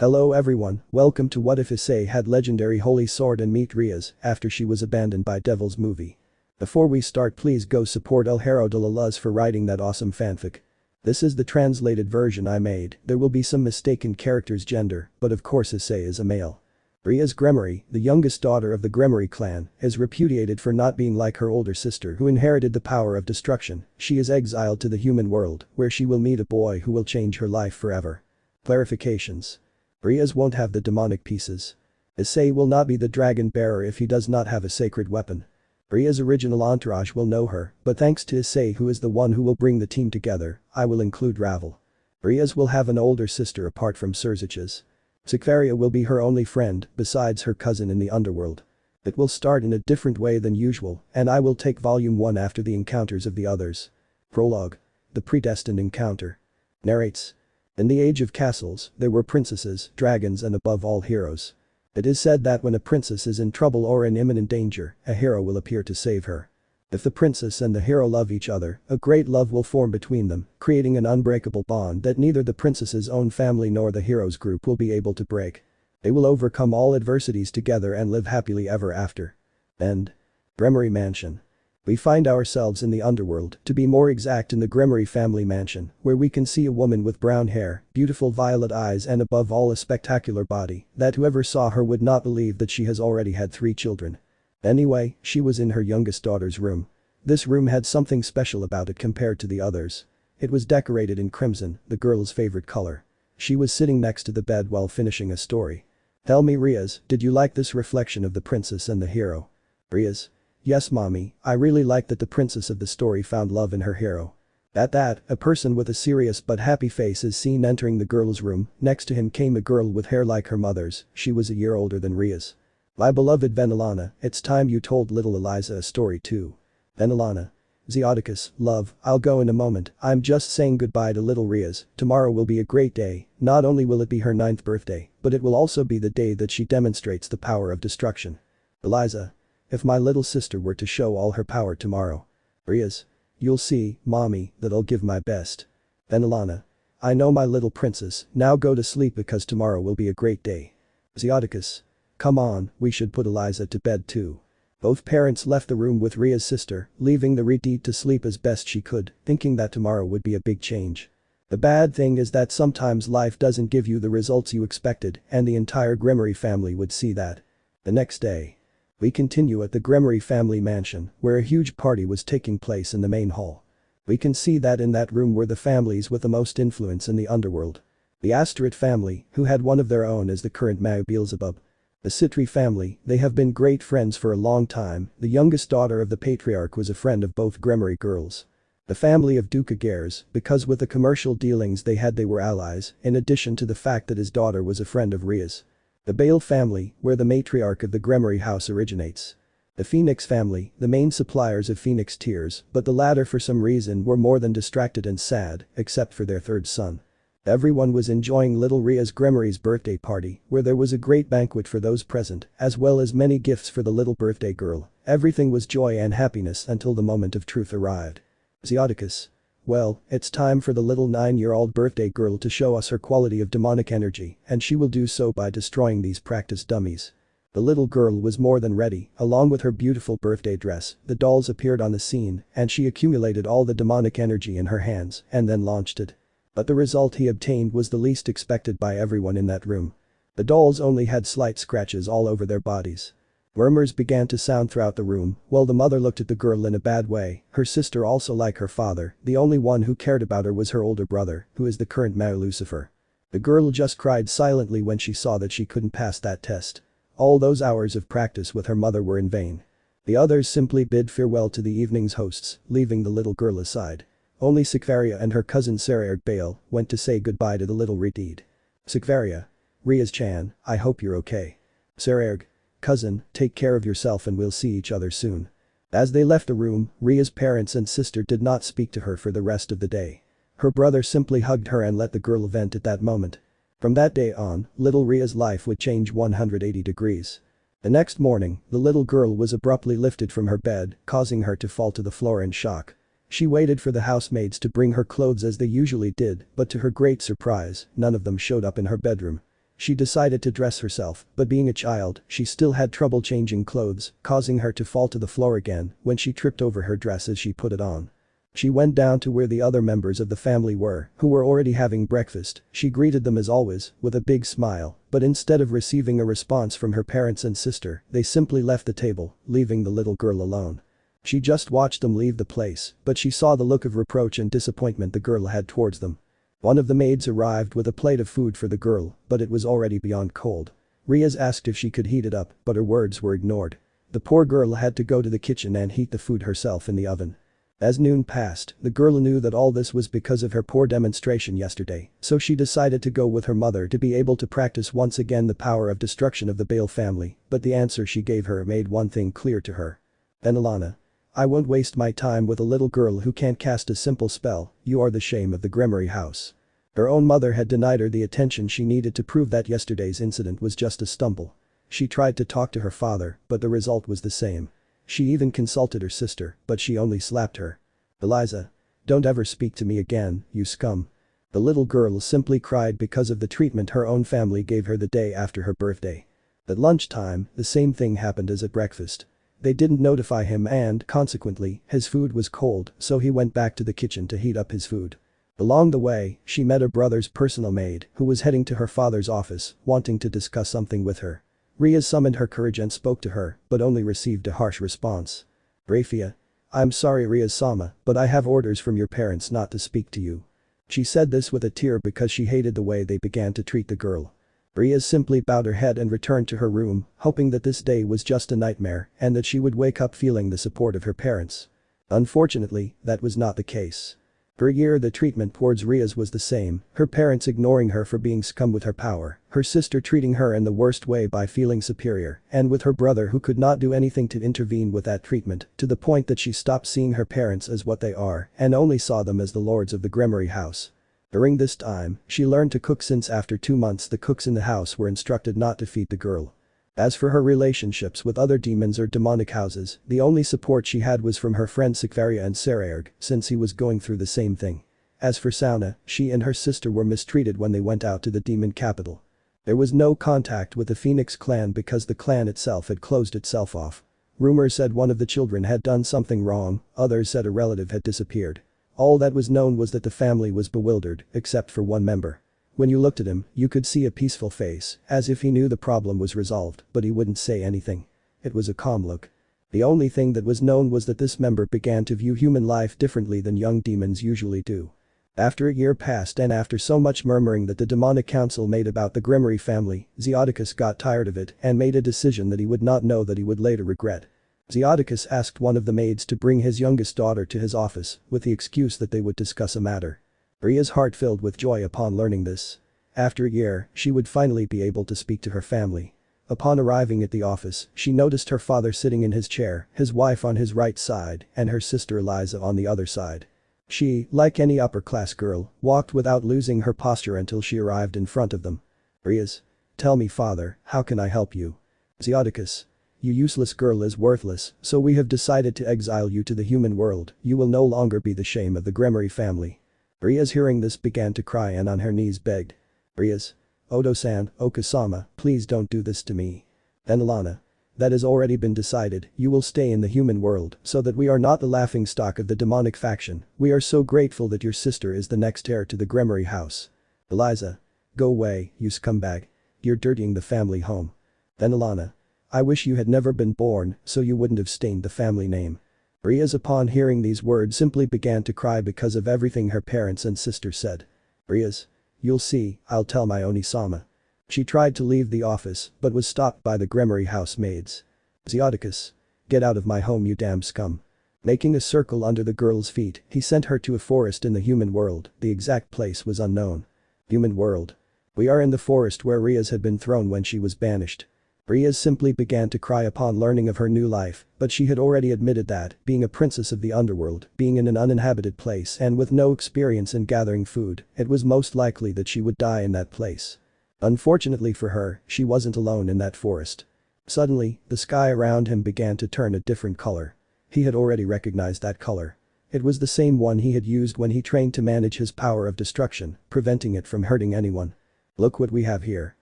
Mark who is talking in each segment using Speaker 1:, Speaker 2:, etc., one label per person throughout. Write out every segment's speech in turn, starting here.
Speaker 1: Hello everyone, welcome to What If Issei Had Legendary Holy Sword and meet Rias after she was abandoned by Devil's movie. Before we start, please go support El Hero de la Luz for writing that awesome fanfic. This is the translated version I made. There will be some mistaken character's gender, but of course Issei is a male. Rias Gremory, the youngest daughter of the Gremory clan, is repudiated for not being like her older sister who inherited the power of destruction. She is exiled to the human world, where she will meet a boy who will change her life forever. Clarifications. Rias won't have the demonic pieces. Issei will not be the dragon bearer if he does not have a sacred weapon. Rias' original entourage will know her, but thanks to Issei, who is the one who will bring the team together, I will include Ravel. Rias will have an older sister apart from Sirzechs. Seekvaira will be her only friend, besides her cousin in the underworld. It will start in a different way than usual, and I will take volume 1 after the encounters of the others. Prologue. The predestined encounter. Narrates. In the age of castles, there were princesses, dragons and above all heroes. It is said that when a princess is in trouble or in imminent danger, a hero will appear to save her. If the princess and the hero love each other, a great love will form between them, creating an unbreakable bond that neither the princess's own family nor the hero's group will be able to break. They will overcome all adversities together and live happily ever after. End. Gremory Mansion. We find ourselves in the underworld, to be more exact in the Gremory family mansion, where we can see a woman with brown hair, beautiful violet eyes and above all a spectacular body, that whoever saw her would not believe that she has already had 3 children. Anyway, she was in her youngest daughter's room. This room had something special about it compared to the others. It was decorated in crimson, the girl's favorite color. She was sitting next to the bed while finishing a story. Tell me, Rias, did you like this reflection of the princess and the hero? Rias. Yes mommy, I really like that the princess of the story found love in her hero. At that, a person with a serious but happy face is seen entering the girl's room. Next to him came a girl with hair like her mother's. She was a year older than Rias. My beloved Venelana, it's time you told little Eliza a story too. Venelana. Zeodicus, love, I'll go in a moment, I'm just saying goodbye to little Rias. Tomorrow will be a great day. Not only will it be her 9th birthday, but it will also be the day that she demonstrates the power of destruction. Eliza. If my little sister were to show all her power tomorrow. Rias. You'll see, mommy, that I'll give my best. Venelana. I know my little princess, now go to sleep because tomorrow will be a great day. Zeodicus. Come on, we should put Eliza to bed too. Both parents left the room with Rias' sister, leaving the repudiated to sleep as best she could, thinking that tomorrow would be a big change. The bad thing is that sometimes life doesn't give you the results you expected, and the entire Gremory family would see that. The next day. We continue at the Gremory family mansion, where a huge party was taking place in the main hall. We can see that in that room were the families with the most influence in the underworld. The Asteroid family, who had one of their own as the current Mao Beelzebub. The Sitri family, they have been great friends for a long time. The youngest daughter of the patriarch was a friend of both Gremory girls. The family of Duke Agares, because with the commercial dealings they had they were allies, in addition to the fact that his daughter was a friend of Rias. The Bale family, where the matriarch of the Gremory house originates. The Phoenix family, the main suppliers of Phoenix tears, but the latter for some reason were more than distracted and sad, except for their 3rd son. Everyone was enjoying little Rias Gremory's birthday party, where there was a great banquet for those present, as well as many gifts for the little birthday girl. Everything was joy and happiness until the moment of truth arrived. Zeodicus. Well, it's time for the little 9-year-old birthday girl to show us her quality of demonic energy, and she will do so by destroying these practice dummies. The little girl was more than ready, along with her beautiful birthday dress. The dolls appeared on the scene, and she accumulated all the demonic energy in her hands, and then launched it. But the result he obtained was the least expected by everyone in that room. The dolls only had slight scratches all over their bodies. Murmurs began to sound throughout the room, while the mother looked at the girl in a bad way. Her sister also like her father, the only one who cared about her was her older brother, who is the current Mao Lucifer. The girl just cried silently when she saw that she couldn't pass that test. All those hours of practice with her mother were in vain. The others simply bid farewell to the evening's hosts, leaving the little girl aside. Only Seekvaira and her cousin Seekvaira went to say goodbye to the little repudiated. Seekvaira. Rias-chan, I hope you're okay. Seekvaira. Cousin, take care of yourself and we'll see each other soon. As they left the room, Rias' parents and sister did not speak to her for the rest of the day. Her brother simply hugged her and let the girl vent at that moment. From that day on, little Rias' life would change 180 degrees. The next morning, the little girl was abruptly lifted from her bed, causing her to fall to the floor in shock. She waited for the housemaids to bring her clothes as they usually did, but to her great surprise, none of them showed up in her bedroom. She decided to dress herself, but being a child, she still had trouble changing clothes, causing her to fall to the floor again when she tripped over her dress as she put it on. She went down to where the other members of the family were, who were already having breakfast. She greeted them as always, with a big smile, but instead of receiving a response from her parents and sister, they simply left the table, leaving the little girl alone. She just watched them leave the place, but she saw the look of reproach and disappointment the girl had towards them. One of the maids arrived with a plate of food for the girl, but it was already beyond cold. Rias asked if she could heat it up, but her words were ignored. The poor girl had to go to the kitchen and heat the food herself in the oven. As noon passed, the girl knew that all this was because of her poor demonstration yesterday, so she decided to go with her mother to be able to practice once again the power of destruction of the Bale family, but the answer she gave her made one thing clear to her. Venelana. I won't waste my time with a little girl who can't cast a simple spell, you are the shame of the Gremory house. Her own mother had denied her the attention she needed to prove that yesterday's incident was just a stumble. She tried to talk to her father, but the result was the same. She even consulted her sister, but she only slapped her. Eliza. Don't ever speak to me again, you scum. The little girl simply cried because of the treatment her own family gave her the day after her birthday. At lunchtime, the same thing happened as at breakfast. They didn't notify him and, consequently, his food was cold, so he went back to the kitchen to heat up his food. Along the way, she met her brother's personal maid, who was heading to her father's office, wanting to discuss something with her. Rias summoned her courage and spoke to her, but only received a harsh response. Grayfia. I'm sorry Rias-sama, but I have orders from your parents not to speak to you. She said this with a tear because she hated the way they began to treat the girl. Rias simply bowed her head and returned to her room, hoping that this day was just a nightmare and that she would wake up feeling the support of her parents. Unfortunately, that was not the case. For a year the treatment towards Rias was the same, her parents ignoring her for being scum with her power, her sister treating her in the worst way by feeling superior, and with her brother who could not do anything to intervene with that treatment, to the point that she stopped seeing her parents as what they are and only saw them as the lords of the Gremory house. During this time, she learned to cook since after 2 months the cooks in the house were instructed not to feed the girl. As for her relationships with other demons or demonic houses, the only support she had was from her friend Seekvaira and Seekvaira, since he was going through the same thing. As for Sona, she and her sister were mistreated when they went out to the demon capital. There was no contact with the Phoenix clan because the clan itself had closed itself off. Rumors said one of the children had done something wrong, others said a relative had disappeared. All that was known was that the family was bewildered, except for one member. When you looked at him, you could see a peaceful face, as if he knew the problem was resolved, but he wouldn't say anything. It was a calm look. The only thing that was known was that this member began to view human life differently than young demons usually do. After a year passed and after so much murmuring that the demonic council made about the Gremory family, Sirzechs got tired of it and made a decision that he would not know that he would later regret. Sirzechs asked one of the maids to bring his youngest daughter to his office, with the excuse that they would discuss a matter. Ria's heart filled with joy upon learning this. After a year, she would finally be able to speak to her family. Upon arriving at the office, she noticed her father sitting in his chair, his wife on his right side, and her sister Eliza on the other side. She, like any upper-class girl, walked without losing her posture until she arrived in front of them. Rias. Tell me father, how can I help you? Sirzechs. You useless girl is worthless, so we have decided to exile you to the human world, you will no longer be the shame of the Gremory family. Rias hearing this began to cry and on her knees begged. Rias. Odo-san, Okasama, please don't do this to me. Venelana. That has already been decided, you will stay in the human world so that we are not the laughingstock of the demonic faction, we are so grateful that your sister is the next heir to the Gremory house. Eliza. Go away, you scumbag. You're dirtying the family home. Venelana. I wish you had never been born so you wouldn't have stained the family name. Rias upon hearing these words simply began to cry because of everything her parents and sister said. Rias. You'll see, I'll tell my Oni-sama. She tried to leave the office but was stopped by the Gremory housemaids. Sirzechs. Get out of my home you damn scum. Making a circle under the girl's feet, he sent her to a forest in the human world, the exact place was unknown. Human world. We are in the forest where Rias had been thrown when she was banished. Rias simply began to cry upon learning of her new life, but she had already admitted that, being a princess of the underworld, being in an uninhabited place and with no experience in gathering food, it was most likely that she would die in that place. Unfortunately for her, she wasn't alone in that forest. Suddenly, the sky around him began to turn a different color. He had already recognized that color. It was the same one he had used when he trained to manage his power of destruction, preventing it from hurting anyone. Look what we have here.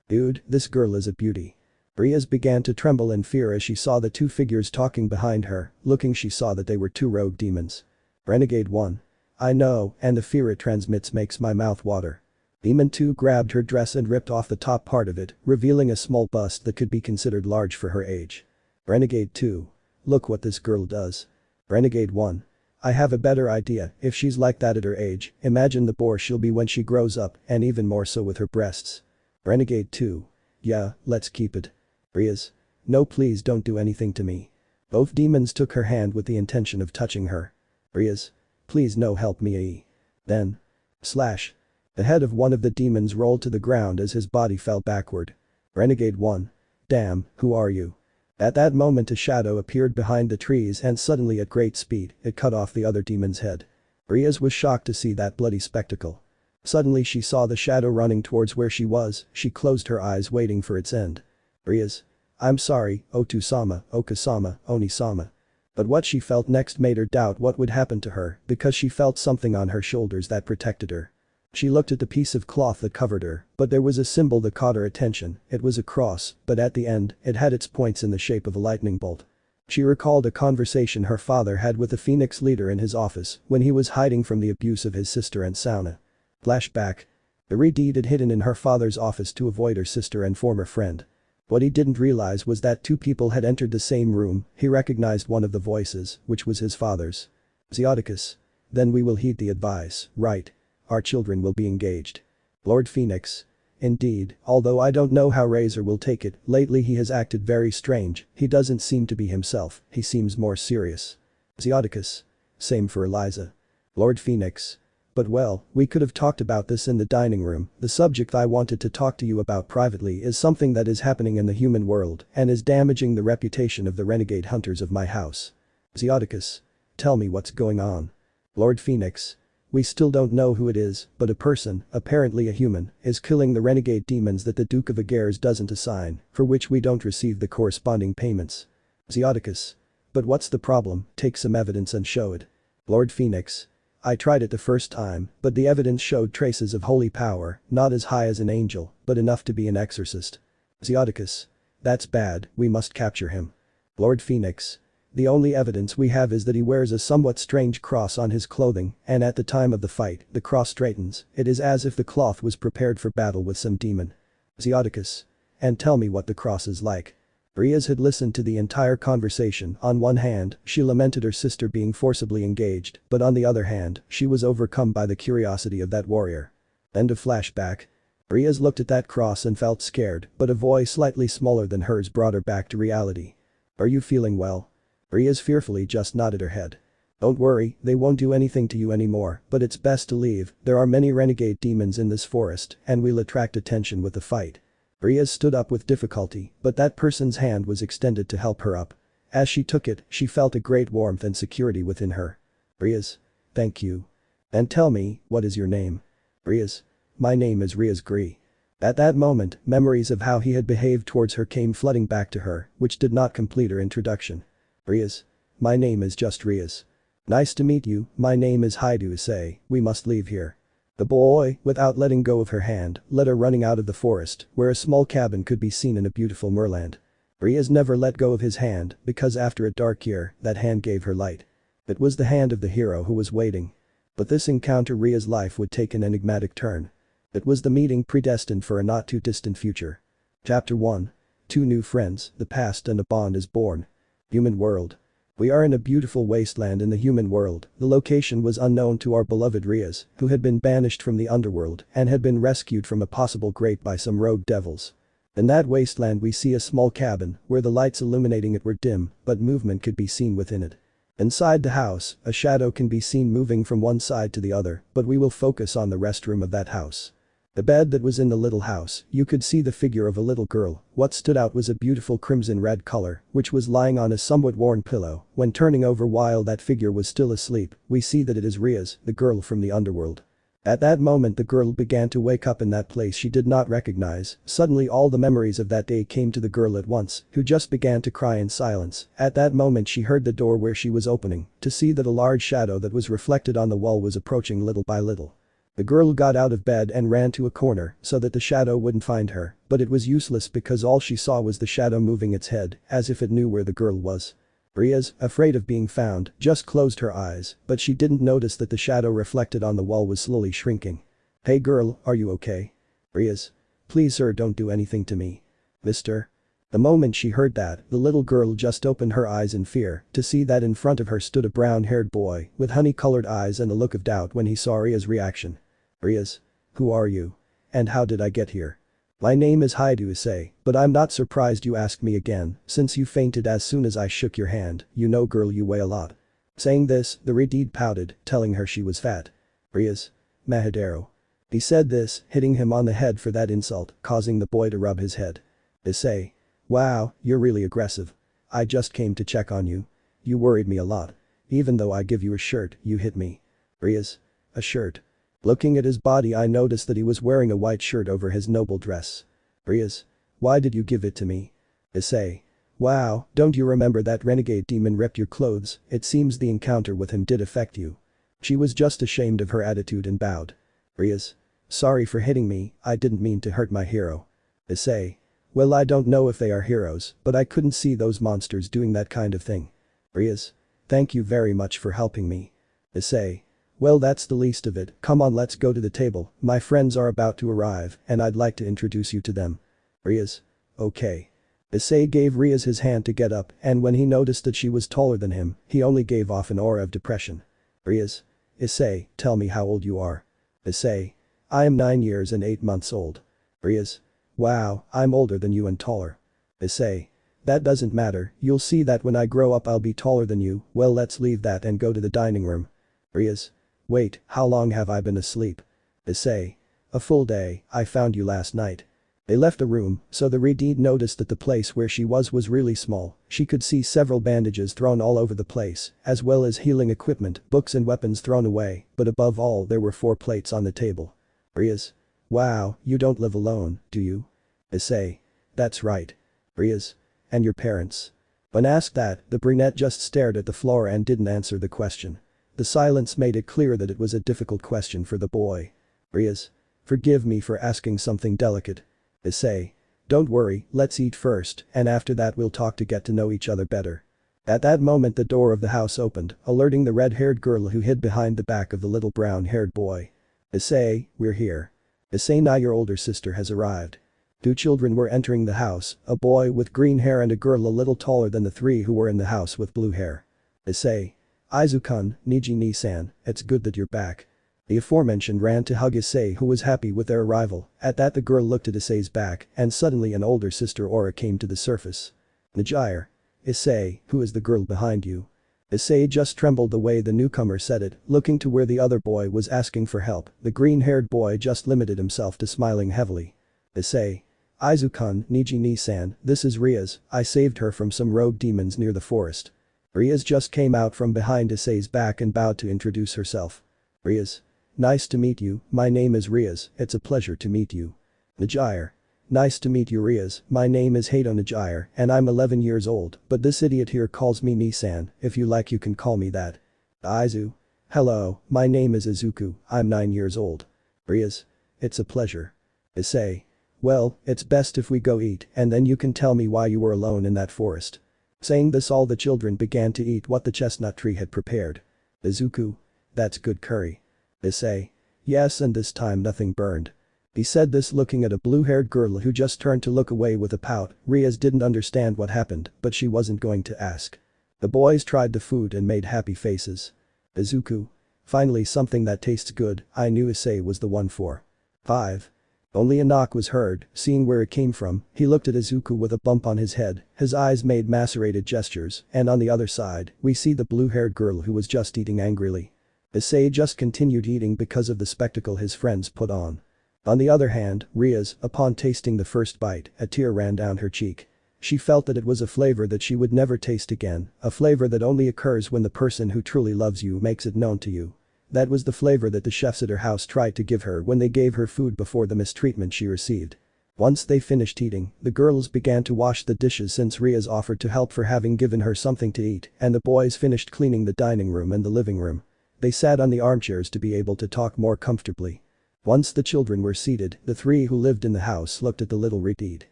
Speaker 1: Dude, this girl is a beauty. Rias began to tremble in fear as she saw the two figures talking behind her, looking she saw that they were two rogue demons. Renegade 1. I know, and the fear it transmits makes my mouth water. Demon 2 grabbed her dress and ripped off the top part of it, revealing a small bust that could be considered large for her age. Renegade 2. Look what this girl does. Renegade 1. I have a better idea, if she's like that at her age, imagine the bore she'll be when she grows up, and even more so with her breasts. Renegade 2. Yeah, let's keep it. Rias. No, please don't do anything to me. Both demons took her hand with the intention of touching her. Rias. Please no, help me. Then. Slash. The head of one of the demons rolled to the ground as his body fell backward. Renegade 1. Damn, who are you? At that moment a shadow appeared behind the trees and suddenly at great speed, it cut off the other demon's head. Rias was shocked to see that bloody spectacle. Suddenly she saw the shadow running towards where she was, she closed her eyes waiting for its end. Rias. I'm sorry, Otu-sama, Oka-sama, Oni-sama. But what she felt next made her doubt what would happen to her because she felt something on her shoulders that protected her. She looked at the piece of cloth that covered her, but there was a symbol that caught her attention, it was a cross, but at the end, it had its points in the shape of a lightning bolt. She recalled a conversation her father had with the Phoenix leader in his office when he was hiding from the abuse of his sister and Sona. Flashback. The redeed had hidden in her father's office to avoid her sister and former friend. What he didn't realize was that two people had entered the same room, he recognized one of the voices, which was his father's. Zeoticus. Then we will heed the advice, right? Our children will be engaged. Lord Phoenix. Indeed, although I don't know how Razor will take it, lately he has acted very strange, he doesn't seem to be himself, he seems more serious. Zeoticus. Same for Eliza. Lord Phoenix. But well, we could have talked about this in the dining room, the subject I wanted to talk to you about privately is something that is happening in the human world and is damaging the reputation of the renegade hunters of my house. Zeoticus. Tell me what's going on. Lord Phoenix. We still don't know who it is, but a person, apparently a human, is killing the renegade demons that the Duke of Agares doesn't assign, for which we don't receive the corresponding payments. Zeoticus. But what's the problem, take some evidence and show it. Lord Phoenix. I tried it the first time, but the evidence showed traces of holy power, not as high as an angel, but enough to be an exorcist. Zeoticus. That's bad, we must capture him. Lord Phoenix. The only evidence we have is that he wears a somewhat strange cross on his clothing, and at the time of the fight, the cross straightens, it is as if the cloth was prepared for battle with some demon. Zeoticus. And tell me what the cross is like. Rias had listened to the entire conversation, on one hand, she lamented her sister being forcibly engaged, but on the other hand, she was overcome by the curiosity of that warrior. End of flashback. Rias looked at that cross and felt scared, but a voice slightly smaller than hers brought her back to reality. Are you feeling well? Rias fearfully just nodded her head. Don't worry, they won't do anything to you anymore, but it's best to leave, there are many renegade demons in this forest, and we'll attract attention with the fight. Rias stood up with difficulty, but that person's hand was extended to help her up. As she took it, she felt a great warmth and security within her. Rias. Thank you. And tell me, what is your name? Rias. My name is Rias Gremory. At that moment, memories of how he had behaved towards her came flooding back to her, which did not complete her introduction. Rias. My name is just Rias. Nice to meet you, my name is Hyoudou Issei, we must leave here. The boy, without letting go of her hand, led her running out of the forest, where a small cabin could be seen in a beautiful moorland. Rias never let go of his hand, because after a dark year, that hand gave her light. It was the hand of the hero who was waiting. But this encounter Rias' life would take an enigmatic turn. It was the meeting predestined for a not too distant future. Chapter 1. Two new friends, the past and a bond is born. Human world. We are in a beautiful wasteland in the human world, the location was unknown to our beloved Rias, who had been banished from the underworld and had been rescued from a possible grave by some rogue devils. In that wasteland we see a small cabin, where the lights illuminating it were dim, but movement could be seen within it. Inside the house, a shadow can be seen moving from one side to the other, but we will focus on the restroom of that house. The bed that was in the little house, you could see the figure of a little girl, what stood out was a beautiful crimson-red color, which was lying on a somewhat worn pillow, when turning over while that figure was still asleep, we see that it is Rias, the girl from the underworld. At that moment the girl began to wake up in that place she did not recognize, suddenly all the memories of that day came to the girl at once, who just began to cry in silence, at that moment she heard the door where she was opening, to see that a large shadow that was reflected on the wall was approaching little by little. The girl got out of bed and ran to a corner so that the shadow wouldn't find her, but it was useless because all she saw was the shadow moving its head, as if it knew where the girl was. Rias, afraid of being found, just closed her eyes, but she didn't notice that the shadow reflected on the wall was slowly shrinking. "Hey girl, are you okay?" "Rias. Please sir, don't do anything to me. Mister." The moment she heard that, the little girl just opened her eyes in fear to see that in front of her stood a brown-haired boy with honey-colored eyes and a look of doubt when he saw Rias' reaction. "Rias. Who are you? And how did I get here?" "My name is Hyoudou Issei, but I'm not surprised you asked me again, since you fainted as soon as I shook your hand, you know girl you weigh a lot." Saying this, the redeed pouted, telling her she was fat. "Rias. Mahadero." He said this, hitting him on the head for that insult, causing the boy to rub his head. Issei. "Wow, you're really aggressive. I just came to check on you. You worried me a lot. Even though I give you a shirt, you hit me." "Rias. A shirt?" Looking at his body I noticed that he was wearing a white shirt over his noble dress. "Rias. Why did you give it to me?" Issei. "Wow, don't you remember that renegade demon ripped your clothes? It seems the encounter with him did affect you." She was just ashamed of her attitude and bowed. Rias. "Sorry for hitting me, I didn't mean to hurt my hero." Issei. "Well, I don't know if they are heroes, but I couldn't see those monsters doing that kind of thing." Rias. "Thank you very much for helping me." Issei. "Well, that's the least of it, come on, let's go to the table, my friends are about to arrive and I'd like to introduce you to them." Rias. "Okay." Issei gave Rias his hand to get up and when he noticed that she was taller than him, he only gave off an aura of depression. Rias. "Issei, tell me how old you are." Issei. "I am 9 years and 8 months old." Rias. "Wow, I'm older than you and taller." Issei. "That doesn't matter, you'll see that when I grow up I'll be taller than you, well let's leave that and go to the dining room." Rias. "Wait, how long have I been asleep?" Issei. "A full day, I found you last night." They left the room, so the redeed noticed that the place where she was really small, she could see several bandages thrown all over the place, as well as healing equipment, books and weapons thrown away, but above all there were 4 plates on the table. Rias. "Wow, you don't live alone, do you?" Issei. "That's right." Rias. "And your parents?" When asked that, the brunette just stared at the floor and didn't answer the question. The silence made it clear that it was a difficult question for the boy. Rias. "Forgive me for asking something delicate." Issei. "Don't worry, let's eat first and after that we'll talk to get to know each other better." At that moment the door of the house opened, alerting the red-haired girl who hid behind the back of the little brown-haired boy. "Issei, we're here." Issei, now your older sister has arrived." 2 children were entering the house, a boy with green hair and a girl a little taller than the 3 who were in the house with blue hair. Issei. "Aizu-kun, Niji ni-san, it's good that you're back." The aforementioned ran to hug Issei who was happy with their arrival, at that the girl looked at Issei's back and suddenly an older sister aura came to the surface. Najire. "Issei, who is the girl behind you?" Issei just trembled the way the newcomer said it, looking to where the other boy was asking for help, the green-haired boy just limited himself to smiling heavily. Issei. "Aizu-kun, Niji ni-san, this is Rias, I saved her from some rogue demons near the forest." Rias just came out from behind Issei's back and bowed to introduce herself. Rias. "Nice to meet you, my name is Rias, it's a pleasure to meet you." Najire. "Nice to meet you Rias, my name is Hyoudou Najire and I'm 11 years old, but this idiot here calls me Ni-san, if you like you can call me that." Aizu. "Hello, my name is Izuku, I'm 9 years old." Rias. "It's a pleasure." Issei. "Well, it's best if we go eat and then you can tell me why you were alone in that forest." Saying this all the children began to eat what the chestnut tree had prepared. Izuku. "That's good curry." Issei. "Yes, and this time nothing burned." He said this looking at a blue-haired girl who just turned to look away with a pout. Rias didn't understand what happened, but she wasn't going to ask. The boys tried the food and made happy faces. Izuku. "Finally something that tastes good, I knew Issei was the one for." 5. Only a knock was heard, seeing where it came from, he looked at Izuku with a bump on his head, his eyes made macerated gestures, and on the other side, we see the blue-haired girl who was just eating angrily. Issei just continued eating because of the spectacle his friends put on. On the other hand, Rias, upon tasting the first bite, a tear ran down her cheek. She felt that it was a flavor that she would never taste again, a flavor that only occurs when the person who truly loves you makes it known to you. That was the flavor that the chefs at her house tried to give her when they gave her food before the mistreatment she received. Once they finished eating, the girls began to wash the dishes since Rias offered to help for having given her something to eat, and the boys finished cleaning the dining room and the living room. They sat on the armchairs to be able to talk more comfortably. Once the children were seated, the three who lived in the house looked at the little redeed.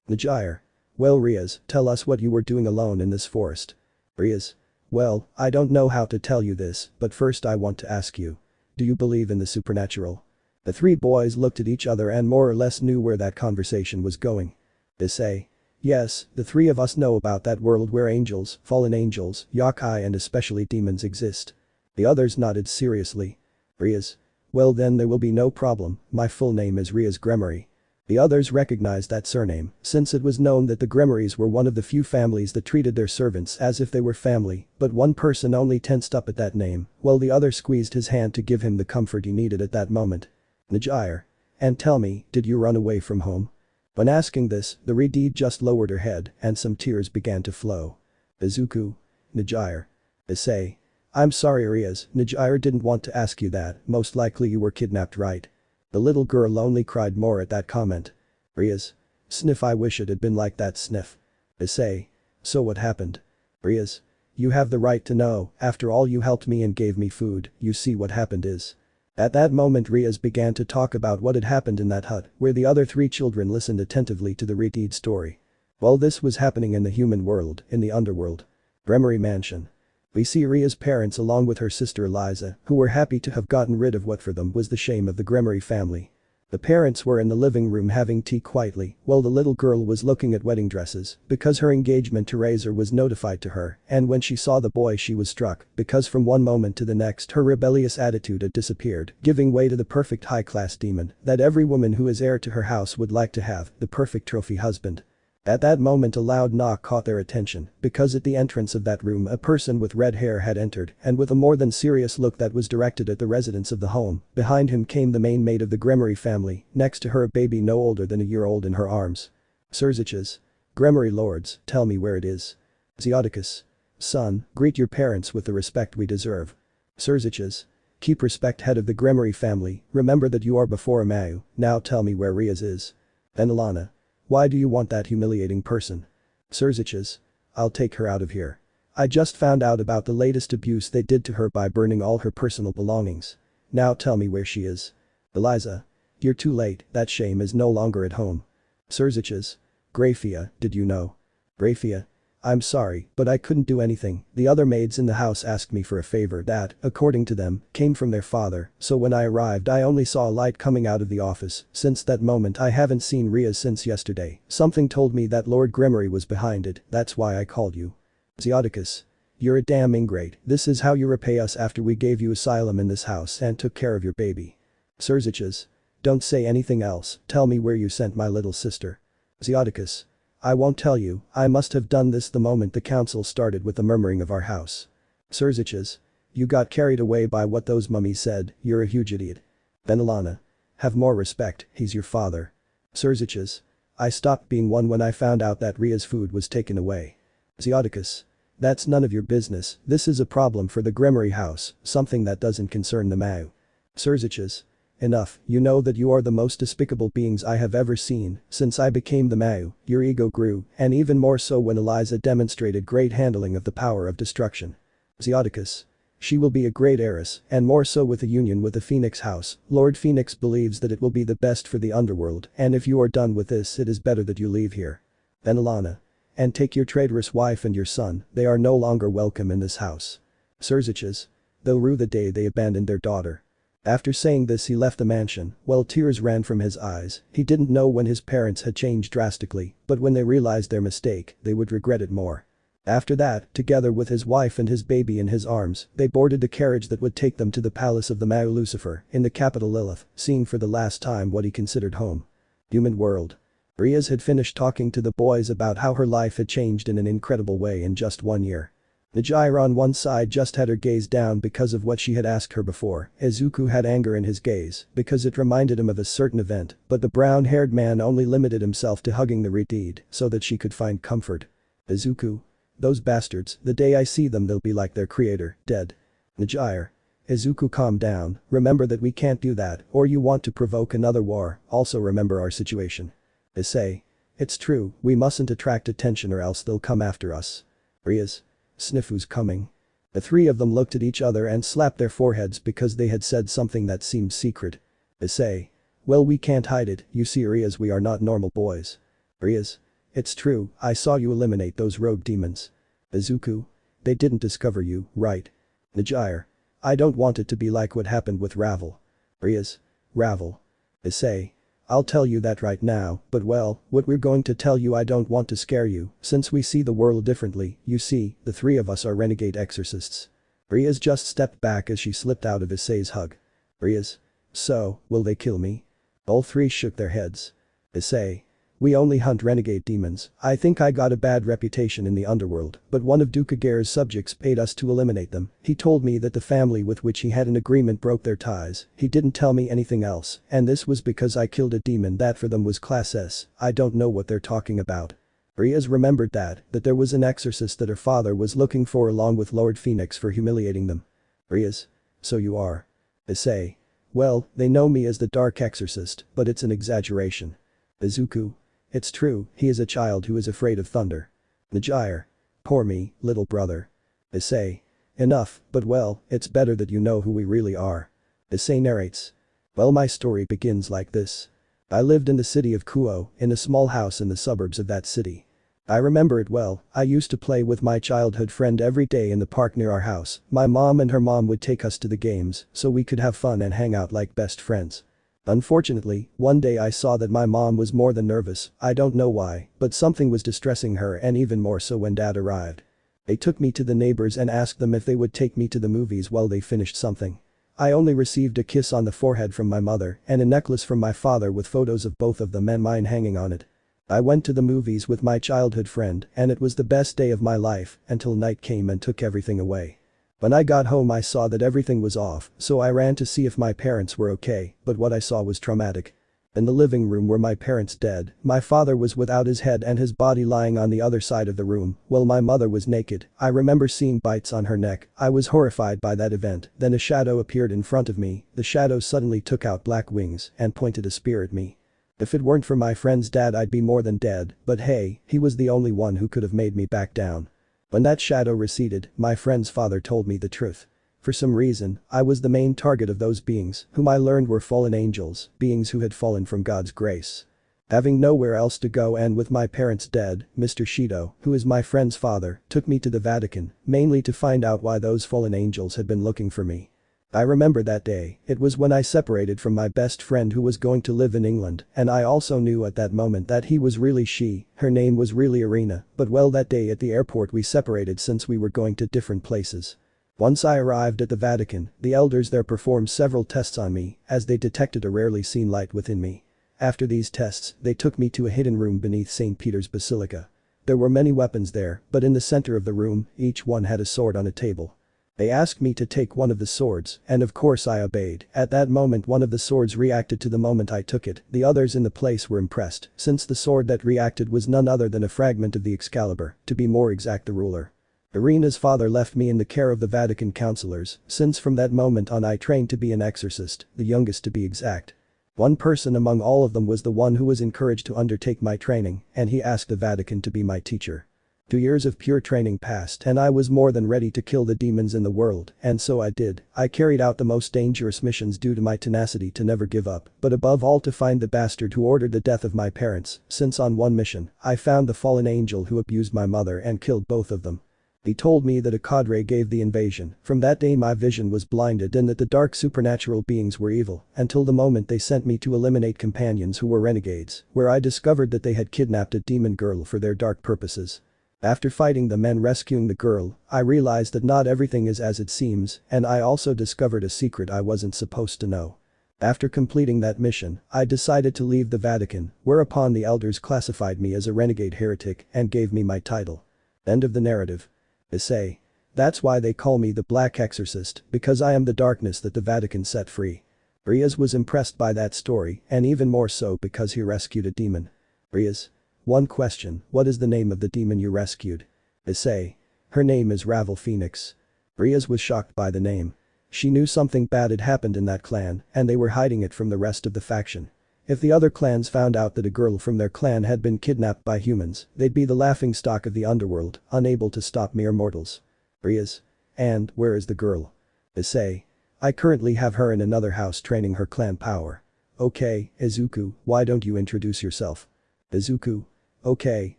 Speaker 1: Najir. Well Rias, tell us what you were doing alone in this forest. Rias. Well, I don't know how to tell you this, but first I want to ask you. Do you believe in the supernatural? The three boys looked at each other and more or less knew where that conversation was going. Issei. Yes, the three of us know about that world where angels, fallen angels, yokai and especially demons exist. The others nodded seriously. Rias. Well then there will be no problem, my full name is Rias Gremory. The others recognized that surname, since it was known that the Gremorys were one of the few families that treated their servants as if they were family, but one person only tensed up at that name, while the other squeezed his hand to give him the comfort he needed at that moment. Najir. And tell me, did you run away from home? When asking this, the redeed just lowered her head and some tears began to flow. Izuku. Najir. Issei. I'm sorry Rias, Najir didn't want to ask you that, most likely you were kidnapped right? The little girl only cried more at that comment. Rias. Sniff I wish it had been like that sniff. Issei. So what happened? Rias. You have the right to know, after all you helped me and gave me food, you see what happened is. At that moment Rias began to talk about what had happened in that hut, where the other three children listened attentively to the redeed story. Well this was happening in the human world, in the underworld. Gremory Mansion. We see Ria's parents along with her sister Eliza, who were happy to have gotten rid of what for them was the shame of the Gremory family. The parents were in the living room having tea quietly, while the little girl was looking at wedding dresses, because her engagement to Razor was notified to her, and when she saw the boy she was struck, because from one moment to the next her rebellious attitude had disappeared, giving way to the perfect high-class demon that every woman who is heir to her house would like to have, the perfect trophy husband. At that moment a loud knock caught their attention, because at the entrance of that room a person with red hair had entered, and with a more than serious look that was directed at the residents of the home, behind him came the main maid of the Gremory family, next to her a baby no older than a year old in her arms. Sirzechs. Gremory lords, tell me where it is. Siotticus. Son, greet your parents with the respect we deserve. Sirzechs. Keep respect head of the Gremory family, remember that you are before a Mau, now tell me where Rias is. Venelana. Why do you want that humiliating person? Sirzechs. I'll take her out of here. I just found out about the latest abuse they did to her by burning all her personal belongings. Now tell me where she is. Eliza. You're too late, that shame is no longer at home. Sirzechs. Grayfia, did you know? Grayfia. I'm sorry, but I couldn't do anything, the other maids in the house asked me for a favor that, according to them, came from their father, so when I arrived I only saw a light coming out of the office, since that moment I haven't seen Rias since yesterday, something told me that Lord Gremory was behind it, that's why I called you. Siotticus. You're a damn ingrate, this is how you repay us after we gave you asylum in this house and took care of your baby. Sirzechs. Don't say anything else, tell me where you sent my little sister. Siotticus. I won't tell you, I must have done this the moment the council started with the murmuring of our house. Sirzechs. You got carried away by what those mummies said, you're a huge idiot. Venelana. Have more respect, he's your father. Sirzechs. I stopped being one when I found out that Ria's food was taken away. Siotticus. That's none of your business, this is a problem for the Gremory house, something that doesn't concern the Mau. Sirzechs. Enough, you know that you are the most despicable beings I have ever seen, since I became the Mau, your ego grew, and even more so when Eliza demonstrated great handling of the power of destruction. Siotticus. She will be a great heiress, and more so with a union with the Phoenix house, Lord Phoenix believes that it will be the best for the underworld, and if you are done with this it is better that you leave here. Venelana. And take your traitorous wife and your son, they are no longer welcome in this house. Sirzechs. They'll rue the day they abandoned their daughter. After saying this he left the mansion, while tears ran from his eyes, he didn't know when his parents had changed drastically, but when they realized their mistake, they would regret it more. After that, together with his wife and his baby in his arms, they boarded the carriage that would take them to the palace of the Mau Lucifer, in the capital Lilith, seeing for the last time what he considered home. Human world. Rias had finished talking to the boys about how her life had changed in an incredible way in just 1 year. Najir on one side just had her gaze down because of what she had asked her before, Izuku had anger in his gaze because it reminded him of a certain event, but the brown-haired man only limited himself to hugging the redeed so that she could find comfort. Izuku. Those bastards, the day I see them they'll be like their creator, dead. Najir. Izuku calm down, remember that we can't do that or you want to provoke another war, also remember our situation. Issei. It's true, we mustn't attract attention or else they'll come after us. Rias. Sniff who's coming. The three of them looked at each other and slapped their foreheads because they had said something that seemed secret. Issei. Well, we can't hide it, you see Rias, we are not normal boys. Rias. It's true, I saw you eliminate those rogue demons. Izuku. They didn't discover you, right? Najire. I don't want it to be like what happened with Ravel. Rias. Ravel. Issei. I'll tell you that right now, but well, what we're going to tell you I don't want to scare you, since we see the world differently, you see, the three of us are renegade exorcists. Rias just stepped back as she slipped out of Issei's hug. Rias. So, will they kill me? All three shook their heads. Issei. We only hunt renegade demons. I think I got a bad reputation in the underworld, but one of Duke Agares' subjects paid us to eliminate them. He told me that the family with which he had an agreement broke their ties. He didn't tell me anything else, and this was because I killed a demon that for them was class S. I don't know what they're talking about. Rias remembered that there was an exorcist that her father was looking for along with Lord Phoenix for humiliating them. Rias. So you are. Issei. Well, they know me as the Dark Exorcist, but it's an exaggeration. Izuku. It's true, he is a child who is afraid of thunder. Najire. Poor me, little brother. Issei. Enough, but well, it's better that you know who we really are. Issei narrates. Well, my story begins like this. I lived in the city of Kuoh, in a small house in the suburbs of that city. I remember it well. I used to play with my childhood friend every day in the park near our house. My mom and her mom would take us to the games so we could have fun and hang out like best friends. Unfortunately, one day I saw that my mom was more than nervous, I don't know why, but something was distressing her, and even more so when dad arrived. They took me to the neighbors and asked them if they would take me to the movies while they finished something. I only received a kiss on the forehead from my mother and a necklace from my father with photos of both of them and mine hanging on it. I went to the movies with my childhood friend and it was the best day of my life until night came and took everything away. When I got home I saw that everything was off, so I ran to see if my parents were okay, but what I saw was traumatic. In the living room were my parents dead, my father was without his head and his body lying on the other side of the room, while my mother was naked. I remember seeing bites on her neck. I was horrified by that event. Then a shadow appeared in front of me. The shadow suddenly took out black wings and pointed a spear at me. If it weren't for my friend's dad I'd be more than dead, but hey, he was the only one who could have made me back down. When that shadow receded, my friend's father told me the truth. For some reason, I was the main target of those beings, whom I learned were fallen angels, beings who had fallen from God's grace. Having nowhere else to go and with my parents dead, Mr. Shido, who is my friend's father, took me to the Vatican, mainly to find out why those fallen angels had been looking for me. I remember that day, it was when I separated from my best friend who was going to live in England, and I also knew at that moment that he was really she, her name was really Irina, but well that day at the airport we separated since we were going to different places. Once I arrived at the Vatican, the elders there performed several tests on me, as they detected a rarely seen light within me. After these tests, they took me to a hidden room beneath St. Peter's Basilica. There were many weapons there, but in the center of the room, each one had a sword on a table. They asked me to take one of the swords, and of course I obeyed. At that moment one of the swords reacted to the moment I took it. The others in the place were impressed, since the sword that reacted was none other than a fragment of the Excalibur, to be more exact the ruler. Irina's father left me in the care of the Vatican counselors, since from that moment on I trained to be an exorcist, the youngest to be exact. One person among all of them was the one who was encouraged to undertake my training, and he asked the Vatican to be my teacher. 2 years of pure training passed and I was more than ready to kill the demons in the world, and so I did. I carried out the most dangerous missions due to my tenacity to never give up, but above all to find the bastard who ordered the death of my parents, since on one mission, I found the fallen angel who abused my mother and killed both of them. He told me that a cadre gave the invasion. From that day my vision was blinded and that the dark supernatural beings were evil, until the moment they sent me to eliminate companions who were renegades, where I discovered that they had kidnapped a demon girl for their dark purposes. After fighting them and rescuing the girl, I realized that not everything is as it seems, and I also discovered a secret I wasn't supposed to know. After completing that mission, I decided to leave the Vatican, whereupon the elders classified me as a renegade heretic and gave me my title. End of the narrative. Issei. That's why they call me the Black Exorcist, because I am the darkness that the Vatican set free. Rias was impressed by that story, and even more so because he rescued a demon. Rias. One question, what is the name of the demon you rescued? Issei. Her name is Ravel Phoenix. Rias was shocked by the name. She knew something bad had happened in that clan, and they were hiding it from the rest of the faction. If the other clans found out that a girl from their clan had been kidnapped by humans, they'd be the laughingstock of the underworld, unable to stop mere mortals. Rias. And, where is the girl? Issei. I currently have her in another house training her clan power. Okay, Izuku, why don't you introduce yourself? Izuku. Okay,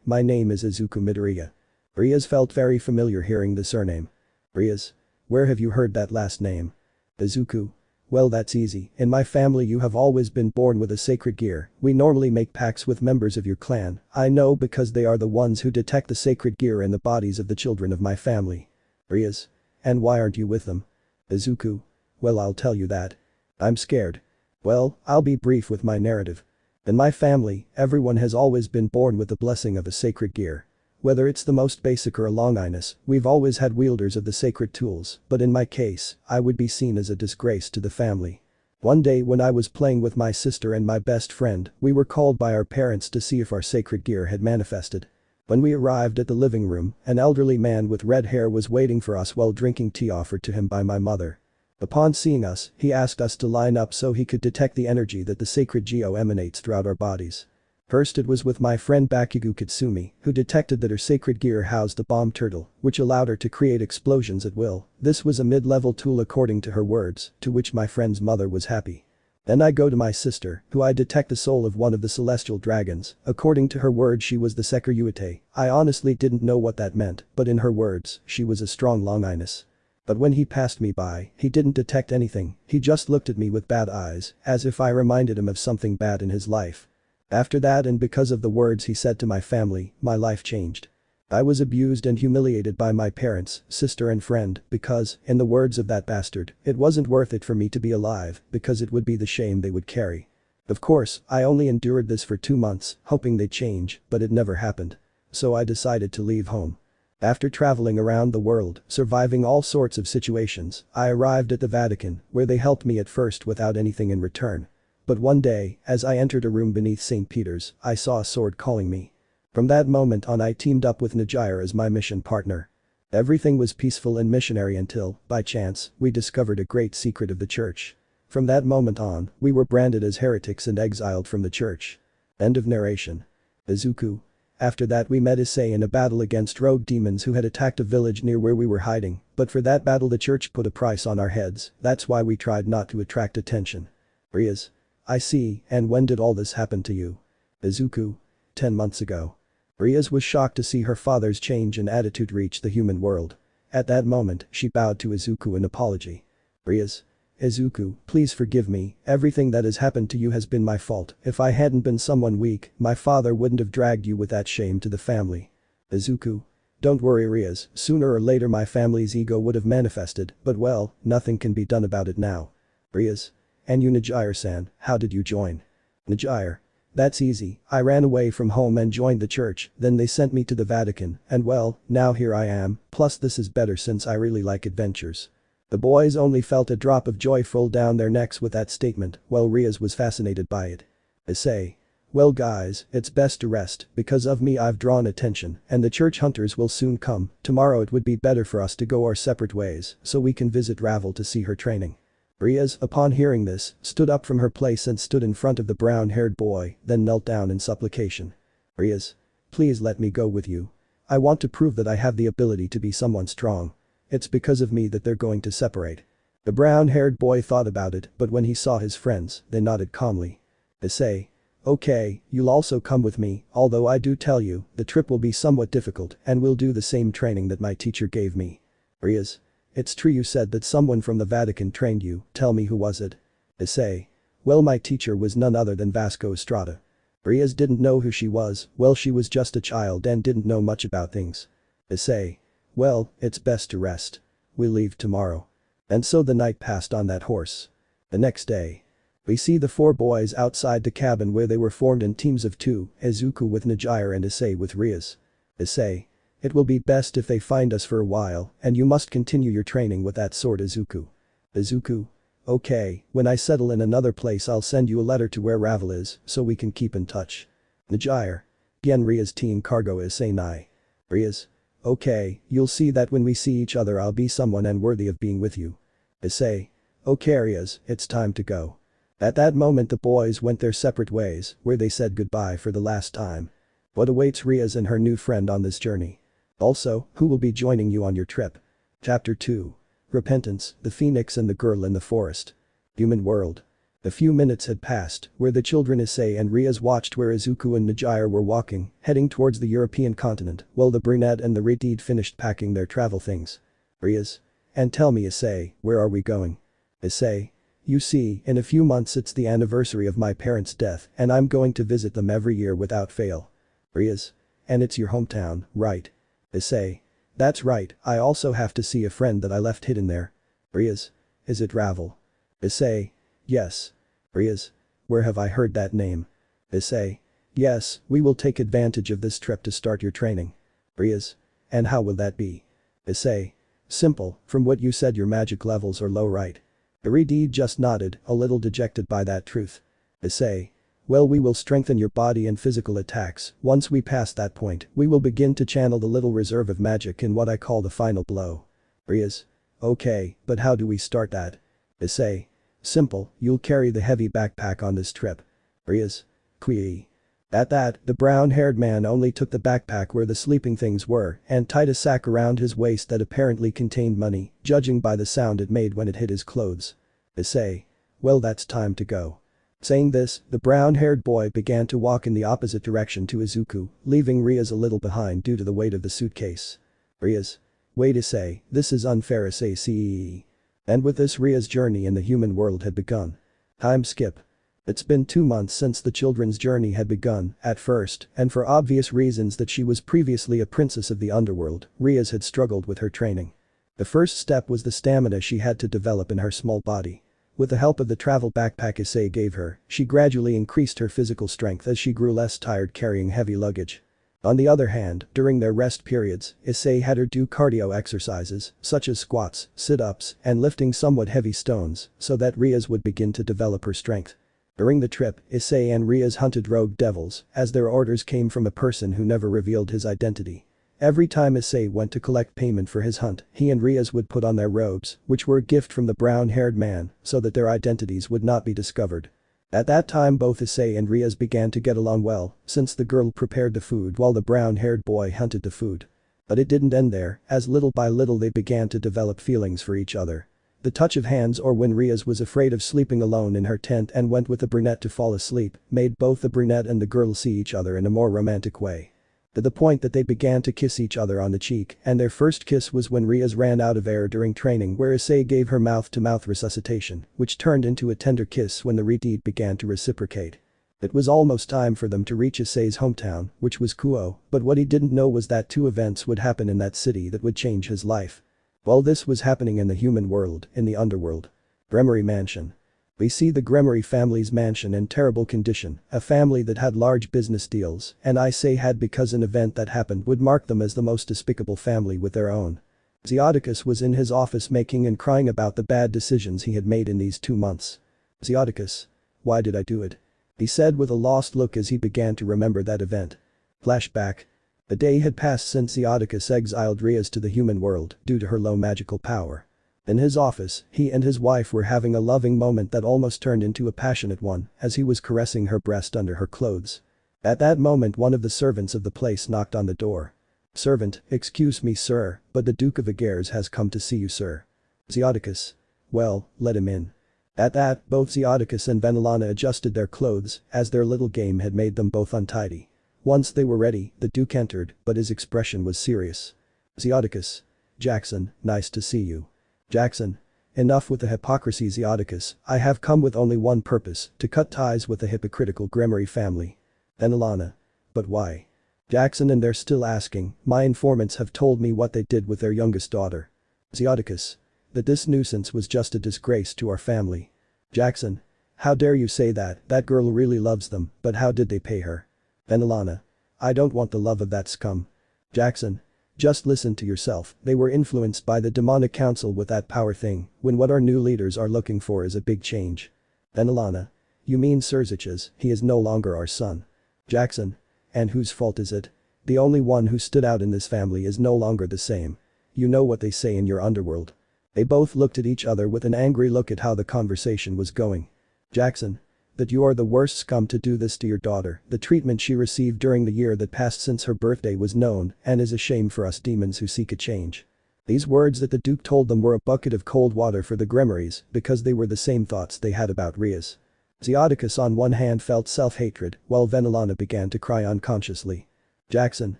Speaker 1: my name is Izuku Midoriya. Rias felt very familiar hearing the surname. Rias. Where have you heard that last name? Izuku. Well, that's easy, in my family you have always been born with a sacred gear, we normally make pacts with members of your clan, I know because they are the ones who detect the sacred gear in the bodies of the children of my family. Rias. And why aren't you with them? Izuku. Well, I'll tell you that. I'm scared. Well, I'll be brief with my narrative. In my family, everyone has always been born with the blessing of a sacred gear. Whether it's the most basic or a Longinus, we've always had wielders of the sacred tools, but in my case, I would be seen as a disgrace to the family. One day when I was playing with my sister and my best friend, we were called by our parents to see if our sacred gear had manifested. When we arrived at the living room, an elderly man with red hair was waiting for us while drinking tea offered to him by my mother. Upon seeing us, he asked us to line up so he could detect the energy that the sacred Geo emanates throughout our bodies. First it was with my friend Bakugo Katsumi, who detected that her sacred gear housed a bomb turtle, which allowed her to create explosions at will. This was a mid-level tool according to her words, to which my friend's mother was happy. Then I go to my sister, who I detect the soul of one of the celestial dragons, according to her words she was the Sekiryuutei. I honestly didn't know what that meant, but in her words, she was a strong Longinus. But when he passed me by, he didn't detect anything, he just looked at me with bad eyes, as if I reminded him of something bad in his life. After that and because of the words he said to my family, my life changed. I was abused and humiliated by my parents, sister and friend, because, in the words of that bastard, it wasn't worth it for me to be alive, because it would be the shame they would carry. Of course, I only endured this for 2 months, hoping they'd change, but it never happened. So I decided to leave home. After traveling around the world, surviving all sorts of situations, I arrived at the Vatican, where they helped me at first without anything in return. But one day, as I entered a room beneath St. Peter's, I saw a sword calling me. From that moment on I teamed up with Najire as my mission partner. Everything was peaceful and missionary until, by chance, we discovered a great secret of the church. From that moment on, we were branded as heretics and exiled from the church. End of narration. Izuku. After that we met Issei in a battle against rogue demons who had attacked a village near where we were hiding, but for that battle the church put a price on our heads, that's why we tried not to attract attention. Rias. I see, and when did all this happen to you? Izuku. 10 months ago. Rias was shocked to see her father's change and attitude reach the human world. At that moment, she bowed to Izuku in apology. Rias. Izuku, please forgive me, everything that has happened to you has been my fault, if I hadn't been someone weak, my father wouldn't have dragged you with that shame to the family. Izuku. Don't worry Rias, sooner or later my family's ego would have manifested, but well, nothing can be done about it now. Rias. And you Najire-san, how did you join? Najire. That's easy, I ran away from home and joined the church, then they sent me to the Vatican, and well, now here I am, plus this is better since I really like adventures. The boys only felt a drop of joy roll down their necks with that statement, while Rias was fascinated by it. Issei. Well guys, it's best to rest, because of me I've drawn attention, and the church hunters will soon come, tomorrow it would be better for us to go our separate ways, so we can visit Ravel to see her training. Rias, upon hearing this, stood up from her place and stood in front of the brown-haired boy, then knelt down in supplication. Rias. Please let me go with you. I want to prove that I have the ability to be someone strong. It's because of me that they're going to separate. The brown-haired boy thought about it, but when he saw his friends, they nodded calmly. Issei. Okay, you'll also come with me, although I do tell you, the trip will be somewhat difficult and we'll do the same training that my teacher gave me. Rias. It's true you said that someone from the Vatican trained you, tell me who was it? Issei. Well my teacher was none other than Vasco Estrada. Rias didn't know who she was, well she was just a child and didn't know much about things. Issei. Well, it's best to rest. We'll leave tomorrow. And so the night passed on that horse. The next day. We see the 4 boys outside the cabin where they were formed in teams of 2, Izuku with Najire and Issei with Rias. Issei. It will be best if they find us for a while, and you must continue your training with that sword Izuku. Izuku. Okay, when I settle in another place I'll send you a letter to where Ravel is, so we can keep in touch. Najire. Gen Rias team cargo Issei nai. Rias. Okay, you'll see that when we see each other I'll be someone and worthy of being with you. Issei. Okay Rias, it's time to go. At that moment the boys went their separate ways, where they said goodbye for the last time. What awaits Rias and her new friend on this journey? Also, who will be joining you on your trip? Chapter 2. Repentance, the Phoenix and the Girl in the Forest. Human World. A few minutes had passed, where the children Issei and Rias watched where Izuku and Najire were walking, heading towards the European continent, while the brunette and the repudiated finished packing their travel things. Rias. And tell me Issei, where are we going? Issei. You see, in a few months it's the anniversary of my parents' death and I'm going to visit them every year without fail. Rias. And it's your hometown, right? Issei. That's right, I also have to see a friend that I left hidden there. Rias. Is it Ravel? Issei. Yes. Rias. Where have I heard that name? Issei. Yes, we will take advantage of this trip to start your training. Rias. And how will that be? Issei. Simple, from what you said your magic levels are low, right? Repudiated just nodded, a little dejected by that truth. Issei. Well, we will strengthen your body and physical attacks. Once we pass that point, we will begin to channel the little reserve of magic in what I call the final blow. Rias. Okay, but how do we start that? Issei. Simple, you'll carry the heavy backpack on this trip. Rias. Kuoh. At that, the brown-haired man only took the backpack where the sleeping things were and tied a sack around his waist that apparently contained money, judging by the sound it made when it hit his clothes. Issei. Well, that's time to go. Saying this, the brown-haired boy began to walk in the opposite direction to Izuku, leaving Rias a little behind due to the weight of the suitcase. Rias. Wait Issei, this is unfair Issei. And with this Rias' journey in the human world had begun. Time skip. It's been 2 months since the children's journey had begun, at first, and for obvious reasons that she was previously a princess of the underworld, Rias had struggled with her training. The first step was the stamina she had to develop in her small body. With the help of the travel backpack Issei gave her, she gradually increased her physical strength as she grew less tired carrying heavy luggage. On the other hand, during their rest periods, Issei had her do cardio exercises, such as squats, sit-ups, and lifting somewhat heavy stones, so that Rias would begin to develop her strength. During the trip, Issei and Rias hunted rogue devils, as their orders came from a person who never revealed his identity. Every time Issei went to collect payment for his hunt, he and Rias would put on their robes, which were a gift from the brown-haired man, so that their identities would not be discovered. At that time both Issei and Rias began to get along well, since the girl prepared the food while the brown-haired boy hunted the food. But it didn't end there, as little by little they began to develop feelings for each other. The touch of hands or when Rias was afraid of sleeping alone in her tent and went with the brunette to fall asleep, made both the brunette and the girl see each other in a more romantic way. To the point that they began to kiss each other on the cheek, and their first kiss was when Rias ran out of air during training where Issei gave her mouth-to-mouth resuscitation, which turned into a tender kiss when the repudiated began to reciprocate. It was almost time for them to reach Issei's hometown, which was Kuoh, but what he didn't know was that 2 events would happen in that city that would change his life. While this was happening in the human world, in the underworld. Gremory Mansion. We see the Gremory family's mansion in terrible condition, a family that had large business deals, and Issei had because an event that happened would mark them as the most despicable family with their own. Seekvaira was in his office making and crying about the bad decisions he had made in these 2 months. Seekvaira. Why did I do it? He said with a lost look as he began to remember that event. Flashback. A day had passed since Seekvaira exiled Rias to the human world due to her low magical power. In his office, he and his wife were having a loving moment that almost turned into a passionate one as he was caressing her breast under her clothes. At that moment one of the servants of the place knocked on the door. Servant, excuse me sir, but the Duke of Agares has come to see you sir. Seekvaira. Well, let him in. At that, both Seekvaira and Venelana adjusted their clothes as their little game had made them both untidy. Once they were ready, the Duke entered, but his expression was serious. Seekvaira. Jackson, nice to see you. Jackson. Enough with the hypocrisy Seekvaira, I have come with only one purpose, to cut ties with the hypocritical Gremory family. Venelana. But why? Jackson and they're still asking, my informants have told me what they did with their youngest daughter. Seekvaira. That this nuisance was just a disgrace to our family. Jackson. How dare you say that, that girl really loves them, but how did they pay her? Venelana. I don't want the love of that scum. Jackson. Just listen to yourself, they were influenced by the demonic council with that power thing, when what our new leaders are looking for is a big change. Venelana. You mean Sirzechs, he is no longer our son. Jackson. And whose fault is it? The only one who stood out in this family is no longer the same. You know what they say in your underworld. They both looked at each other with an angry look at how the conversation was going. Jackson. That you are the worst scum to do this to your daughter, the treatment she received during the year that passed since her birthday was known and is a shame for us demons who seek a change. These words that the Duke told them were a bucket of cold water for the Gremorys because they were the same thoughts they had about Rias. Zeodicus on one hand felt self-hatred, while Venelana began to cry unconsciously. Jackson.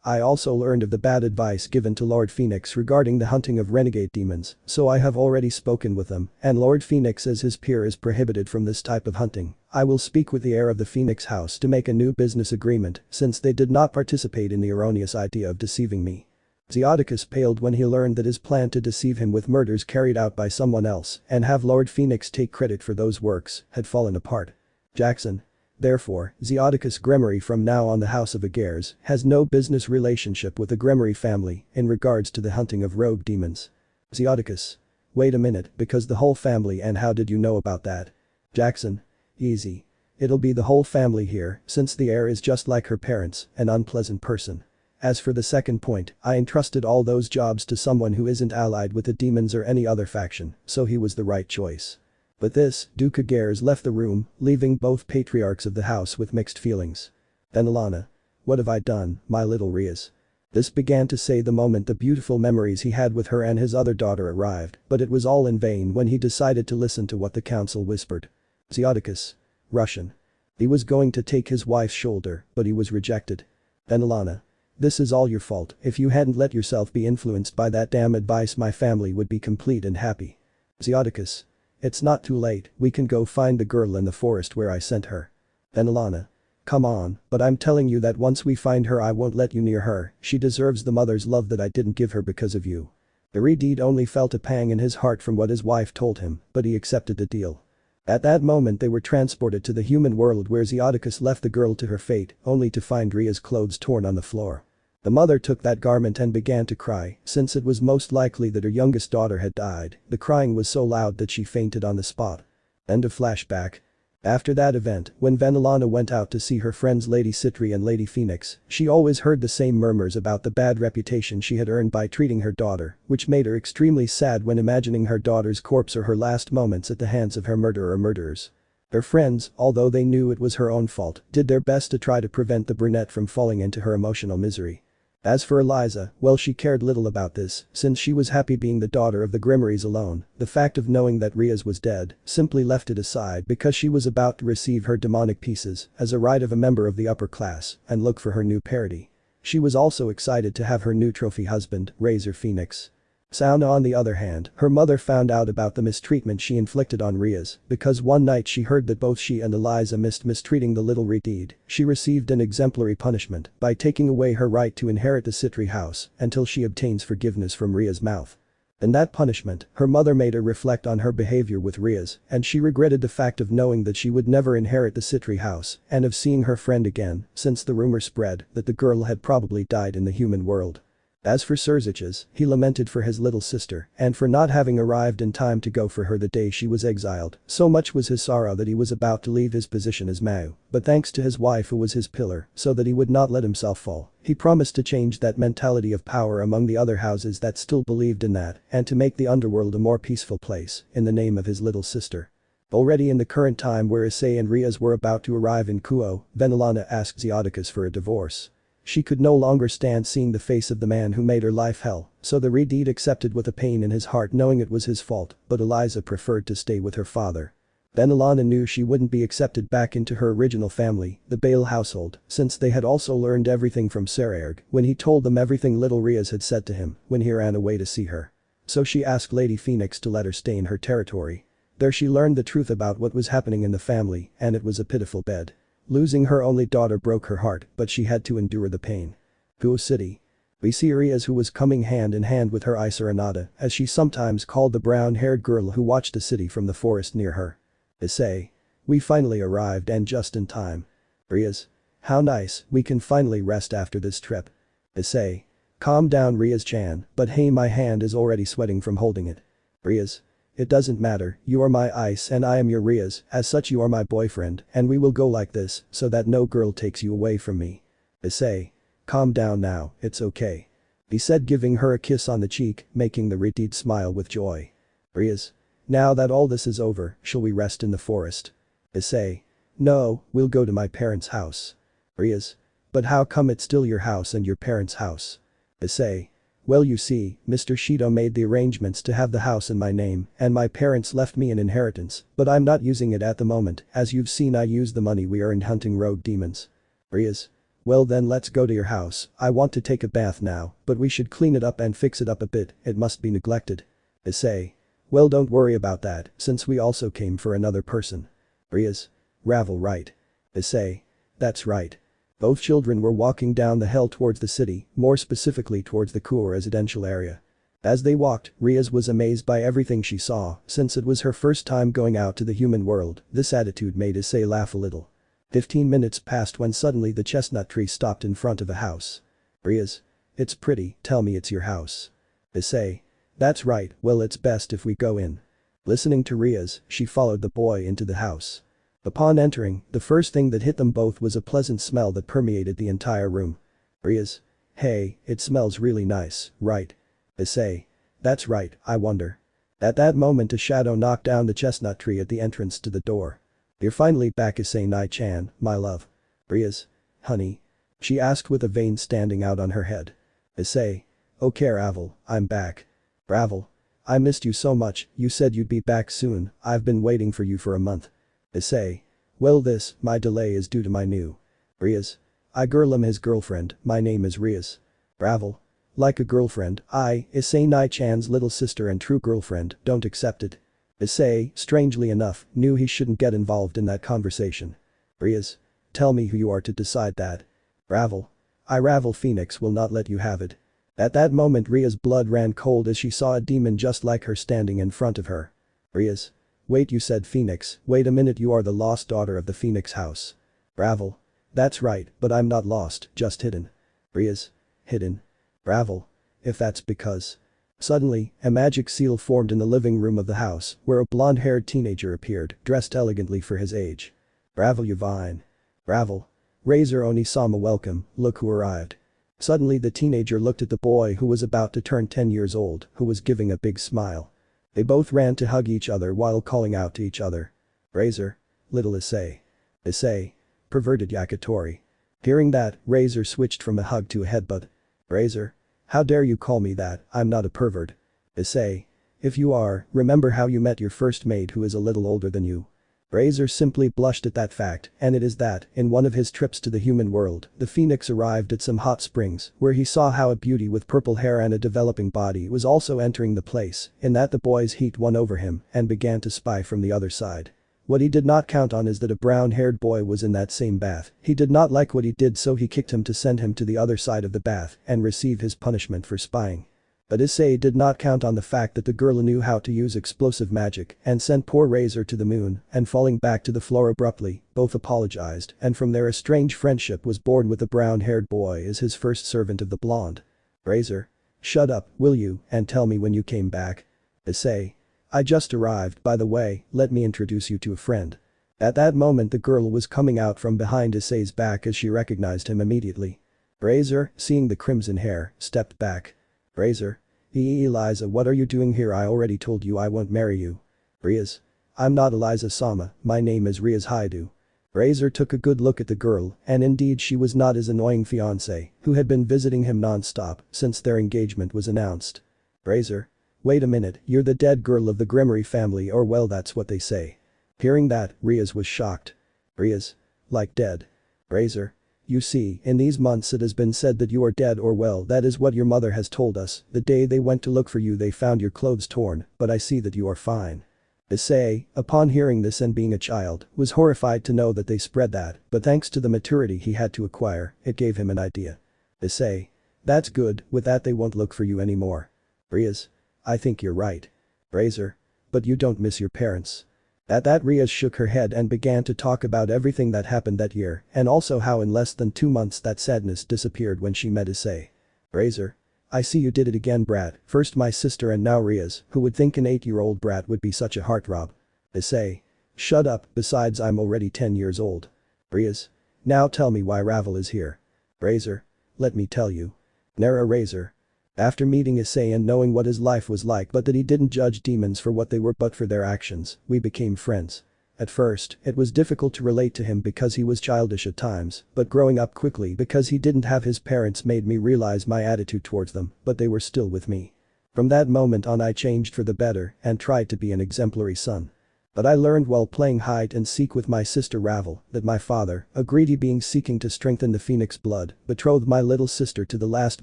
Speaker 1: I also learned of the bad advice given to Lord Phoenix regarding the hunting of renegade demons, so I have already spoken with them, and Lord Phoenix as his peer is prohibited from this type of hunting. I will speak with the heir of the Phoenix House to make a new business agreement since they did not participate in the erroneous idea of deceiving me. Zeodicus paled when he learned that his plan to deceive him with murders carried out by someone else and have Lord Phoenix take credit for those works had fallen apart. Jackson. Therefore, Rias Gremory from now on the House of Agares has no business relationship with the Gremory family in regards to the hunting of rogue demons. Zeodicus. Wait a minute, because the whole family, and how did you know about that? Jackson. Easy. It'll be the whole family here since the heir is just like her parents, an unpleasant person. As for the second point, I entrusted all those jobs to someone who isn't allied with the demons or any other faction, so he was the right choice. But this, Duke Agares left the room, leaving both patriarchs of the house with mixed feelings. Venelana. What have I done, my little Rias? This began to say the moment the beautiful memories he had with her and his other daughter arrived, but it was all in vain when he decided to listen to what the council whispered. Zeodicus. Russian. He was going to take his wife's shoulder, but he was rejected. Venelana. This is all your fault. If you hadn't let yourself be influenced by that damn advice, my family would be complete and happy. Zeodicus. It's not too late, we can go find the girl in the forest where I sent her. Venelana. Come on, but I'm telling you that once we find her I won't let you near her, she deserves the mother's love that I didn't give her because of you. The Redeed only felt a pang in his heart from what his wife told him, but he accepted the deal. At that moment they were transported to the human world where Zeodicus left the girl to her fate, only to find Ria's clothes torn on the floor. The mother took that garment and began to cry, since it was most likely that her youngest daughter had died. The crying was so loud that she fainted on the spot. End of flashback. After that event, when Venelana went out to see her friends Lady Sitri and Lady Phoenix, she always heard the same murmurs about the bad reputation she had earned by treating her daughter, which made her extremely sad when imagining her daughter's corpse or her last moments at the hands of her murderer or murderers. Her friends, although they knew it was her own fault, did their best to try to prevent the brunette from falling into her emotional misery. As for Eliza, well, she cared little about this, since she was happy being the daughter of the Gremorys alone. The fact of knowing that Rias was dead simply left it aside because she was about to receive her demonic pieces as a right of a member of the upper class and look for her new parody. She was also excited to have her new trophy husband, Razor Phoenix. Sona on the other hand, her mother found out about the mistreatment she inflicted on Rias because one night she heard that both she and Eliza missed mistreating the little Redeed. She received an exemplary punishment by taking away her right to inherit the Sitri house until she obtains forgiveness from Ria's mouth. In that punishment, her mother made her reflect on her behavior with Rias, and she regretted the fact of knowing that she would never inherit the Sitri house and of seeing her friend again, since the rumor spread that the girl had probably died in the human world. As for Sirzechs, he lamented for his little sister and for not having arrived in time to go for her the day she was exiled. So much was his sorrow that he was about to leave his position as Mao, but thanks to his wife who was his pillar, so that he would not let himself fall, he promised to change that mentality of power among the other houses that still believed in that and to make the underworld a more peaceful place in the name of his little sister. Already in the current time where Issei and Rias were about to arrive in Kuoh, Venelana asked Zeodicus for a divorce. She could no longer stand seeing the face of the man who made her life hell, so the Redeed accepted with a pain in his heart knowing it was his fault, but Eliza preferred to stay with her father. Venelana knew she wouldn't be accepted back into her original family, the Bale household, since they had also learned everything from Serekh when he told them everything little Rias had said to him when he ran away to see her. So she asked Lady Phoenix to let her stay in her territory. There she learned the truth about what was happening in the family, and it was a pitiful bed. Losing her only daughter broke her heart, but she had to endure the pain. Kuoh City. We see Rias, who was coming hand in hand with her Serenata, as she sometimes called the brown-haired girl who watched the city from the forest near her. Issei. We finally arrived, and just in time. Rias. How nice, we can finally rest after this trip. Issei. Calm down, Rias-chan, but hey, my hand is already sweating from holding it. Rias. It doesn't matter, you are my Ice and I am your Rias, as such you are my boyfriend, and we will go like this so that no girl takes you away from me. Issei. Calm down now, it's okay. He said, giving her a kiss on the cheek, making the Redeed smile with joy. Rias. Now that all this is over, shall we rest in the forest? Issei. No, we'll go to my parents' house. Rias. But how come it's still your house and your parents' house? Issei. Well you see, Mr. Shido made the arrangements to have the house in my name and my parents left me an inheritance, but I'm not using it at the moment, as you've seen I use the money we earned hunting rogue demons. Rias. Well then let's go to your house, I want to take a bath now, but we should clean it up and fix it up a bit, it must be neglected. Issei. Well don't worry about that, since we also came for another person. Rias. Ravel right. Issei. That's right. Both children were walking down the hill towards the city, more specifically towards the Kuoh residential area. As they walked, Rias was amazed by everything she saw, since it was her first time going out to the human world. This attitude made Issei laugh a little. 15 minutes passed when suddenly the chestnut tree stopped in front of a house. Rias. It's pretty, tell me it's your house. Issei. That's right, well it's best if we go in. Listening to Rias, she followed the boy into the house. Upon entering, the first thing that hit them both was a pleasant smell that permeated the entire room. Rias. Hey, it smells really nice, right? Issei. That's right, I wonder. At that moment a shadow knocked down the chestnut tree at the entrance to the door. You're finally back Issei Nai-chan, my love. Rias. Honey. She asked with a vein standing out on her head. Issei. Okay Ravel, I'm back. Ravel. I missed you so much, you said you'd be back soon, I've been waiting for you for a month. Issei. Well my delay is due to my new. Rias. I girl am his girlfriend, my name is Rias. Ravel. Like a girlfriend, I, Issei Nai-chan's little sister and true girlfriend, don't accept it. Issei, strangely enough, knew he shouldn't get involved in that conversation. Rias. Tell me who you are to decide that. Ravel. I Ravel Phoenix will not let you have it. At that moment Ria's blood ran cold as she saw a demon just like her standing in front of her. Rias. Wait you said Phoenix, wait a minute you are the lost daughter of the Phoenix house. Ravel. That's right, but I'm not lost, just hidden. Rias. Hidden. Ravel. If that's because. Suddenly, a magic seal formed in the living room of the house, where a blonde-haired teenager appeared, dressed elegantly for his age. Ravel Yuvine. Ravel. Razor Onisama welcome, look who arrived. Suddenly the teenager looked at the boy who was about to turn 10 years old, who was giving a big smile. They both ran to hug each other while calling out to each other. Razor. Little Issei. Issei. Perverted Yakitori. Hearing that, Razor switched from a hug to a headbutt. Razor. How dare you call me that, I'm not a pervert. Issei. If you are, remember how you met your first mate who is a little older than you. Razor simply blushed at that fact, and it is that, in one of his trips to the human world, the Phoenix arrived at some hot springs, where he saw how a beauty with purple hair and a developing body was also entering the place, in that the boy's heat won over him, and began to spy from the other side. What he did not count on is that a brown-haired boy was in that same bath. He did not like what he did, so he kicked him to send him to the other side of the bath and receive his punishment for spying. But Issei did not count on the fact that the girl knew how to use explosive magic and sent poor Razor to the moon, and falling back to the floor abruptly, both apologized, and from there a strange friendship was born with the brown-haired boy as his first servant of the blonde. Razor. Shut up, will you, and tell me when you came back. Issei. I just arrived, by the way, let me introduce you to a friend. At that moment the girl was coming out from behind Issei's back as she recognized him immediately. Razor, seeing the crimson hair, stepped back. Razor. Eliza, what are you doing here? I already told you I won't marry you. Rias. I'm not Eliza-sama, my name is Rias Hyoudou. Razor took a good look at the girl, and indeed she was not his annoying fiancé, who had been visiting him non-stop since their engagement was announced. Razor. Wait a minute, you're the dead girl of the Gremory family, or well that's what they say. Hearing that, Rias was shocked. Rias. Like dead. Razor. You see, in these months it has been said that you are dead, or well that is what your mother has told us. The day they went to look for you they found your clothes torn, but I see that you are fine. Issei, upon hearing this and being a child, was horrified to know that they spread that, but thanks to the maturity he had to acquire, it gave him an idea. Issei. That's good, with that they won't look for you anymore. Rias. I think you're right. Razor. But you don't miss your parents. At that Rias shook her head and began to talk about everything that happened that year, and also how in less than 2 months that sadness disappeared when she met Issei. Razor. I see you did it again, brat, first my sister and now Rias, who would think an 8-year-old brat would be such a heartthrob. Issei. Shut up, besides I'm already 10 years old. Rias. Now tell me why Ravel is here. Razor. Let me tell you. Nara Razor. After meeting Issei and knowing what his life was like but that he didn't judge demons for what they were but for their actions, we became friends. At first, it was difficult to relate to him because he was childish at times, but growing up quickly because he didn't have his parents made me realize my attitude towards them, but they were still with me. From that moment on I changed for the better and tried to be an exemplary son. But I learned while playing hide and seek with my sister Ravel that my father, a greedy being seeking to strengthen the phoenix blood, betrothed my little sister to the last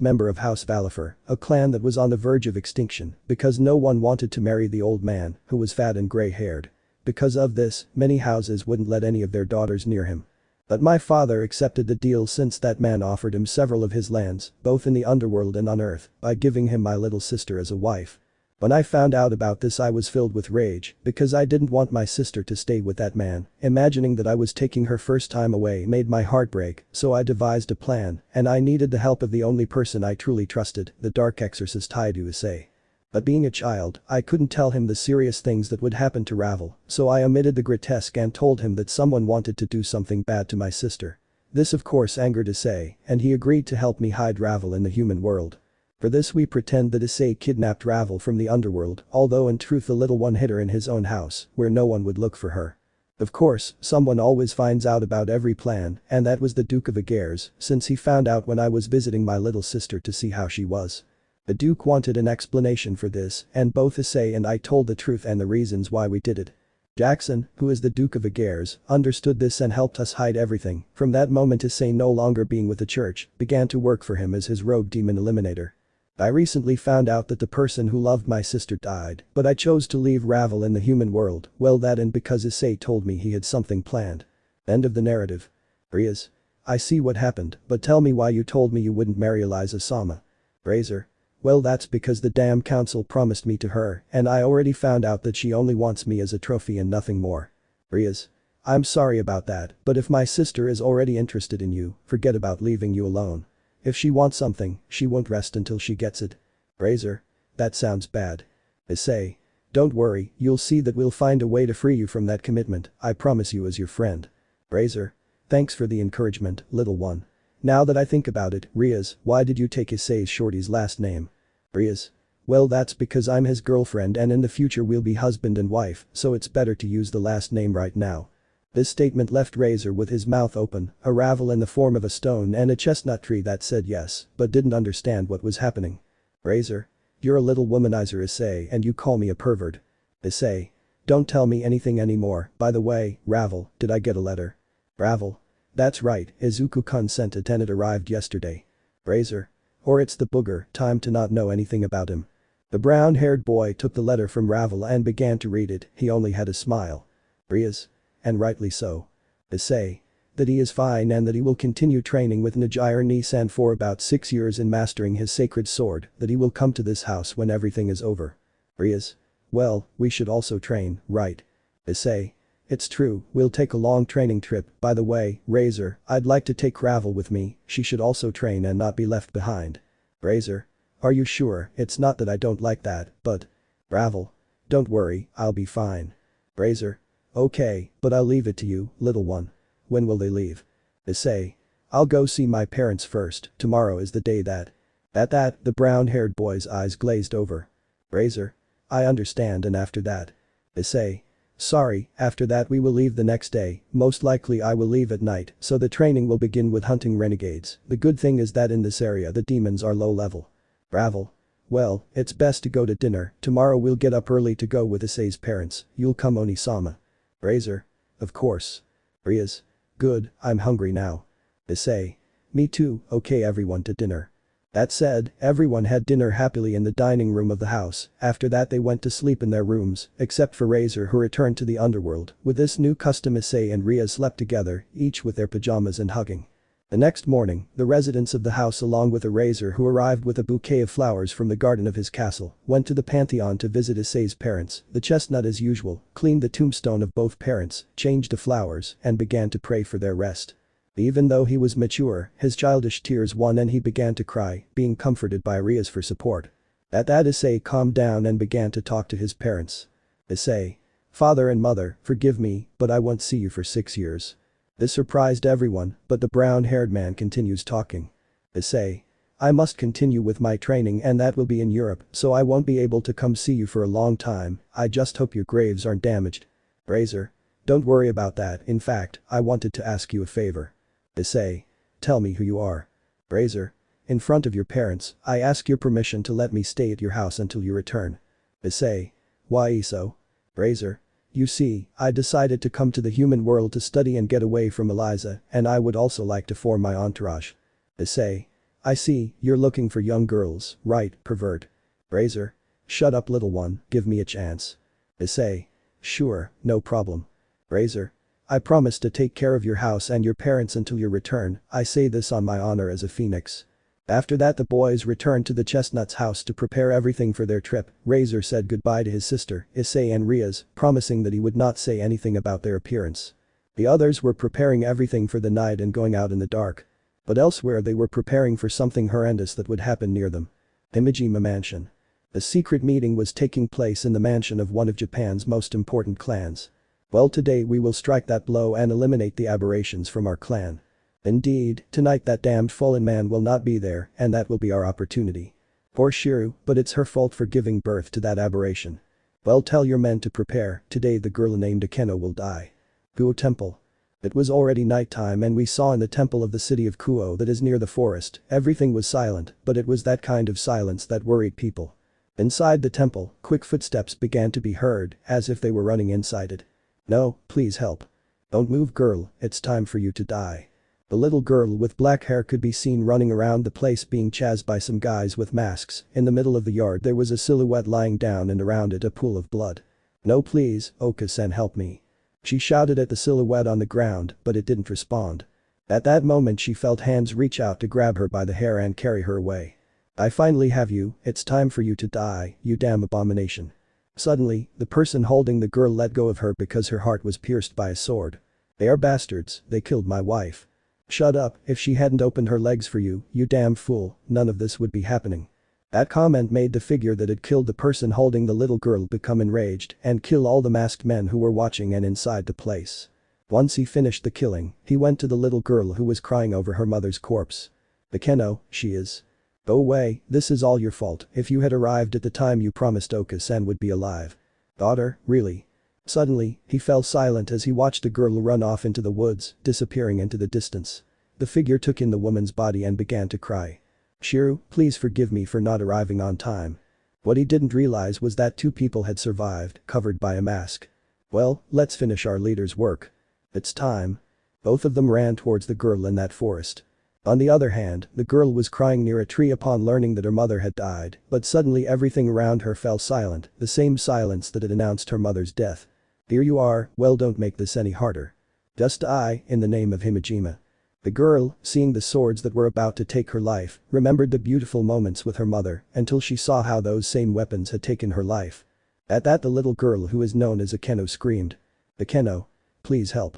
Speaker 1: member of House Valifer, a clan that was on the verge of extinction because no one wanted to marry the old man who was fat and gray-haired. Because of this, many houses wouldn't let any of their daughters near him. But my father accepted the deal since that man offered him several of his lands, both in the underworld and on earth, by giving him my little sister as a wife. When I found out about this I was filled with rage because I didn't want my sister to stay with that man. Imagining that I was taking her first time away made my heart break, so I devised a plan, and I needed the help of the only person I truly trusted, the dark exorcist Hyoudou Issei. But being a child, I couldn't tell him the serious things that would happen to Ravel, so I omitted the grotesque and told him that someone wanted to do something bad to my sister. This of course angered Issei, and he agreed to help me hide Ravel in the human world. For this we pretend that Issei kidnapped Ravel from the underworld, although in truth the little one hid her in his own house, where no one would look for her. Of course, someone always finds out about every plan, and that was the Duke of Agares, since he found out when I was visiting my little sister to see how she was. The Duke wanted an explanation for this, and both Issei and I told the truth and the reasons why we did it. Jackson, who is the Duke of Agares, understood this and helped us hide everything. From that moment Issei, no longer being with the church, began to work for him as his rogue demon eliminator. I recently found out that the person who loved my sister died, but I chose to leave Ravel in the human world, well that and because Issei told me he had something planned. End of the narrative. Rias. I see what happened, but tell me why you told me you wouldn't marry Eliza Sama. Razor. Well that's because the damn council promised me to her, and I already found out that she only wants me as a trophy and nothing more. Rias. I'm sorry about that, but if my sister is already interested in you, forget about leaving you alone. If she wants something, she won't rest until she gets it. Razor. That sounds bad. Issei. Don't worry, you'll see that we'll find a way to free you from that commitment, I promise you as your friend. Razor. Thanks for the encouragement, little one. Now that I think about it, Rias, why did you take Issei's shorty's last name? Rias. Well that's because I'm his girlfriend and in the future we'll be husband and wife, so it's better to use the last name right now. This statement left Razor with his mouth open, a Ravel in the form of a stone and a chestnut tree that said yes, but didn't understand what was happening. Razor. You're a little womanizer Issei and you call me a pervert. Issei. Don't tell me anything anymore, by the way, Ravel, did I get a letter? Ravel. That's right, Izuku-kun sent it and it arrived yesterday. Razor. Or it's the booger, time to not know anything about him. The brown-haired boy took the letter from Ravel and began to read it, he only had a smile. Rias. And rightly so. Issei. That he is fine and that he will continue training with Najire Nisan for about 6 years in mastering his sacred sword, that he will come to this house when everything is over. Rias. Well, we should also train, right? Issei. It's true, we'll take a long training trip, by the way, Razor, I'd like to take Ravel with me, she should also train and not be left behind. Razor. Are you sure, it's not that I don't like that, but… Ravel. Don't worry, I'll be fine. Razor. Okay, but I'll leave it to you, little one. When will they leave? Issei. I'll go see my parents first, tomorrow is the day that… At that, the brown-haired boy's eyes glazed over. Razor. I understand and after that? Issei. Sorry, after that we will leave the next day, most likely I will leave at night, so the training will begin with hunting renegades. The good thing is that in this area the demons are low level. Ravel. Well, it's best to go to dinner, tomorrow we'll get up early to go with Issei's parents, you'll come Oni-sama. Razor. Of course. Rias. Good, I'm hungry now. Issei. Me too, okay everyone to dinner. That said, everyone had dinner happily in the dining room of the house, after that they went to sleep in their rooms, except for Razor who returned to the underworld. With this new custom Issei and Rias slept together, each with their pajamas and hugging. The next morning, the residents of the house along with a Razor who arrived with a bouquet of flowers from the garden of his castle, went to the Pantheon to visit Issei's parents. The chestnut as usual, cleaned the tombstone of both parents, changed the flowers, and began to pray for their rest. Even though he was mature, his childish tears won and he began to cry, being comforted by Rias for support. At that Issei calmed down and began to talk to his parents. Issei. Father and mother, forgive me, but I won't see you for 6 years. This surprised everyone, but the brown-haired man continues talking. Issei. I must continue with my training and that will be in Europe, so I won't be able to come see you for a long time, I just hope your graves aren't damaged. Razor. Don't worry about that, in fact, I wanted to ask you a favor. Issei. Tell me who you are. Brazier. In front of your parents, I ask your permission to let me stay at your house until you return. Issei. Why so? Brazier. You see, I decided to come to the human world to study and get away from Eliza, and I would also like to form my entourage. Issei. I see, you're looking for young girls, right, pervert. Brazier. Shut up little one, give me a chance. Issei. Sure, no problem. Brazier. I promise to take care of your house and your parents until your return, I say this on my honor as a phoenix. After that the boys returned to the Chestnut's house to prepare everything for their trip. Brazier said goodbye to his sister, Issei and Rias, promising that he would not say anything about their appearance. The others were preparing everything for the night and going out in the dark. But elsewhere they were preparing for something horrendous that would happen near them. Himejima Mansion. A secret meeting was taking place in the mansion of one of Japan's most important clans. Well, today we will strike that blow and eliminate the aberrations from our clan. Indeed, tonight that damned fallen man will not be there and that will be our opportunity. Poor Shiru, but it's her fault for giving birth to that aberration. Well, tell your men to prepare, today the girl named Akeno will die. Kuoh Temple. It was already nighttime and we saw in the temple of the city of Kuoh that is near the forest, everything was silent, but it was that kind of silence that worried people. Inside the temple, quick footsteps began to be heard, as if they were running inside it. No, please help. Don't move girl, it's time for you to die. The little girl with black hair could be seen running around the place being chased by some guys with masks. In the middle of the yard there was a silhouette lying down and around it a pool of blood. No please, Oka-san help me. She shouted at the silhouette on the ground, but it didn't respond. At that moment she felt hands reach out to grab her by the hair and carry her away. I finally have you, it's time for you to die, you damn abomination. Suddenly, the person holding the girl let go of her because her heart was pierced by a sword. They are bastards, they killed my wife. Shut up, if she hadn't opened her legs for you, you damn fool, none of this would be happening. That comment made the figure that had killed the person holding the little girl become enraged and kill all the masked men who were watching and inside the place. Once he finished the killing, he went to the little girl who was crying over her mother's corpse. Akeno, she is. Go away, this is all your fault, if you had arrived at the time you promised Oka-san would be alive. Daughter, really? Suddenly, he fell silent as he watched the girl run off into the woods, disappearing into the distance. The figure took in the woman's body and began to cry. Shiru, please forgive me for not arriving on time. What he didn't realize was that two people had survived, covered by a mask. Well, let's finish our leader's work. It's time. Both of them ran towards the girl in that forest. On the other hand, the girl was crying near a tree upon learning that her mother had died, but suddenly everything around her fell silent, the same silence that had announced her mother's death. Here you are, well don't make this any harder. Just die, in the name of Himejima. The girl, seeing the swords that were about to take her life, remembered the beautiful moments with her mother until she saw how those same weapons had taken her life. At that the little girl who is known as Akeno screamed. Akeno. Please help.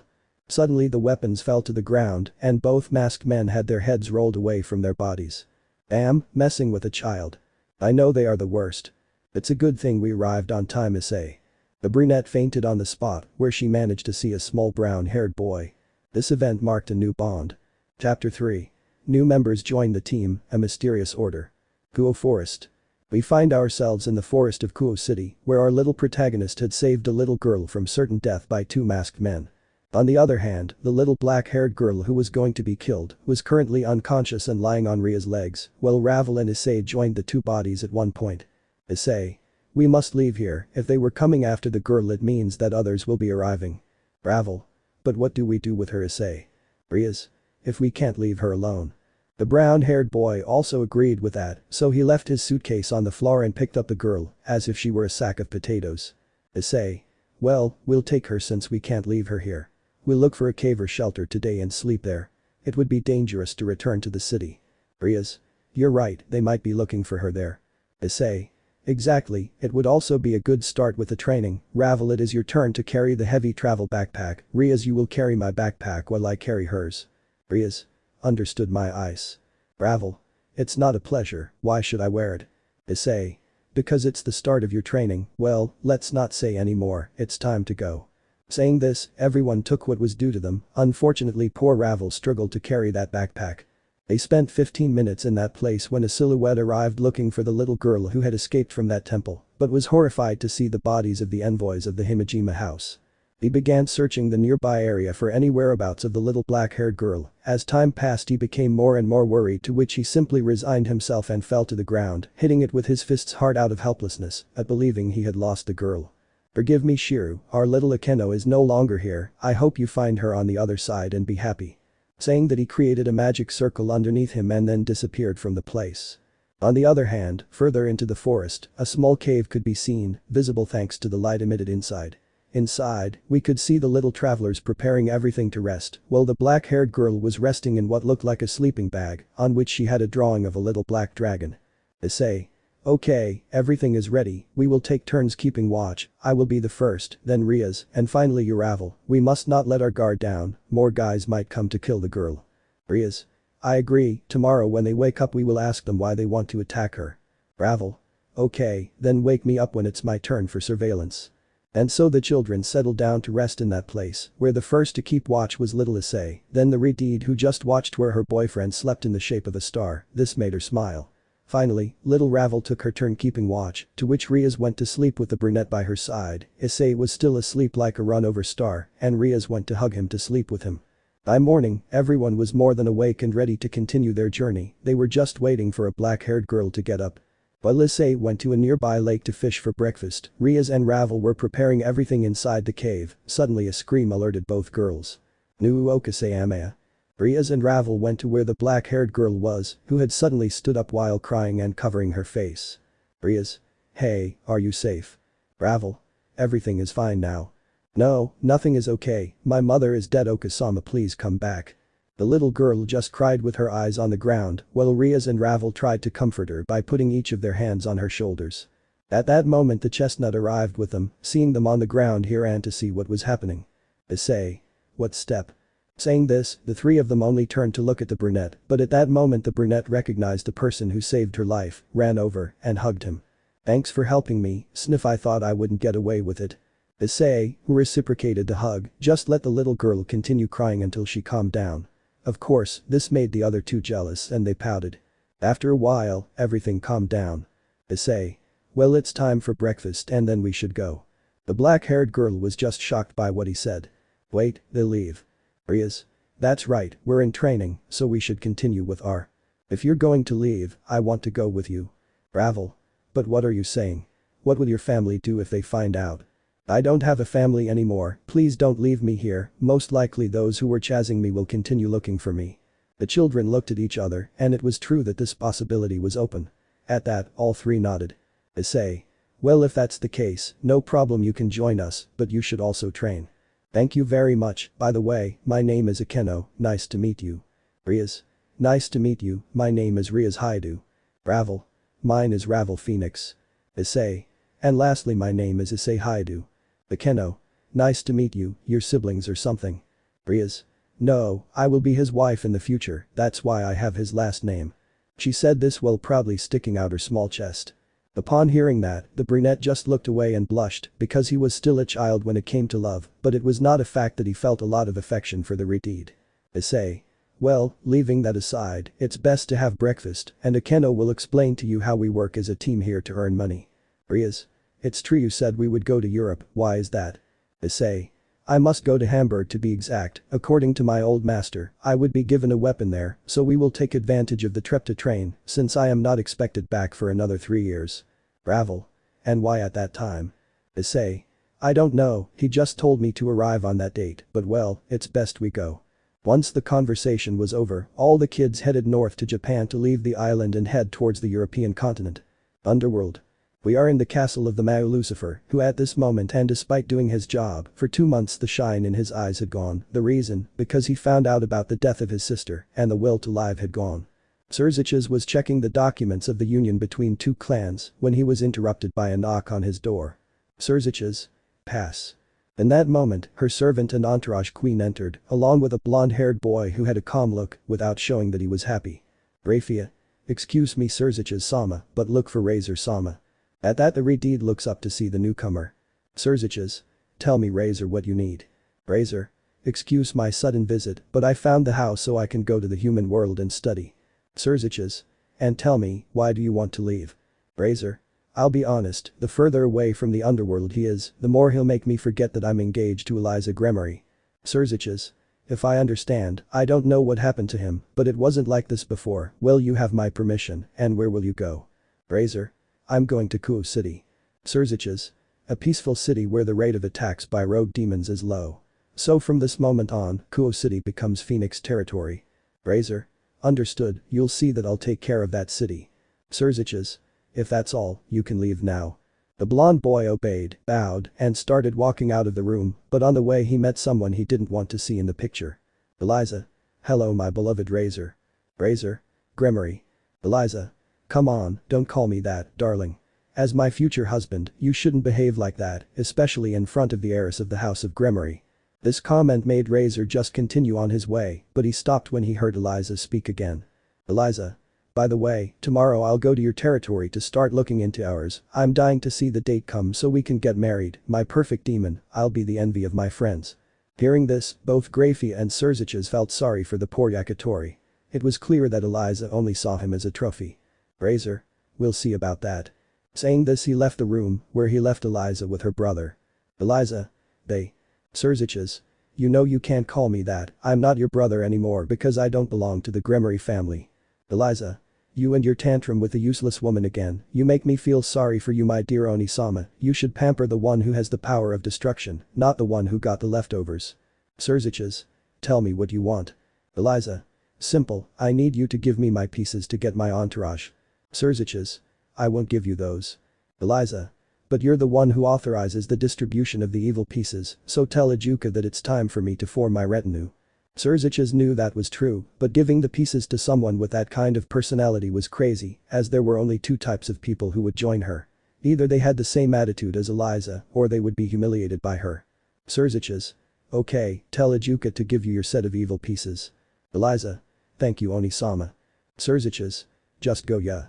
Speaker 1: Suddenly the weapons fell to the ground and both masked men had their heads rolled away from their bodies. Damn, messing with a child. I know they are the worst. It's a good thing we arrived on time, Issei. The brunette fainted on the spot where she managed to see a small brown-haired boy. This event marked a new bond. Chapter 3. New members join the team, a mysterious order. Kuoh Forest. We find ourselves in the forest of Kuoh City, where our little protagonist had saved a little girl from certain death by two masked men. On the other hand, the little black-haired girl who was going to be killed was currently unconscious and lying on Ria's legs, while Ravel and Issei joined the two bodies at one point. Issei. We must leave here, if they were coming after the girl it means that others will be arriving. Ravel. But what do we do with her, Issei? Rias. If we can't leave her alone. The brown-haired boy also agreed with that, so he left his suitcase on the floor and picked up the girl, as if she were a sack of potatoes. Issei. Well, we'll take her since we can't leave her here. We'll look for a cave or shelter today and sleep there. It would be dangerous to return to the city. Rias. You're right, they might be looking for her there. Issei. Exactly, it would also be a good start with the training. Ravel, it is your turn to carry the heavy travel backpack. Rias, you will carry my backpack while I carry hers. Rias. Understood my ice. Ravel. It's not a pleasure, why should I wear it? Issei. Because it's the start of your training, well, let's not say any more, it's time to go. Saying this, everyone took what was due to them. Unfortunately poor Ravel struggled to carry that backpack. They spent 15 minutes in that place when a silhouette arrived looking for the little girl who had escaped from that temple, but was horrified to see the bodies of the envoys of the Himejima house. He began searching the nearby area for any whereabouts of the little black-haired girl. As time passed he became more and more worried, to which he simply resigned himself and fell to the ground, hitting it with his fists hard out of helplessness at believing he had lost the girl. "Forgive me Shiro, our little Akeno is no longer here, I hope you find her on the other side and be happy." Saying that he created a magic circle underneath him and then disappeared from the place. On the other hand, further into the forest, a small cave could be seen, visible thanks to the light emitted inside. Inside, we could see the little travelers preparing everything to rest, while the black-haired girl was resting in what looked like a sleeping bag, on which she had a drawing of a little black dragon. Issei. "Okay, everything is ready, we will take turns keeping watch, I will be the first, then Rias, and finally Uravel. We must not let our guard down, more guys might come to kill the girl." Rias. "I agree, tomorrow when they wake up we will ask them why they want to attack her." Ravel. "Okay, then wake me up when it's my turn for surveillance." And so the children settled down to rest in that place, where the first to keep watch was little Issei, then the repudiated who just watched where her boyfriend slept in the shape of a star. This made her smile. Finally, little Ravel took her turn keeping watch, to which Rias went to sleep with the brunette by her side. Issei was still asleep like a run-over star, and Rias went to hug him to sleep with him. By morning, everyone was more than awake and ready to continue their journey, they were just waiting for a black-haired girl to get up. While Issei went to a nearby lake to fish for breakfast, Rias and Ravel were preparing everything inside the cave. Suddenly a scream alerted both girls. "Nu okase amaya." Rias and Ravel went to where the black-haired girl was, who had suddenly stood up while crying and covering her face. Rias. "Hey, are you safe?" Ravel. "Everything is fine now." "No, nothing is okay, my mother is dead, Okasama, please come back." The little girl just cried with her eyes on the ground, while Rias and Ravel tried to comfort her by putting each of their hands on her shoulders. At that moment the chestnut arrived with them, seeing them on the ground he ran to see what was happening. Issei. "What step?" Saying this, the three of them only turned to look at the brunette, but at that moment the brunette recognized the person who saved her life, ran over, and hugged him. "Thanks for helping me, Sniff, I thought I wouldn't get away with it." Issei, who reciprocated the hug, just let the little girl continue crying until she calmed down. Of course, this made the other two jealous and they pouted. After a while, everything calmed down. Issei. "Well, it's time for breakfast and then we should go." The black-haired girl was just shocked by what he said. "Wait, they leave." Rias. "That's right, we're in training, so we should continue with our. If you're going to leave, I want to go with you." Ravel. "But what are you saying? What will your family do if they find out?" "I don't have a family anymore, please don't leave me here, most likely those who were chasing me will continue looking for me." The children looked at each other, and it was true that this possibility was open. At that, all three nodded. Issei. "Well, if that's the case, no problem, you can join us, but you should also train." "Thank you very much, by the way, my name is Akeno, nice to meet you." Rias. "Nice to meet you, my name is Rias Hyoudou." Ravel. "Mine is Ravel Phoenix." Issei. "And lastly my name is Issei Hyoudou." Akeno. "Nice to meet you, your siblings or something?" Rias. "No, I will be his wife in the future, that's why I have his last name." She said this while proudly sticking out her small chest. Upon hearing that, the brunette just looked away and blushed because he was still a child when it came to love, but it was not a fact that he felt a lot of affection for the repudiated. Issei. "Well, leaving that aside, it's best to have breakfast and Akeno will explain to you how we work as a team here to earn money." Rias. "It's true you said we would go to Europe, why is that?" Issei. "I must go to Hamburg to be exact, according to my old master, I would be given a weapon there, so we will take advantage of the trip to train, since I am not expected back for another 3 years. Ravel. "And why at that time?" Issei. "I don't know, he just told me to arrive on that date, but well, it's best we go." Once the conversation was over, all the kids headed north to Japan to leave the island and head towards the European continent. Underworld. We are in the castle of the Mao Lucifer, who at this moment and despite doing his job for 2 months the shine in his eyes had gone, the reason, because he found out about the death of his sister and the will to live had gone. Sirzechs was checking the documents of the union between two clans when he was interrupted by a knock on his door. Sirzechs. "Pass." In that moment, her servant and entourage queen entered, along with a blonde-haired boy who had a calm look without showing that he was happy. Grayfia. "Excuse me Sirzechs-sama, but look for Razor-sama." At that the repudiated looks up to see the newcomer. Sirzechs. "Tell me Razor what you need." Razor. "Excuse my sudden visit, but I found the house so I can go to the human world and study." Sirzechs. "And tell me, why do you want to leave?" Razor. I'll be honest, the further away from the underworld he is, the more he'll make me forget that I'm engaged to Issei Gremory. Sirzechs. If I understand, I don't know what happened to him, but it wasn't like this before. Well, you have my permission, and where will you go? Razor. I'm going to Kuoh City. Sirzechs. A peaceful city where the rate of attacks by rogue demons is low. So from this moment on, Kuoh City becomes Phoenix territory. Razor. Understood, you'll see that I'll take care of that city. Sirzechs. If that's all, you can leave now. The blonde boy obeyed, bowed, and started walking out of the room, but on the way he met someone he didn't want to see in the picture. Eliza. Hello my beloved Razor. Razor. Gremory. Eliza. Come on, don't call me that, darling. As my future husband, you shouldn't behave like that, especially in front of the heiress of the House of Gremory. This comment made Razor just continue on his way, but he stopped when he heard Eliza speak again. Eliza. By the way, tomorrow I'll go to your territory to start looking into ours. I'm dying to see the date come so we can get married, my perfect demon, I'll be the envy of my friends. Hearing this, both Grayfia and Sirzechs felt sorry for the poor Yakitori. It was clear that Eliza only saw him as a trophy. Razor. We'll see about that. Saying this he left the room, where he left Eliza with her brother. Eliza. They. Sirzechs. You know you can't call me that, I'm not your brother anymore because I don't belong to the Gremory family. Eliza. You and your tantrum with the useless woman again, you make me feel sorry for you my dear Onisama, you should pamper the one who has the power of destruction, not the one who got the leftovers. Sirzechs. Tell me what you want. Eliza. Simple, I need you to give me my pieces to get my entourage. Sirzechs. I won't give you those. Eliza. But you're the one who authorizes the distribution of the evil pieces, so tell Ajuka that it's time for me to form my retinue. Sirzechs knew that was true, but giving the pieces to someone with that kind of personality was crazy, as there were only two types of people who would join her. Either they had the same attitude as Eliza, or they would be humiliated by her. Sirzechs. Okay, tell Ajuka to give you your set of evil pieces. Eliza. Thank you Onisama. Sirzechs. Just go ya.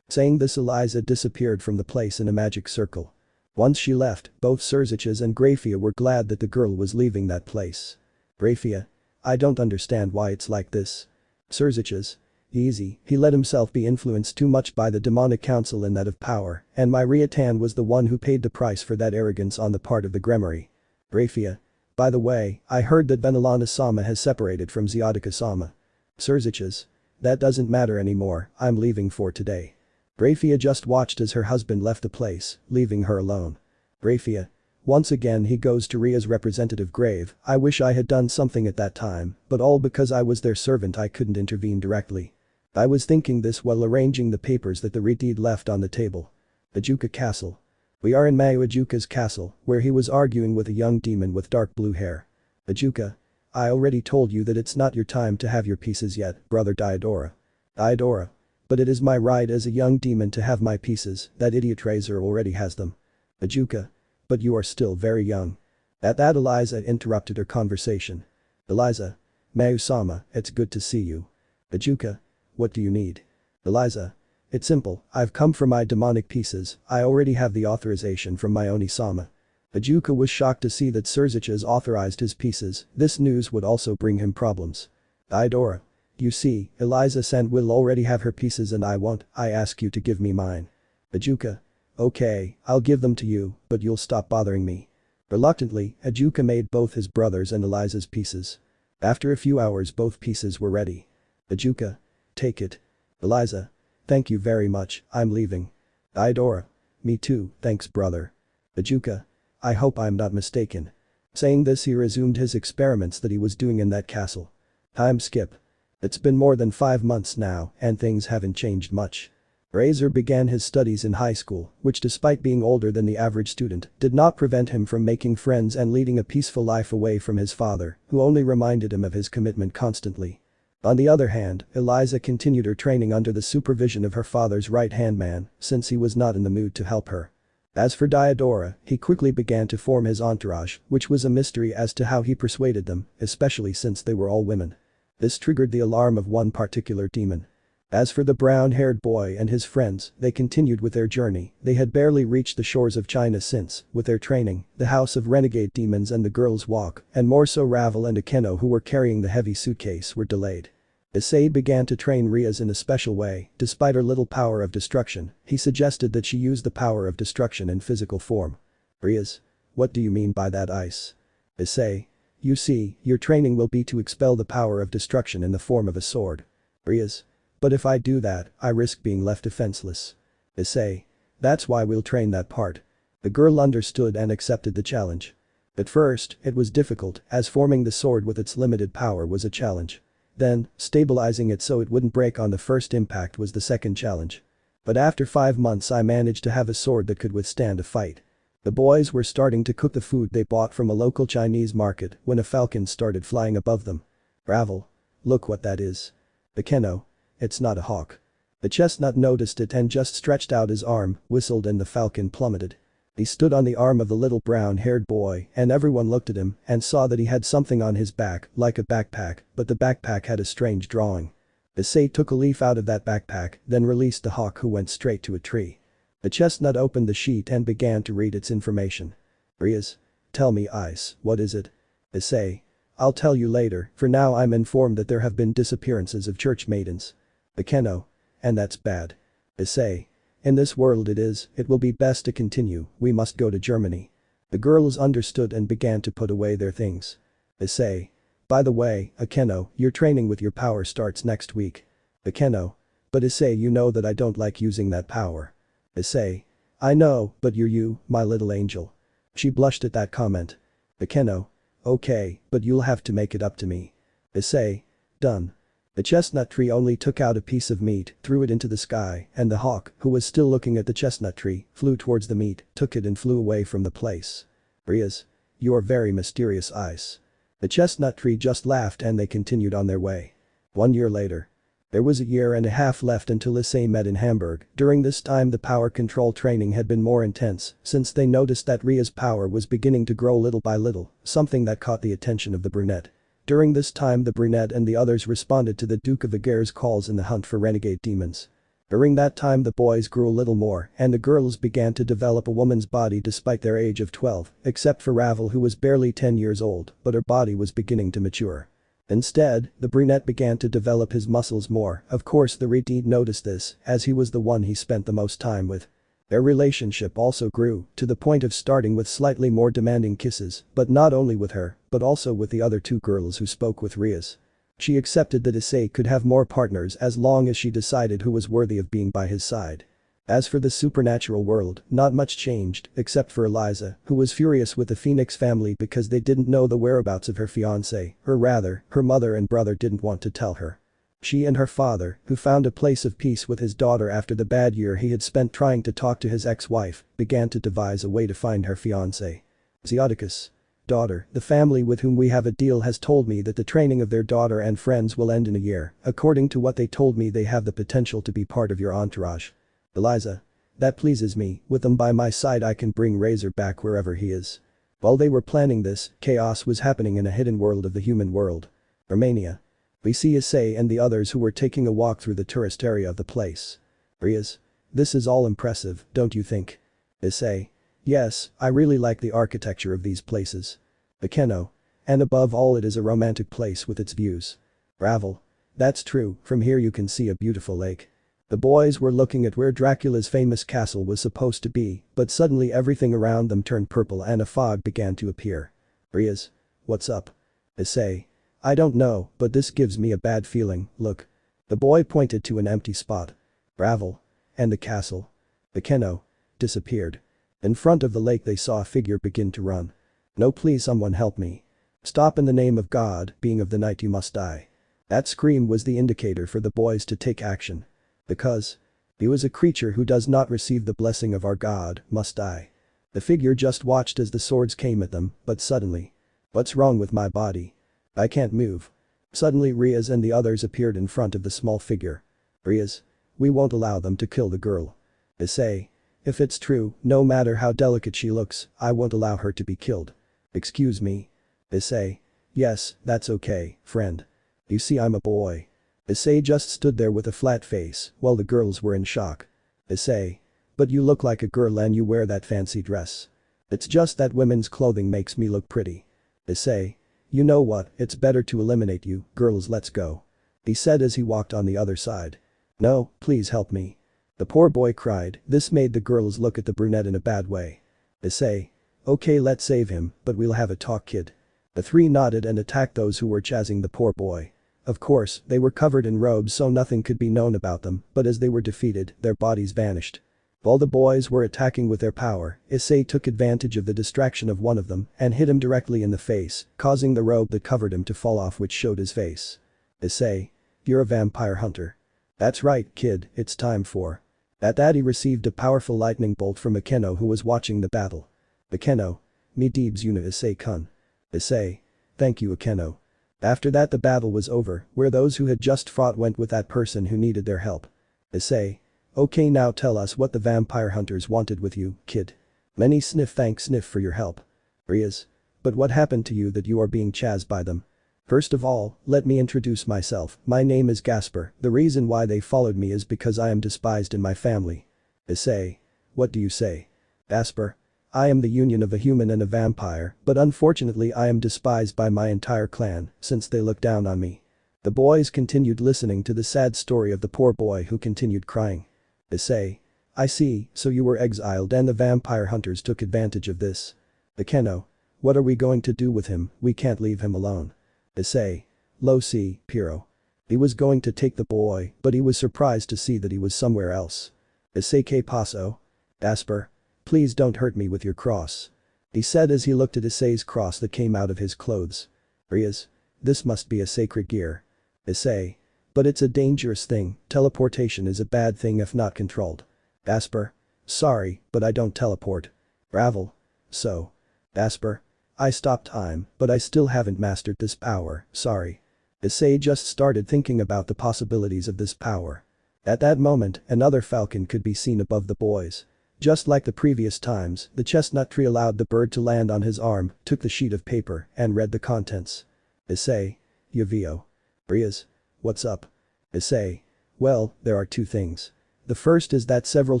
Speaker 1: Saying this Eliza disappeared from the place in a magic circle. Once she left, both Sirzechs and Grayfia were glad that the girl was leaving that place. Grayfia. I don't understand why it's like this. Sirzechs. Easy, he let himself be influenced too much by the demonic council and that of power, and my Riatan was the one who paid the price for that arrogance on the part of the Gremory. Grayfia. By the way, I heard that Venelana-sama has separated from Xiaotika-sama. Sirzechs. That doesn't matter anymore, I'm leaving for today. Grayfia just watched as her husband left the place, leaving her alone. Grayfia. Once again he goes to Ria's representative grave, I wish I had done something at that time, but all because I was their servant I couldn't intervene directly. I was thinking this while arranging the papers that the Redeed left on the table. Ajuka Castle. We are in Mayu Ajuka's castle, where he was arguing with a young demon with dark blue hair. Ajuka. I already told you that it's not your time to have your pieces yet, brother Diodora. Diodora. But it is my right as a young demon to have my pieces, that idiot Razor already has them. Ajuka. But you are still very young. At that Eliza interrupted her conversation. Eliza. Mayu-sama, it's good to see you. Ajuka. What do you need? Eliza. It's simple, I've come for my demonic pieces, I already have the authorization from my Oni-sama. Ajuka was shocked to see that Sirzechs authorized his pieces, this news would also bring him problems. Diodora. You see, Eliza-san will already have her pieces and I won't, I ask you to give me mine. Ajuka. Okay, I'll give them to you, but you'll stop bothering me. Reluctantly, Ajuka made both his brother's and Eliza's pieces. After a few hours both pieces were ready. Ajuka. Take it. Eliza. Thank you very much, I'm leaving. Diodora. Me too, thanks brother. Ajuka. I hope I'm not mistaken. Saying this he resumed his experiments that he was doing in that castle. Time skip. It's been more than 5 months now, and things haven't changed much. Razor began his studies in high school, which despite being older than the average student, did not prevent him from making friends and leading a peaceful life away from his father, who only reminded him of his commitment constantly. On the other hand, Eliza continued her training under the supervision of her father's right-hand man, since he was not in the mood to help her. As for Diodora, he quickly began to form his entourage, which was a mystery as to how he persuaded them, especially since they were all women. This triggered the alarm of one particular demon. As for the brown-haired boy and his friends, they continued with their journey, they had barely reached the shores of China since, with their training, the house of renegade demons and the girls' walk, and more so Ravel and Akeno who were carrying the heavy suitcase were delayed. Issei began to train Rias in a special way. Despite her little power of destruction, he suggested that she use the power of destruction in physical form. Rias? What do you mean by that, Ice? Issei. You see, your training will be to expel the power of destruction in the form of a sword. Rias. But if I do that, I risk being left defenseless. Issei. That's why we'll train that part. The girl understood and accepted the challenge. At first, it was difficult, as forming the sword with its limited power was a challenge. Then, stabilizing it so it wouldn't break on the first impact was the second challenge. But after 5 months I managed to have a sword that could withstand a fight. The boys were starting to cook the food they bought from a local Chinese market when a falcon started flying above them. Ravel. Look what that is. The Kuoh. It's not a hawk. The chestnut noticed it and just stretched out his arm, whistled, and the falcon plummeted. He stood on the arm of the little brown-haired boy and everyone looked at him and saw that he had something on his back, like a backpack, but the backpack had a strange drawing. Issei took a leaf out of that backpack, then released the hawk, who went straight to a tree. The chestnut opened the sheet and began to read its information. Rias. Tell me, Ice, what is it? Issei. I'll tell you later, for now I'm informed that there have been disappearances of church maidens. The Kuoh. And that's bad. Issei. In this world it will be best to continue, we must go to Germany. The girls understood and began to put away their things. Issei. By the way, Kuoh, your training with your power starts next week. The Kuoh. But Issei, you know that I don't like using that power. Issei. I know, but you're you, my little angel. She blushed at that comment. The Kuoh. Okay, but you'll have to make it up to me. Issei. Done. The chestnut tree only took out a piece of meat, threw it into the sky, and the hawk, who was still looking at the chestnut tree, flew towards the meat, took it and flew away from the place. Rias. You are very mysterious, Ice. The chestnut tree just laughed and they continued on their way. 1 year later. There was a year and a half left until Issei met in Hamburg. During this time the power control training had been more intense, since they noticed that Ria's power was beginning to grow little by little, something that caught the attention of the brunette. During this time the brunette and the others responded to the Duke of Agares' calls in the hunt for renegade demons. During that time the boys grew a little more and the girls began to develop a woman's body despite their age of 12, except for Ravel, who was barely 10 years old, but her body was beginning to mature. Instead, the brunette began to develop his muscles more. Of course the Redeed noticed this, as he was the one he spent the most time with. Their relationship also grew, to the point of starting with slightly more demanding kisses, but not only with her, but also with the other 2 girls who spoke with Rias. She accepted that Issei could have more partners as long as she decided who was worthy of being by his side. As for the supernatural world, not much changed, except for Eliza, who was furious with the Phoenix family because they didn't know the whereabouts of her fiancé, or rather, her mother and brother didn't want to tell her. She and her father, who found a place of peace with his daughter after the bad year he had spent trying to talk to his ex-wife, began to devise a way to find her fiancé. Zeoticus. Daughter, the family with whom we have a deal has told me that the training of their daughter and friends will end in a year. According to what they told me, they have the potential to be part of your entourage. Eliza. That pleases me, with them by my side I can bring Razor back wherever he is. While they were planning this, chaos was happening in a hidden world of the human world. Romania. We see Issei and the others who were taking a walk through the tourist area of the place. Rias. This is all impressive, don't you think? Issei. Yes, I really like the architecture of these places. The Kuoh. And above all it is a romantic place with its views. Ravel. That's true, from here you can see a beautiful lake. The boys were looking at where Dracula's famous castle was supposed to be, but suddenly everything around them turned purple and a fog began to appear. Rias. What's up? Issei. I don't know, but this gives me a bad feeling, look. The boy pointed to an empty spot. Ravel. And the castle. The Kuoh. Disappeared. In front of the lake they saw a figure begin to run. No, please someone help me. Stop, in the name of God, being of the night you must die. That scream was the indicator for the boys to take action. Because he was a creature who does not receive the blessing of our God, must die. The figure just watched as the swords came at them, but suddenly. What's wrong with my body? I can't move. Suddenly Rias and the others appeared in front of the small figure. Rias. We won't allow them to kill the girl. Issei. If it's true, no matter how delicate she looks, I won't allow her to be killed. Excuse me. Issei. Yes, that's okay, friend. You see, I'm a boy. Issei just stood there with a flat face, while the girls were in shock. Issei. But you look like a girl and you wear that fancy dress. It's just that women's clothing makes me look pretty. Issei. You know what, it's better to eliminate you, girls, let's go. he said as he walked on the other side. No, please help me. The poor boy cried. This made the girls look at the brunette in a bad way. Issei. Okay, let's save him, but we'll have a talk, kid. The three nodded and attacked those who were chasing the poor boy. Of course, they were covered in robes so nothing could be known about them, but as they were defeated, their bodies vanished. While the boys were attacking with their power, Issei took advantage of the distraction of one of them and hit him directly in the face, causing the robe that covered him to fall off which showed his face. Issei. You're a vampire hunter. That's right, kid, it's time for. At that he received a powerful lightning bolt from Akeno who was watching the battle. Akeno. Me deebs una Issei-kun. Issei. Thank you Akeno. After that the battle was over, where those who had just fought went with that person who needed their help. Issei. Okay, now tell us what the vampire hunters wanted with you, kid. Many sniff thanks sniff for your help. Rias. But what happened to you that you are being chased by them? First of all, let me introduce myself. My name is Gasper. The reason why they followed me is because I am despised in my family. Issei. What do you say? Gasper. I am the union of a human and a vampire, but unfortunately I am despised by my entire clan, since they look down on me. The boys continued listening to the sad story of the poor boy who continued crying. Issei. I see, so you were exiled and the vampire hunters took advantage of this. Akeno. What are we going to do with him? We can't leave him alone. Issei. Lo si, Piro. He was going to take the boy, but he was surprised to see that he was somewhere else. Issei que paso? Gasper. Please don't hurt me with your cross. He said as he looked at Issei's cross that came out of his clothes. Rias. This must be a sacred gear. Issei. But it's a dangerous thing, teleportation is a bad thing if not controlled. Gasper. Sorry, but I don't teleport. Ravel. So. Gasper. I stopped time, but I still haven't mastered this power, sorry. Issei just started thinking about the possibilities of this power. At that moment, another falcon could be seen above the boys. Just like the previous times, the chestnut tree allowed the bird to land on his arm, took the sheet of paper, and read the contents. Issei. Yavio. Rias. What's up? Issei. Well, there are two things. The first is that several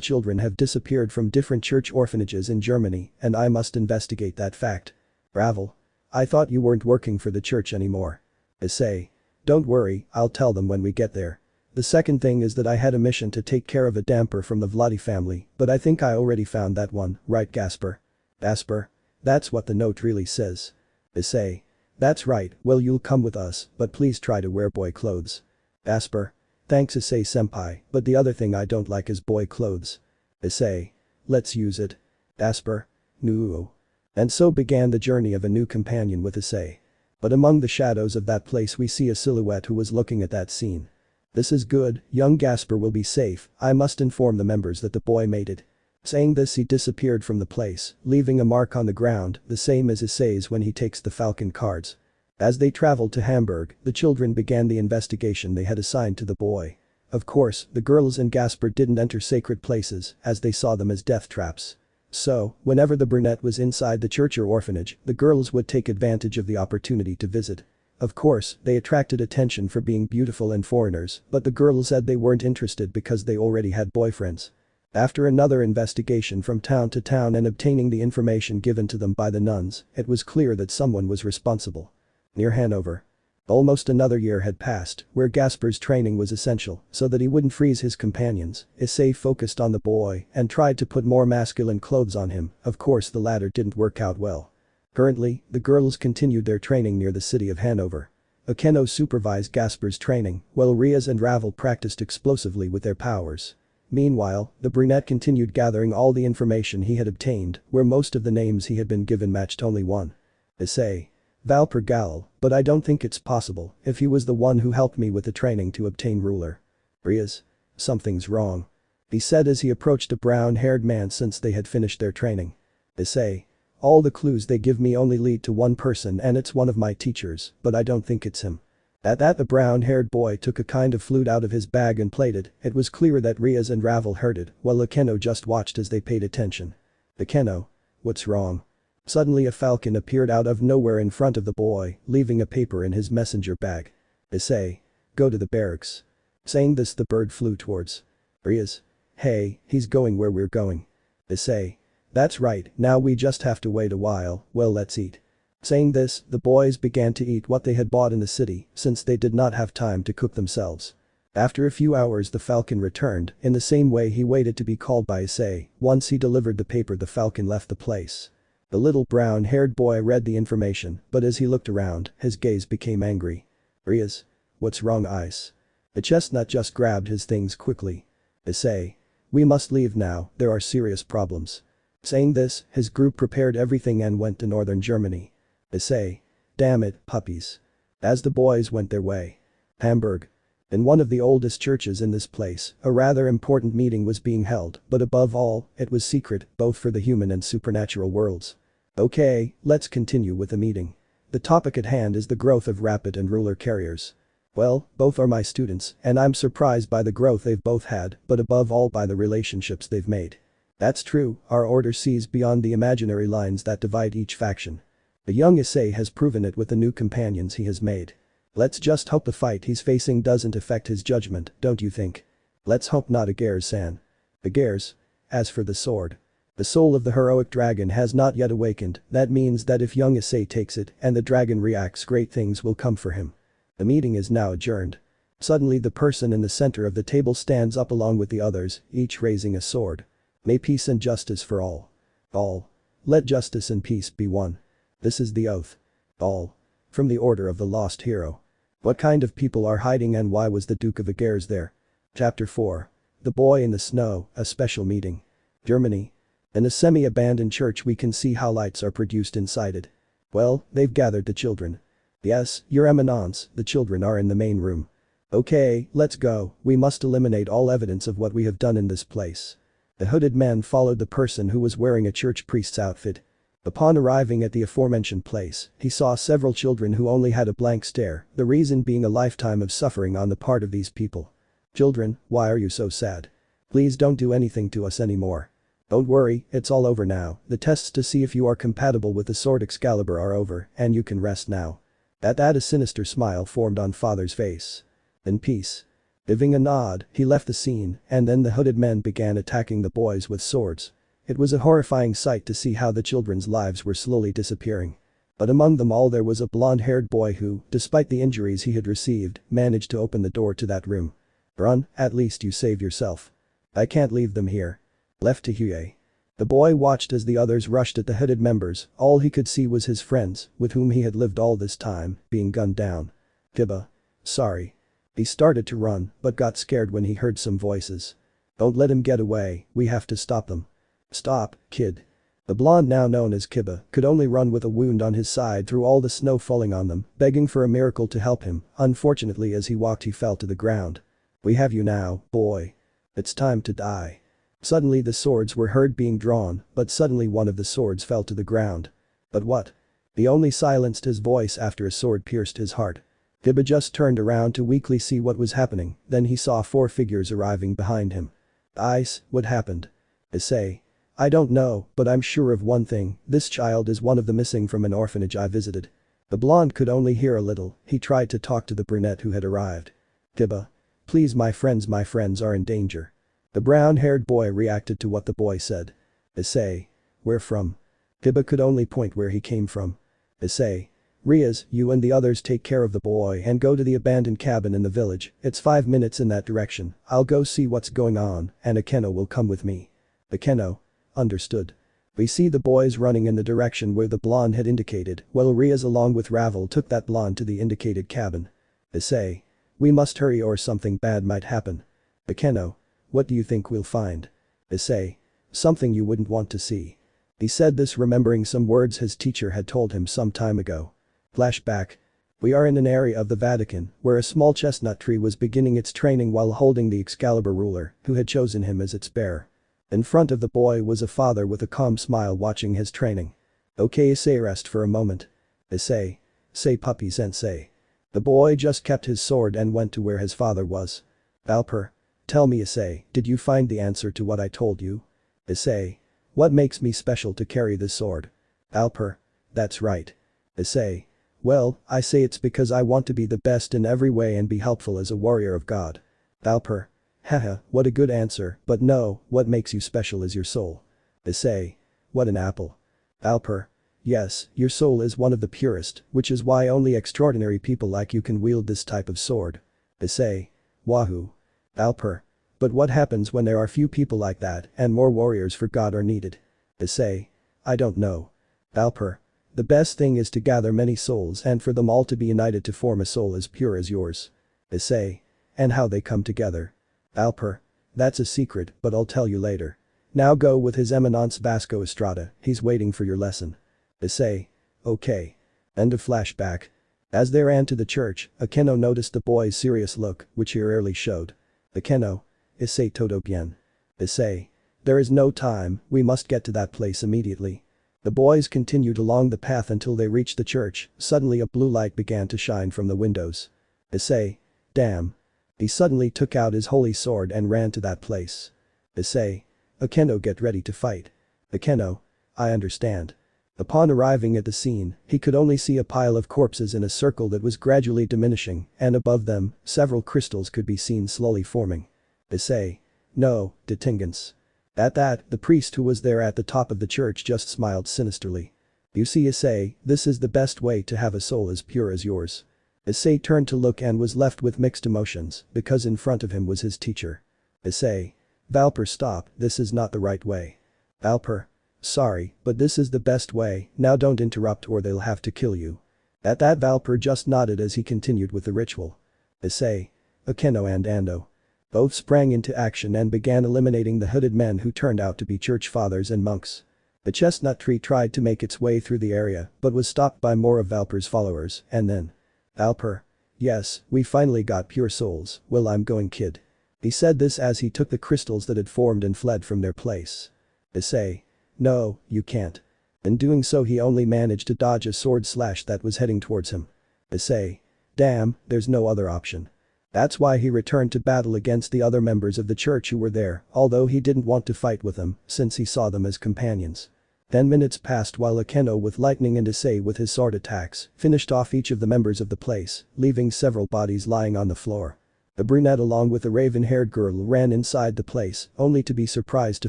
Speaker 1: children have disappeared from different church orphanages in Germany, and I must investigate that fact. Ravel. I thought you weren't working for the church anymore. Issei. Don't worry, I'll tell them when we get there. The second thing is that I had a mission to take care of a damper from the Vladi family, but I think I already found that one, right Gasper? Gasper. That's what the note really says. Issei. That's right, well you'll come with us, but please try to wear boy clothes. Gasper. Thanks Issei-senpai, but the other thing I don't like is boy clothes. Issei. Let's use it. Gasper. No. And so began the journey of a new companion with Issei. But among the shadows of that place we see a silhouette who was looking at that scene. This is good, young Gasper will be safe, I must inform the members that the boy made it. Saying this he disappeared from the place, leaving a mark on the ground, the same as Issei's when he takes the falcon cards. As they traveled to Hamburg, the children began the investigation they had assigned to the boy. Of course, the girls and Gasper didn't enter sacred places, as they saw them as death traps. So, whenever the brunette was inside the church or orphanage, the girls would take advantage of the opportunity to visit. Of course, they attracted attention for being beautiful and foreigners, but the girls said they weren't interested because they already had boyfriends. After another investigation from town to town and obtaining the information given to them by the nuns, it was clear that someone was responsible. Near Hanover. Almost another year had passed, where Gasper's training was essential, so that he wouldn't freeze his companions. Issei focused on the boy and tried to put more masculine clothes on him, of course the latter didn't work out well. Currently, the girls continued their training near the city of Hanover. Akeno supervised Gasper's training, while Rias and Ravel practiced explosively with their powers. Meanwhile, the brunette continued gathering all the information he had obtained, where most of the names he had been given matched only one. Issei. Valper Gal, but I don't think it's possible if he was the one who helped me with the training to obtain ruler. Rias. Something's wrong. He said as he approached a brown-haired man since they had finished their training. Issei. All the clues they give me only lead to one person and it's one of my teachers, but I don't think it's him. At that the brown-haired boy took a kind of flute out of his bag and played it. It was clear that Rias and Ravel heard it, while Akeno just watched as they paid attention. Akeno. What's wrong? Suddenly a falcon appeared out of nowhere in front of the boy, leaving a paper in his messenger bag. Issei. Go to the barracks. Saying this the bird flew towards. Rias. Hey, he's going where we're going. Issei. That's right, now we just have to wait a while, well let's eat. Saying this, the boys began to eat what they had bought in the city since they did not have time to cook themselves. After a few hours the falcon returned, in the same way he waited to be called by Issei. Once he delivered the paper the falcon left the place. The little brown-haired boy read the information, but as he looked around, his gaze became angry. Rias? What's wrong, Ice? The chestnut just grabbed his things quickly. Issei. We must leave now, there are serious problems. Saying this, his group prepared everything and went to northern Germany. Issei. Damn it, puppies. As the boys went their way. Hamburg. In one of the oldest churches in this place, a rather important meeting was being held, but above all, it was secret, both for the human and supernatural worlds. Okay, let's continue with the meeting. The topic at hand is the growth of rapid and ruler carriers. Well, both are my students, and I'm surprised by the growth they've both had, but above all by the relationships they've made. That's true, our order sees beyond the imaginary lines that divide each faction. The young Issei has proven it with the new companions he has made. Let's just hope the fight he's facing doesn't affect his judgment, don't you think? Let's hope not, Agares-san. Agares. As for the sword. The soul of the heroic dragon has not yet awakened, that means that if young Issei takes it and the dragon reacts, great things will come for him. The meeting is now adjourned. Suddenly the person in the center of the table stands up along with the others, each raising a sword. May peace and justice for all. All. Let justice and peace be one. This is the oath. All. From the Order of the Lost Hero. What kind of people are hiding and why was the Duke of Agares there? Chapter 4. The Boy in the Snow, a special meeting. Germany. In a semi-abandoned church we can see how lights are produced inside it. Well, they've gathered the children. Yes, Your Eminence, the children are in the main room. Okay, let's go, we must eliminate all evidence of what we have done in this place. The hooded man followed the person who was wearing a church priest's outfit. Upon arriving at the aforementioned place, he saw several children who only had a blank stare, the reason being a lifetime of suffering on the part of these people. Children, why are you so sad? Please don't do anything to us anymore. Don't worry, it's all over now, the tests to see if you are compatible with the sword Excalibur are over, and you can rest now. At that a sinister smile formed on father's face. In peace. Giving a nod, he left the scene, and then the hooded men began attacking the boys with swords. It was a horrifying sight to see how the children's lives were slowly disappearing. But among them all there was a blonde-haired boy who, despite the injuries he had received, managed to open the door to that room. Run, at least you saved yourself. I can't leave them here. Left to Hyoudou. The boy watched as the others rushed at the hooded members, all he could see was his friends, with whom he had lived all this time, being gunned down. Kiba. Sorry. He started to run, but got scared when he heard some voices. Don't let him get away, we have to stop them. Stop, kid. The blonde, now known as Kiba, could only run with a wound on his side through all the snow falling on them, begging for a miracle to help him. Unfortunately, as he walked he fell to the ground. We have you now, boy. It's time to die. Suddenly the swords were heard being drawn, but suddenly one of the swords fell to the ground. But what? He only silenced his voice after a sword pierced his heart. Kiba just turned around to weakly see what was happening, then he saw 4 figures arriving behind him. Ice, what happened? Issei. I don't know, but I'm sure of one thing, this child is one of the missing from an orphanage I visited. The blonde could only hear a little, he tried to talk to the brunette who had arrived. Kiba. Please, my friends are in danger. The brown-haired boy reacted to what the boy said. Issei. Where from? Kiba could only point where he came from. Issei. Rias, you and the others take care of the boy and go to the abandoned cabin in the village, it's 5 minutes in that direction, I'll go see what's going on, and Akeno will come with me. Akeno. Understood. We see the boys running in the direction where the blonde had indicated, while Rias along with Ravel took that blonde to the indicated cabin. Issei. We must hurry or something bad might happen. Akeno. What do you think we'll find? Issei. Something you wouldn't want to see. He said this remembering some words his teacher had told him some time ago. Flashback. We are in an area of the Vatican where a small chestnut tree was beginning its training while holding the Excalibur ruler, who had chosen him as its bearer. In front of the boy was a father with a calm smile watching his training. Okay, Issei, rest for a moment. Issei. Say puppy sensei. The boy just kept his sword and went to where his father was. Alper. Tell me, Issei, did you find the answer to what I told you? Issei. What makes me special to carry this sword? Alper. That's right. Issei. Well, I say it's because I want to be the best in every way and be helpful as a warrior of God. Alper. Haha, what a good answer, but no, what makes you special is your soul. Issei. What an apple. Alper. Yes, your soul is one of the purest, which is why only extraordinary people like you can wield this type of sword. Issei. Wahoo. Alper. But what happens when there are few people like that and more warriors for God are needed? Issei. I don't know. Alper. The best thing is to gather many souls and for them all to be united to form a soul as pure as yours. Issei. And how they come together. Alper. That's a secret, but I'll tell you later. Now go with His Eminence Vasco Estrada, he's waiting for your lesson. Issei. Okay. End of flashback. As they ran to the church, Akeno noticed the boy's serious look, which he rarely showed. Akeno. Issei todo bien. Issei. There is no time, we must get to that place immediately. The boys continued along the path until they reached the church, suddenly a blue light began to shine from the windows. Issei. Damn. He suddenly took out his holy sword and ran to that place. Issei. Akeno, get ready to fight. Akeno. I understand. Upon arriving at the scene, he could only see a pile of corpses in a circle that was gradually diminishing, and above them, several crystals could be seen slowly forming. Issei. No, detingance. At that, the priest who was there at the top of the church just smiled sinisterly. You see, Issei, this is the best way to have a soul as pure as yours. Issei turned to look and was left with mixed emotions, because in front of him was his teacher. Issei. Valper, stop, this is not the right way. Valper. Sorry, but this is the best way, now don't interrupt or they'll have to kill you. At that, Valper just nodded as he continued with the ritual. Issei. Akeno and Ando. Both sprang into action and began eliminating the hooded men who turned out to be church fathers and monks. The chestnut tree tried to make its way through the area but was stopped by more of Valper's followers, and then. Valper. Yes, we finally got pure souls, well I'm going kid. He said this as he took the crystals that had formed and fled from their place. Issei. No, you can't. In doing so he only managed to dodge a sword slash that was heading towards him. Issei. Damn, there's no other option. That's why he returned to battle against the other members of the church who were there, although he didn't want to fight with them, since he saw them as companions. 10 minutes passed while Akeno with lightning and Issei with his sword attacks finished off each of the members of the place, leaving several bodies lying on the floor. The brunette along with the raven-haired girl ran inside the place, only to be surprised to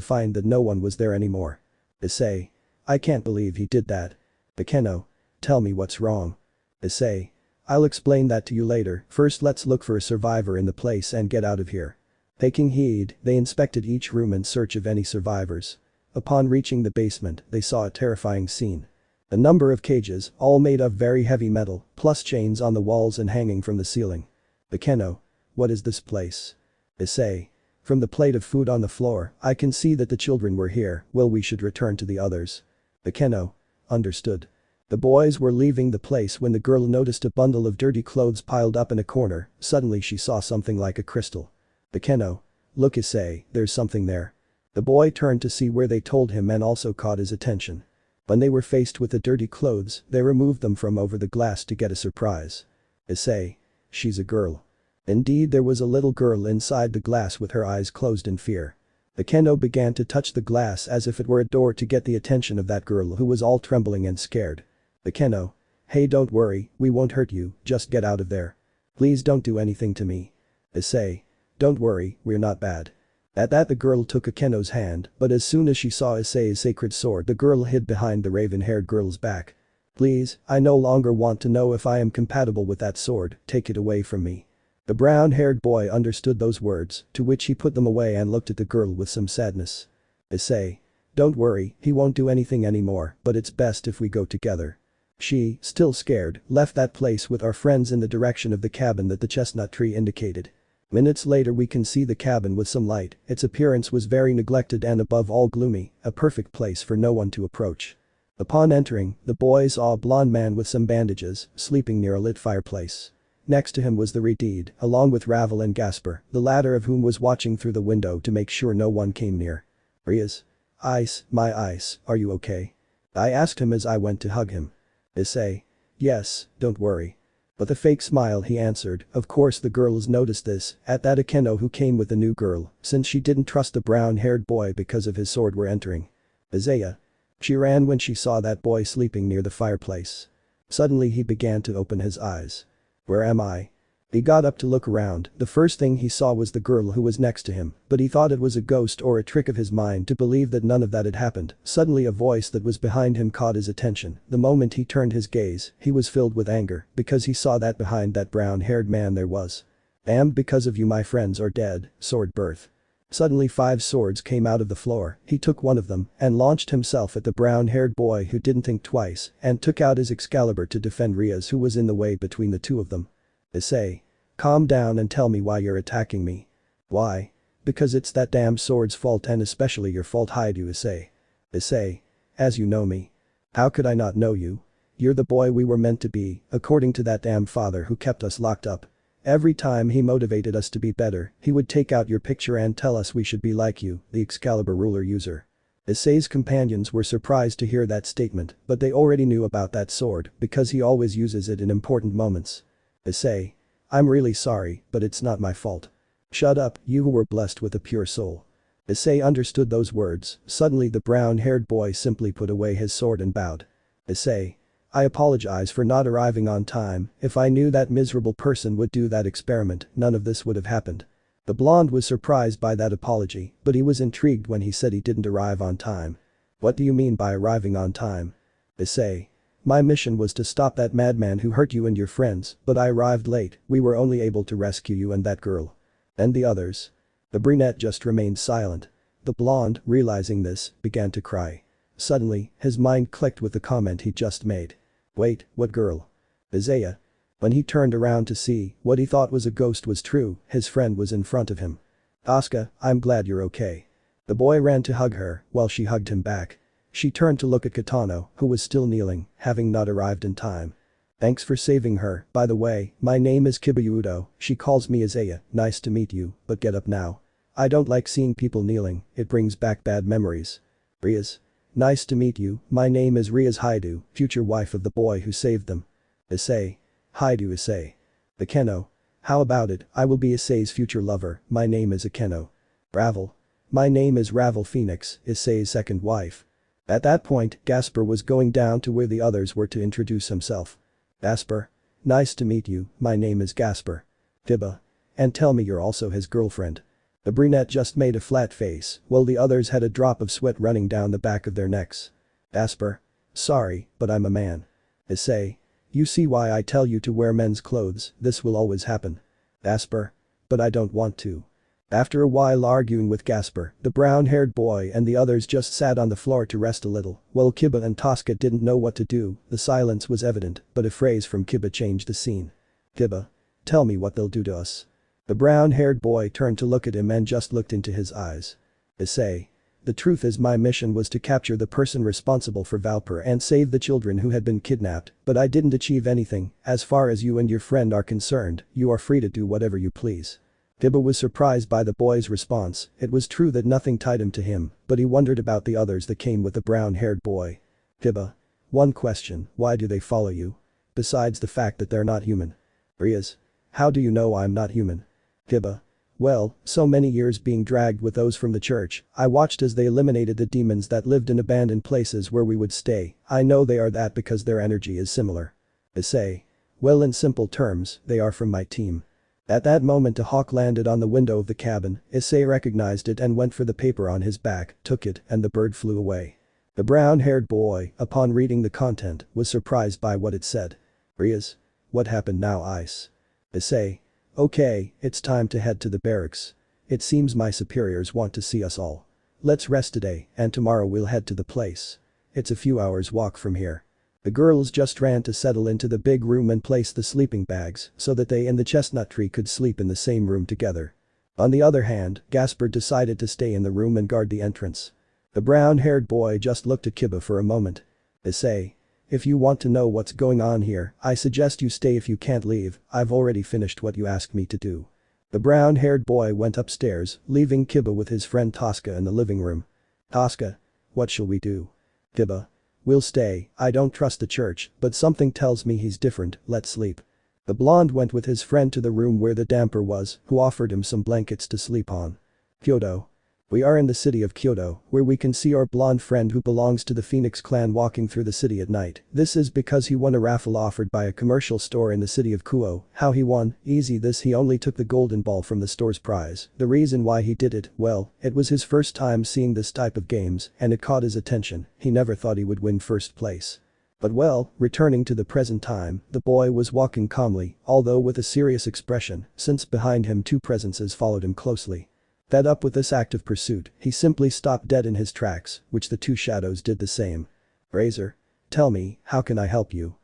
Speaker 1: find that no one was there anymore. Issei. I can't believe he did that. Akeno. Tell me what's wrong. Issei. I'll explain that to you later, first let's look for a survivor in the place and get out of here. Taking heed, they inspected each room in search of any survivors. Upon reaching the basement, they saw a terrifying scene. A number of cages, all made of very heavy metal, plus chains on the walls and hanging from the ceiling. Akeno. What is this place? Issei. From the plate of food on the floor, I can see that the children were here, well we should return to the others. Akeno. Understood. The boys were leaving the place when the girl noticed a bundle of dirty clothes piled up in a corner, suddenly she saw something like a crystal. Akeno. Look Issei, there's something there. The boy turned to see where they told him and also caught his attention. When they were faced with the dirty clothes, they removed them from over the glass to get a surprise. Issei. She's a girl. Indeed, there was a little girl inside the glass with her eyes closed in fear. Akeno began to touch the glass as if it were a door to get the attention of that girl who was all trembling and scared. Akeno. Hey, don't worry, we won't hurt you, just get out of there. Please don't do anything to me. Issei. Don't worry, we're not bad. At that the girl took Akeno's hand, but as soon as she saw Issei's sacred sword the girl hid behind the raven-haired girl's back. Please, I no longer want to know if I am compatible with that sword, take it away from me. The brown-haired boy understood those words, to which he put them away and looked at the girl with some sadness. Issei. Don't worry, he won't do anything anymore, but it's best if we go together. She, still scared, left that place with our friends in the direction of the cabin that the chestnut tree indicated. Minutes later we can see the cabin with some light, its appearance was very neglected and above all gloomy, a perfect place for no one to approach. Upon entering, the boys saw a blond man with some bandages, sleeping near a lit fireplace. Next to him was the Redeed, along with Ravel and Gasper, the latter of whom was watching through the window to make sure no one came near. Rias. Ice, my ice, are you okay? I asked him as I went to hug him. Issei. Yes, don't worry. With a fake smile he answered, of course the girls noticed this, at that Akeno who came with the new girl, since she didn't trust the brown-haired boy because of his sword were entering. Isaiah. She ran when she saw that boy sleeping near the fireplace. Suddenly he began to open his eyes. Where am I? He got up to look around, the first thing he saw was the girl who was next to him, but he thought it was a ghost or a trick of his mind to believe that none of that had happened. Suddenly a voice that was behind him caught his attention. The moment he turned his gaze, he was filled with anger, because he saw that behind that brown-haired man there was. "And because of you my friends are dead, sword birth." Suddenly 5 swords came out of the floor, he took one of them and launched himself at the brown-haired boy who didn't think twice and took out his Excalibur to defend Rias who was in the way between the two of them. "Issei. Calm down and tell me why you're attacking me." "Why? Because it's that damn sword's fault and especially your fault, Hyoudou, Issei." "Issei. As you know me. How could I not know you? You're the boy we were meant to be, according to that damn father who kept us locked up. Every time he motivated us to be better, he would take out your picture and tell us we should be like you, the Excalibur ruler user." Issei's companions were surprised to hear that statement, but they already knew about that sword because he always uses it in important moments. "Issei. I'm really sorry, but it's not my fault." "Shut up, you who were blessed with a pure soul." Issei understood those words. Suddenly the brown-haired boy simply put away his sword and bowed. "Issei. I apologize for not arriving on time. If I knew that miserable person would do that experiment, none of this would have happened." The blonde was surprised by that apology, but he was intrigued when he said he didn't arrive on time. "What do you mean by arriving on time?" "Issei. My mission was to stop that madman who hurt you and your friends, but I arrived late, we were only able to rescue you and that girl." "And the others?" The brunette just remained silent. The blonde, realizing this, began to cry. Suddenly, his mind clicked with the comment he just made. "Wait, what girl?" "Issei." When he turned around to see what he thought was a ghost was true, his friend was in front of him. "Asuka, I'm glad you're okay." The boy ran to hug her, while she hugged him back. She turned to look at Kitano, who was still kneeling, having not arrived in time. "Thanks for saving her, by the way, my name is Hyoudou, she calls me Issei, nice to meet you, but get up now. I don't like seeing people kneeling, it brings back bad memories." "Rias. Nice to meet you, my name is Rias Hyoudou, future wife of the boy who saved them." "Issei. Hyoudou Issei. Akeno. How about it, I will be Issei's future lover, my name is Akeno." "Ravel. My name is Ravel Phoenix, Issei's second wife." At that point, Gasper was going down to where the others were to introduce himself. "Gasper. Nice to meet you, my name is Gasper." "Tiba. And tell me you're also his girlfriend." The brunette just made a flat face, while the others had a drop of sweat running down the back of their necks. "Gasper. Sorry, but I'm a man." "Issei. You see why I tell you to wear men's clothes, this will always happen." "Gasper. But I don't want to." After a while arguing with Gasper, the brown-haired boy and the others just sat on the floor to rest a little, while Kiba and Tosca didn't know what to do. The silence was evident, but a phrase from Kiba changed the scene. "Kiba. Tell me what they'll do to us." The brown-haired boy turned to look at him and just looked into his eyes. "Issei. The truth is my mission was to capture the person responsible for Valper and save the children who had been kidnapped, but I didn't achieve anything. As far as you and your friend are concerned, you are free to do whatever you please." Kiba was surprised by the boy's response. It was true that nothing tied him to him, but he wondered about the others that came with the brown-haired boy. "Kiba. One question, why do they follow you? Besides the fact that they're not human." "Rias. How do you know I'm not human?" Kiba. "Well, so many years being dragged with those from the church, I watched as they eliminated the demons that lived in abandoned places where we would stay. I know they are that because their energy is similar." Issei. "Well, in simple terms, they are from my team." At that moment a hawk landed on the window of the cabin. Issei recognized it and went for the paper on his back, took it, and the bird flew away. The brown-haired boy, upon reading the content, was surprised by what it said. "Rias. What happened now, Ice?" Issei. "Okay, it's time to head to the barracks. It seems my superiors want to see us all. Let's rest today and tomorrow we'll head to the place. It's a few hours walk from here." The girls just ran to settle into the big room and place the sleeping bags so that they and the chestnut tree could sleep in the same room together. On the other hand, Gasper decided to stay in the room and guard the entrance. The brown-haired boy just looked at Kiba for a moment. "Issei. If you want to know what's going on here, I suggest you stay if you can't leave, I've already finished what you asked me to do." The brown-haired boy went upstairs, leaving Kiba with his friend Tosca in the living room. "Tosca. What shall we do?" Kiba. "We'll stay, I don't trust the church, but something tells me he's different, let's sleep." The blonde went with his friend to the room where the damper was, who offered him some blankets to sleep on. "Hyoudou. We are in the city of Kyoto, where we can see our blonde friend who belongs to the Phoenix clan walking through the city at night. This is because he won a raffle offered by a commercial store in the city of Kuoh. How he won? Easy, this he only took the golden ball from the store's prize. The reason why he did it, well, it was his first time seeing this type of games, and it caught his attention. He never thought he would win first place. But well, returning to the present time, the boy was walking calmly, although with a serious expression, since behind him two presences followed him closely. Fed up with this active pursuit, he simply stopped dead in his tracks, which the two shadows did the same. Razor. Tell me, how can I help you?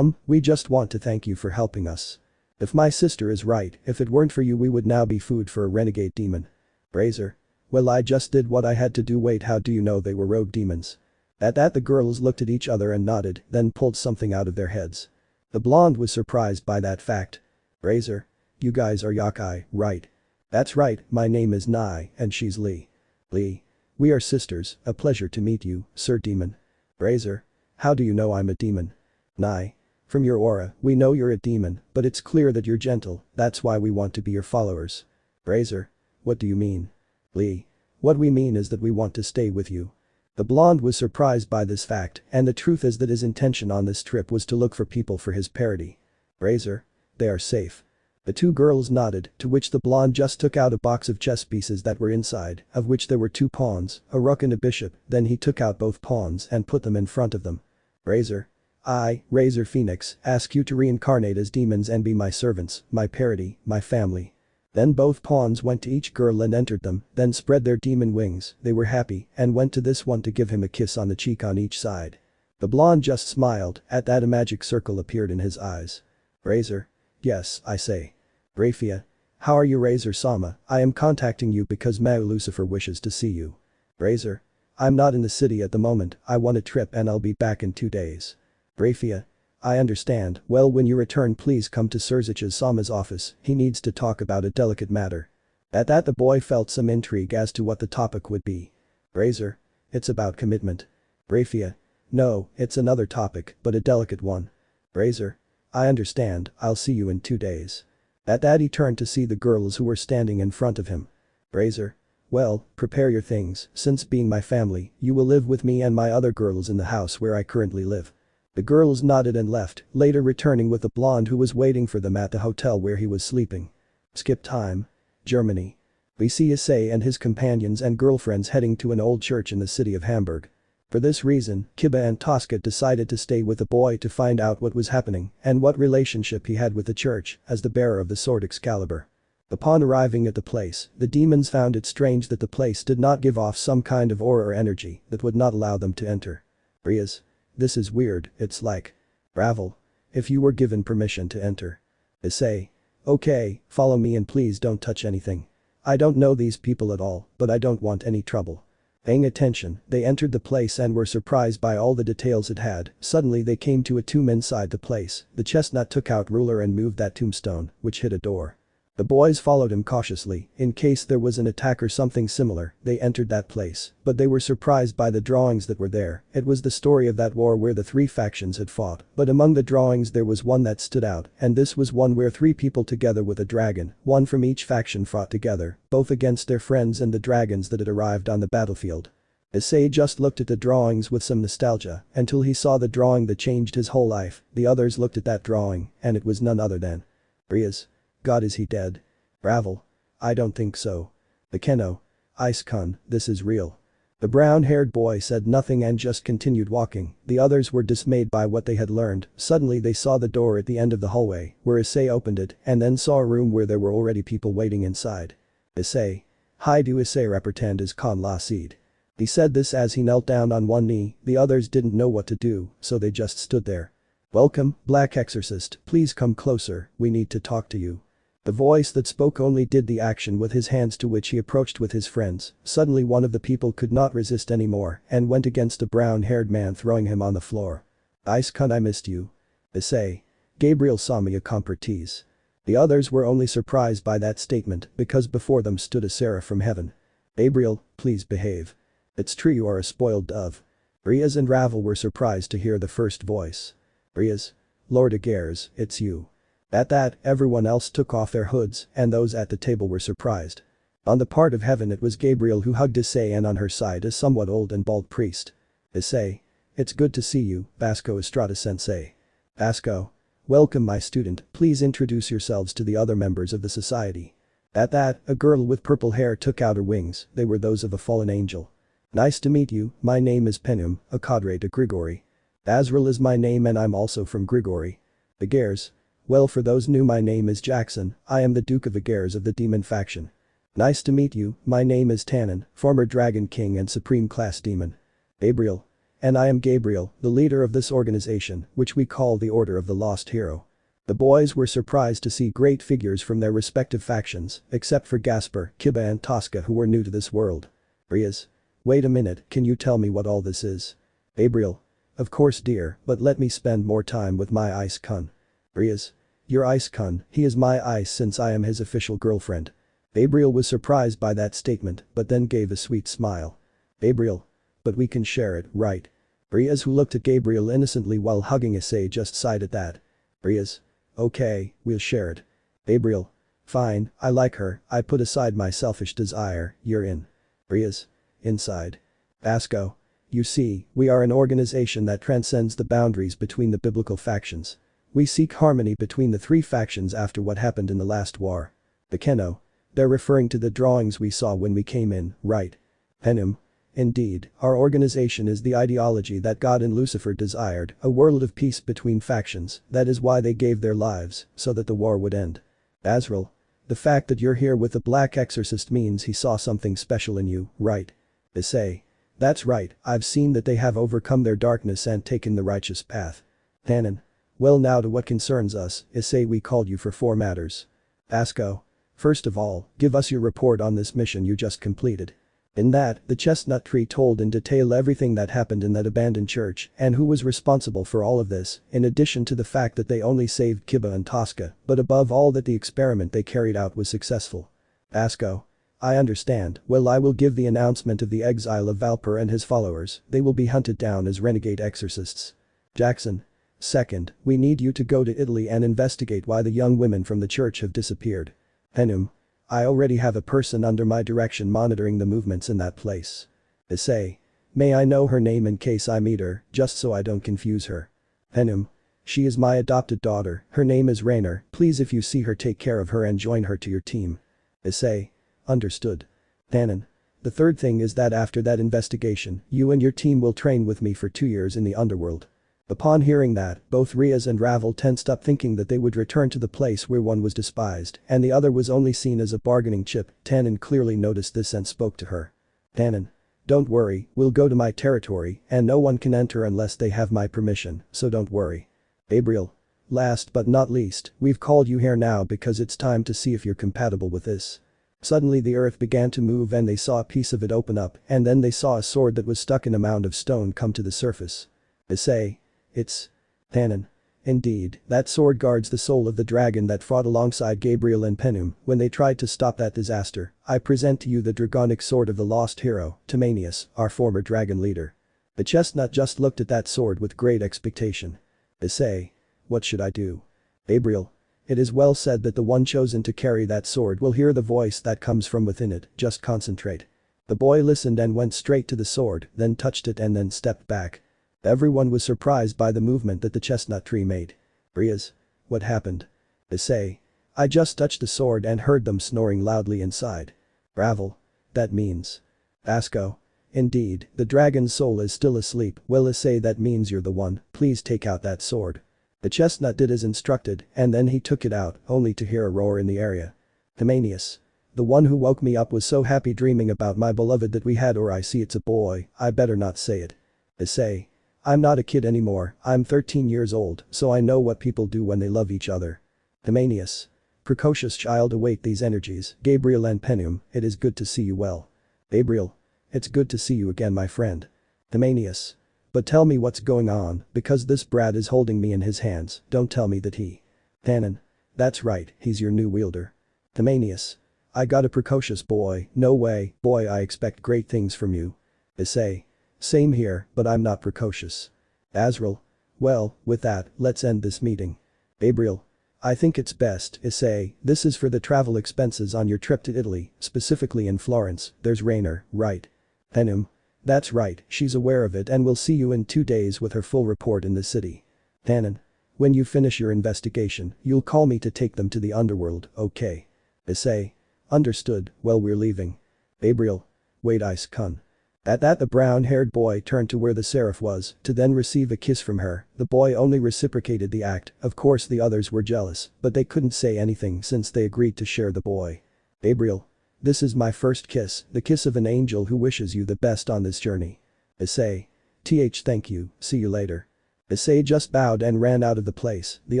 Speaker 1: We just want to thank you for helping us. If my sister is right, if it weren't for you we would now be food for a renegade demon. Razor. Well, I just did what I had to do. Wait, how do you know they were rogue demons? At that the girls looked at each other and nodded, then pulled something out of their heads. The blonde was surprised by that fact. Razor. You guys are yokai, right? That's right, my name is Nai, and she's Lee. Lee. We are sisters, a pleasure to meet you, Sir Demon. Razor. How do you know I'm a demon? Nai. From your aura, we know you're a demon, but it's clear that you're gentle, that's why we want to be your followers. Razor. What do you mean? Lee. What we mean is that we want to stay with you. The blonde was surprised by this fact, and the truth is that his intention on this trip was to look for people for his parody. Razor. They are safe. The two girls nodded, to which the blonde just took out a box of chess pieces that were inside, of which there were two pawns, a rook and a bishop, then he took out both pawns and put them in front of them. Razor. I, Razor Phoenix, ask you to reincarnate as demons and be my servants, my parody, my family. Then both pawns went to each girl and entered them, then spread their demon wings, they were happy, and went to this one to give him a kiss on the cheek on each side. The blonde just smiled, at that a magic circle appeared in his eyes. Razor. Yes, I say. Grayfia. How are you, Razor-sama? I am contacting you because Lucifer wishes to see you. Razor. I'm not in the city at the moment, I want a trip and I'll be back in 2 days. Grayfia. I understand, well when you return please come to Sirzechs-sama's office, he needs to talk about a delicate matter. At that the boy felt some intrigue as to what the topic would be. Razor. It's about commitment. Grayfia. No, it's another topic, but a delicate one. Razor. I understand, I'll see you in 2 days. At that he turned to see the girls who were standing in front of him. Razor. Well, prepare your things, since being my family, you will live with me and my other girls in the house where I currently live. The girls nodded and left, later returning with the blonde who was waiting for them at the hotel where he was sleeping. Skip time. Germany. We see Issei and his companions and girlfriends heading to an old church in the city of Hamburg. For this reason, Kiba and Tosca decided to stay with the boy to find out what was happening and what relationship he had with the church as the bearer of the sword Excalibur. Upon arriving at the place, the demons found it strange that the place did not give off some kind of aura or energy that would not allow them to enter. Rias. This is weird, it's like. Ravel. If you were given permission to enter. Issei. Okay, follow me and please don't touch anything. I don't know these people at all, but I don't want any trouble. Paying attention, they entered the place and were surprised by all the details it had. Suddenly they came to a tomb inside the place. The chestnut took out ruler and moved that tombstone, which hit a door. The boys followed him cautiously, in case there was an attack or something similar. They entered that place, but they were surprised by the drawings that were there. It was the story of that war where the 3 factions had fought, but among the drawings there was one that stood out, and this was one where 3 people together with a dragon, one from each faction fought together, both against their friends and the dragons that had arrived on the battlefield. Issei just looked at the drawings with some nostalgia, until he saw the drawing that changed his whole life. The others looked at that drawing, and it was none other than Rias. God, is he dead? Ravel. I don't think so. The Kuoh. Ice-kun, this is real. The brown-haired boy said nothing and just continued walking. The others were dismayed by what they had learned. Suddenly they saw the door at the end of the hallway, where Issei opened it, and then saw a room where there were already people waiting inside. Issei. Hyoudou Issei repertand is con la seed. He said this as he knelt down on one knee. The others didn't know what to do, so they just stood there. Welcome, Black Exorcist, please come closer, we need to talk to you. The voice that spoke only did the action with his hands, to which he approached with his friends. Suddenly one of the people could not resist anymore and went against a brown-haired man, throwing him on the floor. Ice-kun, I missed you. Issei. Gabriel saw me a compertise. The others were only surprised by that statement because before them stood a seraph from heaven. Gabriel, please behave. It's true you are a spoiled dove. Rias and Ravel were surprised to hear the first voice. Rias. Lord Agares, it's you. At that, everyone else took off their hoods and those at the table were surprised. On the part of heaven it was Gabriel who hugged Issei, and on her side a somewhat old and bald priest. Issei. It's good to see you, Basco Estrada-sensei. Basco. Welcome my student, please introduce yourselves to the other members of the society. At that, a girl with purple hair took out her wings, they were those of a fallen angel. Nice to meet you, my name is Penum, a cadre de Grigori. Azrael is my name and I'm also from Grigori. Agares. Well, for those new, my name is Jackson, I am the Duke of Agares of the Demon faction. Nice to meet you, my name is Tannen, former Dragon King and Supreme Class Demon. Gabriel. And I am Gabriel, the leader of this organization, which we call the Order of the Lost Hero. The boys were surprised to see great figures from their respective factions, except for Gasper, Kiba and Tosca, who were new to this world. Rias. Wait a minute, can you tell me what all this is? Gabriel. Of course dear, but let me spend more time with my ice kun. Rias. Your ice kun, he is my ice since I am his official girlfriend. Gabriel was surprised by that statement, but then gave a sweet smile. Gabriel. But we can share it, right? Rias, who looked at Gabriel innocently while hugging Issei, just sighed at that. Rias. Okay, we'll share it. Gabriel. Fine, I like her, I put aside my selfish desire, you're in. Rias. Inside. Basco. You see, we are an organization that transcends the boundaries between the biblical factions. We seek harmony between the three factions after what happened in the last war. The Kuoh. They're referring to the drawings we saw when we came in, right? Penum. Indeed, our organization is the ideology that God and Lucifer desired, a world of peace between factions, that is why they gave their lives, so that the war would end. Azrael. The fact that you're here with the Black Exorcist means he saw something special in you, right? Issei. That's right, I've seen that they have overcome their darkness and taken the righteous path. Tannen. Well, now to what concerns us, Issei, we called you for 4 matters. Basco. First of all, give us your report on this mission you just completed. In that, the chestnut tree told in detail everything that happened in that abandoned church and who was responsible for all of this, in addition to the fact that they only saved Kiba and Tosca, but above all that the experiment they carried out was successful. Basco. I understand, well, I will give the announcement of the exile of Valper and his followers, they will be hunted down as renegade exorcists. Jackson. Second, we need you to go to Italy and investigate why the young women from the church have disappeared. Penum. I already have a person under my direction monitoring the movements in that place. Issei. May I know her name in case I meet her, just so I don't confuse her. Penum. She is my adopted daughter, her name is Rainer, please if you see her take care of her and join her to your team. Issei. Understood. Tannen. The third thing is that after that investigation, you and your team will train with me for 2 years in the Underworld. Upon hearing that, both Rias and Ravel tensed up, thinking that they would return to the place where one was despised and the other was only seen as a bargaining chip. Tannen clearly noticed this and spoke to her. Tannen. Don't worry, we'll go to my territory and no one can enter unless they have my permission, so don't worry. Gabriel. Last but not least, we've called you here now because it's time to see if you're compatible with this. Suddenly the earth began to move and they saw a piece of it open up, and then they saw a sword that was stuck in a mound of stone come to the surface. Issei. It's Tannen. Indeed, that sword guards the soul of the dragon that fought alongside Gabriel and Penum when they tried to stop that disaster. I present to you the dragonic sword of the lost hero, Timanius, our former dragon leader. The chestnut just looked at that sword with great expectation. Issei. What should I do? Gabriel. It is well said that the one chosen to carry that sword will hear the voice that comes from within it, just concentrate. The boy listened and went straight to the sword, then touched it and then stepped back. Everyone was surprised by the movement that the chestnut tree made. Rias. What happened? Issei. I just touched the sword and heard them snoring loudly inside. Ravel. That means. Basco. Indeed, the dragon's soul is still asleep. Well, Issei, that means you're the one, please take out that sword. The chestnut did as instructed and then he took it out, only to hear a roar in the area. Timanius. The one who woke me up was so happy dreaming about my beloved that we had, or I see it's a boy, I better not say it. Issei. I'm not a kid anymore, I'm 13 years old, so I know what people do when they love each other. Timanius. Precocious child, await these energies, Gabriel and Penum, it is good to see you well. Gabriel. It's good to see you again, my friend. Timanius. But tell me what's going on, because this brat is holding me in his hands, don't tell me that he. Tannen. That's right, he's your new wielder. Timanius. I got a precocious boy, no way, boy, I expect great things from you. Issei. Same here, but I'm not precocious. Azrael. Well, with that, let's end this meeting. Gabriel. I think it's best, Issei, this is for the travel expenses on your trip to Italy, specifically in Florence, there's Rainer, right? Henum. That's right, she's aware of it and will see you in 2 days with her full report in the city. Tannen. When you finish your investigation, you'll call me to take them to the underworld, okay? Issei. Understood, well we're leaving. Gabriel. Wait Ice-kun. At that the brown-haired boy turned to where the seraph was, to then receive a kiss from her, the boy only reciprocated the act, of course the others were jealous, but they couldn't say anything since they agreed to share the boy. Gabriel. This is my first kiss, the kiss of an angel who wishes you the best on this journey. Issei. Thank you, see you later. Issei just bowed and ran out of the place, the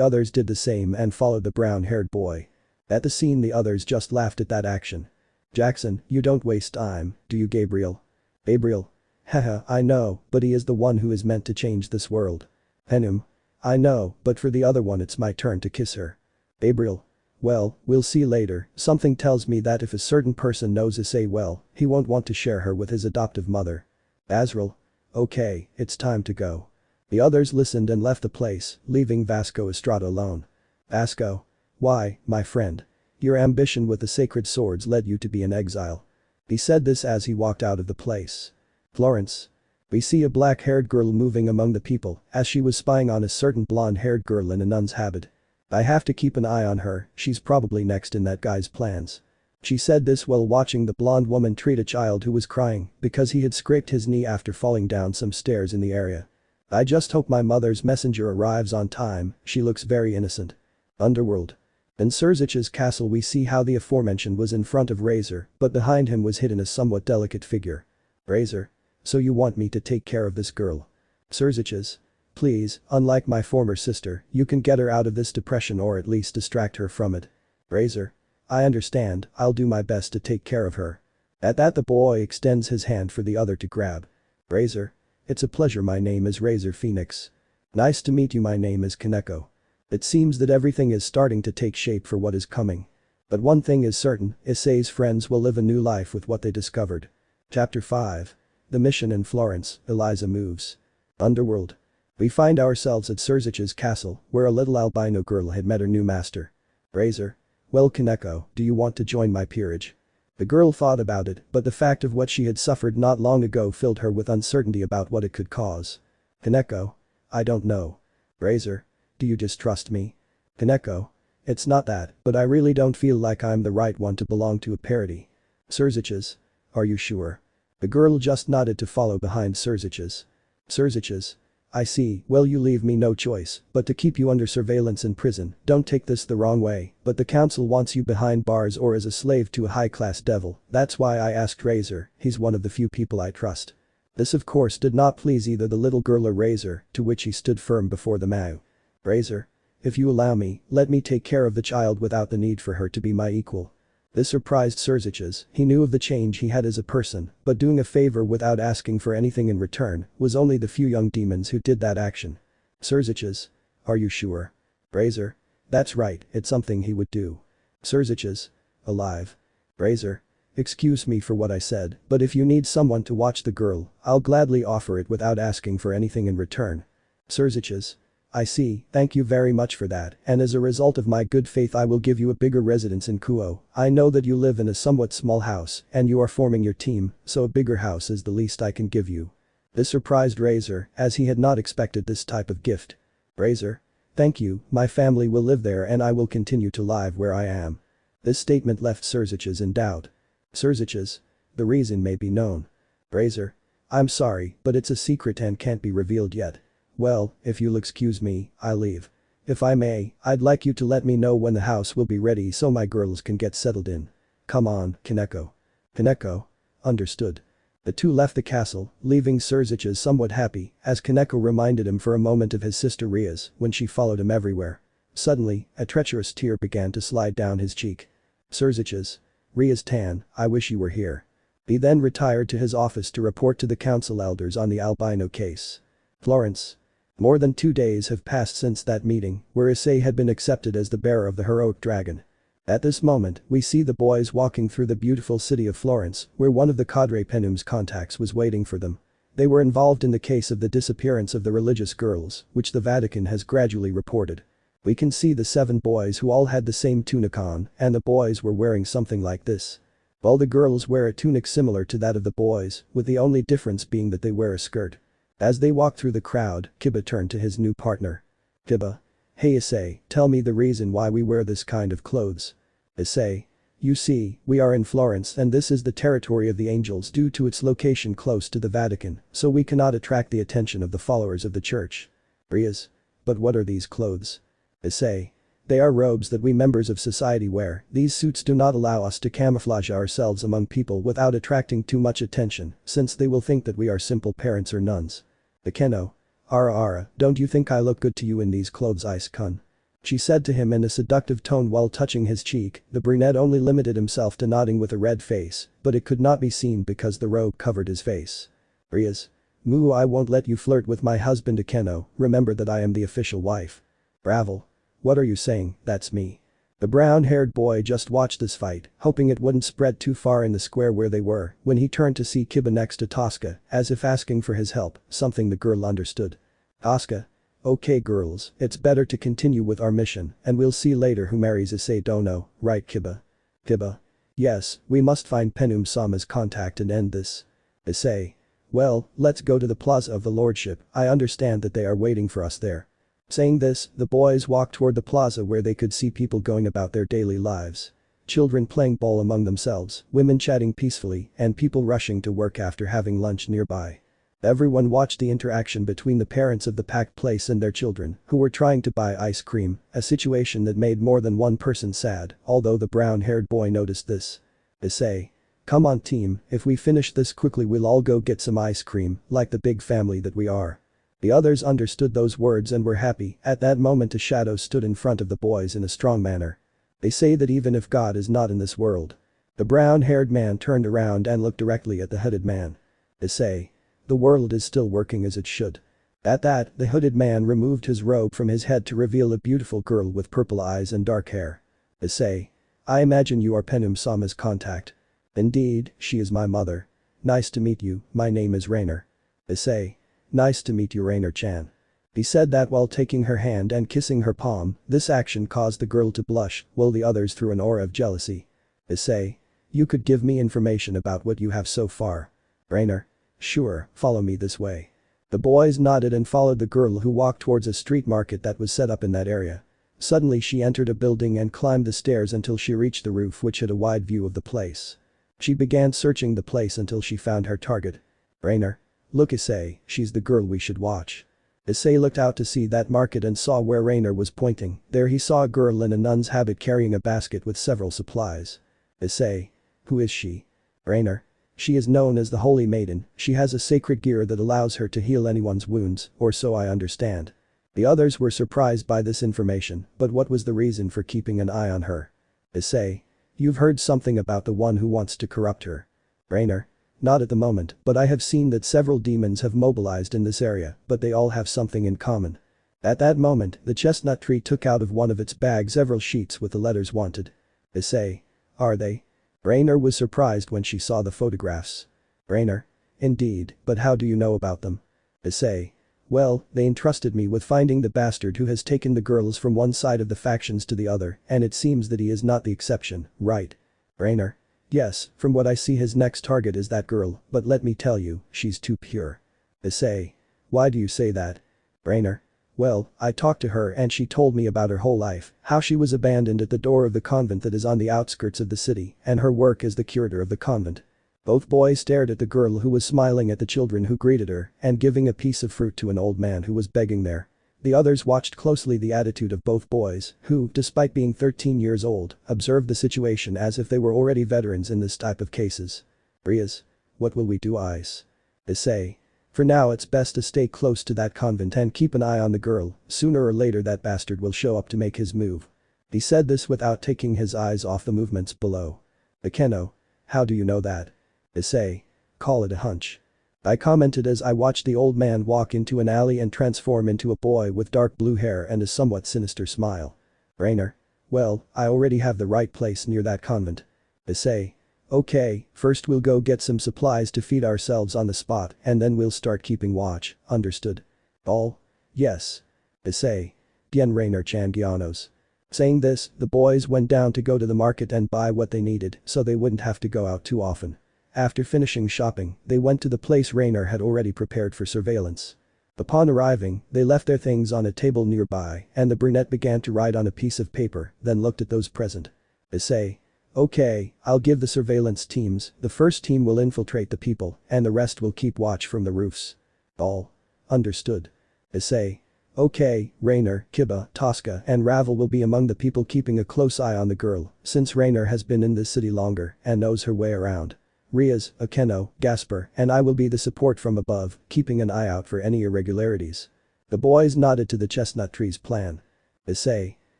Speaker 1: others did the same and followed the brown-haired boy. At the scene the others just laughed at that action. Jackson, you don't waste time, do you Gabriel? Gabriel. Haha, I know, but he is the one who is meant to change this world. Henum. I know, but for the other one it's my turn to kiss her. Gabriel. Well, we'll see later, something tells me that if a certain person knows Issei well, he won't want to share her with his adoptive mother. Azrael. Okay, it's time to go. The others listened and left the place, leaving Vasco Estrada alone. Vasco. Why, my friend? Your ambition with the sacred swords led you to be in exile. He said this as he walked out of the place. Florence. We see a black-haired girl moving among the people as she was spying on a certain blonde-haired girl in a nun's habit. I have to keep an eye on her, she's probably next in that guy's plans. She said this while watching the blonde woman treat a child who was crying because he had scraped his knee after falling down some stairs in the area. I just hope my mother's messenger arrives on time, she looks very innocent. Underworld. In Sirzechs' castle we see how the aforementioned was in front of Razor, but behind him was hidden a somewhat delicate figure. Razor. So you want me to take care of this girl? Sirzechs. Please, unlike my former sister, you can get her out of this depression or at least distract her from it. Razor. I understand, I'll do my best to take care of her. At that the boy extends his hand for the other to grab. Razor. It's a pleasure, my name is Razor Phoenix. Nice to meet you, my name is Kaneko. It seems that everything is starting to take shape for what is coming. But one thing is certain, Issei's friends will live a new life with what they discovered. Chapter 5. The mission in Florence, Eliza moves. Underworld. We find ourselves at Sirzechs' castle, where a little albino girl had met her new master. Razor. Well Kaneko, do you want to join my peerage? The girl thought about it, but the fact of what she had suffered not long ago filled her with uncertainty about what it could cause. Kaneko. I don't know. Razor. Do you distrust me? Kaneko. It's not that, but I really don't feel like I'm the right one to belong to a parody. Sirzechs. Are you sure? The girl just nodded to follow behind Sirzechs. Sirzechs. I see, well you leave me no choice but to keep you under surveillance in prison, don't take this the wrong way, but the council wants you behind bars or as a slave to a high-class devil, that's why I asked Razor, he's one of the few people I trust. This of course did not please either the little girl or Razor, to which he stood firm before the Mao. Razor. If you allow me, let me take care of the child without the need for her to be my equal. This surprised Sirzechs, he knew of the change he had as a person, but doing a favor without asking for anything in return was only the few young demons who did that action. Sirzechs. Are you sure? Razor. That's right, it's something he would do. Sirzechs. Alive. Razor. Excuse me for what I said, but if you need someone to watch the girl, I'll gladly offer it without asking for anything in return. Sirzechs. I see, thank you very much for that, and as a result of my good faith I will give you a bigger residence in Kuoh. I know that you live in a somewhat small house, and you are forming your team, so a bigger house is the least I can give you. This surprised Razor, as he had not expected this type of gift. Razor. Thank you, my family will live there and I will continue to live where I am. This statement left Sirzechs in doubt. Sirzechs. The reason may be known. Razor. I'm sorry, but it's a secret and can't be revealed yet. Well, if you'll excuse me, I'll leave. If I may, I'd like you to let me know when the house will be ready so my girls can get settled in. Come on, Kaneko. Kaneko. Understood. The two left the castle, leaving Sirzechs somewhat happy, as Kaneko reminded him for a moment of his sister Rias when she followed him everywhere. Suddenly, a treacherous tear began to slide down his cheek. Sirzechs. Rias Tan, I wish you were here. He then retired to his office to report to the council elders on the albino case. Florence. More than 2 days have passed since that meeting, where Issei had been accepted as the bearer of the heroic dragon. At this moment, we see the boys walking through the beautiful city of Florence, where one of the Cadre Penum's contacts was waiting for them. They were involved in the case of the disappearance of the religious girls, which the Vatican has gradually reported. We can see the 7 boys who all had the same tunic on, and the boys were wearing something like this. While the girls wear a tunic similar to that of the boys, with the only difference being that they wear a skirt. As they walk through the crowd, Kiba turned to his new partner. Kiba. Hey Issei, tell me the reason why we wear this kind of clothes. Issei. You see, we are in Florence and this is the territory of the angels due to its location close to the Vatican, so we cannot attract the attention of the followers of the church. Rias. But what are these clothes? Issei. They are robes that we members of society wear. These suits do not allow us to camouflage ourselves among people without attracting too much attention, since they will think that we are simple parents or nuns. Akeno. Ara, don't you think I look good to you in these clothes, Ice-kun? She said to him in a seductive tone while touching his cheek. The brunette only limited himself to nodding with a red face, but it could not be seen because the robe covered his face. Rias. Moo, I won't let you flirt with my husband Akeno, remember that I am the official wife. Ravel. What are you saying, that's me. The brown-haired boy just watched this fight, hoping it wouldn't spread too far in the square where they were, when he turned to see Kiba next to Tosca, as if asking for his help, something the girl understood. Tosca. Okay girls, it's better to continue with our mission, and we'll see later who marries Issei Dono, right Kiba? Kiba. Yes, we must find Penum-sama's contact and end this. Issei. Well, let's go to the Plaza of the Lordship, I understand that they are waiting for us there. Saying this, the boys walked toward the plaza where they could see people going about their daily lives. Children playing ball among themselves, women chatting peacefully, and people rushing to work after having lunch nearby. Everyone watched the interaction between the parents of the packed place and their children, who were trying to buy ice cream, a situation that made more than one person sad, although the brown-haired boy noticed this. Issei. Come on team, if we finish this quickly we'll all go get some ice cream, like the big family that we are. The others understood those words and were happy. At that moment a shadow stood in front of the boys in a strong manner. They say that even if God is not in this world. The brown-haired man turned around and looked directly at the hooded man. Issei. The world is still working as it should. At that, the hooded man removed his robe from his head to reveal a beautiful girl with purple eyes and dark hair. Issei. I imagine you are Penum-sama's contact. Indeed, she is my mother. Nice to meet you, my name is Rainer. Issei. Nice to meet you Rainer-chan. He said that while taking her hand and kissing her palm. This action caused the girl to blush, while the others threw an aura of jealousy. Issei. You could give me information about what you have so far. Rainer. Sure, follow me this way. The boys nodded and followed the girl who walked towards a street market that was set up in that area. Suddenly she entered a building and climbed the stairs until she reached the roof which had a wide view of the place. She began searching the place until she found her target. Rainer. Look Issei, she's the girl we should watch. Issei looked out to see that market and saw where Rainer was pointing. There he saw a girl in a nun's habit carrying a basket with several supplies. Issei. Who is she? Rainer. She is known as the Holy Maiden, she has a sacred gear that allows her to heal anyone's wounds, or so I understand. The others were surprised by this information, but what was the reason for keeping an eye on her? Issei. You've heard something about the one who wants to corrupt her. Rainer. Not at the moment, but I have seen that several demons have mobilized in this area, but they all have something in common. At that moment, the chestnut tree took out of one of its bags several sheets with the letters wanted. Issei. Are they? Rainer was surprised when she saw the photographs. Rainer. Indeed, but how do you know about them? Issei. Well, they entrusted me with finding the bastard who has taken the girls from one side of the factions to the other, and it seems that he is not the exception, right? Rainer. Yes, from what I see his next target is that girl, but let me tell you, she's too pure. Issei. Why do you say that? Rainer. Well, I talked to her and she told me about her whole life, how she was abandoned at the door of the convent that is on the outskirts of the city, and her work as the curator of the convent. Both boys stared at the girl who was smiling at the children who greeted her and giving a piece of fruit to an old man who was begging there. The others watched closely the attitude of both boys, who, despite being 13 years old, observed the situation as if they were already veterans in this type of cases. Rias. What will we do Ice? Issei. For now it's best to stay close to that convent and keep an eye on the girl, sooner or later that bastard will show up to make his move. He said this without taking his eyes off the movements below. Akeno. How do you know that? Issei. Call it a hunch. I commented as I watched the old man walk into an alley and transform into a boy with dark blue hair and a somewhat sinister smile. Rainer. Well, I already have the right place near that convent. Issei. Okay, first we'll go get some supplies to feed ourselves on the spot and then we'll start keeping watch, understood? All? Yes. Issei. Bien Rainer Changianos. Saying this, the boys went down to go to the market and buy what they needed so they wouldn't have to go out too often. After finishing shopping, they went to the place Rainer had already prepared for surveillance. Upon arriving, they left their things on a table nearby and the brunette began to write on a piece of paper, then looked at those present. Issei. Okay, I'll give the surveillance teams, the first team will infiltrate the people and the rest will keep watch from the roofs. All. Understood. Issei. Okay, Rainer, Kiba, Tosca and Ravel will be among the people keeping a close eye on the girl, since Rainer has been in this city longer and knows her way around. Rias, Akeno, Gasper and I will be the support from above, keeping an eye out for any irregularities. The boys nodded to the chestnut tree's plan. Issei.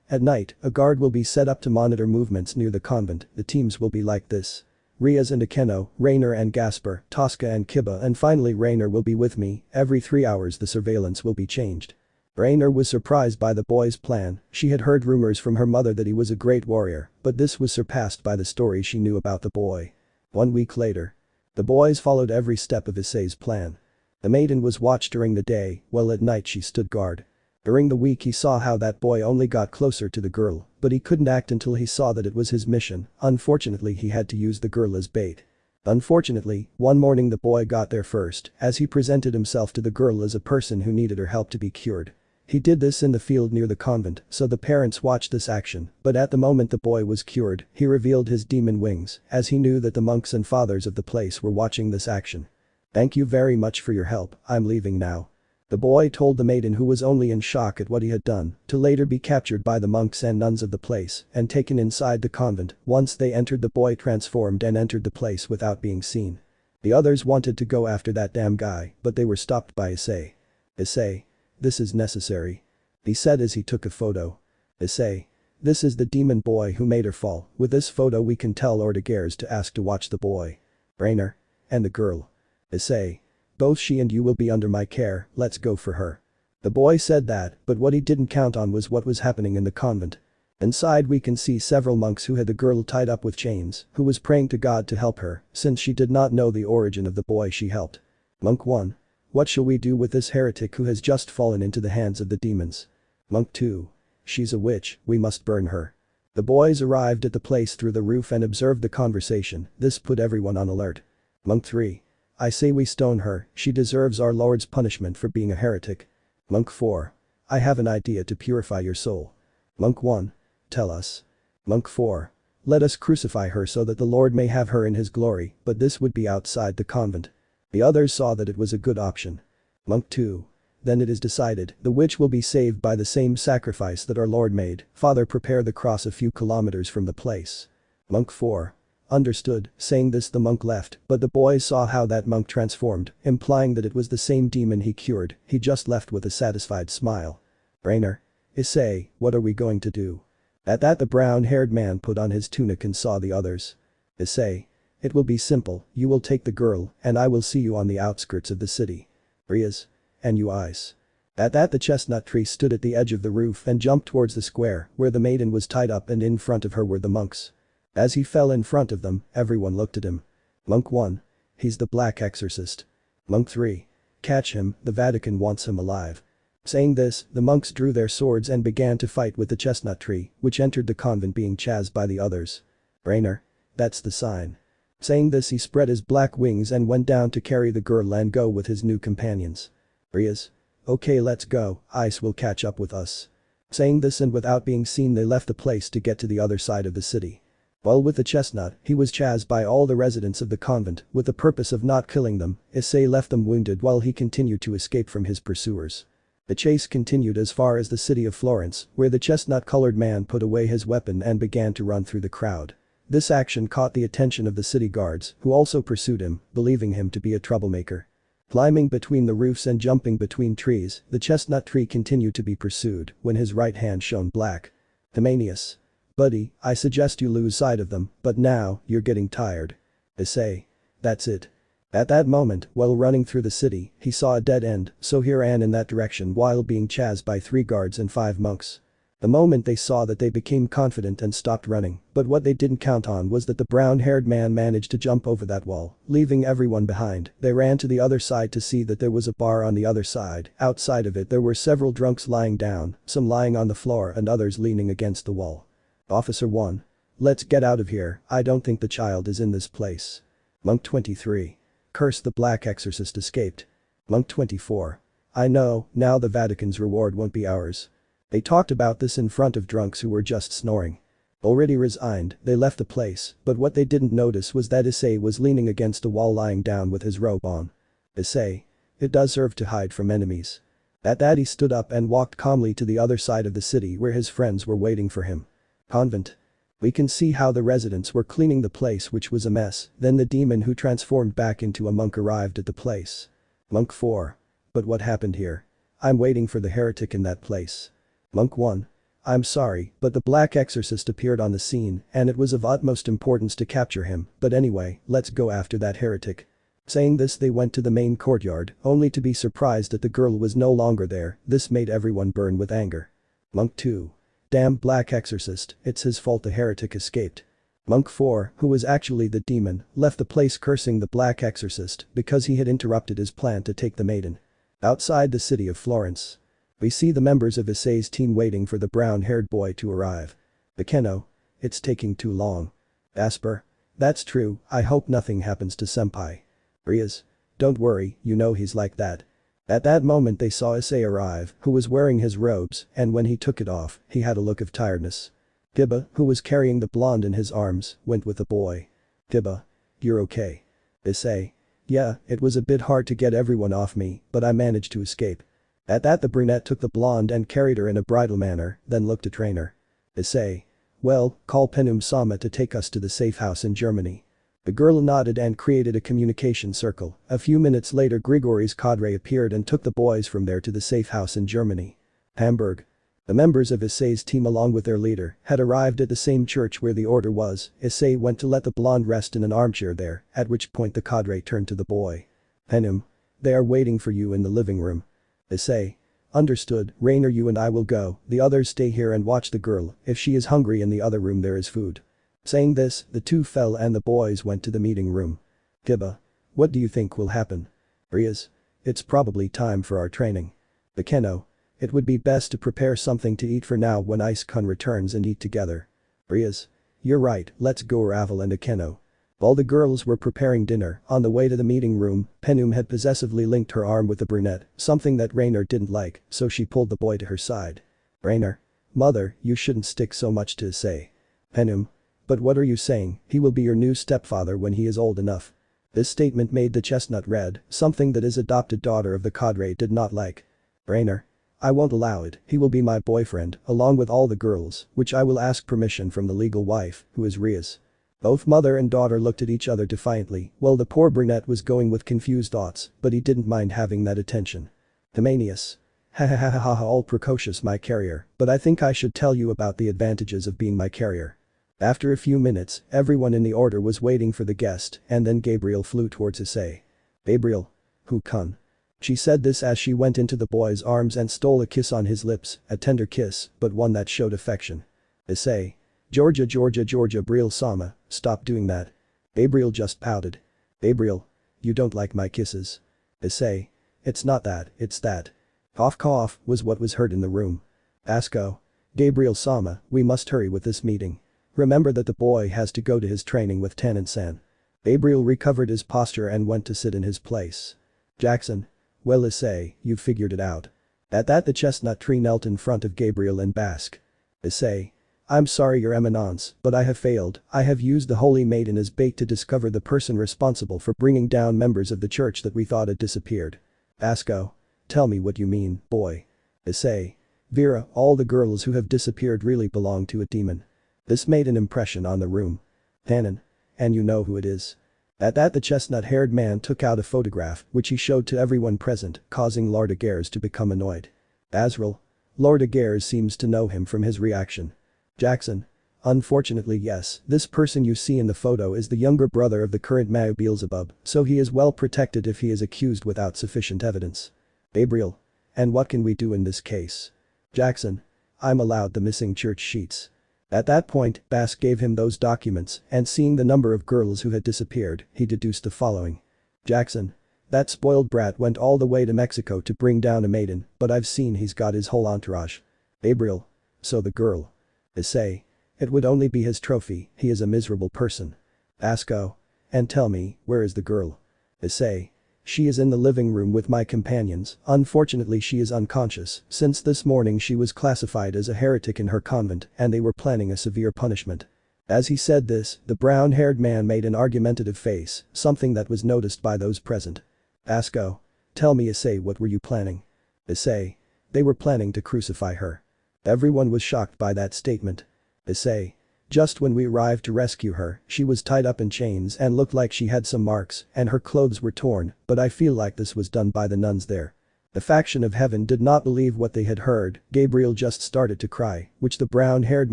Speaker 1: At night, a guard will be set up to monitor movements near the convent, the teams will be like this. Rias and Akeno, Rainer and Gasper, Tosca and Kiba and finally Rainer will be with me, every 3 hours the surveillance will be changed. Rainer was surprised by the boy's plan, she had heard rumors from her mother that he was a great warrior, but this was surpassed by the story she knew about the boy. 1 week later. The boys followed every step of Issei's plan. The maiden was watched during the day, while at night she stood guard. During the week he saw how that boy only got closer to the girl, but he couldn't act until he saw that it was his mission, unfortunately he had to use the girl as bait. Unfortunately, one morning the boy got there first, as he presented himself to the girl as a person who needed her help to be cured. He did this in the field near the convent, so the parents watched this action, but at the moment the boy was cured, he revealed his demon wings, as he knew that the monks and fathers of the place were watching this action. Thank you very much for your help, I'm leaving now. The boy told the maiden who was only in shock at what he had done, to later be captured by the monks and nuns of the place and taken inside the convent. Once they entered the boy transformed and entered the place without being seen. The others wanted to go after that damn guy, but they were stopped by Issei. Issei. This is necessary. He said as he took a photo. Issei. This is the demon boy who made her fall, with this photo we can tell Agares to ask to watch the boy. Rainer. And the girl. Issei. Both she and you will be under my care, let's go for her. The boy said that, but what he didn't count on was what was happening in the convent. Inside we can see several monks who had the girl tied up with chains, who was praying to God to help her, since she did not know the origin of the boy she helped. Monk 1. What shall we do with this heretic who has just fallen into the hands of the demons? Monk 2. She's a witch, we must burn her. The boys arrived at the place through the roof and observed the conversation, this put everyone on alert. Monk 3. I say we stone her, she deserves our Lord's punishment for being a heretic. Monk 4. I have an idea to purify your soul. Monk 1. Tell us. Monk 4. Let us crucify her so that the Lord may have her in his glory, but this would be outside the convent. The others saw that it was a good option. Monk 2. Then it is decided, the witch will be saved by the same sacrifice that our Lord made, Father prepare the cross a few kilometers from the place. Monk 4. Understood, saying this the monk left, but the boys saw how that monk transformed, implying that it was the same demon he cured, he just left with a satisfied smile. Rainer. Issei, what are we going to do? At that the brown-haired man put on his tunic and saw the others. Issei. It will be simple, you will take the girl, and I will see you on the outskirts of the city. Rias. And you eyes. At that the chestnut tree stood at the edge of the roof and jumped towards the square, where the maiden was tied up and in front of her were the monks. As he fell in front of them, everyone looked at him. Monk 1. He's the Black Exorcist. Monk 3. Catch him, the Vatican wants him alive. Saying this, the monks drew their swords and began to fight with the chestnut tree, which entered the convent being chased by the others. Rainer. That's the sign. Saying this he spread his black wings and went down to carry the girl and go with his new companions. Rias. Okay, let's go, Ice will catch up with us. Saying this and without being seen they left the place to get to the other side of the city. While with the chestnut, he was chased by all the residents of the convent, with the purpose of not killing them, Issei left them wounded while he continued to escape from his pursuers. The chase continued as far as the city of Florence, where the chestnut-colored man put away his weapon and began to run through the crowd. This action caught the attention of the city guards, who also pursued him, believing him to be a troublemaker. Climbing between the roofs and jumping between trees, the chestnut tree continued to be pursued, when his right hand shone black. Hymenius. Buddy, I suggest you lose sight of them, but now, you're getting tired. Issei. That's it. At that moment, while running through the city, he saw a dead end, so he ran in that direction while being chased by 3 guards and 5 monks. The moment they saw that they became confident and stopped running, but what they didn't count on was that the brown-haired man managed to jump over that wall, leaving everyone behind. They ran to the other side to see that there was a bar on the other side. Outside of it there were several drunks lying down, some lying on the floor and others leaning against the wall. Officer 1. Let's get out of here, I don't think the child is in this place. Monk 23. Curse the Black Exorcist escaped. Monk 24. I know, now the Vatican's reward won't be ours. They talked about this in front of drunks who were just snoring. Already resigned, they left the place, but what they didn't notice was that Issei was leaning against a wall lying down with his robe on. Issei. It does serve to hide from enemies. At that he stood up and walked calmly to the other side of the city where his friends were waiting for him. Convent. We can see how the residents were cleaning the place, which was a mess. Then the demon who transformed back into a monk arrived at the place. Monk 4. But what happened here? I'm waiting for the heretic in that place. Monk 1. I'm sorry, but the Black Exorcist appeared on the scene and it was of utmost importance to capture him, but anyway, let's go after that heretic. Saying this they went to the main courtyard, only to be surprised that the girl was no longer there. This made everyone burn with anger. Monk 2. Damn Black Exorcist, it's his fault the heretic escaped. Monk 4, who was actually the demon, left the place cursing the Black Exorcist because he had interrupted his plan to take the maiden. Outside the city of Florence. We see the members of Issei's team waiting for the brown-haired boy to arrive. Kuoh. It's taking too long. Asper. That's true, I hope nothing happens to Senpai. Rias. Don't worry, you know he's like that. At that moment they saw Issei arrive, who was wearing his robes, and when he took it off, he had a look of tiredness. Kuoh, who was carrying the blonde in his arms, went with the boy. Kuoh. You're okay. Issei. Yeah, it was a bit hard to get everyone off me, but I managed to escape. At that the brunette took the blonde and carried her in a bridal manner, then looked at Rainer. Issei. Well, call Penum-sama to take us to the safe house in Germany. The girl nodded and created a communication circle. A few minutes later Grigory's cadre appeared and took the boys from there to the safe house in Germany. Hamburg. The members of Issei's team along with their leader had arrived at the same church where the order was. Issei went to let the blonde rest in an armchair there, at which point the cadre turned to the boy. Penum. They are waiting for you in the living room. Issei. Understood, Rainer, you and I will go, the others stay here and watch the girl, if she is hungry in the other room there is food. Saying this, the two fell and the boys went to the meeting room. Kuoh. What do you think will happen? Rias. It's probably time for our training. Kuoh. It would be best to prepare something to eat for now when Ice-kun returns and eat together. Rias. You're right, let's go Ravel and Kuoh. While the girls were preparing dinner, on the way to the meeting room, Penum had possessively linked her arm with the brunette, something that Rainer didn't like, so she pulled the boy to her side. Rainer. Mother, you shouldn't stick so much to Issei. Penum. But what are you saying, he will be your new stepfather when he is old enough. This statement made the chestnut red, something that his adopted daughter of the cadre did not like. Rainer. I won't allow it, he will be my boyfriend, along with all the girls, which I will ask permission from the legal wife, who is Rias. Both mother and daughter looked at each other defiantly, while the poor brunette was going with confused thoughts, but he didn't mind having that attention. Hymenius. Ha ha ha ha ha, all precocious my carrier, but I think I should tell you about the advantages of being my carrier. After a few minutes, everyone in the order was waiting for the guest, and then Gabriel flew towards Issei. Gabriel. Who-kun. She said this as she went into the boy's arms and stole a kiss on his lips, a tender kiss, but one that showed affection. Issei. Georgia Briel-sama, stop doing that. Gabriel just pouted. Gabriel. You don't like my kisses. Issei. It's not that, it's that. Cough cough was what was heard in the room. Asko. Gabriel-sama, we must hurry with this meeting. Remember that the boy has to go to his training with Tenant-san. Gabriel recovered his posture and went to sit in his place. Jackson. Well Issei, you've figured it out. At that the chestnut tree knelt in front of Gabriel and basked. Issei. I'm sorry your eminence, but I have failed, I have used the holy maiden as bait to discover the person responsible for bringing down members of the church that we thought had disappeared. Asko. Tell me what you mean, boy. Issei. Vera, all the girls who have disappeared really belong to a demon. This made an impression on the room. Tannen. And you know who it is. At that the chestnut-haired man took out a photograph which he showed to everyone present, causing Lord Agares to become annoyed. Azrael. Lord Agares seems to know him from his reaction. Jackson. Unfortunately yes, this person you see in the photo is the younger brother of the current Mao Beelzebub, so he is well protected if he is accused without sufficient evidence. Gabriel. And what can we do in this case? Jackson. I'm allowed the missing church sheets. At that point, Bask gave him those documents, and seeing the number of girls who had disappeared, he deduced the following. Jackson. That spoiled brat went all the way to Mexico to bring down a maiden, but I've seen he's got his whole entourage. Gabriel. So the girl. Issei. It would only be his trophy, he is a miserable person. Asko. And tell me, where is the girl? Issei. She is in the living room with my companions, unfortunately she is unconscious, since this morning she was classified as a heretic in her convent and they were planning a severe punishment. As he said this, the brown-haired man made an argumentative face, something that was noticed by those present. Asko. Tell me Issei, what were you planning? Issei. They were planning to crucify her. Everyone was shocked by that statement. Issei. Just when we arrived to rescue her, she was tied up in chains and looked like she had some marks and her clothes were torn, but I feel like this was done by the nuns there. The faction of heaven did not believe what they had heard. Gabriel just started to cry, which the brown-haired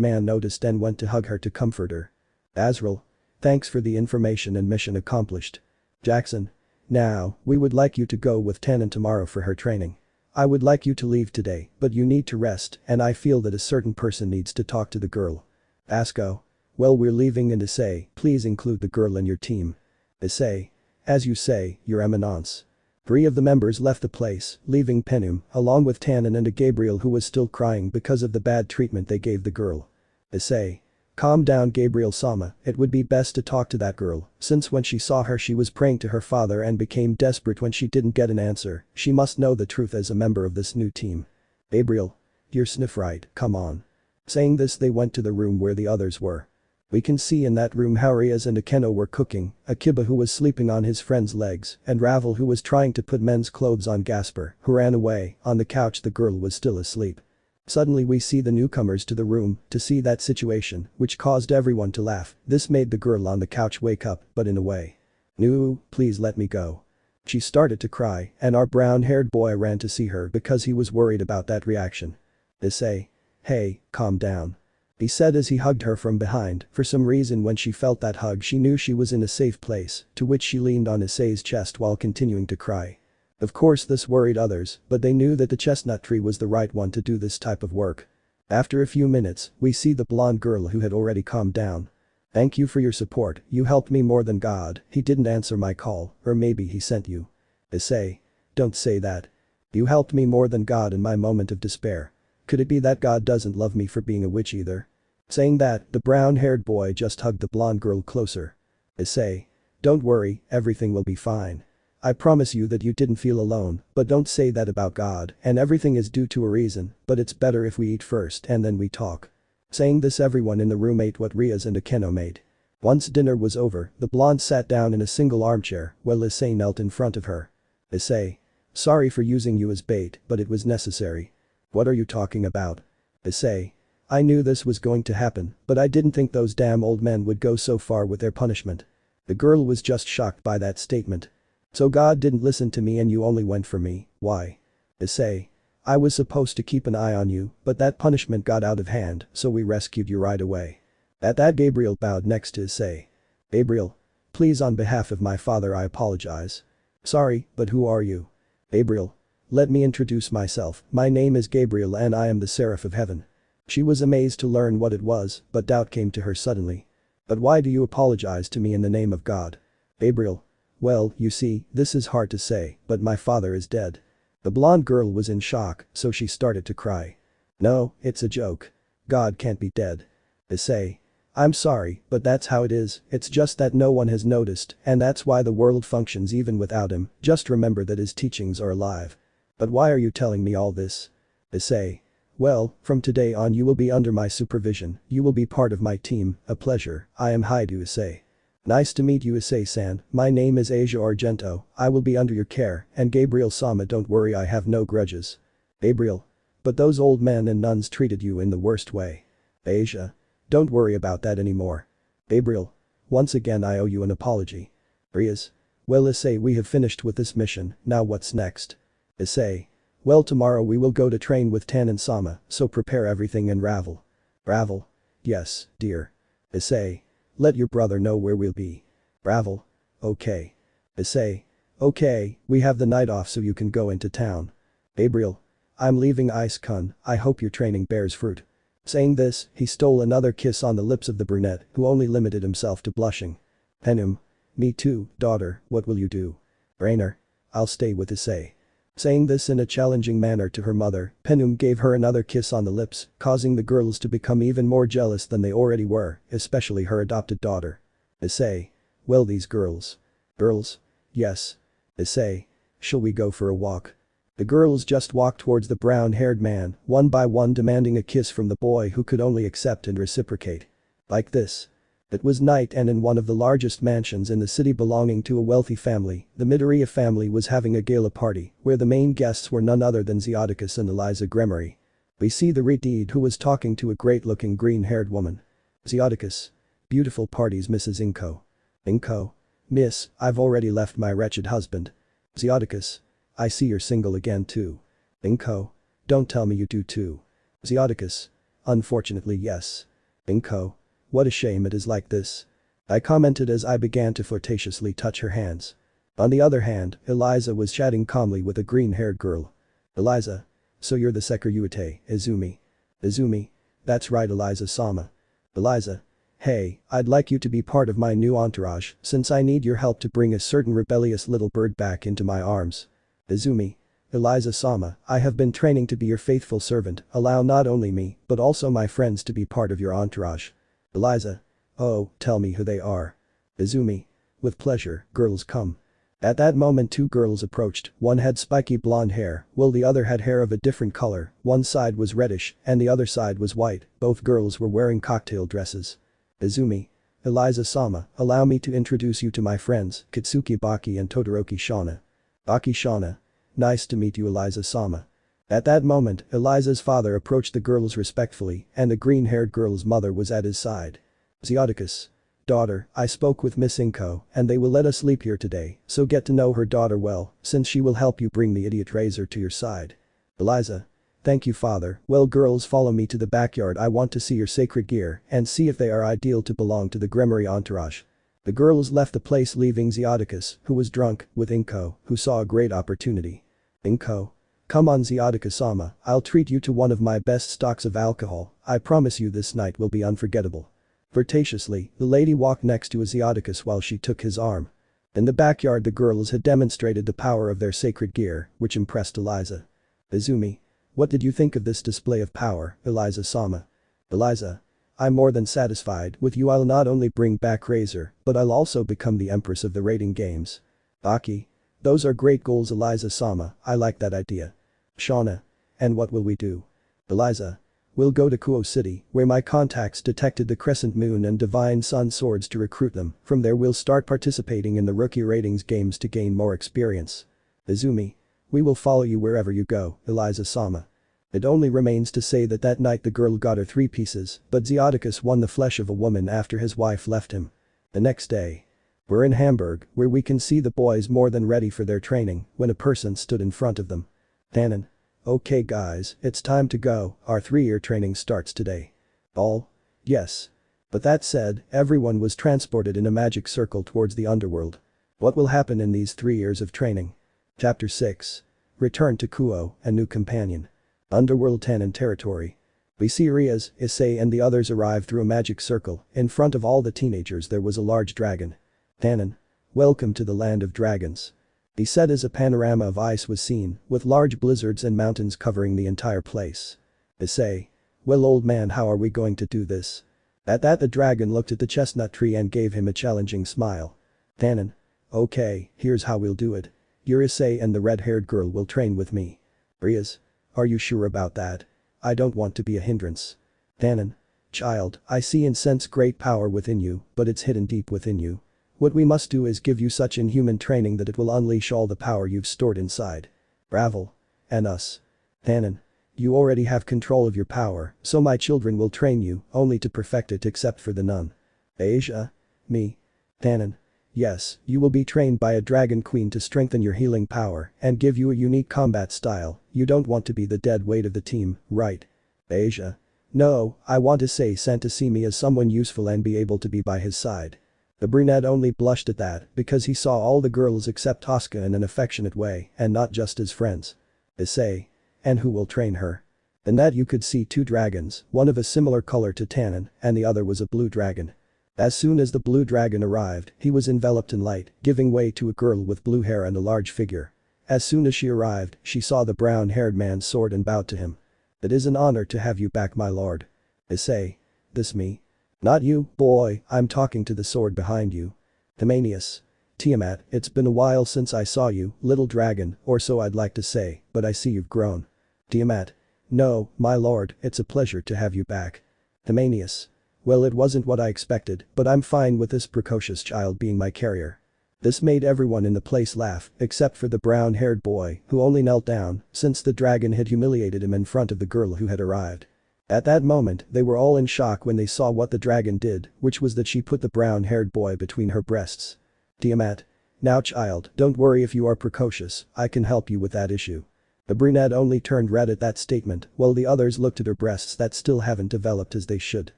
Speaker 1: man noticed and went to hug her to comfort her. Azrael. Thanks for the information and mission accomplished. Jackson. Now, we would like you to go with Tannen tomorrow for her training. I would like you to leave today, but you need to rest and I feel that a certain person needs to talk to the girl. Asko. Well, we're leaving and Issei, please include the girl in your team. Issei. As you say, your eminence. 3 of the members left the place, leaving Penum, along with Tannen and a Gabriel who was still crying because of the bad treatment they gave the girl. Issei. Calm down Gabriel-sama, it would be best to talk to that girl, since when she saw her she was praying to her father and became desperate when she didn't get an answer, she must know the truth as a member of this new team. Gabriel. You're sniff right, come on. Saying this they went to the room where the others were. We can see in that room how Rias and Akeno were cooking, Akiba who was sleeping on his friend's legs, and Ravel who was trying to put men's clothes on Gasper, who ran away. On the couch the girl was still asleep. Suddenly we see the newcomers to the room to see that situation, which caused everyone to laugh. This made the girl on the couch wake up, but in a way. No, please let me go. She started to cry, and our brown-haired boy ran to see her because he was worried about that reaction. Issei. Hey, calm down. He said as he hugged her from behind. For some reason when she felt that hug she knew she was in a safe place, to which she leaned on Issei's chest while continuing to cry. Of course this worried others, but they knew that the chestnut tree was the right one to do this type of work. After a few minutes, we see the blonde girl who had already calmed down. Thank you for your support, you helped me more than God. He didn't answer my call, or maybe he sent you. Issei. Don't say that. You helped me more than God in my moment of despair. Could it be that God doesn't love me for being a witch either? Saying that, the brown-haired boy just hugged the blonde girl closer. Issei. Don't worry, everything will be fine. I promise you that you didn't feel alone, but don't say that about God, and everything is due to a reason, but it's better if we eat first and then we talk. Saying this everyone in the room ate what Rias and Akeno made. Once dinner was over, the blonde sat down in a single armchair while Issei knelt in front of her. Issei. Sorry for using you as bait, but it was necessary. What are you talking about? Issei. I knew this was going to happen, but I didn't think those damn old men would go so far with their punishment. The girl was just shocked by that statement. So God didn't listen to me and you only went for me, why? Issei. I was supposed to keep an eye on you, but that punishment got out of hand, so we rescued you right away. At that Gabriel bowed next to Issei. Gabriel. Please on behalf of my father I apologize. Sorry, but who are you? Gabriel. Let me introduce myself, my name is Gabriel and I am the Seraph of Heaven. She was amazed to learn what it was, but doubt came to her suddenly. But why do you apologize to me in the name of God? Gabriel. Well, you see, this is hard to say, but my father is dead. The blonde girl was in shock, so she started to cry. No, it's a joke. God can't be dead. Issei. I'm sorry, but that's how it is, it's just that no one has noticed, and that's why the world functions even without him. Just remember that his teachings are alive. But why are you telling me all this? Issei. Well, from today on you will be under my supervision, you will be part of my team, a pleasure, I am Hyoudou Issei. Nice to meet you Issei-san, my name is Asia Argento, I will be under your care, and Gabriel-sama don't worry I have no grudges. Gabriel. But those old men and nuns treated you in the worst way. Asia. Don't worry about that anymore. Gabriel. Once again I owe you an apology. Rias. Well Issei we have finished with this mission, now what's next? Issei. Well tomorrow we will go to train with Tannen-sama, so prepare everything and Ravel. Ravel. Yes, dear. Issei. Let your brother know where we'll be. Ravel. Okay. Issei. Okay, we have the night off so you can go into town. Gabriel. I'm leaving Ice-kun, I hope your training bears fruit. Saying this, he stole another kiss on the lips of the brunette, who only limited himself to blushing. Penum. Me too, daughter, what will you do? Rainer. I'll stay with Issei. Saying this in a challenging manner to her mother, Penum gave her another kiss on the lips, causing the girls to become even more jealous than they already were, especially her adopted daughter. Issei. Well, these girls. Girls? Yes. Issei. Shall we go for a walk? The girls just walked towards the brown-haired man, one by one demanding a kiss from the boy who could only accept and reciprocate. Like this. It was night and in one of the largest mansions in the city belonging to a wealthy family, the Midoriya family was having a gala party, where the main guests were none other than Zeodicus and Rias Gremory. We see the repudiated who was talking to a great-looking green-haired woman. Zeodicus. Beautiful parties, Mrs. Inko. Inko. Miss, I've already left my wretched husband. Zeodicus. I see you're single again too. Inko. Don't tell me you do too. Zeodicus. Unfortunately yes. Inko. What a shame it is like this. I commented as I began to flirtatiously touch her hands. On the other hand, Eliza was chatting calmly with a green-haired girl. Eliza. So you're the Sekiryuutei, Izumi. Izumi. That's right, Eliza-sama. Eliza. Hey, I'd like you to be part of my new entourage since I need your help to bring a certain rebellious little bird back into my arms. Izumi. Eliza-sama, I have been training to be your faithful servant, allow not only me, but also my friends to be part of your entourage. Eliza. Oh, tell me who they are. Izumi. With pleasure, girls come. At that moment two girls approached, one had spiky blonde hair, while the other had hair of a different color, one side was reddish and the other side was white, both girls were wearing cocktail dresses. Izumi. Eliza-sama, allow me to introduce you to my friends, Katsuki Baki and Todoroki Shona. Baki Shona. Nice to meet you, Eliza-sama. At that moment, Eliza's father approached the girls respectfully and the green-haired girl's mother was at his side. Zeodicus. Daughter, I spoke with Miss Inko and they will let us sleep here today, so get to know her daughter well, since she will help you bring the idiot razor to your side. Eliza. Thank you, father. Well, girls, follow me to the backyard. I want to see your sacred gear and see if they are ideal to belong to the Gremory entourage. The girls left the place leaving Zeodicus, who was drunk, with Inko, who saw a great opportunity. Inko. Come on, Zeodicus-sama, I'll treat you to one of my best stocks of alcohol, I promise you this night will be unforgettable. Flirtatiously, the lady walked next to Zeodicus while she took his arm. In the backyard the girls had demonstrated the power of their sacred gear, which impressed Eliza. Izumi. What did you think of this display of power, Eliza-sama? Eliza. I'm more than satisfied with you. I'll not only bring back Razor, but I'll also become the empress of the rating games. Baki. Those are great goals, Eliza-sama, I like that idea. Shona. And what will we do? Eliza. We'll go to Kuoh City, where my contacts detected the Crescent Moon and Divine Sun swords to recruit them, from there we'll start participating in the rookie ratings games to gain more experience. Izumi. We will follow you wherever you go, Eliza-sama. It only remains to say that that night the girl got her 3 pieces, but Zeodicus won the flesh of a woman after his wife left him. The next day. We're in Hamburg, where we can see the boys more than ready for their training, when a person stood in front of them. Tannen. Okay guys, it's time to go, our 3-year training starts today. All? Yes. But that said, everyone was transported in a magic circle towards the underworld. What will happen in these 3 years of training? Chapter 6. Return to Kuoh, a new companion. Underworld Tannen territory. We see Rias, Issei and the others arrive through a magic circle. In front of all the teenagers there was a large dragon. Tannen. Welcome to the land of dragons. He said as a panorama of ice was seen, with large blizzards and mountains covering the entire place. Issei. Well, old man, how are we going to do this? At that the dragon looked at the chestnut tree and gave him a challenging smile. Tannen. Okay, here's how we'll do it. Your Issei and the red-haired girl will train with me. Rias. Are you sure about that? I don't want to be a hindrance. Tannen. Child, I see and sense great power within you, but it's hidden deep within you. What we must do is give you such inhuman training that it will unleash all the power you've stored inside. Bravo. And us. Tannen. You already have control of your power, so my children will train you, only to perfect it except for the nun. Asia? Me? Tannen. Yes, you will be trained by a dragon queen to strengthen your healing power and give you a unique combat style. You don't want to be the dead weight of the team, right? Asia. No, I want Issei sent to see me as someone useful and be able to be by his side. The brunette only blushed at that because he saw all the girls except Tosca in an affectionate way and not just as friends. Issei. and who will train her? In that you could see two dragons, one of a similar color to Tannen, and the other was a blue dragon. As soon as the blue dragon arrived, he was enveloped in light, giving way to a girl with blue hair and a large figure. As soon as she arrived, she saw the brown-haired man's sword and bowed to him. "It is an honor to have you back, my lord." Issei. "This me?" "Not you, boy, I'm talking to the sword behind you." Hymenius. "Tiamat, it's been a while since I saw you, little dragon, or so I'd like to say, but I see you've grown." Tiamat. "No, my lord, it's a pleasure to have you back." Hymenius. "Well, it wasn't what I expected, but I'm fine with this precocious child being my carrier." This made everyone in the place laugh, except for the brown-haired boy, who only knelt down, since the dragon had humiliated him in front of the girl who had arrived. At that moment, they were all in shock when they saw what the dragon did, which was that she put the brown-haired boy between her breasts. Tiamat. "Now child, don't worry if you are precocious, I can help you with that issue." The brunette only turned red at that statement, while the others looked at her breasts that still haven't developed as they should.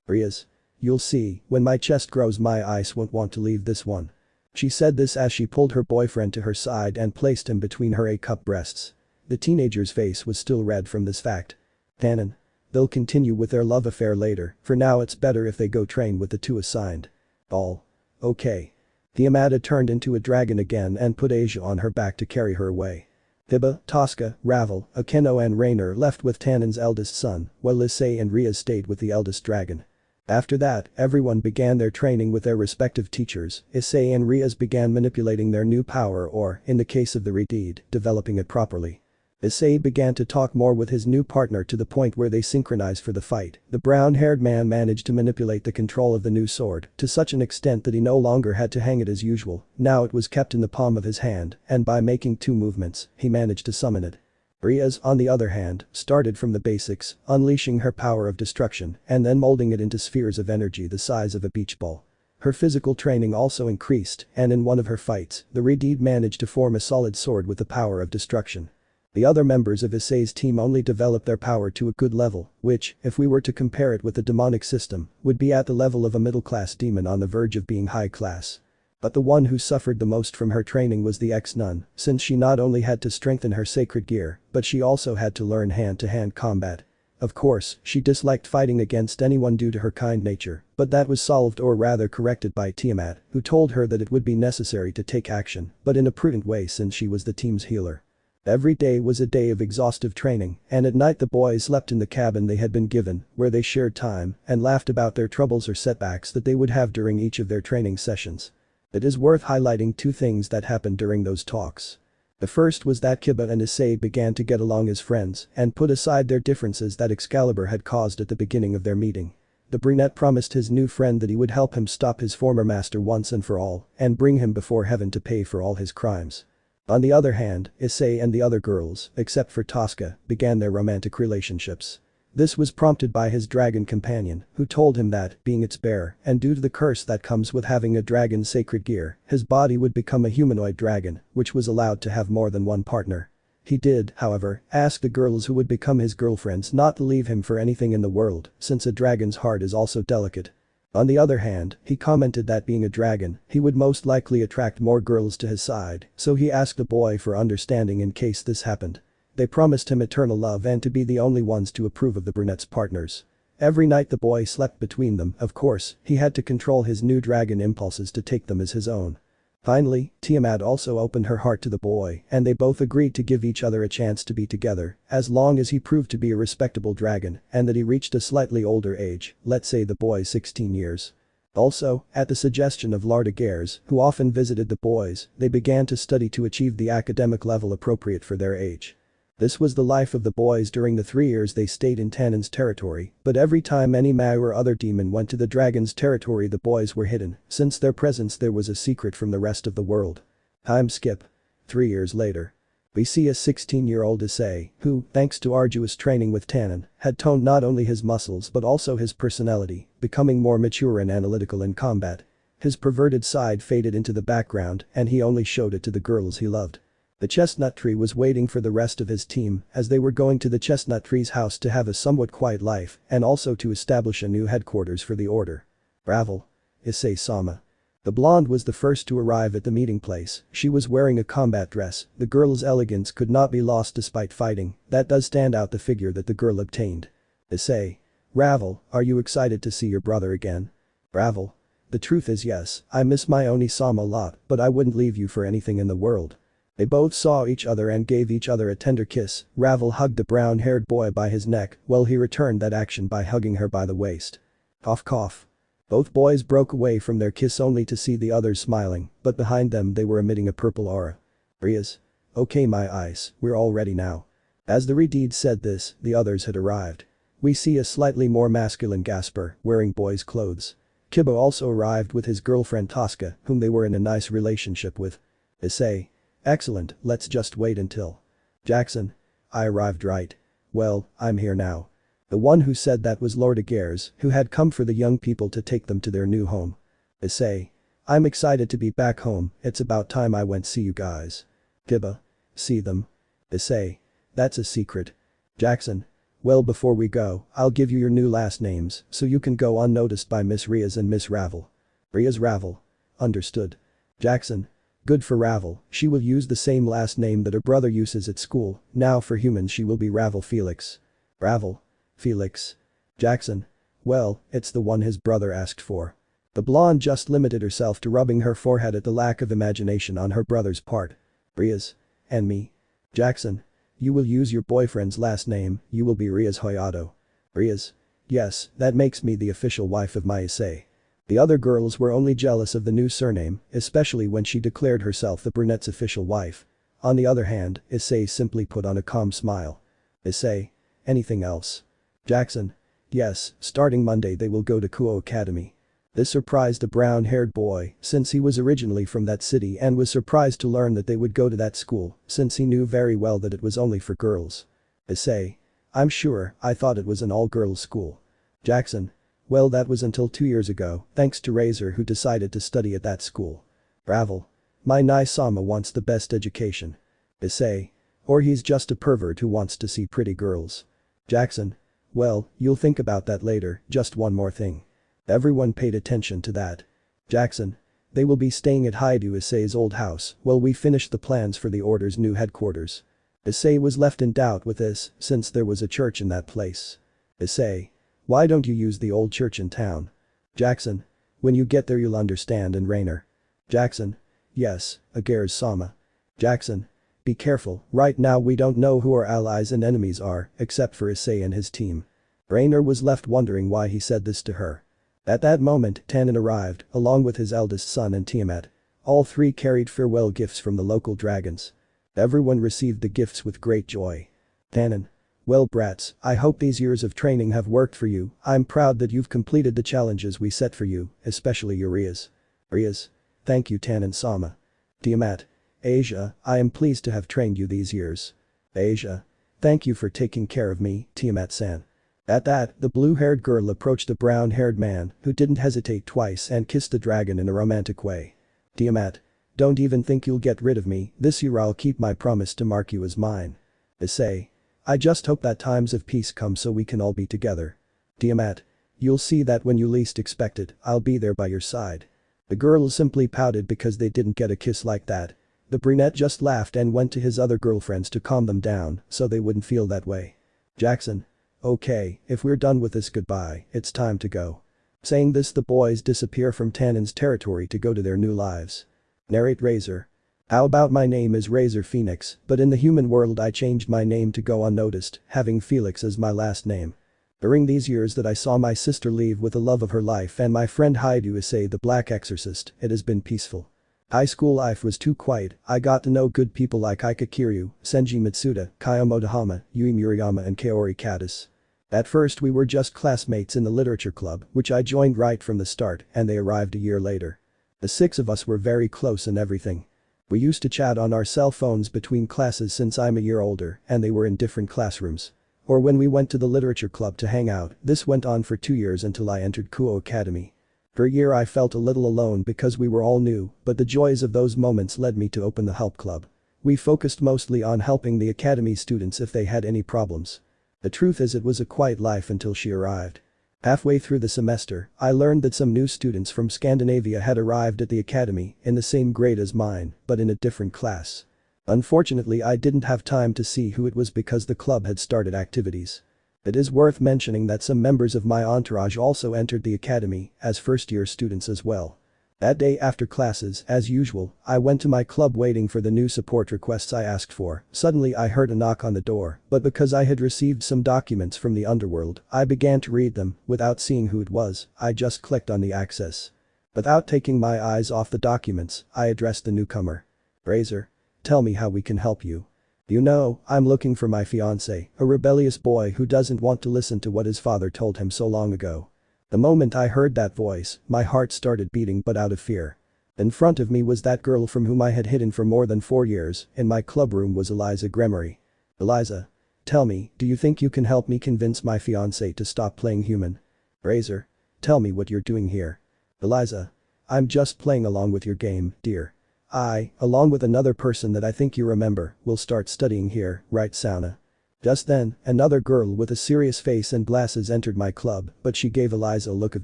Speaker 1: Rias. "You'll see, when my chest grows my eyes won't want to leave this one." She said this as she pulled her boyfriend to her side and placed him between her A-cup breasts. The teenager's face was still red from this fact. Tannen. "They'll continue with their love affair later, for now it's better if they go train with the two assigned." All. "Okay." Tiamat turned into a dragon again and put Asia on her back to carry her away. Hiba, Tosca, Ravel, Akeno and Rainer left with Tannen's eldest son, while Issei and Rias stayed with the eldest dragon. After that, everyone began their training with their respective teachers. Issei and Rias began manipulating their new power or, in the case of the redeed, developing it properly. Issei began to talk more with his new partner to the point where they synchronized for the fight. The brown-haired man managed to manipulate the control of the new sword to such an extent that he no longer had to hang it as usual, now it was kept in the palm of his hand, and by making two movements, he managed to summon it. Rias, on the other hand, started from the basics, unleashing her power of destruction and then molding it into spheres of energy the size of a beach ball. Her physical training also increased, and in one of her fights, the redeed managed to form a solid sword with the power of destruction. The other members of Issei's team only developed their power to a good level, which, if we were to compare it with the demonic system, would be at the level of a middle-class demon on the verge of being high class. But the one who suffered the most from her training was the ex-nun, since she not only had to strengthen her sacred gear, but she also had to learn hand-to-hand combat. Of course, she disliked fighting against anyone due to her kind nature, but that was solved or rather corrected by Tiamat, who told her that it would be necessary to take action, but in a prudent way since she was the team's healer. Every day was a day of exhaustive training, and at night the boys slept in the cabin they had been given, where they shared time and laughed about their troubles or setbacks that they would have during each of their training sessions. It is worth highlighting two things that happened during those talks. The first was that Kiba and Issei began to get along as friends and put aside their differences that Excalibur had caused at the beginning of their meeting. The brunette promised his new friend that he would help him stop his former master once and for all and bring him before heaven to pay for all his crimes. On the other hand, Issei and the other girls, except for Tosca, began their romantic relationships. This was prompted by his dragon companion, who told him that, being its bearer, and due to the curse that comes with having a dragon's sacred gear, his body would become a humanoid dragon, which was allowed to have more than one partner. He did, however, ask the girls who would become his girlfriends not to leave him for anything in the world, since a dragon's heart is also delicate. On the other hand, he commented that being a dragon, he would most likely attract more girls to his side, so he asked the boy for understanding in case this happened. They promised him eternal love and to be the only ones to approve of the brunette's partners. Every night the boy slept between them, of course, he had to control his new dragon impulses to take them as his own. Finally, Tiamat also opened her heart to the boy and they both agreed to give each other a chance to be together, as long as he proved to be a respectable dragon and that he reached a slightly older age, let's say the boy's 16 years. Also, at the suggestion of Lord Agares, who often visited the boys, they began to study to achieve the academic level appropriate for their age. This was the life of the boys during the 3 years they stayed in Tannen's territory, but every time any Mao or other demon went to the dragon's territory the boys were hidden, since their presence there was a secret from the rest of the world. Time skip. 3 years later. We see a 16-year-old Issei, who, thanks to arduous training with Tannen, had toned not only his muscles but also his personality, becoming more mature and analytical in combat. His perverted side faded into the background and he only showed it to the girls he loved. The chestnut tree was waiting for the rest of his team as they were going to the chestnut tree's house to have a somewhat quiet life and also to establish a new headquarters for the order. Ravel. Issei-sama. The blonde was the first to arrive at the meeting place. She was wearing a combat dress. The girl's elegance could not be lost despite fighting. That does stand out the figure that the girl obtained. Issei. Ravel, are you excited to see your brother again? Ravel. The truth is yes, I miss my Oni-sama a lot, but I wouldn't leave you for anything in the world. They both saw each other and gave each other a tender kiss. Ravel hugged the brown-haired boy by his neck, while he returned that action by hugging her by the waist. Cough cough. Both boys broke away from their kiss only to see the others smiling, but behind them they were emitting a purple aura. Rias. Okay my eyes, we're all ready now. As the Redeed said this, the others had arrived. We see a slightly more masculine Gasper, wearing boys' clothes. Kuoh also arrived with his girlfriend Tosca, whom they were in a nice relationship with. Issei. Excellent, let's just wait until. Jackson. I arrived right. Well, I'm here now. The one who said that was Lord Agares, who had come for the young people to take them to their new home. Issei. I'm excited to be back home, it's about time I went see you guys. Kuoh. See them? Issei. That's a secret. Jackson. Well before we go, I'll give you your new last names, so you can go unnoticed by Miss Rias and Miss Ravel. Rias Ravel. Understood. Jackson. Good for Ravel, she will use the same last name that her brother uses at school, now for humans she will be Ravel Felix. Ravel. Felix. Jackson. Well, it's the one his brother asked for. The blonde just limited herself to rubbing her forehead at the lack of imagination on her brother's part. Rias. And me. Jackson. You will use your boyfriend's last name, you will be Rias Hyoudou. Rias. Yes, that makes me the official wife of my Issei. The other girls were only jealous of the new surname, especially when she declared herself the brunette's official wife. On the other hand, Issei simply put on a calm smile. Issei. Anything else? Jackson. Yes, starting Monday they will go to Kuoh Academy. This surprised the brown-haired boy, since he was originally from that city and was surprised to learn that they would go to that school, since he knew very well that it was only for girls. Issei. I'm sure, I thought it was an all-girls school. Jackson. Well that was until 2 years ago, thanks to Razor who decided to study at that school. Ravel. My Nai-sama wants the best education. Issei. Or he's just a pervert who wants to see pretty girls. Jackson. Well, you'll think about that later, just one more thing. Everyone paid attention to that. Jackson. They will be staying at Hyoudou Issei's old house while we finish the plans for the order's new headquarters. Issei was left in doubt with this, since there was a church in that place. Issei. Why don't you use the old church in town? Jackson. When you get there you'll understand and Rainer. Jackson. Yes, Agares-sama. Jackson. Be careful, right now we don't know who our allies and enemies are, except for Issei and his team. Rainer was left wondering why he said this to her. At that moment, Tannen arrived, along with his eldest son and Tiamat. All three carried farewell gifts from the local dragons. Everyone received the gifts with great joy. Tannen. Well brats, I hope these years of training have worked for you, I'm proud that you've completed the challenges we set for you, especially your Rias. Rias. Thank you Tannen-sama. Tiamat. Asia, I am pleased to have trained you these years. Asia. Thank you for taking care of me, Tiamat-san. At that, the blue-haired girl approached the brown-haired man, who didn't hesitate twice and kissed the dragon in a romantic way. Tiamat. Don't even think you'll get rid of me, this year I'll keep my promise to mark you as mine. Issei. I just hope that times of peace come so we can all be together. Tiamat. You'll see that when you least expect it, I'll be there by your side. The girls simply pouted because they didn't get a kiss like that. The brunette just laughed and went to his other girlfriends to calm them down so they wouldn't feel that way. Jackson. Okay, if we're done with this goodbye, it's time to go. Saying this the boys disappear from Tannen's territory to go to their new lives. Narrate Razor. How about my name is Razor Phoenix, but in the human world I changed my name to go unnoticed, having Felix as my last name. During these years that I saw my sister leave with the love of her life and my friend Hyoudou Issei the Black Exorcist, it has been peaceful. High school life was too quiet, I got to know good people like Ika Kiryu, Senji Mitsuda, Kaio Motohama, Yui Murayama and Kaori Katas. At first we were just classmates in the literature club, which I joined right from the start, and they arrived a year later. The 6 of us were very close and everything. We used to chat on our cell phones between classes since I'm a year older and they were in different classrooms. Or when we went to the literature club to hang out, this went on for 2 years until I entered Kuoh Academy. For a year I felt a little alone because we were all new, but the joys of those moments led me to open the help club. We focused mostly on helping the academy students if they had any problems. The truth is it was a quiet life until she arrived. Halfway through the semester, I learned that some new students from Scandinavia had arrived at the academy in the same grade as mine, but in a different class. Unfortunately, I didn't have time to see who it was because the club had started activities. It is worth mentioning that some members of my entourage also entered the academy as first-year students as well. That day after classes, as usual, I went to my club waiting for the new support requests I asked for. Suddenly I heard a knock on the door, but because I had received some documents from the underworld, I began to read them. Without seeing who it was, I just clicked on the access. Without taking my eyes off the documents, I addressed the newcomer. Razor. Tell me how we can help you. You know, I'm looking for my fiancé, a rebellious boy who doesn't want to listen to what his father told him so long ago. The moment I heard that voice, my heart started beating but out of fear. In front of me was that girl from whom I had hidden for more than 4 years. In my club room was Rias Gremory. Eliza. Tell me, do you think you can help me convince my fiancé to stop playing human? Razor. Tell me what you're doing here. Eliza. I'm just playing along with your game, dear. I, along with another person that I think you remember, will start studying here, right Sona? Just then, another girl with a serious face and glasses entered my club, but she gave Eliza a look of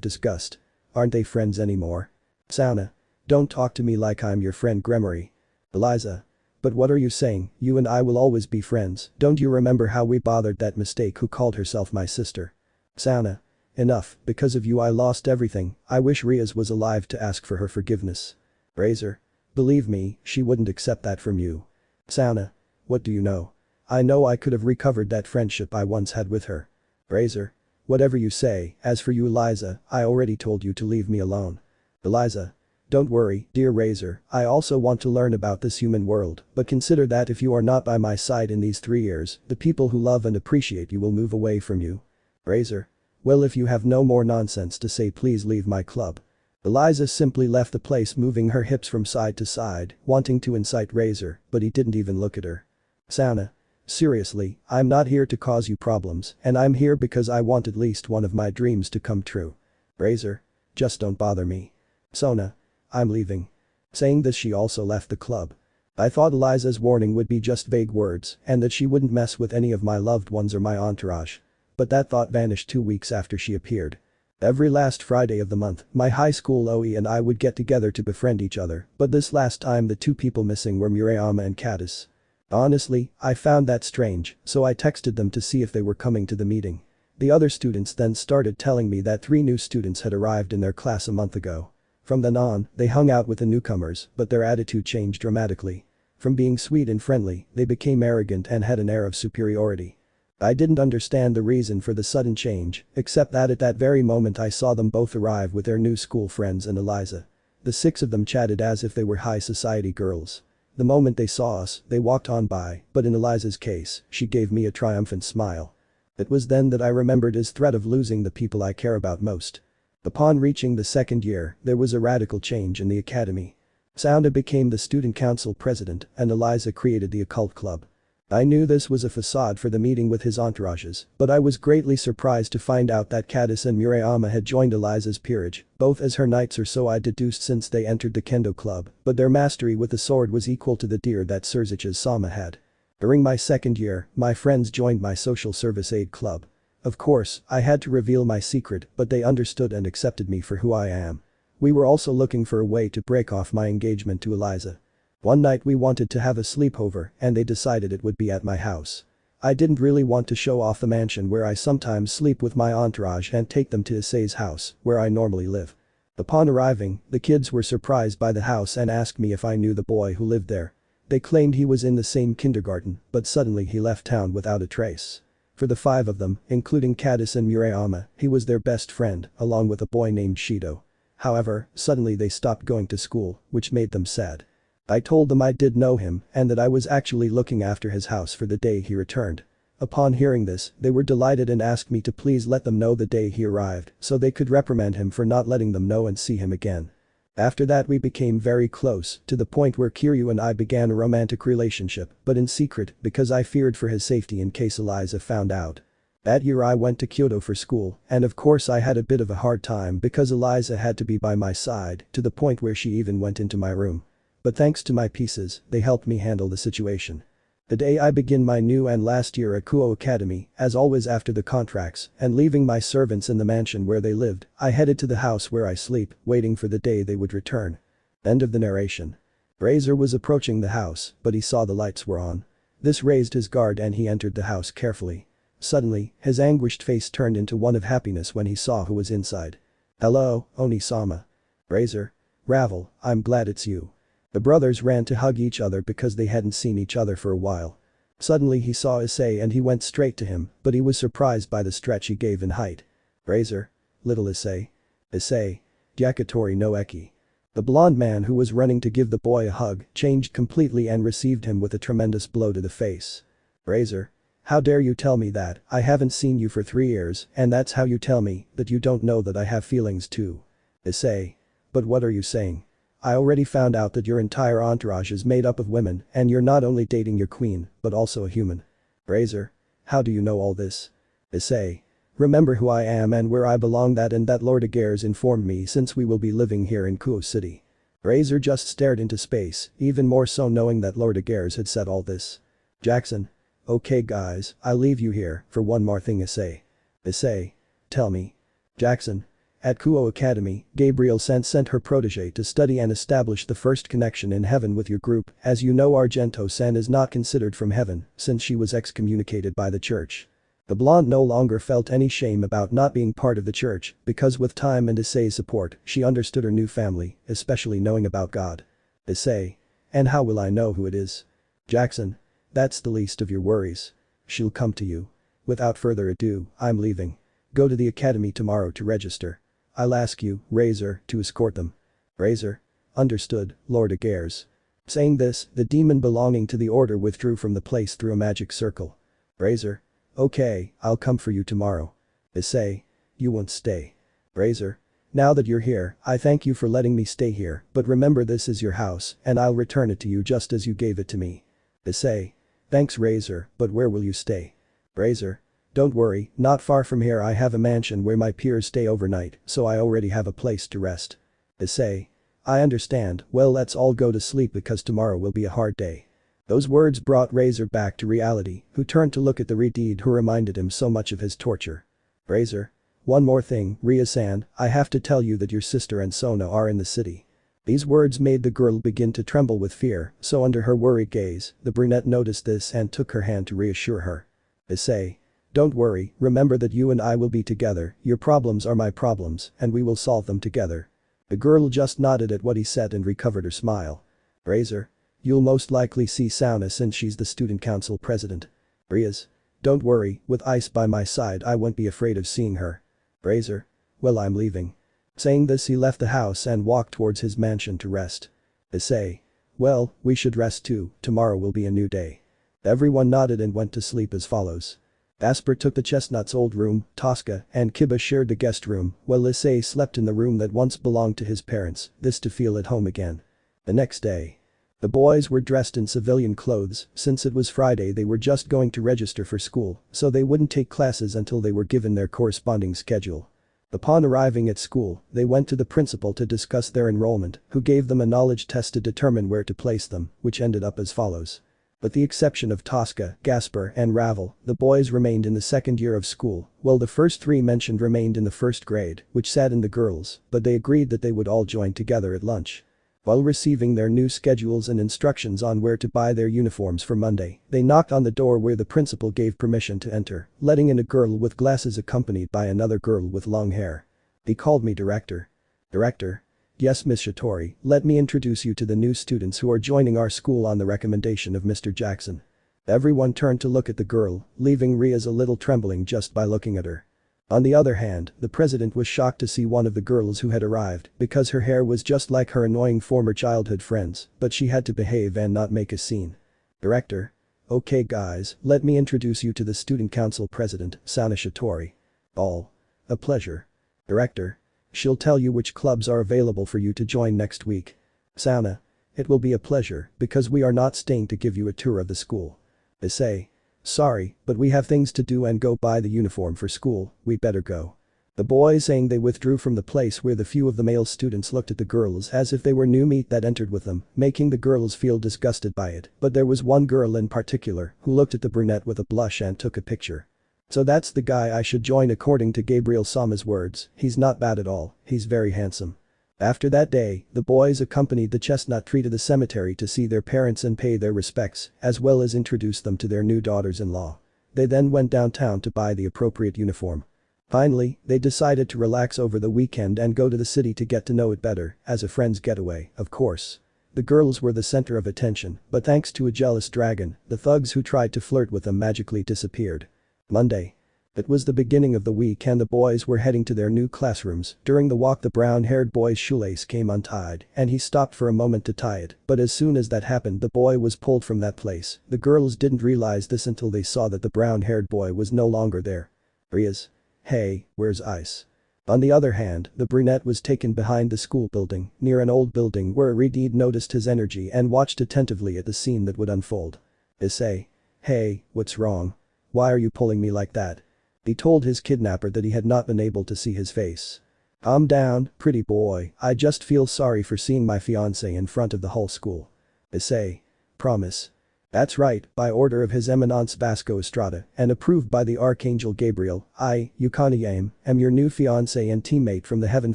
Speaker 1: disgust. Aren't they friends anymore? Sona. Don't talk to me like I'm your friend Gremory. Eliza. But what are you saying? You and I will always be friends. Don't you remember how we bothered that mistake who called herself my sister? Sona. Enough, because of you I lost everything. I wish Rias was alive to ask for her forgiveness. Razor. Believe me, she wouldn't accept that from you. Sona. What do you know? I know I could have recovered that friendship I once had with her. Razor. Whatever you say, as for you Eliza, I already told you to leave me alone. Eliza. Don't worry, dear Razor, I also want to learn about this human world, but consider that if you are not by my side in these 3 years, the people who love and appreciate you will move away from you. Razor. Well, if you have no more nonsense to say, please leave my club. Eliza simply left the place, moving her hips from side to side, wanting to incite Razor, but he didn't even look at her. Sona. Seriously, I'm not here to cause you problems, and I'm here because I want at least one of my dreams to come true. Razor. Just don't bother me. Sona. I'm leaving. Saying this, she also left the club. I thought Eliza's warning would be just vague words and that she wouldn't mess with any of my loved ones or my entourage. But that thought vanished 2 weeks after she appeared. Every last Friday of the month, my high school OE and I would get together to befriend each other, but this last time the 2 people missing were Murayama and Caddis. Honestly, I found that strange, so I texted them to see if they were coming to the meeting. The other students then started telling me that 3 new students had arrived in their class a month ago. From then on, they hung out with the newcomers, but their attitude changed dramatically. From being sweet and friendly, they became arrogant and had an air of superiority. I didn't understand the reason for the sudden change, except that at that very moment I saw them both arrive with their new school friends and Eliza. The 6 of them chatted as if they were high society girls. The moment they saw us, they walked on by, but in Eliza's case, she gave me a triumphant smile. It was then that I remembered his threat of losing the people I care about most. Upon reaching the 2nd year, there was a radical change in the academy. Sona became the student council president and Eliza created the occult club. I knew this was a facade for the meeting with his entourages, but I was greatly surprised to find out that Caddis and Murayama had joined Eliza's peerage, both as her knights, or so I deduced since they entered the kendo club, but their mastery with the sword was equal to the deer that Sirzechs Sama had. During my 2nd year, my friends joined my social service aid club. Of course, I had to reveal my secret, but they understood and accepted me for who I am. We were also looking for a way to break off my engagement to Eliza. One night we wanted to have a sleepover and they decided it would be at my house. I didn't really want to show off the mansion where I sometimes sleep with my entourage and take them to Issei's house, where I normally live. Upon arriving, the kids were surprised by the house and asked me if I knew the boy who lived there. They claimed he was in the same kindergarten, but suddenly he left town without a trace. For the 5 of them, including Caddis and Murayama, he was their best friend, along with a boy named Hyoudou. However, suddenly they stopped going to school, which made them sad. I told them I did know him and that I was actually looking after his house for the day he returned. Upon hearing this, they were delighted and asked me to please let them know the day he arrived so they could reprimand him for not letting them know and see him again. After that we became very close, to the point where Kiryu and I began a romantic relationship, but in secret because I feared for his safety in case Eliza found out. That year I went to Kyoto for school, and of course I had a bit of a hard time because Eliza had to be by my side, to the point where she even went into my room. But thanks to my pieces, they helped me handle the situation. The day I begin my new and last year at Kuoh Academy, as always after the contracts, and leaving my servants in the mansion where they lived, I headed to the house where I sleep, waiting for the day they would return. End of the narration. Razor was approaching the house, but he saw the lights were on. This raised his guard and he entered the house carefully. Suddenly, his anguished face turned into one of happiness when he saw who was inside. "Hello, Oni-sama." "Razor." "Ravel, I'm glad it's you." The brothers ran to hug each other because they hadn't seen each other for a while. Suddenly he saw Issei and he went straight to him, but he was surprised by the stretch he gave in height. "Razor." "Little Issei." "Issei." "Yakitori no Eki." The blonde man who was running to give the boy a hug changed completely and received him with a tremendous blow to the face. "Razor. How dare you tell me that, I haven't seen you for 3 years and that's how you tell me that you don't know that I have feelings too." "Issei." "But what are you saying? I already found out that your entire entourage is made up of women and you're not only dating your queen, but also a human." "Razor. How do you know all this?" "Issei. Remember who I am and where I belong, that and that Lord Agares informed me, since we will be living here in Kuoh City." Razor just stared into space, even more so knowing that Lord Agares had said all this. "Jackson." "Okay guys, I'll leave you here for one more thing, Issei." "Issei." "Tell me." Jackson. At Kuoh Academy, Gabriel sent her protege to study and establish the first connection in heaven with your group. As you know, Argento-san is not considered from heaven since she was excommunicated by the church. The blonde no longer felt any shame about not being part of the church because with time and Issei's support, she understood her new family, especially knowing about God. "Issei. And how will I know who it is?" Jackson. "That's the least of your worries. She'll come to you. Without further ado, I'm leaving. Go to the academy tomorrow to register. I'll ask you, Razor, to escort them." "Razor." "Understood, Lord Agares." Saying this, the demon belonging to the order withdrew from the place through a magic circle. "Razor." "Okay, I'll come for you tomorrow." "Issei." "You won't stay." "Razor." "Now that you're here, I thank you for letting me stay here, but remember this is your house and I'll return it to you just as you gave it to me." "Issei." "Thanks Razor, but where will you stay?" "Razor." "Don't worry, not far from here I have a mansion where my peers stay overnight, so I already have a place to rest." "Issei." "I understand, well let's all go to sleep because tomorrow will be a hard day." Those words brought Razor back to reality, who turned to look at the redeed who reminded him so much of his torture. "Razor." "One more thing, Rias-san, I have to tell you that your sister and Sona are in the city." These words made the girl begin to tremble with fear, so under her worried gaze, the brunette noticed this and took her hand to reassure her. "Issei. Don't worry, remember that you and I will be together, your problems are my problems, and we will solve them together." The girl just nodded at what he said and recovered her smile. "Razor. You'll most likely see Sona since she's the student council president." "Rias. Don't worry, with Ice by my side I won't be afraid of seeing her." "Razor. Well I'm leaving." Saying this he left the house and walked towards his mansion to rest. Issei. "Well, we should rest too, tomorrow will be a new day." Everyone nodded and went to sleep as follows. Asper took the chestnut's old room, Tosca and Kiba shared the guest room, while Issei slept in the room that once belonged to his parents, this to feel at home again. The next day. The boys were dressed in civilian clothes, since it was Friday they were just going to register for school, so they wouldn't take classes until they were given their corresponding schedule. Upon arriving at school, they went to the principal to discuss their enrollment, who gave them a knowledge test to determine where to place them, which ended up as follows. With the exception of Tosca, Gasper and Ravel, the boys remained in the second year of school, while the first 3 mentioned remained in the first grade, which saddened the girls, but they agreed that they would all join together at lunch. While receiving their new schedules and instructions on where to buy their uniforms for Monday, they knocked on the door where the principal gave permission to enter, letting in a girl with glasses accompanied by another girl with long hair. "He called me director." "Director?" "Yes Miss Shatori, let me introduce you to the new students who are joining our school on the recommendation of Mr. Jackson." Everyone turned to look at the girl, leaving Rias a little trembling just by looking at her. On the other hand, the president was shocked to see one of the girls who had arrived because her hair was just like her annoying former childhood friends, but she had to behave and not make a scene. "Director?" "Okay guys, let me introduce you to the student council president, Sana Shatori." "All. A pleasure." "Director?" "She'll tell you which clubs are available for you to join next week." "Sana?" "It will be a pleasure, because we are not staying to give you a tour of the school." "Issei?" "Sorry, but we have things to do and go buy the uniform for school, we better go." The boys saying they withdrew from the place where the few of the male students looked at the girls as if they were new meat that entered with them, making the girls feel disgusted by it, but there was one girl in particular who looked at the brunette with a blush and took a picture. So that's the guy I should join according to Gabriel Sama's words, he's not bad at all, he's very handsome. After that day, the boys accompanied the chestnut tree to the cemetery to see their parents and pay their respects, as well as introduce them to their new daughters-in-law. They then went downtown to buy the appropriate uniform. Finally, they decided to relax over the weekend and go to the city to get to know it better, as a friend's getaway, of course. The girls were the center of attention, but thanks to a jealous dragon, the thugs who tried to flirt with them magically disappeared. Monday. It was the beginning of the week and the boys were heading to their new classrooms. During the walk the brown-haired boy's shoelace came untied and he stopped for a moment to tie it, but as soon as that happened the boy was pulled from that place. The girls didn't realize this until they saw that the brown-haired boy was no longer there. Rias. Hey, where's Ice? On the other hand, the brunette was taken behind the school building, near an old building where Reed noticed his energy and watched attentively at the scene that would unfold. Issei. Hey, what's wrong? Why are you pulling me like that? He told his kidnapper that he had not been able to see his face. Calm down, pretty boy, I just feel sorry for seeing my fiancé in front of the whole school. Issei. Promise. That's right, by order of His Eminence Vasco Estrada and approved by the Archangel Gabriel, I, Yukani am your new fiancé and teammate from the Heaven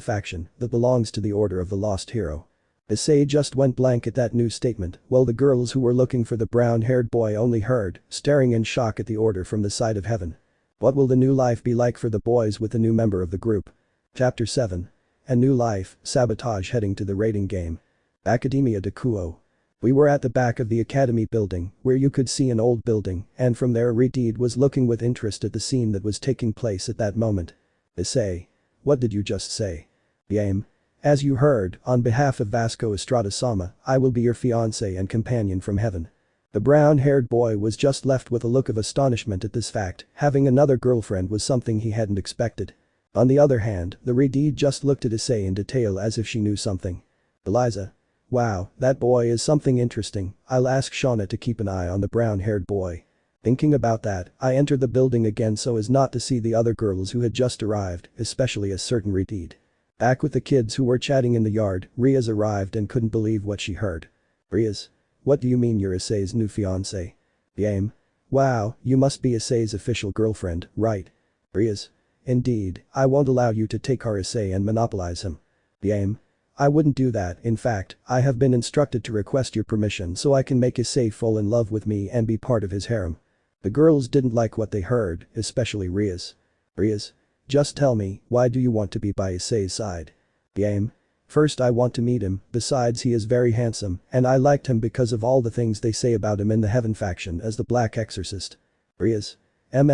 Speaker 1: faction that belongs to the Order of the Lost Hero. Issei just went blank at that new statement, while the girls who were looking for the brown-haired boy only heard, staring in shock at the order from the side of heaven. What will the new life be like for the boys with the new member of the group? Chapter 7. A New Life, Sabotage heading to the raiding game. Academia de Kuoh. We were at the back of the academy building, where you could see an old building, and from there Reed was looking with interest at the scene that was taking place at that moment. Issei. What did you just say? Game. As you heard, on behalf of Vasco Estrada-sama, I will be your fiancé and companion from heaven. The brown-haired boy was just left with a look of astonishment at this fact, having another girlfriend was something he hadn't expected. On the other hand, the Reed just looked at Issei in detail as if she knew something. Eliza. Wow, that boy is something interesting, I'll ask Sona to keep an eye on the brown-haired boy. Thinking about that, I entered the building again so as not to see the other girls who had just arrived, especially a certain Reed. Back with the kids who were chatting in the yard, Rias arrived and couldn't believe what she heard. Rias. What do you mean you're Issei's new fiancé? Game. Wow, you must be Issei's official girlfriend, right? Rias. Indeed, I won't allow you to take our Issei and monopolize him. Game. I wouldn't do that, in fact, I have been instructed to request your permission so I can make Issei fall in love with me and be part of his harem. The girls didn't like what they heard, especially Rias. Rias. Just tell me, why do you want to be by Issei's side? Game. First I want to meet him, besides he is very handsome, and I liked him because of all the things they say about him in the Heaven faction as the Black Exorcist. Rias. I'm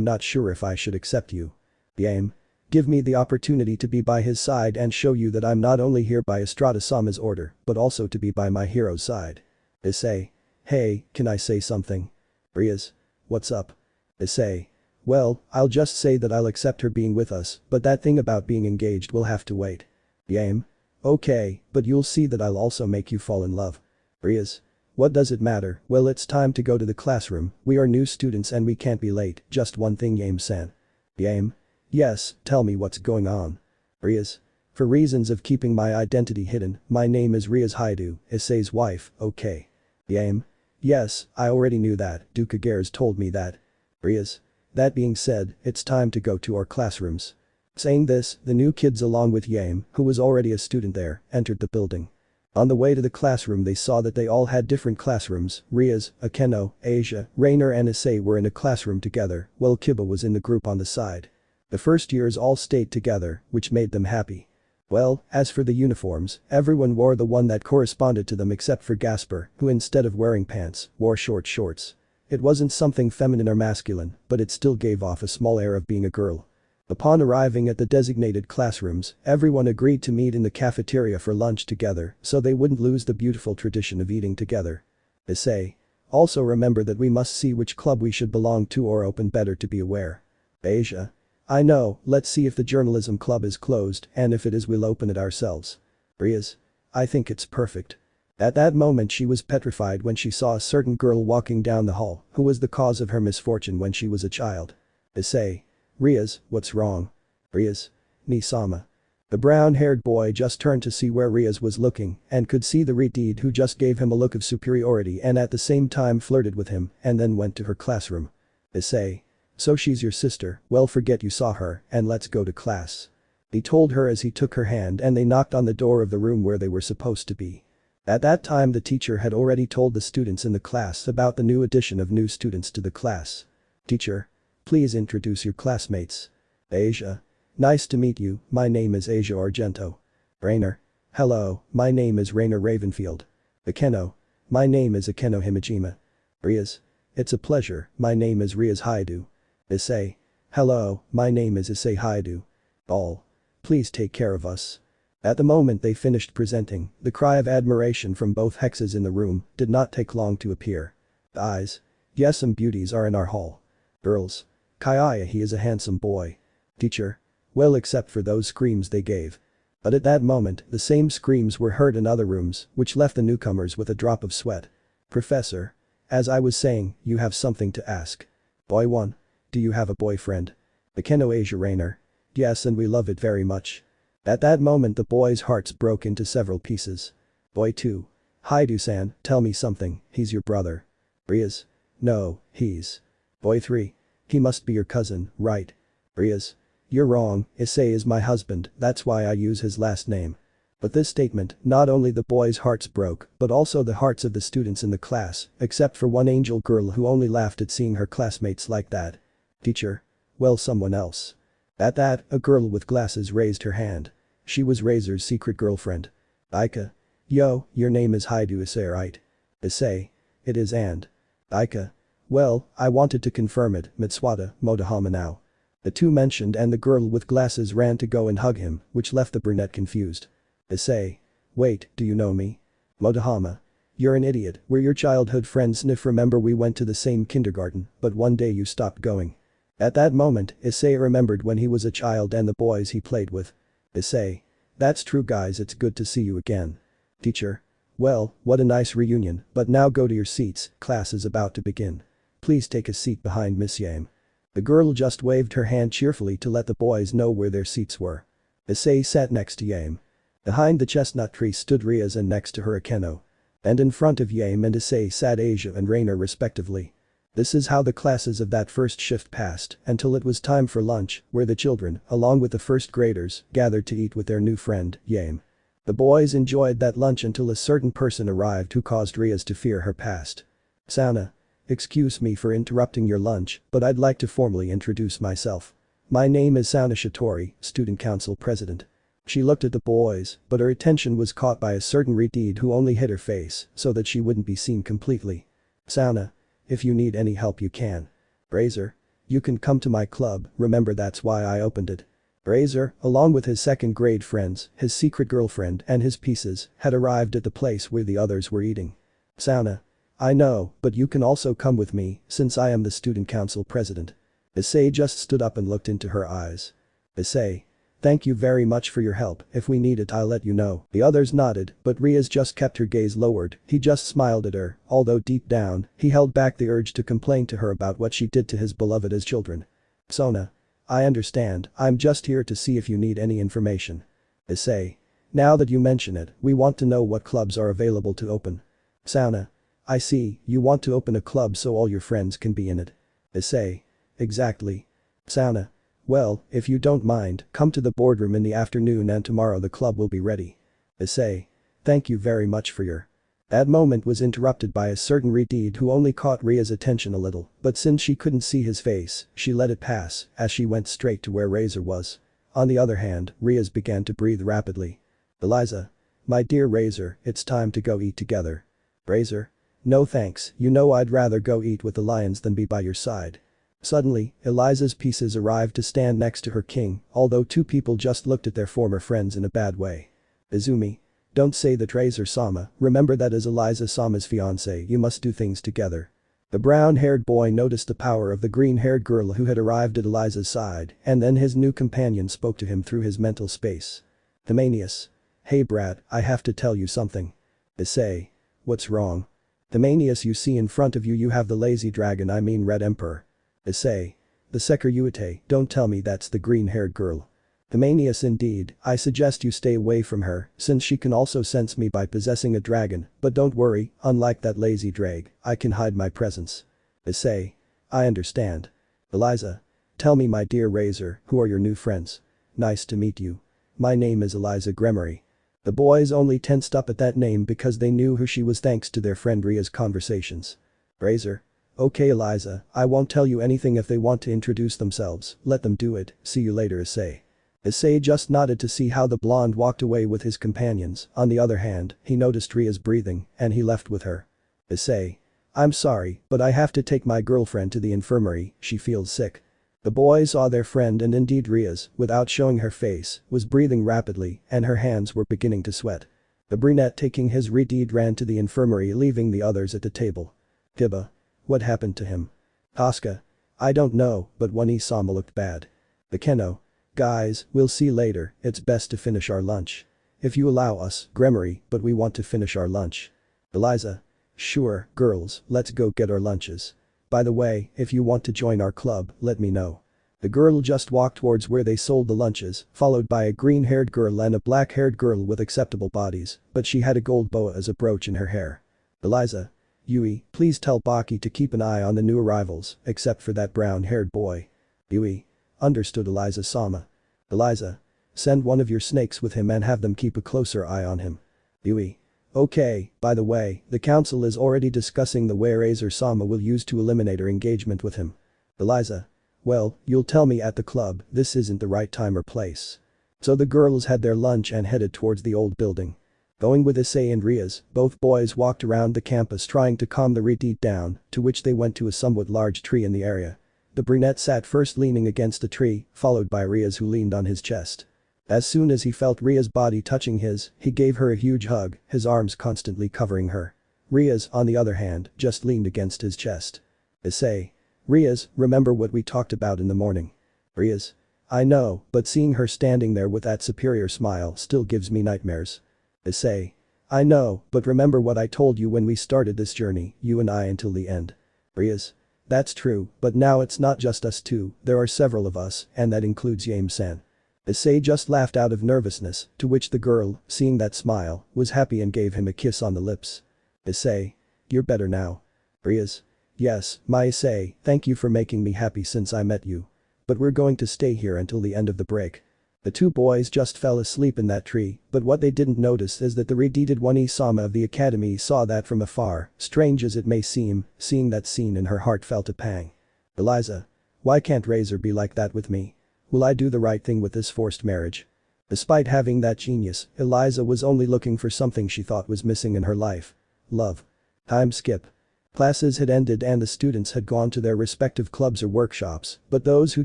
Speaker 1: not sure if I should accept you. Game. Give me the opportunity to be by his side and show you that I'm not only here by Estrada-sama's order, but also to be by my hero's side. Issei. Hey, can I say something? Rias. What's up? Issei. Well, I'll just say that I'll accept her being with us, but that thing about being engaged will have to wait. Game. Okay, but you'll see that I'll also make you fall in love. Rias. What does it matter? Well, it's time to go to the classroom, we are new students and we can't be late, just one thing Yame-san. Game. Yes, tell me what's going on. Rias. For reasons of keeping my identity hidden, my name is Rias Hyoudou, Issei's wife, okay. Game. Yes, I already knew that, Duke Agares told me that. Rias. That being said, it's time to go to our classrooms. Saying this, the new kids along with Yame, who was already a student there, entered the building. On the way to the classroom they saw that they all had different classrooms, Rias, Akeno, Asia, Rainer and Issei were in a classroom together, while Kiba was in the group on the side. The first years all stayed together, which made them happy. Well, as for the uniforms, everyone wore the one that corresponded to them except for Gasper, who instead of wearing pants, wore short shorts. It wasn't something feminine or masculine, but it still gave off a small air of being a girl. Upon arriving at the designated classrooms, everyone agreed to meet in the cafeteria for lunch together so they wouldn't lose the beautiful tradition of eating together. Issei. Also remember that we must see which club we should belong to or open better to be aware. Asia. I know, let's see if the journalism club is closed and if it is we'll open it ourselves. Rias. I think it's perfect. At that moment she was petrified when she saw a certain girl walking down the hall who was the cause of her misfortune when she was a child. Issei. Rias, what's wrong? Rias. Ni sama. The brown-haired boy just turned to see where Rias was looking and could see the redeed who just gave him a look of superiority and at the same time flirted with him and then went to her classroom. Issei. So she's your sister, well forget you saw her and let's go to class. He told her as he took her hand and they knocked on the door of the room where they were supposed to be. At that time the teacher had already told the students in the class about the new addition of new students to the class. Teacher. Please introduce your classmates. Asia. Nice to meet you, my name is Asia Argento. Rainer. Hello, my name is Rainer Ravenfield. Akeno. My name is Akeno Himejima. Rias. It's a pleasure, my name is Rias Hyoudou. Issei. Hello, my name is Issei Hyoudou. All. Please take care of us. At the moment they finished presenting, the cry of admiration from both hexes in the room did not take long to appear. Eyes. Yes, some beauties are in our hall. Girls. Kaya, he is a handsome boy. Teacher. Well, except for those screams they gave. But at that moment the same screams were heard in other rooms which left the newcomers with a drop of sweat. Professor. As I was saying, you have something to ask. Boy 1. Do you have a boyfriend? Akeno Asia Rainer. Yes, and we love it very much. At that moment the boys' hearts broke into several pieces. Boy 2. Hyoudou-san, tell me something, he's your brother. Rias. No, he's. Boy 3. He must be your cousin, right? Rias. You're wrong, Issei is my husband, that's why I use his last name. But this statement, not only the boys' hearts broke, but also the hearts of the students in the class, except for one angel girl who only laughed at seeing her classmates like that. Teacher. Well, someone else. At that, a girl with glasses raised her hand. She was Razor's secret girlfriend. Aika. Yo, your name is Hyoudou Issei, right? Issei. It is and. Aika. Well, I wanted to confirm it, Mitsuwata, Motohama now. The two mentioned and the girl with glasses ran to go and hug him, which left the brunette confused. Issei. Wait, do you know me? Motohama. You're an idiot, we're your childhood friends. Sniff. Remember we went to the same kindergarten, but one day you stopped going. At that moment, Issei remembered when he was a child and the boys he played with. Issei. That's true guys, it's good to see you again. Teacher. Well, what a nice reunion, but now go to your seats, class is about to begin. Please take a seat behind Miss Yame. The girl just waved her hand cheerfully to let the boys know where their seats were. Issei sat next to Yame. Behind the chestnut tree stood Rias and next to her Akeno. And in front of Yame and Issei sat Asia and Rainer respectively. This is how the classes of that first shift passed until it was time for lunch, where the children, along with the first graders, gathered to eat with their new friend, Yame. The boys enjoyed that lunch until a certain person arrived who caused Rias to fear her past. Sona. Excuse me for interrupting your lunch, but I'd like to formally introduce myself. My name is Sona Shitori, Student Council President. She looked at the boys, but her attention was caught by a certain redeed who only hid her face so that she wouldn't be seen completely. Sona. If you need any help you can. Razor. You can come to my club, remember that's why I opened it. Razor, along with his second grade friends, his secret girlfriend and his pieces, had arrived at the place where the others were eating. Sona. I know, but you can also come with me, since I am the student council president. Issei just stood up and looked into her eyes. Issei. Thank you very much for your help, if we need it I'll let you know. The others nodded, but Rias just kept her gaze lowered, he just smiled at her, although deep down, he held back the urge to complain to her about what she did to his beloved as children. Sona. I understand, I'm just here to see if you need any information. Issei. Now that you mention it, we want to know what clubs are available to open. Sona. I see, you want to open a club so all your friends can be in it. Issei. Exactly. Sona. Well, if you don't mind, come to the boardroom in the afternoon and tomorrow the club will be ready. Issei. Thank you very much for your. That moment was interrupted by a certain redeed who only caught Ria's attention a little, but since she couldn't see his face, she let it pass as she went straight to where Razor was. On the other hand, Rias began to breathe rapidly. Eliza. My dear Razor, it's time to go eat together. Razor. No thanks, you know I'd rather go eat with the lions than be by your side. Suddenly, Eliza's pieces arrived to stand next to her king, although two people just looked at their former friends in a bad way. Izumi. Don't say that Razor-sama, remember that as Eliza-sama's fiancé you must do things together. The brown-haired boy noticed the power of the green-haired girl who had arrived at Eliza's side, and then his new companion spoke to him through his mental space. Themanius. Hey brat, I have to tell you something. Issei. What's wrong? Themanius, you see in front of you have the lazy dragon, I mean Red Emperor. Issei. The Sekiryuutei, don't tell me that's the green-haired girl. Himanius indeed, I suggest you stay away from her, since she can also sense me by possessing a dragon, but don't worry, unlike that lazy drag, I can hide my presence. Issei. I understand. Eliza. Tell me my dear Razor, who are your new friends? Nice to meet you. My name is Rias Gremory. The boys only tensed up at that name because they knew who she was thanks to their friend Ria's conversations. Razor. Okay Eliza, I won't tell you anything if they want to introduce themselves, let them do it, see you later Issei. Issei just nodded to see how the blonde walked away with his companions, on the other hand, he noticed Ria's breathing, and he left with her. Issei. I'm sorry, but I have to take my girlfriend to the infirmary, she feels sick. The boys saw their friend and indeed Rias, without showing her face, was breathing rapidly and her hands were beginning to sweat. The brunette taking his redeed ran to the infirmary leaving the others at the table. Hiba. What happened to him? Tosca. I don't know, but One-sama looked bad. The Keno. Guys, we'll see later, it's best to finish our lunch. If you allow us, Gremory, but we want to finish our lunch. Eliza. Sure, girls, let's go get our lunches. By the way, if you want to join our club, let me know. The girl just walked towards where they sold the lunches, followed by a green-haired girl and a black-haired girl with acceptable bodies, but she had a gold boa as a brooch in her hair. Eliza. Yui, please tell Baki to keep an eye on the new arrivals, except for that brown-haired boy. Yui. Understood Eliza-sama. Eliza. Send one of your snakes with him and have them keep a closer eye on him. Yui. Okay, by the way, the council is already discussing the way Razor-sama will use to eliminate her engagement with him. Eliza. Well, you'll tell me at the club, this isn't the right time or place. So the girls had their lunch and headed towards the old building. Going with Issei and Rias, both boys walked around the campus trying to calm the redeed down, to which they went to a somewhat large tree in the area. The brunette sat first leaning against the tree, followed by Rias who leaned on his chest. As soon as he felt Ria's body touching his, he gave her a huge hug, his arms constantly covering her. Rias, on the other hand, just leaned against his chest. Issei. Rias, remember what we talked about in the morning. Rias. I know, but seeing her standing there with that superior smile still gives me nightmares. Issei. I know, but remember what I told you when we started this journey, you and I until the end. Rias. That's true, but now it's not just us two, there are several of us, and that includes Yame-san. Issei just laughed out of nervousness, to which the girl, seeing that smile, was happy and gave him a kiss on the lips. Issei. You're better now. Rias. Yes, my Issei, thank you for making me happy since I met you. But we're going to stay here until the end of the break. The two boys just fell asleep in that tree, but what they didn't notice is that the redeeded One-sama of the academy saw that from afar, strange as it may seem, seeing that scene in her heart felt a pang. Eliza. Why can't Razor be like that with me? Will I do the right thing with this forced marriage? Despite having that genius, Eliza was only looking for something she thought was missing in her life. Love. Time skip. Classes had ended and the students had gone to their respective clubs or workshops, but those who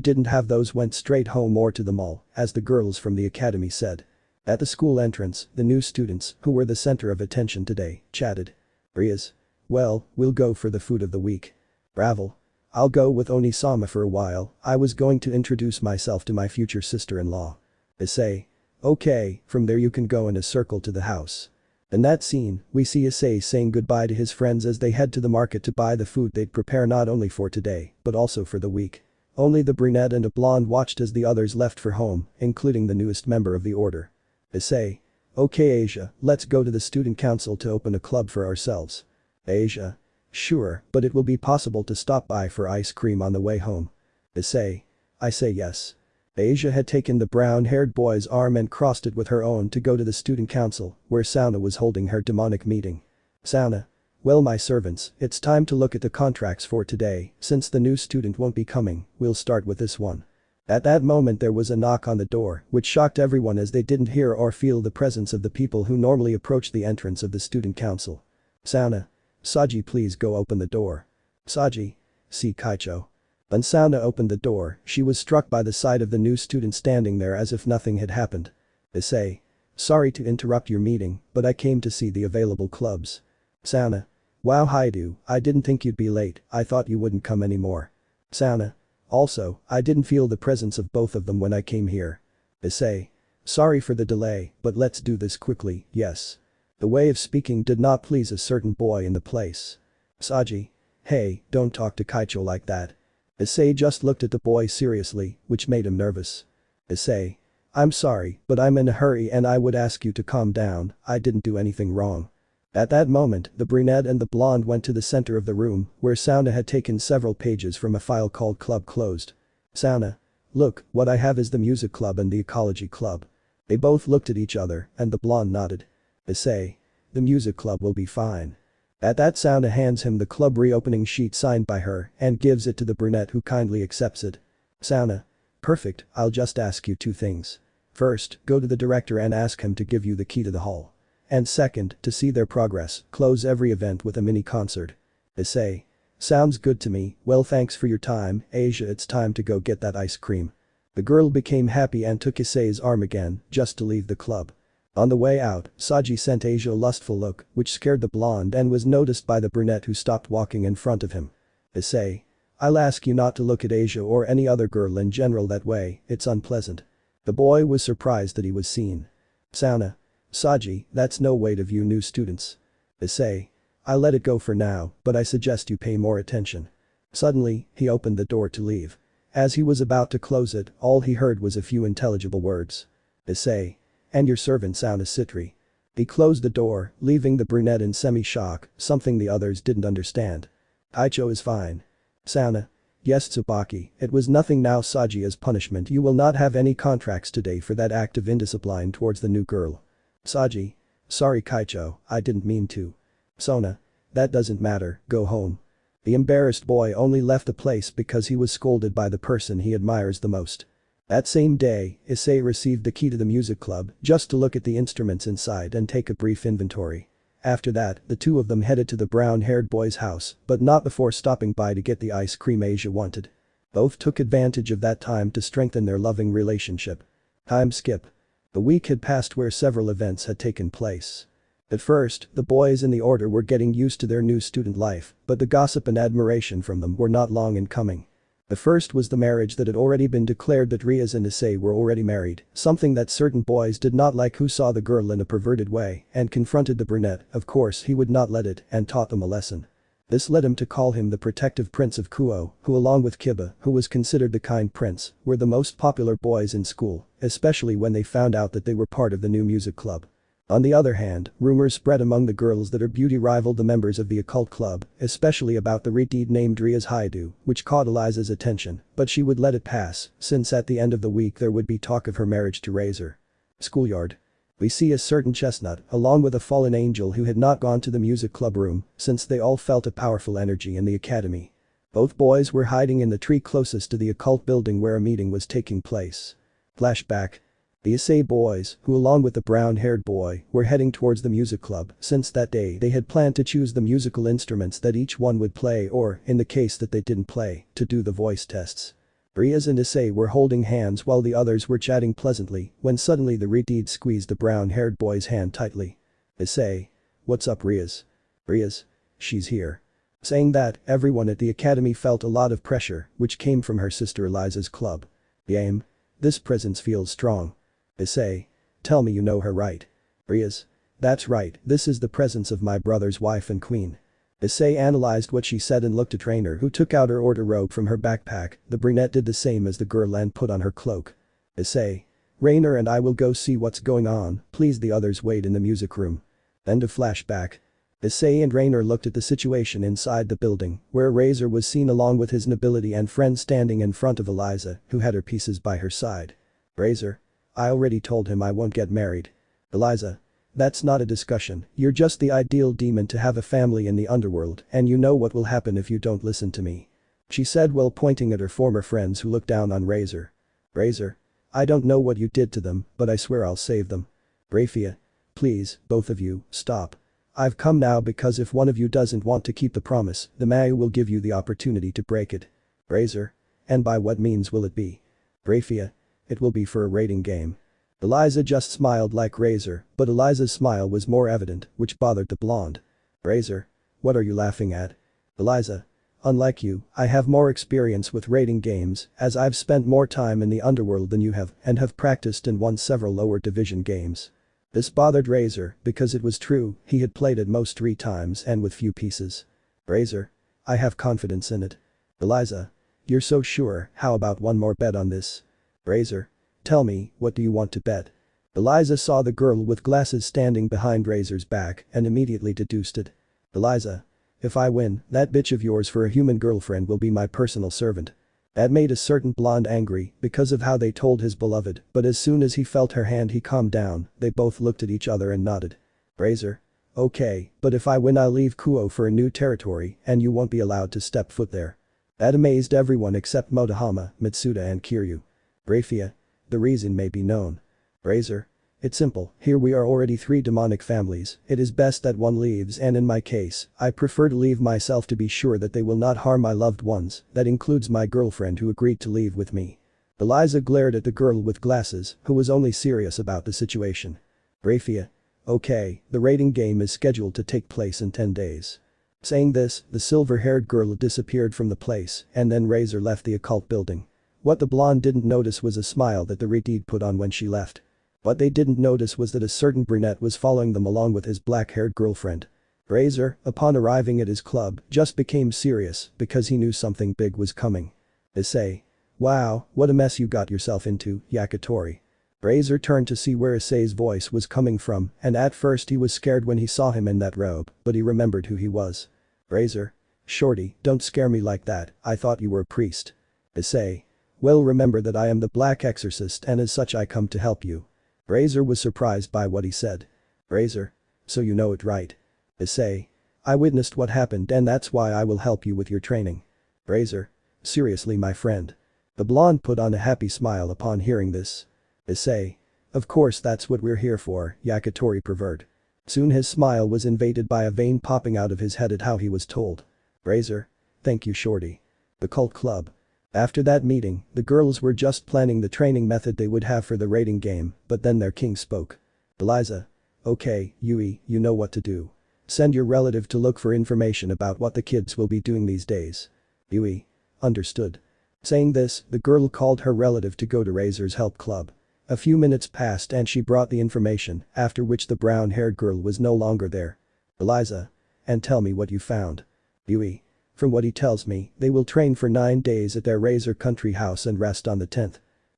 Speaker 1: didn't have those went straight home or to the mall, as the girls from the academy said. At the school entrance, the new students, who were the center of attention today, chatted. Rias. Well, we'll go for the food of the week. Ravel. I'll go with Oni-sama for a while, I was going to introduce myself to my future sister-in-law. Issei. Okay, from there you can go in a circle to the house. In that scene, we see Issei saying goodbye to his friends as they head to the market to buy the food they'd prepare not only for today, but also for the week. Only the brunette and a blonde watched as the others left for home, including the newest member of the order. Issei. Okay Asia, let's go to the student council to open a club for ourselves. Asia. Sure, but it will be possible to stop by for ice cream on the way home. Issei. I say yes. Asia had taken the brown-haired boy's arm and crossed it with her own to go to the student council, where Sona was holding her demonic meeting. Sona. Well my servants, it's time to look at the contracts for today, since the new student won't be coming, we'll start with this one. At that moment there was a knock on the door, which shocked everyone as they didn't hear or feel the presence of the people who normally approach the entrance of the student council. Sona. Saji please go open the door. Saji. See Kaicho. When Sona opened the door, she was struck by the sight of the new student standing there as if nothing had happened. Issei. Sorry to interrupt your meeting, but I came to see the available clubs. Sona. Wow Hyoudou, I didn't think you'd be late, I thought you wouldn't come anymore. Sona. Also, I didn't feel the presence of both of them when I came here. Issei. Sorry for the delay, but let's do this quickly, yes. The way of speaking did not please a certain boy in the place. Saji. Hey, don't talk to Kaicho like that. Issei just looked at the boy seriously, which made him nervous. Issei. I'm sorry, but I'm in a hurry and I would ask you to calm down, I didn't do anything wrong. At that moment, the brunette and the blonde went to the center of the room, where Sona had taken several pages from a file called Club Closed. Sona. Look, what I have is the music club and the ecology club. They both looked at each other, and the blonde nodded. Issei. The music club will be fine. At that Sona hands him the club reopening sheet signed by her and gives it to the brunette who kindly accepts it. Sona. Perfect, I'll just ask you two things. First, go to the director and ask him to give you the key to the hall. And second, to see their progress, close every event with a mini concert. Issei. Sounds good to me, well thanks for your time, Asia, it's time to go get that ice cream. The girl became happy and took Issei's arm again, just to leave the club. On the way out, Saji sent Asia a lustful look, which scared the blonde and was noticed by the brunette who stopped walking in front of him. Issei. I'll ask you not to look at Asia or any other girl in general that way, it's unpleasant. The boy was surprised that he was seen. Sona. Saji, that's no way to view new students. Issei. I'll let it go for now, but I suggest you pay more attention. Suddenly, he opened the door to leave. As he was about to close it, all he heard was a few intelligible words. Issei. And your servant Sona Sitri. He closed the door, leaving the brunette in semi-shock, something the others didn't understand. Icho is fine. Sona. Yes Tsubaki, it was nothing now Saji as punishment you will not have any contracts today for that act of indiscipline towards the new girl. Saji. Sorry Kaicho, I didn't mean to. Sona. That doesn't matter, go home. The embarrassed boy only left the place because he was scolded by the person he admires the most. That same day, Issei received the key to the music club just to look at the instruments inside and take a brief inventory. After that, the two of them headed to the brown-haired boy's house, but not before stopping by to get the ice cream Asia wanted. Both took advantage of that time to strengthen their loving relationship. Time skip. The week had passed where several events had taken place. At first, the boys in the order were getting used to their new student life, but the gossip and admiration from them were not long in coming. The first was the marriage that had already been declared that Rias and Issei were already married, something that certain boys did not like who saw the girl in a perverted way and confronted the brunette, of course he would not let it, and taught them a lesson. This led him to call him the protective prince of Kuoh, who along with Kiba, who was considered the kind prince, were the most popular boys in school, especially when they found out that they were part of the new music club. On the other hand, rumors spread among the girls that her beauty rivaled the members of the occult club, especially about the redeed named Rias Hyoudou, which caught Eliza's attention, but she would let it pass, since at the end of the week there would be talk of her marriage to Razor. Schoolyard. We see a certain chestnut, along with a fallen angel who had not gone to the music club room, since they all felt a powerful energy in the academy. Both boys were hiding in the tree closest to the occult building where a meeting was taking place. Flashback. The Issei boys, who along with the brown-haired boy, were heading towards the music club, since that day they had planned to choose the musical instruments that each one would play or, in the case that they didn't play, to do the voice tests. Rias and Issei were holding hands while the others were chatting pleasantly, when suddenly the redeed squeezed the brown-haired boy's hand tightly. Issei. What's up Rias? Rias. She's here. Saying that, everyone at the academy felt a lot of pressure, which came from her sister Eliza's club. Yame. This presence feels strong. Issei. Tell me you know her right. Rias. That's right, this is the presence of my brother's wife and queen. Issei analyzed what she said and looked at Rainer who took out her order robe from her backpack, the brunette did the same as the girl and put on her cloak. Issei. Rainer and I will go see what's going on, please the others wait in the music room. End of flashback. Issei and Rainer looked at the situation inside the building, where Razor was seen along with his nobility and friends standing in front of Eliza, who had her pieces by her side. Razor. I already told him I won't get married. Eliza. That's not a discussion, you're just the ideal demon to have a family in the underworld and you know what will happen if you don't listen to me. She said while pointing at her former friends who looked down on Razor. Razor. I don't know what you did to them, but I swear I'll save them. Grayfia. Please, both of you, stop. I've come now because if one of you doesn't want to keep the promise, the Mayu will give you the opportunity to break it. Razor. And by what means will it be? Grayfia. It will be for a rating game. Eliza just smiled like Razor, but Eliza's smile was more evident, which bothered the blonde. Razor. What are you laughing at? Eliza. Unlike you, I have more experience with rating games, as I've spent more time in the underworld than you have and have practiced and won several lower division games. This bothered Razor, because it was true, he had played at most 3 times and with few pieces. Razor. I have confidence in it. Eliza. You're so sure, how about one more bet on this? Razor. Tell me, what do you want to bet? Eliza saw the girl with glasses standing behind Razor's back and immediately deduced it. Eliza. If I win, that bitch of yours for a human girlfriend will be my personal servant. That made a certain blonde angry because of how they told his beloved, but as soon as he felt her hand he calmed down, they both looked at each other and nodded. Razor. Okay, but if I win I'll leave Kuoh for a new territory and you won't be allowed to step foot there. That amazed everyone except Motohama, Mitsuda and Kiryu. Grayfia. The reason may be known. Razor. It's simple, here we are already 3 demonic families, it is best that one leaves and in my case, I prefer to leave myself to be sure that they will not harm my loved ones, that includes my girlfriend who agreed to leave with me. Eliza glared at the girl with glasses, who was only serious about the situation. Grayfia. Okay, the raiding game is scheduled to take place in 10 days. Saying this, the silver-haired girl disappeared from the place and then Razor left the occult building. What the blonde didn't notice was a smile that the redeed put on when she left. What they didn't notice was that a certain brunette was following them along with his black-haired girlfriend. Razor, upon arriving at his club, just became serious because he knew something big was coming. Issei. Wow, what a mess you got yourself into, Yakitori. Razor turned to see where Issei's voice was coming from and at first he was scared when he saw him in that robe, but he remembered who he was. Razor. Shorty, don't scare me like that, I thought you were a priest. Issei. Well, remember that I am the Black Exorcist and as such I come to help you. Razor was surprised by what he said. Razor. So you know it, right? Issei. I witnessed what happened and that's why I will help you with your training. Razor. Seriously, my friend. The blonde put on a happy smile upon hearing this. Issei. Of course that's what we're here for, Yakitori pervert. Soon his smile was invaded by a vein popping out of his head at how he was told. Razor. Thank you, Shorty. The cult club. After that meeting, the girls were just planning the training method they would have for the raiding game, but then their king spoke. Eliza. Okay, Yui, you know what to do. Send your relative to look for information about what the kids will be doing these days. Yui. Understood. Saying this, the girl called her relative to go to Razor's help club. A few minutes passed and she brought the information, after which the brown-haired girl was no longer there. Eliza. And tell me what you found. Yui. From what he tells me, they will train for 9 days at their Razor country house and rest on the 10th.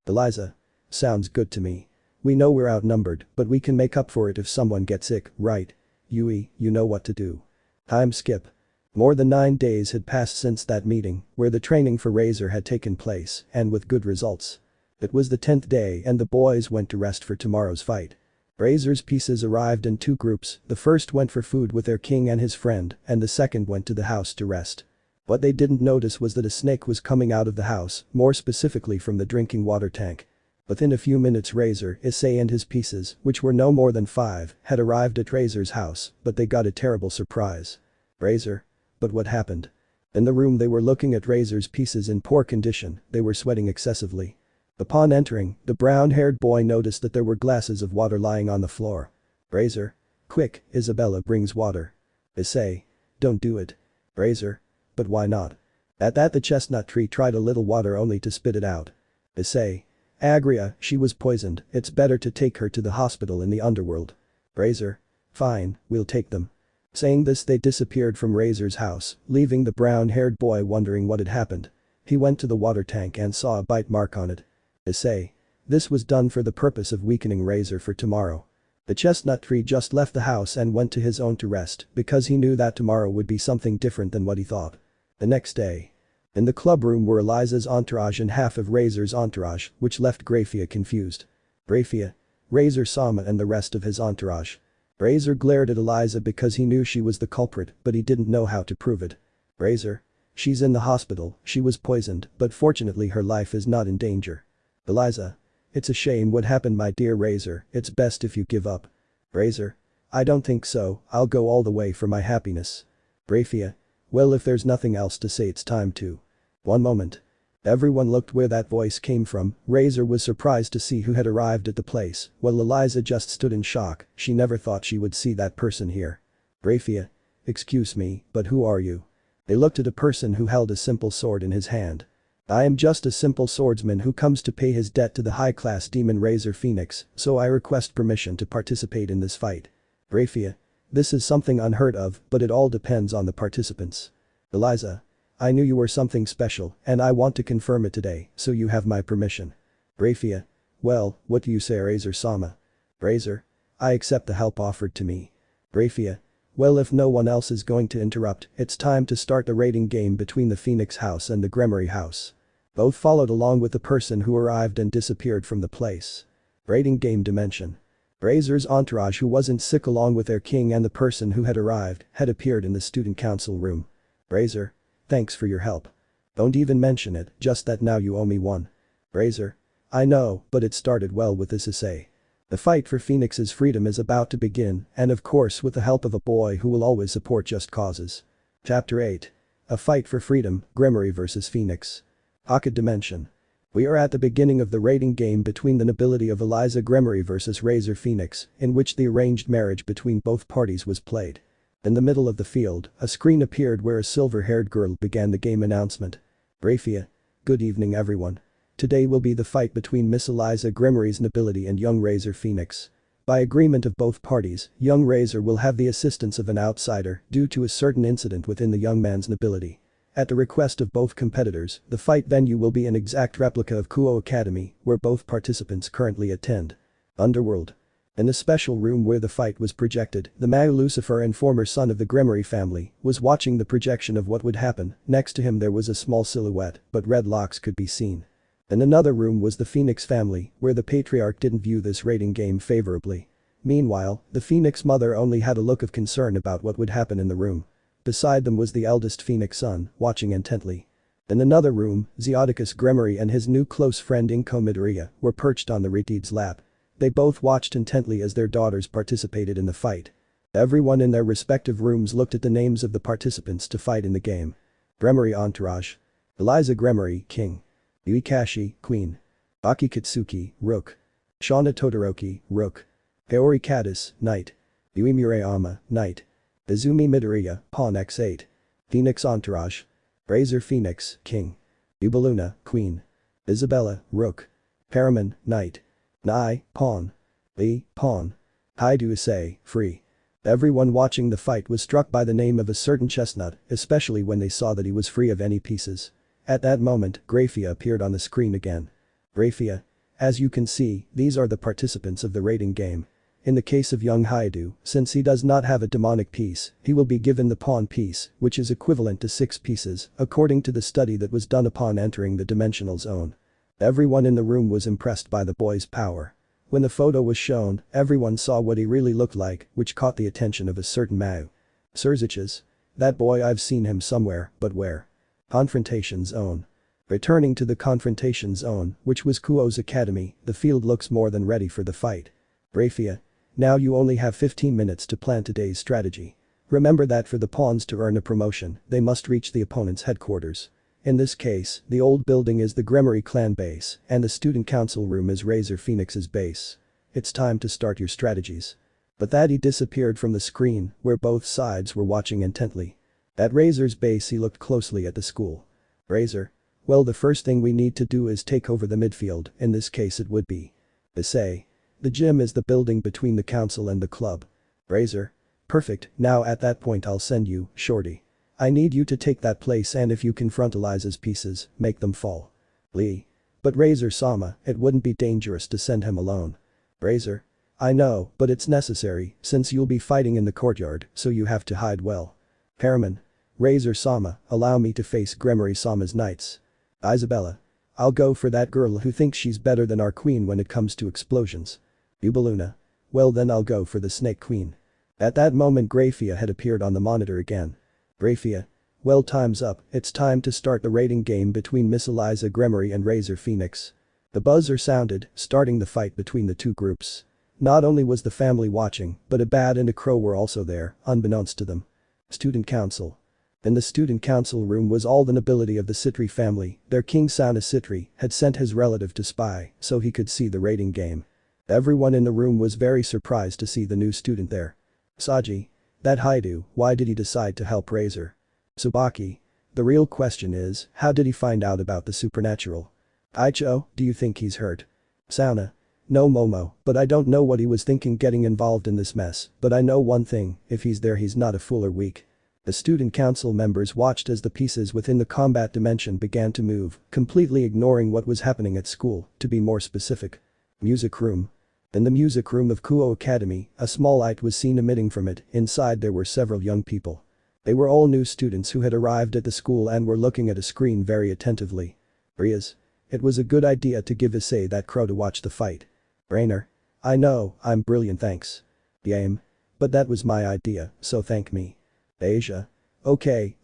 Speaker 1: Eliza. Sounds good to me. We know we're outnumbered, but we can make up for it if someone gets sick, right? Yui, you know what to do. Time skip. More than 9 days had passed since that meeting, where the training for Razor had taken place, and with good results. It was the 10th day and the boys went to rest for tomorrow's fight. Razor's pieces arrived in 2 groups, the first went for food with their king and his friend, and the second went to the house to rest. What they didn't notice was that a snake was coming out of the house, more specifically from the drinking water tank. Within a few minutes Razor, Issei and his pieces, which were no more than 5, had arrived at Razor's house, but they got a terrible surprise. Razor. But what happened? In the room they were looking at Razor's pieces in poor condition, they were sweating excessively. Upon entering, the brown-haired boy noticed that there were glasses of water lying on the floor. Razor. Quick, Isabella brings water. Issei. Don't do it. Razor. But why not? At that the chestnut tree tried a little water only to spit it out. Issei. Agria, she was poisoned, it's better to take her to the hospital in the underworld. Razor. Fine, we'll take them. Saying this they disappeared from Razor's house, leaving the brown-haired boy wondering what had happened. He went to the water tank and saw a bite mark on it. Issei. This was done for the purpose of weakening Razor for tomorrow. The chestnut tree just left the house and went to his own to rest because he knew that tomorrow would be something different than what he thought. The next day. In the club room were Eliza's entourage and half of Razor's entourage, which left Grayfia confused. Grayfia. Razor Sama and the rest of his entourage. Razor glared at Eliza because he knew she was the culprit, but he didn't know how to prove it. Razor. She's in the hospital, she was poisoned, but fortunately her life is not in danger. Eliza. It's a shame what happened, my dear Razor, it's best if you give up. Razor. I don't think so, I'll go all the way for my happiness. Grayfia. Well, if there's nothing else to say it's time to. One moment. Everyone looked where that voice came from. Razor was surprised to see who had arrived at the place, while Eliza just stood in shock, she never thought she would see that person here. Grayfia. Excuse me, but who are you? They looked at a person who held a simple sword in his hand. I am just a simple swordsman who comes to pay his debt to the high-class demon Razor Phoenix, so I request permission to participate in this fight. Grayfia. This is something unheard of, but it all depends on the participants. Eliza. I knew you were something special, and I want to confirm it today, so you have my permission. Grayfia. Well, what do you say, Razor-sama? Razor? I accept the help offered to me. Grayfia? Well, if no one else is going to interrupt, it's time to start the raiding game between the Phoenix House and the Gremory House. Both followed along with the person who arrived and disappeared from the place. Raiding game dimension. Razor's entourage, who wasn't sick, along with their king and the person who had arrived, had appeared in the student council room. Razor? Thanks for your help. Don't even mention it, just that now you owe me one. Razor? I know, but it started well with this Issei. The fight for Phoenix's freedom is about to begin, and of course with the help of a boy who will always support just causes. Chapter 8. A fight for freedom, Gremory vs Phoenix. Pocket Dimension. We are at the beginning of the raiding game between the nobility of Eliza Gremory vs Razor Phoenix, in which the arranged marriage between both parties was played. In the middle of the field, a screen appeared where a silver-haired girl began the game announcement. Grayfia. Good evening everyone. Today will be the fight between Miss Eliza Gremory's nobility and young Razor Phoenix. By agreement of both parties, young Razor will have the assistance of an outsider due to a certain incident within the young man's nobility. At the request of both competitors, the fight venue will be an exact replica of Kuoh Academy, where both participants currently attend. Underworld. In the special room where the fight was projected, the Mao Lucifer and former son of the Gremory family was watching the projection of what would happen. Next to him there was a small silhouette, but red locks could be seen. In another room was the Phoenix family, where the patriarch didn't view this raiding game favorably. Meanwhile, the Phoenix mother only had a look of concern about what would happen in the room. Beside them was the eldest Phoenix son, watching intently. In another room, Zeodicus Gremory and his new close friend Inko Midoriya were perched on the Retid's lap. They both watched intently as their daughters participated in the fight. Everyone in their respective rooms looked at the names of the participants to fight in the game. Gremory entourage. Eliza Gremory, king. Yuikashi, queen. Aki Katsuki, rook. Shana Todoroki, rook. Kaori Katis, knight. Yui Murayama, knight. Izumi Midoriya, pawn x8. Phoenix entourage. Razor Phoenix, king. Ubaluna, queen. Isabella, rook. Paraman, knight. Nai, pawn. Lee, pawn. Hyoudou Issei, free. Everyone watching the fight was struck by the name of a certain chestnut, especially when they saw that he was free of any pieces. At that moment, Grayfia appeared on the screen again. Grayfia. As you can see, these are the participants of the raiding game. In the case of young Hyoudou, since he does not have a demonic piece, he will be given the pawn piece, which is equivalent to 6 pieces, according to the study that was done upon entering the dimensional zone. Everyone in the room was impressed by the boy's power. When the photo was shown, everyone saw what he really looked like, which caught the attention of a certain Mao. Sirzechs. That boy, I've seen him somewhere, but where? Confrontation zone. Returning to the confrontation zone, which was Kuoh's academy, the field looks more than ready for the fight. Grayfia. Now you only have 15 minutes to plan today's strategy. Remember that for the pawns to earn a promotion, they must reach the opponent's headquarters. In this case, the old building is the Gremory clan base, and the student council room is Razor Phoenix's base. It's time to start your strategies. But that he disappeared from the screen, where both sides were watching intently. At Razor's base he looked closely at the school. Razor. Well, the first thing we need to do is take over the midfield, in this case it would be. Issei. The gym is the building between the council and the club. Razor. Perfect, now at that point I'll send you, Shorty. I need you to take that place, and if you confront Eliza's pieces, make them fall. Lee. But Razor-sama, it wouldn't be dangerous to send him alone. Razor. I know, but it's necessary, since you'll be fighting in the courtyard, so you have to hide well. Paraman. Razor-sama, allow me to face Gremory-sama's knights. Isabella. I'll go for that girl who thinks she's better than our queen when it comes to explosions. Ubaluna. Well then I'll go for the Snake Queen. At that moment Grayfia had appeared on the monitor again. Grayfia. Well, time's up, it's time to start the raiding game between Miss Eliza Gremory and Razor Phoenix. The buzzer sounded, starting the fight between the two groups. Not only was the family watching, but a bat and a crow were also there, unbeknownst to them. Student Council. In the student council room was all the nobility of the Sitri family. Their king Sona Sitri had sent his relative to spy so he could see the raiding game. Everyone in the room was very surprised to see the new student there. Saji. That Hyoudou, why did he decide to help Razor? Tsubaki. The real question is, how did he find out about the supernatural? Icho, do you think he's hurt? Sona. No Momo, but I don't know what he was thinking getting involved in this mess, but I know one thing, if he's there he's not a fool or weak. The student council members watched as the pieces within the combat dimension began to move, completely ignoring what was happening at school, to be more specific. Music room. In the music room of Kuoh Academy, a small light was seen emitting from it. Inside there were several young people. They were all new students who had arrived at the school and were looking at a screen very attentively. Rias. It was a good idea to give Issei that crow to watch the fight. Rainer. I know, I'm brilliant thanks. Game. But that was my idea, so thank me. Asia. Okay,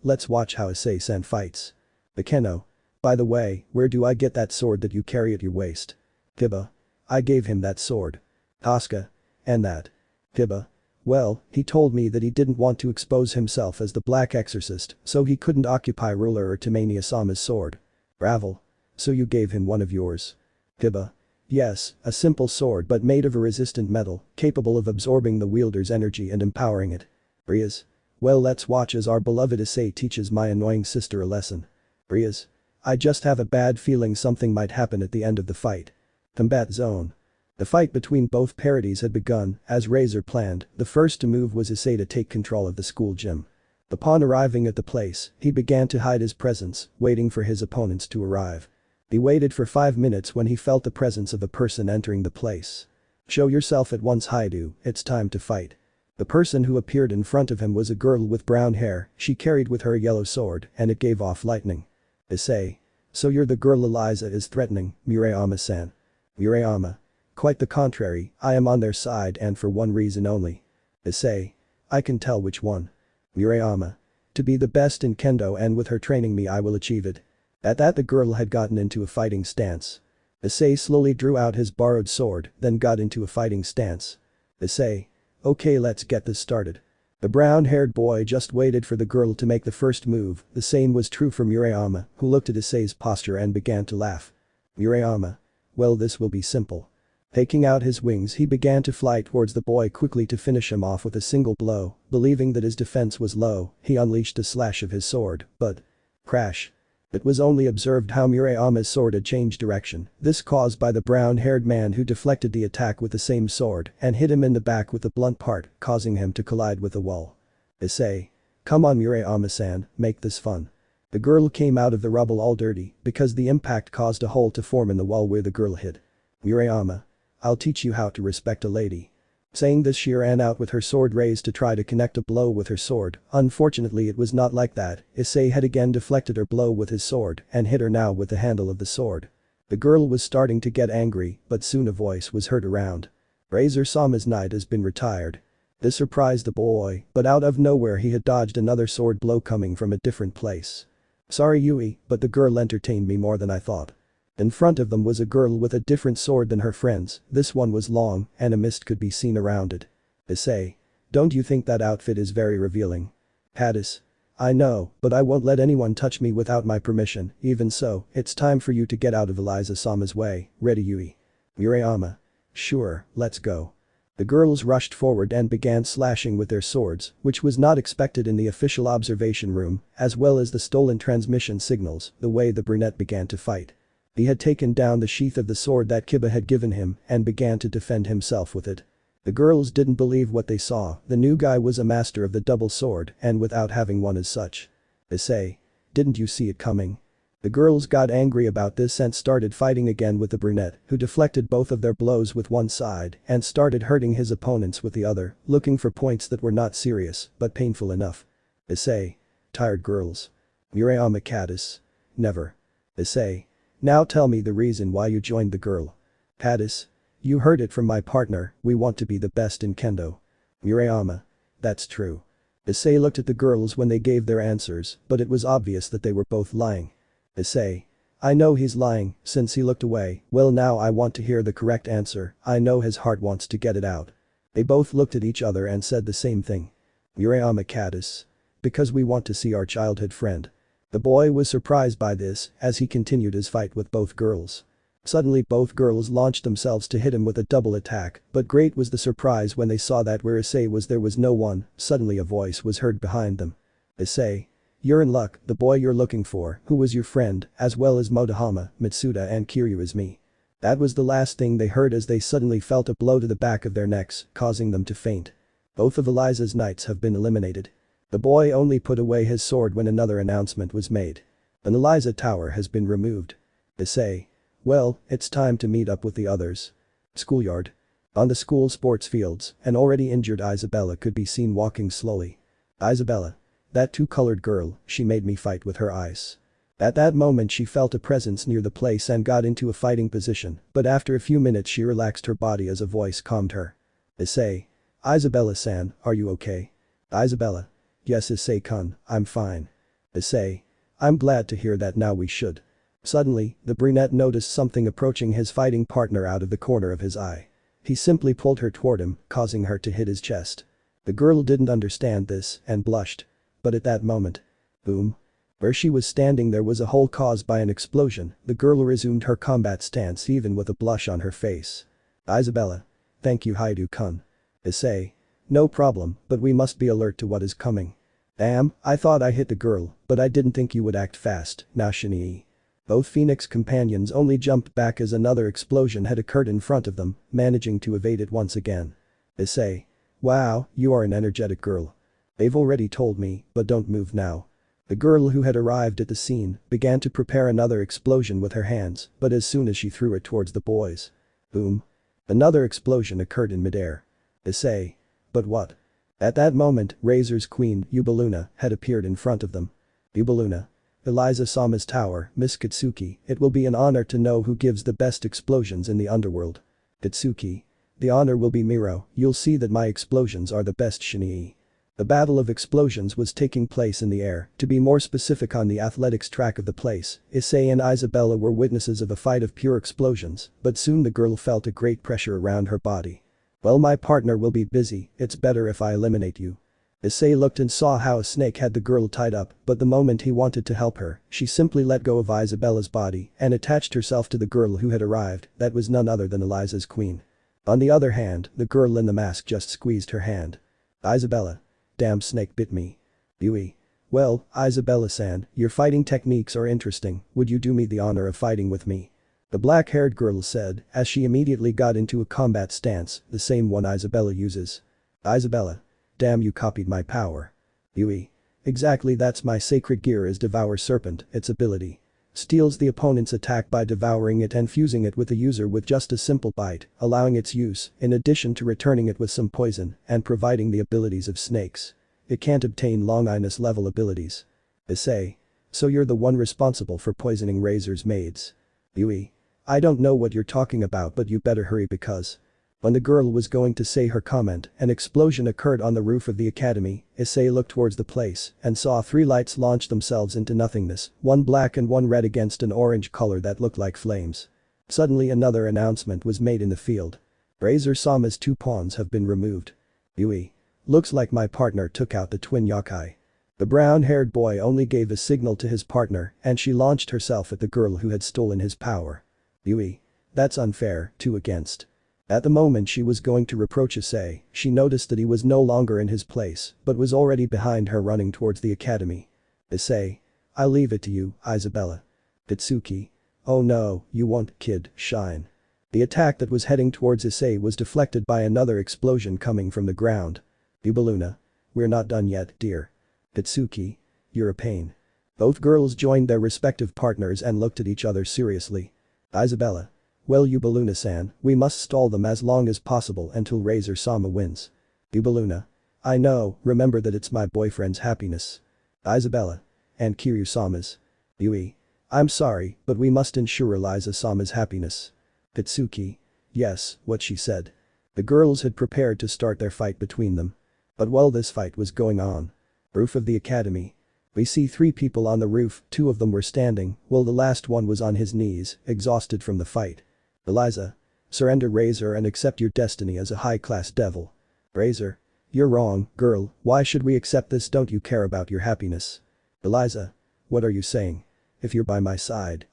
Speaker 1: let's watch how Issei-san fights. Bakeno. By the way, where do I get that sword that you carry at your waist? Kiba. I gave him that sword. Tosca. And that. Kiba. Well, he told me that he didn't want to expose himself as the Black Exorcist, so he couldn't occupy Ruler or Tamania-sama's sword. Ravel. So you gave him one of yours. Kiba. Yes, a simple sword but made of a resistant metal, capable of absorbing the wielder's energy and empowering it. Rias. Well, let's watch as our beloved Issei teaches my annoying sister a lesson. Rias. I just have a bad feeling something might happen at the end of the fight. Combat zone. The fight between both parodies had begun, as Razor planned. The first to move was Issei to take control of the school gym. Upon arriving at the place, he began to hide his presence, waiting for his opponents to arrive. He waited for 5 minutes when he felt the presence of a person entering the place. Show yourself at once, Hyoudou, it's time to fight. The person who appeared in front of him was a girl with brown hair. She carried with her a yellow sword and it gave off lightning. Issei. So you're the girl Eliza is threatening, Murayama-san. Murayama. Quite the contrary, I am on their side and for one reason only. Issei. I can tell which one. Murayama. To be the best in kendo, and with her training me I will achieve it. At that the girl had gotten into a fighting stance. Issei slowly drew out his borrowed sword, then got into a fighting stance. Issei. Okay, let's get this started. The brown-haired boy just waited for the girl to make the first move. The same was true for Murayama, who looked at Issei's posture and began to laugh. Murayama. Well, this will be simple. Taking out his wings, he began to fly towards the boy quickly to finish him off with a single blow. Believing that his defense was low, he unleashed a slash of his sword, but… crash. It was only observed how Murayama's sword had changed direction, this caused by the brown-haired man who deflected the attack with the same sword and hit him in the back with the blunt part, causing him to collide with the wall. Issei. Come on Murayama-san, make this fun. The girl came out of the rubble all dirty because the impact caused a hole to form in the wall where the girl hid. Murayama. I'll teach you how to respect a lady. Saying this, she ran out with her sword raised to try to connect a blow with her sword. Unfortunately, it was not like that. Issei had again deflected her blow with his sword and hit her now with the handle of the sword. The girl was starting to get angry, but soon a voice was heard around. Razor-sama's knight has been retired. This surprised the boy, but out of nowhere he had dodged another sword blow coming from a different place. Sorry Yui, but the girl entertained me more than I thought. In front of them was a girl with a different sword than her friends. This one was long and a mist could be seen around it. Issei. Don't you think that outfit is very revealing? Hadis. I know, but I won't let anyone touch me without my permission. Even so, it's time for you to get out of Eliza-sama's way. Ready Yui? Murayama. Sure, let's go. The girls rushed forward and began slashing with their swords, which was not expected in the official observation room, as well as the stolen transmission signals, the way the brunette began to fight. He had taken down the sheath of the sword that Kiba had given him and began to defend himself with it. The girls didn't believe what they saw. The new guy was a master of the double sword and without having one as such. Issei. Didn't you see it coming? The girls got angry about this and started fighting again with the brunette, who deflected both of their blows with one side and started hurting his opponents with the other, looking for points that were not serious but painful enough. Issei. Tired girls. Murayama Caddis. Never. Issei. Now tell me the reason why you joined the girl. Caddis. You heard it from my partner, we want to be the best in kendo. Murayama. That's true. Issei looked at the girls when they gave their answers, but it was obvious that they were both lying. Issei. I know he's lying, since he looked away. Well, now I want to hear the correct answer. I know his heart wants to get it out. They both looked at each other and said the same thing. Murayama Caddis. Because we want to see our childhood friend. The boy was surprised by this as he continued his fight with both girls. Suddenly both girls launched themselves to hit him with a double attack, but great was the surprise when they saw that where Issei was there was no one. Suddenly a voice was heard behind them. Issei. You're in luck, the boy you're looking for, who was your friend, as well as Motohama, Mitsuda and Kiryu is me. That was the last thing they heard as they suddenly felt a blow to the back of their necks, causing them to faint. Both of Eliza's knights have been eliminated. The boy only put away his sword when another announcement was made. An Eliza tower has been removed. Issei. Well, it's time to meet up with the others. Schoolyard. On the school sports fields, an already injured Isabella could be seen walking slowly. Isabella. That two-colored girl, she made me fight with her eyes. At that moment she felt a presence near the place and got into a fighting position, but after a few minutes she relaxed her body as a voice calmed her. Issei. Isabella-san, are you okay? Isabella. Yes Issei-kun, I'm fine. Issei. I'm glad to hear that now we should. Suddenly, the brunette noticed something approaching his fighting partner out of the corner of his eye. He simply pulled her toward him, causing her to hit his chest. The girl didn't understand this and blushed. But at that moment. Boom. Where she was standing there was a hole caused by an explosion. The girl resumed her combat stance even with a blush on her face. Isabella. Thank you Hyoudou-kun. Issei. No problem, but we must be alert to what is coming. Damn, I thought I hit the girl, but I didn't think you would act fast, now Shinii. Both Phoenix companions only jumped back as another explosion had occurred in front of them, managing to evade it once again. Issei. Wow, you are an energetic girl. They've already told me, but don't move now. The girl who had arrived at the scene began to prepare another explosion with her hands, but as soon as she threw it towards the boys. Boom. Another explosion occurred in midair. Issei. But what? At that moment, Razor's queen, Yubaluna, had appeared in front of them. Yubaluna. Eliza Sama's tower, Miss Katsuki, it will be an honor to know who gives the best explosions in the underworld. Katsuki. The honor will be Miro, you'll see that my explosions are the best Shinii. The battle of explosions was taking place in the air, to be more specific on the athletics track of the place. Issei and Isabella were witnesses of a fight of pure explosions, but soon the girl felt a great pressure around her body. Well my partner will be busy, it's better if I eliminate you. Issei looked and saw how a snake had the girl tied up, but the moment he wanted to help her, she simply let go of Isabella's body and attached herself to the girl who had arrived, that was none other than Eliza's queen. On the other hand, the girl in the mask just squeezed her hand. Isabella. Damn snake bit me. Yui. Well, Isabella-san, your fighting techniques are interesting, would you do me the honor of fighting with me? The black-haired girl said, as she immediately got into a combat stance, the same one Isabella uses. Isabella. Damn you copied my power. Yui. Exactly that's my sacred gear is Devour Serpent, its ability. Steals the opponent's attack by devouring it and fusing it with the user with just a simple bite, allowing its use, in addition to returning it with some poison, and providing the abilities of snakes. It can't obtain Longinus level abilities. Issei. So you're the one responsible for poisoning Razor's maids. Yui. I don't know what you're talking about but you better hurry because. When the girl was going to say her comment, an explosion occurred on the roof of the academy. Issei looked towards the place and saw 3 lights launch themselves into nothingness, one black and one red against an orange color that looked like flames. Suddenly another announcement was made in the field. Razor Sama's 2 pawns have been removed. Yui. Looks like my partner took out the twin yokai. The brown-haired boy only gave a signal to his partner and she launched herself at the girl who had stolen his power. Yui. That's unfair, 2 against. At the moment she was going to reproach Issei, she noticed that he was no longer in his place, but was already behind her running towards the academy. Issei. I'll leave it to you, Isabella. Katsuki. Oh no, you won't, kid, shine. The attack that was heading towards Issei was deflected by another explosion coming from the ground. Yubaluna. We're not done yet, dear. Katsuki. You're a pain. Both girls joined their respective partners and looked at each other seriously. Isabella. Well Yubaluna-san, we must stall them as long as possible until Razor Sama wins. Yubaluna. I know, remember that it's my boyfriend's happiness. Isabella. And Kiryu-sama's. Yui. I'm sorry, but we must ensure Eliza Sama's happiness. Katsuki. Yes, what she said. The girls had prepared to start their fight between them. But while this fight was going on. Roof of the academy. We see 3 people on the roof, 2 of them were standing, while the last one was on his knees, exhausted from the fight. Eliza. Surrender Razor and accept your destiny as a high-class devil. Razor. You're wrong, girl, why should we accept this, don't you care about your happiness? Eliza. What are you saying? If you're by my side,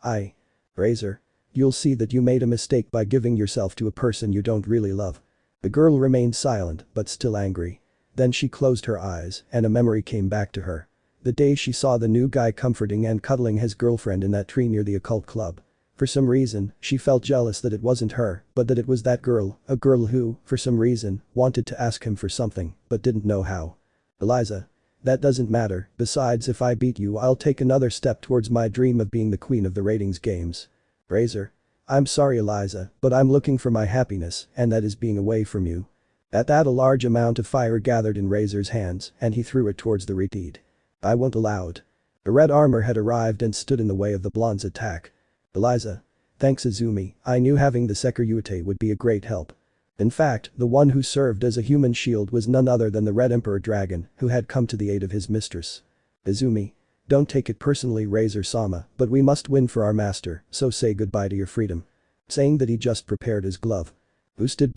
Speaker 1: Razor. You'll see that you made a mistake by giving yourself to a person you don't really love. The girl remained silent, but still angry. Then she closed her eyes and a memory came back to her. The day she saw the new guy comforting and cuddling his girlfriend in that tree near the occult club. For some reason, she felt jealous that it wasn't her, but that it was that girl, a girl who, for some reason, wanted to ask him for something, but didn't know how. Eliza. That doesn't matter, besides if I beat you I'll take another step towards my dream of being the queen of the ratings games. Razor. I'm sorry Eliza, but I'm looking for my happiness, and that is being away from you. At that a large amount of fire gathered in Razor's hands and he threw it towards the redeed. I won't allow it. The red armor had arrived and stood in the way of the blonde's attack. Eliza. Thanks Izumi, I knew having the Sekiryuutei would be a great help. In fact, the one who served as a human shield was none other than the Red Emperor Dragon, who had come to the aid of his mistress. Izumi. Don't take it personally Razor-sama, but we must win for our master, so say goodbye to your freedom. Saying that he just prepared his glove. Boosted.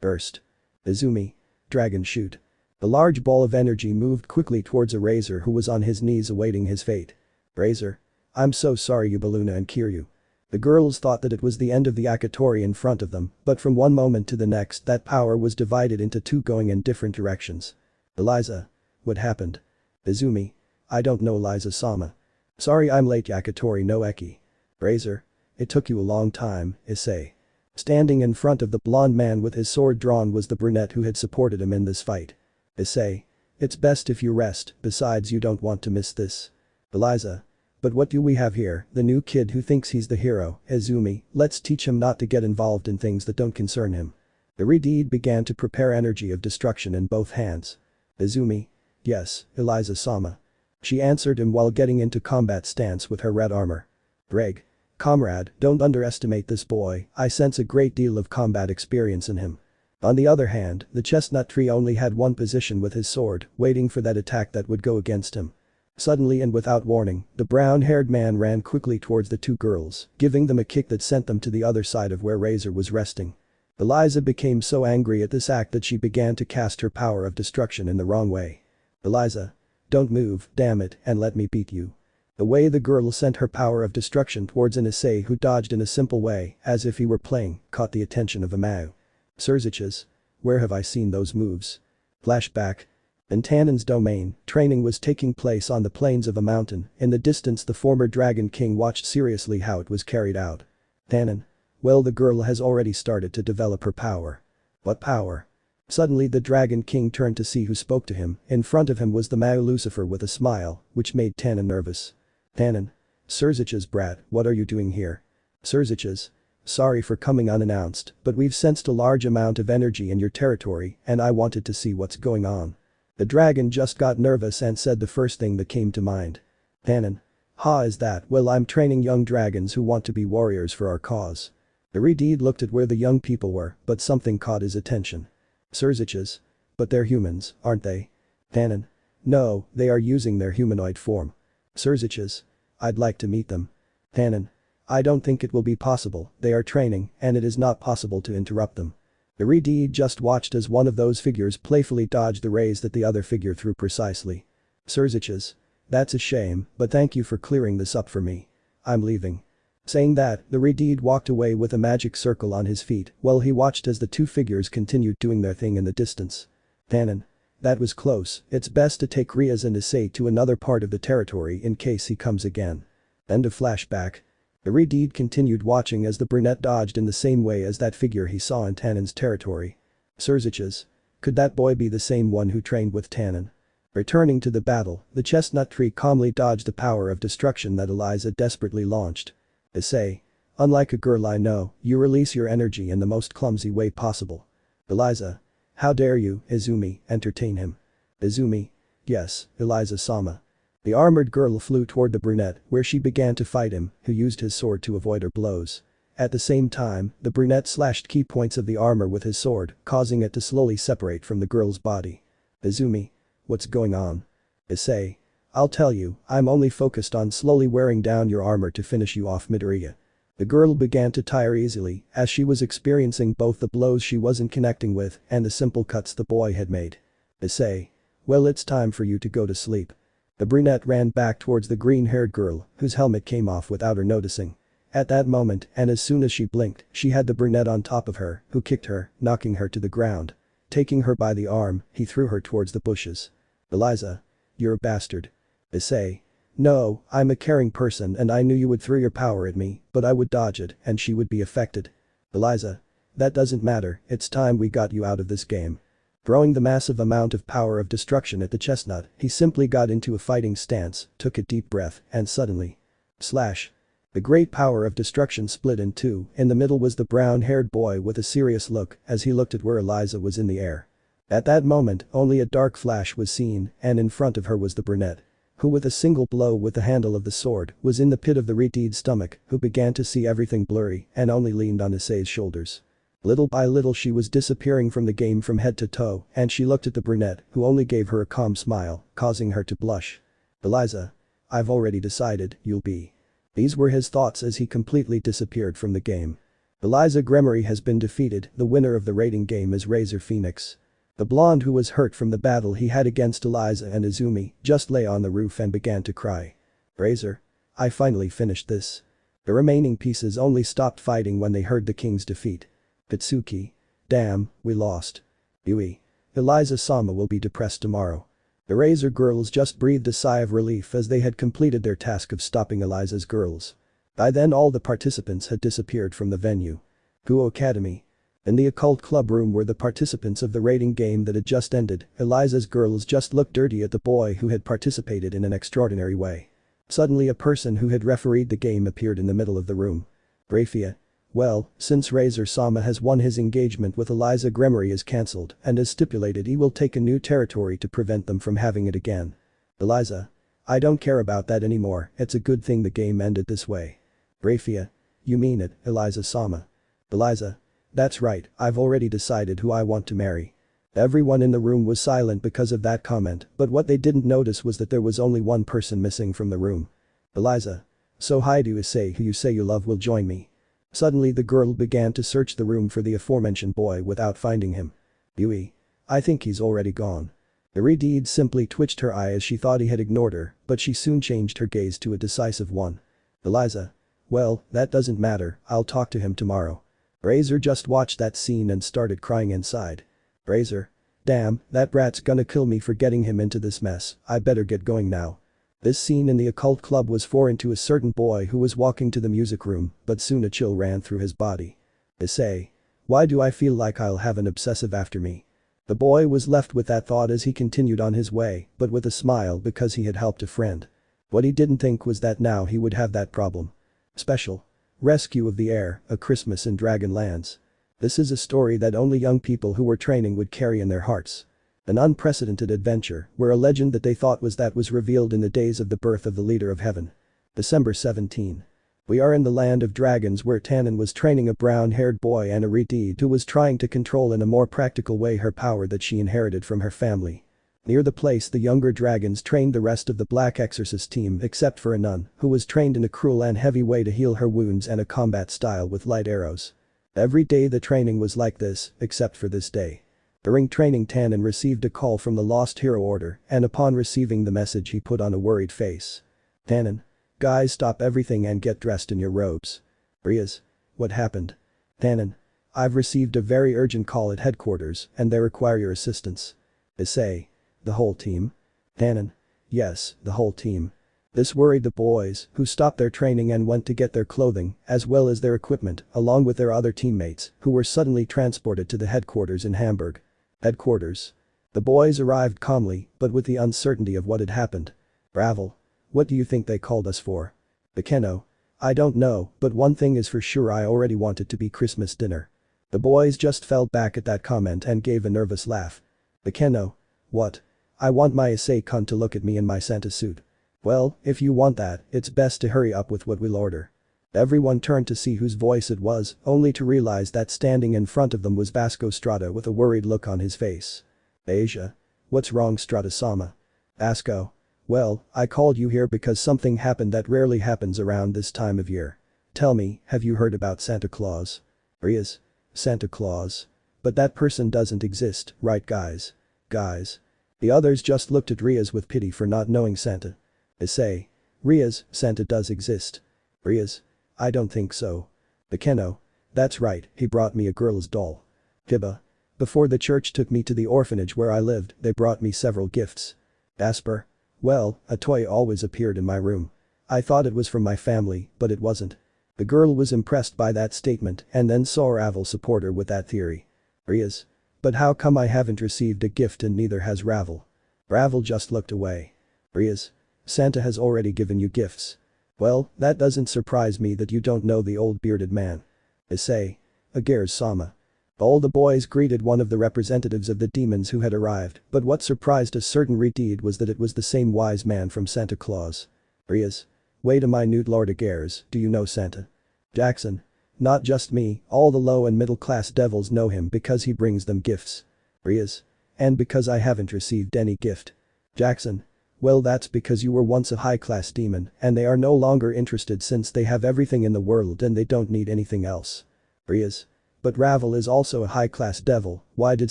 Speaker 1: Burst. Izumi. Dragon shoot. The large ball of energy moved quickly towards a Razor who was on his knees awaiting his fate. Razor. I'm so sorry Yubaluna and Kiryu. The girls thought that it was the end of the Akatori in front of them, but from one moment to the next that power was divided into two going in different directions. Eliza. What happened? Izumi. I don't know Eliza-sama. Sorry I'm late Yakitori no Eki. Razor. It took you a long time, Issei. Standing in front of the blonde man with his sword drawn was the brunette who had supported him in this fight. Issei. It's best if you rest, besides you don't want to miss this. Eliza. But what do we have here, the new kid who thinks he's the hero, Izumi, let's teach him not to get involved in things that don't concern him. The redeed began to prepare energy of destruction in both hands. Izumi. Yes, Eliza-sama. She answered him while getting into combat stance with her red armor. Greg. Comrade, don't underestimate this boy, I sense a great deal of combat experience in him. On the other hand, the chestnut tree only had one position with his sword, waiting for that attack that would go against him. Suddenly and without warning, the brown-haired man ran quickly towards the two girls, giving them a kick that sent them to the other side of where Razor was resting. Eliza became so angry at this act that she began to cast her power of destruction in the wrong way. Eliza. Don't move, damn it, and let me beat you. The way the girl sent her power of destruction towards an Issei who dodged in a simple way, as if he were playing, caught the attention of Amao. Sirzechs. Where have I seen those moves? Flashback. In Tannen's domain, training was taking place on the plains of a mountain, in the distance the former Dragon King watched seriously how it was carried out. Tannen. Well the girl has already started to develop her power. What power? Suddenly the Dragon King turned to see who spoke to him, in front of him was the Mao Lucifer with a smile, which made Tannen nervous. Tannen. Sirzechs brat, what are you doing here? Sirzechs. Sorry for coming unannounced, but we've sensed a large amount of energy in your territory and I wanted to see what's going on. The dragon just got nervous and said the first thing that came to mind. Tannen. Ha is that, well I'm training young dragons who want to be warriors for our cause. The redeed looked at where the young people were, but something caught his attention. Sirzechs. But they're humans, aren't they? Tannen. No, they are using their humanoid form. Sirzechs. I'd like to meet them. Tannen. I don't think it will be possible, they are training and it is not possible to interrupt them. The redeed just watched as one of those figures playfully dodged the rays that the other figure threw precisely. Sirzechs. That's a shame, but thank you for clearing this up for me. I'm leaving. Saying that, the redeed walked away with a magic circle on his feet while he watched as the two figures continued doing their thing in the distance. Tannen. That was close, it's best to take Rias and Issei to another part of the territory in case he comes again. End of flashback. The redeed continued watching as the brunette dodged in the same way as that figure he saw in Tannen's territory. Sirzechs. Could that boy be the same one who trained with Tannen? Returning to the battle, the chestnut tree calmly dodged the power of destruction that Eliza desperately launched. Issei. Unlike a girl I know, you release your energy in the most clumsy way possible. Eliza. How dare you, Izumi, entertain him. Izumi. Yes, Eliza-sama. The armored girl flew toward the brunette where she began to fight him, who used his sword to avoid her blows. At the same time, the brunette slashed key points of the armor with his sword, causing it to slowly separate from the girl's body. Izumi. What's going on? Issei. I'll tell you, I'm only focused on slowly wearing down your armor to finish you off Midoriya. The girl began to tire easily as she was experiencing both the blows she wasn't connecting with and the simple cuts the boy had made. Issei. Well it's time for you to go to sleep. The brunette ran back towards the green-haired girl, whose helmet came off without her noticing. At that moment, and as soon as she blinked, she had the brunette on top of her, who kicked her, knocking her to the ground. Taking her by the arm, he threw her towards the bushes. Eliza. You're a bastard. Issei. No, I'm a caring person and I knew you would throw your power at me, but I would dodge it and she would be affected. Eliza. That doesn't matter, it's time we got you out of this game. Throwing the massive amount of power of destruction at the chestnut, he simply got into a fighting stance, took a deep breath, and suddenly. Slash. The great power of destruction split in two. In the middle was the brown-haired boy with a serious look as he looked at where Eliza was in the air. At that moment, only a dark flash was seen, and in front of her was the brunette, who with a single blow with the handle of the sword was in the pit of the repudiated's stomach, who began to see everything blurry and only leaned on Issei's shoulders. Little by little she was disappearing from the game from head to toe, and she looked at the brunette, who only gave her a calm smile, causing her to blush. "Eliza. I've already decided you'll be." These were his thoughts as he completely disappeared from the game. Rias Gremory has been defeated. The winner of the rating game is Razor Phoenix. The blonde who was hurt from the battle he had against Eliza and Izumi just lay on the roof and began to cry. "Razor. I finally finished this." The remaining pieces only stopped fighting when they heard the king's defeat. Pitsuki. "Damn, we lost." Yui. "Eliza-sama will be depressed tomorrow." The Razor girls just breathed a sigh of relief as they had completed their task of stopping Eliza's girls. By then all the participants had disappeared from the venue. Kuoh Academy. In the occult club room were the participants of the rating game that had just ended. Eliza's girls just looked dirty at the boy who had participated in an extraordinary way. Suddenly a person who had refereed the game appeared in the middle of the room. Grayfia. "Well, since Razor-sama has won, his engagement with Rias Gremory is cancelled, and as stipulated he will take a new territory to prevent them from having it again." Eliza. "I don't care about that anymore, it's a good thing the game ended this way." Grayfia. "You mean it, Eliza-sama?" Eliza. "That's right, I've already decided who I want to marry." Everyone in the room was silent because of that comment, but what they didn't notice was that there was only one person missing from the room. Eliza. "So Hyoudou Issei, who you say you love, will join me." Suddenly the girl began to search the room for the aforementioned boy without finding him. Yui. "I think he's already gone." The repudiated simply twitched her eye as she thought he had ignored her, but she soon changed her gaze to a decisive one. Eliza. "Well, that doesn't matter, I'll talk to him tomorrow." Razor just watched that scene and started crying inside. Razor. "Damn, that brat's gonna kill me for getting him into this mess, I better get going now." This scene in the occult club was foreign to a certain boy who was walking to the music room, but soon a chill ran through his body. Issei. "Why do I feel like I'll have an obsessive after me?" The boy was left with that thought as he continued on his way, but with a smile because he had helped a friend. What he didn't think was that now he would have that problem. Special. Rescue of the Heir, A Christmas in Dragonlands. This is a story that only young people who were training would carry in their hearts. An unprecedented adventure where a legend that they thought was revealed in the days of the birth of the leader of heaven. December 17. We are in the land of dragons where Tannen was training a brown-haired boy and a repudiated who was trying to control in a more practical way her power that she inherited from her family. Near the place the younger dragons trained the rest of the Black Exorcist team except for a nun who was trained in a cruel and heavy way to heal her wounds and a combat style with light arrows. Every day the training was like this, except for this day. During training Tannen received a call from the Lost Hero Order, and upon receiving the message he put on a worried face. Tannen. "Guys, stop everything and get dressed in your robes." Rias. "What happened?" Tannen. "I've received a very urgent call at headquarters and they require your assistance." Issei. "The whole team?" Tannen. "Yes, the whole team." This worried the boys, who stopped their training and went to get their clothing, as well as their equipment, along with their other teammates, who were suddenly transported to the headquarters in Hamburg. Headquarters. The boys arrived calmly, but with the uncertainty of what had happened. Ravel. "What do you think they called us for?" Bekeno. "I don't know, but one thing is for sure, I already want it to be Christmas dinner." The boys just fell back at that comment and gave a nervous laugh. Bekeno. "What? I want my Issei-kun to look at me in my Santa suit." "Well, if you want that, it's best to hurry up with what we'll order." Everyone turned to see whose voice it was, only to realize that standing in front of them was Vasco Strada with a worried look on his face. Asia. "What's wrong, Strada-sama?" Vasco. "Well, I called you here because something happened that rarely happens around this time of year. Tell me, have you heard about Santa Claus?" Rias. "Santa Claus? But that person doesn't exist, right guys? Guys." The others just looked at Rias with pity for not knowing Santa. Issei. "Rias, Santa does exist." Rias. "I don't think so." Bekeno. "That's right, he brought me a girl's doll." Kiba. "Before the church took me to the orphanage where I lived, they brought me several gifts." Asper. "Well, a toy always appeared in my room. I thought it was from my family, but it wasn't." The girl was impressed by that statement and then saw Ravel support her with that theory. Rias. "But how come I haven't received a gift and neither has Ravel?" Ravel just looked away. Rias. "Santa has already given you gifts." Well, that doesn't surprise me that you don't know the old bearded man. Issei. Agares sama. All the boys greeted one of the representatives of the demons who had arrived, but what surprised a certain Redeed was that it was the same wise man from Santa Claus. Rias. Wait a minute, Lord Agares, do you know Santa? Jackson. Not just me, all the low and middle class devils know him because he brings them gifts. Rias. And because I haven't received any gift. Jackson. Well, that's because you were once a high-class demon and they are no longer interested since they have everything in the world and they don't need anything else. Rias. But Ravel is also a high-class devil, why did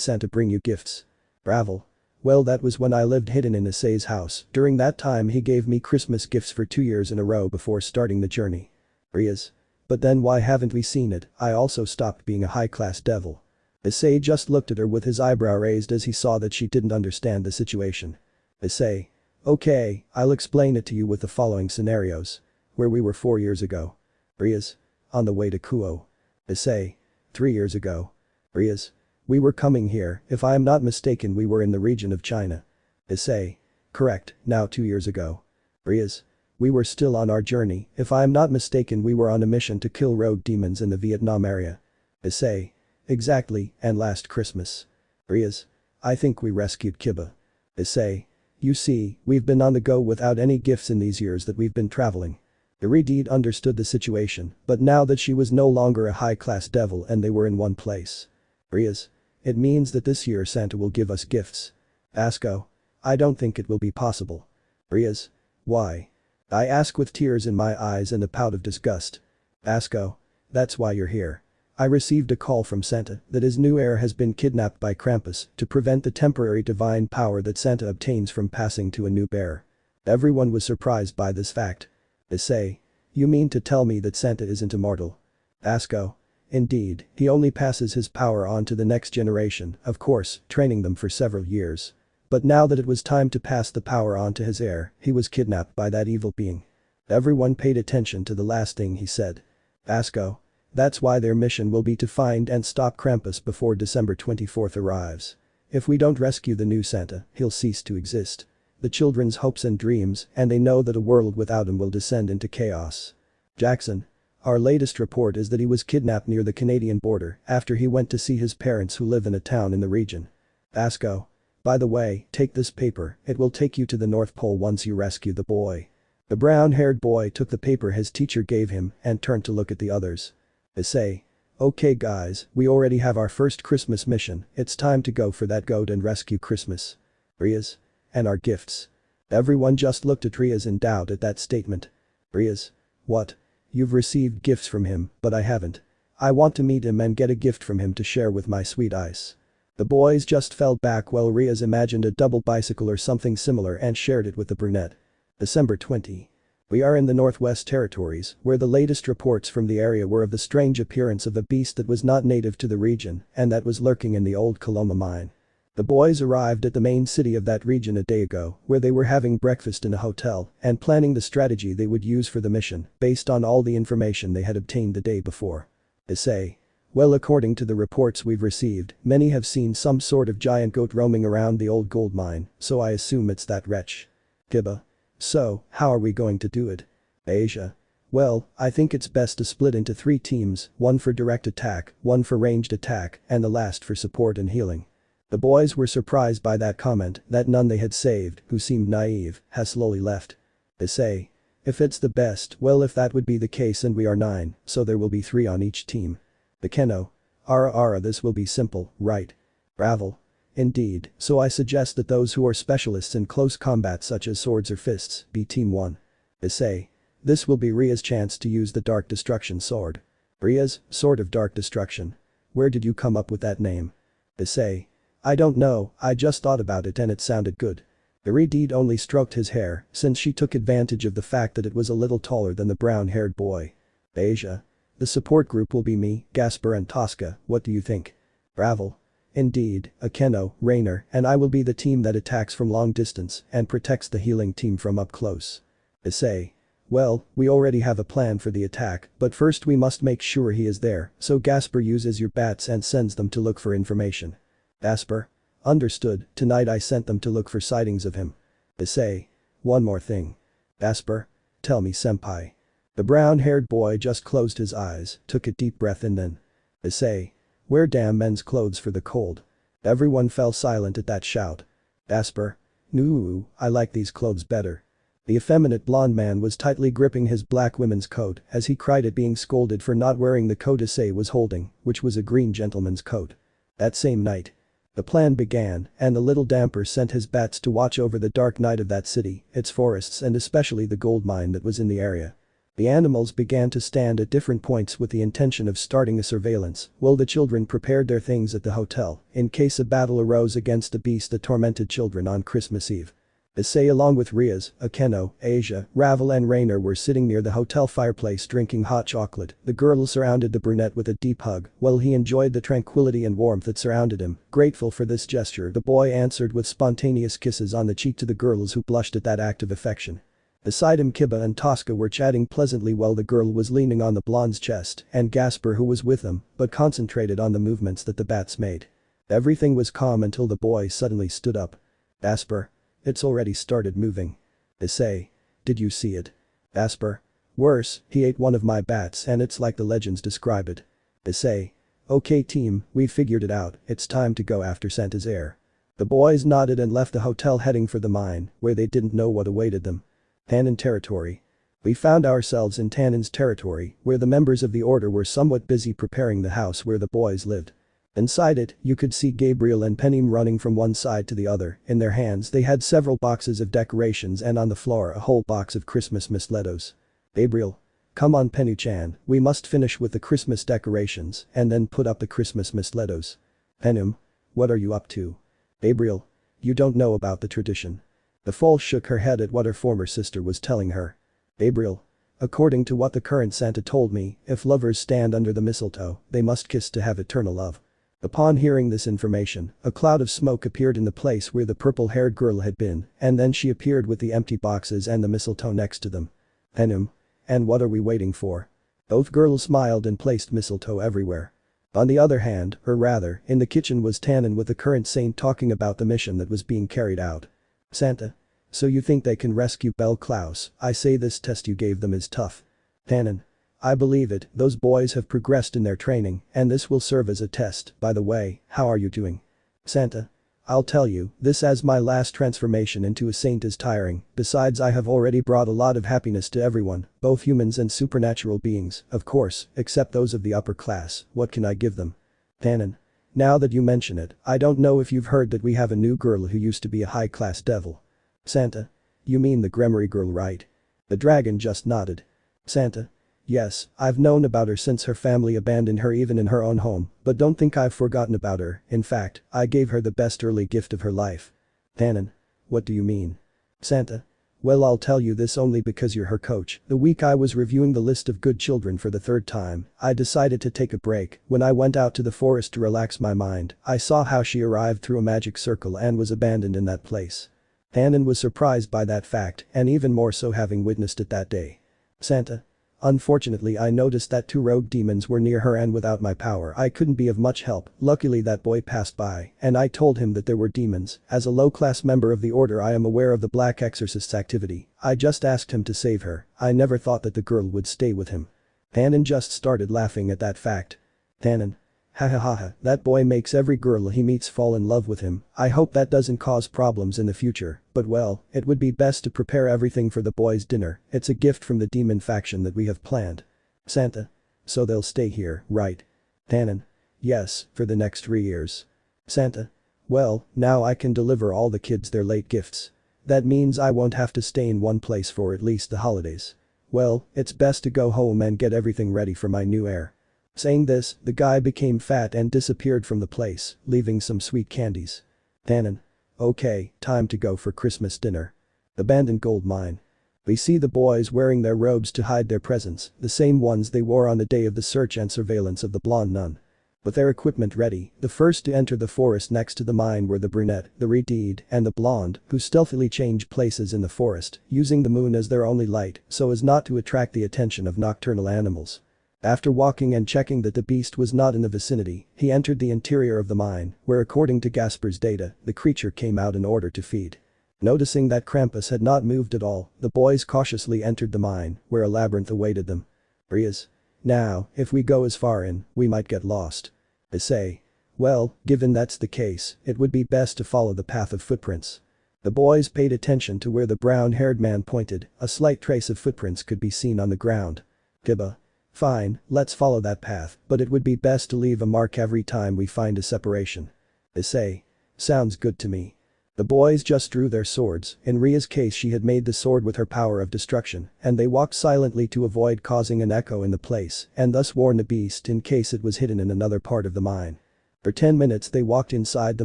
Speaker 1: Santa bring you gifts? Ravel. Well, that was when I lived hidden in Issei's house, during that time he gave me Christmas gifts for 2 years in a row before starting the journey. Rias. But then why haven't we seen it, I also stopped being a high-class devil. Issei just looked at her with his eyebrow raised as he saw that she didn't understand the situation. Issei. Okay, I'll explain it to you with the following scenarios. Where we were 4 years ago. Rias. On the way to Kuoh. Issei. 3 years ago. Rias. We were coming here, if I am not mistaken we were in the region of China. Issei. Correct, now 2 years ago. Rias. We were still on our journey, if I am not mistaken we were on a mission to kill rogue demons in the Vietnam area. Issei. Exactly, and last Christmas. Rias. I think we rescued Kiba. Issei. You see, we've been on the go without any gifts in these years that we've been traveling. Iridid understood the situation, but now that she was no longer a high-class devil and they were in one place. Rias. It means that this year Santa will give us gifts. Asko. I don't think it will be possible. Rias. Why? I ask with tears in my eyes and a pout of disgust. Asko. That's why you're here. I received a call from Santa that his new heir has been kidnapped by Krampus to prevent the temporary divine power that Santa obtains from passing to a new bear. Everyone was surprised by this fact. Issei. You mean to tell me that Santa isn't immortal? Asko. Indeed, he only passes his power on to the next generation, of course, training them for several years. But now that it was time to pass the power on to his heir, he was kidnapped by that evil being. Everyone paid attention to the last thing he said. Asko. That's why their mission will be to find and stop Krampus before December 24th arrives. If we don't rescue the new Santa, he'll cease to exist. The children's hopes and dreams, and they know that a world without him will descend into chaos. Jackson. Our latest report is that he was kidnapped near the Canadian border after he went to see his parents who live in a town in the region. Asko. By the way, take this paper, it will take you to the North Pole once you rescue the boy. The brown-haired boy took the paper his teacher gave him and turned to look at the others. Issei. Okay guys, we already have our first Christmas mission, it's time to go for that goat and rescue Christmas. Rias. And our gifts. Everyone just looked at Rias in doubt at that statement. Rias. What? You've received gifts from him, but I haven't. I want to meet him and get a gift from him to share with my sweet Ice. The boys just fell back while Rias imagined a double bicycle or something similar and shared it with the brunette. December 20. We are in the Northwest Territories, where the latest reports from the area were of the strange appearance of a beast that was not native to the region and that was lurking in the old Coloma mine. The boys arrived at the main city of that region a day ago, where they were having breakfast in a hotel and planning the strategy they would use for the mission, based on all the information they had obtained the day before. Issei. Well, according to the reports we've received, many have seen some sort of giant goat roaming around the old gold mine, so I assume it's that wretch. Kiba. So, how are we going to do it? Asia. Well, I think it's best to split into 3 teams, one for direct attack, one for ranged attack, and the last for support and healing. The boys were surprised by that comment that none they had saved, who seemed naive, has slowly left. Issei. If it's the best, well if that would be the case and we are 9, so there will be 3 on each team. Bekeno. Ara this will be simple, right? Ravel. Indeed, so I suggest that those who are specialists in close combat such as swords or fists, be team 1. Issei. This will be Ria's chance to use the Dark Destruction sword. Ria's, Sword of Dark Destruction. Where did you come up with that name? Issei. I don't know, I just thought about it and it sounded good. Iridid only stroked his hair, since she took advantage of the fact that it was a little taller than the brown-haired boy. Asia. The support group will be me, Gasper and Tosca, what do you think? Ravel. Indeed, Akeno, Rainer, and I will be the team that attacks from long distance and protects the healing team from up close. Issei. Well, we already have a plan for the attack, but first we must make sure he is there, so Gasper uses your bats and sends them to look for information. Gasper. Understood, tonight I sent them to look for sightings of him. Issei. One more thing. Gasper. Tell me senpai. The brown-haired boy just closed his eyes, took a deep breath and then. Issei. Wear damn men's clothes for the cold. Everyone fell silent at that shout. Asper. No, I like these clothes better. The effeminate blonde man was tightly gripping his black women's coat as he cried at being scolded for not wearing the coat Issei was holding, which was a green gentleman's coat. That same night. The plan began, and the little damper sent his bats to watch over the dark night of that city, its forests and especially the gold mine that was in the area. The animals began to stand at different points with the intention of starting a surveillance, while the children prepared their things at the hotel, in case a battle arose against the beast that tormented children on Christmas Eve. Issei along with Rias, Akeno, Asia, Ravel and Rainer were sitting near the hotel fireplace drinking hot chocolate. The girl surrounded the brunette with a deep hug, while he enjoyed the tranquility and warmth that surrounded him. Grateful for this gesture, the boy answered with spontaneous kisses on the cheek to the girls who blushed at that act of affection. Beside him Kiba and Tosca were chatting pleasantly while the girl was leaning on the blonde's chest and Gasper who was with them but concentrated on the movements that the bats made. Everything was calm until the boy suddenly stood up. Asper. It's already started moving. Issei. Did you see it? Asper. Worse, he ate one of my bats and it's like the legends describe it. Issei. Okay team, we figured it out, it's time to go after Santa's heir. The boys nodded and left the hotel heading for the mine, where they didn't know what awaited them. Tannen territory. We found ourselves in Tannen's territory, where the members of the order were somewhat busy preparing the house where the boys lived. Inside it, you could see Gabriel and Penny running from one side to the other. In their hands they had several boxes of decorations and on the floor a whole box of Christmas mistletoes. Gabriel. Come on Penny-chan, we must finish with the Christmas decorations and then put up the Christmas mistletoes. Penny. What are you up to? Gabriel. You don't know about the tradition. The foal shook her head at what her former sister was telling her. Gabriel. According to what the current Santa told me, if lovers stand under the mistletoe, they must kiss to have eternal love. Upon hearing this information, a cloud of smoke appeared in the place where the purple-haired girl had been, and then she appeared with the empty boxes and the mistletoe next to them. Penny. And what are we waiting for? Both girls smiled and placed mistletoe everywhere. On the other hand, or rather, in the kitchen was Tannen with the current saint talking about the mission that was being carried out. Santa. So you think they can rescue Belle Klaus? I say this test you gave them is tough. Tannen. I believe it, those boys have progressed in their training, and this will serve as a test. By the way, how are you doing? Santa. I'll tell you, this as my last transformation into a saint is tiring, besides I have already brought a lot of happiness to everyone, both humans and supernatural beings, of course, except those of the upper class. What can I give them? Tannen. Now that you mention it, I don't know if you've heard that we have a new girl who used to be a high-class devil. Santa. You mean the Gremory girl, right? The dragon just nodded. Santa. Yes, I've known about her since her family abandoned her even in her own home, but don't think I've forgotten about her. In fact, I gave her the best early gift of her life. Tannen. What do you mean? Santa. Well, I'll tell you this only because you're her coach. The week I was reviewing the list of good children for the third time, I decided to take a break. When I went out to the forest to relax my mind, I saw how she arrived through a magic circle and was abandoned in that place. Tannen was surprised by that fact, and even more so having witnessed it that day. Santa. Unfortunately I noticed that 2 rogue demons were near her and without my power I couldn't be of much help. Luckily that boy passed by, and I told him that there were demons. As a low-class member of the order I am aware of the Black Exorcist's activity. I just asked him to save her. I never thought that the girl would stay with him. Tannen just started laughing at that fact. Tannen. Ha ha ha ha, that boy makes every girl he meets fall in love with him. I hope that doesn't cause problems in the future, but well, it would be best to prepare everything for the boys' dinner. It's a gift from the demon faction that we have planned. Santa. So they'll stay here, right? Tannen. Yes, for the next 3 years. Santa. Well, now I can deliver all the kids their late gifts. That means I won't have to stay in one place for at least the holidays. Well, it's best to go home and get everything ready for my new heir. Saying this, the guy became fat and disappeared from the place, leaving some sweet candies. Tannen. Okay, time to go for Christmas dinner. Abandoned gold mine. We see the boys wearing their robes to hide their presence, the same ones they wore on the day of the search and surveillance of the blonde nun. With their equipment ready, the first to enter the forest next to the mine were the brunette, the repudiated, and the blonde, who stealthily changed places in the forest, using the moon as their only light so as not to attract the attention of nocturnal animals. After walking and checking that the beast was not in the vicinity, he entered the interior of the mine, where according to Gasper's data, the creature came out in order to feed. Noticing that Krampus had not moved at all, the boys cautiously entered the mine, where a labyrinth awaited them. Rias. Now, if we go as far in, we might get lost. Issei. Well, given that's the case, it would be best to follow the path of footprints. The boys paid attention to where the brown-haired man pointed, a slight trace of footprints could be seen on the ground. Kiba. Fine, let's follow that path, but it would be best to leave a mark every time we find a separation. Issei. Sounds good to me. The boys just drew their swords. In Ria's case, she had made the sword with her power of destruction, and they walked silently to avoid causing an echo in the place and thus warn the beast in case it was hidden in another part of the mine. For 10 minutes they walked inside the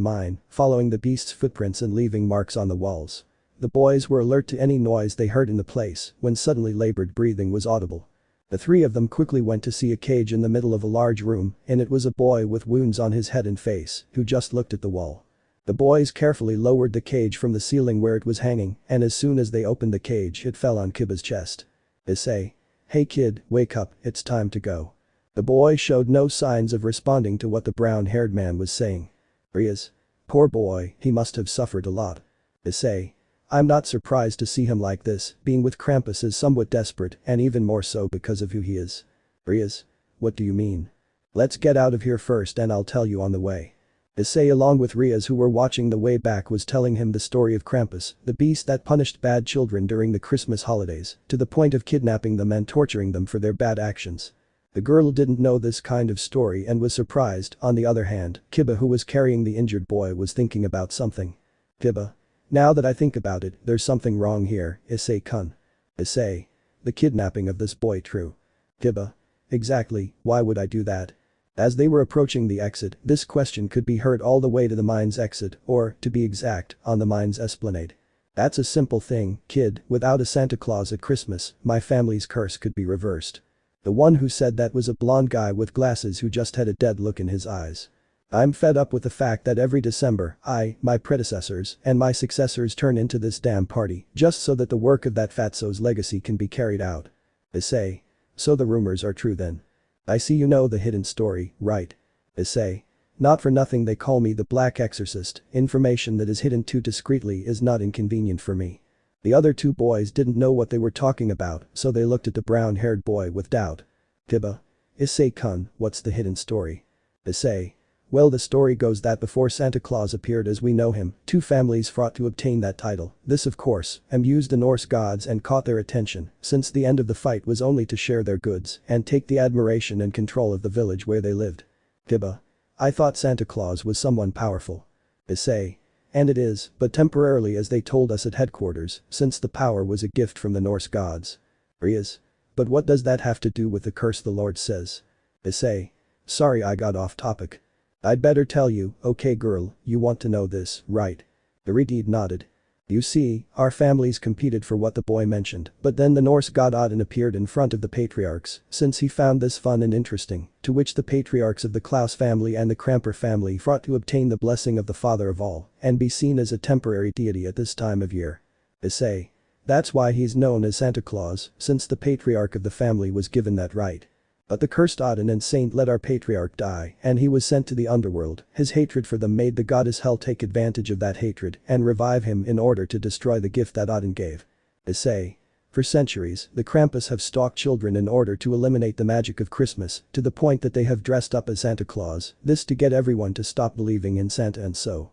Speaker 1: mine, following the beast's footprints and leaving marks on the walls. The boys were alert to any noise they heard in the place when suddenly labored breathing was audible. The three of them quickly went to see a cage in the middle of a large room, and it was a boy with wounds on his head and face who just looked at the wall. The boys carefully lowered the cage from the ceiling where it was hanging, and as soon as they opened the cage it fell on Kiba's chest. Issei. Hey kid, wake up, it's time to go. The boy showed no signs of responding to what the brown-haired man was saying. Rias. Poor boy, he must have suffered a lot. Issei. I'm not surprised to see him like this, being with Krampus is somewhat desperate and even more so because of who he is. Rias. What do you mean? Let's get out of here first and I'll tell you on the way. Issei along with Rias who were watching the way back was telling him the story of Krampus, the beast that punished bad children during the Christmas holidays, to the point of kidnapping them and torturing them for their bad actions. The girl didn't know this kind of story and was surprised. On the other hand, Kiba who was carrying the injured boy was thinking about something. Kiba. Now that I think about it, there's something wrong here, Issei-kun. Issei. The kidnapping of this boy true. Kiba. Exactly, why would I do that? As they were approaching the exit, this question could be heard all the way to the mine's exit, or, to be exact, on the mine's esplanade. That's a simple thing, kid, without a Santa Claus at Christmas, my family's curse could be reversed. The one who said that was a blonde guy with glasses who just had a dead look in his eyes. I'm fed up with the fact that every December, I, my predecessors, and my successors turn into this damn party, just so that the work of that fatso's legacy can be carried out. Issei. So the rumors are true then. I see you know the hidden story, right? Issei. Not for nothing they call me the Black Exorcist, information that is hidden too discreetly is not inconvenient for me. The other two boys didn't know what they were talking about, so they looked at the brown-haired boy with doubt. Kiba. Issei-kun, what's the hidden story? Issei. Well, the story goes that before Santa Claus appeared as we know him, two families fought to obtain that title. This of course, amused the Norse gods and caught their attention, since the end of the fight was only to share their goods and take the admiration and control of the village where they lived. Kiba. I thought Santa Claus was someone powerful. Issei. And it is, but temporarily as they told us at headquarters, since the power was a gift from the Norse gods. Rias. But what does that have to do with the curse the Lord says? Issei. Sorry I got off topic. I'd better tell you, okay girl, you want to know this, right? The redeed nodded. You see, our families competed for what the boy mentioned, but then the Norse god Odin appeared in front of the patriarchs, since he found this fun and interesting, to which the patriarchs of the Klaus family and the Kramper family fought to obtain the blessing of the father of all, and be seen as a temporary deity at this time of year. Issei. That's why he's known as Santa Claus, since the patriarch of the family was given that right. But the cursed Odin and Saint let our patriarch die and he was sent to the underworld. His hatred for them made the goddess Hell take advantage of that hatred and revive him in order to destroy the gift that Odin gave. Issei. For centuries, the Krampus have stalked children in order to eliminate the magic of Christmas, to the point that they have dressed up as Santa Claus, this to get everyone to stop believing in Santa and so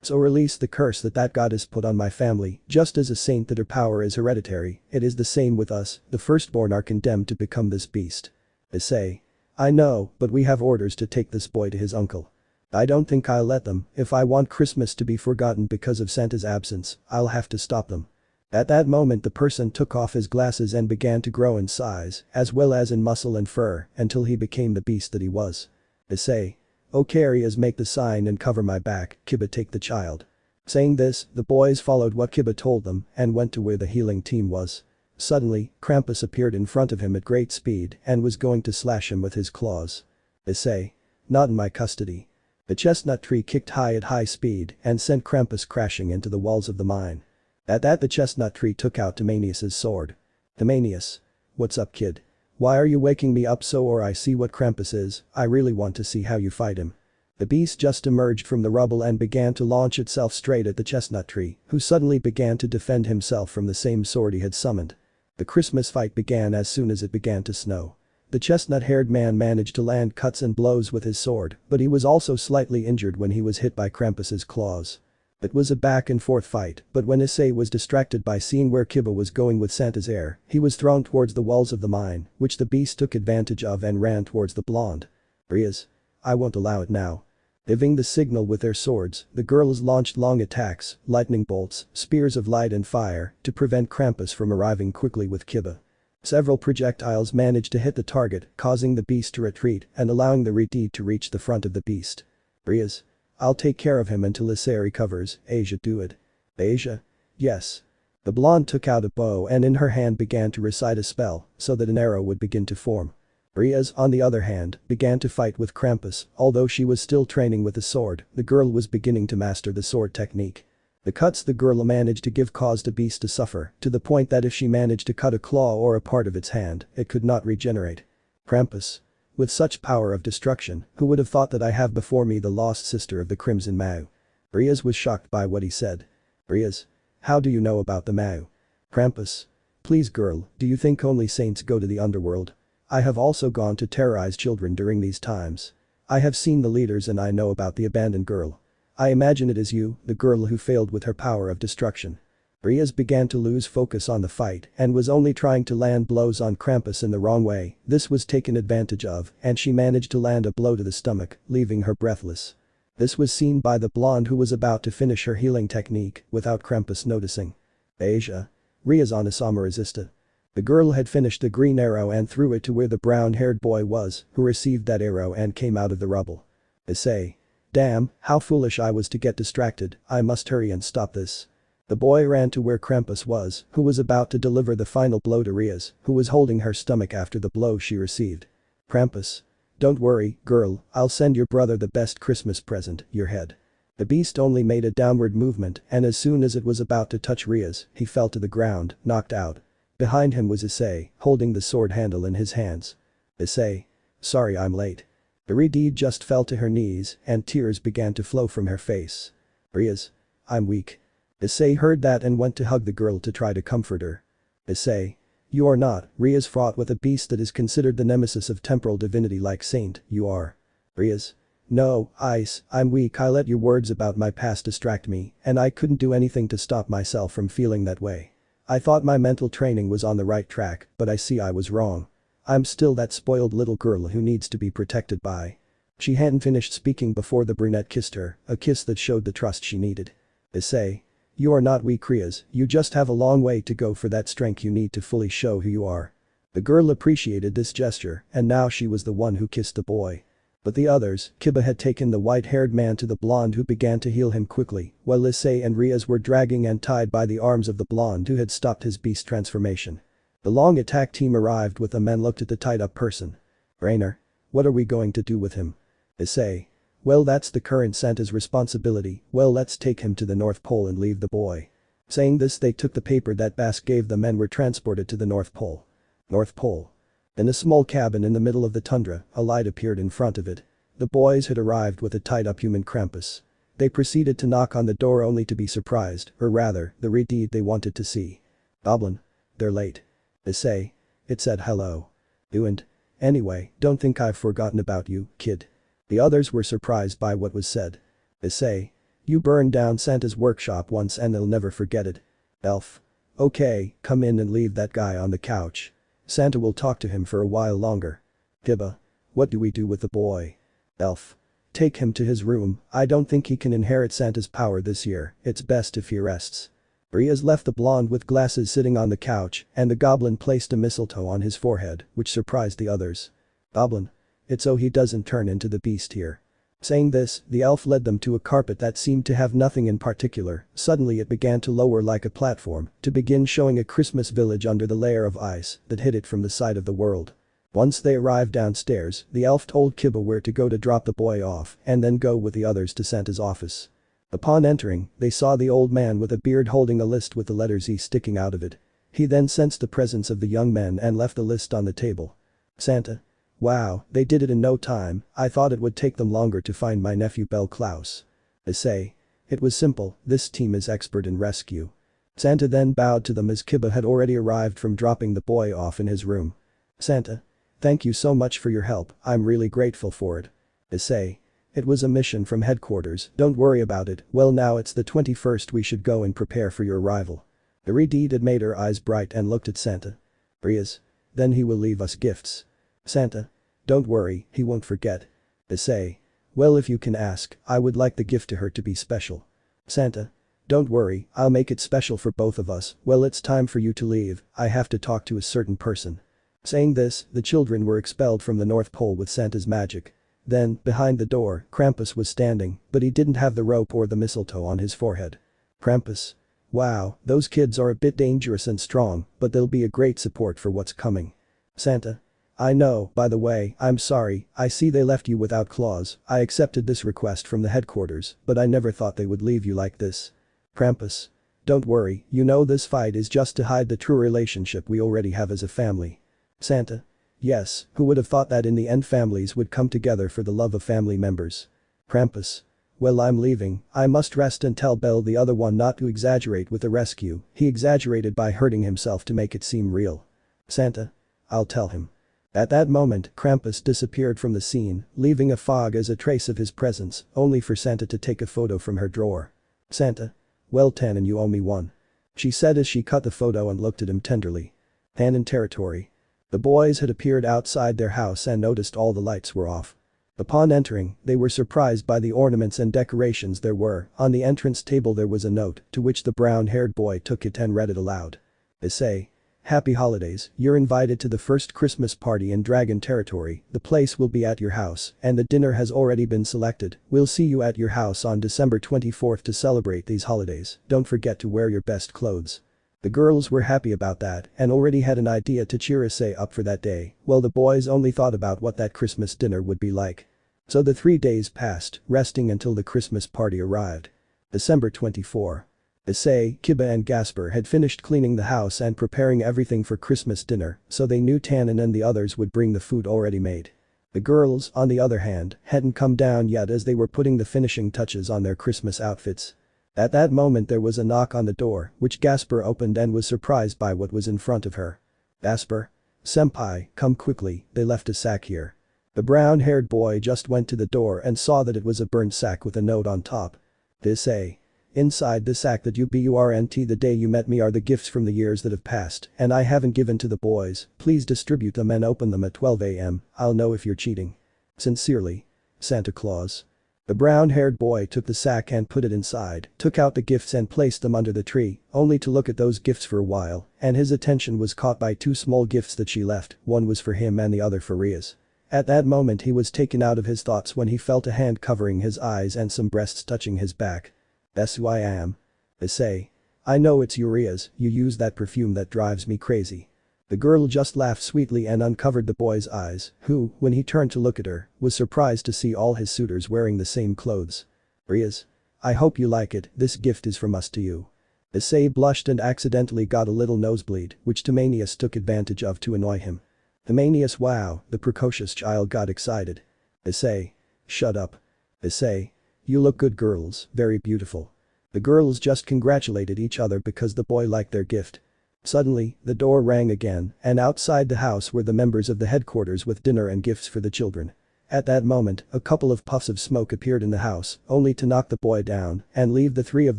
Speaker 1: release the curse that goddess put on my family. Just as a saint that her power is hereditary, it is the same with us, the firstborn are condemned to become this beast. Issei. I know, but we have orders to take this boy to his uncle. I don't think I'll let them. If I want Christmas to be forgotten because of Santa's absence, I'll have to stop them. At that moment the person took off his glasses and began to grow in size, as well as in muscle and fur, until he became the beast that he was. Issei. Okay Rias, make the sign and cover my back, Kiba take the child. Saying this, the boys followed what Kiba told them and went to where the healing team was. Suddenly, Krampus appeared in front of him at great speed and was going to slash him with his claws. Issei. Not in my custody. The chestnut tree kicked high at high speed and sent Krampus crashing into the walls of the mine. At that the chestnut tree took out Timanius's sword. Timanius. What's up kid? Why are you waking me up so or I see what Krampus is, I really want to see how you fight him. The beast just emerged from the rubble and began to launch itself straight at the chestnut tree, who suddenly began to defend himself from the same sword he had summoned. The Christmas fight began as soon as it began to snow. The chestnut-haired man managed to land cuts and blows with his sword, but he was also slightly injured when he was hit by Krampus's claws. It was a back-and-forth fight, but when Issei was distracted by seeing where Kuoh was going with Santa's heir, he was thrown towards the walls of the mine, which the beast took advantage of and ran towards the blonde. Rias. I won't allow it now. Giving the signal with their swords, the girls launched long attacks, lightning bolts, spears of light and fire, to prevent Krampus from arriving quickly with Kuoh. Several projectiles managed to hit the target, causing the beast to retreat and allowing the repudiated to reach the front of the beast. Rias. I'll take care of him until Issei recovers. Asia, do it. Asia? Yes. The blonde took out a bow and in her hand began to recite a spell so that an arrow would begin to form. Rias, on the other hand, began to fight with Krampus. Although she was still training with the sword, the girl was beginning to master the sword technique. The cuts the girl managed to give caused the beast to suffer, to the point that if she managed to cut a claw or a part of its hand, it could not regenerate. Krampus. With such power of destruction, who would have thought that I have before me the lost sister of the Crimson Mao? Rias was shocked by what he said. Rias. How do you know about the Mao? Krampus. Please girl, do you think only saints go to the underworld? I have also gone to terrorize children during these times. I have seen the leaders and I know about the abandoned girl. I imagine it is you, the girl who failed with her power of destruction. Rias began to lose focus on the fight and was only trying to land blows on Krampus in the wrong way. This was taken advantage of and she managed to land a blow to the stomach, leaving her breathless. This was seen by the blonde who was about to finish her healing technique without Krampus noticing. Asia. Rias Onasama resisted. The girl had finished the green arrow and threw it to where the brown-haired boy was, who received that arrow and came out of the rubble. Issei. Damn, how foolish I was to get distracted, I must hurry and stop this. The boy ran to where Krampus was, who was about to deliver the final blow to Rias, who was holding her stomach after the blow she received. Krampus. Don't worry, girl, I'll send your brother the best Christmas present, your head. The beast only made a downward movement and as soon as it was about to touch Rias, he fell to the ground, knocked out. Behind him was Issei, holding the sword handle in his hands. Issei. Sorry I'm late. The repudiated just fell to her knees and tears began to flow from her face. Rias. I'm weak. Issei heard that and went to hug the girl to try to comfort her. Issei. You are not. Rias fought with a beast that is considered the nemesis of temporal divinity like Saint, you are. Rias. No, I'm weak. I let your words about my past distract me and I couldn't do anything to stop myself from feeling that way. I thought my mental training was on the right track, but I see I was wrong. I'm still that spoiled little girl who needs to be protected by. She hadn't finished speaking before the brunette kissed her, a kiss that showed the trust she needed. Issei. You are not weak Rias, you just have a long way to go for that strength you need to fully show who you are. The girl appreciated this gesture and now she was the one who kissed the boy. But the others, Kuoh had taken the white-haired man to the blonde who began to heal him quickly, while Issei and Rias were dragging and tied by the arms of the blonde who had stopped his beast transformation. The long attack team arrived with them and looked at the tied-up person. Rainer. What are we going to do with him? Issei. Well that's the current Santa's responsibility, well let's take him to the North Pole and leave the boy. Saying this they took the paper that Bast gave them and were transported to the North Pole. North Pole. In a small cabin in the middle of the tundra, a light appeared in front of it. The boys had arrived with a tied-up human Krampus. They proceeded to knock on the door only to be surprised, or rather, the repudiated they wanted to see. Goblin. They're late. Issei. It said hello. And anyway, don't think I've forgotten about you, kid. The others were surprised by what was said. Issei. You burned down Santa's workshop once and they'll never forget it. Elf. Okay, come in and leave that guy on the couch. Santa will talk to him for a while longer. Kuoh. What do we do with the boy? Elf. Take him to his room, I don't think he can inherit Santa's power this year, it's best if he rests. Rias left the blonde with glasses sitting on the couch and the goblin placed a mistletoe on his forehead, which surprised the others. Goblin. It's so he doesn't turn into the beast here. Saying this, the elf led them to a carpet that seemed to have nothing in particular, suddenly it began to lower like a platform, to begin showing a Christmas village under the layer of ice that hid it from the sight of the world. Once they arrived downstairs, the elf told Kuoh where to go to drop the boy off and then go with the others to Santa's office. Upon entering, they saw the old man with a beard holding a list with the letters E sticking out of it. He then sensed the presence of the young men and left the list on the table. Santa. Wow, they did it in no time, I thought it would take them longer to find my nephew Bel Klaus. Issei. It was simple, this team is expert in rescue. Santa then bowed to them as Kiba had already arrived from dropping the boy off in his room. Santa. Thank you so much for your help, I'm really grateful for it. Issei. It was a mission from headquarters, don't worry about it, well now it's the 21st, we should go and prepare for your arrival. Iride made her eyes bright and looked at Santa. Rias. Then he will leave us gifts. Santa. Don't worry, he won't forget. Issei. Well if you can ask, I would like the gift to her to be special. Santa. Don't worry, I'll make it special for both of us, well it's time for you to leave, I have to talk to a certain person. Saying this, the children were expelled from the North Pole with Santa's magic. Then, behind the door, Krampus was standing, but he didn't have the rope or the mistletoe on his forehead. Krampus. Wow, those kids are a bit dangerous and strong, but they'll be a great support for what's coming. Santa. I know, by the way, I'm sorry, I see they left you without claws, I accepted this request from the headquarters, but I never thought they would leave you like this. Krampus. Don't worry, you know this fight is just to hide the true relationship we already have as a family. Santa. Yes, who would have thought that in the end families would come together for the love of family members. Krampus. Well I'm leaving, I must rest and tell Bel the other one not to exaggerate with the rescue, he exaggerated by hurting himself to make it seem real. Santa. I'll tell him. At that moment, Krampus disappeared from the scene, leaving a fog as a trace of his presence, only for Santa to take a photo from her drawer. Santa. Well Tannen, you owe me one. She said as she cut the photo and looked at him tenderly. Tannen territory. The boys had appeared outside their house and noticed all the lights were off. Upon entering, they were surprised by the ornaments and decorations there were. On the entrance table there was a note, to which the brown-haired boy took it and read it aloud. Issei. Happy holidays, you're invited to the first Christmas party in Dragon Territory, the place will be at your house, and the dinner has already been selected, we'll see you at your house on December 24th to celebrate these holidays, don't forget to wear your best clothes. The girls were happy about that and already had an idea to cheer Issei up for that day, while the boys only thought about what that Christmas dinner would be like. So the 3 days passed, resting until the Christmas party arrived. December 24. Issei, Kiba and Gasper had finished cleaning the house and preparing everything for Christmas dinner, so they knew Tannen and the others would bring the food already made. The girls, on the other hand, hadn't come down yet as they were putting the finishing touches on their Christmas outfits. At that moment there was a knock on the door, which Gasper opened and was surprised by what was in front of her. Gasper. Senpai, come quickly, they left a sack here. The brown-haired boy just went to the door and saw that it was a burnt sack with a note on top. Issei. Inside the sack that you burnt the day you met me are the gifts from the years that have passed, and I haven't given to the boys, please distribute them and open them at 12 AM, I'll know if you're cheating. Sincerely. Santa Claus. The brown-haired boy took the sack and put it inside, took out the gifts and placed them under the tree, only to look at those gifts for a while, and his attention was caught by 2 small gifts that she left, one was for him and the other for Rias. At that moment he was taken out of his thoughts when he felt a hand covering his eyes and some breasts touching his back. That's who I am. Issei. I know it's you Rias, you use that perfume that drives me crazy. The girl just laughed sweetly and uncovered the boy's eyes, who, when he turned to look at her, was surprised to see all his suitors wearing the same clothes. Rias. I hope you like it, this gift is from us to you. Issei blushed and accidentally got a little nosebleed, which Timanius took advantage of to annoy him. Timanius, wow, the precocious child got excited. Issei. Shut up. Issei. You look good girls, very beautiful. The girls just congratulated each other because the boy liked their gift. Suddenly, the door rang again, and outside the house were the members of the headquarters with dinner and gifts for the children. At that moment, a couple of puffs of smoke appeared in the house, only to knock the boy down and leave the 3 of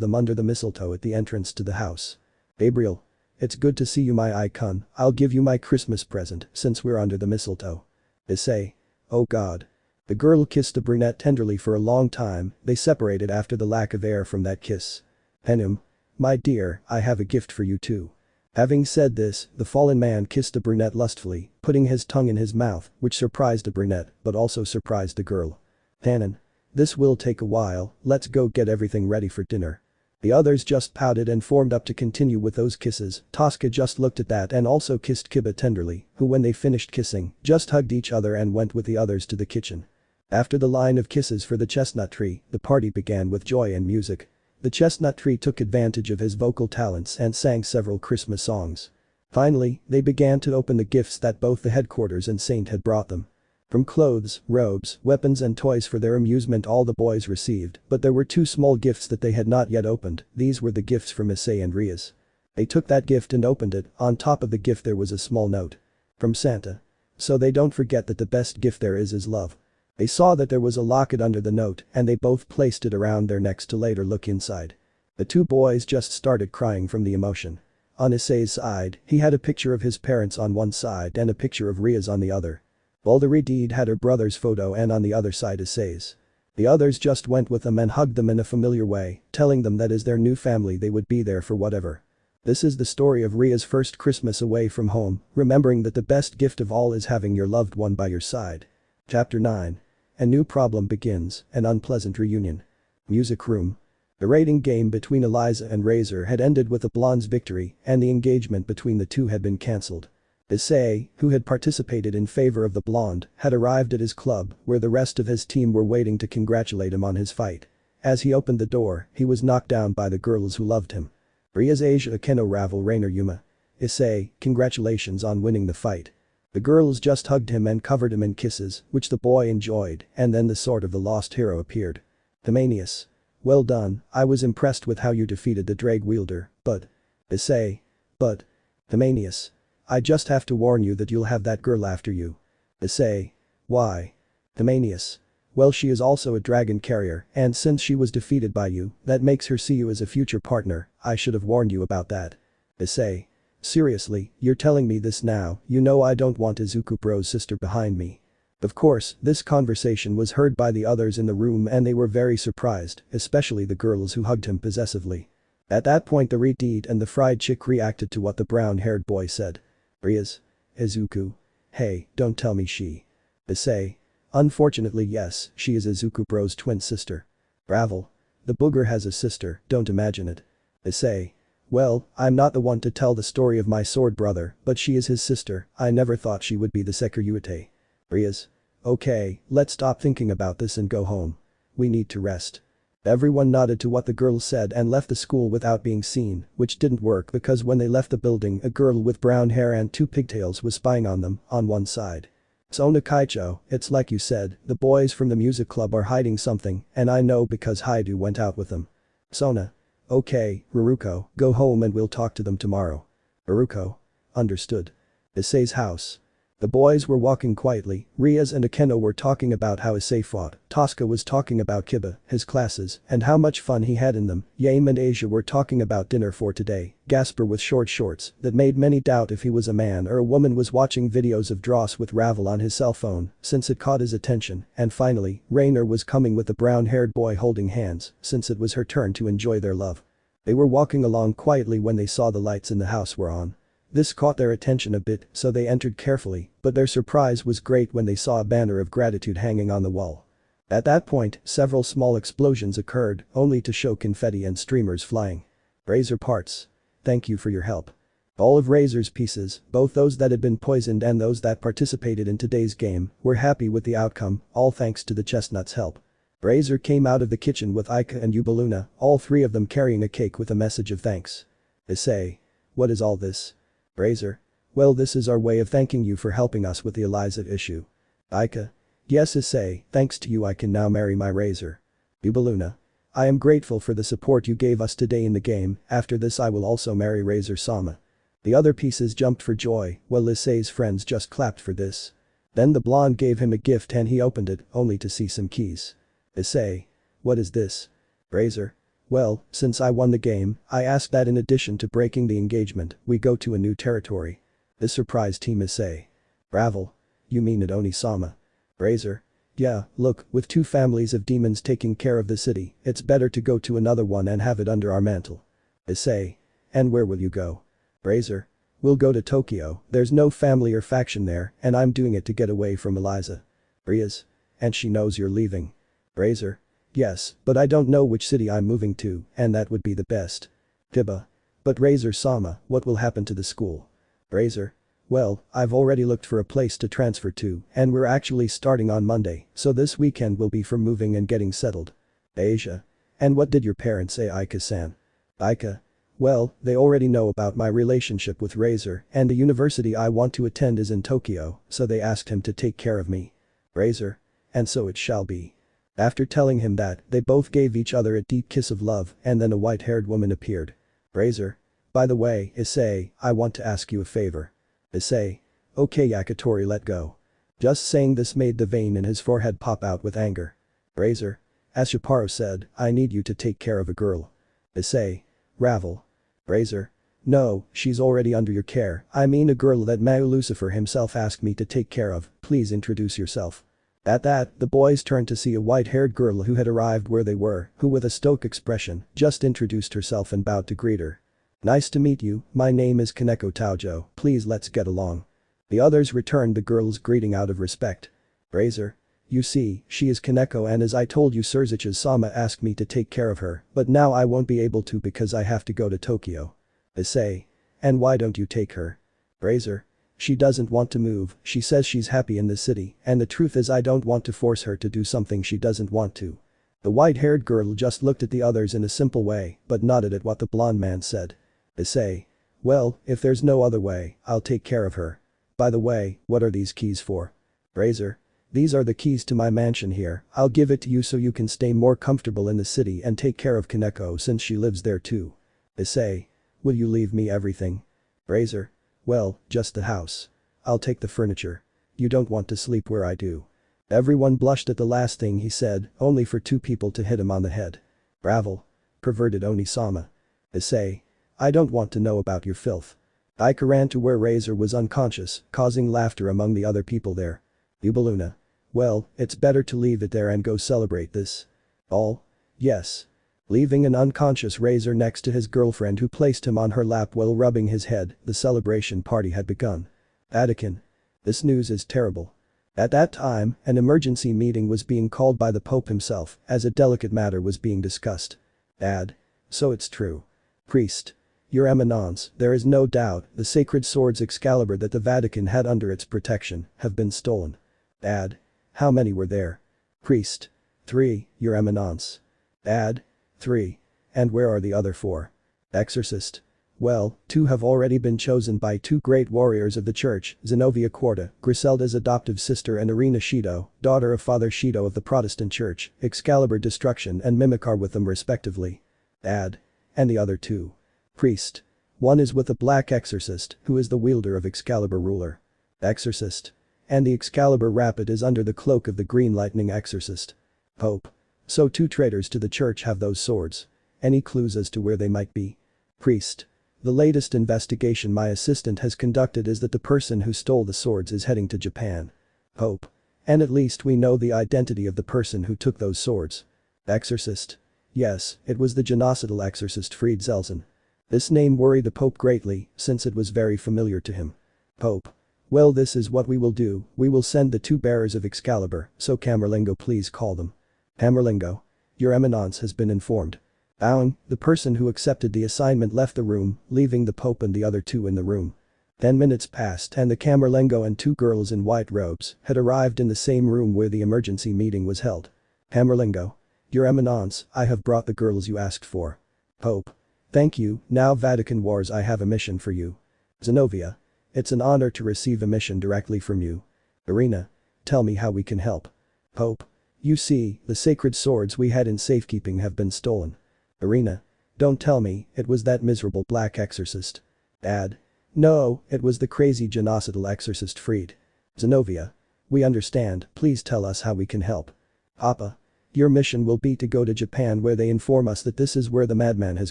Speaker 1: them under the mistletoe at the entrance to the house. Gabriel. It's good to see you my icon, I'll give you my Christmas present since we're under the mistletoe. Issei. Oh God. The girl kissed the brunette tenderly for a long time, they separated after the lack of air from that kiss. Henum. My dear, I have a gift for you too. Having said this, the fallen man kissed the brunette lustfully, putting his tongue in his mouth, which surprised the brunette, but also surprised the girl. Tannen. This will take a while, let's go get everything ready for dinner. The others just pouted and formed up to continue with those kisses. Tosca just looked at that and also kissed Kiba tenderly, who when they finished kissing, just hugged each other and went with the others to the kitchen. After the line of kisses for the chestnut tree, the party began with joy and music. The chestnut tree took advantage of his vocal talents and sang several Christmas songs. Finally, they began to open the gifts that both the headquarters and Saint had brought them. From clothes, robes, weapons and toys for their amusement all the boys received, but there were two small gifts that they had not yet opened. These were the gifts from Issei and Rias. They took that gift and opened it. On top of the gift there was a small note. From Santa. So they don't forget that the best gift there is love. They saw that there was a locket under the note and they both placed it around their necks to later look inside. The two boys just started crying from the emotion. On Issei's side, he had a picture of his parents on one side and a picture of Rias on the other. While the redhead had her brother's photo and on the other side Issei's. The others just went with them and hugged them in a familiar way, telling them that as their new family they would be there for whatever. This is the story of Ria's first Christmas away from home, remembering that the best gift of all is having your loved one by your side. Chapter 9. A new problem begins, an unpleasant reunion. Music room. The rating game between Eliza and Razor had ended with a blonde's victory and the engagement between the two had been cancelled. Issei, who had participated in favor of the blonde, had arrived at his club where the rest of his team were waiting to congratulate him on his fight. As he opened the door, he was knocked down by the girls who loved him. Rias Asia Akeno Ravel Rainer Yuma. Issei, congratulations on winning the fight. The girls just hugged him and covered him in kisses, which the boy enjoyed, and then the sword of the lost hero appeared. Themanius. Well done, I was impressed with how you defeated the drag wielder, but. Issei. But. Themanius. I just have to warn you that you'll have that girl after you. Issei. Why? Themanius. Well, she is also a dragon carrier, and since she was defeated by you, that makes her see you as a future partner. I should have warned you about that. Issei. Seriously, you're telling me this now? You know I don't want Izuku Bro's sister behind me. Of course, this conversation was heard by the others in the room and they were very surprised, especially the girls who hugged him possessively. At that point the redhead and the fried chick reacted to what the brown-haired boy said. Rias. Izuku. Hey, don't tell me she. Issei. Unfortunately yes, she is Izuku Bro's twin sister. Ravel. The booger has a sister, don't imagine it. Issei. Well, I'm not the one to tell the story of my sword brother, but she is his sister. I never thought she would be the Sekiryuutei. Rias. Okay, let's stop thinking about this and go home. We need to rest. Everyone nodded to what the girls said and left the school without being seen, which didn't work because when they left the building a girl with brown hair and two pigtails was spying on them, on one side. Sona Kaicho, it's like you said, the boys from the music club are hiding something, and I know because Hyoudou went out with them. Sona. Okay, Ruruko, go home and we'll talk to them tomorrow. Ruruko. Understood. Issei's house. The boys were walking quietly, Rias and Akeno were talking about how Issei fought, Tosca was talking about Kiba, his classes, and how much fun he had in them, Yame and Asia were talking about dinner for today, Gasper with short shorts that made many doubt if he was a man or a woman was watching videos of Dross with Ravel on his cell phone, since it caught his attention, and finally, Rainer was coming with the brown-haired boy holding hands, since it was her turn to enjoy their love. They were walking along quietly when they saw the lights in the house were on. This caught their attention a bit, so they entered carefully, but their surprise was great when they saw a banner of gratitude hanging on the wall. At that point, several small explosions occurred, only to show confetti and streamers flying. Razor parts. Thank you for your help. All of Razor's pieces, both those that had been poisoned and those that participated in today's game, were happy with the outcome, all thanks to the chestnut's help. Razor came out of the kitchen with Aika and Yubaluna, all three of them carrying a cake with a message of thanks. Issei. What is all this? Razor. Well, this is our way of thanking you for helping us with the Eliza issue. Aika. Yes, Issei, thanks to you I can now marry my Razor. Yubaluna. I am grateful for the support you gave us today in the game, after this I will also marry Razor Sama. The other pieces jumped for joy, while Issei's friends just clapped for this. Then the blonde gave him a gift and he opened it, only to see some keys. Issei. What is this? Razor. Well, since I won the game, I ask that in addition to breaking the engagement, we go to a new territory. This surprised Team Issei. Ravel. You mean at Oni-sama? Razor. Yeah, look, with two families of demons taking care of the city, it's better to go to another one and have it under our mantle. Issei. And where will you go? Razor. We'll go to Tokyo, there's no family or faction there, and I'm doing it to get away from Eliza. Rias. And she knows you're leaving. Razor. Yes, but I don't know which city I'm moving to, and that would be the best. Tiba. But Razor Sama, what will happen to the school? Razor. Well, I've already looked for a place to transfer to, and we're actually starting on Monday, so this weekend will be for moving and getting settled. Asia. And what did your parents say, Aika-san? Aika. Well, they already know about my relationship with Razor, and the university I want to attend is in Tokyo, so they asked him to take care of me. Razor. And so it shall be. After telling him that, they both gave each other a deep kiss of love and then a white-haired woman appeared. Razor. By the way, Issei, I want to ask you a favor. Issei. Okay Yakitori, let go. Just saying this made the vein in his forehead pop out with anger. Razor. As Shaparo said, I need you to take care of a girl. Issei. Ravel. Razor. No, she's already under your care, I mean a girl that Lucifer himself asked me to take care of, please introduce yourself. At that, the boys turned to see a white-haired girl who had arrived where they were, who with a stoic expression, just introduced herself and bowed to greet her. Nice to meet you, my name is Kaneko Taojo, please let's get along. The others returned the girl's greeting out of respect. Razor. You see, she is Kaneko and as I told you Sirzechs Sama asked me to take care of her, but now I won't be able to because I have to go to Tokyo. Issei. And why don't you take her? Razor. She doesn't want to move, she says she's happy in the city, and the truth is I don't want to force her to do something she doesn't want to. The white-haired girl just looked at the others in a simple way, but nodded at what the blonde man said. Issei. Well, if there's no other way, I'll take care of her. By the way, what are these keys for? Razor. These are the keys to my mansion here, I'll give it to you so you can stay more comfortable in the city and take care of Kaneko since she lives there too. Issei. Will you leave me everything? Razor. Well, just the house. I'll take the furniture. You don't want to sleep where I do. Everyone blushed at the last thing he said, only for two people to hit him on the head. Ravel. Perverted Oni-sama. Issei. I don't want to know about your filth. Ika ran to where Razor was unconscious, causing laughter among the other people there. Ubaluna. Well, it's better to leave it there and go celebrate this. All? Yes. Leaving an unconscious Razor next to his girlfriend who placed him on her lap while rubbing his head, the celebration party had begun. Vatican. This news is terrible. At that time, an emergency meeting was being called by the Pope himself, as a delicate matter was being discussed. Ad. So it's true. Priest. Your Eminence, there is no doubt, the sacred swords Excalibur that the Vatican had under its protection, have been stolen. Ad. How many were there? Priest. 3, Your Eminence. Ad. 3. And where are the other 4? Exorcist. Well, 2 have already been chosen by 2 great warriors of the church, Zenobia Quarta, Griselda's adoptive sister and Irina Shido, daughter of Father Shido of the Protestant Church, Excalibur Destruction and Mimic are with them respectively. Ad. And the other 2. Priest. 1 is with the Black Exorcist, who is the wielder of Excalibur ruler. Exorcist. And the Excalibur Rapid is under the cloak of the Green Lightning Exorcist. Pope. So 2 traitors to the church have those swords. Any clues as to where they might be? Priest. The latest investigation my assistant has conducted is that the person who stole the swords is heading to Japan. Pope. And at least we know the identity of the person who took those swords. Exorcist. Yes, it was the genocidal exorcist Fried Zelsen. This name worried the Pope greatly, since it was very familiar to him. Pope. Well, this is what we will do, we will send the 2 bearers of Excalibur, so Camerlingo please call them. Camerlingo. Your Eminence has been informed. Bowing, the person who accepted the assignment left the room, leaving the Pope and the other 2 in the room. 10 minutes passed and the Camerlengo and 2 girls in white robes had arrived in the same room where the emergency meeting was held. Camerlingo. Your Eminence, I have brought the girls you asked for. Pope. Thank you, now Vatican Wars I have a mission for you. Zenobia. It's an honor to receive a mission directly from you. Irina. Tell me how we can help. Pope. You see, the sacred swords we had in safekeeping have been stolen. Irina. Don't tell me, it was that miserable black exorcist. Ad. No, it was the crazy genocidal exorcist Fried. Zenobia. We understand, please tell us how we can help. Papa. Your mission will be to go to Japan where they inform us that this is where the madman has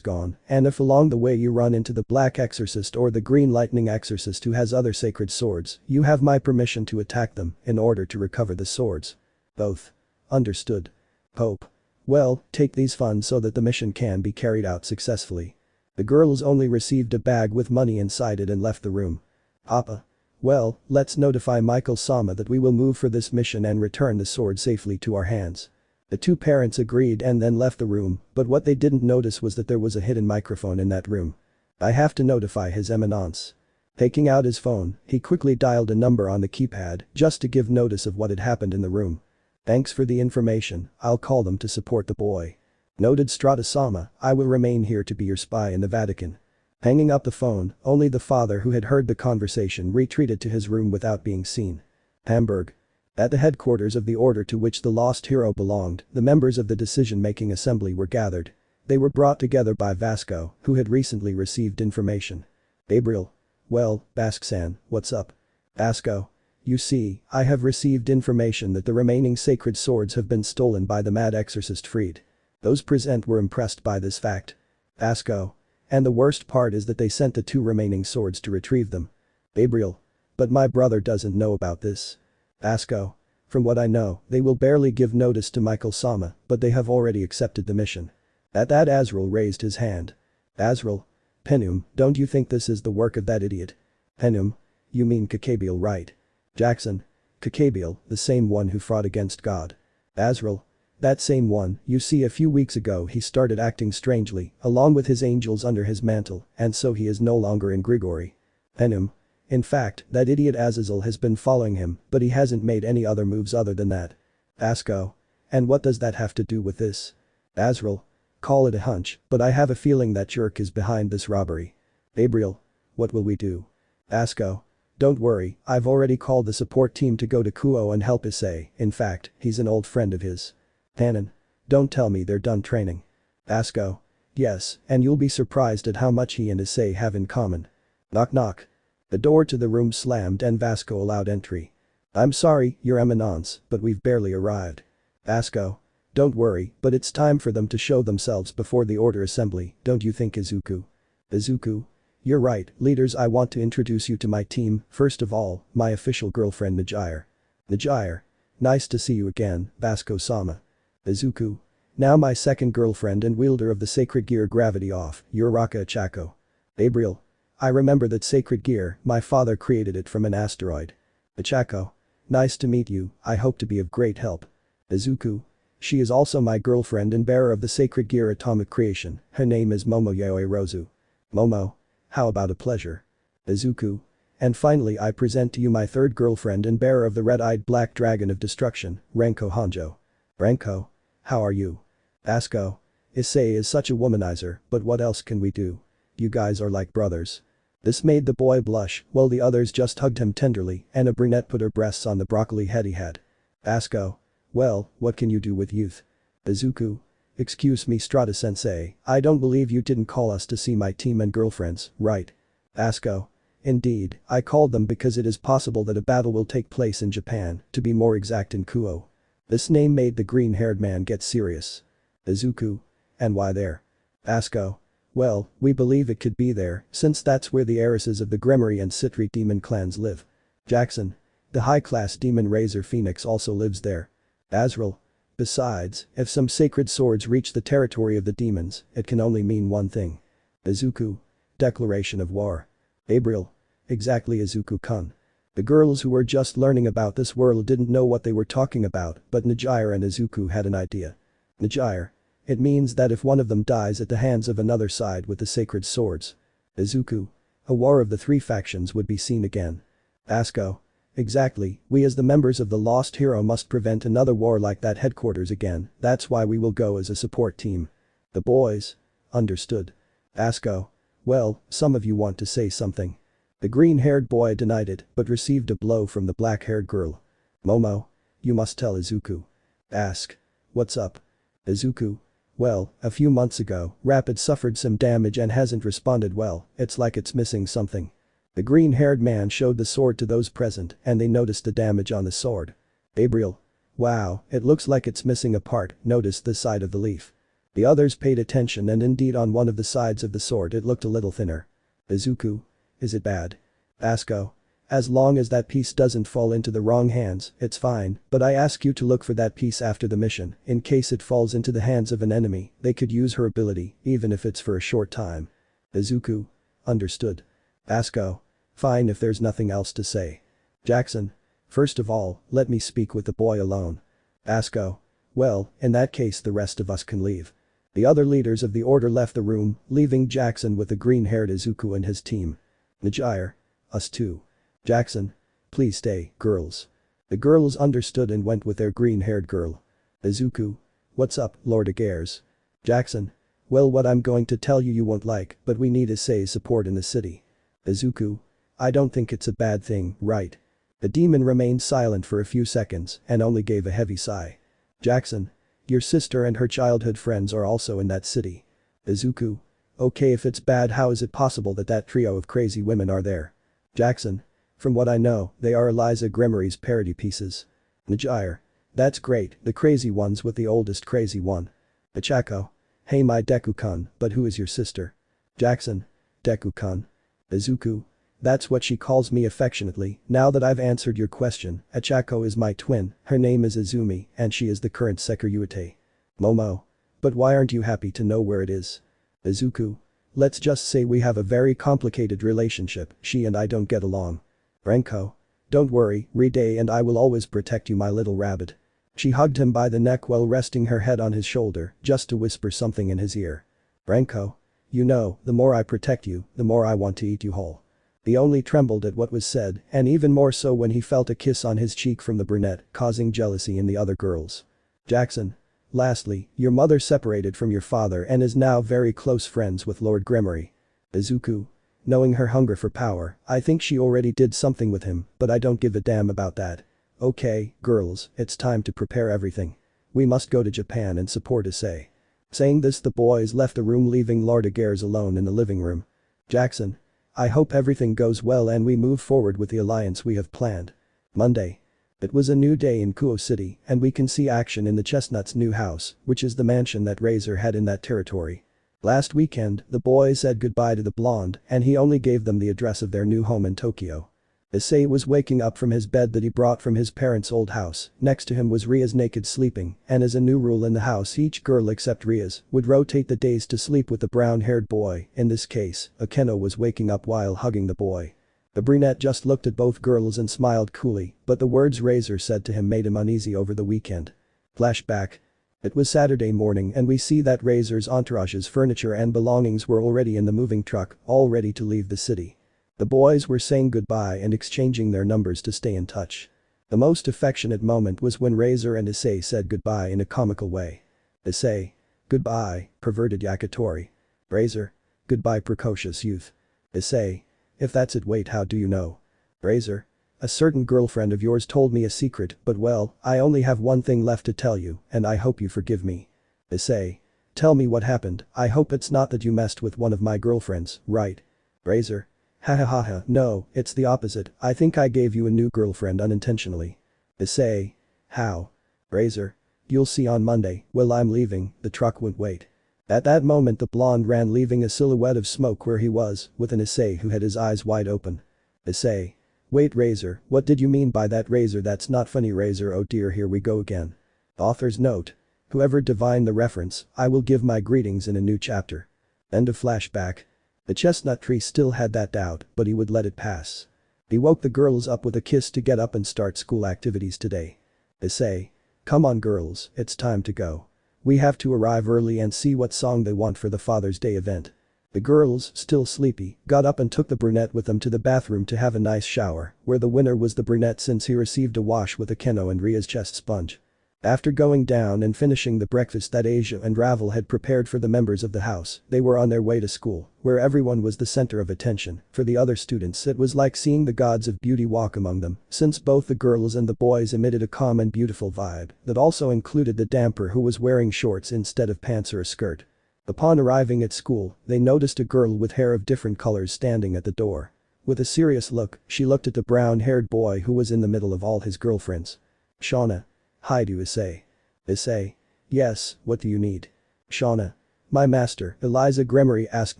Speaker 1: gone, and if along the way you run into the Black Exorcist or the Green Lightning Exorcist who has other sacred swords, you have my permission to attack them in order to recover the swords. Both. Understood. Pope. Well, take these funds so that the mission can be carried out successfully. The girls only received a bag with money inside it and left the room. Papa. Well, let's notify Michael Sama that we will move for this mission and return the sword safely to our hands. The 2 parents agreed and then left the room, but what they didn't notice was that there was a hidden microphone in that room. I have to notify His Eminence. Taking out his phone, he quickly dialed a number on the keypad just to give notice of what had happened in the room. Thanks for the information, I'll call them to support the boy. Noted Strata-sama, I will remain here to be your spy in the Vatican. Hanging up the phone, only the father who had heard the conversation retreated to his room without being seen. Hamburg. At the headquarters of the order to which the lost hero belonged, the members of the decision-making assembly were gathered. They were brought together by Vasco, who had recently received information. Gabriel. Well, Bask-san, what's up? Vasco. You see, I have received information that the remaining sacred swords have been stolen by the mad exorcist Freed. Those present were impressed by this fact. Vasco. And the worst part is that they sent the 2 remaining swords to retrieve them. Gabriel. But my brother doesn't know about this. Vasco. From what I know, they will barely give notice to Michael Sama, but they have already accepted the mission. At that Azrael raised his hand. Azrael. Penum, don't you think this is the work of that idiot? Penum. You mean Gabriel, right? Jackson. Gabriel, the same one who fought against God. Azrael. That same one. You see, a few weeks ago he started acting strangely, along with his angels under his mantle, and so he is no longer in Grigory. Penum. In fact, that idiot Azazel has been following him, but he hasn't made any other moves other than that. Vasco. And what does that have to do with this? Azrael. Call it a hunch, but I have a feeling that jerk is behind this robbery. Gabriel. What will we do? Vasco. Don't worry, I've already called the support team to go to Kuoh and help Issei. In fact, he's an old friend of his. Tannen. Don't tell me they're done training. Vasco. Yes, and you'll be surprised at how much he and Issei have in common. Knock knock. The door to the room slammed and Vasco allowed entry. I'm sorry, Your Eminence, but we've barely arrived. Vasco. Don't worry, but it's time for them to show themselves before the order assembly, don't you think, Izuku? Izuku. You're right, leaders, I want to introduce you to my team, first of all, my official girlfriend Najire. Najire. Nice to see you again, Vasco-sama. Izuku. Now my second girlfriend and wielder of the sacred gear Gravity Off, Uraraka Achako. Gabriel. I remember that sacred gear, my father created it from an asteroid. Achako. Nice to meet you, I hope to be of great help. Izuku. She is also my girlfriend and bearer of the sacred gear atomic creation, her name is Momoyoi Rozu. Momo. How about a pleasure? Izuku. And finally I present to you my third girlfriend and bearer of the red-eyed black dragon of destruction, Renko Honjo. Renko. How are you? Vasco. Issei is such a womanizer, but what else can we do? You guys are like brothers. This made the boy blush, while the others just hugged him tenderly and a brunette put her breasts on the broccoli head he had. Vasco. Well, what can you do with youth? Izuku. Excuse me, Strata-sensei, I don't believe you didn't call us to see my team and girlfriends, right? Vasco. Indeed, I called them because it is possible that a battle will take place in Japan, to be more exact in Kuoh. This name made the green-haired man get serious. Izuku. And why there? Vasco. Well, we believe it could be there, since that's where the heiresses of the Gremory and Sitri demon clans live. Jackson. The high-class demon Razor Phoenix also lives there. Azrael. Besides, if some sacred swords reach the territory of the demons, it can only mean one thing. Izuku. Declaration of war. Gabriel. Exactly, Izuku-kun. The girls who were just learning about this world didn't know what they were talking about, but Najire and Izuku had an idea. Najire. It means that if one of them dies at the hands of another side with the sacred swords. Izuku. A war of the 3 factions would be seen again. Vasco. Exactly, we as the members of the Lost Hero must prevent another war like that headquarters again, that's why we will go as a support team. The boys. Understood. Vasco. Well, some of you want to say something. The green-haired boy denied it, but received a blow from the black-haired girl. Momo. You must tell Izuku. Ask. What's up? Izuku. Well, a few months ago, Rapid suffered some damage and hasn't responded well, it's like it's missing something. The green-haired man showed the sword to those present and they noticed the damage on the sword. Gabriel. Wow, it looks like it's missing a part, notice the side of the leaf. The others paid attention and indeed on one of the sides of the sword it looked a little thinner. Izuku. Is it bad? Vasco. As long as that piece doesn't fall into the wrong hands, it's fine, but I ask you to look for that piece after the mission, in case it falls into the hands of an enemy, they could use her ability, even if it's for a short time. Izuku. Understood. Vasco. Fine if there's nothing else to say. Jackson. First of all, let me speak with the boy alone. Vasco. Well, in that case the rest of us can leave. The other leaders of the order left the room, leaving Jackson with the green-haired Izuku and his team. Najire. Us too. Jackson. Please stay, girls. The girls understood and went with their green-haired girl. Izuku. What's up, Lord Agares? Jackson. Well, what I'm going to tell you won't like, but we need Issei's support in the city. Izuku. I don't think it's a bad thing, right? The demon remained silent for a few seconds and only gave a heavy sigh. Jackson. Your sister and her childhood friends are also in that city. Izuku. Okay, if it's bad, how is it possible that that trio of crazy women are there? Jackson. From what I know, they are Rias Gremory's parody pieces. Najire. That's great, the crazy ones with the oldest crazy one. Ichako. Hey my Deku-kun, but who is your sister? Jackson. Deku-kun. Izuku. That's what she calls me affectionately. Now that I've answered your question, Ichako is my twin, her name is Izumi, and she is the current Sekiryuutei. Momo. But why aren't you happy to know where it is? Izuku. Let's just say we have a very complicated relationship, she and I don't get along. Renko. Don't worry, Ride and I will always protect you, my little rabbit. She hugged him by the neck while resting her head on his shoulder, just to whisper something in his ear. Renko. You know, the more I protect you, the more I want to eat you whole. He only trembled at what was said, and even more so when he felt a kiss on his cheek from the brunette, causing jealousy in the other girls. Jackson. Lastly, your mother separated from your father and is now very close friends with Lord Gremory. Izuku. Knowing her hunger for power, I think she already did something with him, but I don't give a damn about that. Okay, girls, it's time to prepare everything. We must go to Japan and support Issei. Saying this, the boys left the room, leaving Lord Agares alone in the living room. Jackson. I hope everything goes well and we move forward with the alliance we have planned. Monday. It was a new day in Kuoh City, and we can see action in the Chestnut's new house, which is the mansion that Razor had in that territory. Last weekend, the boys said goodbye to the blonde, and he only gave them the address of their new home in Tokyo. Issei was waking up from his bed that he brought from his parents' old house. Next to him was Rias naked sleeping, and as a new rule in the house, each girl except Rias would rotate the days to sleep with the brown-haired boy. In this case, Akeno was waking up while hugging the boy. The brunette just looked at both girls and smiled coolly, but the words Razor said to him made him uneasy over the weekend. Flashback. It was Saturday morning and we see that Razor's entourage's furniture and belongings were already in the moving truck, all ready to leave the city. The boys were saying goodbye and exchanging their numbers to stay in touch. The most affectionate moment was when Razor and Issei said goodbye in a comical way. Issei. Goodbye, perverted yakitori. Razor. Goodbye, precocious youth. Issei. If that's it, wait, how do you know? Razor. A certain girlfriend of yours told me a secret, but well, I only have one thing left to tell you, and I hope you forgive me. Issei. Tell me what happened. I hope it's not that you messed with one of my girlfriends, right? Razor. Ha ha ha ha, no, it's the opposite. I think I gave you a new girlfriend unintentionally. Issei. How? Razor. You'll see on Monday. Well, I'm leaving, the truck won't wait. At that moment the blonde ran, leaving a silhouette of smoke where he was, with an Issei who had his eyes wide open. Issei. Wait, Razor, what did you mean by that? Razor, that's not funny. Razor, oh dear, here we go again. Author's note. Whoever divined the reference, I will give my greetings in a new chapter. End of flashback. The chestnut tree still had that doubt, but he would let it pass. He woke the girls up with a kiss to get up and start school activities today. Issei. Come on girls, it's time to go. We have to arrive early and see what song they want for the Father's Day event. The girls, still sleepy, got up and took the brunette with them to the bathroom to have a nice shower, where the winner was the brunette since he received a wash with Akeno and Ria's chest sponge. After going down and finishing the breakfast that Asia and Ravel had prepared for the members of the house, they were on their way to school, where everyone was the center of attention. For the other students, it was like seeing the gods of beauty walk among them, since both the girls and the boys emitted a calm and beautiful vibe that also included the damper, who was wearing shorts instead of pants or a skirt. Upon arriving at school, they noticed a girl with hair of different colors standing at the door. With a serious look, she looked at the brown-haired boy who was in the middle of all his girlfriends. Sona. Hyoudou. Issei. Issei. Yes, what do you need? Sona. My master, Rias Gremory, asked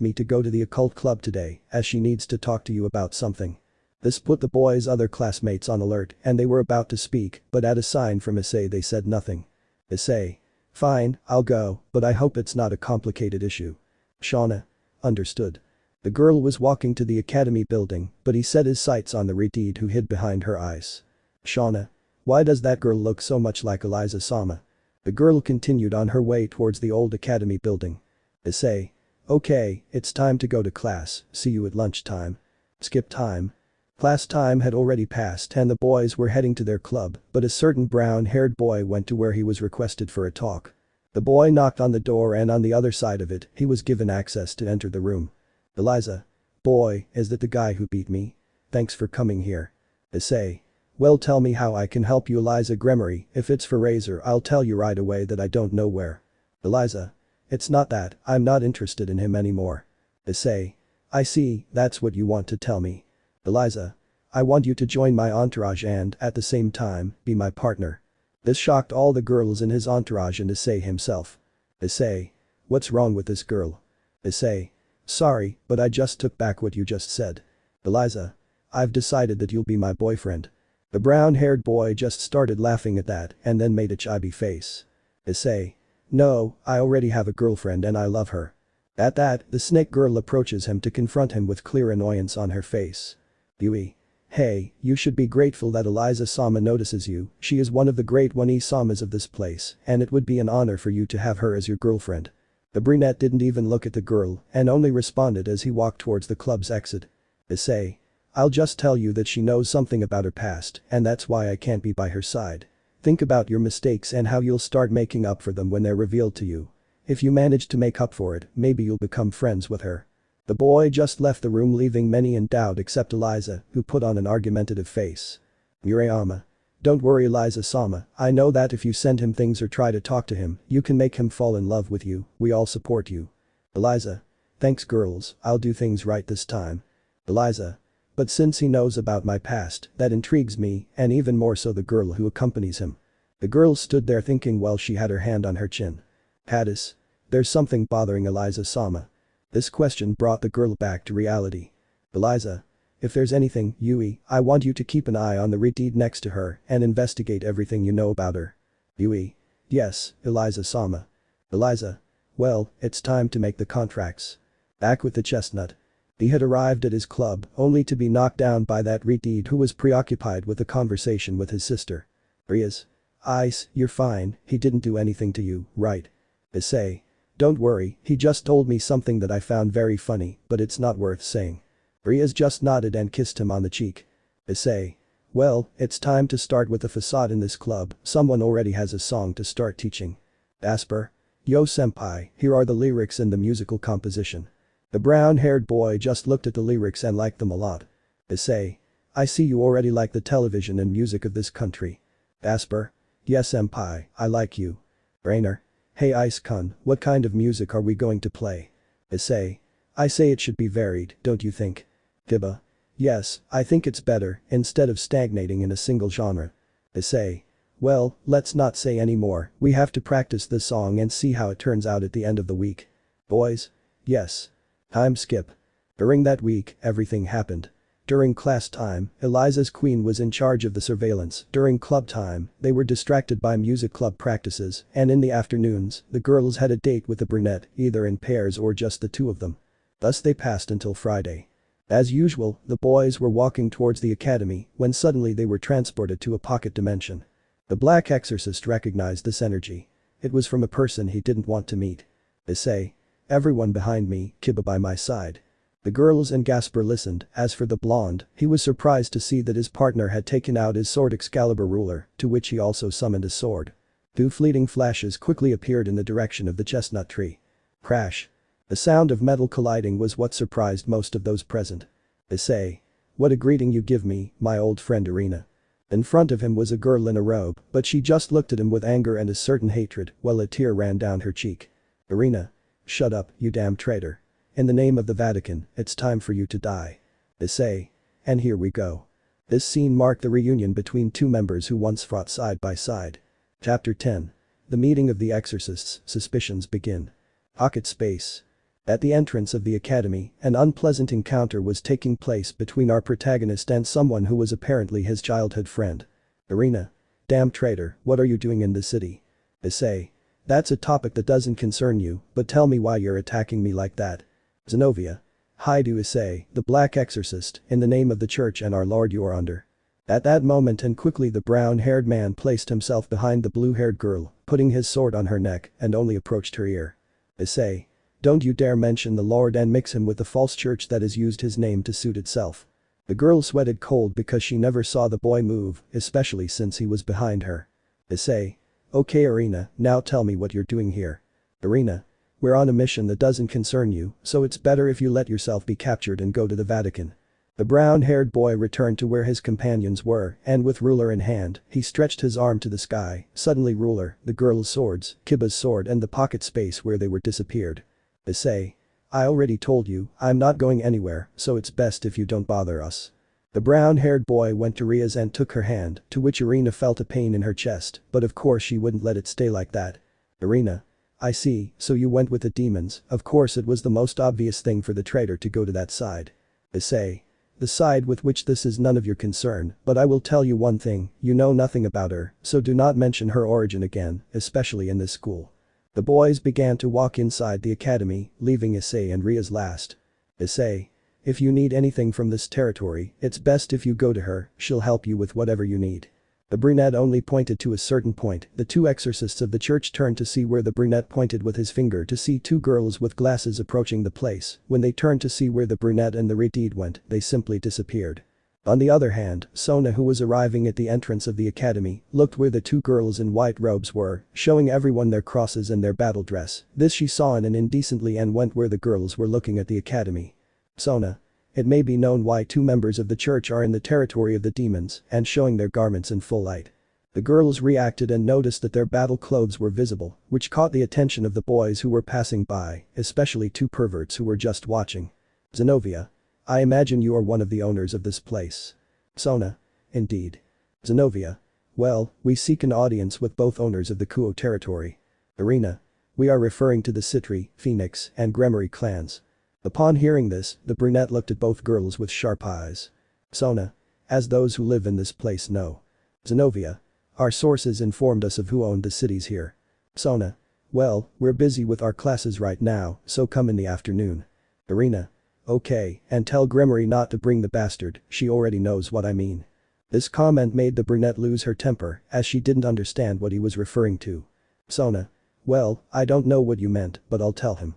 Speaker 1: me to go to the occult club today, as she needs to talk to you about something. This put the boys' other classmates on alert, and they were about to speak, but at a sign from Issei they said nothing. Issei. Fine, I'll go, but I hope it's not a complicated issue. Sona. Understood. The girl was walking to the academy building, but he set his sights on the repudiated who hid behind her eyes. Sona. Why does that girl look so much like Eliza-sama? The girl continued on her way towards the old academy building. Issei. Okay, it's time to go to class, see you at lunchtime. Skip time. Class time had already passed and the boys were heading to their club, but a certain brown-haired boy went to where he was requested for a talk. The boy knocked on the door and on the other side of it, he was given access to enter the room. Eliza. Boy, is that the guy who beat me? Thanks for coming here. Issei. Well, tell me how I can help you, Eliza Gremory. If it's for Razor, I'll tell you right away that I don't know where. Eliza. It's not that, I'm not interested in him anymore. Issei. I see, that's what you want to tell me. Eliza. I want you to join my entourage and, at the same time, be my partner. This shocked all the girls in his entourage and Issei himself. Issei. What's wrong with this girl? Issei. Sorry, but I just took back what you just said. Eliza. I've decided that you'll be my boyfriend. The brown-haired boy just started laughing at that and then made a chubby face. Issei. No, I already have a girlfriend and I love her. At that, the snake girl approaches him to confront him with clear annoyance on her face. Yui. Hey, you should be grateful that Eliza-sama notices you, she is one of the great one-samas of this place, and it would be an honor for you to have her as your girlfriend. The brunette didn't even look at the girl and only responded as he walked towards the club's exit. Issei. I'll just tell you that she knows something about her past, and that's why I can't be by her side. Think about your mistakes and how you'll start making up for them when they're revealed to you. If you manage to make up for it, maybe you'll become friends with her. The boy just left the room, leaving many in doubt except Eliza, who put on an argumentative face. Murayama. Don't worry, Eliza-sama, I know that if you send him things or try to talk to him, you can make him fall in love with you, we all support you. Eliza. Thanks girls, I'll do things right this time. Eliza. But since he knows about my past, that intrigues me, and even more so the girl who accompanies him. The girl stood there thinking while she had her hand on her chin. Hadis. There's something bothering Eliza-sama. This question brought the girl back to reality. Eliza. If there's anything, Yui, I want you to keep an eye on the redeed next to her and investigate everything you know about her. Yui. Yes, Eliza-sama. Eliza. Well, it's time to make the contracts. Back with the chestnut. He had arrived at his club only to be knocked down by that redeed who was preoccupied with a conversation with his sister. Rias. Ice, you're fine, he didn't do anything to you, right? Issei. Don't worry, he just told me something that I found very funny, but it's not worth saying. Rias just nodded and kissed him on the cheek. Issei. Well, it's time to start with the facade in this club, someone already has a song to start teaching. Asper. Yo senpai, here are the lyrics in the musical composition. The brown-haired boy just looked at the lyrics and liked them a lot. Issei. I see you already like the television and music of this country. Asper. Yes senpai, I like you. Rainer. Hey Ice-kun, what kind of music are we going to play? Issei. I say it should be varied, don't you think? Kiba. Yes, I think it's better, instead of stagnating in a single genre. Issei. Well, let's not say any more, we have to practice this song and see how it turns out at the end of the week. Boys? Yes. Time skip. During that week, everything happened. During class time, Eliza's queen was in charge of the surveillance. During club time, they were distracted by music club practices, and in the afternoons, the girls had a date with the brunette, either in pairs or just the two of them. Thus they passed until Friday. As usual, the boys were walking towards the academy when suddenly they were transported to a pocket dimension. The black exorcist recognized this energy. It was from a person he didn't want to meet. Issei. Everyone behind me, Kiba by my side. The girls and Gasper listened. As for the blonde, he was surprised to see that his partner had taken out his sword Excalibur ruler, to which he also summoned a sword. Two fleeting flashes quickly appeared in the direction of the chestnut tree. Crash. The sound of metal colliding was what surprised most of those present. Issei. What a greeting you give me, my old friend Irina. In front of him was a girl in a robe, but she just looked at him with anger and a certain hatred while a tear ran down her cheek. Irina. Shut up, you damn traitor. In the name of the Vatican, it's time for you to die. Issei. And here we go. This scene marked the reunion between two members who once fought side by side. Chapter 10. The meeting of the exorcists, suspicions begin. Pocket space. At the entrance of the academy, an unpleasant encounter was taking place between our protagonist and someone who was apparently his childhood friend. Irina. Damn traitor, what are you doing in the city? Issei. That's a topic that doesn't concern you, but tell me why you're attacking me like that. Zenobia. Hyoudou Issei, the black exorcist, in the name of the church and our lord you are under. At that moment and quickly the brown-haired man placed himself behind the blue-haired girl, putting his sword on her neck and only approached her ear. Issei. Don't you dare mention the Lord and mix him with the false church that has used his name to suit itself. The girl sweated cold because she never saw the boy move, especially since he was behind her. Issei. Okay Irina, now tell me what you're doing here. Irina. We're on a mission that doesn't concern you, so it's better if you let yourself be captured and go to the Vatican. The brown-haired boy returned to where his companions were, and with ruler in hand, he stretched his arm to the sky. Suddenly ruler, the girl's swords, Kiba's sword and the pocket space where they were disappeared. Issei. I already told you, I'm not going anywhere, so it's best if you don't bother us. The brown-haired boy went to Rias and took her hand, to which Irina felt a pain in her chest, but of course she wouldn't let it stay like that. Irina. I see, so you went with the demons, of course it was the most obvious thing for the traitor to go to that side. Issei. The side with which this is none of your concern, but I will tell you one thing, you know nothing about her, so do not mention her origin again, especially in this school. The boys began to walk inside the academy, leaving Issei and Rias last. Issei. If you need anything from this territory, it's best if you go to her, she'll help you with whatever you need. The brunette only pointed to a certain point. The two exorcists of the church turned to see where the brunette pointed with his finger to see two girls with glasses approaching the place. When they turned to see where the brunette and the repudiated went, they simply disappeared. On the other hand, Sona, who was arriving at the entrance of the academy, looked where the two girls in white robes were, showing everyone their crosses and their battle dress. This she saw in an indecently and went where the girls were looking at the academy. Sona. It may be known why two members of the church are in the territory of the demons and showing their garments in full light. The girls reacted and noticed that their battle clothes were visible, which caught the attention of the boys who were passing by, especially two perverts who were just watching. Zenobia. I imagine you are one of the owners of this place. Sona. Indeed. Zenobia. Well, we seek an audience with both owners of the Kuoh territory. Irina. We are referring to the Sitri, Phoenix, and Gremory clans. Upon hearing this, the brunette looked at both girls with sharp eyes. Sona. As those who live in this place know. Zenobia. Our sources informed us of who owned the cities here. Sona. Well, we're busy with our classes right now, so come in the afternoon. Irina. Okay, and tell Gremory not to bring the bastard, she already knows what I mean. This comment made the brunette lose her temper, as she didn't understand what he was referring to. Sona. Well, I don't know what you meant, but I'll tell him.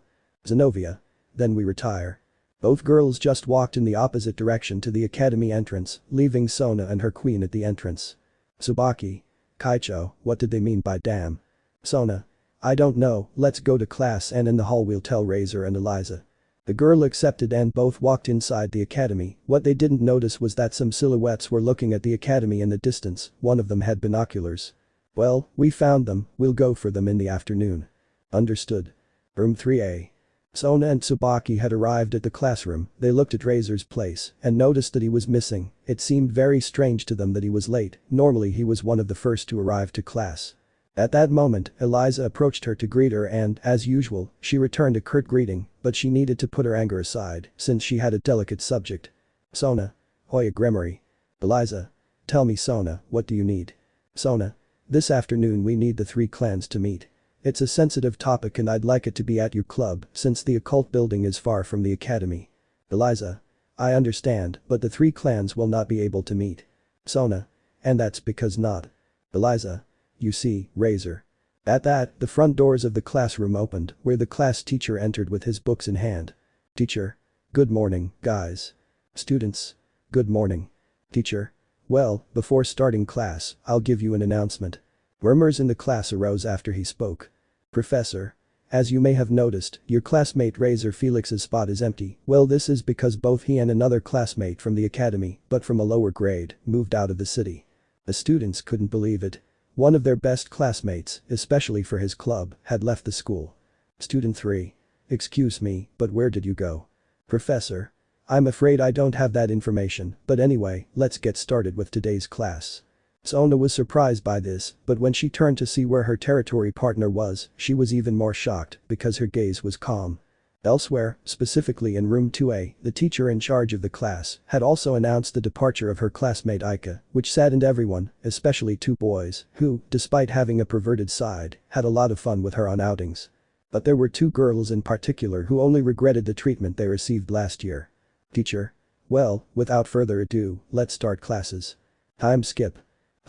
Speaker 1: Zenobia. Then we retire. Both girls just walked in the opposite direction to the academy entrance, leaving Sona and her queen at the entrance. Tsubaki. Kaicho, what did they mean by damn? Sona. I don't know, let's go to class and in the hall we'll tell Razor and Eliza. The girl accepted and both walked inside the academy. What they didn't notice was that some silhouettes were looking at the academy in the distance, one of them had binoculars. Well, we found them, we'll go for them in the afternoon. Understood. Room 3A. Sona and Tsubaki had arrived at the classroom. They looked at Razor's place and noticed that he was missing. It seemed very strange to them that he was late, normally he was one of the first to arrive to class. At that moment, Eliza approached her to greet her and, as usual, she returned a curt greeting, but she needed to put her anger aside since she had a delicate subject. Sona. Hoya Gremory. Eliza. Tell me Sona, what do you need? Sona. This afternoon we need the three clans to meet. It's a sensitive topic and I'd like it to be at your club since the occult building is far from the academy. Eliza. I understand, but the three clans will not be able to meet. Sona. And that's because not. Eliza. You see, Razor. At that, the front doors of the classroom opened, where the class teacher entered with his books in hand. Teacher. Good morning, guys. Students. Good morning. Teacher. Well, before starting class, I'll give you an announcement. Murmurs in the class arose after he spoke. Professor. As you may have noticed, your classmate Razor Felix's spot is empty. Well, this is because both he and another classmate from the academy, but from a lower grade, moved out of the city. The students couldn't believe it. One of their best classmates, especially for his club, had left the school. Student 3. Excuse me, but where did you go? Professor. I'm afraid I don't have that information, but anyway, let's get started with today's class. Sona was surprised by this, but when she turned to see where her territory partner was, she was even more shocked because her gaze was calm. Elsewhere, specifically in room 2A, the teacher in charge of the class had also announced the departure of her classmate Ika, which saddened everyone, especially two boys, who, despite having a perverted side, had a lot of fun with her on outings. But there were two girls in particular who only regretted the treatment they received last year. Teacher. Well, without further ado, let's start classes. Time skip.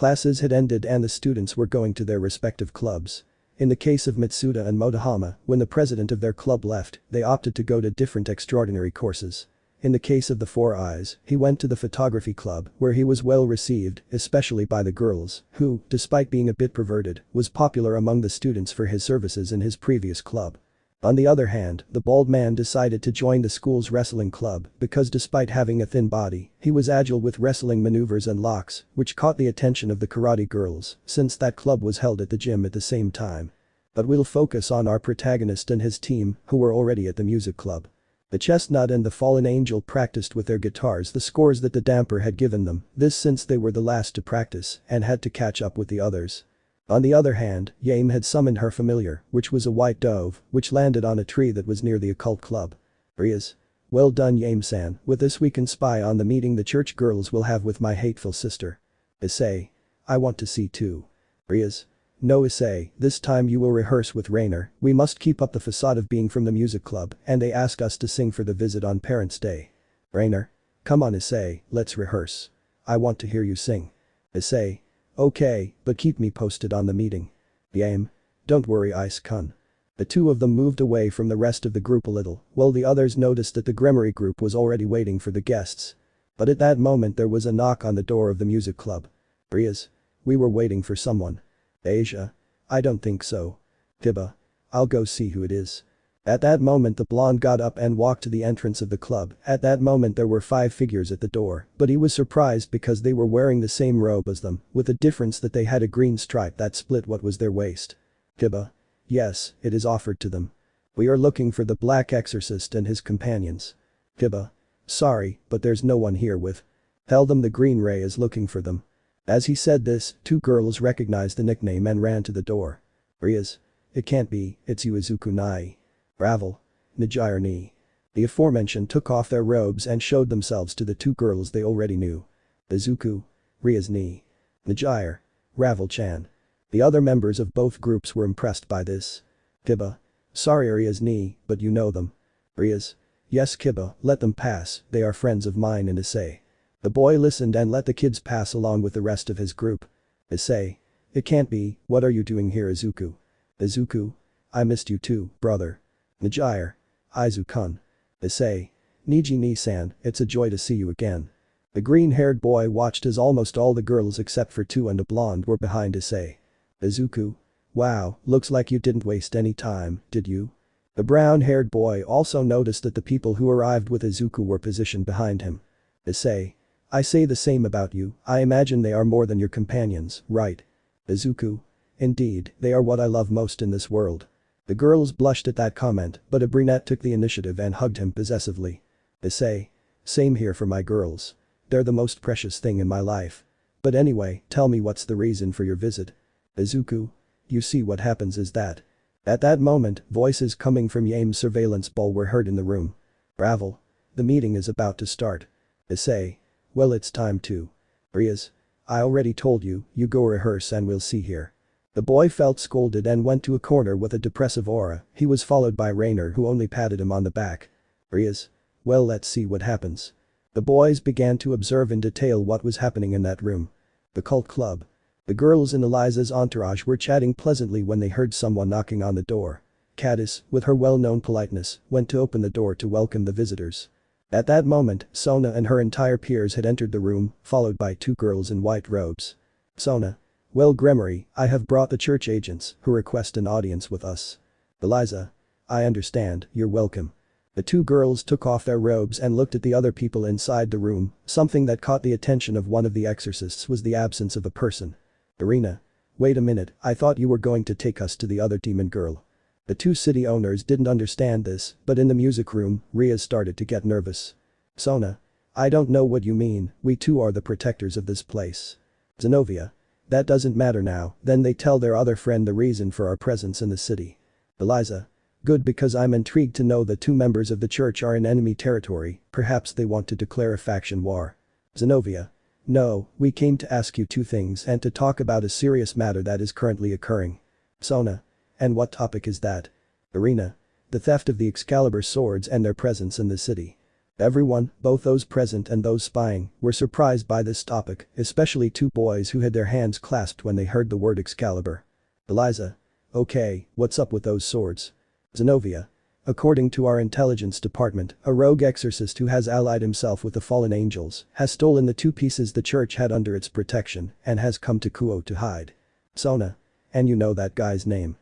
Speaker 1: Classes had ended and the students were going to their respective clubs. In the case of Mitsuda and Motohama, when the president of their club left, they opted to go to different extraordinary courses. In the case of the Four Eyes, he went to the photography club, where he was well received, especially by the girls, who, despite being a bit perverted, was popular among the students for his services in his previous club. On the other hand, the bald man decided to join the school's wrestling club because despite having a thin body, he was agile with wrestling maneuvers and locks, which caught the attention of the karate girls since that club was held at the gym at the same time. But we'll focus on our protagonist and his team who were already at the music club. The chestnut and the fallen angel practiced with their guitars the scores that the damper had given them, this since they were the last to practice and had to catch up with the others. On the other hand, Yame had summoned her familiar, which was a white dove, which landed on a tree that was near the occult club. Rias. Well done Yame-san, with this we can spy on the meeting the church girls will have with my hateful sister. Issei. I want to see too. Rias. No Issei, this time you will rehearse with Rainer, we must keep up the facade of being from the music club and they asked us to sing for the visit on Parents' Day. Rainer. Come on Issei, let's rehearse. I want to hear you sing. Issei. Okay, but keep me posted on the meeting. Yame. Don't worry Ice-kun. The two of them moved away from the rest of the group a little, while the others noticed that the Gremory group was already waiting for the guests. But at that moment there was a knock on the door of the music club. Rias. We were waiting for someone. Asia. I don't think so. Tiba. I'll go see who it is. At that moment the blonde got up and walked to the entrance of the club. At that moment there were 5 figures at the door, but he was surprised because they were wearing the same robe as them, with the difference that they had a green stripe that split what was their waist. Tiba. Yes, it is offered to them. We are looking for the Black Exorcist and his companions. Tiba. Sorry, but there's no one here with. Tell them the Green Ray is looking for them. As he said this, 2 girls recognized the nickname and ran to the door. Rias. It can't be, it's you Izuku Nai. Ravel. Nijirani. The aforementioned took off their robes and showed themselves to the 2 girls they already knew. Izuku. Rias ni. Nijire. Ravel-chan. The other members of both groups were impressed by this. Kiba. Sorry Rias ni, but you know them. Rias. Yes Kiba, let them pass, they are friends of mine and Issei. The boy listened and let the kids pass along with the rest of his group. Issei. It can't be, what are you doing here Izuku? Izuku. I missed you too, brother. Nijire. Izu-kun. Issei. Niji-ni-san, it's a joy to see you again. The green-haired boy watched as almost all the girls except for 2 and a blonde were behind Issei. Izuku. Wow, looks like you didn't waste any time, did you? The brown-haired boy also noticed that the people who arrived with Izuku were positioned behind him. Issei. I say the same about you, I imagine they are more than your companions, right? Izuku. Indeed, they are what I love most in this world. The girls blushed at that comment, but a brunette took the initiative and hugged him possessively. Issei. Same here for my girls. They're the most precious thing in my life. But anyway, tell me what's the reason for your visit? Izuku. You see what happens is that. At that moment, voices coming from Yame's surveillance ball were heard in the room. Ravel. The meeting is about to start. Issei. Well it's time to. Rias. I already told you, you go rehearse and we'll see here. The boy felt scolded and went to a corner with a depressive aura, he was followed by Rainer who only patted him on the back. Rias. Well let's see what happens. The boys began to observe in detail what was happening in that room. The cult club. The girls in Eliza's entourage were chatting pleasantly when they heard someone knocking on the door. Cadis, with her well-known politeness, went to open the door to welcome the visitors. At that moment, Sona and her entire peers had entered the room, followed by 2 girls in white robes. Sona. Well Gremory, I have brought the church agents, who request an audience with us. Eliza. I understand, you're welcome. The 2 girls took off their robes and looked at the other people inside the room, something that caught the attention of one of the exorcists was the absence of a person. Irina. Wait a minute, I thought you were going to take us to the other demon girl. The 2 city owners didn't understand this, but in the music room, Rias started to get nervous. Sona. I don't know what you mean, we too are the protectors of this place. Zenobia. That doesn't matter now, then they tell their other friend the reason for our presence in the city. Eliza. Good because I'm intrigued to know that 2 members of the church are in enemy territory, perhaps they want to declare a faction war. Zenobia. No, we came to ask you 2 things and to talk about a serious matter that is currently occurring. Sona. And what topic is that? Irina. The theft of the Excalibur swords and their presence in the city. Everyone, both those present and those spying, were surprised by this topic, especially 2 boys who had their hands clasped when they heard the word Excalibur. Eliza. Okay, what's up with those swords? Zenobia. According to our intelligence department, a rogue exorcist who has allied himself with the fallen angels has stolen the 2 pieces the church had under its protection and has come to Kuoh to hide. Sona. And you know that guy's name?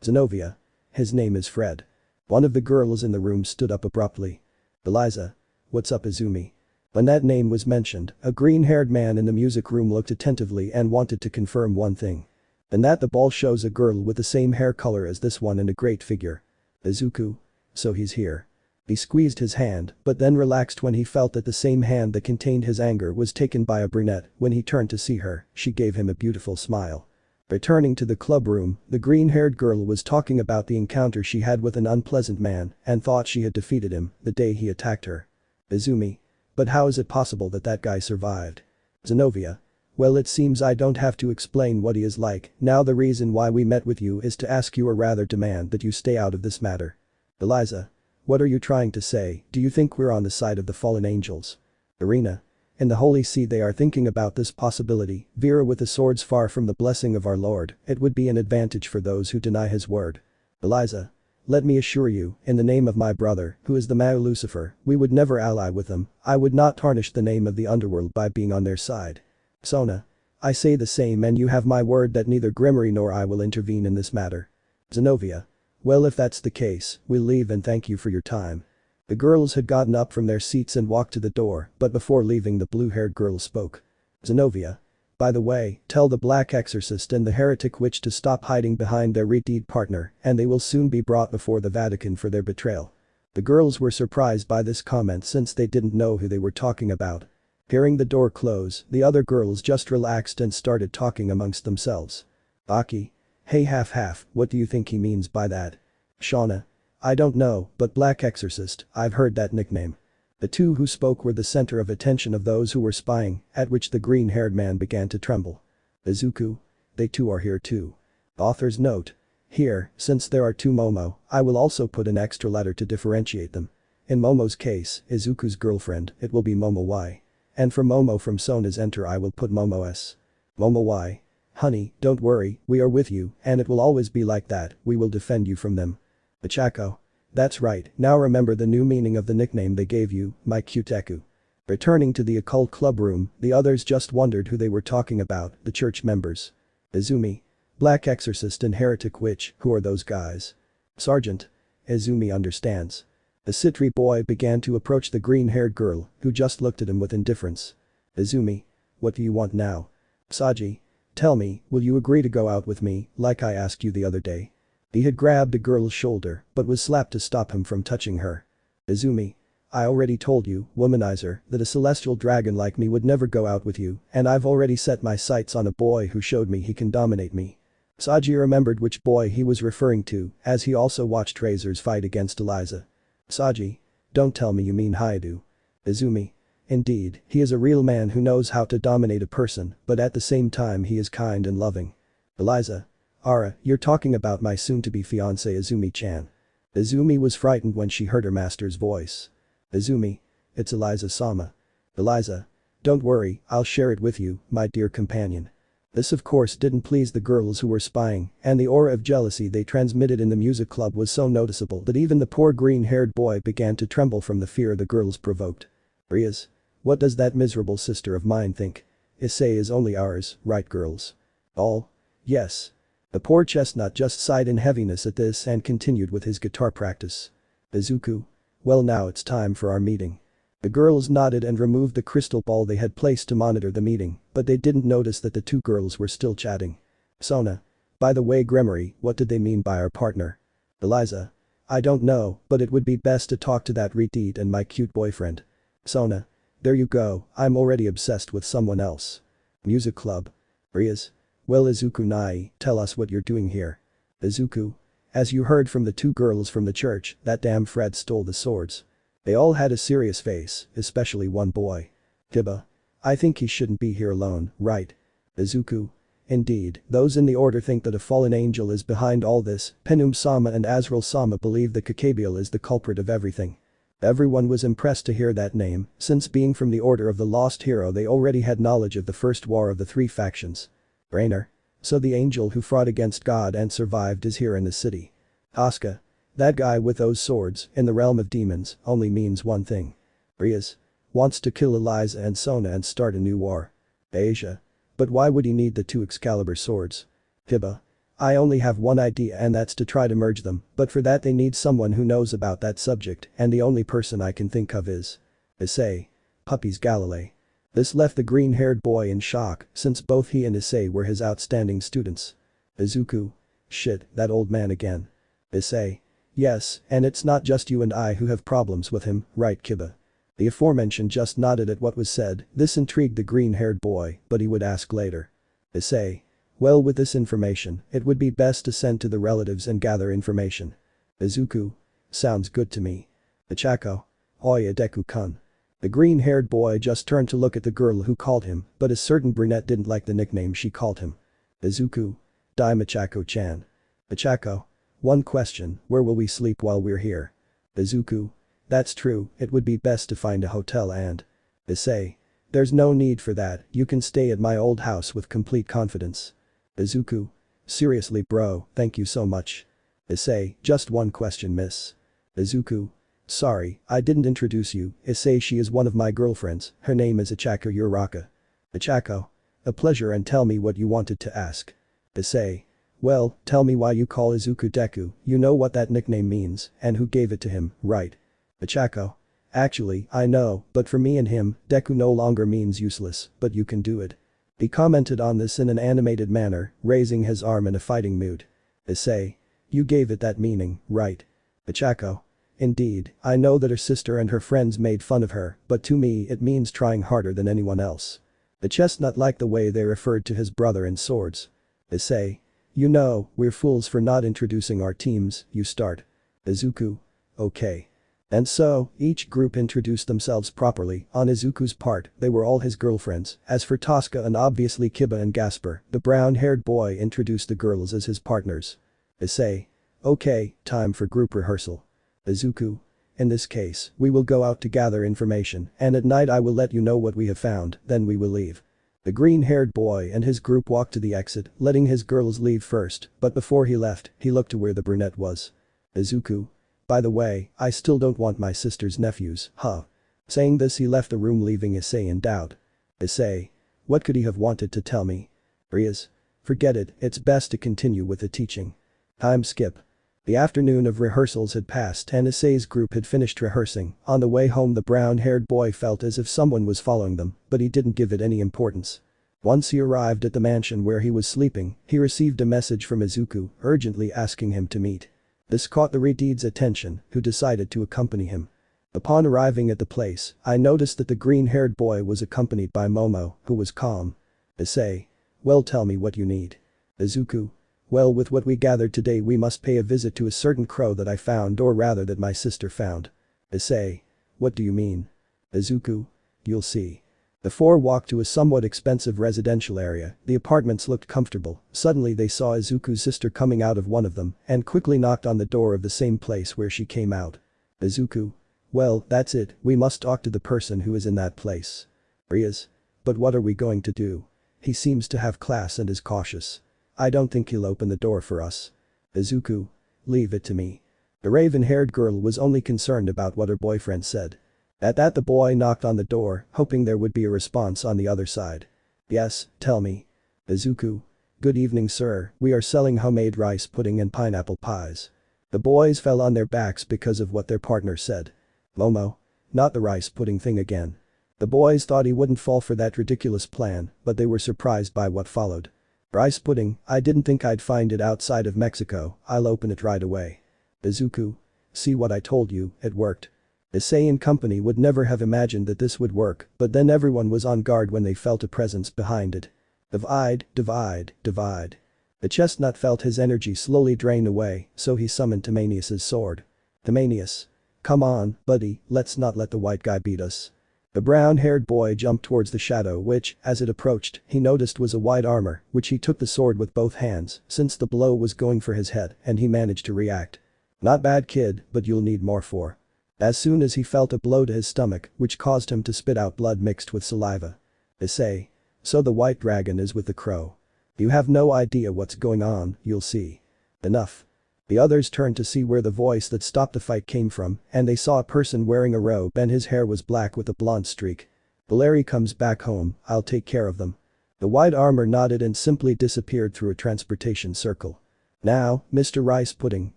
Speaker 1: Zenobia. His name is Fred. One of the girls in the room stood up abruptly. "Eliza. What's up, Izumi?" When that name was mentioned, a green-haired man in the music room looked attentively and wanted to confirm one thing. And that the ball shows a girl with the same hair color as this one and a great figure. Izuku. So he's here. He squeezed his hand, but then relaxed when he felt that the same hand that contained his anger was taken by a brunette. When he turned to see her, she gave him a beautiful smile. Returning to the club room, the green-haired girl was talking about the encounter she had with an unpleasant man and thought she had defeated him the day he attacked her. Izumi. But how is it possible that that guy survived? Zenobia. Well, it seems I don't have to explain what he is like. Now the reason why we met with you is to ask you, or rather demand, that you stay out of this matter. Eliza. What are you trying to say? Do you think we're on the side of the fallen angels? Irina. In the Holy See they are thinking about this possibility. Vera, with the swords far from the blessing of our Lord, it would be an advantage for those who deny his word. Eliza. Let me assure you, in the name of my brother, who is the Mao Lucifer, we would never ally with them. I would not tarnish the name of the underworld by being on their side. Sona. I say the same, and you have my word that neither Gremory nor I will intervene in this matter. Zenobia. Well, if that's the case, we'll leave and thank you for your time. The girls had gotten up from their seats and walked to the door, but before leaving the blue-haired girl spoke. Zenobia. By the way, tell the Black Exorcist and the heretic witch to stop hiding behind their repudiated partner, and they will soon be brought before the Vatican for their betrayal. The girls were surprised by this comment since they didn't know who they were talking about. Hearing the door close, the other girls just relaxed and started talking amongst themselves. Aki. Hey, half, what do you think he means by that? Shauna. I don't know, but Black Exorcist, I've heard that nickname. The two who spoke were the center of attention of those who were spying, at which the green-haired man began to tremble. Izuku. They too are here too. Author's note. Here, since there are two Momo, I will also put an extra letter to differentiate them. In Momo's case, Izuku's girlfriend, it will be Momo Y. And for Momo from Sona's enter I will put Momo S. Momo Y. Honey, don't worry, we are with you, and it will always be like that, we will defend you from them. Ichako. That's right, now remember the new meaning of the nickname they gave you, my cute Eku. Returning to the occult club room, the others just wondered who they were talking about, the church members. Izumi. Black Exorcist and heretic witch, who are those guys? Sergeant. Izumi understands. The Sitri boy began to approach the green-haired girl, who just looked at him with indifference. Izumi. What do you want now? Saji. Tell me, will you agree to go out with me, like I asked you the other day? He had grabbed the girl's shoulder, but was slapped to stop him from touching her. Izumi. I already told you, womanizer, that a celestial dragon like me would never go out with you, and I've already set my sights on a boy who showed me he can dominate me. Saji remembered which boy he was referring to, as he also watched Razor's fight against Eliza. Saji. Don't tell me you mean Hyoudou. Izumi. Indeed, he is a real man who knows how to dominate a person, but at the same time he is kind and loving. Eliza. Ara, you're talking about my soon-to-be fiancé Izumi-chan. Izumi was frightened when she heard her master's voice. Izumi. It's Eliza-sama. Eliza. Don't worry, I'll share it with you, my dear companion. This of course didn't please the girls who were spying, and the aura of jealousy they transmitted in the music club was so noticeable that even the poor green-haired boy began to tremble from the fear the girls provoked. Rias. What does that miserable sister of mine think? Issei is only ours, right girls? All? Yes. The poor chestnut just sighed in heaviness at this and continued with his guitar practice. Izuku. Well, now it's time for our meeting. The girls nodded and removed the crystal ball they had placed to monitor the meeting, but they didn't notice that the two girls were still chatting. Sona. By the way, Gremory, what did they mean by our partner? Eliza. I don't know, but it would be best to talk to that repudiated and my cute boyfriend. Sona. There you go, I'm already obsessed with someone else. Music club. Rias. Well, Izuku Nai, tell us what you're doing here. Izuku. As you heard from the two girls from the church, that damn Fred stole the swords. They all had a serious face, especially one boy. Kiba. I think he shouldn't be here alone, right? Izuku. Indeed, those in the order think that a fallen angel is behind all this. Penum-sama and Azrael-sama believe that Gabriel is the culprit of everything. Everyone was impressed to hear that name, since being from the Order of the Lost Hero they already had knowledge of the first war of the three factions. Rainer. So the angel who fought against God and survived is here in the city. Asuka. That guy with those swords, in the realm of demons, only means one thing. Rias. Wants to kill Eliza and Sona and start a new war. Asia. But why would he need the two Excalibur swords? Hiba. I only have one idea and that's to try to merge them, but for that they need someone who knows about that subject and the only person I can think of is Issei. Puppies Galilei. This left the green-haired boy in shock since both he and Issei were his outstanding students. Izuku. Shit, that old man again. Issei. Yes, and it's not just you and I who have problems with him, right Kiba? The aforementioned just nodded at what was said, this intrigued the green-haired boy, but he would ask later. Issei. Well, with this information, it would be best to send to the relatives and gather information. Izuku. Sounds good to me. Ichako. Oya Deku-kun. The green-haired boy just turned to look at the girl who called him, but a certain brunette didn't like the nickname she called him. Izuku. Dai Michako-chan. Ichako. One question, where will we sleep while we're here? Izuku. That's true, it would be best to find a hotel and… Issei. There's no need for that, you can stay at my old house with complete confidence. Izuku. Seriously bro, thank you so much. Issei, just one question miss. Izuku. Sorry, I didn't introduce you, Issei she is one of my girlfriends, her name is Ichako Uraka. Ichako. A pleasure and tell me what you wanted to ask. Issei. Well, tell me why you call Izuku Deku, you know what that nickname means, and who gave it to him, right? Ichako. Actually, I know, but for me and him, Deku no longer means useless, but you can do it. He commented on this in an animated manner, raising his arm in a fighting mood. Issei. You gave it that meaning, right? Ichako. Indeed, I know that her sister and her friends made fun of her, but to me it means trying harder than anyone else. The chestnut liked the way they referred to his brother in swords. Issei. You know, we're fools for not introducing our teams, you start. Izuku. Okay. And so, each group introduced themselves properly, on Izuku's part, they were all his girlfriends, as for Tosca and obviously Kiba and Gasper, the brown-haired boy introduced the girls as his partners. Issei. Okay, time for group rehearsal. Izuku. In this case, we will go out to gather information, and at night I will let you know what we have found, then we will leave. The green-haired boy and his group walked to the exit, letting his girls leave first, but before he left, he looked to where the brunette was. Izuku. By the way, I still don't want my sister's nephews, huh? Saying this he left the room leaving Issei in doubt. Issei. What could he have wanted to tell me? Rias. Forget it, it's best to continue with the teaching. Time skip. The afternoon of rehearsals had passed and Issei's group had finished rehearsing. On the way home the brown-haired boy felt as if someone was following them, but he didn't give it any importance. Once he arrived at the mansion where he was sleeping, he received a message from Izuku, urgently asking him to meet. This caught the Redeed's attention, who decided to accompany him. Upon arriving at the place, I noticed that the green-haired boy was accompanied by Momo, who was calm. Issei. Well, tell me what you need. Izuku. Well, with what we gathered today we must pay a visit to a certain crow that I found, or rather that my sister found. Issei. What do you mean? Izuku. You'll see. The four walked to a somewhat expensive residential area, the apartments looked comfortable, suddenly they saw Izuku's sister coming out of one of them and quickly knocked on the door of the same place where she came out. Izuku. Well, that's it, we must talk to the person who is in that place. Rias. But what are we going to do? He seems to have class and is cautious. I don't think he'll open the door for us. Izuku. Leave it to me. The raven-haired girl was only concerned about what her boyfriend said. At that the boy knocked on the door, hoping there would be a response on the other side. Yes, tell me. Izuku. Good evening sir, we are selling homemade rice pudding and pineapple pies. The boys fell on their backs because of what their partner said. Momo. Not the rice pudding thing again. The boys thought he wouldn't fall for that ridiculous plan, but they were surprised by what followed. Rice pudding, I didn't think I'd find it outside of Mexico, I'll open it right away. Izuku. See what I told you, it worked. Issei and company would never have imagined that this would work, but then everyone was on guard when they felt a presence behind it. Divide, divide, divide. The chestnut felt his energy slowly drain away, so he summoned Timanius's sword. Timanius. Come on, buddy, let's not let the white guy beat us. The brown-haired boy jumped towards the shadow which, as it approached, he noticed was a white armor, which he took the sword with both hands, since the blow was going for his head and he managed to react. Not bad kid, but you'll need more for. As soon as he felt a blow to his stomach, which caused him to spit out blood mixed with saliva. Issei. So the white dragon is with the crow. You have no idea what's going on, you'll see. Enough. The others turned to see where the voice that stopped the fight came from, and they saw a person wearing a robe and his hair was black with a blonde streak. Valeri comes back home, I'll take care of them. The white armor nodded and simply disappeared through a transportation circle. Now, Mr. Rice Pudding,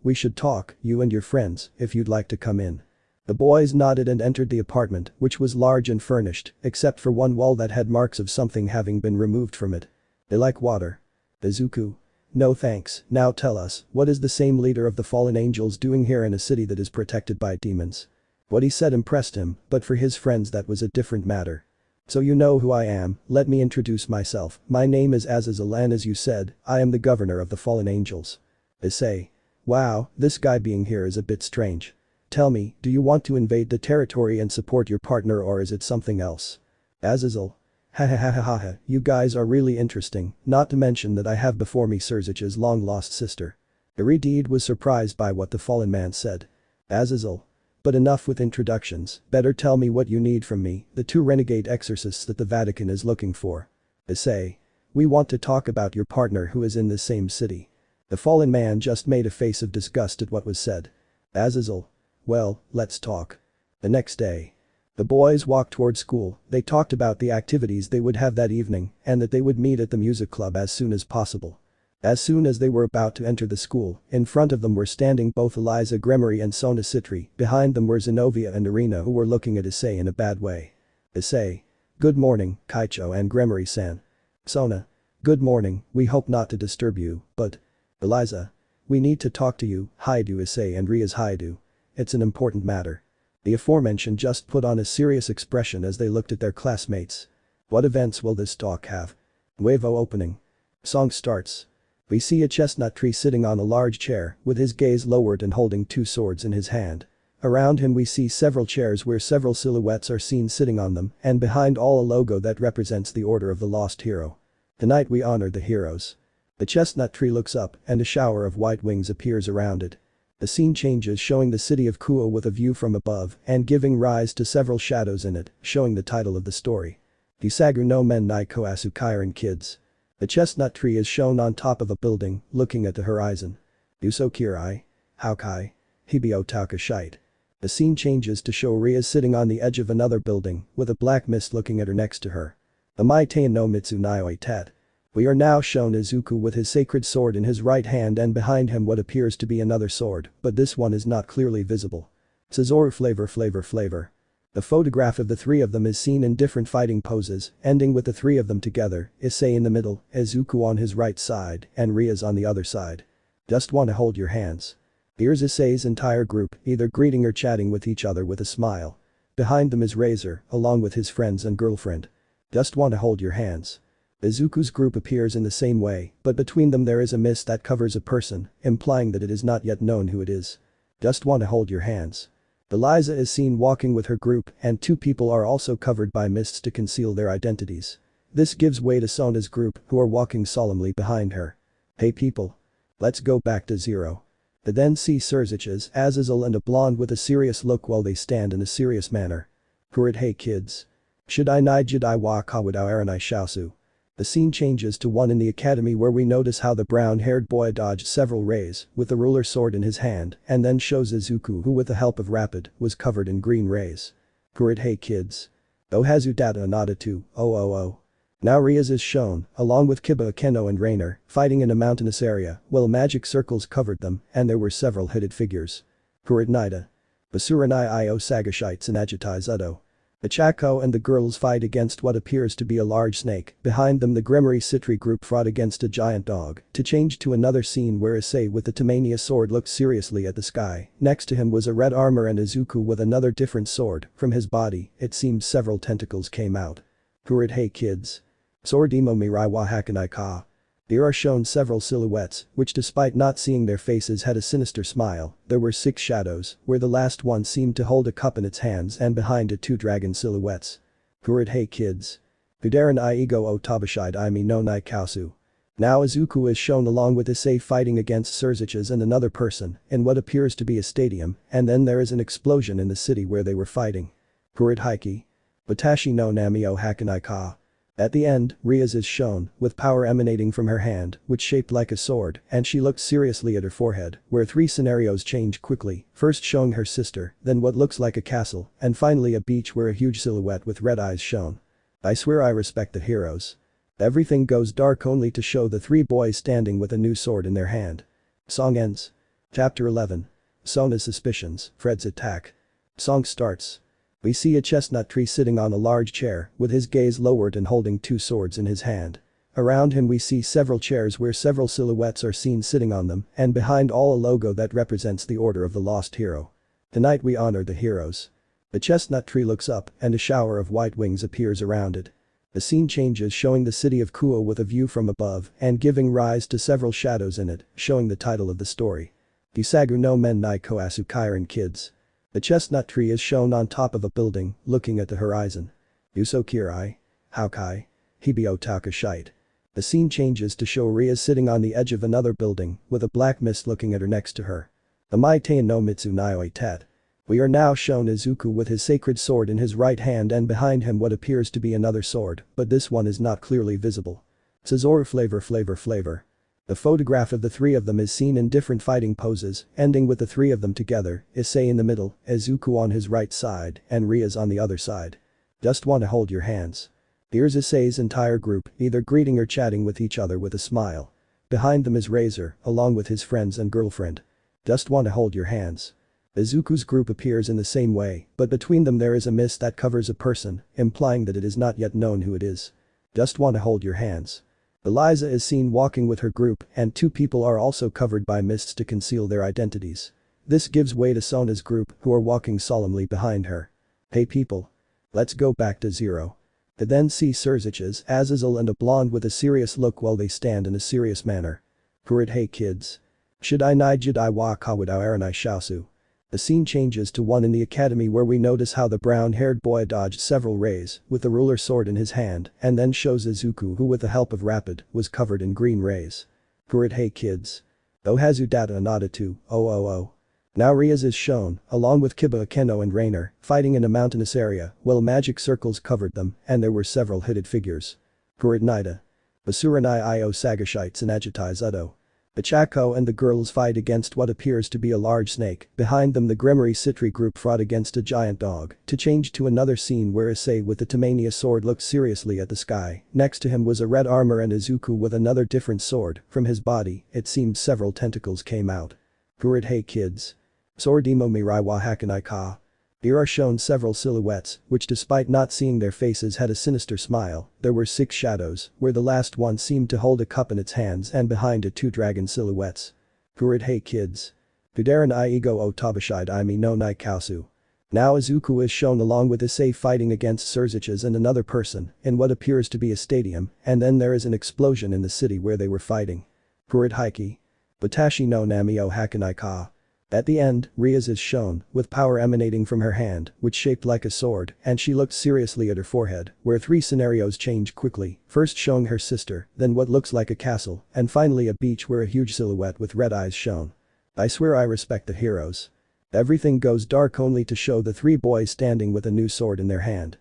Speaker 1: we should talk, you and your friends, if you'd like to come in. The boys nodded and entered the apartment, which was large and furnished, except for one wall that had marks of something having been removed from it. They like water. Izuku. No thanks, now tell us, what is the same leader of the fallen angels doing here in a city that is protected by demons? What he said impressed him, but for his friends that was a different matter. So you know who I am, let me introduce myself, my name is Azazel and as you said, I am the governor of the fallen angels. Issei. Wow, this guy being here is a bit strange. Tell me, do you want to invade the territory and support your partner or is it something else? Azazel. Ha, you guys are really interesting, not to mention that I have before me Sirzechs' long-lost sister. Iridid was surprised by what the fallen man said. Azazel. But enough with introductions, better tell me what you need from me, the two renegade exorcists that the Vatican is looking for. Issei. We want to talk about your partner who is in the same city. The fallen man just made a face of disgust at what was said. Azazel. Well, let's talk. The next day. The boys walked toward school, they talked about the activities they would have that evening and that they would meet at the music club as soon as possible. As soon as they were about to enter the school, in front of them were standing both Rias Gremory and Sona Sitri, behind them were Zenobia and Irina who were looking at Issei in a bad way. Issei. Good morning, Kaicho and Gremory-san. Sona. Good morning, we hope not to disturb you, but… Eliza. We need to talk to you, Hyoudou Issei and Rias Hyoudou. It's an important matter. The aforementioned just put on a serious expression as they looked at their classmates. What events will this talk have? Nuevo opening. Song starts. We see a chestnut tree sitting on a large chair, with his gaze lowered and holding two swords in his hand. Around him we see several chairs where several silhouettes are seen sitting on them, and behind all a logo that represents the Order of the Lost Hero. Tonight we honor the heroes. The chestnut tree looks up, and a shower of white wings appears around it. The scene changes showing the city of Kuoh with a view from above, and giving rise to several shadows in it, showing the title of the story. Disagu no men ni koasu kairan kids. The chestnut tree is shown on top of a building, looking at the horizon. Uso kirai. Haukai. Hibio tauka shite. The scene changes to show Rias sitting on the edge of another building, with a black mist looking at her next to her. The Maitain no mitsu nioi tet. We are now shown Izuku with his sacred sword in his right hand and behind him what appears to be another sword, but this one is not clearly visible. Sazoru flavor. The photograph of the three of them is seen in different fighting poses, ending with the three of them together, Issei in the middle, Izuku on his right side, and Rias on the other side. Just wanna hold your hands. Here's Issei's entire group, either greeting or chatting with each other with a smile. Behind them is Razor, along with his friends and girlfriend. Just wanna hold your hands. Izuku's group appears in the same way, but between them there is a mist that covers a person, implying that it is not yet known who it is. Just wanna hold your hands. Eliza is seen walking with her group and two people are also covered by mists to conceal their identities. This gives way to Sona's group who are walking solemnly behind her. Hey people. Let's go back to zero. They then see Sirzechs, Azazel and a blonde with a serious look while they stand in a serious manner. Kurit hey kids. Should I jidai wa kawidao aranai shaosu. The scene changes to one in the academy where we notice how the brown-haired boy dodged several rays with the ruler sword in his hand and then shows Izuku who with the help of Rapid was covered in green rays. Kurit hey kids. Ohazu data anada tu, oh. Now Rias is shown, along with Kiba Keno and Rainer, fighting in a mountainous area while magic circles covered them and there were several hooded figures. Kurit nida. Basuranai io sagashites and agitai zudo. The Chako and the girls fight against what appears to be a large snake, behind them the Gremory Sitri group fought against a giant dog, to change to another scene where Issei with the Tamania sword looked seriously at the sky, next to him was a red armor and Izuku with another different sword, from his body, it seems several tentacles came out. Kurit hey kids. Swordimo mirai wa hakanai ka. Here are shown several silhouettes, which despite not seeing their faces had a sinister smile, there were 6 shadows, where the last one seemed to hold a cup in its hands and behind it 2 dragon silhouettes. Kurit hey kids. Kudaran I ego o tabashide I mi no nai kausu. Now Izuku is shown along with Issei fighting against Sirzechs and another person, in what appears to be a stadium, and then there is an explosion in the city where they were fighting. Kurit haiki. Watashi no nami o hakanai ka. At the end, Rias is shown, with power emanating from her hand, which shaped like a sword, and she looked seriously at her forehead, where 3 scenarios change quickly, first showing her sister, then what looks like a castle, and finally a beach where a huge silhouette with red eyes shown. I swear I respect the heroes. Everything goes dark only to show the 3 boys standing with a new sword in their hand. Song ends. Chapter 11. Sona's suspicions, Fred's attack. Song starts. We see a chestnut tree sitting on a large chair, with his gaze lowered and holding two swords in his hand. Around him we see several chairs where several silhouettes are seen sitting on them, and behind all a logo that represents the Order of the Lost Hero. Tonight we honor the heroes. The chestnut tree looks up, and a shower of white wings appears around it. The scene changes, showing the city of Kuoh with a view from above, and giving rise to several shadows in it, showing the title of the story. Usagu no men ni koasu kairan kids. The chestnut tree is shown on top of a building, looking at the horizon. Uso kirai. Haukai. Hibio takashite. The scene changes to show Rias sitting on the edge of another building, with a black mist looking at her next to her. The Maitain no Mitsu Nioi Tet. We are now shown Izuku with his sacred sword in his right hand and behind him what appears to be another sword, but this one is not clearly visible. Sazor flavor. The photograph of the three of them is seen in different fighting poses, ending with the three of them together, Issei in the middle, Izuku on his right side, and Rias on the other side. Just wanna hold your hands. Here's Issei's entire group, either greeting or chatting with each other with a smile. Behind them is Razor, along with his friends and girlfriend. Just wanna hold your hands. Izuku's group appears in the same way, but between them there is a mist that covers a person, implying that it is not yet known who it is. Just wanna hold your hands. Eliza is seen walking with her group, and two people are also covered by mists to conceal their identities. This gives way to Sona's group, who are walking solemnly behind her. Hey people. Let's go back to zero. They then see Sirzechs, Azazel and a blonde with a serious look while they stand in a serious manner. Kurit hey kids. Should I ni jidai wa kawudao aranai shaosu. The scene changes to one in the academy where we notice how the brown-haired boy dodged several rays with the ruler sword in his hand and then shows Izuku who with the help of Rapid was covered in green rays. Kurit hey kids. Ohazu data anadatu, oh. Now Rias is shown, along with Kiba Akeno and Rainer, fighting in a mountainous area while magic circles covered them and there were several hooded figures. Kurit Nida. Basuranai Io Sagashites and Agitai Zudo. Ichako and the girls fight against what appears to be a large snake, behind them the Gremory Sitri group fought against a giant dog, to change to another scene where Issei with the Tamania sword looked seriously at the sky, next to him was a red armor and Izuku with another different sword, from his body, it seemed several tentacles came out. Kurit hey kids. Swordimo Mirai wa Hakanai ka. Here are shown several silhouettes, which despite not seeing their faces had a sinister smile. There were 6 shadows, where the last one seemed to hold a cup in its hands and behind it 2 dragon silhouettes. Kurit hey kids. Fudaran I ego o tabashide imi no nai kausu. Now Izuku is shown along with Issei fighting against Sirzechs and another person, in what appears to be a stadium, and then there is an explosion in the city where they were fighting. Kurit Haiki. Batashi no nami o hakanai ka. At the end, Rias is shown, with power emanating from her hand, which shaped like a sword, and she looked seriously at her forehead, where 3 scenarios change quickly, first showing her sister, then what looks like a castle, and finally a beach where a huge silhouette with red eyes shown. I swear I respect the heroes. Everything goes dark only to show the 3 boys standing with a new sword in their hand.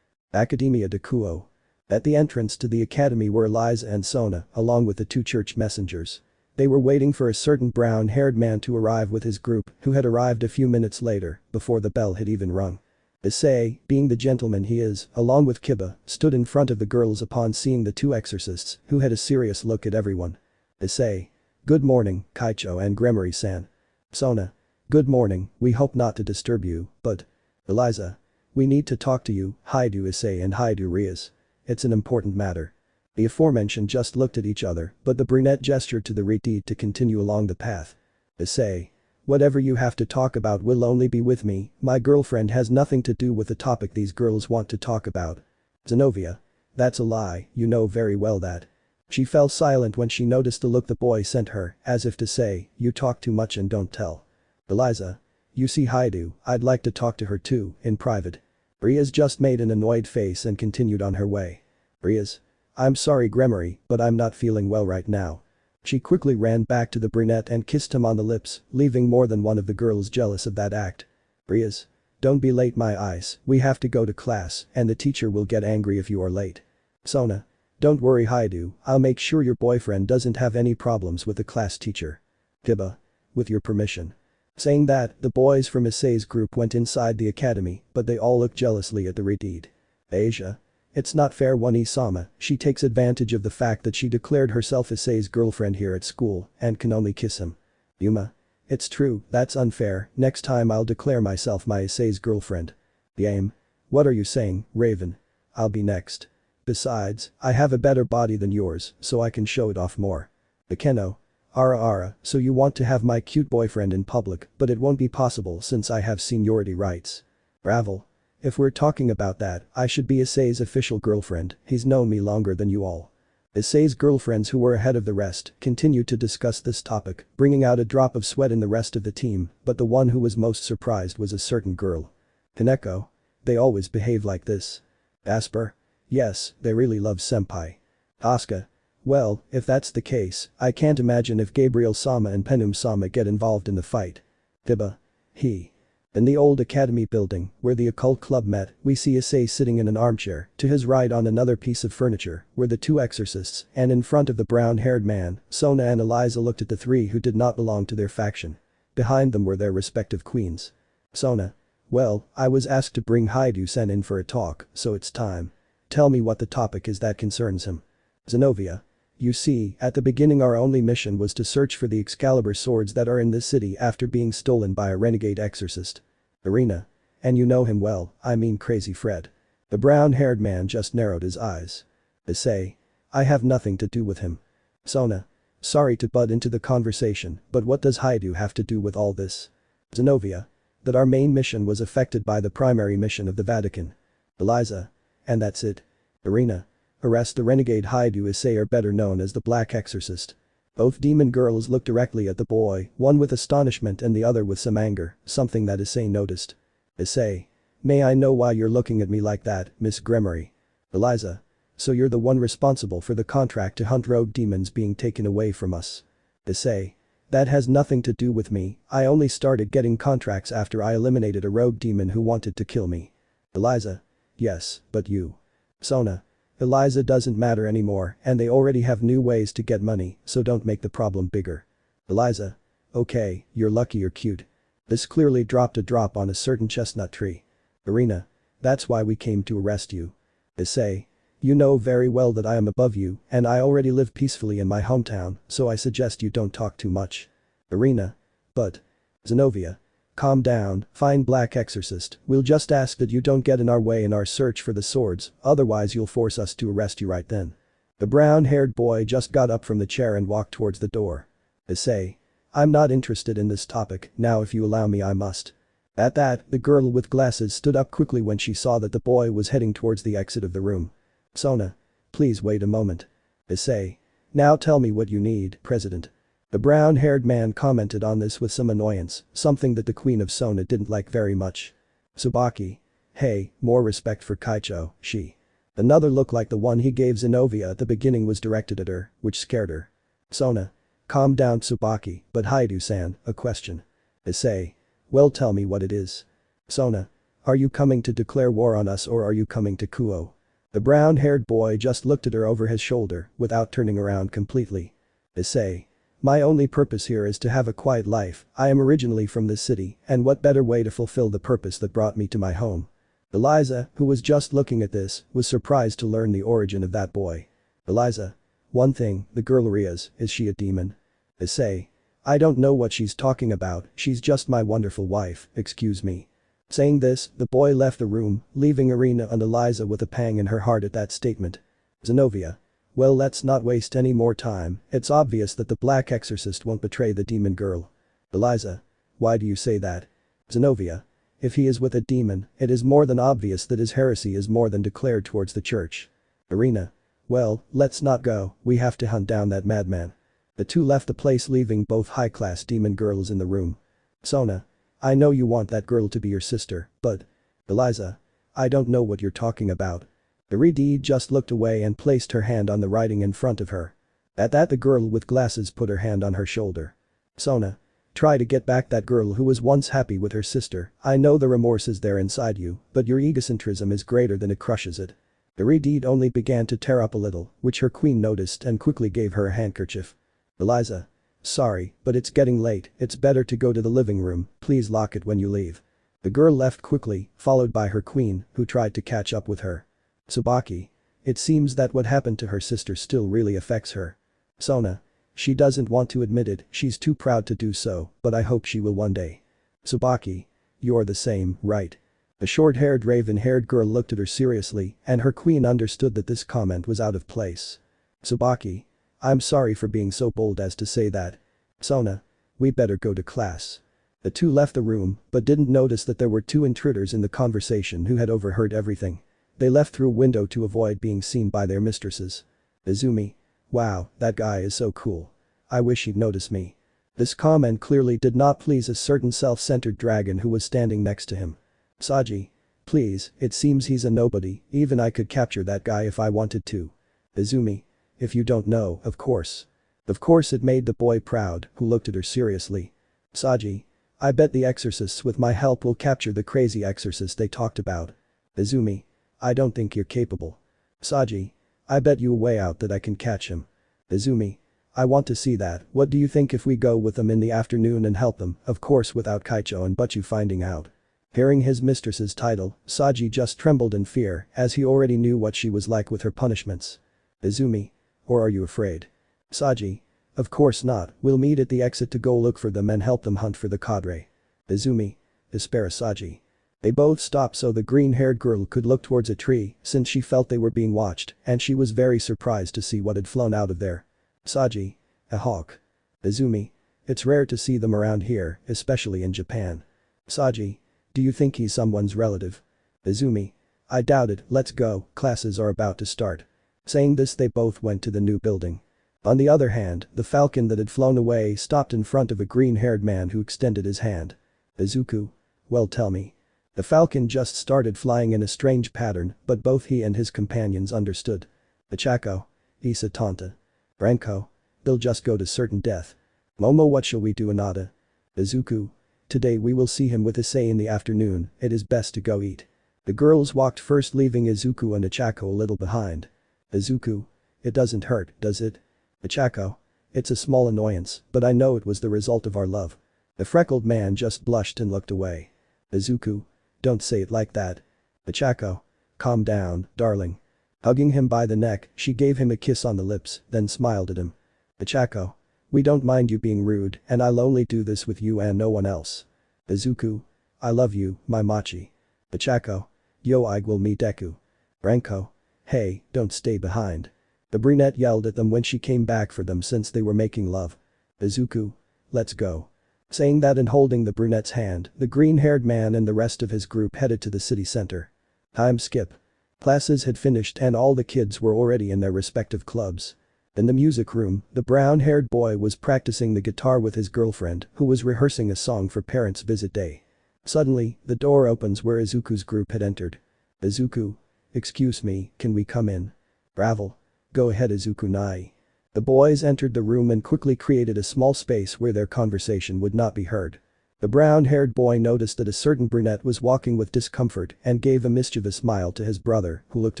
Speaker 1: Academia de Kuoh. At the entrance to the academy were Eliza and Sona, along with the 2 church messengers. They were waiting for a certain brown-haired man to arrive with his group, who had arrived a few minutes later, before the bell had even rung. Issei, being the gentleman he is, along with Kiba, stood in front of the girls upon seeing the 2 exorcists, who had a serious look at everyone. Issei. Good morning, Kaicho and Gremory-san. Sona. Good morning, we hope not to disturb you, but… Eliza. We need to talk to you, Hyoudou Issei and Hyoudou Rias. It's an important matter. The aforementioned just looked at each other, but the brunette gestured to the repudiated to continue along the path. Issei. Whatever you have to talk about will only be with me, my girlfriend has nothing to do with the topic these girls want to talk about. Zenobia. That's a lie, you know very well that. She fell silent when she noticed the look the boy sent her, as if to say, you talk too much and don't tell. Eliza. You see Hyoudou, I'd like to talk to her too, in private. Rias just made an annoyed face and continued on her way. Rias. I'm sorry Gremory, but I'm not feeling well right now. She quickly ran back to the brunette and kissed him on the lips, leaving more than one of the girls jealous of that act. Rias. Don't be late my eyes, we have to go to class and the teacher will get angry if you are late. Sona. Don't worry Hyoudou, I'll make sure your boyfriend doesn't have any problems with the class teacher. Kiba. With your permission. Saying that, the boys from Issei's group went inside the academy, but they all looked jealously at the repudiated. Asia. It's not fair one Isama, she takes advantage of the fact that she declared herself Issei's girlfriend here at school and can only kiss him. Yuma. It's true, that's unfair, next time I'll declare myself my Issei's girlfriend. The aim. What are you saying, Raven? I'll be next. Besides, I have a better body than yours, so I can show it off more. The Keno. Ara, so you want to have my cute boyfriend in public, but it won't be possible since I have seniority rights. Ravel. If we're talking about that, I should be Issei's official girlfriend, he's known me longer than you all. Issei's girlfriends, who were ahead of the rest, continued to discuss this topic, bringing out a drop of sweat in the rest of the team, but the one who was most surprised was a certain girl. Hineko. They always behave like this. Asper. Yes, they really love senpai. Asuka. Well, if that's the case, I can't imagine if Gabriel-sama and Penum-sama get involved in the fight. Tiba. He. In the old academy building, where the occult club met, we see Issei sitting in an armchair, to his right on another piece of furniture, were the two exorcists, and in front of the brown-haired man, Sona and Eliza looked at the three who did not belong to their faction. Behind them were their respective queens. Sona. Well, I was asked to bring Hyoudou-sen in for a talk, so it's time. Tell me what the topic is that concerns him. Zenobia. You see, at the beginning our only mission was to search for the Excalibur swords that are in this city after being stolen by a renegade exorcist. Irina. And you know him well, I mean Crazy Fred. The brown-haired man just narrowed his eyes. Issei. I have nothing to do with him. Sona. Sorry to butt into the conversation, but what does Hyoudou have to do with all this? Zenobia. That our main mission was affected by the primary mission of the Vatican. Eliza. And that's it. Irina. Arrest the renegade Hyoudou. Issei, are better known as the Black Exorcist. Both demon girls looked directly at the boy, one with astonishment and the other with some anger, something that Issei noticed. Issei. May I know why you're looking at me like that, Miss Gremory? Eliza. So you're the one responsible for the contract to hunt rogue demons being taken away from us. Issei. That has nothing to do with me, I only started getting contracts after I eliminated a rogue demon who wanted to kill me. Eliza. Yes, but you. Sona. Eliza, doesn't matter anymore, and they already have new ways to get money, so don't make the problem bigger. Eliza. Okay, you're lucky you're cute. This clearly dropped a drop on a certain chestnut tree. Irina. That's why we came to arrest you. Issei. You know very well that I am above you, and I already live peacefully in my hometown, so I suggest you don't talk too much. Irina. But. Zenobia. Calm down, fine Black Exorcist, we'll just ask that you don't get in our way in our search for the swords, otherwise you'll force us to arrest you right then. The brown-haired boy just got up from the chair and walked towards the door. Issei. I'm not interested in this topic, now if you allow me I must. At that, the girl with glasses stood up quickly when she saw that the boy was heading towards the exit of the room. Sona. Please wait a moment. Issei. Now tell me what you need, President. The brown-haired man commented on this with some annoyance, something that the Queen of Sona didn't like very much. Tsubaki. Hey, more respect for Kaicho, she. Another look like the one he gave Zenobia at the beginning was directed at her, which scared her. Sona. Calm down Tsubaki, but Hyoudou-san, a question. Issei. Well, tell me what it is. Sona. Are you coming to declare war on us or are you coming to Kuoh? The brown-haired boy just looked at her over his shoulder without turning around completely. Issei. My only purpose here is to have a quiet life, I am originally from this city, and what better way to fulfill the purpose that brought me to my home. Eliza, who was just looking at this, was surprised to learn the origin of that boy. Eliza. One thing, the girl Rias, is she a demon? Issei. I don't know what she's talking about, she's just my wonderful wife, excuse me. Saying this, the boy left the room, leaving Irina and Eliza with a pang in her heart at that statement. Zenobia. Well, let's not waste any more time, it's obvious that the Black Exorcist won't betray the demon girl. Eliza. Why do you say that? Zenobia. If he is with a demon, it is more than obvious that his heresy is more than declared towards the church. Irina. Well, let's not go, we have to hunt down that madman. The two left the place, leaving both high-class demon girls in the room. Sona. I know you want that girl to be your sister, but. Eliza. I don't know what you're talking about. Iridi just looked away and placed her hand on the writing in front of her. At that, the girl with glasses put her hand on her shoulder. Sona. Try to get back that girl who was once happy with her sister, I know the remorse is there inside you, but your egocentrism is greater than it crushes it. Iridi only began to tear up a little, which her queen noticed and quickly gave her a handkerchief. Eliza. Sorry, but it's getting late, it's better to go to the living room, please lock it when you leave. The girl left quickly, followed by her queen, who tried to catch up with her. Tsubaki. It seems that what happened to her sister still really affects her. Sona. She doesn't want to admit it, she's too proud to do so, but I hope she will one day. Tsubaki. You're the same, right? The short-haired raven-haired girl looked at her seriously, and her queen understood that this comment was out of place. Tsubaki. I'm sorry for being so bold as to say that. Sona. We better go to class. The two left the room, but didn't notice that there were two intruders in the conversation who had overheard everything. They left through a window to avoid being seen by their mistresses. Izumi. Wow, that guy is so cool. I wish he'd notice me. This comment clearly did not please a certain self-centered dragon who was standing next to him. Saji. Please, it seems he's a nobody, even I could capture that guy if I wanted to. Izumi. If you don't know, of course. Of course it made the boy proud, who looked at her seriously. Saji. I bet the exorcists with my help will capture the crazy exorcist they talked about. Izumi. I don't think you're capable. Saji. I bet you a way out that I can catch him. Izumi. I want to see that, what do you think if we go with them in the afternoon and help them, of course without Kaicho and Butchu finding out. Hearing his mistress's title, Saji just trembled in fear as he already knew what she was like with her punishments. Izumi. Or are you afraid? Saji. Of course not, we'll meet at the exit to go look for them and help them hunt for the cadre. Izumi. Espera Saji. They both stopped so the green-haired girl could look towards a tree since she felt they were being watched and she was very surprised to see what had flown out of there. Saji. A hawk. Izumi. It's rare to see them around here, especially in Japan. Saji. Do you think he's someone's relative? Izumi. I doubt it, let's go, classes are about to start. Saying this they both went to the new building. On the other hand, the falcon that had flown away stopped in front of a green-haired man who extended his hand. Izuku. Well tell me. The falcon just started flying in a strange pattern, but both he and his companions understood. Ichako. Issa Tanta. Renko. They'll just go to certain death. Momo, what shall we do, Anada? Izuku. Today we will see him with Issei in the afternoon, it is best to go eat. The girls walked first, leaving Izuku and Ichako a little behind. Izuku. It doesn't hurt, does it? Ichako. It's a small annoyance, but I know it was the result of our love. The freckled man just blushed and looked away. Izuku. Don't say it like that. Ichako. Calm down, darling. Hugging him by the neck, she gave him a kiss on the lips, then smiled at him. Ichako. We don't mind you being rude, and I'll only do this with you and no one else. Izuku. I love you, my machi. Ichako. Yo I will meet Deku. Renko. Hey, don't stay behind. The brunette yelled at them when she came back for them since they were making love. Izuku. Let's go. Saying that and holding the brunette's hand, the green-haired man and the rest of his group headed to the city center. Time skip. Classes had finished and all the kids were already in their respective clubs. In the music room, the brown-haired boy was practicing the guitar with his girlfriend, who was rehearsing a song for parents' visit day. Suddenly, the door opens where Izuku's group had entered. Izuku. Excuse me, can we come in? Ravel. Go ahead Izuku Nai. The boys entered the room and quickly created a small space where their conversation would not be heard. The brown-haired boy noticed that a certain brunette was walking with discomfort and gave a mischievous smile to his brother, who looked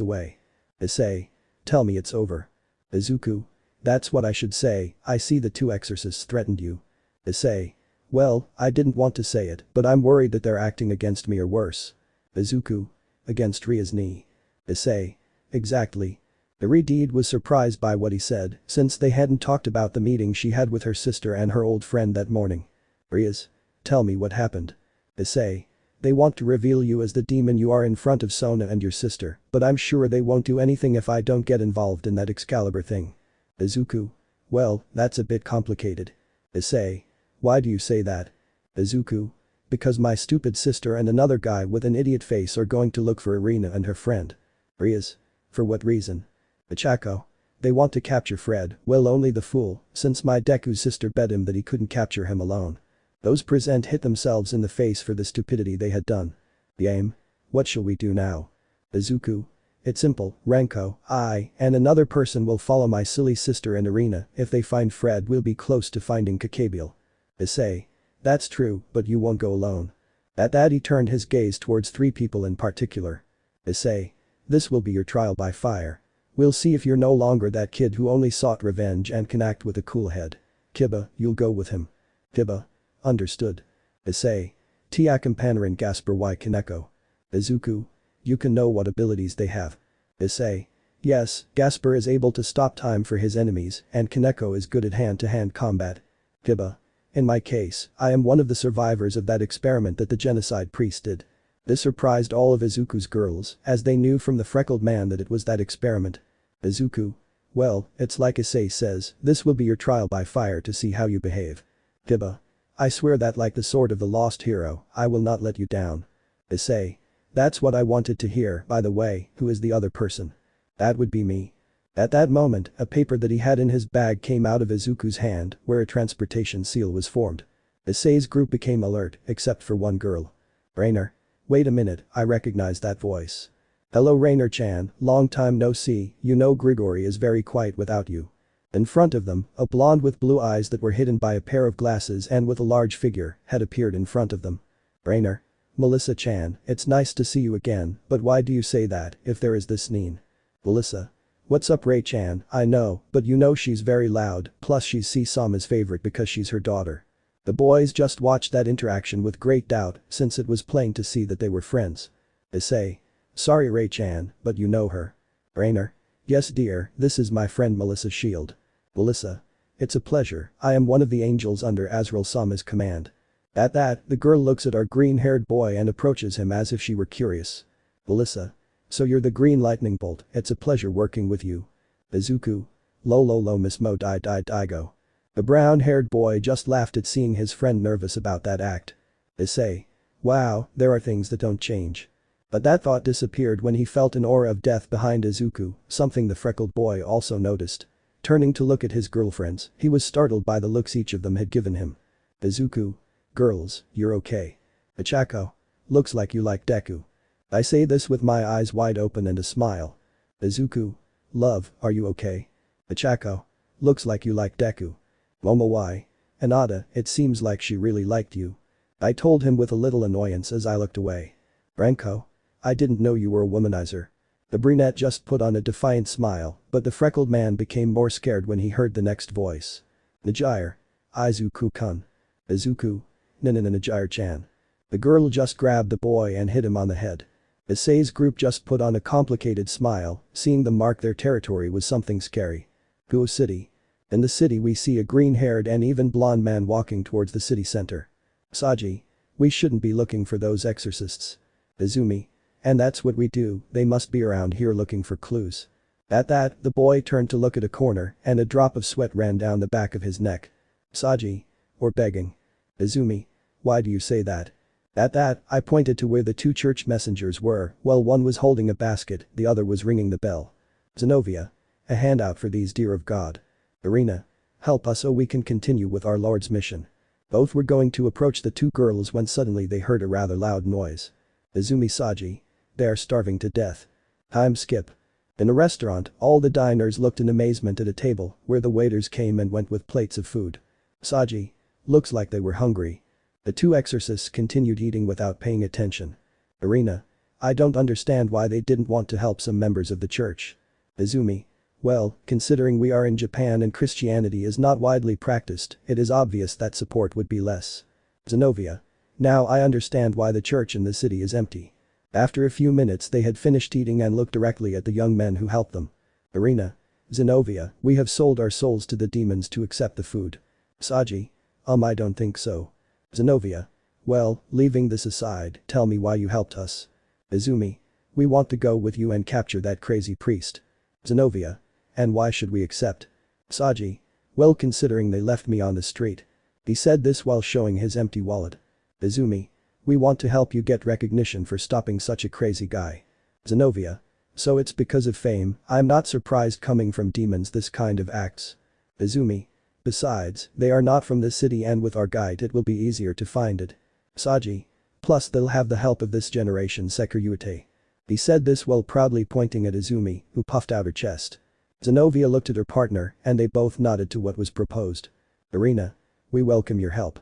Speaker 1: away. Issei. Tell me it's over. Izuku. That's what I should say, I see the two exorcists threatened you. Issei. Well, I didn't want to say it, but I'm worried that they're acting against me or worse. Izuku. Against Ria's knee. Issei. Exactly. The Redeed was surprised by what he said, since they hadn't talked about the meeting she had with her sister and her old friend that morning. Rias. Tell me what happened. Issei. They want to reveal you as the demon you are in front of Sona and your sister, but I'm sure they won't do anything if I don't get involved in that Excalibur thing. Izuku. Well, that's a bit complicated. Issei. Why do you say that? Izuku. Because my stupid sister and another guy with an idiot face are going to look for Irina and her friend. Rias. For what reason? Ichako. They want to capture Fred, well only the fool, since my Deku's sister bet him that he couldn't capture him alone. Those present hit themselves in the face for the stupidity they had done. The aim? What shall we do now? Izuku. It's simple, Renko, I, and another person will follow my silly sister and Irina, if they find Fred we'll be close to finding Gabriel. Issei. That's true, but you won't go alone. At that he turned his gaze towards three people in particular. Issei. This will be your trial by fire. We'll see if you're no longer that kid who only sought revenge and can act with a cool head. Kiba, you'll go with him. Kiba. Understood. Issei. Tiakampanarin Gasper y Kaneko. Izuku. You can know what abilities they have. Issei. Yes, Gasper is able to stop time for his enemies and Kaneko is good at hand-to-hand combat. Hiba. In my case, I am one of the survivors of that experiment that the genocide priest did. This surprised all of Izuku's girls, as they knew from the freckled man that it was that experiment. Izuku. Well, it's like Issei says, this will be your trial by fire to see how you behave. Hiba. I swear that like the sword of the lost hero, I will not let you down. Issei. That's what I wanted to hear, by the way, who is the other person? That would be me. At that moment, a paper that he had in his bag came out of Izuku's hand, where a transportation seal was formed. Issei's group became alert, except for one girl. Rainer. Wait a minute, I recognize that voice. Hello Rainer-chan, long time no see, you know Grigori is very quiet without you. In front of them, a blonde with blue eyes that were hidden by a pair of glasses and with a large figure had appeared in front of them. Rainer. Melissa-chan, it's nice to see you again, but why do you say that, if there is this Neen? Melissa. What's up Ray-chan, I know, but you know she's very loud, plus she's C-Sama's favorite because she's her daughter. The boys just watched that interaction with great doubt since it was plain to see that they were friends. Issei. Sorry Ray-chan, but you know her. Rainer. Yes dear, this is my friend Melissa Shield. Melissa. It's a pleasure, I am one of the angels under Azrael-sama's command. At that, the girl looks at our green-haired boy and approaches him as if she were curious. Melissa. So you're the green lightning bolt, it's a pleasure working with you. Izuku. Lo Miss Mo Daigo. The brown-haired boy just laughed at seeing his friend nervous about that act. Issei. Wow, there are things that don't change. But that thought disappeared when he felt an aura of death behind Izuku, something the freckled boy also noticed. Turning to look at his girlfriends, he was startled by the looks each of them had given him. Izuku. Girls, you're okay. Ichako. Looks like you like Deku. I say this with my eyes wide open and a smile. Izuku. Love, are you okay? Ichako. Looks like you like Deku. Momo why? Anada, it seems like she really liked you. I told him with a little annoyance as I looked away. Branko. I didn't know you were a womanizer. The brunette just put on a defiant smile, but the freckled man became more scared when he heard the next voice. Najire. Izuku-kun. Izuku. Najire-chan. The girl just grabbed the boy and hit him on the head. Issei's group just put on a complicated smile, seeing them mark their territory was something scary. Kuoh City. In the city we see a green-haired and even blonde man walking towards the city center. Saji. We shouldn't be looking for those exorcists. Izumi. And that's what we do, they must be around here looking for clues. At that, the boy turned to look at a corner and a drop of sweat ran down the back of his neck. Saji. Or begging. Izumi. Why do you say that? At that, I pointed to where the two church messengers were, while one was holding a basket, the other was ringing the bell. Zenobia. A handout for these dear of God. Irina. Help us so we can continue with our Lord's mission. Both were going to approach the two girls when suddenly they heard a rather loud noise. Izumi Saji. They are starving to death. Time skip. In a restaurant, all the diners looked in amazement at a table where the waiters came and went with plates of food. Saji. Looks like they were hungry. The two exorcists continued eating without paying attention. Irina. I don't understand why they didn't want to help some members of the church. Izumi. Well, considering we are in Japan and Christianity is not widely practiced, it is obvious that support would be less. Zenobia. Now I understand why the church in the city is empty. After a few minutes they had finished eating and looked directly at the young men who helped them. Irina. Zenobia, we have sold our souls to the demons to accept the food. Saji. I don't think so. Zenobia. Well, leaving this aside, tell me why you helped us. Izumi. We want to go with you and capture that crazy priest. Zenobia. And why should we accept? Saji. Well, considering they left me on the street. He said this while showing his empty wallet. Izumi. We want to help you get recognition for stopping such a crazy guy. Zenobia. So it's because of fame, I'm not surprised coming from demons this kind of acts. Izumi. Besides, they are not from this city and with our guide it will be easier to find it. Saji. Plus they'll have the help of this generation Sekiryuutei. He said this while proudly pointing at Izumi, who puffed out her chest. Zenobia looked at her partner and they both nodded to what was proposed. Irina. We welcome your help.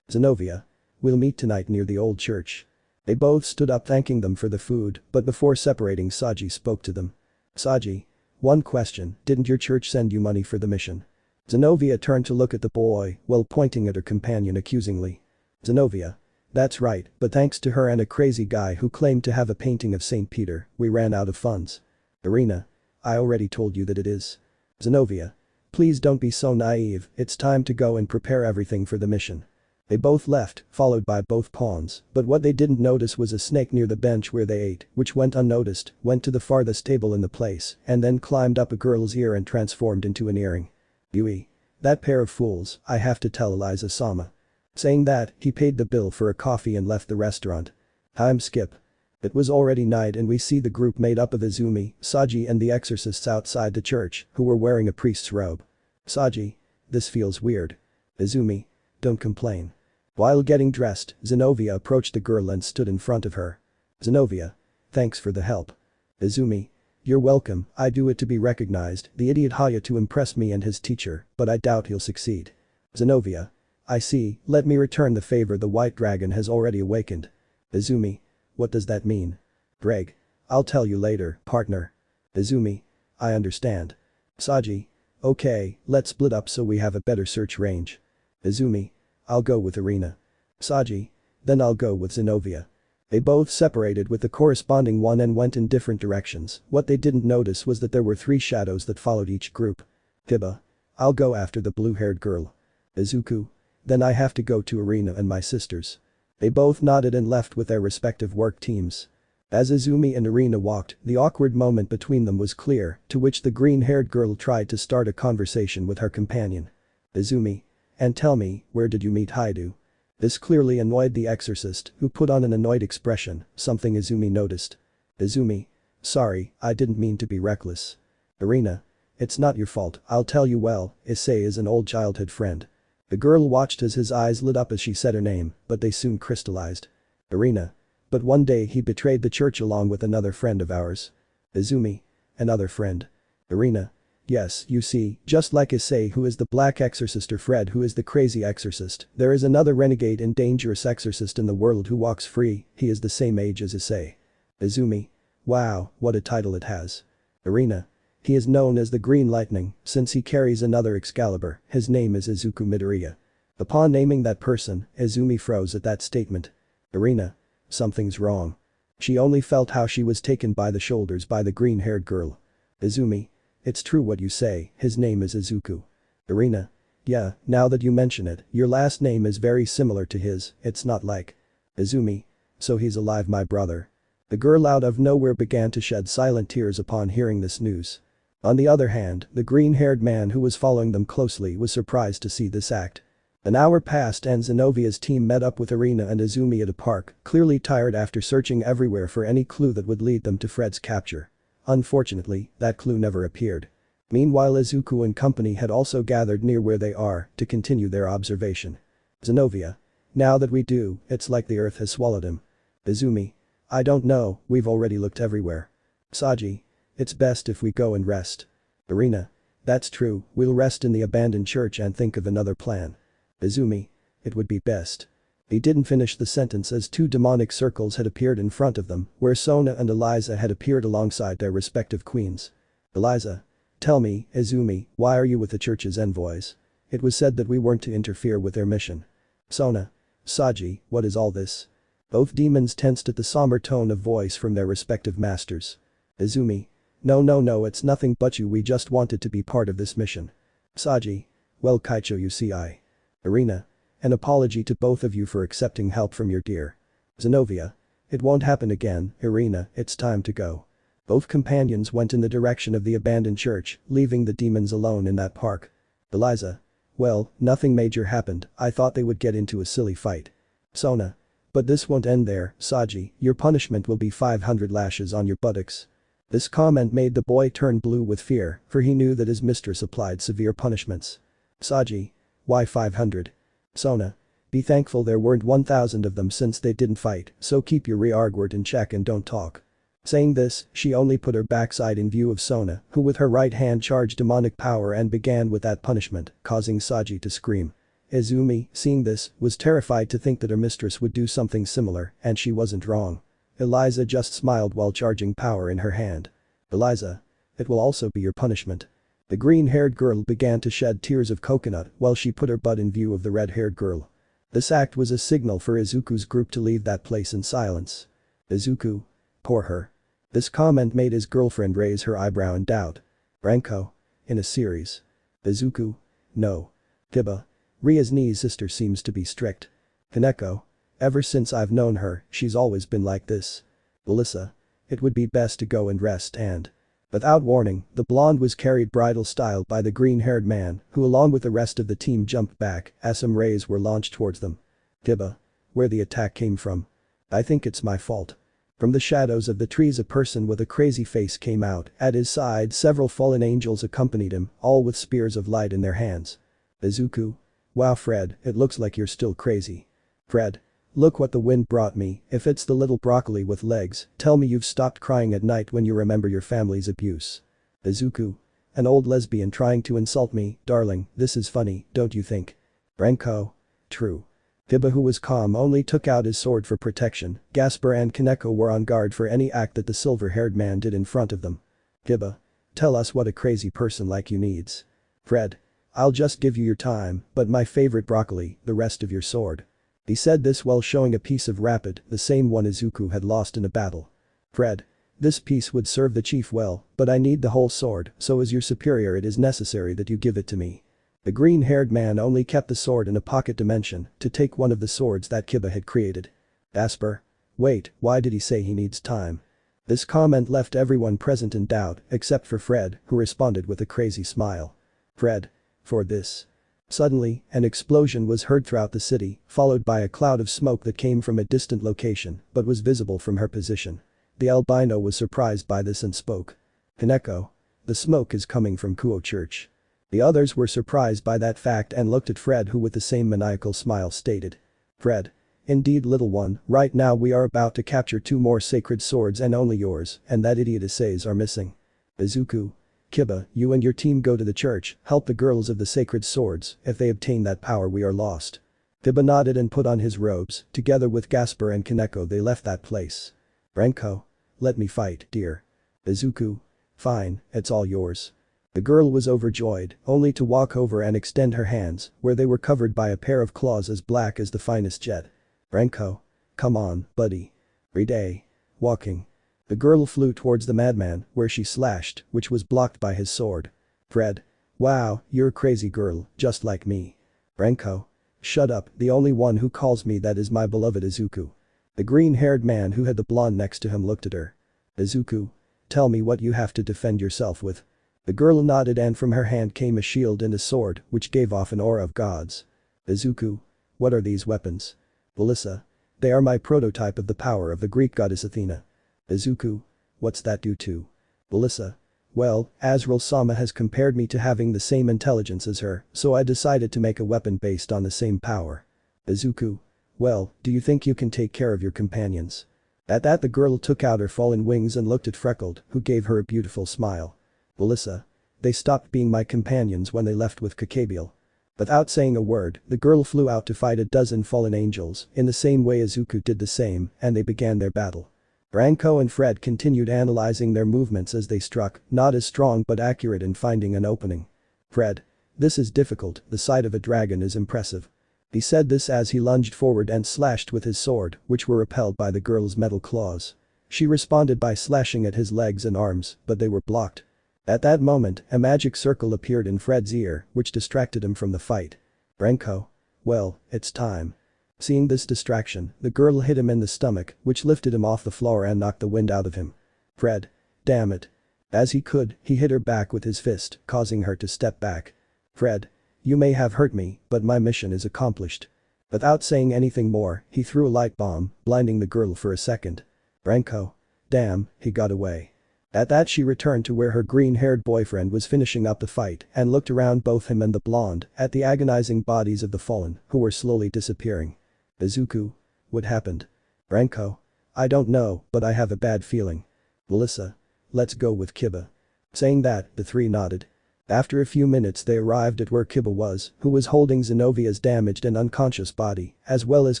Speaker 1: Zenobia. We'll meet tonight near the old church. They both stood up thanking them for the food, but before separating Saji spoke to them. Saji. One question, didn't your church send you money for the mission? Zenobia turned to look at the boy while pointing at her companion accusingly. Zenobia. That's right, but thanks to her and a crazy guy who claimed to have a painting of St. Peter, we ran out of funds. Irina. I already told you that it is. Zenobia. Please don't be so naive, it's time to go and prepare everything for the mission. They both left, followed by both pawns, but what they didn't notice was a snake near the bench where they ate, which went unnoticed, went to the farthest table in the place, and then climbed up a girl's ear and transformed into an earring. Yui. That pair of fools, I have to tell Eliza-sama. Saying that, he paid the bill for a coffee and left the restaurant. Time skip. It was already night and we see the group made up of Izumi, Saji and the exorcists outside the church, who were wearing a priest's robe. Saji. This feels weird. Izumi. Don't complain. While getting dressed, Zenobia approached the girl and stood in front of her. Zenobia. Thanks for the help. Izumi. You're welcome, I do it to be recognized, the idiot Hyoudou to impress me and his teacher, but I doubt he'll succeed. Zenobia. I see, let me return the favor, the white dragon has already awakened. Izumi. What does that mean? Greg. I'll tell you later, partner. Izumi. I understand. Saji. Okay, let's split up so we have a better search range. Izumi. I'll go with Arena. Saji. Then I'll go with Zenobia. They both separated with the corresponding one and went in different directions. What they didn't notice was that there were 3 shadows that followed each group. Tiba. I'll go after the blue-haired girl. Izuku. Then I have to go to Arena and my sisters. They both nodded and left with their respective work teams. As Izumi and Arena walked, the awkward moment between them was clear, to which the green-haired girl tried to start a conversation with her companion. Izumi. And tell me, where did you meet Hyoudou? This clearly annoyed the exorcist, who put on an annoyed expression, something Izumi noticed. Izumi. Sorry, I didn't mean to be reckless. Arena. It's not your fault, I'll tell you well, Issei is an old childhood friend. The girl watched as his eyes lit up as she said her name, but they soon crystallized. Arena. But one day he betrayed the church along with another friend of ours. Izumi. Another friend. Arena. Yes, you see, just like Issei who is the black exorcist or Fred who is the crazy exorcist, there is another renegade and dangerous exorcist in the world who walks free, he is the same age as Issei. Izumi. Wow, what a title it has. Arena. He is known as the Green Lightning, since he carries another Excalibur, his name is Izuku Midoriya. Upon naming that person, Izumi froze at that statement. Arena. Something's wrong. She only felt how she was taken by the shoulders by the green-haired girl. Izumi. It's true what you say, his name is Izuku. Arena. Yeah, now that you mention it, your last name is very similar to his, it's not like. Izumi. So he's alive, my brother. The girl out of nowhere began to shed silent tears upon hearing this news. On the other hand, the green-haired man who was following them closely was surprised to see this act. An hour passed and Zenobia's team met up with Arena and Izumi at a park, clearly tired after searching everywhere for any clue that would lead them to Fred's capture. Unfortunately, that clue never appeared. Meanwhile, Izuku and company had also gathered near where they are to continue their observation. Zenobia. Now that we do, it's like the earth has swallowed him. Izumi. I don't know, we've already looked everywhere. Saji. It's best if we go and rest. Arena. That's true, we'll rest in the abandoned church and think of another plan. Izumi. It would be best. He didn't finish the sentence as 2 demonic circles had appeared in front of them, where Sona and Eliza had appeared alongside their respective queens. Eliza. Tell me, Izumi, why are you with the church's envoys? It was said that we weren't to interfere with their mission. Sona. Saji, what is all this? Both demons tensed at the somber tone of voice from their respective masters. Izumi. No, it's nothing but you, we just wanted to be part of this mission. Saji. Well, Kaicho, you see I. Arena. An apology to both of you for accepting help from your dear. Zenobia. It won't happen again, Arena, it's time to go. Both companions went in the direction of the abandoned church, leaving the demons alone in that park. Eliza. Well, nothing major happened, I thought they would get into a silly fight. Sona. But this won't end there, Saji, your punishment will be 500 lashes on your buttocks. This comment made the boy turn blue with fear, for he knew that his mistress applied severe punishments. Saji. Why 500? Sona. Be thankful there weren't 1,000 of them since they didn't fight, so keep your rearguard in check and don't talk. Saying this, she only put her backside in view of Sona, who with her right hand charged demonic power and began with that punishment, causing Saji to scream. Izumi, seeing this, was terrified to think that her mistress would do something similar, and she wasn't wrong. Eliza just smiled while charging power in her hand. Eliza. It will also be your punishment. The green-haired girl began to shed tears of coconut while she put her butt in view of the red-haired girl. This act was a signal for Izuku's group to leave that place in silence. Izuku. Poor her. This comment made his girlfriend raise her eyebrow in doubt. Branko. In a series. Izuku. No. Kiba. Ria's niece sister seems to be strict. Kaneko. Ever since I've known her, she's always been like this. Melissa. It would be best to go and rest and. Without warning, the blonde was carried bridal style by the green-haired man, who along with the rest of the team jumped back as some rays were launched towards them. Kiba. Where the attack came from. I think it's my fault. From the shadows of the trees a person with a crazy face came out. At his side several fallen angels accompanied him, all with spears of light in their hands. Izuku. Wow Fred, it looks like you're still crazy. Fred. Look what the wind brought me, if it's the little broccoli with legs, tell me you've stopped crying at night when you remember your family's abuse. Izuku. An old lesbian trying to insult me, darling, this is funny, don't you think? Branko. True. Kiba, who was calm, only took out his sword for protection. Gasper and Kaneko were on guard for any act that the silver-haired man did in front of them. Kiba. Tell us what a crazy person like you needs. Fred. I'll just give you your time, but my favorite broccoli, the rest of your sword. He said this while showing a piece of rapid, the same one Izuku had lost in a battle. Fred. This piece would serve the chief well, but I need the whole sword, so as your superior it is necessary that you give it to me. The green-haired man only kept the sword in a pocket dimension to take one of the swords that Kiba had created. Asper. Wait, why did he say he needs time? This comment left everyone present in doubt, except for Fred, who responded with a crazy smile. Fred. For this. Suddenly, an explosion was heard throughout the city, followed by a cloud of smoke that came from a distant location, but was visible from her position. The albino was surprised by this and spoke. Kaneko. The smoke is coming from Kuoh Church. The others were surprised by that fact and looked at Fred, who with the same maniacal smile stated. Fred. Indeed little one, right now we are about to capture 2 more sacred swords and only yours, and that idiot Issei's are missing. Izuku. Kiba, you and your team go to the church, help the girls of the sacred swords, if they obtain that power we are lost. Kiba nodded and put on his robes, together with Gasper and Kaneko they left that place. Branko. Let me fight, dear. Izuku. Fine, it's all yours. The girl was overjoyed, only to walk over and extend her hands, where they were covered by a pair of claws as black as the finest jet. Branko. Come on, buddy. Everyday. Walking. The girl flew towards the madman, where she slashed, which was blocked by his sword. Fred. Wow, you're a crazy girl, just like me. Branko. Shut up, the only one who calls me that is my beloved Izuku. The green-haired man who had the blonde next to him looked at her. Izuku. Tell me what you have to defend yourself with. The girl nodded and from her hand came a shield and a sword, which gave off an aura of gods. Izuku. What are these weapons? Melissa. They are my prototype of the power of the Greek goddess Athena. Izuku. What's that do to? Melissa. Well, Azrael Sama has compared me to having the same intelligence as her, so I decided to make a weapon based on the same power. Izuku. Well, do you think you can take care of your companions? At that the girl took out her fallen wings and looked at Freckled, who gave her a beautiful smile. Melissa. They stopped being my companions when they left with Gabriel. Without saying a word, the girl flew out to fight a dozen fallen angels, in the same way Izuku did the same, and they began their battle. Branko and Fred continued analyzing their movements as they struck, not as strong but accurate in finding an opening. Fred. This is difficult, the sight of a dragon is impressive. He said this as he lunged forward and slashed with his sword, which were repelled by the girl's metal claws. She responded by slashing at his legs and arms, but they were blocked. At that moment, a magic circle appeared in Fred's ear, which distracted him from the fight. Branko. Well, it's time. Seeing this distraction, the girl hit him in the stomach, which lifted him off the floor and knocked the wind out of him. Fred. Damn it. As he could, he hit her back with his fist, causing her to step back. Fred. You may have hurt me, but my mission is accomplished. Without saying anything more, he threw a light bomb, blinding the girl for a second. Branko. Damn, he got away. At that she returned to where her green-haired boyfriend was finishing up the fight and looked around both him and the blonde at the agonizing bodies of the fallen, who were slowly disappearing. Izuku. What happened? Branko. I don't know, but I have a bad feeling. Melissa. Let's go with Kiba. Saying that, the three nodded. After a few minutes they arrived at where Kiba was, who was holding Zenovia's damaged and unconscious body, as well as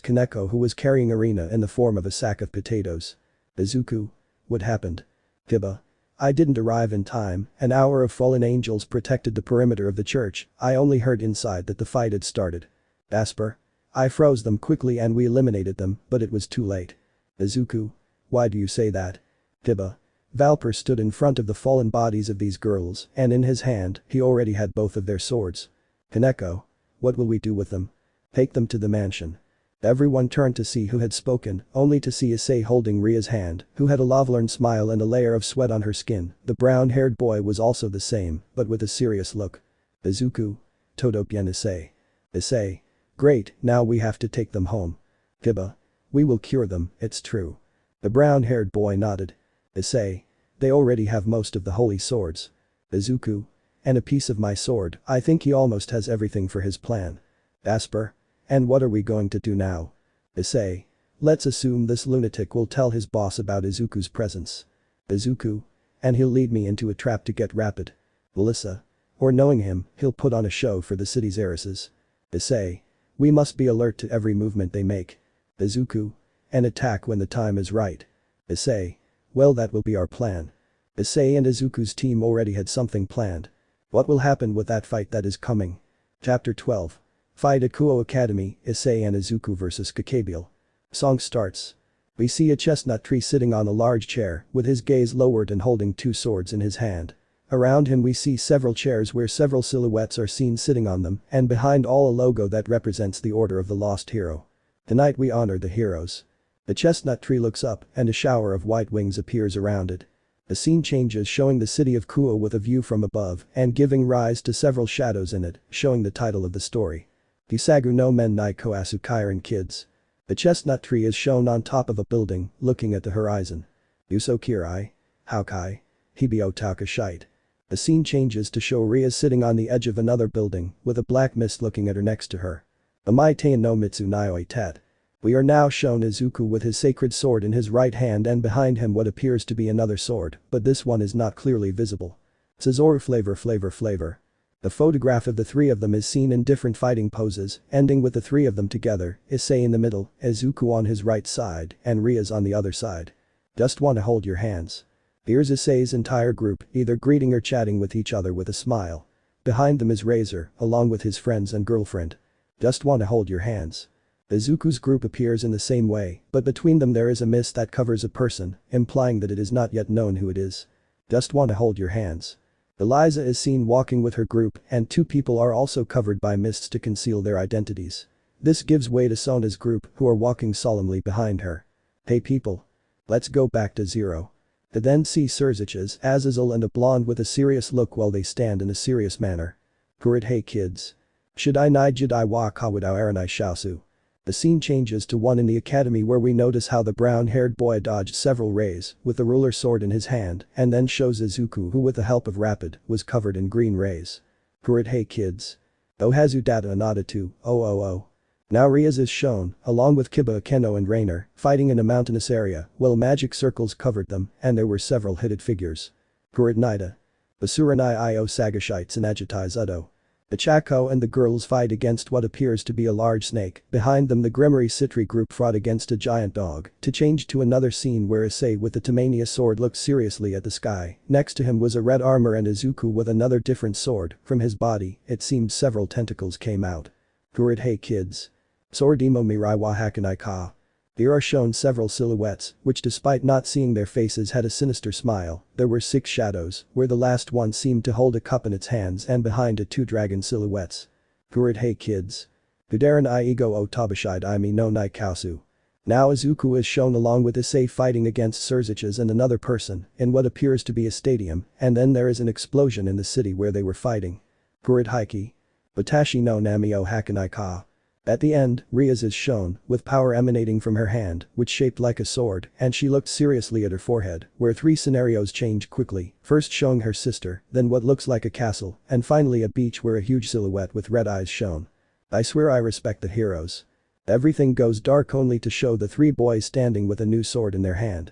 Speaker 1: Kaneko, who was carrying Arena in the form of a sack of potatoes. Izuku. What happened? Kiba. I didn't arrive in time, an hour of fallen angels protected the perimeter of the church, I only heard inside that the fight had started. Asper. I froze them quickly and we eliminated them, but it was too late. Izuku. Why do you say that? Kiba. Valper stood in front of the fallen bodies of these girls, and in his hand, he already had both of their swords. Kaneko. What will we do with them? Take them to the mansion. Everyone turned to see who had spoken, only to see Issei holding Ria's hand, who had a lovelorn smile and a layer of sweat on her skin. The brown-haired boy was also the same, but with a serious look. Izuku. Todo bien Issei. Issei. Great, now we have to take them home. Kiba. We will cure them, it's true. The brown-haired boy nodded. Issei. They already have most of the holy swords. Izuku. And a piece of my sword, I think he almost has everything for his plan. Asper. And what are we going to do now? Issei. Let's assume this lunatic will tell his boss about Izuku's presence. Izuku. And he'll lead me into a trap to get rapid. Melissa. Or knowing him, he'll put on a show for the city's heiresses. Issei. We must be alert to every movement they make. Izuku. And attack when the time is right. Issei. Well, that will be our plan. Issei and Izuku's team already had something planned. What will happen with that fight that is coming? Chapter 12. Fight at Kuoh Academy, Issei and Izuku vs Gabriel. Song starts. We see a chestnut tree sitting on a large chair, with his gaze lowered and holding two swords in his hand. Around him we see several chairs where several silhouettes are seen sitting on them, and behind all a logo that represents the Order of the Lost Hero. Tonight we honor the heroes. The chestnut tree looks up, and a shower of white wings appears around it. The scene changes, showing the city of Kuoh with a view from above, and giving rise to several shadows in it, showing the title of the story. Kisagu no men ni koasu kairan kids. The chestnut tree is shown on top of a building, looking at the horizon. Uso kirai. Haukai. Hibio takashite. The scene changes to show Ria sitting on the edge of another building, with a black mist looking at her next to her. Amaitain no mitsu nioi tet. We are now shown Izuku with his sacred sword in his right hand and behind him what appears to be another sword, but this one is not clearly visible. Sazoru flavor. The photograph of the three of them is seen in different fighting poses, ending with the three of them together, Issei in the middle, Izuku on his right side, and Rias on the other side. Just wanna hold your hands. Here's Issei's entire group, either greeting or chatting with each other with a smile. Behind them is Razor, along with his friends and girlfriend. Just wanna hold your hands. Izuku's group appears in the same way, but between them there is a mist that covers a person, implying that it is not yet known who it is. Just wanna hold your hands. Eliza is seen walking with her group, and two people are also covered by mists to conceal their identities. This gives way to Sona's group, who are walking solemnly behind her. Hey people. Let's go back to zero. They then see Sirzechs, Azazel and a blonde with a serious look while they stand in a serious manner. Kurit hey kids. Shidai ni jidai wa kawudao aranai shaosu. The scene changes to one in the academy where we notice how the brown-haired boy dodged several rays with the ruler sword in his hand and then shows Izuku who with the help of Rapid was covered in green rays. Kurit hey kids. Ohazu data anada to, oh. Now Rias is shown, along with Kiba Keno and Rainer, fighting in a mountainous area while magic circles covered them and there were several hooded figures. Kurit Nida. Basuranai io sagashites and agitai udo. The Chako and the girls fight against what appears to be a large snake. Behind them the Gremory Sitri group fought against a giant dog, to change to another scene where Issei with the Tamania sword looked seriously at the sky. Next to him was a red armor and Izuku with another different sword. From his body, it seemed several tentacles came out. Kurit hey kids. Swordimo mirai wa hakanai ka. Here are shown several silhouettes, which despite not seeing their faces had a sinister smile. There were 6 shadows, where the last one seemed to hold a cup in its hands and behind it 2 dragon silhouettes. Kurit hey kids. Kudaran I ego o tabashide I mi no nai kausu. Now Izuku is shown along with Issei fighting against Sirzechs and another person, in what appears to be a stadium, and then there is an explosion in the city where they were fighting. Kurit haiki. Watashi no nami o hakanai ka. At the end, Rias is shown, with power emanating from her hand, which shaped like a sword, and she looked seriously at her forehead, where 3 scenarios change quickly, first showing her sister, then what looks like a castle, and finally a beach where a huge silhouette with red eyes shown. I swear I respect the heroes. Everything goes dark only to show the 3 boys standing with a new sword in their hand.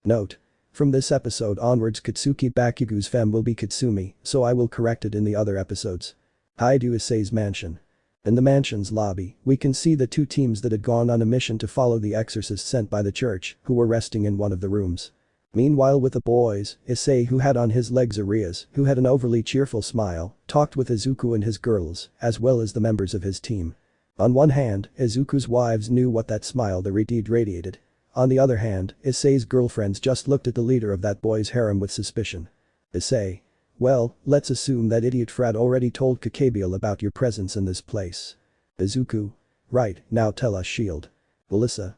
Speaker 1: Note. From this episode onwards Katsuki Bakugu's femme will be Katsumi, so I will correct it in the other episodes. Hyoudou Issei's mansion. In the mansion's lobby, we can see the 2 teams that had gone on a mission to follow the exorcist sent by the church, who were resting in one of the rooms. Meanwhile with the boys, Issei who had on his legs Rias, who had an overly cheerful smile, talked with Izuku and his girls, as well as the members of his team. On one hand, Izuku's wives knew what that smile the radiated. On the other hand, Issei's girlfriends just looked at the leader of that boy's harem with suspicion. Issei. Well, let's assume that idiot Frat already told Gabriel about your presence in this place. Izuku. Right, now tell us Shield. Melissa,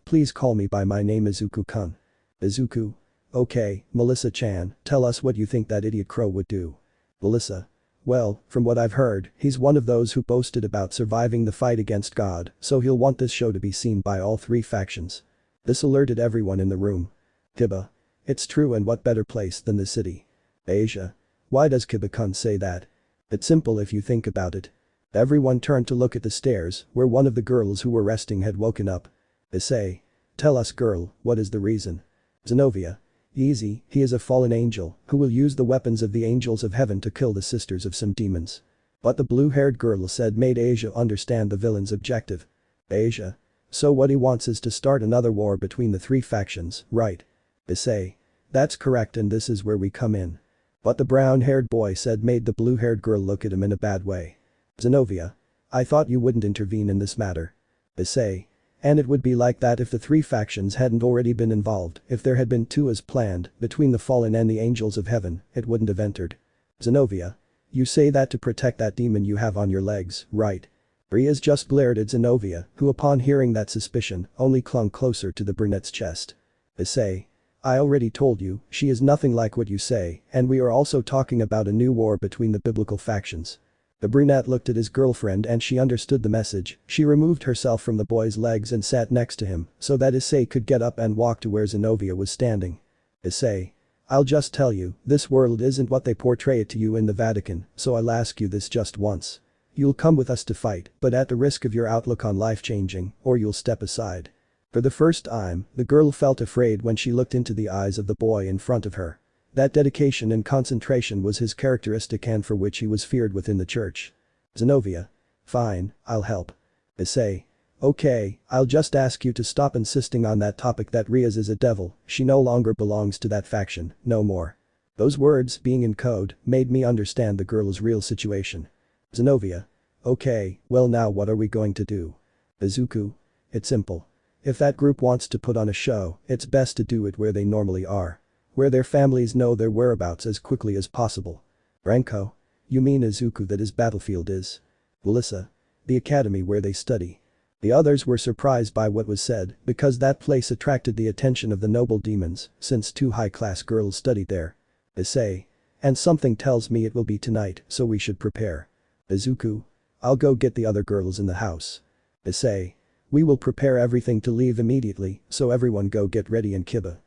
Speaker 1: please call me by my name Izuku-kun. Izuku. Okay, Melissa-chan, tell us what you think that idiot Crow would do. Melissa. Well, from what I've heard, he's one of those who boasted about surviving the fight against God, so he'll want this show to be seen by all three factions. This alerted everyone in the room. Kiba. It's true, and what better place than the city? Asia. Why does Kiba-kun say that? It's simple if you think about it. Everyone turned to look at the stairs, where one of the girls who were resting had woken up. Issei. Tell us girl, what is the reason? Zenobia. Easy, he is a fallen angel, who will use the weapons of the angels of heaven to kill the sisters of some demons. What the blue-haired girl said made Asia understand the villain's objective. Asia. So what he wants is to start another war between the three factions, right? Issei. That's correct, and this is where we come in. What the brown-haired boy said made the blue-haired girl look at him in a bad way. Zenobia. I thought you wouldn't intervene in this matter. Issei. And it would be like that if the three factions hadn't already been involved. If there had been two as planned, between the fallen and the angels of heaven, it wouldn't have entered. Zenobia. You say that to protect that demon you have on your legs, right? Rias just glared at Zenobia, who upon hearing that suspicion, only clung closer to the brunette's chest. Issei. I already told you, she is nothing like what you say, and we are also talking about a new war between the biblical factions. The brunette looked at his girlfriend and she understood the message. She removed herself from the boy's legs and sat next to him so that Issei could get up and walk to where Zenobia was standing. Issei. I'll just tell you, this world isn't what they portray it to you in the Vatican, so I'll ask you this just once. You'll come with us to fight, but at the risk of your outlook on life changing, or you'll step aside. For the first time, the girl felt afraid when she looked into the eyes of the boy in front of her. That dedication and concentration was his characteristic and for which he was feared within the church. Zenobia. Fine, I'll help. Issei. Okay, I'll just ask you to stop insisting on that topic that Rias is a devil, she no longer belongs to that faction, no more. Those words, being in code, made me understand the girl's real situation. Zenobia. Okay, well now what are we going to do? Izuku. It's simple. If that group wants to put on a show, it's best to do it where they normally are. Where their families know their whereabouts as quickly as possible. Ranko. You mean Izuku, that his battlefield is? Melissa. The academy where they study. The others were surprised by what was said because that place attracted the attention of the noble demons since two high-class girls studied there. Issei. And something tells me it will be tonight, so we should prepare. Izuku. I'll go get the other girls in the house. Issei. We will prepare everything to leave immediately, so everyone go get ready. And Kiba.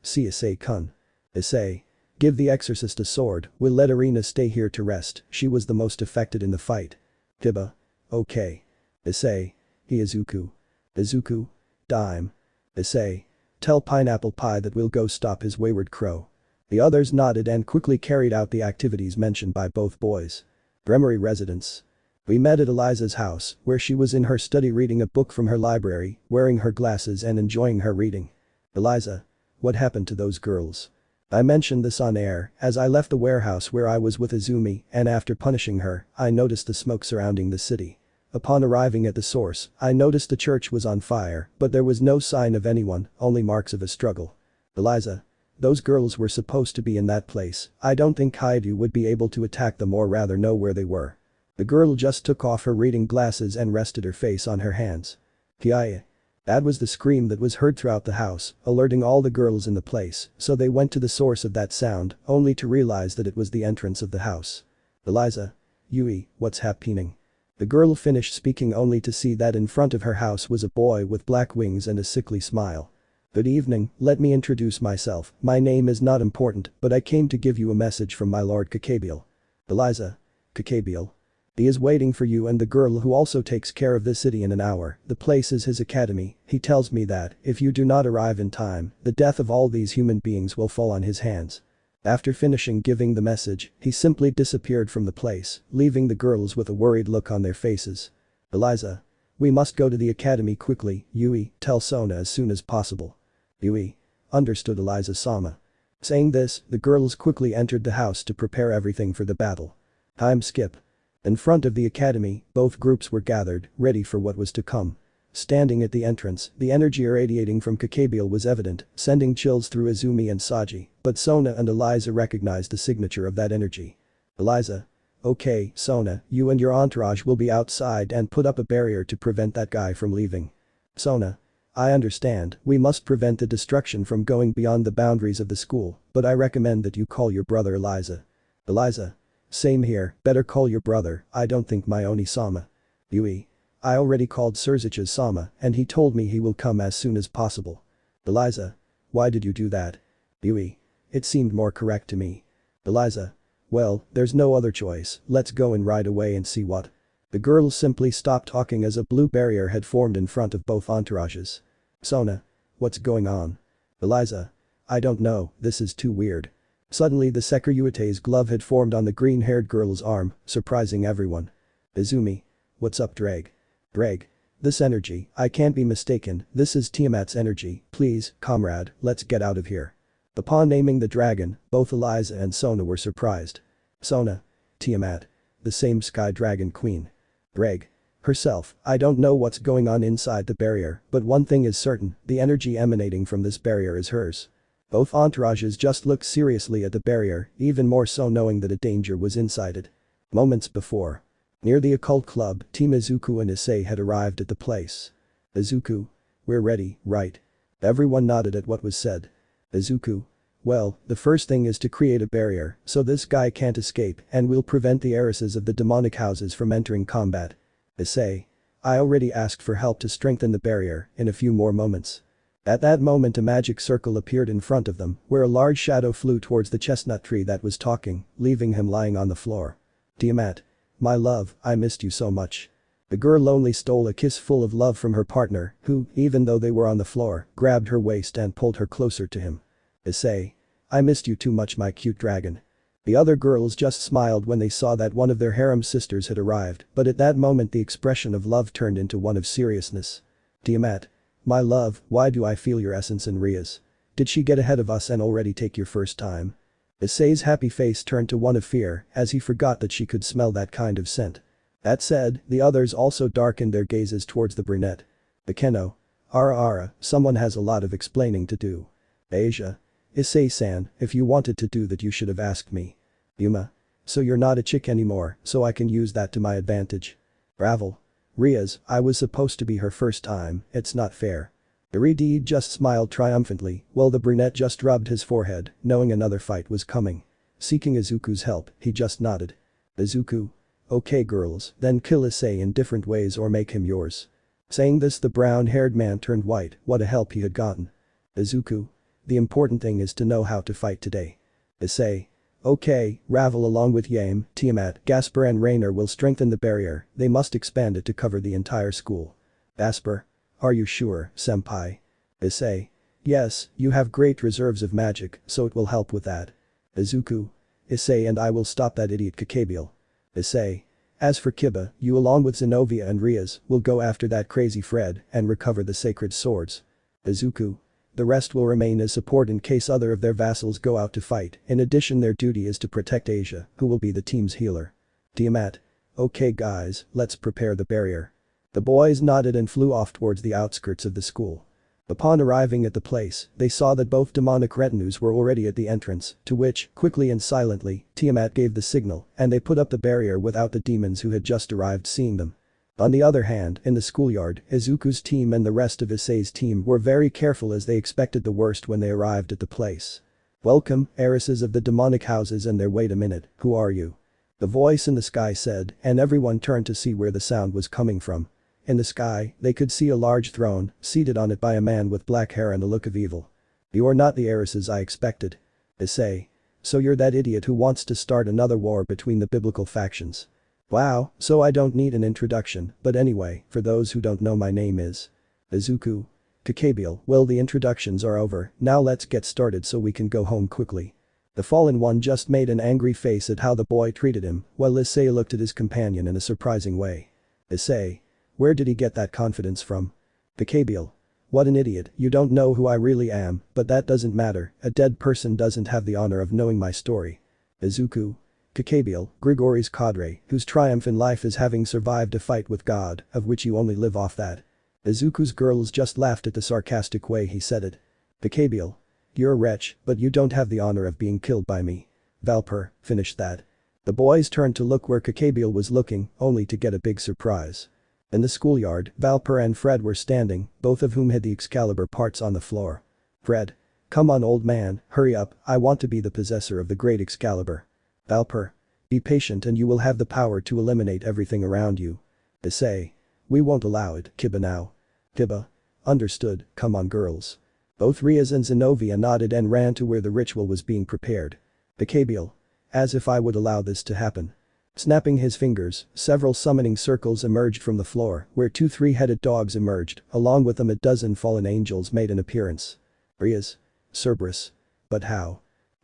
Speaker 1: See Issei-kun. Issei. Give the exorcist a sword, we'll let Irina stay here to rest, she was the most affected in the fight. Kiba. Okay. Issei. Izuku. Dime. Issei. Tell Pineapple Pie that we'll go stop his wayward crow. The others nodded and quickly carried out the activities mentioned by both boys. Gremory residence. We met at Eliza's house, where she was in her study reading a book from her library, wearing her glasses and enjoying her reading. Eliza. What happened to those girls? I mentioned this on air, as I left the warehouse where I was with Izumi, and after punishing her, I noticed the smoke surrounding the city. Upon arriving at the source, I noticed the church was on fire, but there was no sign of anyone, only marks of a struggle. Eliza. Those girls were supposed to be in that place, I don't think Hyoudou would be able to attack them or rather know where they were. The girl just took off her reading glasses and rested her face on her hands. Kiaye. That was the scream that was heard throughout the house, alerting all the girls in the place, so they went to the source of that sound, only to realize that it was the entrance of the house. Eliza. Yui, what's happening? The girl finished speaking only to see that in front of her house was a boy with black wings and a sickly smile. Good evening, let me introduce myself, my name is not important, but I came to give you a message from my lord Gabriel. Eliza. Gabriel. He is waiting for you and the girl who also takes care of this city in an hour, the place is his academy, he tells me that, if you do not arrive in time, the death of all these human beings will fall on his hands. After finishing giving the message, he simply disappeared from the place, leaving the girls with a worried look on their faces. Eliza. We must go to the academy quickly, Yui, tell Sona as soon as possible. Yui. Understood Eliza-sama. Saying this, the girls quickly entered the house to prepare everything for the battle. Time skip. In front of the academy, both groups were gathered, ready for what was to come. Standing at the entrance, the energy irradiating from Gabriel was evident, sending chills through Izumi and Saji, but Sona and Eliza recognized the signature of that energy. Eliza. Okay, Sona, you and your entourage will be outside and put up a barrier to prevent that guy from leaving. Sona. I understand, we must prevent the destruction from going beyond the boundaries of the school, but I recommend that you call your brother Eliza. Eliza. Same here, better call your brother, I don't think my Oni-sama. Yui. I already called Sirzechs sama and he told me he will come as soon as possible. Eliza. Why did you do that? Yui. It seemed more correct to me. Eliza. Well, there's no other choice, let's go and right away and see what. The girls simply stopped talking as a blue barrier had formed in front of both entourages. Sona. What's going on? Eliza. I don't know, this is too weird. Suddenly the Sekiryuutei's glove had formed on the green-haired girl's arm, surprising everyone. Izumi. What's up Dreg? Dreg. This energy, I can't be mistaken, this is Tiamat's energy, please, comrade, let's get out of here. Upon naming the dragon, both Eliza and Sona were surprised. Sona. Tiamat. The same Sky Dragon Queen. Dreg. Herself, I don't know what's going on inside the barrier, but one thing is certain, the energy emanating from this barrier is hers. Both entourages just looked seriously at the barrier, even more so knowing that a danger was inside it. Moments before. Near the occult club, Team Izuku and Issei had arrived at the place. Izuku. We're ready, right? Everyone nodded at what was said. Izuku. Well, the first thing is to create a barrier, so this guy can't escape and we'll prevent the heiresses of the demonic houses from entering combat. Issei. I already asked for help to strengthen the barrier in a few more moments. At that moment a magic circle appeared in front of them, where a large shadow flew towards the chestnut tree that was talking, leaving him lying on the floor. Tiamat. My love, I missed you so much. The girl only stole a kiss full of love from her partner, who, even though they were on the floor, grabbed her waist and pulled her closer to him. Issei. I missed you too much my cute dragon. The other girls just smiled when they saw that one of their harem sisters had arrived, but at that moment the expression of love turned into one of seriousness. Tiamat. My love, why do I feel your essence in Rias? Did she get ahead of us and already take your first time? Issei's happy face turned to one of fear as he forgot that she could smell that kind of scent. That said, the others also darkened their gazes towards the brunette. Bekeno. Ara, someone has a lot of explaining to do. Asia. Issei-san, if you wanted to do that you should have asked me. Yuma. So you're not a chick anymore, so I can use that to my advantage. Ravel. Rias, I was supposed to be her first time, it's not fair. Iridi just smiled triumphantly, while the brunette just rubbed his forehead, knowing another fight was coming. Seeking Izuku's help, he just nodded. Izuku. Okay girls, then kill Issei in different ways or make him yours. Saying this the brown-haired man turned white, what a help he had gotten. Izuku. The important thing is to know how to fight today. Issei. Okay, Ravel along with Yame, Tiamat, Gasper and Rainer will strengthen the barrier, they must expand it to cover the entire school. Gasper. Are you sure, senpai? Issei. Yes, you have great reserves of magic, so it will help with that. Izuku. Issei and I will stop that idiot Gabriel. Issei. As for Kiba, you along with Zenobia and Rias will go after that crazy Fred and recover the sacred swords. Izuku. The rest will remain as support in case other of their vassals go out to fight, in addition their duty is to protect Asia, who will be the team's healer. Tiamat. Okay guys, let's prepare the barrier. The boys nodded and flew off towards the outskirts of the school. Upon arriving at the place, they saw that both demonic retinues were already at the entrance, to which, quickly and silently, Tiamat gave the signal, and they put up the barrier without the demons who had just arrived seeing them. On the other hand, in the schoolyard, Izuku's team and the rest of Issei's team were very careful as they expected the worst when they arrived at the place. Welcome, heiresses of the demonic houses and their wait a minute, who are you? The voice in the sky said, and everyone turned to see where the sound was coming from. In the sky, they could see a large throne, seated on it by a man with black hair and a look of evil. You're not the heiresses I expected. Issei. So you're that idiot who wants to start another war between the biblical factions. Wow, so I don't need an introduction, but anyway, for those who don't know my name is Izuku. Gabriel, well the introductions are over, now let's get started so we can go home quickly. The fallen one just made an angry face at how the boy treated him, while Issei looked at his companion in a surprising way. Issei. Where did he get that confidence from? Gabriel. What an idiot, you don't know who I really am, but that doesn't matter, a dead person doesn't have the honor of knowing my story. Izuku. Gabriel, Grigori's cadre, whose triumph in life is having survived a fight with God, of which you only live off that. Izuku's girls just laughed at the sarcastic way he said it. Gabriel. You're a wretch, but you don't have the honor of being killed by me. Valper, finish that. The boys turned to look where Gabriel was looking, only to get a big surprise. In the schoolyard, Valper and Fred were standing, both of whom had the Excalibur parts on the floor. Fred. Come on old man, hurry up, I want to be the possessor of the great Excalibur. Valper. Be patient and you will have the power to eliminate everything around you. Issei. We won't allow it, Kiba now. Kiba. Understood, come on girls. Both Rias and Zenobia nodded and ran to where the ritual was being prepared. Gabriel. As if I would allow this to happen. Snapping his fingers, several summoning circles emerged from the floor, where 2 three-headed dogs emerged, along with them a dozen fallen angels made an appearance. Rias. Cerberus. But how?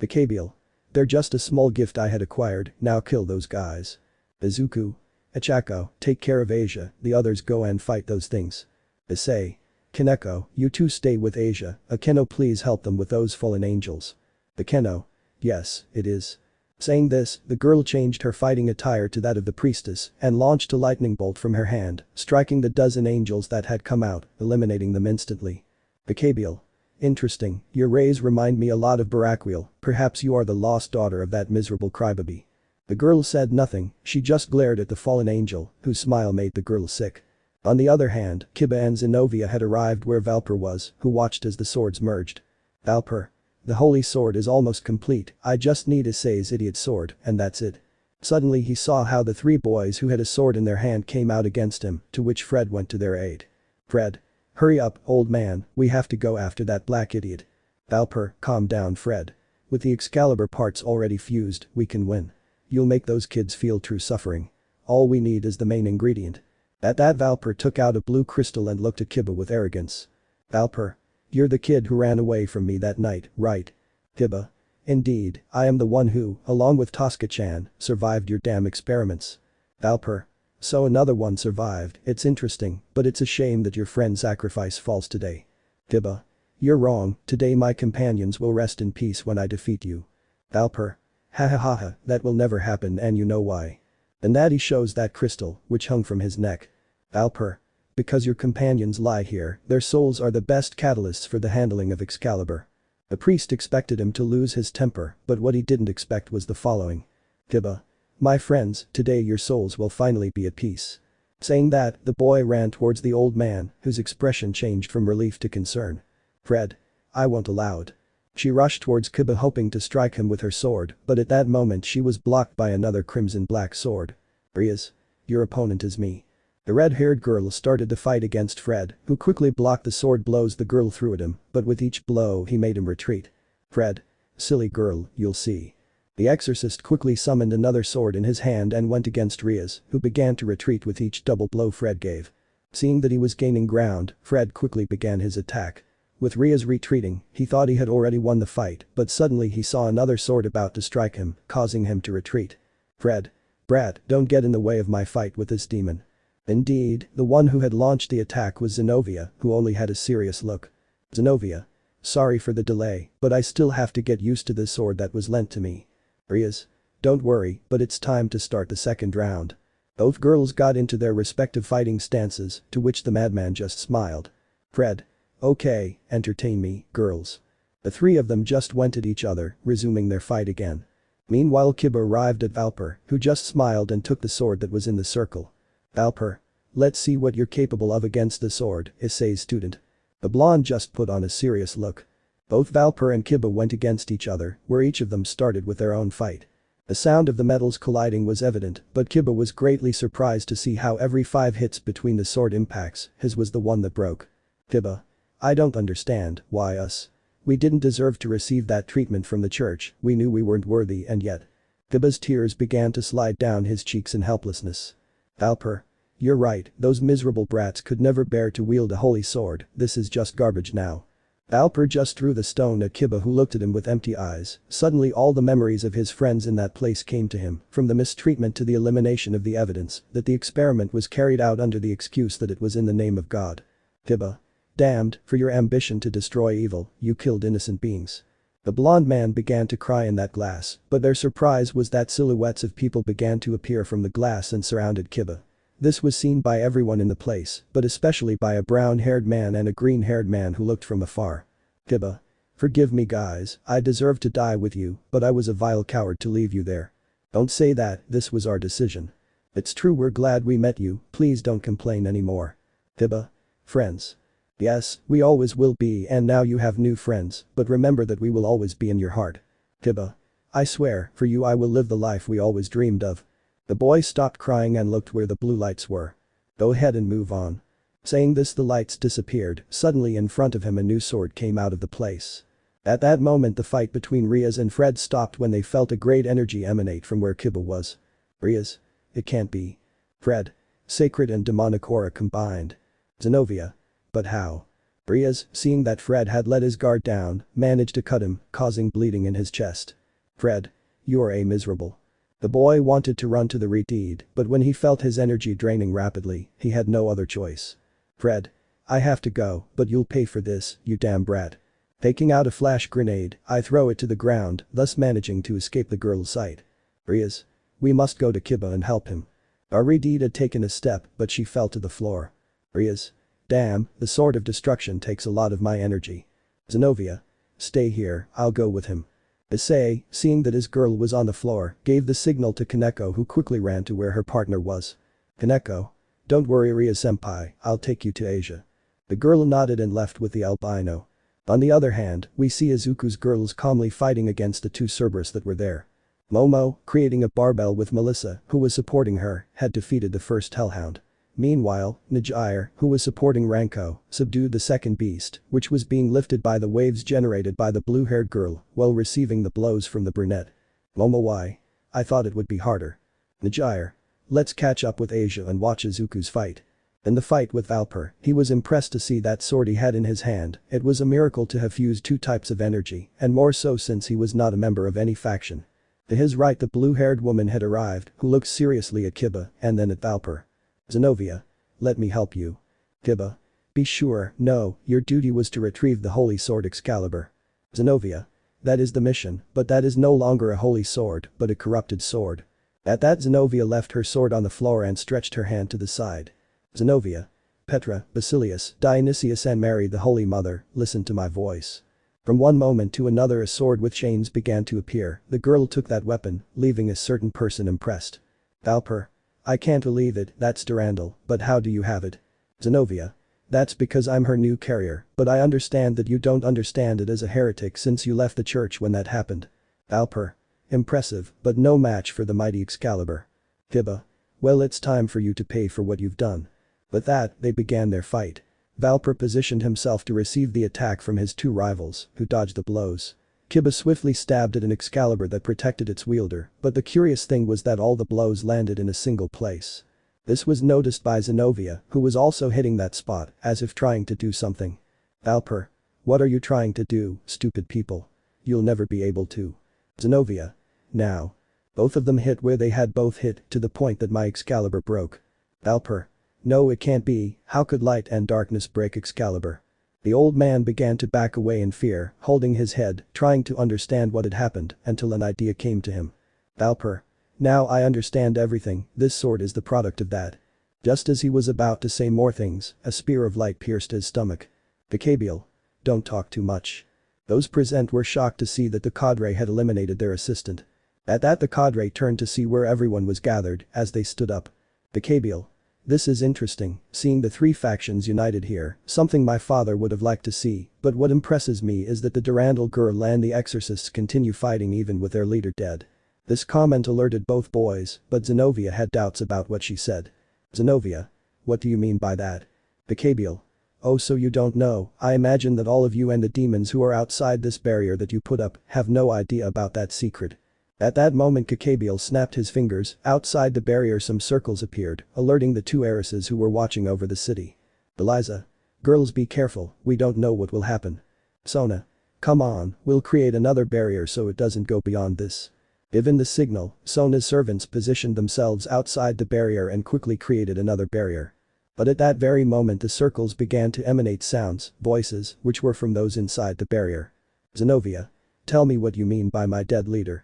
Speaker 1: Gabriel. They're just a small gift I had acquired, now kill those guys. Izuku. Ichako, take care of Asia, the others go and fight those things. Issei. Kaneko, you two stay with Asia, Akeno please help them with those fallen angels. Akeno. Yes, it is. Saying this, the girl changed her fighting attire to that of the priestess and launched a lightning bolt from her hand, striking the dozen angels that had come out, eliminating them instantly. Gabriel. Interesting, your rays remind me a lot of Baraquiel, perhaps you are the lost daughter of that miserable crybaby. The girl said nothing, she just glared at the fallen angel, whose smile made the girl sick. On the other hand, Kiba and Zenobia had arrived where Valper was, who watched as the swords merged. Valper. The holy sword is almost complete, I just need Issei's idiot sword, and that's it. Suddenly he saw how the 3 boys who had a sword in their hand came out against him, to which Fred went to their aid. Fred. Hurry up, old man, we have to go after that black idiot. Valper, calm down Fred. With the Excalibur parts already fused, we can win. You'll make those kids feel true suffering. All we need is the main ingredient. At that Valper took out a blue crystal and looked at Kiba with arrogance. Valper. You're the kid who ran away from me that night, right? Kiba. Indeed, I am the one who, along with Tosca-chan, survived your damn experiments. Valper. So another one survived, it's interesting, but it's a shame that your friend's sacrifice falls today. Kiba. You're wrong, today my companions will rest in peace when I defeat you. Valper. Ha ha ha ha, that will never happen and you know why. And that he shows that crystal, which hung from his neck. Valper. Because your companions lie here, their souls are the best catalysts for the handling of Excalibur. The priest expected him to lose his temper, but what he didn't expect was the following. Kiba. My friends, today your souls will finally be at peace. Saying that, the boy ran towards the old man, whose expression changed from relief to concern. Fred. I won't allow it. She rushed towards Kiba hoping to strike him with her sword, but at that moment she was blocked by another crimson-black sword. Rias. Your opponent is me. The red-haired girl started to fight against Fred, who quickly blocked the sword blows the girl threw at him, but with each blow he made him retreat. Fred. Silly girl, you'll see. The exorcist quickly summoned another sword in his hand and went against Rias, who began to retreat with each double blow Fred gave. Seeing that he was gaining ground, Fred quickly began his attack. With Rias retreating, he thought he had already won the fight, but suddenly he saw another sword about to strike him, causing him to retreat. Fred. Brat, don't get in the way of my fight with this demon. Indeed, the one who had launched the attack was Zenobia, who only had a serious look. Zenobia. Sorry for the delay, but I still have to get used to this sword that was lent to me. Rias. Don't worry, but it's time to start the second round. Both girls got into their respective fighting stances, to which the madman just smiled. Fred. Okay, entertain me, girls. The 3 of them just went at each other, resuming their fight again. Meanwhile Kiba arrived at Valper, who just smiled and took the sword that was in the circle. Valper. Let's see what you're capable of against the sword, Issei's student. The blonde just put on a serious look. Both Valper and Kiba went against each other, where each of them started with their own fight. The sound of the metals colliding was evident, but Kiba was greatly surprised to see how every 5 hits between the sword impacts, his was the one that broke. Kiba. I don't understand, why us? We didn't deserve to receive that treatment from the church, we knew we weren't worthy and yet. Kiba's tears began to slide down his cheeks in helplessness. Valper. You're right, those miserable brats could never bear to wield a holy sword, this is just garbage now. Valper just threw the stone at Kiba who looked at him with empty eyes, suddenly all the memories of his friends in that place came to him, from the mistreatment to the elimination of the evidence that the experiment was carried out under the excuse that it was in the name of God. Kiba. Damned, for your ambition to destroy evil, you killed innocent beings. The blonde man began to cry in that glass, but their surprise was that silhouettes of people began to appear from the glass and surrounded Kiba. This was seen by everyone in the place, but especially by a brown-haired man and a green-haired man who looked from afar. Kiba. Forgive me guys, I deserve to die with you, but I was a vile coward to leave you there. Don't say that, this was our decision. It's true we're glad we met you, please don't complain anymore. Kiba. Friends. Yes, we always will be and now you have new friends, but remember that we will always be in your heart. Kiba. I swear, for you I will live the life we always dreamed of. The boy stopped crying and looked where the blue lights were. Go ahead and move on. Saying this the lights disappeared, suddenly in front of him a new sword came out of the place. At that moment the fight between Rias and Fred stopped when they felt a great energy emanate from where Kiba was. Rias? It can't be. Fred. Sacred and demonic aura combined. Zenobia. But how? Rias, seeing that Fred had let his guard down, managed to cut him, causing bleeding in his chest. Fred. You are miserable. The boy wanted to run to the redeed, but when he felt his energy draining rapidly, he had no other choice. Fred. I have to go, but you'll pay for this, you damn brat. Taking out a flash grenade, I throw it to the ground, thus managing to escape the girl's sight. Rias. We must go to Kiba and help him. Our redeed had taken a step, but she fell to the floor. Rias. Damn, the sword of destruction takes a lot of my energy. Zenobia. Stay here, I'll go with him. Issei, seeing that his girl was on the floor, gave the signal to Kaneko who quickly ran to where her partner was. Kaneko. Don't worry Ria-senpai, I'll take you to Asia. The girl nodded and left with the albino. On the other hand, we see Izuku's girls calmly fighting against the two Cerberus that were there. Momo, creating a barbell with Melissa, who was supporting her, had defeated the first Hellhound. Meanwhile, Najire, who was supporting Ranko, subdued the second beast, which was being lifted by the waves generated by the blue-haired girl, while receiving the blows from the brunette. Momo why? I thought it would be harder. Najire. Let's catch up with Asia and watch Izuku's fight. In the fight with Valper, he was impressed to see that sword he had in his hand, it was a miracle to have fused two types of energy, and more so since he was not a member of any faction. To his right the blue-haired woman had arrived, who looked seriously at Kiba, and then at Valper. Zenobia. Let me help you. Kiba. Be sure, no, your duty was to retrieve the holy sword Excalibur. Zenobia. That is the mission, but that is no longer a holy sword, but a corrupted sword. At that Zenobia left her sword on the floor and stretched her hand to the side. Zenobia. Petra, Basilius, Dionysius and Mary the Holy Mother, listen to my voice. From one moment to another a sword with chains began to appear, the girl took that weapon, leaving a certain person impressed. Valper. I can't believe it, that's Durandal, but how do you have it? Zenobia. That's because I'm her new carrier, but I understand that you don't understand it as a heretic since you left the church when that happened. Valper. Impressive, but no match for the mighty Excalibur. Kiba. Well it's time for you to pay for what you've done. With that, they began their fight. Valper positioned himself to receive the attack from his two rivals, who dodged the blows. Kiba swiftly stabbed at an Excalibur that protected its wielder, but the curious thing was that all the blows landed in a single place. This was noticed by Zenobia, who was also hitting that spot, as if trying to do something. Valper. What are you trying to do, stupid people? You'll never be able to. Zenobia. Now. Both of them hit where they had both hit, to the point that my Excalibur broke. Valper. No it can't be, how could light and darkness break Excalibur? The old man began to back away in fear, holding his head, trying to understand what had happened, until an idea came to him. Valper. Now I understand everything, this sword is the product of that. Just as he was about to say more things, a spear of light pierced his stomach. Gabriel. Don't talk too much. Those present were shocked to see that the cadre had eliminated their assistant. At that the cadre turned to see where everyone was gathered, as they stood up. Gabriel. This is interesting, seeing the three factions united here, something my father would have liked to see, but what impresses me is that the Durandal girl and the exorcists continue fighting even with their leader dead. This comment alerted both boys, but Zenobia had doubts about what she said. Zenobia. What do you mean by that? Gabriel. Oh so you don't know, I imagine that all of you and the demons who are outside this barrier that you put up have no idea about that secret. At that moment Gabriel snapped his fingers, outside the barrier some circles appeared, alerting the two heiresses who were watching over the city. Eliza. Girls be careful, we don't know what will happen. Sona. Come on, we'll create another barrier so it doesn't go beyond this. Given the signal, Sona's servants positioned themselves outside the barrier and quickly created another barrier. But at that very moment the circles began to emanate sounds, voices, which were from those inside the barrier. Zenobia. Tell me what you mean by my dead leader.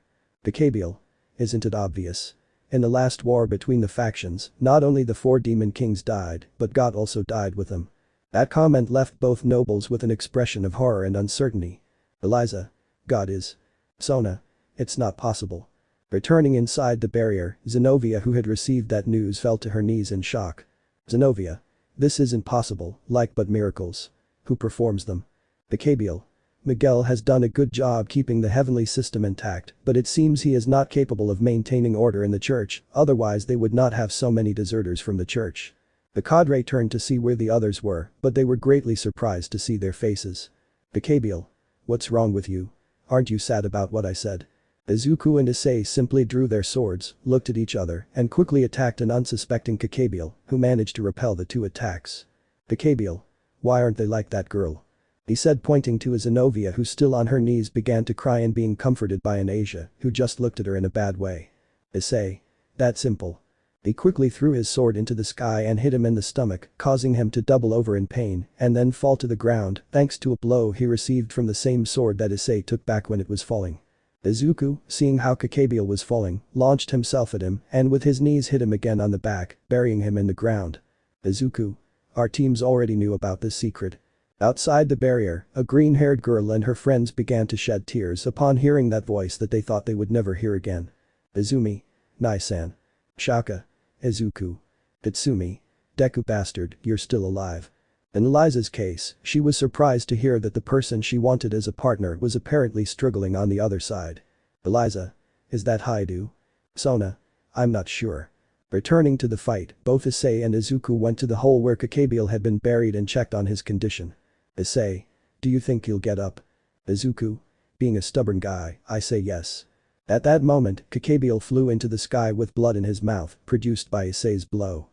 Speaker 1: Gabriel. Isn't it obvious? In the last war between the factions, not only the 4 demon kings died, but God also died with them. That comment left both nobles with an expression of horror and uncertainty. Eliza. God is. Sona. It's not possible. Returning inside the barrier, Zenobia, who had received that news, fell to her knees in shock. Zenobia. This isn't possible, like but miracles. Who performs them? The Gabriel. Miguel has done a good job keeping the heavenly system intact, but it seems he is not capable of maintaining order in the church, otherwise they would not have so many deserters from the church. The cadre turned to see where the others were, but they were greatly surprised to see their faces. The Gabriel. What's wrong with you? Aren't you sad about what I said? Izuku and Issei simply drew their swords, looked at each other, and quickly attacked an unsuspecting Gabriel, who managed to repel the 2 attacks. The Gabriel. Why aren't they like that girl? He said, pointing to Zenobia, who still on her knees began to cry and being comforted by an Asia, who just looked at her in a bad way. Issei. That simple. He quickly threw his sword into the sky and hit him in the stomach, causing him to double over in pain and then fall to the ground thanks to a blow he received from the same sword that Issei took back when it was falling. Izuku, seeing how Gabriel was falling, launched himself at him and with his knees hit him again on the back, burying him in the ground. Izuku. Our teams already knew about this secret. Outside the barrier, a green-haired girl and her friends began to shed tears upon hearing that voice that they thought they would never hear again. Izumi. Nai-san. Shaka. Izuku. Itsumi. Deku bastard, you're still alive. In Eliza's case, she was surprised to hear that the person she wanted as a partner was apparently struggling on the other side. Eliza. Is that Hyoudou? Sona. I'm not sure. Returning to the fight, both Issei and Izuku went to the hole where Gabriel had been buried and checked on his condition. Issei. Do you think he'll get up? Izuku. Being a stubborn guy, I say yes. At that moment, Gabriel flew into the sky with blood in his mouth, produced by Issei's blow.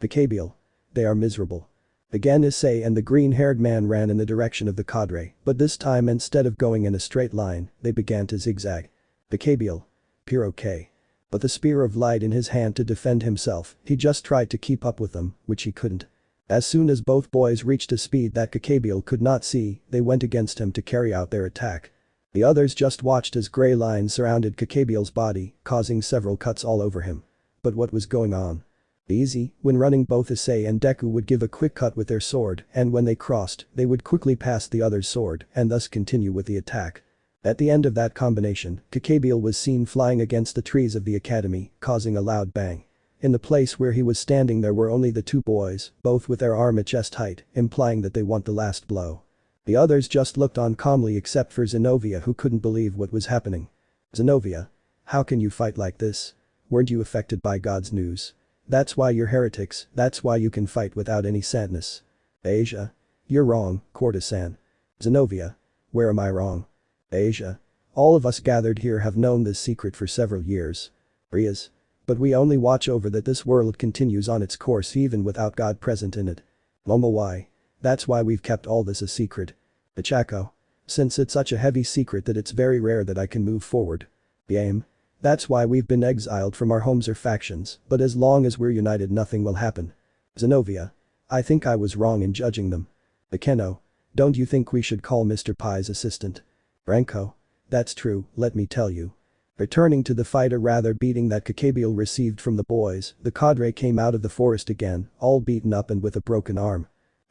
Speaker 1: Gabriel. They are miserable. Again Issei and the green-haired man ran in the direction of the cadre, but this time instead of going in a straight line, they began to zigzag. Gabriel. Pure okay. But the spear of light in his hand to defend himself, he just tried to keep up with them, which he couldn't. As soon as both boys reached a speed that Gabriel could not see, they went against him to carry out their attack. The others just watched as gray lines surrounded Gabriel's body, causing several cuts all over him. But what was going on? Easy, when running both Issei and Deku would give a quick cut with their sword and when they crossed, they would quickly pass the other's sword and thus continue with the attack. At the end of that combination, Gabriel was seen flying against the trees of the academy, causing a loud bang. In the place where he was standing there were only the 2 boys, both with their arm at chest height, implying that they want the last blow. The others just looked on calmly except for Zenobia, who couldn't believe what was happening. Zenobia. How can you fight like this? Weren't you affected by God's news? That's why you're heretics, that's why you can fight without any sadness. Asia. You're wrong, Corda-san. Zenobia. Where am I wrong? Asia. All of us gathered here have known this secret for several years. Rias. But we only watch over that this world continues on its course even without God present in it. Momo. Why? That's why we've kept all this a secret. Ichako. Since it's such a heavy secret that it's very rare that I can move forward. Yame. That's why we've been exiled from our homes or factions, but as long as we're united nothing will happen. Zenobia. I think I was wrong in judging them. Akeno. Don't you think we should call Mr. Pai's assistant? Branko. That's true, let me tell you. Returning to the fight or rather beating that Gabriel received from the boys, the cadre came out of the forest again, all beaten up and with a broken arm.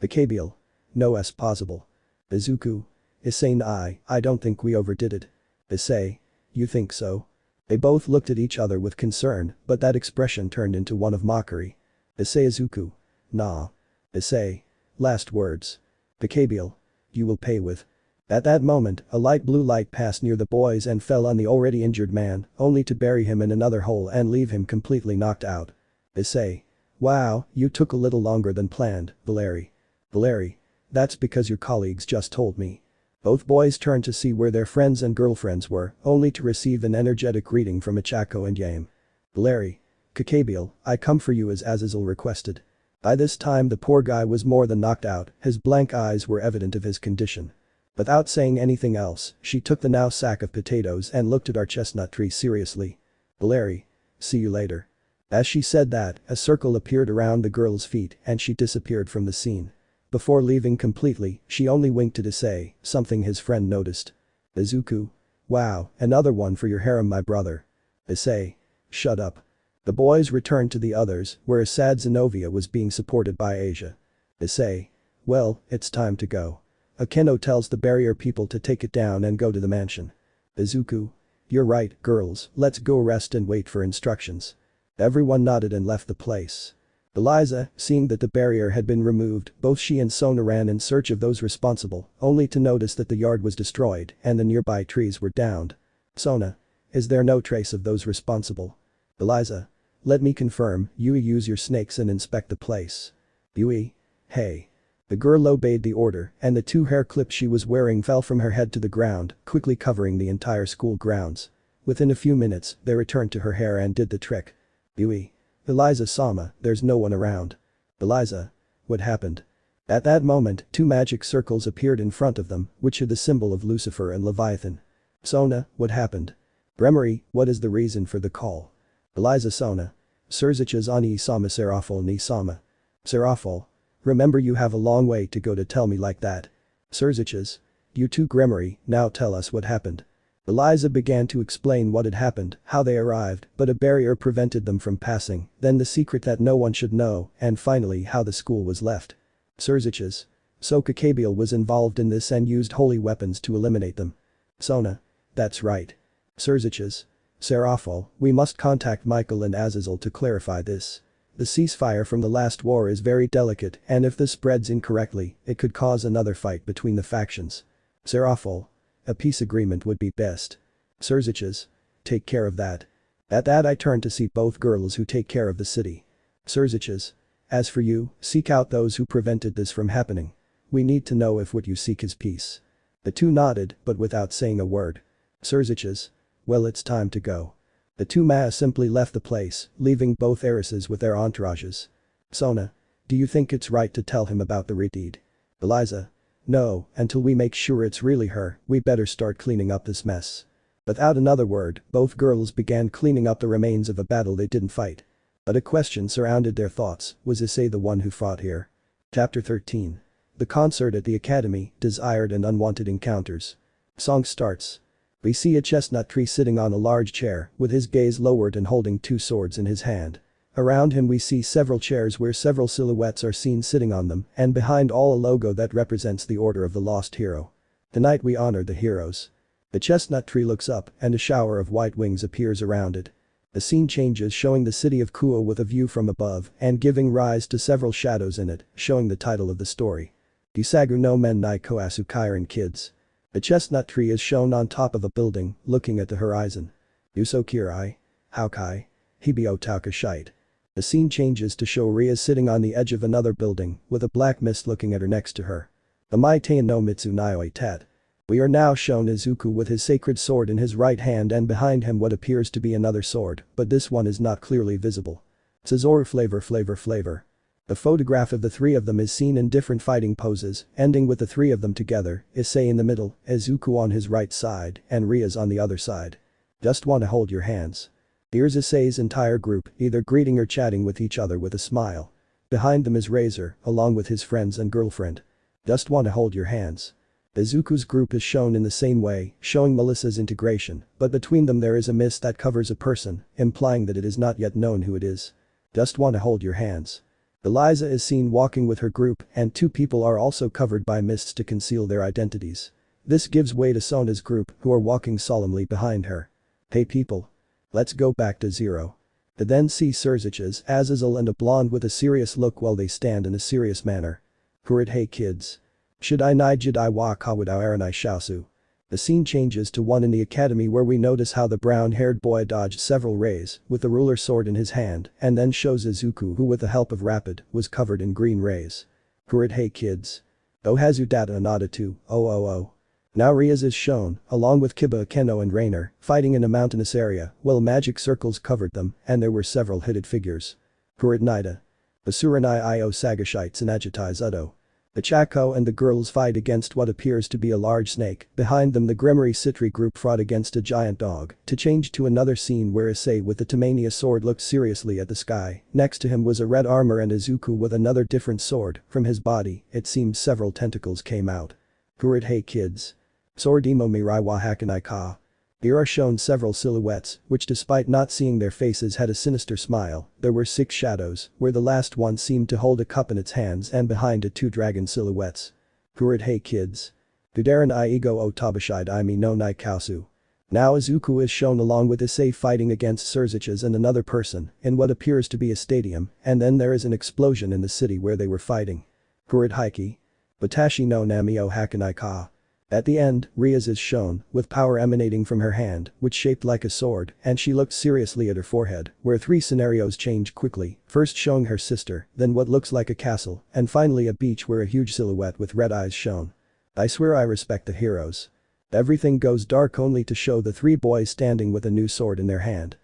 Speaker 1: Gabriel. No es possible. Izuku. Issei. I don't think we overdid it. Issei. You think so? They both looked at each other with concern, but that expression turned into one of mockery. Issei. Izuku. Nah. Issei. Last words. Gabriel. You will pay with. At that moment, a light blue light passed near the boys and fell on the already injured man, only to bury him in another hole and leave him completely knocked out. Issei. Wow, you took a little longer than planned, Valeri. Valeri. That's because your colleagues just told me. Both boys turned to see where their friends and girlfriends were, only to receive an energetic greeting from Ichako and Yame. Valeri. Gabriel, I come for you as Azazel requested. By this time the poor guy was more than knocked out, his blank eyes were evident of his condition. Without saying anything else, she took the now sack of potatoes and looked at our chestnut tree seriously. Valeri. See you later. As she said that, a circle appeared around the girl's feet and she disappeared from the scene. Before leaving completely, she only winked at Issei, something his friend noticed. Izuku. Wow, another one for your harem my brother. Issei. Shut up. The boys returned to the others, where a sad Zenobia was being supported by Asia. Issei. Well, it's time to go. Akeno tells the barrier people to take it down and go to the mansion. Izuku. You're right, girls, let's go rest and wait for instructions. Everyone nodded and left the place. Eliza, seeing that the barrier had been removed, both she and Sona ran in search of those responsible, only to notice that the yard was destroyed and the nearby trees were downed. Sona. Is there no trace of those responsible? Eliza. Let me confirm, Yui, use your snakes and inspect the place. Yui. Hey. The girl obeyed the order, and the 2 hair clips she was wearing fell from her head to the ground, quickly covering the entire school grounds. Within a few minutes, they returned to her hair and did the trick. Yui. Eliza-sama, there's no one around. Eliza. What happened? At that moment, 2 magic circles appeared in front of them, which are the symbol of Lucifer and Leviathan. Sona, what happened? Gremory, what is the reason for the call? Eliza. Sona. Sirzechs ani sama Serafol ni sama. Serafol. Remember, you have a long way to go to tell me like that. Sirzechs. You too, Gremory, now tell us what happened. Eliza began to explain what had happened, how they arrived, but a barrier prevented them from passing, then the secret that no one should know, and finally how the school was left. Sirzechs. So Gabriel was involved in this and used holy weapons to eliminate them. Sona. That's right. Sirzechs. Serafol, we must contact Michael and Azazel to clarify this. The ceasefire from the last war is very delicate, and if this spreads incorrectly, it could cause another fight between the factions. Serafol. A peace agreement would be best. Sirzechs. Take care of that. At that I turn to see both girls who take care of the city. Sirzechs. As for you, seek out those who prevented this from happening. We need to know if what you seek is peace. The 2 nodded, but without saying a word. Sirzechs. Well, it's time to go. The 2 Maa simply left the place, leaving both heiresses with their entourages. Sona. Do you think it's right to tell him about the deed? Eliza. No, until we make sure it's really her, we better start cleaning up this mess. Without another word, both girls began cleaning up the remains of a battle they didn't fight. But a question surrounded their thoughts, was Issei the one who fought here? Chapter 13. The concert at the academy, desired and unwanted encounters. Song starts. We see a chestnut tree sitting on a large chair, with his gaze lowered and holding 2 swords in his hand. Around him we see several chairs where several silhouettes are seen sitting on them, and behind all a logo that represents the Order of the Lost Hero. Tonight we honor the heroes. The chestnut tree looks up, and a shower of white wings appears around it. The scene changes, showing the city of Kuoh with a view from above, and giving rise to several shadows in it, showing the title of the story. Gisagu no men ni koasu kairan kids. The chestnut tree is shown on top of a building, looking at the horizon. Uso kirai. Haukai. Hibio taukashite. The scene changes to show Rias sitting on the edge of another building, with a black mist looking at her next to her. The Maitain no Mitsu Nioi Tet. We are now shown Izuku with his sacred sword in his right hand and behind him what appears to be another sword, but this one is not clearly visible. Tsuzoru flavor. The photograph of the 3 of them is seen in different fighting poses, ending with the 3 of them together, Issei in the middle, Izuku on his right side, and Rias on the other side. Just wanna hold your hands. Here's Issei's entire group, either greeting or chatting with each other with a smile. Behind them is Razor, along with his friends and girlfriend. Just wanna hold your hands. Izuku's group is shown in the same way, showing Melissa's integration, but between them there is a mist that covers a person, implying that it is not yet known who it is. Just wanna hold your hands. Eliza is seen walking with her group, and 2 people are also covered by mists to conceal their identities. This gives way to Sona's group, who are walking solemnly behind her. Hey people. Let's go back to 0. They then see Sirzechs, Azazel and a blonde with a serious look while they stand in a serious manner. Hurit. Hey kids. Should I nijid I wa kawudao aranai shaosu. The scene changes to one in the academy where we notice how the brown-haired boy dodged several rays with the ruler sword in his hand and then shows Izuku who with the help of Rapid was covered in green rays. Hurit. Hey kids. Ohazu data anada too, oh. Now Rias is shown, along with Kiba Akeno and Rainer, fighting in a mountainous area while magic circles covered them and there were several hooded figures. Hurit Nida. Basuranai io sagashites and agitai zudo. The Chako and the girls fight against what appears to be a large snake, behind them the Gremory Sitri group fought against a giant dog, to change to another scene where Issei with the Tamania sword looked seriously at the sky, next to him was a red armor and Izuku with another different sword, from his body, it seemed several tentacles came out. Hurit. Hey kids. Sword imo mirai wa hakanai ka. Here are shown several silhouettes, which despite not seeing their faces had a sinister smile. There were 6 shadows, where the last one seemed to hold a cup in its hands and behind it 2 dragon silhouettes. Kurid hey kids. Dudaran I ego o tabashide I me no nai kausu. Now Izuku is shown along with Issei fighting against Sirzechs and another person in what appears to be a stadium, and then there is an explosion in the city where they were fighting. Kurid Haiki. Batashi no Nami o Hakanai ka. At the end, Rias is shown, with power emanating from her hand, which shaped like a sword, and she looked seriously at her forehead, where 3 scenarios change quickly, first showing her sister, then what looks like a castle, and finally a beach where a huge silhouette with red eyes shown. I swear I respect the heroes. Everything goes dark only to show the 3 boys standing with a new sword in their hand.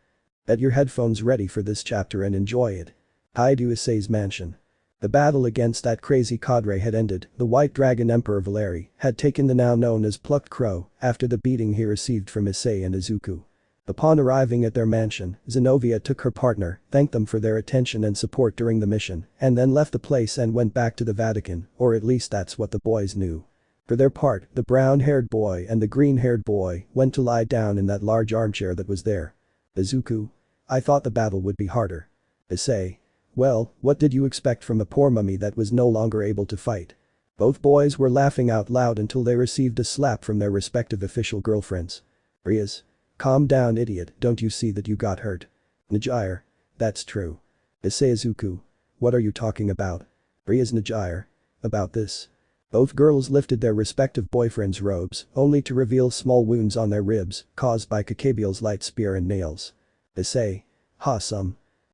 Speaker 1: Get your headphones ready for this chapter and enjoy it. Hyoudou Issei's mansion. The battle against that crazy cadre had ended. The White Dragon Emperor Valeri had taken the now known as Plucked Crow after the beating he received from Issei and Izuku. Upon arriving at their mansion, Zenobia took her partner, thanked them for their attention and support during the mission, and then left the place and went back to the Vatican, or at least that's what the boys knew. For their part, the brown-haired boy and the green-haired boy went to lie down in that large armchair that was there. Izuku. I thought the battle would be harder. Issei. Well, what did you expect from a poor mummy that was no longer able to fight? Both boys were laughing out loud until they received a slap from their respective official girlfriends. Rias. Calm down idiot, don't you see that you got hurt? Najire. That's true. Issei Izuku. What are you talking about? Rias Najire. About this. Both girls lifted their respective boyfriends' robes, only to reveal small wounds on their ribs, caused by Gabriel's light spear and nails. Issei. Ha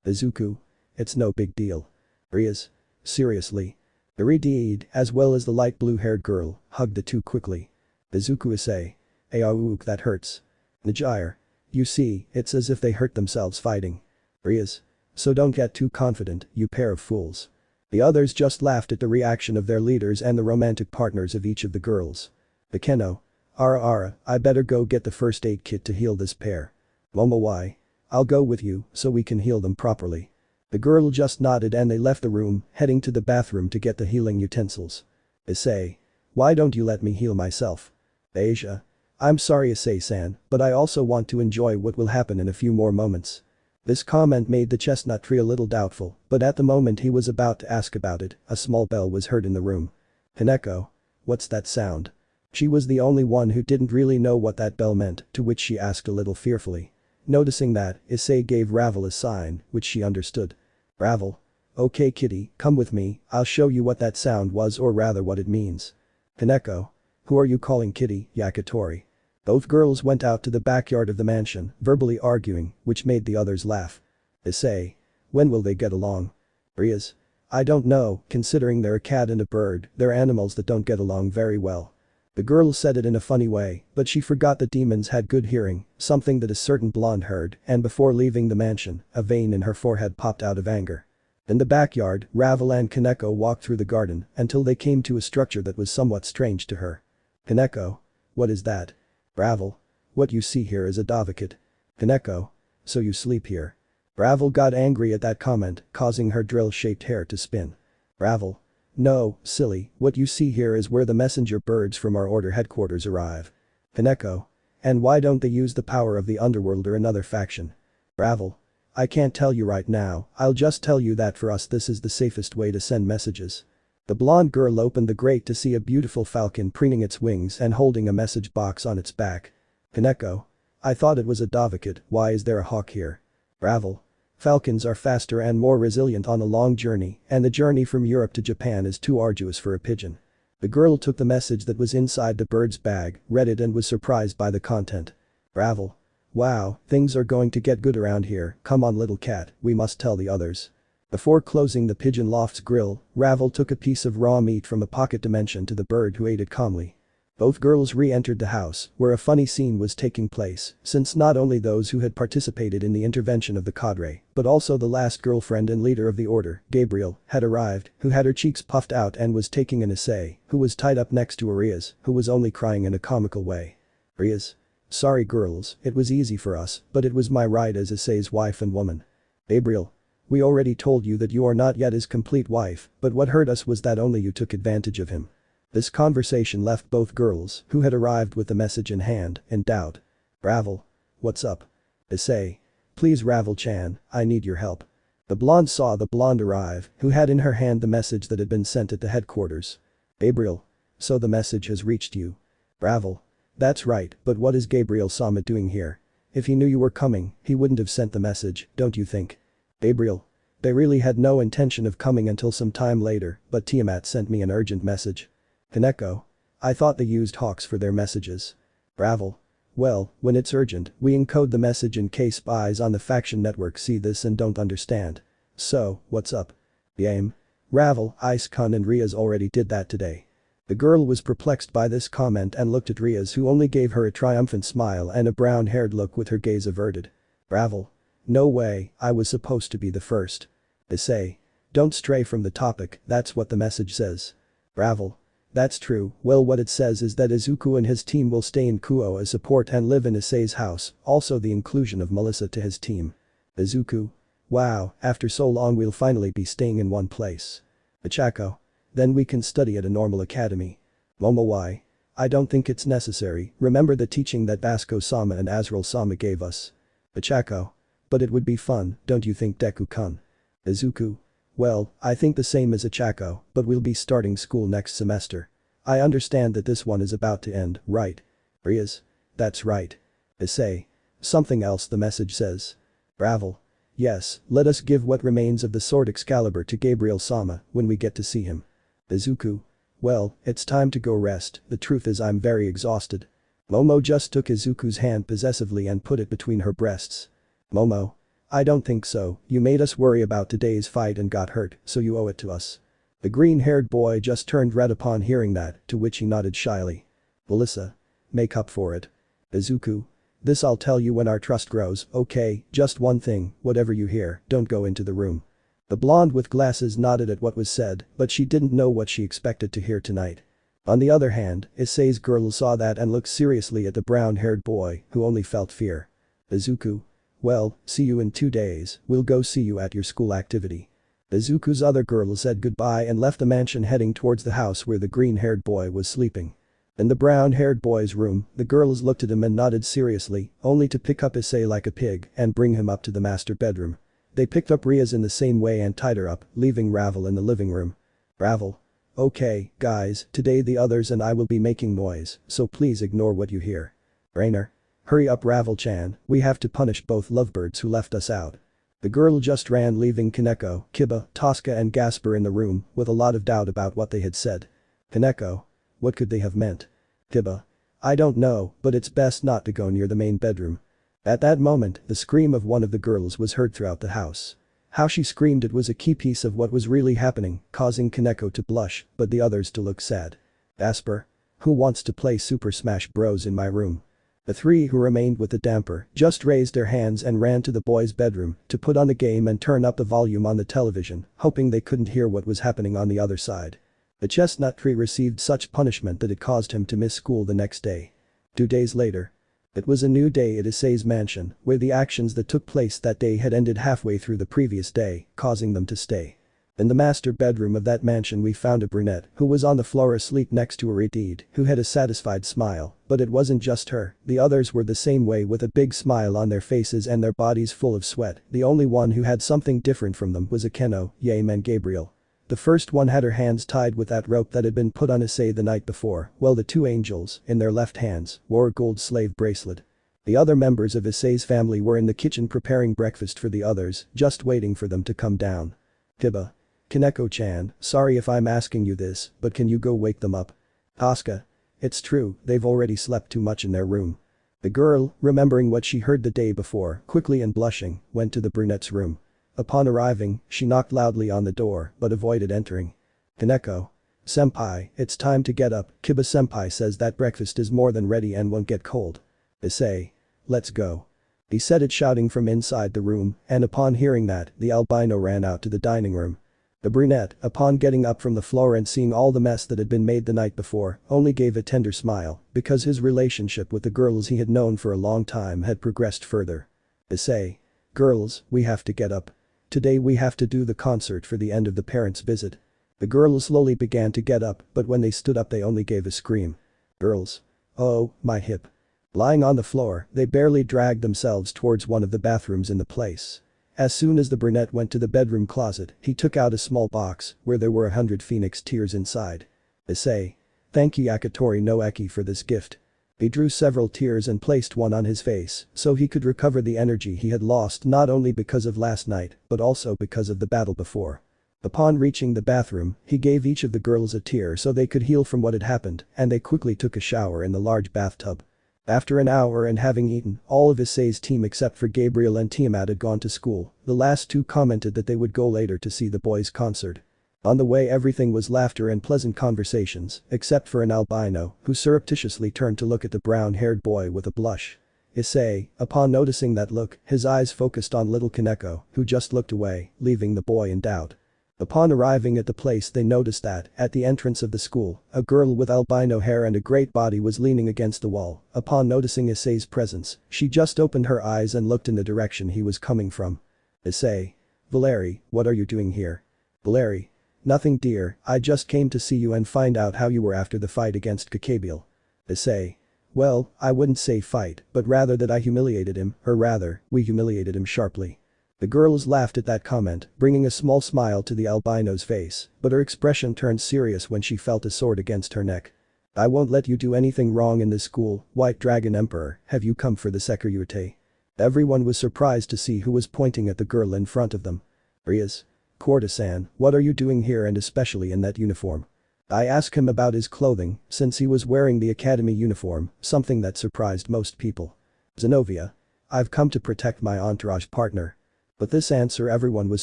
Speaker 1: Izuku. It's no big deal. Rias. Seriously. Repudiated, as well as the light blue-haired girl, hugged the 2 quickly. Izuku Issei. Aouk that hurts. Najire. You see, it's as if they hurt themselves fighting. Rias. So don't get too confident, you pair of fools. The others just laughed at the reaction of their leaders and the romantic partners of each of the girls. Bekeno. Ara, I better go get the first aid kit to heal this pair. Momo why? I'll go with you, so we can heal them properly. The girl just nodded and they left the room, heading to the bathroom to get the healing utensils. Issei. Why don't you let me heal myself? Asia. I'm sorry Issei-san, but I also want to enjoy what will happen in a few more moments. This comment made the chestnut tree a little doubtful, but at the moment he was about to ask about it, a small bell was heard in the room. Hineko. What's that sound? She was the only one who didn't really know what that bell meant, to which she asked a little fearfully. Noticing that, Issei gave Ravel a sign, which she understood. Ravel. Okay kitty, come with me, I'll show you what that sound was or rather what it means. Hineko. Who are you calling kitty, Yakitori? Both girls went out to the backyard of the mansion, verbally arguing, which made the others laugh. Issei. When will they get along? Rias. I don't know, considering they're a cat and a bird, they're animals that don't get along very well. The girl said it in a funny way, but she forgot that demons had good hearing, something that a certain blonde heard, and before leaving the mansion, a vein in her forehead popped out of anger. In the backyard, Ravel and Kaneko walked through the garden until they came to a structure that was somewhat strange to her. Kaneko. What is that? Ravel. What you see here is a dovecot. Kaneko. So you sleep here. Ravel got angry at that comment, causing her drill-shaped hair to spin. Ravel. No, silly, what you see here is where the messenger birds from our order headquarters arrive. Kaneko. And why don't they use the power of the underworld or another faction? Ravel. I can't tell you right now, I'll just tell you that for us this is the safest way to send messages. The blonde girl opened the grate to see a beautiful falcon preening its wings and holding a message box on its back. Kaneko. I thought it was a dovecot, why is there a hawk here? Ravel. Falcons are faster and more resilient on a long journey, and the journey from Europe to Japan is too arduous for a pigeon. The girl took the message that was inside the bird's bag, read it and was surprised by the content. Ravel. Wow, things are going to get good around here, come on little cat, we must tell the others. Before closing the pigeon loft's grill, Ravel took a piece of raw meat from a pocket dimension to the bird who ate it calmly. Both girls re-entered the house, where a funny scene was taking place, since not only those who had participated in the intervention of the cadre, but also the last girlfriend and leader of the order, Gabriel, had arrived, who had her cheeks puffed out and was taking an Issei, who was tied up next to Rias, who was only crying in a comical way. Rias. Sorry girls, it was easy for us, but it was my right as Issei's wife and woman. Gabriel. We already told you that you are not yet his complete wife, but what hurt us was that only you took advantage of him. This conversation left both girls, who had arrived with the message in hand, in doubt. Ravel. What's up? Issei. Please Ravel-chan, I need your help. The blonde saw the blonde arrive, who had in her hand the message that had been sent at the headquarters. Gabriel. So the message has reached you. Ravel. That's right, but what is Gabriel-sama doing here? If he knew you were coming, he wouldn't have sent the message, don't you think? Gabriel. They really had no intention of coming until some time later, but Tiamat sent me an urgent message. Kaneko. I thought they used hawks for their messages. Ravel. Well, when it's urgent, we encode the message in case spies on the faction network see this and don't understand. So, what's up? Game. Ravel, Ice-kun and Rias already did that today. The girl was perplexed by this comment and looked at Rias, who only gave her a triumphant smile and a brown-haired look with her gaze averted. Ravel. No way, I was supposed to be the first. Issei. Don't stray from the topic, that's what the message says. Ravel. That's true, well what it says is that Izuku and his team will stay in Kuoh as support and live in Issei's house, also the inclusion of Melissa to his team. Izuku. Wow, after so long we'll finally be staying in one place. Ichako. Then we can study at a normal academy. Momo. Why? I don't think it's necessary, remember the teaching that Basco-sama and Azrael-sama gave us. Ichako. But it would be fun, don't you think Deku-kun? Izuku. Well, I think the same as Ichako, but we'll be starting school next semester. I understand that this one is about to end, right? Rias. That's right. Issei. Something else the message says. Ravel. Yes, let us give what remains of the sword Excalibur to Gabriel-sama when we get to see him. Izuku. Well, it's time to go rest, the truth is I'm very exhausted. Momo just took Izuku's hand possessively and put it between her breasts. Momo. I don't think so, you made us worry about today's fight and got hurt, so you owe it to us. The green-haired boy just turned red upon hearing that, to which he nodded shyly. Melissa. Make up for it. Izuku. This I'll tell you when our trust grows, okay, just one thing, whatever you hear, don't go into the room. The blonde with glasses nodded at what was said, but she didn't know what she expected to hear tonight. On the other hand, Issei's girl saw that and looked seriously at the brown-haired boy, who only felt fear. Izuku. Well, see you in 2 days, we'll go see you at your school activity. Izuku's other girl said goodbye and left the mansion heading towards the house where the green-haired boy was sleeping. In the brown-haired boy's room, the girls looked at him and nodded seriously, only to pick up Issei like a pig and bring him up to the master bedroom. They picked up Rias in the same way and tied her up, leaving Ravel in the living room. Ravel. Okay, guys, today the others and I will be making noise, so please ignore what you hear. Rainer. Hurry up Ravel-chan, we have to punish both lovebirds who left us out. The girl just ran, leaving Kaneko, Kiba, Tosca and Gasper in the room with a lot of doubt about what they had said. Kaneko. What could they have meant? Kiba. I don't know, but it's best not to go near the main bedroom. At that moment, the scream of one of the girls was heard throughout the house. How she screamed it was a key piece of what was really happening, causing Kaneko to blush, but the others to look sad. Gasper. Who wants to play Super Smash Bros in my room? The three who remained with the damper just raised their hands and ran to the boys' bedroom to put on the game and turn up the volume on the television, hoping they couldn't hear what was happening on the other side. The chestnut tree received such punishment that it caused him to miss school the next day. 2 days later. It was a new day at Issei's mansion, where the actions that took place that day had ended halfway through the previous day, causing them to stay. In the master bedroom of that mansion we found a brunette who was on the floor asleep next to a repudiated who had a satisfied smile, but it wasn't just her, the others were the same way with a big smile on their faces and their bodies full of sweat. The only one who had something different from them was Akeno, Yame and Gabriel. The first one had her hands tied with that rope that had been put on Issei the night before, while the two angels, in their left hands, wore a gold slave bracelet. The other members of Issei's family were in the kitchen preparing breakfast for the others, just waiting for them to come down. Kiba. Kaneko-chan, sorry if I'm asking you this, but can you go wake them up? Tosca. It's true, they've already slept too much in their room. The girl, remembering what she heard the day before, quickly and blushing, went to the brunette's room. Upon arriving, she knocked loudly on the door, but avoided entering. Kaneko. Senpai, it's time to get up, Kiba-senpai says that breakfast is more than ready and won't get cold. Issei. Let's go. He said it shouting from inside the room, and upon hearing that, the albino ran out to the dining room. The brunette, upon getting up from the floor and seeing all the mess that had been made the night before, only gave a tender smile, because his relationship with the girls he had known for a long time had progressed further. Issei. Girls, we have to get up. Today we have to do the concert for the end of the parents' visit. The girls slowly began to get up, but when they stood up they only gave a scream. Girls. Oh, my hip. Lying on the floor, they barely dragged themselves towards one of the bathrooms in the place. As soon as the brunette went to the bedroom closet, he took out a small box where there were 100 phoenix tears inside. Issei. Thank you Yakitori no Eki for this gift. He drew several tears and placed one on his face so he could recover the energy he had lost not only because of last night but also because of the battle before. Upon reaching the bathroom, he gave each of the girls a tear so they could heal from what had happened and they quickly took a shower in the large bathtub. After an hour and having eaten, all of Issei's team except for Gabriel and Tiamat had gone to school. The last two commented that they would go later to see the boys' concert. On the way everything was laughter and pleasant conversations, except for an albino, who surreptitiously turned to look at the brown-haired boy with a blush. Issei, upon noticing that look, his eyes focused on little Kaneko, who just looked away, leaving the boy in doubt. Upon arriving at the place they noticed that, at the entrance of the school, a girl with albino hair and a great body was leaning against the wall. Upon noticing Issei's presence, she just opened her eyes and looked in the direction he was coming from. Issei. Valeri, what are you doing here? Valeri. Nothing dear, I just came to see you and find out how you were after the fight against Gabriel. Issei. Well, I wouldn't say fight, but rather that I humiliated him, or rather, we humiliated him sharply. The girls laughed at that comment, bringing a small smile to the albino's face, but her expression turned serious when she felt a sword against her neck. I won't let you do anything wrong in this school, White Dragon Emperor, have you come for the Sekiryuutei? Everyone was surprised to see who was pointing at the girl in front of them. Rias. Corda-san, what are you doing here and especially in that uniform? I asked him about his clothing, since he was wearing the academy uniform, something that surprised most people. Zenobia. I've come to protect my entourage partner. But this answer everyone was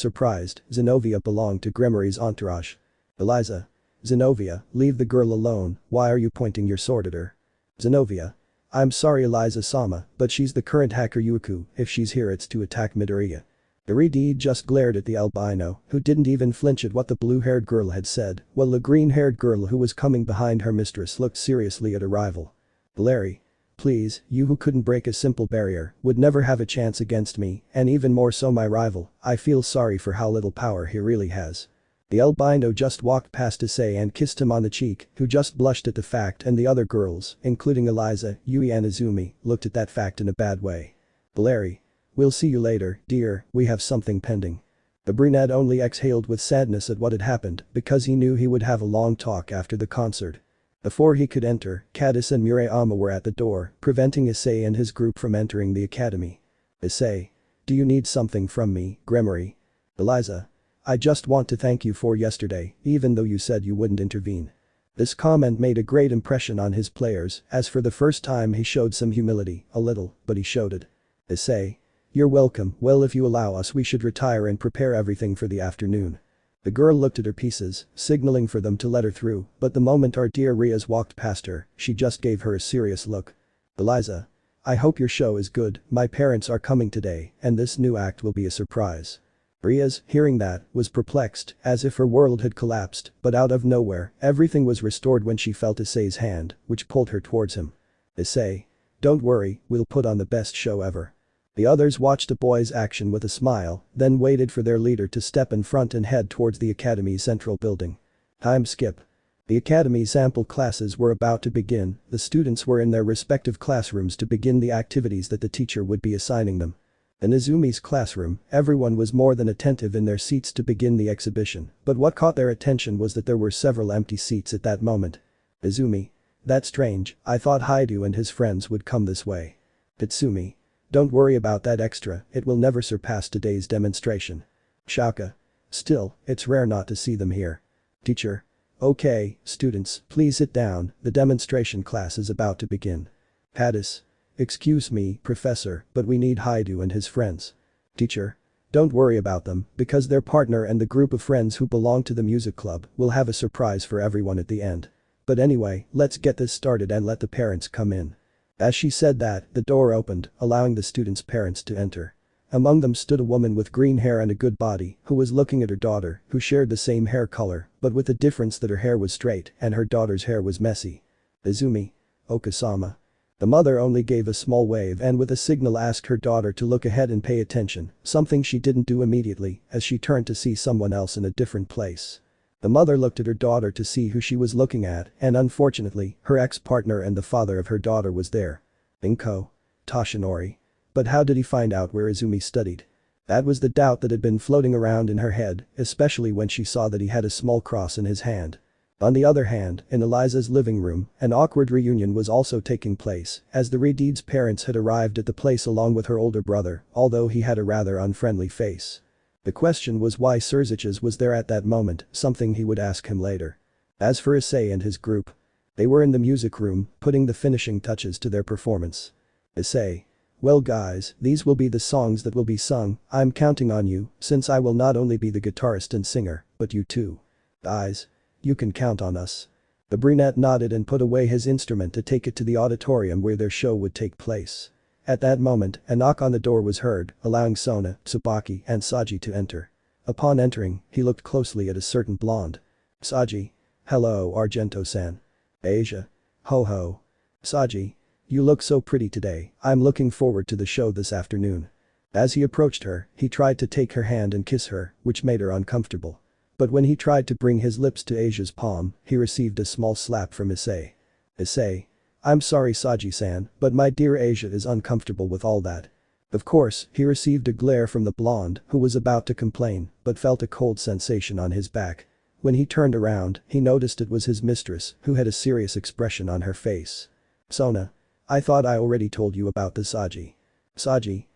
Speaker 1: surprised, Zenobia belonged to Gremory's entourage. Eliza. Zenobia, leave the girl alone, why are you pointing your sword at her? Zenobia. I'm sorry Eliza-sama, but she's the current hacker Yuku, if she's here it's to attack Midoriya. Iridi just glared at the albino, who didn't even flinch at what the blue-haired girl had said, while the green-haired girl who was coming behind her mistress looked seriously at her rival. Valeri. Please, you who couldn't break a simple barrier, would never have a chance against me, and even more so my rival, I feel sorry for how little power he really has. The albino just walked past Issei and kissed him on the cheek, who just blushed at the fact and the other girls, including Eliza, Yui and Izumi, looked at that fact in a bad way. Valeri. We'll see you later, dear, we have something pending. The brunette only exhaled with sadness at what had happened because he knew he would have a long talk after the concert. Before he could enter, Cadis and Murayama were at the door, preventing Issei and his group from entering the academy. Issei. Do you need something from me, Gremory? Eliza. I just want to thank you for yesterday, even though you said you wouldn't intervene. This comment made a great impression on his players, as for the first time he showed some humility, a little, but he showed it. Issei. You're welcome, well if you allow us we should retire and prepare everything for the afternoon. The girl looked at her pieces, signaling for them to let her through, but the moment our dear Rias walked past her, she just gave her a serious look. Eliza. I hope your show is good, my parents are coming today, and this new act will be a surprise. Rias, hearing that, was perplexed, as if her world had collapsed, but out of nowhere, everything was restored when she felt Issei's hand, which pulled her towards him. Issei. Don't worry, we'll put on the best show ever. The others watched the boys' action with a smile, then waited for their leader to step in front and head towards the academy's central building. Time skip. The academy's sample classes were about to begin, the students were in their respective classrooms to begin the activities that the teacher would be assigning them. In Izumi's classroom, everyone was more than attentive in their seats to begin the exhibition, but what caught their attention was that there were several empty seats at that moment. Izumi. That's strange, I thought Hyoudou and his friends would come this way. Pitsumi. Don't worry about that extra, it will never surpass today's demonstration. Shaka. Still, it's rare not to see them here. Teacher. Okay, students, please sit down, the demonstration class is about to begin. Hadis. Excuse me, professor, but we need Hyoudou and his friends. Teacher. Don't worry about them, because their partner and the group of friends who belong to the music club will have a surprise for everyone at the end. But anyway, let's get this started and let the parents come in. As she said that, the door opened, allowing the students' parents to enter. Among them stood a woman with green hair and a good body, who was looking at her daughter, who shared the same hair color, but with the difference that her hair was straight and her daughter's hair was messy. Izumi. Okasama. The mother only gave a small wave and with a signal asked her daughter to look ahead and pay attention, something she didn't do immediately, as she turned to see someone else in a different place. The mother looked at her daughter to see who she was looking at, and unfortunately, her ex-partner and the father of her daughter was there. Kuoh. Toshinori. But how did he find out where Izumi studied? That was the doubt that had been floating around in her head, especially when she saw that he had a small cross in his hand. On the other hand, in Eliza's living room, an awkward reunion was also taking place, as the Redeed's parents had arrived at the place along with her older brother, although he had a rather unfriendly face. The question was why Sirzechs was there at that moment, something he would ask him later. As for Issei and his group, they were in the music room, putting the finishing touches to their performance. Issei. Well guys, these will be the songs that will be sung, I'm counting on you, since I will not only be the guitarist and singer, but you too. Guys. You can count on us. The brunette nodded and put away his instrument to take it to the auditorium where their show would take place. At that moment, a knock on the door was heard, allowing Sona, Tsubaki and Saji to enter. Upon entering, he looked closely at a certain blonde. Saji. Hello Argento-san. Asia. Ho ho. Saji. You look so pretty today, I'm looking forward to the show this afternoon. As he approached her, he tried to take her hand and kiss her, which made her uncomfortable. But when he tried to bring his lips to Asia's palm, he received a small slap from Issei. Issei. I'm sorry Saji-san, but my dear Asia is uncomfortable with all that. Of course, he received a glare from the blonde, who was about to complain, but felt a cold sensation on his back. When he turned around, he noticed it was his mistress, who had a serious expression on her face. Sona. I thought I already told you about this Saji. Saji.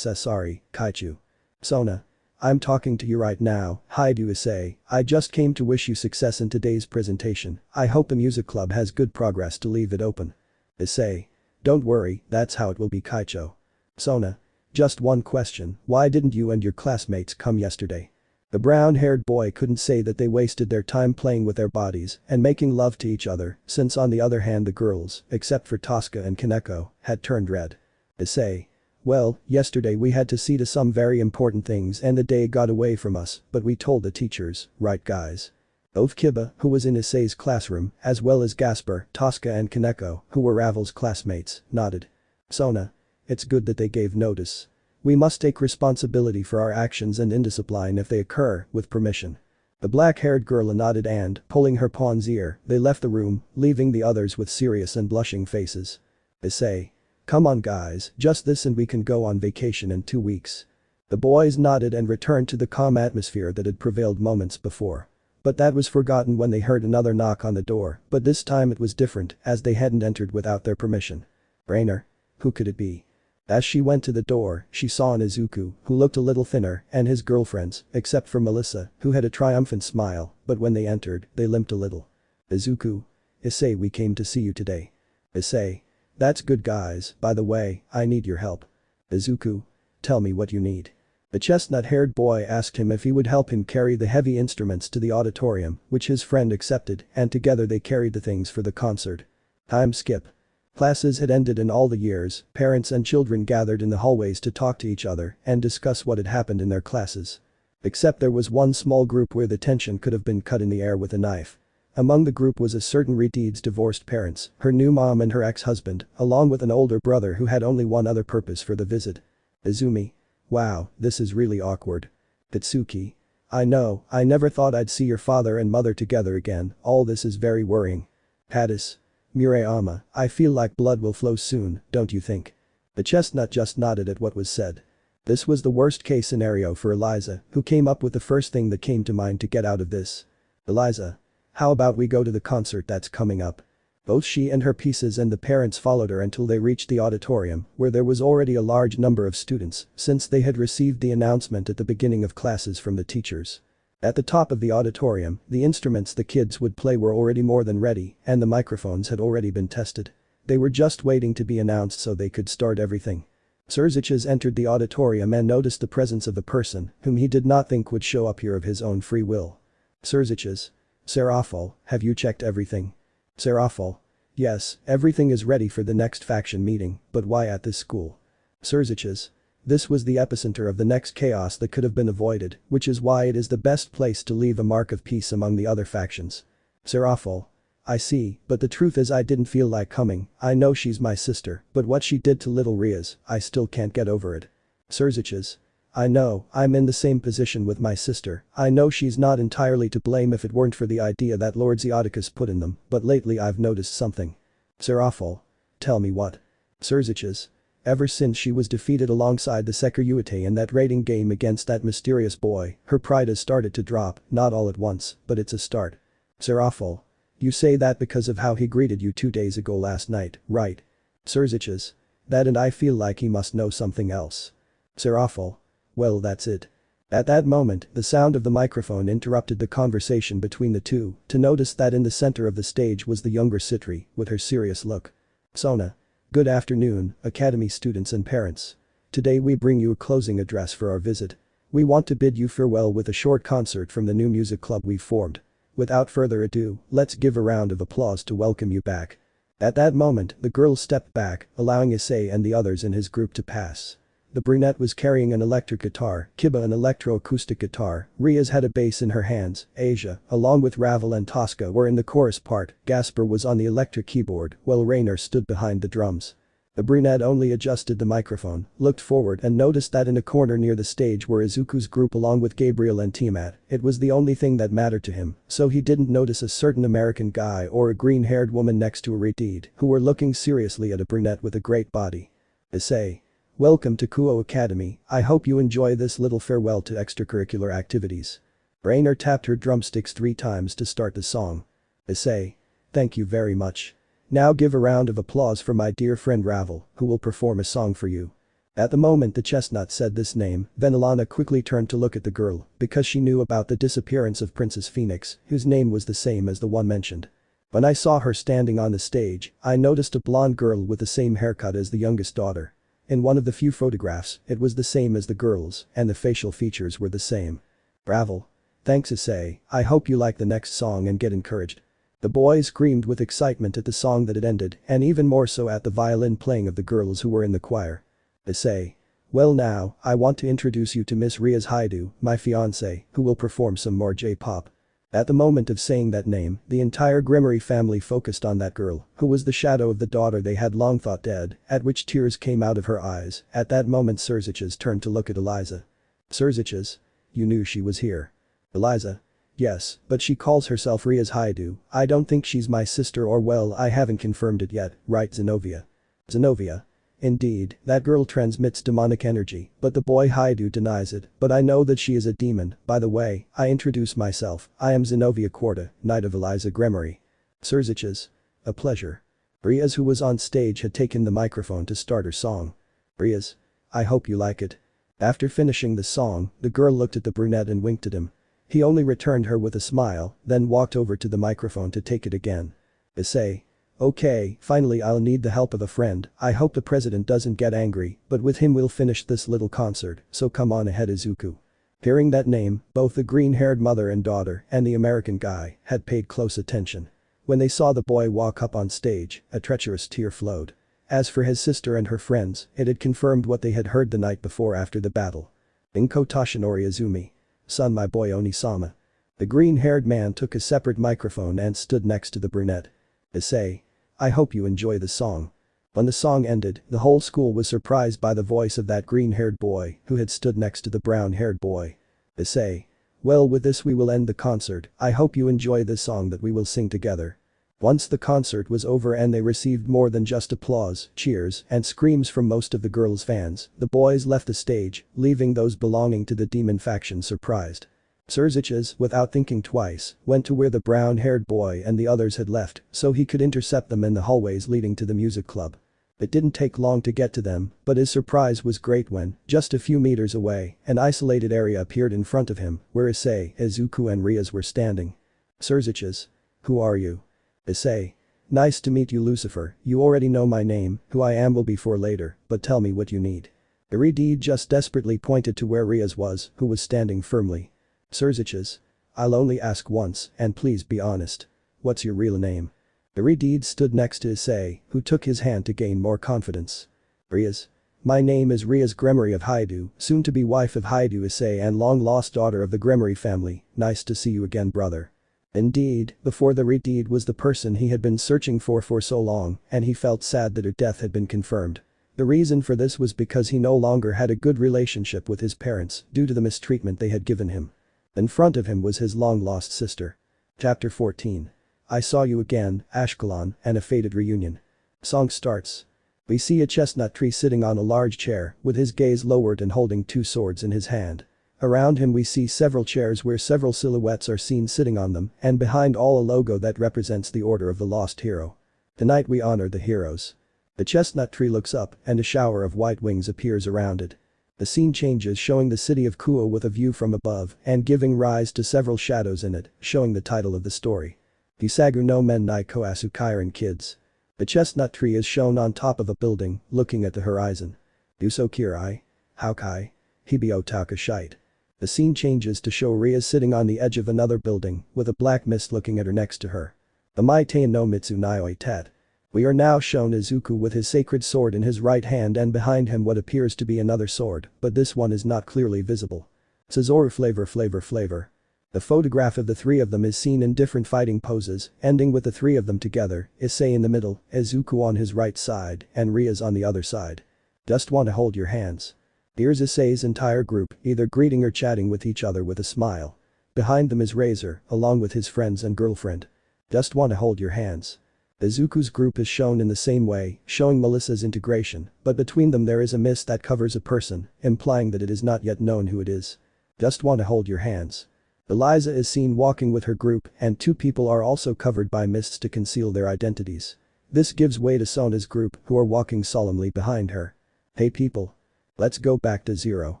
Speaker 1: Sorry, Kaichu. Sona. I'm talking to you right now, Hyoudou Issei, I just came to wish you success in today's presentation, I hope the music club has good progress to leave it open. Issei. Don't worry, that's how it will be Kaicho. Sona. Just one question, why didn't you and your classmates come yesterday? The brown-haired boy couldn't say that they wasted their time playing with their bodies and making love to each other, since on the other hand the girls, except for Tosca and Kaneko, had turned red. Issei. Well, yesterday we had to see to some very important things and the day got away from us, but we told the teachers, right guys? Both Kiba, who was in Issei's classroom, as well as Gaspar, Tosca and Kaneko, who were Ravel's classmates, nodded. Sona. It's good that they gave notice. We must take responsibility for our actions and indiscipline if they occur, with permission. The black-haired girl nodded and, pulling her pawn's ear, they left the room, leaving the others with serious and blushing faces. Issei. Come on guys, just this and we can go on vacation in 2 weeks. The boys nodded and returned to the calm atmosphere that had prevailed moments before. But that was forgotten when they heard another knock on the door, but this time it was different as they hadn't entered without their permission. Rainer. Who could it be? As she went to the door, she saw an Izuku, who looked a little thinner, and his girlfriends, except for Melissa, who had a triumphant smile, but when they entered, they limped a little. Izuku. Issei, we came to see you today. Issei. That's good guys, by the way, I need your help. Izuku. Tell me what you need. The chestnut-haired boy asked him if he would help him carry the heavy instruments to the auditorium, which his friend accepted, and together they carried the things for the concert. Time skip. Classes had ended in all the years, parents and children gathered in the hallways to talk to each other and discuss what had happened in their classes. Except there was one small group where the tension could have been cut in the air with a knife. Among the group was a certain Redeed's divorced parents, her new mom and her ex-husband, along with an older brother who had only one other purpose for the visit. Izumi. Wow, this is really awkward. Pitsuki. I know, I never thought I'd see your father and mother together again, all this is very worrying. Hadis. Murayama, I feel like blood will flow soon, don't you think? The chestnut just nodded at what was said. This was the worst case scenario for Eliza, who came up with the first thing that came to mind to get out of this. Eliza. How about we go to the concert that's coming up? Both she and her pieces and the parents followed her until they reached the auditorium, where there was already a large number of students, since they had received the announcement at the beginning of classes from the teachers. At the top of the auditorium, the instruments the kids would play were already more than ready, and the microphones had already been tested. They were just waiting to be announced so they could start everything. Sirzechs entered the auditorium and noticed the presence of a person whom he did not think would show up here of his own free will. Sirzechs. Serafal, have you checked everything? Serafal. Yes, everything is ready for the next faction meeting, but why at this school? Sirzechs. This was the epicenter of the next chaos that could have been avoided, which is why it is the best place to leave a mark of peace among the other factions. Serafal. I see, but the truth is I didn't feel like coming, I know she's my sister, but what she did to little Rias, I still can't get over it. Sirzechs. I know, I'm in the same position with my sister, I know she's not entirely to blame if it weren't for the idea that Lord Zeoticus put in them, but lately I've noticed something. Serafal. Tell me what. Sirzechs. Ever since she was defeated alongside the Sekiryuutei in that raiding game against that mysterious boy, her pride has started to drop, not all at once, but it's a start. Serafol. You say that because of how he greeted you 2 days ago last night, right? Sirzechs. That, and I feel like he must know something else. Serafol. Well, that's it. At that moment, the sound of the microphone interrupted the conversation between the two, to notice that in the center of the stage was the younger Sitri, with her serious look. Sona. Good afternoon, Academy students and parents. Today we bring you a closing address for our visit. We want to bid you farewell with a short concert from the new music club we've formed. Without further ado, let's give a round of applause to welcome you back. At that moment, the girl stepped back, allowing Issei and the others in his group to pass. The brunette was carrying an electric guitar, Kiba an electro-acoustic guitar, Rias had a bass in her hands, Asia, along with Ravel and Tosca were in the chorus part, Gasper was on the electric keyboard, while Rainer stood behind the drums. The brunette only adjusted the microphone, looked forward and noticed that in a corner near the stage were Izuku's group along with Gabriel and Tiamat. It was the only thing that mattered to him, so he didn't notice a certain American guy or a green-haired woman next to a redeed who were looking seriously at a brunette with a great body. Issei. Welcome to Kuoh Academy, I hope you enjoy this little farewell to extracurricular activities. Rainer tapped her drumsticks 3 times to start the song. Issei. Thank you very much. Now give a round of applause for my dear friend Ravel, who will perform a song for you. At the moment the chestnut said this name, Venelana quickly turned to look at the girl, because she knew about the disappearance of Princess Phoenix, whose name was the same as the one mentioned. When I saw her standing on the stage, I noticed a blonde girl with the same haircut as the youngest daughter. In one of the few photographs, it was the same as the girl's, and the facial features were the same. Ravel. Thanks Issei, I hope you like the next song and get encouraged. The boys screamed with excitement at the song that had ended, and even more so at the violin playing of the girls who were in the choir. Issei. Well now, I want to introduce you to Miss Rias Hyoudou, my fiancée, who will perform some more J-pop. At the moment of saying that name, the entire Gremory family focused on that girl, who was the shadow of the daughter they had long thought dead, at which tears came out of her eyes. At that moment Sirzechs turned to look at Eliza. Sirzechs. You knew she was here. Eliza. Yes, but she calls herself Rias Hyoudou, I don't think she's my sister or well I haven't confirmed it yet, right Zenovia? Zenovia. Indeed, that girl transmits demonic energy, but the boy Hyoudou denies it, but I know that she is a demon. By the way, I introduce myself, I am Zenovia Quarta, Knight of Eliza Gremory. Sirzechs. A pleasure. Rias, who was on stage, had taken the microphone to start her song. Rias. I hope you like it. After finishing the song, the girl looked at the brunette and winked at him. He only returned her with a smile, then walked over to the microphone to take it again. Issei. Okay, finally I'll need the help of a friend, I hope the president doesn't get angry, but with him we'll finish this little concert, so come on ahead Izuku. Hearing that name, both the green-haired mother and daughter and the American guy had paid close attention. When they saw the boy walk up on stage, a treacherous tear flowed. As for his sister and her friends, it had confirmed what they had heard the night before after the battle. Inko Toshinori Izumi. Son, my boy Onisama. The green-haired man took a separate microphone and stood next to the brunette. Issei. I hope you enjoy the song. When the song ended, the whole school was surprised by the voice of that green-haired boy who had stood next to the brown-haired boy. Issei. Well, with this we will end the concert, I hope you enjoy this song that we will sing together. Once the concert was over and they received more than just applause, cheers, and screams from most of the girls' fans, the boys left the stage, leaving those belonging to the demon faction surprised. Sirzechs, without thinking twice, went to where the brown-haired boy and the others had left so he could intercept them in the hallways leading to the music club. It didn't take long to get to them, but his surprise was great when, just a few meters away, an isolated area appeared in front of him, where Issei, Izuku and Rias were standing. Sirzechs. Who are you? Issei. Nice to meet you Lucifer, you already know my name, who I am will be for later, but tell me what you need. Iridid just desperately pointed to where Rias was, who was standing firmly. Sirzechs. I'll only ask once, and please be honest. What's your real name? Iridid stood next to Issei, who took his hand to gain more confidence. Rias. My name is Rias Gremory of Hyoudou, soon to be wife of Hyoudou Issei and long-lost daughter of the Gremory family, nice to see you again brother. Indeed, before the Redeed was the person he had been searching for so long, and he felt sad that her death had been confirmed. The reason for this was because he no longer had a good relationship with his parents due to the mistreatment they had given him. In front of him was his long-lost sister. Chapter 14. I saw you again, Ashkelon, and a fated reunion. Song starts. We see a chestnut tree sitting on a large chair with his gaze lowered and holding two swords in his hand. Around him we see several chairs where several silhouettes are seen sitting on them, and behind all a logo that represents the Order of the Lost Hero. Tonight we honor the heroes. The chestnut tree looks up and a shower of white wings appears around it. The scene changes, showing the city of Kuoh with a view from above and giving rise to several shadows in it, showing the title of the story. Gisagu no men ni koasu kairan kids. The chestnut tree is shown on top of a building, looking at the horizon. Duso kirai? Haukai? Hibio takashite. The scene changes to show Rias sitting on the edge of another building, with a black mist looking at her next to her. The Maitain no Mitsu Nioi Tet. We are now shown Izuku with his sacred sword in his right hand and behind him what appears to be another sword, but this one is not clearly visible. Suzoru flavor. The photograph of the three of them is seen in different fighting poses, ending with the three of them together, Issei in the middle, Izuku on his right side, and Rias on the other side. Just wanna hold your hands. Here's Issei's entire group, either greeting or chatting with each other with a smile. Behind them is Razor, along with his friends and girlfriend. Just wanna hold your hands. Izuku's group is shown in the same way, showing Melissa's integration, but between them there is a mist that covers a person, implying that it is not yet known who it is. Just wanna hold your hands. Eliza is seen walking with her group, and two people are also covered by mists to conceal their identities. This gives way to Sona's group, who are walking solemnly behind her. Hey people. Let's go back to zero.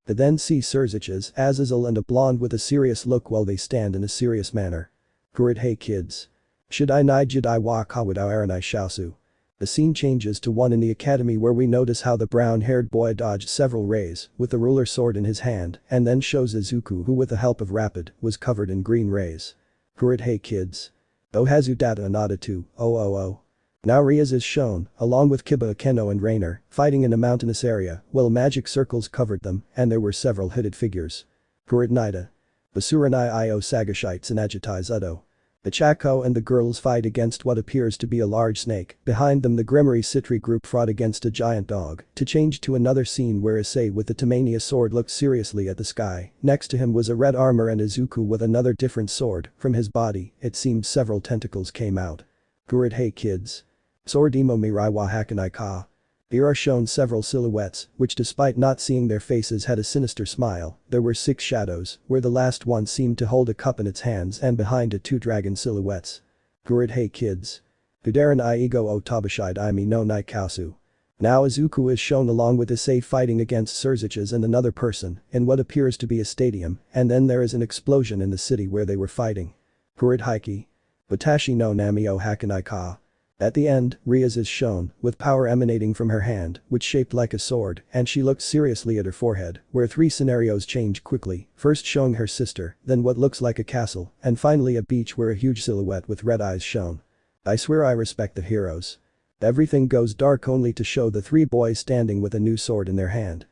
Speaker 1: They then see Sirzechs, Azazel and a blonde with a serious look while they stand in a serious manner. Kurit hey kids. Should I jidai wa kawudao aranai shaosu. The scene changes to one in the academy where we notice how the brown-haired boy dodged several rays with the ruler sword in his hand and then shows Izuku, who with the help of Rapid was covered in green rays. Kurit hey kids. Ohazu data anada tu, oh. Now Rias is shown, along with Kiba Akeno and Rainer, fighting in a mountainous area, while magic circles covered them and there were several hooded figures. Kurit Nida. Basuranai io Sagashites and Agitai Zudo. The Chako and the girls fight against what appears to be a large snake. Behind them the Gremory Sitri group fought against a giant dog, to change to another scene where Issei with the Tamania sword looked seriously at the sky. Next to him was a red armor and Izuku with another different sword. From his body, it seemed several tentacles came out. Kurit hey kids. Swordimo mirai wa hakanai ka. Here are shown several silhouettes, which despite not seeing their faces had a sinister smile. There were 6 shadows, where the last one seemed to hold a cup in its hands and behind it 2 dragon silhouettes. Kurit hey kids. Kudaran I ego o tabashide imi no nai kausu. Now Izuku is shown along with Issei fighting against Sirzechs and another person, in what appears to be a stadium, and then there is an explosion in the city where they were fighting. Kurit haiki. Watashi no nami o hakanai ka. At the end, Rias is shown, with power emanating from her hand, which shaped like a sword, and she looked seriously at her forehead, where 3 scenarios change quickly, first showing her sister, then what looks like a castle, and finally a beach where a huge silhouette with red eyes shown. I swear I respect the heroes. Everything goes dark only to show the 3 boys standing with a new sword in their hand.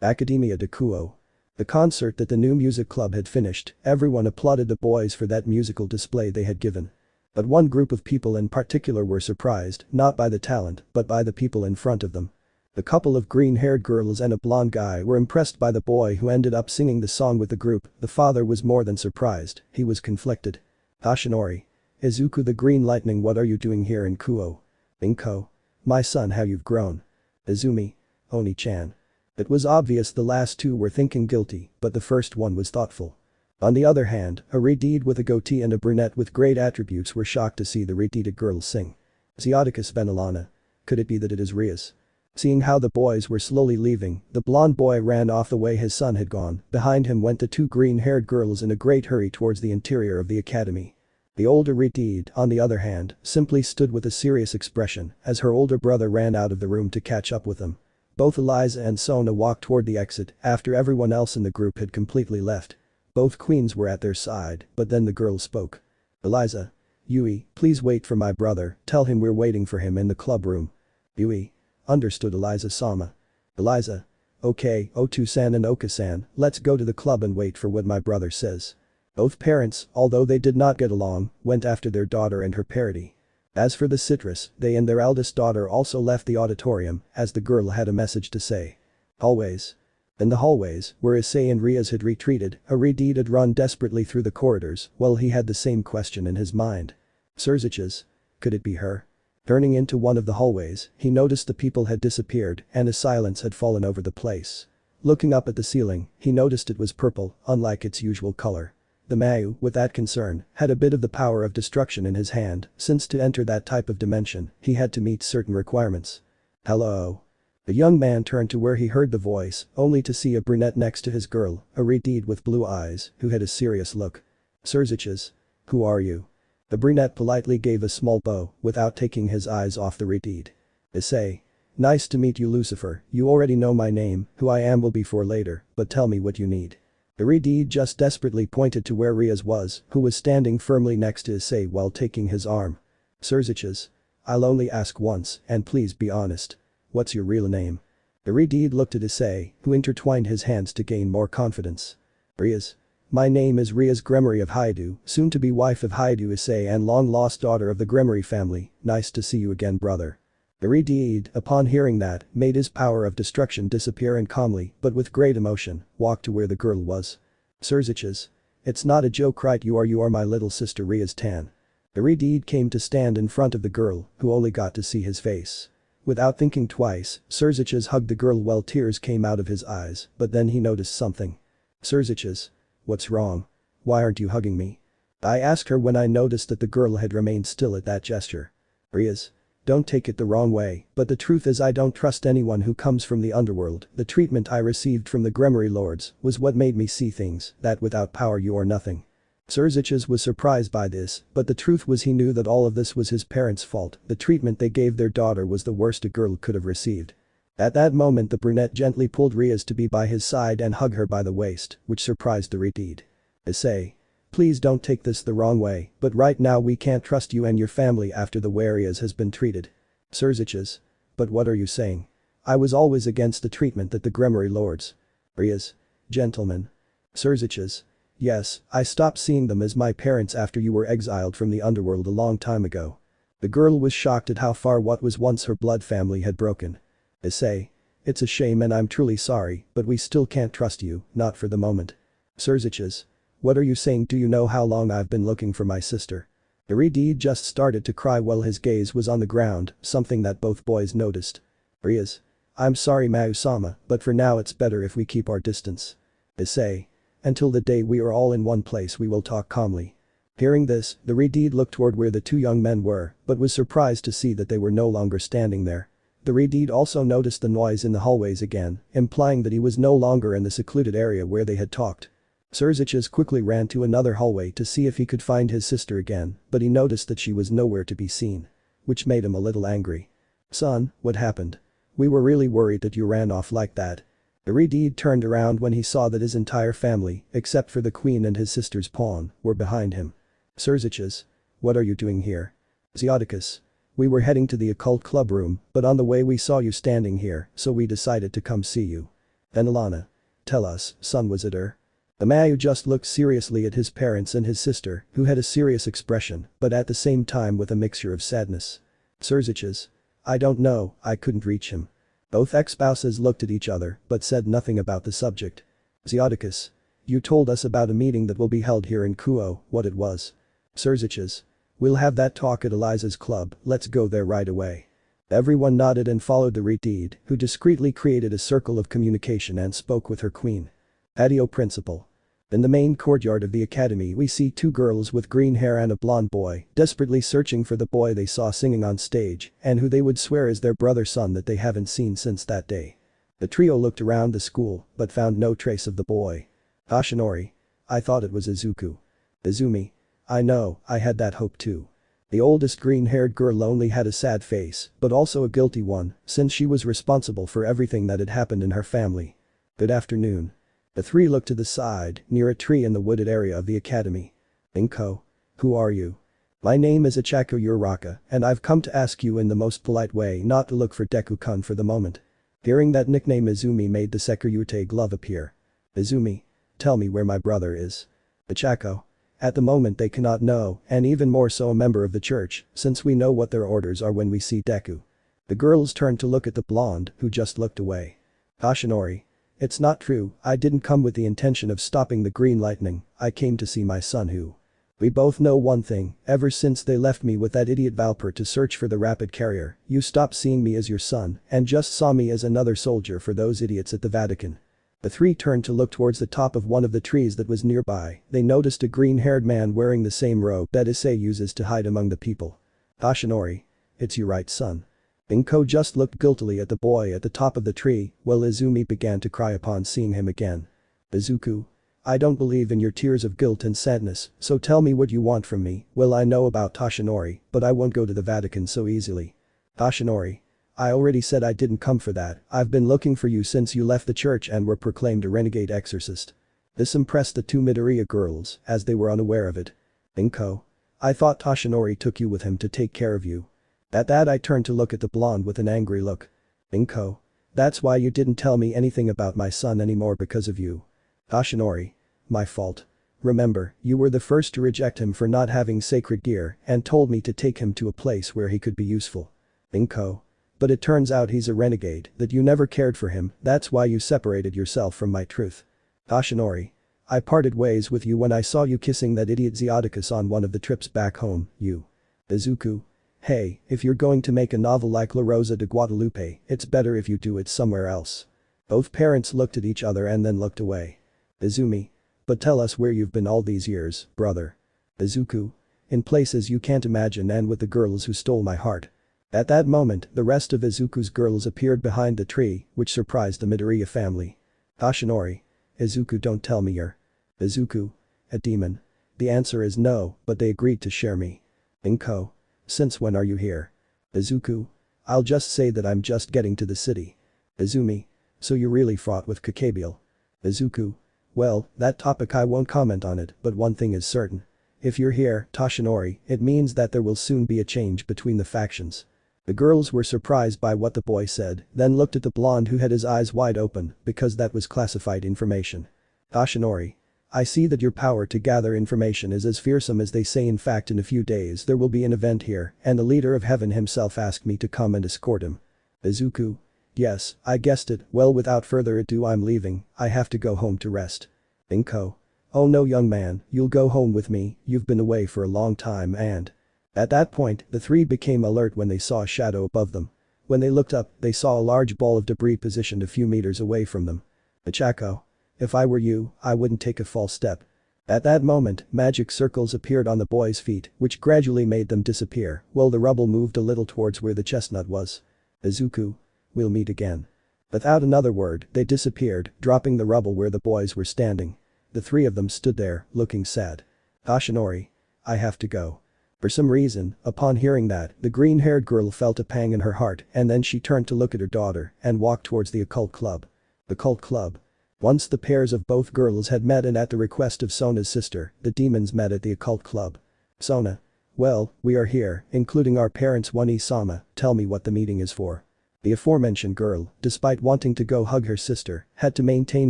Speaker 1: Academia de Kuoh. The concert that the new music club had finished, everyone applauded the boys for that musical display they had given. But one group of people in particular were surprised, not by the talent, but by the people in front of them. The couple of green-haired girls and a blonde guy were impressed by the boy who ended up singing the song with the group. The father was more than surprised, he was conflicted. Hashinori. Izuku the Green Lightning, what are you doing here in Kuoh? Inko. My son, how you've grown. Izumi. Oni-chan. It was obvious the last 2 were thinking guilty, but the first one was thoughtful. On the other hand, a redhead with a goatee and a brunette with great attributes were shocked to see the redheaded girls sing. Zeoticus Venelana. Could it be that it is Rias? Seeing how the boys were slowly leaving, the blonde boy ran off the way his son had gone. Behind him went the 2 green-haired girls in a great hurry towards the interior of the academy. The older redhead, on the other hand, simply stood with a serious expression as her older brother ran out of the room to catch up with them. Both Eliza and Sona walked toward the exit after everyone else in the group had completely left. Both queens were at their side, but then the girl spoke. Eliza. Yui, please wait for my brother, tell him we're waiting for him in the club room. Yui. Understood Eliza-sama. Eliza. Okay, Otu-san and Oka-san, let's go to the club and wait for what my brother says. Both parents, although they did not get along, went after their daughter and her parody. As for the Citrus, they and their eldest daughter also left the auditorium, as the girl had a message to say. Hallways. In the hallways, where Issei and Rias had retreated, a redhead had run desperately through the corridors, while he had the same question in his mind. Sirzechs. Could it be her? Turning into one of the hallways, he noticed the people had disappeared and a silence had fallen over the place. Looking up at the ceiling, he noticed it was purple, unlike its usual color. The Mayu, with that concern, had a bit of the power of destruction in his hand, since to enter that type of dimension, he had to meet certain requirements. Hello. The young man turned to where he heard the voice, only to see a brunette next to his girl, a redhead with blue eyes, who had a serious look. Sirzechs. Who are you? The brunette politely gave a small bow, without taking his eyes off the redhead. Issei. Nice to meet you, Lucifer. You already know my name, who I am will be for later, but tell me what you need. The redhead just desperately pointed to where Rias was, who was standing firmly next to Issei while taking his arm. Sirzechs. I'll only ask once, and please be honest. What's your real name? The redhead looked at Issei, who intertwined his hands to gain more confidence. Rias. My name is Rias Gremory of Hyoudou, soon to be wife of Hyoudou Issei and long-lost daughter of the Gremory family. Nice to see you again, brother. The redhead, upon hearing that, made his power of destruction disappear and calmly, but with great emotion, walked to where the girl was. Sirzechs. It's not a joke, right? You are my little sister Rias Tan. The redhead came to stand in front of the girl, who only got to see his face. Without thinking twice, Sirzechs hugged the girl while tears came out of his eyes, but then he noticed something. Sirzechs. What's wrong? Why aren't you hugging me? I asked her when I noticed that the girl had remained still at that gesture. Rias. Don't take it the wrong way, but the truth is I don't trust anyone who comes from the underworld. The treatment I received from the Gremory lords was what made me see things, that without power you are nothing. Sirzechs was surprised by this, but the truth was he knew that all of this was his parents' fault. The treatment they gave their daughter was the worst a girl could have received. At that moment the brunette gently pulled Rias to be by his side and hugged her by the waist, which surprised the redhead. Issei. Please don't take this the wrong way, but right now we can't trust you and your family after the way Rias has been treated. Sirzechs. But what are you saying? I was always against the treatment that the Gremory lords. Rias. Gentlemen. Sirzechs. Yes, I stopped seeing them as my parents after you were exiled from the underworld a long time ago. The girl was shocked at how far what was once her blood family had broken. Issei. It's a shame and I'm truly sorry, but we still can't trust you, not for the moment. Sirzechs. What are you saying? Do you know how long I've been looking for my sister? The redhead just started to cry while his gaze was on the ground, something that both boys noticed. Rias. I'm sorry Mayu-sama, but for now it's better if we keep our distance. Issei. Until the day we are all in one place we will talk calmly. Hearing this, the redhead looked toward where the two young men were, but was surprised to see that they were no longer standing there. The redhead also noticed the noise in the hallways again, implying that he was no longer in the secluded area where they had talked. Sirzechs quickly ran to another hallway to see if he could find his sister again, but he noticed that she was nowhere to be seen. Which made him a little angry. Son, what happened? We were really worried that you ran off like that. The redhead turned around when he saw that his entire family, except for the queen and his sister's pawn, were behind him. Sirzechs. What are you doing here? Sirzechs. We were heading to the occult club room, but on the way we saw you standing here, so we decided to come see you. Venelana. Tell us, son, was it her? The Mayu just looked seriously at his parents and his sister, who had a serious expression, but at the same time with a mixture of sadness. Sirzechs. I don't know, I couldn't reach him. Both ex-spouses looked at each other, but said nothing about the subject. Sirzechs. You told us about a meeting that will be held here in Kuoh, what it was. Sirzechs. We'll have that talk at Eliza's club, let's go there right away. Everyone nodded and followed the redhead, who discreetly created a circle of communication and spoke with her queen. Patio principal. In the main courtyard of the academy we see two girls with green hair and a blonde boy, desperately searching for the boy they saw singing on stage, and who they would swear is their brother's son that they haven't seen since that day. The trio looked around the school, but found no trace of the boy. Yoshinori. I thought it was Izuku. Izumi. I know, I had that hope too. The oldest green-haired girl only had a sad face, but also a guilty one, since she was responsible for everything that had happened in her family. Good afternoon. The three looked to the side, near a tree in the wooded area of the academy. Inko. Who are you? My name is Ichako Uraraka, and I've come to ask you in the most polite way not to look for Deku-kun for the moment. Hearing that nickname, Izumi made the Sekiryuutei glove appear. Izumi. Tell me where my brother is. Ichako. At the moment they cannot know, and even more so a member of the church, since we know what their orders are when we see Deku. The girls turned to look at the blonde, who just looked away. Yoshinori. It's not true, I didn't come with the intention of stopping the green lightning, I came to see my son who. We both know one thing, ever since they left me with that idiot Valper to search for the rapid carrier, you stopped seeing me as your son and just saw me as another soldier for those idiots at the Vatican. The three turned to look towards the top of one of the trees that was nearby. They noticed a green-haired man wearing the same robe that Issei uses to hide among the people. Toshinori. It's you right, son. Kuoh just looked guiltily at the boy at the top of the tree while Izumi began to cry upon seeing him again. Izuku. I don't believe in your tears of guilt and sadness, so tell me what you want from me. Well, I know about Toshinori, but I won't go to the Vatican so easily. Toshinori. I already said I didn't come for that. I've been looking for you since you left the church and were proclaimed a renegade exorcist. This impressed the two Midoriya girls, as they were unaware of it. Kuoh. I thought Toshinori took you with him to take care of you. At that I turned to look at the blonde with an angry look. Kuoh. That's why you didn't tell me anything about my son anymore because of you. Toshinori. My fault. Remember, you were the first to reject him for not having sacred gear and told me to take him to a place where he could be useful. Kuoh. But it turns out he's a renegade, that you never cared for him, that's why you separated yourself from my truth. Toshinori. I parted ways with you when I saw you kissing that idiot Zeodicus on one of the trips back home, you. Izuku. Hey, if you're going to make a novel like La Rosa de Guadalupe, it's better if you do it somewhere else. Both parents looked at each other and then looked away. Izumi. But tell us where you've been all these years, brother. Izuku. In places you can't imagine and with the girls who stole my heart. At that moment, the rest of Izuku's girls appeared behind the tree, which surprised the Midoriya family. Toshinori. Izuku, don't tell me you're. Izuku. A demon. The answer is no, but they agreed to share me. Kuoh. Since when are you here? Izuku. I'll just say that I'm just getting to the city. Izumi. So you really fought with Gabriel? Izuku. Well, that topic I won't comment on it, but one thing is certain. If you're here, Toshinori, it means that there will soon be a change between the factions. The girls were surprised by what the boy said, then looked at the blonde who had his eyes wide open because that was classified information. Toshinori. I see that your power to gather information is as fearsome as they say. In fact, in a few days there will be an event here and the leader of heaven himself asked me to come and escort him. Izuku. Yes, I guessed it. Well, without further ado, I'm leaving. I have to go home to rest. Kuoh. Oh no, young man, you'll go home with me, you've been away for a long time and… At that point, the three became alert when they saw a shadow above them. When they looked up, they saw a large ball of debris positioned a few meters away from them. Ichako. If I were you, I wouldn't take a false step. At that moment, magic circles appeared on the boys' feet, which gradually made them disappear, while the rubble moved a little towards where the chestnut was. Izuku. We'll meet again. Without another word, they disappeared, dropping the rubble where the boys were standing. The three of them stood there, looking sad. Toshinori. I have to go. For some reason, upon hearing that, the green-haired girl felt a pang in her heart and then she turned to look at her daughter and walked towards the occult club. The cult club. Once the pairs of both girls had met and at the request of Sona's sister, the demons met at the occult club. Sona. Well, we are here, including our parents. One-sama, tell me what the meeting is for. The aforementioned girl, despite wanting to go hug her sister, had to maintain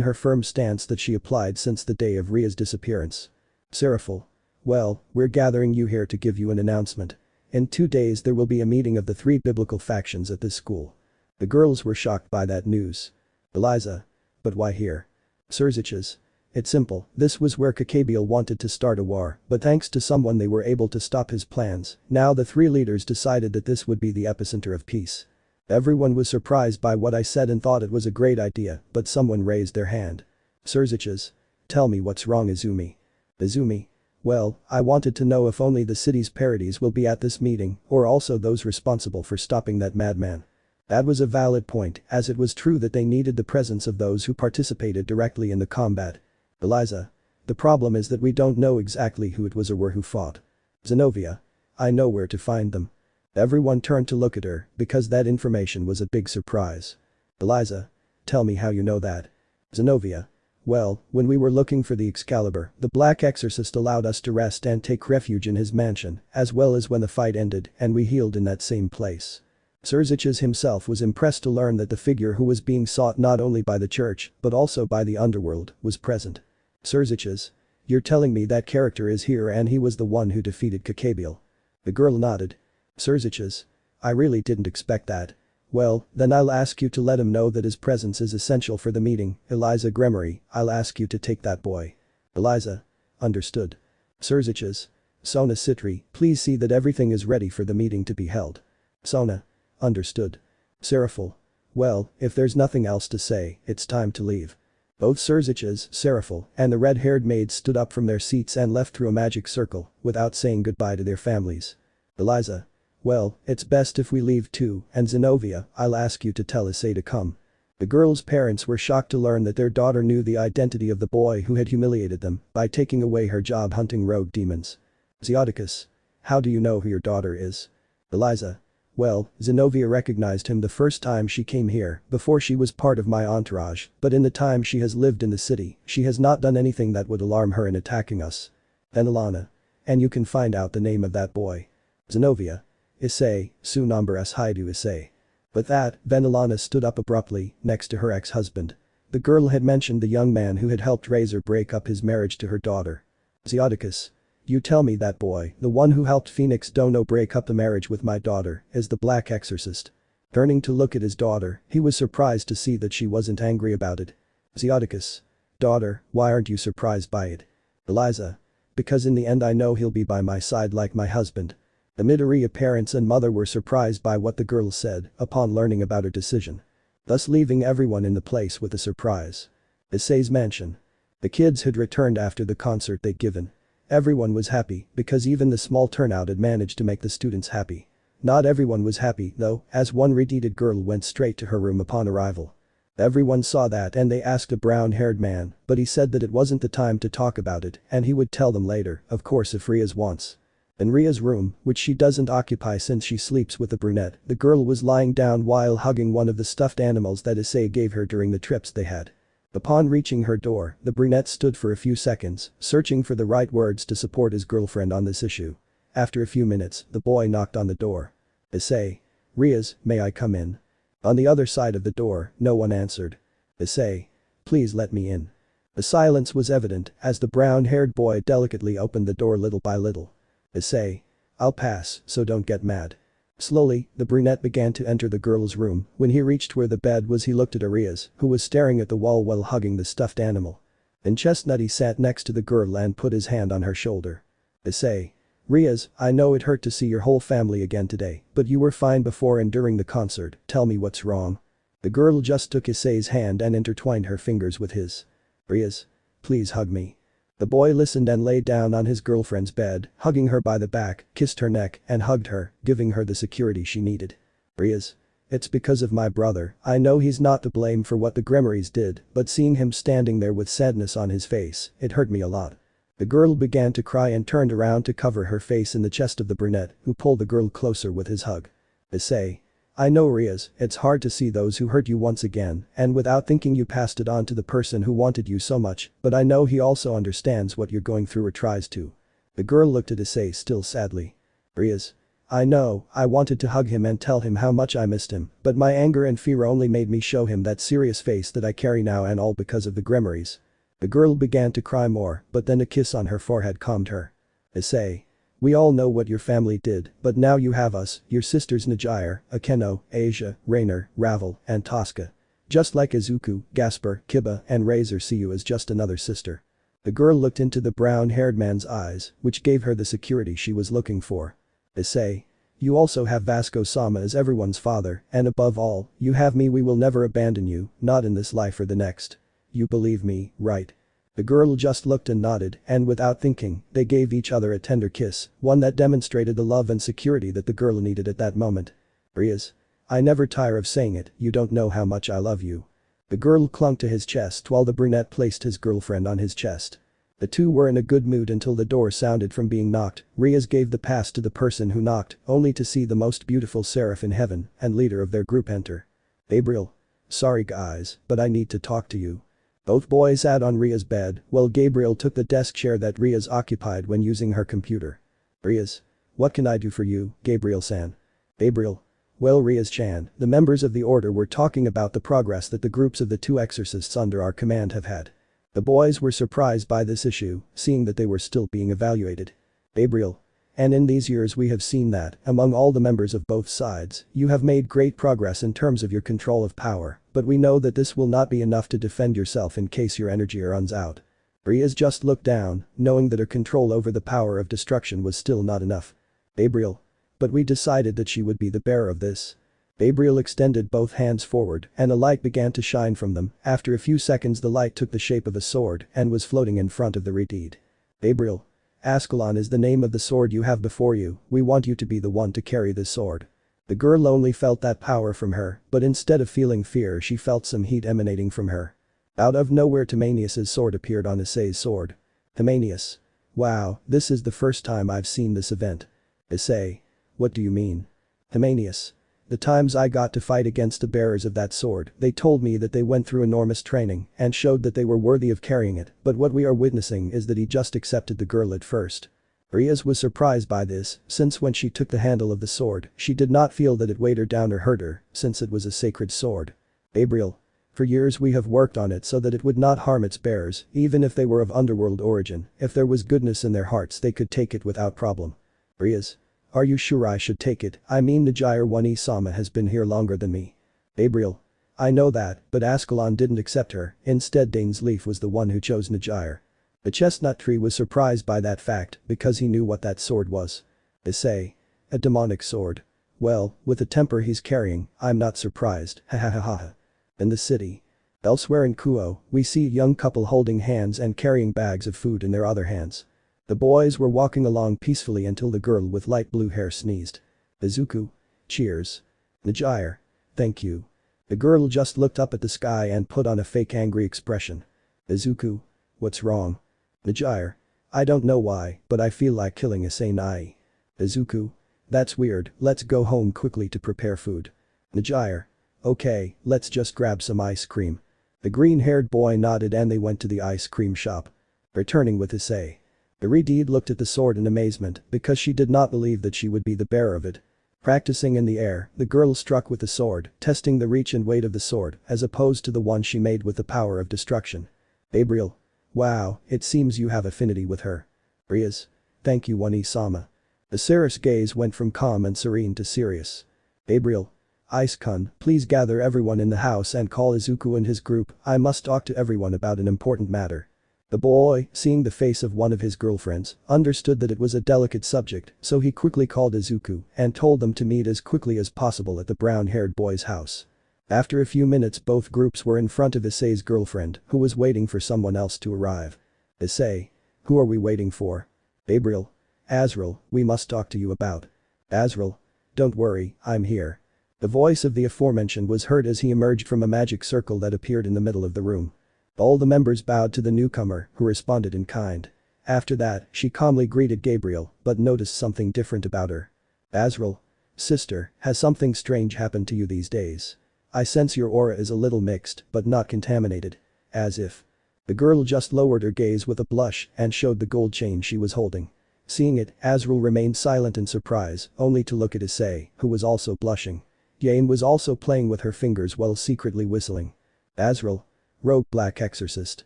Speaker 1: her firm stance that she applied since the day of Ria's disappearance. Seraphil. Well, we're gathering you here to give you an announcement. In 2 days there will be a meeting of the 3 biblical factions at this school. The girls were shocked by that news. Eliza. But why here? Sirzechs. It's simple, this was where Gabriel wanted to start a war, but thanks to someone they were able to stop his plans. Now the 3 leaders decided that this would be the epicenter of peace. Everyone was surprised by what I said and thought it was a great idea, but someone raised their hand. Sirzechs. Tell me what's wrong, Izumi. Izumi. Well, I wanted to know if only the city's parodies will be at this meeting or also those responsible for stopping that madman. That was a valid point, as it was true that they needed the presence of those who participated directly in the combat. Eliza. The problem is that we don't know exactly who it was or where who fought. Zenovia. I know where to find them. Everyone turned to look at her because that information was a big surprise. Eliza. Tell me how you know that. Zenovia. Well, when we were looking for the Excalibur, the Black Exorcist allowed us to rest and take refuge in his mansion, as well as when the fight ended and we healed in that same place. Sirzechs himself was impressed to learn that the figure who was being sought not only by the church, but also by the underworld, was present. Sirzechs. You're telling me that character is here and he was the one who defeated Gabriel? The girl nodded. Sirzechs. I really didn't expect that. Well, then I'll ask you to let him know that his presence is essential for the meeting. Rias Gremory, I'll ask you to take that boy. Eliza. Understood. Sirzechs. Sona Sitri, please see that everything is ready for the meeting to be held. Sona. Understood. Seraphil. Well, if there's nothing else to say, it's time to leave. Both Sirzechs, Seraphil, and the red-haired maids stood up from their seats and left through a magic circle, without saying goodbye to their families. Eliza. Well, it's best if we leave too, and Zenobia, I'll ask you to tell Issei to come. The girls' parents were shocked to learn that their daughter knew the identity of the boy who had humiliated them by taking away her job hunting rogue demons. Xiaudicus. How do you know who your daughter is? Eliza. Well, Zenobia recognized him the first time she came here, before she was part of my entourage, but in the time she has lived in the city, she has not done anything that would alarm her in attacking us. Venelana. And you can find out the name of that boy. Zenobia. Issei, su nombre es Hyoudou Issei. With that, Venelana stood up abruptly, next to her ex-husband. The girl had mentioned the young man who had helped Razor break up his marriage to her daughter. Xiaudicus. You tell me that boy, the one who helped Phoenix Dono break up the marriage with my daughter, is the Black Exorcist. Turning to look at his daughter, he was surprised to see that she wasn't angry about it. Xiaudicus. Daughter, why aren't you surprised by it? Eliza. Because in the end I know he'll be by my side like my husband. The Midoriya parents and mother were surprised by what the girl said upon learning about her decision. Thus leaving everyone in the place with a surprise. Issei's mansion. The kids had returned after the concert they'd given. Everyone was happy because even the small turnout had managed to make the students happy. Not everyone was happy though, as one repudiated girl went straight to her room upon arrival. Everyone saw that and they asked a brown-haired man, but he said that it wasn't the time to talk about it and he would tell them later, of course if Rias wants. In Ria's room, which she doesn't occupy since she sleeps with the brunette, the girl was lying down while hugging one of the stuffed animals that Issei gave her during the trips they had. Upon reaching her door, the brunette stood for a few seconds, searching for the right words to support his girlfriend on this issue. After a few minutes, the boy knocked on the door. Issei. Rias, may I come in? On the other side of the door, no one answered. Issei. Please let me in. The silence was evident as the brown-haired boy delicately opened the door little by little. Issei. I'll pass, so don't get mad. Slowly, the brunette began to enter the girl's room. When he reached where the bed was he looked at Rias, who was staring at the wall while hugging the stuffed animal. Then Chestnutty sat next to the girl and put his hand on her shoulder. Issei. Rias, I know it hurt to see your whole family again today, but you were fine before and during the concert, tell me what's wrong. The girl just took Issei's hand and intertwined her fingers with his. Rias. Please hug me. The boy listened and lay down on his girlfriend's bed, hugging her by the back, kissed her neck, and hugged her, giving her the security she needed. Rias. It's because of my brother, I know he's not to blame for what the Gremorys did, but seeing him standing there with sadness on his face, it hurt me a lot. The girl began to cry and turned around to cover her face in the chest of the brunette, who pulled the girl closer with his hug. Issei. I know Rias, it's hard to see those who hurt you once again, and without thinking you passed it on to the person who wanted you so much, but I know he also understands what you're going through or tries to. The girl looked at Issei still sadly. Rias. I know, I wanted to hug him and tell him how much I missed him, but my anger and fear only made me show him that serious face that I carry now and all because of the Gremorys. The girl began to cry more, but then a kiss on her forehead calmed her. Issei. We all know what your family did, but now you have us, your sisters Najire, Akeno, Asia, Rainer, Ravel, and Tosca. Just like Izuku, Gasper, Kiba, and Razor see you as just another sister. The girl looked into the brown-haired man's eyes, which gave her the security she was looking for. Issei. You also have Vasco-sama as everyone's father, and above all, you have me. We will never abandon you, not in this life or the next. You believe me, right? The girl just looked and nodded, and without thinking, they gave each other a tender kiss, one that demonstrated the love and security that the girl needed at that moment. Rias. I never tire of saying it, you don't know how much I love you. The girl clung to his chest while the brunette placed his girlfriend on his chest. The two were in a good mood until the door sounded from being knocked. Rias gave the pass to the person who knocked, only to see the most beautiful seraph in heaven and leader of their group enter. Gabriel. Sorry guys, but I need to talk to you. Both boys sat on Ria's bed, while Gabriel took the desk chair that Rias occupied when using her computer. Rias. What can I do for you, Gabriel-san? Gabriel. Well Rias-chan, the members of the order were talking about the progress that the groups of the two exorcists under our command have had. The boys were surprised by this issue, seeing that they were still being evaluated. Gabriel. And in these years we have seen that, among all the members of both sides, you have made great progress in terms of your control of power, but we know that this will not be enough to defend yourself in case your energy runs out. Rias just looked down, knowing that her control over the power of destruction was still not enough. Gabriel. But we decided that she would be the bearer of this. Gabriel extended both hands forward and a light began to shine from them. After a few seconds the light took the shape of a sword and was floating in front of the redeed. Gabriel. Ascalon is the name of the sword you have before you, we want you to be the one to carry this sword. The girl only felt that power from her, but instead of feeling fear she felt some heat emanating from her. Out of nowhere Timanius's sword appeared on Issei's sword. Timanius. Wow, this is the first time I've seen this event. Issei. What do you mean? Timanius. The times I got to fight against the bearers of that sword, they told me that they went through enormous training and showed that they were worthy of carrying it, but what we are witnessing is that he just accepted the girl at first. Rias was surprised by this, since when she took the handle of the sword, she did not feel that it weighed her down or hurt her, since it was a sacred sword. Gabriel. For years we have worked on it so that it would not harm its bearers, even if they were of underworld origin, if there was goodness in their hearts they could take it without problem. Rias. Are you sure I should take it? I mean Najire 1E Sama has been here longer than me. Gabriel. I know that, but Ascalon didn't accept her, instead Dane's Leaf was the one who chose Najire. The chestnut tree was surprised by that fact because he knew what that sword was. Issei. A demonic sword. Well, with the temper he's carrying, I'm not surprised, ha ha ha ha. In the city. Elsewhere in Kuoh, we see a young couple holding hands and carrying bags of food in their other hands. The boys were walking along peacefully until the girl with light blue hair sneezed. Izuku. Cheers. Najire. Thank you. The girl just looked up at the sky and put on a fake angry expression. Izuku. What's wrong? Najire. I don't know why, but I feel like killing Issei Nai. Izuku. That's weird, let's go home quickly to prepare food. Najire. Okay, let's just grab some ice cream. The green-haired boy nodded and they went to the ice cream shop. Returning with Issei. The redeed looked at the sword in amazement because she did not believe that she would be the bearer of it. Practicing in the air, the girl struck with the sword, testing the reach and weight of the sword as opposed to the one she made with the power of destruction. Gabriel. Wow, it seems you have affinity with her. Rias. Thank you 1E Sama. The Serek's gaze went from calm and serene to serious. Gabriel. Ice-kun, please gather everyone in the house and call Izuku and his group, I must talk to everyone about an important matter. The boy, seeing the face of one of his girlfriends, understood that it was a delicate subject, so he quickly called Izuku and told them to meet as quickly as possible at the brown-haired boy's house. After a few minutes both groups were in front of Issei's girlfriend, who was waiting for someone else to arrive. Issei. Who are we waiting for? Gabriel. Azrael, we must talk to you about. Azrael. Don't worry, I'm here. The voice of the aforementioned was heard as he emerged from a magic circle that appeared in the middle of the room. All the members bowed to the newcomer, who responded in kind. After that, she calmly greeted Gabriel, but noticed something different about her. Azrael. Sister, has something strange happened to you these days? I sense your aura is a little mixed, but not contaminated. As if. The girl just lowered her gaze with a blush and showed the gold chain she was holding. Seeing it, Azrael remained silent in surprise, only to look at Issei, who was also blushing. Yane was also playing with her fingers while secretly whistling. Azrael. Rogue Black Exorcist.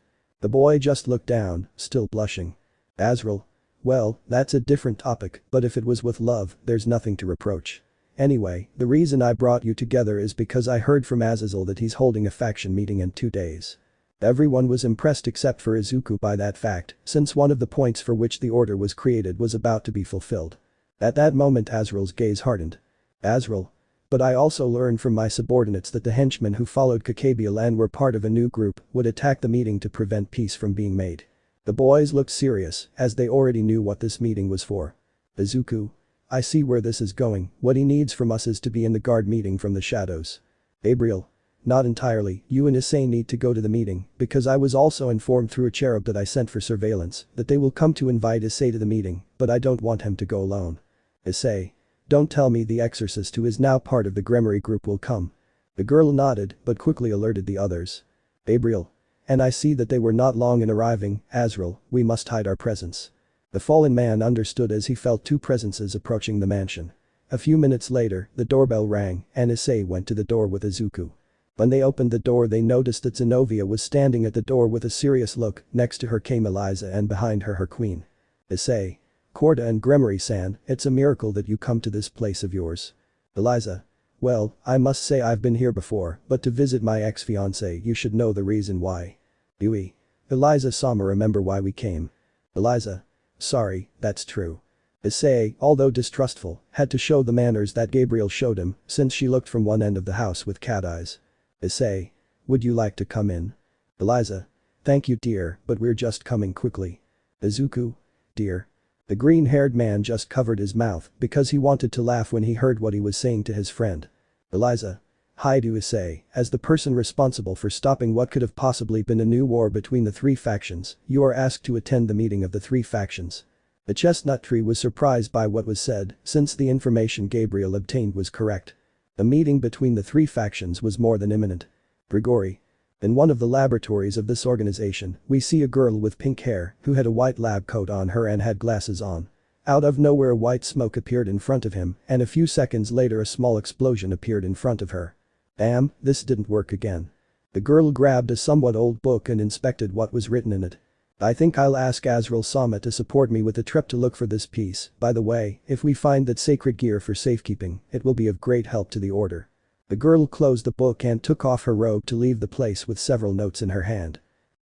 Speaker 1: The boy just looked down, still blushing. Azrael. Well, that's a different topic, but if it was with love, there's nothing to reproach. Anyway, the reason I brought you together is because I heard from Azazel that he's holding a faction meeting in 2 days. Everyone was impressed except for Izuku by that fact, since one of the points for which the order was created was about to be fulfilled. At that moment Azrael's gaze hardened. Azrael. But I also learned from my subordinates that the henchmen who followed Gabriel and were part of a new group would attack the meeting to prevent peace from being made. The boys looked serious, as they already knew what this meeting was for. Izuku. I see where this is going, what he needs from us is to be in the guard meeting from the shadows. Gabriel. Not entirely, you and Issei need to go to the meeting, because I was also informed through a cherub that I sent for surveillance, that they will come to invite Issei to the meeting, but I don't want him to go alone. Issei. Don't tell me the exorcist who is now part of the Gremory group will come. The girl nodded, but quickly alerted the others. Gabriel. And I see that they were not long in arriving, Azrael, we must hide our presence. The fallen man understood as he felt 2 presences approaching the mansion. A few minutes later, the doorbell rang, and Issei went to the door with Izuku. When they opened the door they noticed that Zenobia was standing at the door with a serious look, next to her came Eliza and behind her queen. Issei. Corda and Gremory-san, it's a miracle that you come to this place of yours. Eliza. Well, I must say I've been here before, but to visit my ex-fiancée you should know the reason why. Yui. Eliza Sama, remember why we came? Eliza. Sorry, that's true. Issei, although distrustful, had to show the manners that Gabriel showed him since she looked from one end of the house with cat eyes. Issei. Would you like to come in? Eliza. Thank you dear, but we're just coming quickly. Izuku. Dear. The green-haired man just covered his mouth because he wanted to laugh when he heard what he was saying to his friend. Eliza. Hyoudou Issei, as the person responsible for stopping what could have possibly been a new war between the three factions, you are asked to attend the meeting of the three factions. The chestnut tree was surprised by what was said since the information Gabriel obtained was correct. The meeting between the three factions was more than imminent. Grigori. In one of the laboratories of this organization, we see a girl with pink hair who had a white lab coat on her and had glasses on. Out of nowhere white smoke appeared in front of him and a few seconds later a small explosion appeared in front of her. Damn, this didn't work again. The girl grabbed a somewhat old book and inspected what was written in it. I think I'll ask Azrael Sama to support me with a trip to look for this piece. By the way, if we find that sacred gear for safekeeping, it will be of great help to the order. The girl closed the book and took off her robe to leave the place with several notes in her hand.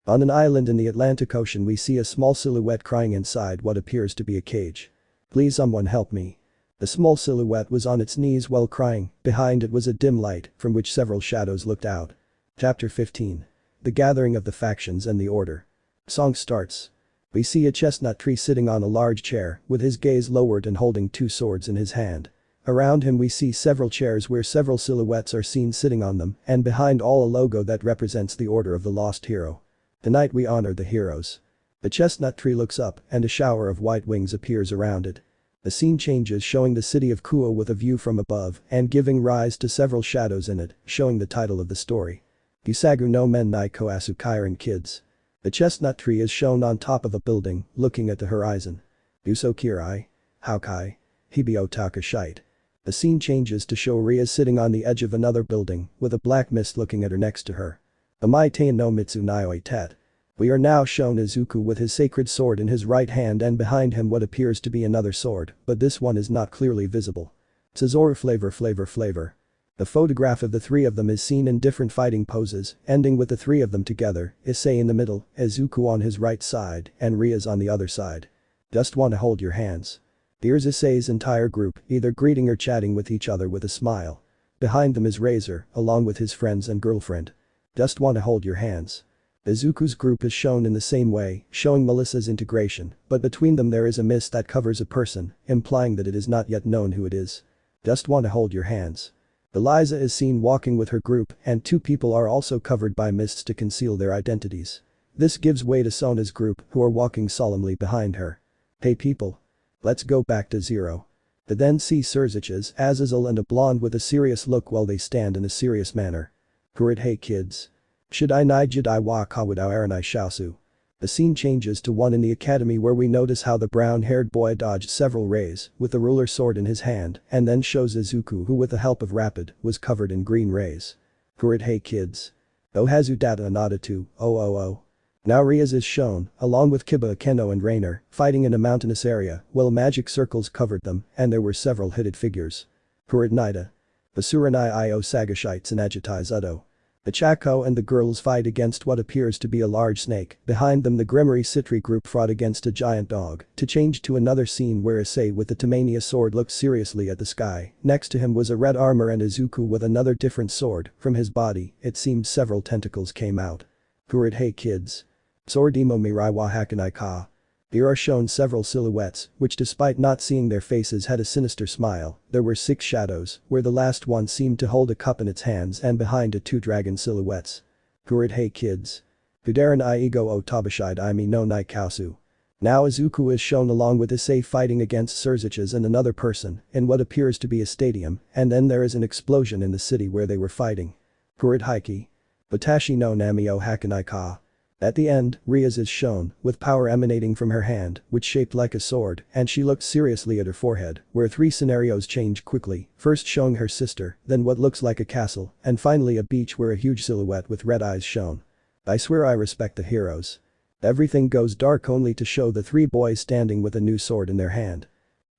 Speaker 1: On an island in the Atlantic Ocean we see a small silhouette crying inside what appears to be a cage. Please someone help me. The small silhouette was on its knees while crying, behind it was a dim light from which several shadows looked out. Chapter 15. The Gathering of the Factions and the Order. Song starts. We see a chestnut tree sitting on a large chair with his gaze lowered and holding two swords in his hand. Around him we see several chairs where several silhouettes are seen sitting on them and behind all a logo that represents the Order of the Lost Hero. Tonight we honor the heroes. The chestnut tree looks up and a shower of white wings appears around it. The scene changes showing the city of Kuoh with a view from above and giving rise to several shadows in it, showing the title of the story. Yusagu no men ni koasu kairan kids. The chestnut tree is shown on top of a building, looking at the horizon. Uso kirai. Haukai. Hibio takashite. The scene changes to show Rias sitting on the edge of another building, with a black mist looking at her next to her. Amaitain no mitsu nioi tet. We are now shown Izuku with his sacred sword in his right hand and behind him what appears to be another sword, but this one is not clearly visible. Tsuzoru flavor. The photograph of the three of them is seen in different fighting poses, ending with the three of them together, Issei in the middle, Izuku on his right side, and Rias on the other side. Just wanna hold your hands. Here's Issei's entire group, either greeting or chatting with each other with a smile. Behind them is Razor, along with his friends and girlfriend. Just wanna hold your hands. Izuku's group is shown in the same way, showing Melissa's integration, but between them there is a mist that covers a person, implying that it is not yet known who it is. Just wanna hold your hands. Eliza is seen walking with her group and two people are also covered by mists to conceal their identities. This gives way to Sona's group who are walking solemnly behind her. Hey people. Let's go back to zero. They then see Sirzechs, Azazel and a blonde with a serious look while they stand in a serious manner. Kurit hey kids. Should I ni jidai wa kawudao aranai shaosu. The scene changes to one in the academy where we notice how the brown-haired boy dodged several rays with the ruler sword in his hand and then shows Izuku who with the help of Rapid was covered in green rays. Kurit hey kids. Ohazu data anadatu, oh. Now Rias is shown, along with Kiba Keno and Rainer, fighting in a mountainous area while magic circles covered them and there were several hooded figures. Kurit Nida. Basuranai io sagashites and agitai zudo. The Chako and the girls fight against what appears to be a large snake, behind them the Gremory Sitri group fought against a giant dog, to change to another scene where Issei with the Tamania sword looked seriously at the sky, next to him was a red armor and Izuku with another different sword, from his body, it seemed several tentacles came out. Kurit hey kids. Swordimo mirai wa hakanai ka. Here are shown several silhouettes, which despite not seeing their faces had a sinister smile. There were 6 shadows, where the last one seemed to hold a cup in its hands and behind it 2 dragon silhouettes. Kurit hey kids. Kudaran I ego o tabashide imi no nai kausu. Now Izuku is shown along with Issei fighting against Sirzechs and another person, in what appears to be a stadium, and then there is an explosion in the city where they were fighting. Kurit haiki. Batashi no nami o hakanai ka. At the end, Rias is shown, with power emanating from her hand, which shaped like a sword, and she looked seriously at her forehead, where 3 scenarios change quickly, first showing her sister, then what looks like a castle, and finally a beach where a huge silhouette with red eyes shown. I swear I respect the heroes. Everything goes dark only to show the 3 boys standing with a new sword in their hand.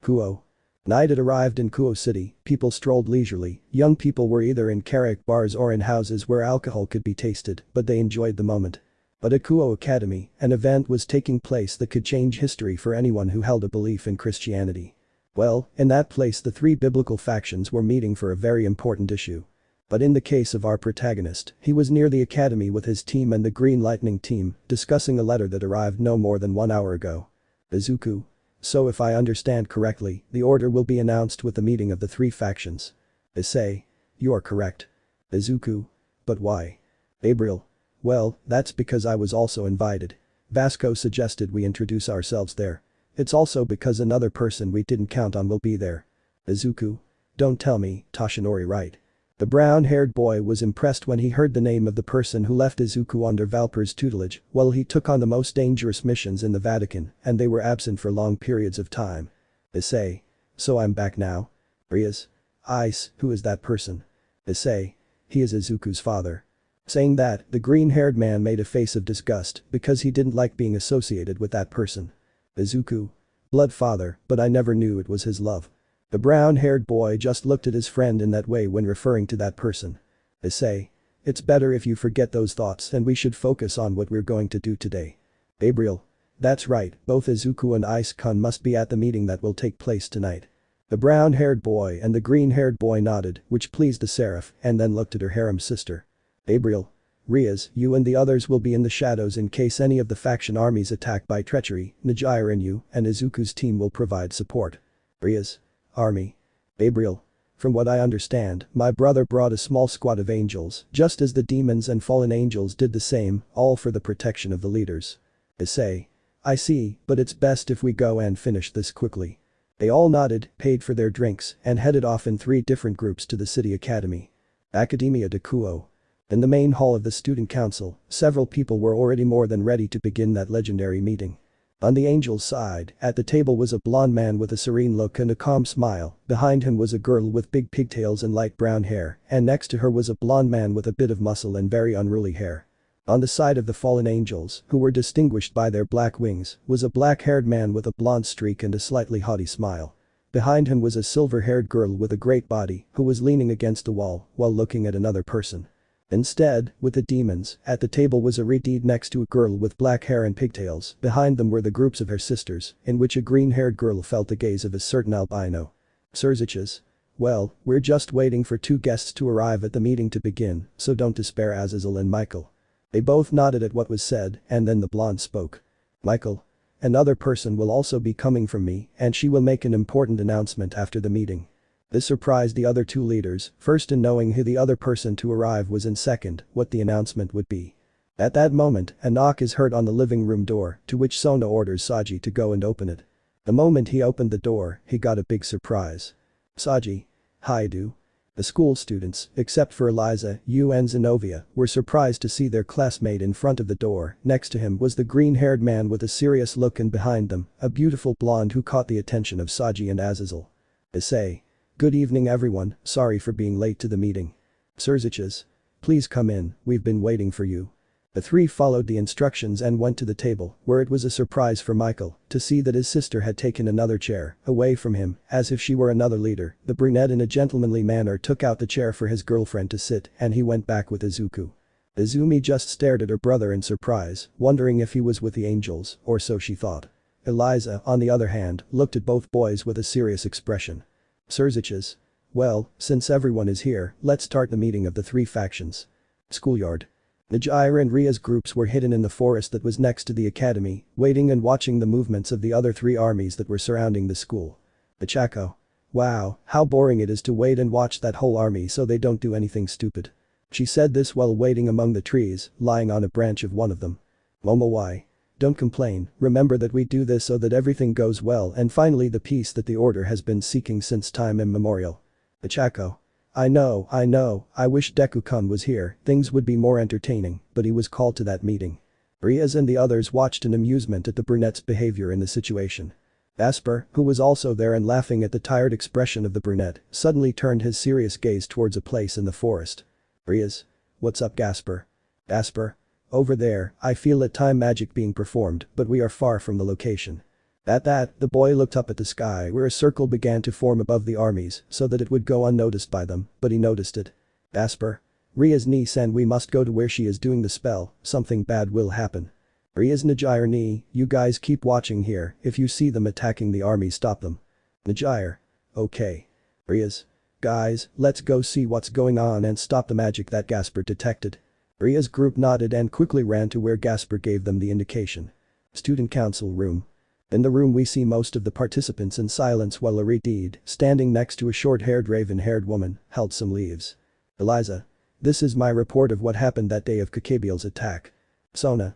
Speaker 1: Kuoh. Night had arrived in Kuoh City, people strolled leisurely, young people were either in karaoke bars or in houses where alcohol could be tasted, but they enjoyed the moment. But at Kuoh Academy, an event was taking place that could change history for anyone who held a belief in Christianity. Well, in that place the three biblical factions were meeting for a very important issue. But in the case of our protagonist, he was near the academy with his team and the Green Lightning team, discussing a letter that arrived no more than 1 hour ago. Izuku. So if I understand correctly, the order will be announced with the meeting of the three factions. Issei. You are correct. Izuku. But why? Gabriel. Well, that's because I was also invited. Vasco suggested we introduce ourselves there. It's also because another person we didn't count on will be there. Izuku. Don't tell me, Toshinori right. The brown-haired boy was impressed when he heard the name of the person who left Izuku under Valper's tutelage while he took on the most dangerous missions in the Vatican and they were absent for long periods of time. Issei. So I'm back now? Rias. Ice, who is that person? Issei. He is Izuku's father. Saying that, the green-haired man made a face of disgust because he didn't like being associated with that person. Izuku. Blood father, but I never knew it was his love. The brown-haired boy just looked at his friend in that way when referring to that person. Issei. It's better if you forget those thoughts and we should focus on what we're going to do today. Gabriel. That's right, both Izuku and Ice-kun must be at the meeting that will take place tonight. The brown-haired boy and the green-haired boy nodded, which pleased the seraph, and then looked at her harem sister. Gabriel. Rias, you and the others will be in the shadows in case any of the faction armies attack by treachery. Najira and you and Izuku's team will provide support. Rias. Army. Gabriel. From what I understand, my brother brought a small squad of angels, just as the demons and fallen angels did the same, all for the protection of the leaders. Issei. I see, but it's best if we go and finish this quickly. They all nodded, paid for their drinks, and headed off in 3 different groups to the city academy. Academia de Kuoh. In the main hall of the student council, several people were already more than ready to begin that legendary meeting. On the angel's side, at the table was a blond man with a serene look and a calm smile, behind him was a girl with big pigtails and light brown hair, and next to her was a blond man with a bit of muscle and very unruly hair. On the side of the fallen angels, who were distinguished by their black wings, was a black-haired man with a blonde streak and a slightly haughty smile. Behind him was a silver-haired girl with a great body, who was leaning against the wall while looking at another person. Instead, with the demons, at the table was a redeed next to a girl with black hair and pigtails, behind them were the groups of her sisters, in which a green-haired girl felt the gaze of a certain albino. Sirzechs. Well, we're just waiting for 2 guests to arrive at the meeting to begin, so don't despair Azazel and Michael. They both nodded at what was said, and then the blonde spoke. Michael. Another person will also be coming from me, and she will make an important announcement after the meeting. This surprised the other 2 leaders, first in knowing who the other person to arrive was and second, what the announcement would be. At that moment, a knock is heard on the living room door, to which Sona orders Saji to go and open it. The moment he opened the door, he got a big surprise. Saji. Hyoudou. The school students, except for Eliza, Yu and Zenobia, were surprised to see their classmate in front of the door. Next to him was the green-haired man with a serious look and behind them, a beautiful blonde who caught the attention of Saji and Azazel. Issei. Good evening everyone, sorry for being late to the meeting. Sirzechs. Please come in, we've been waiting for you. The 3 followed the instructions and went to the table, where it was a surprise for Michael to see that his sister had taken another chair away from him, as if she were another leader. The brunette in a gentlemanly manner took out the chair for his girlfriend to sit and he went back with Izuku. Izumi just stared at her brother in surprise, wondering if he was with the angels, or so she thought. Eliza, on the other hand, looked at both boys with a serious expression. Sirzechs. Well, since everyone is here, let's start the meeting of the 3 factions. Schoolyard. Najira and Ria's groups were hidden in the forest that was next to the academy, waiting and watching the movements of the other 3 armies that were surrounding the school. The Chaco. Wow, how boring it is to wait and watch that whole army so they don't do anything stupid. She said this while waiting among the trees, lying on a branch of one of them. Momo why? Don't complain, remember that we do this so that everything goes well and finally the peace that the order has been seeking since time immemorial. The Chaco. I know, I wish Deku-kun was here, things would be more entertaining, but he was called to that meeting. Rias and the others watched in amusement at the brunette's behavior in the situation. Asper, who was also there and laughing at the tired expression of the brunette, suddenly turned his serious gaze towards a place in the forest. Rias. What's up Gasper? Asper. Over there, I feel a time magic being performed, but we are far from the location. At that, the boy looked up at the sky where a circle began to form above the armies so that it would go unnoticed by them, but he noticed it. Asper. Rias niece and we must go to where she is doing the spell, something bad will happen. Rias Najir ni, you guys keep watching here, if you see them attacking the army stop them. Najir. Okay. Rias. Guys, let's go see what's going on and stop the magic that Gasper detected. Rias' group nodded and quickly ran to where Gasper gave them the indication. Student council room. In the room we see most of the participants in silence while Aridid, standing next to a short-haired raven-haired woman, held some leaves. Eliza. This is my report of what happened that day of Gabriel's attack. Sona.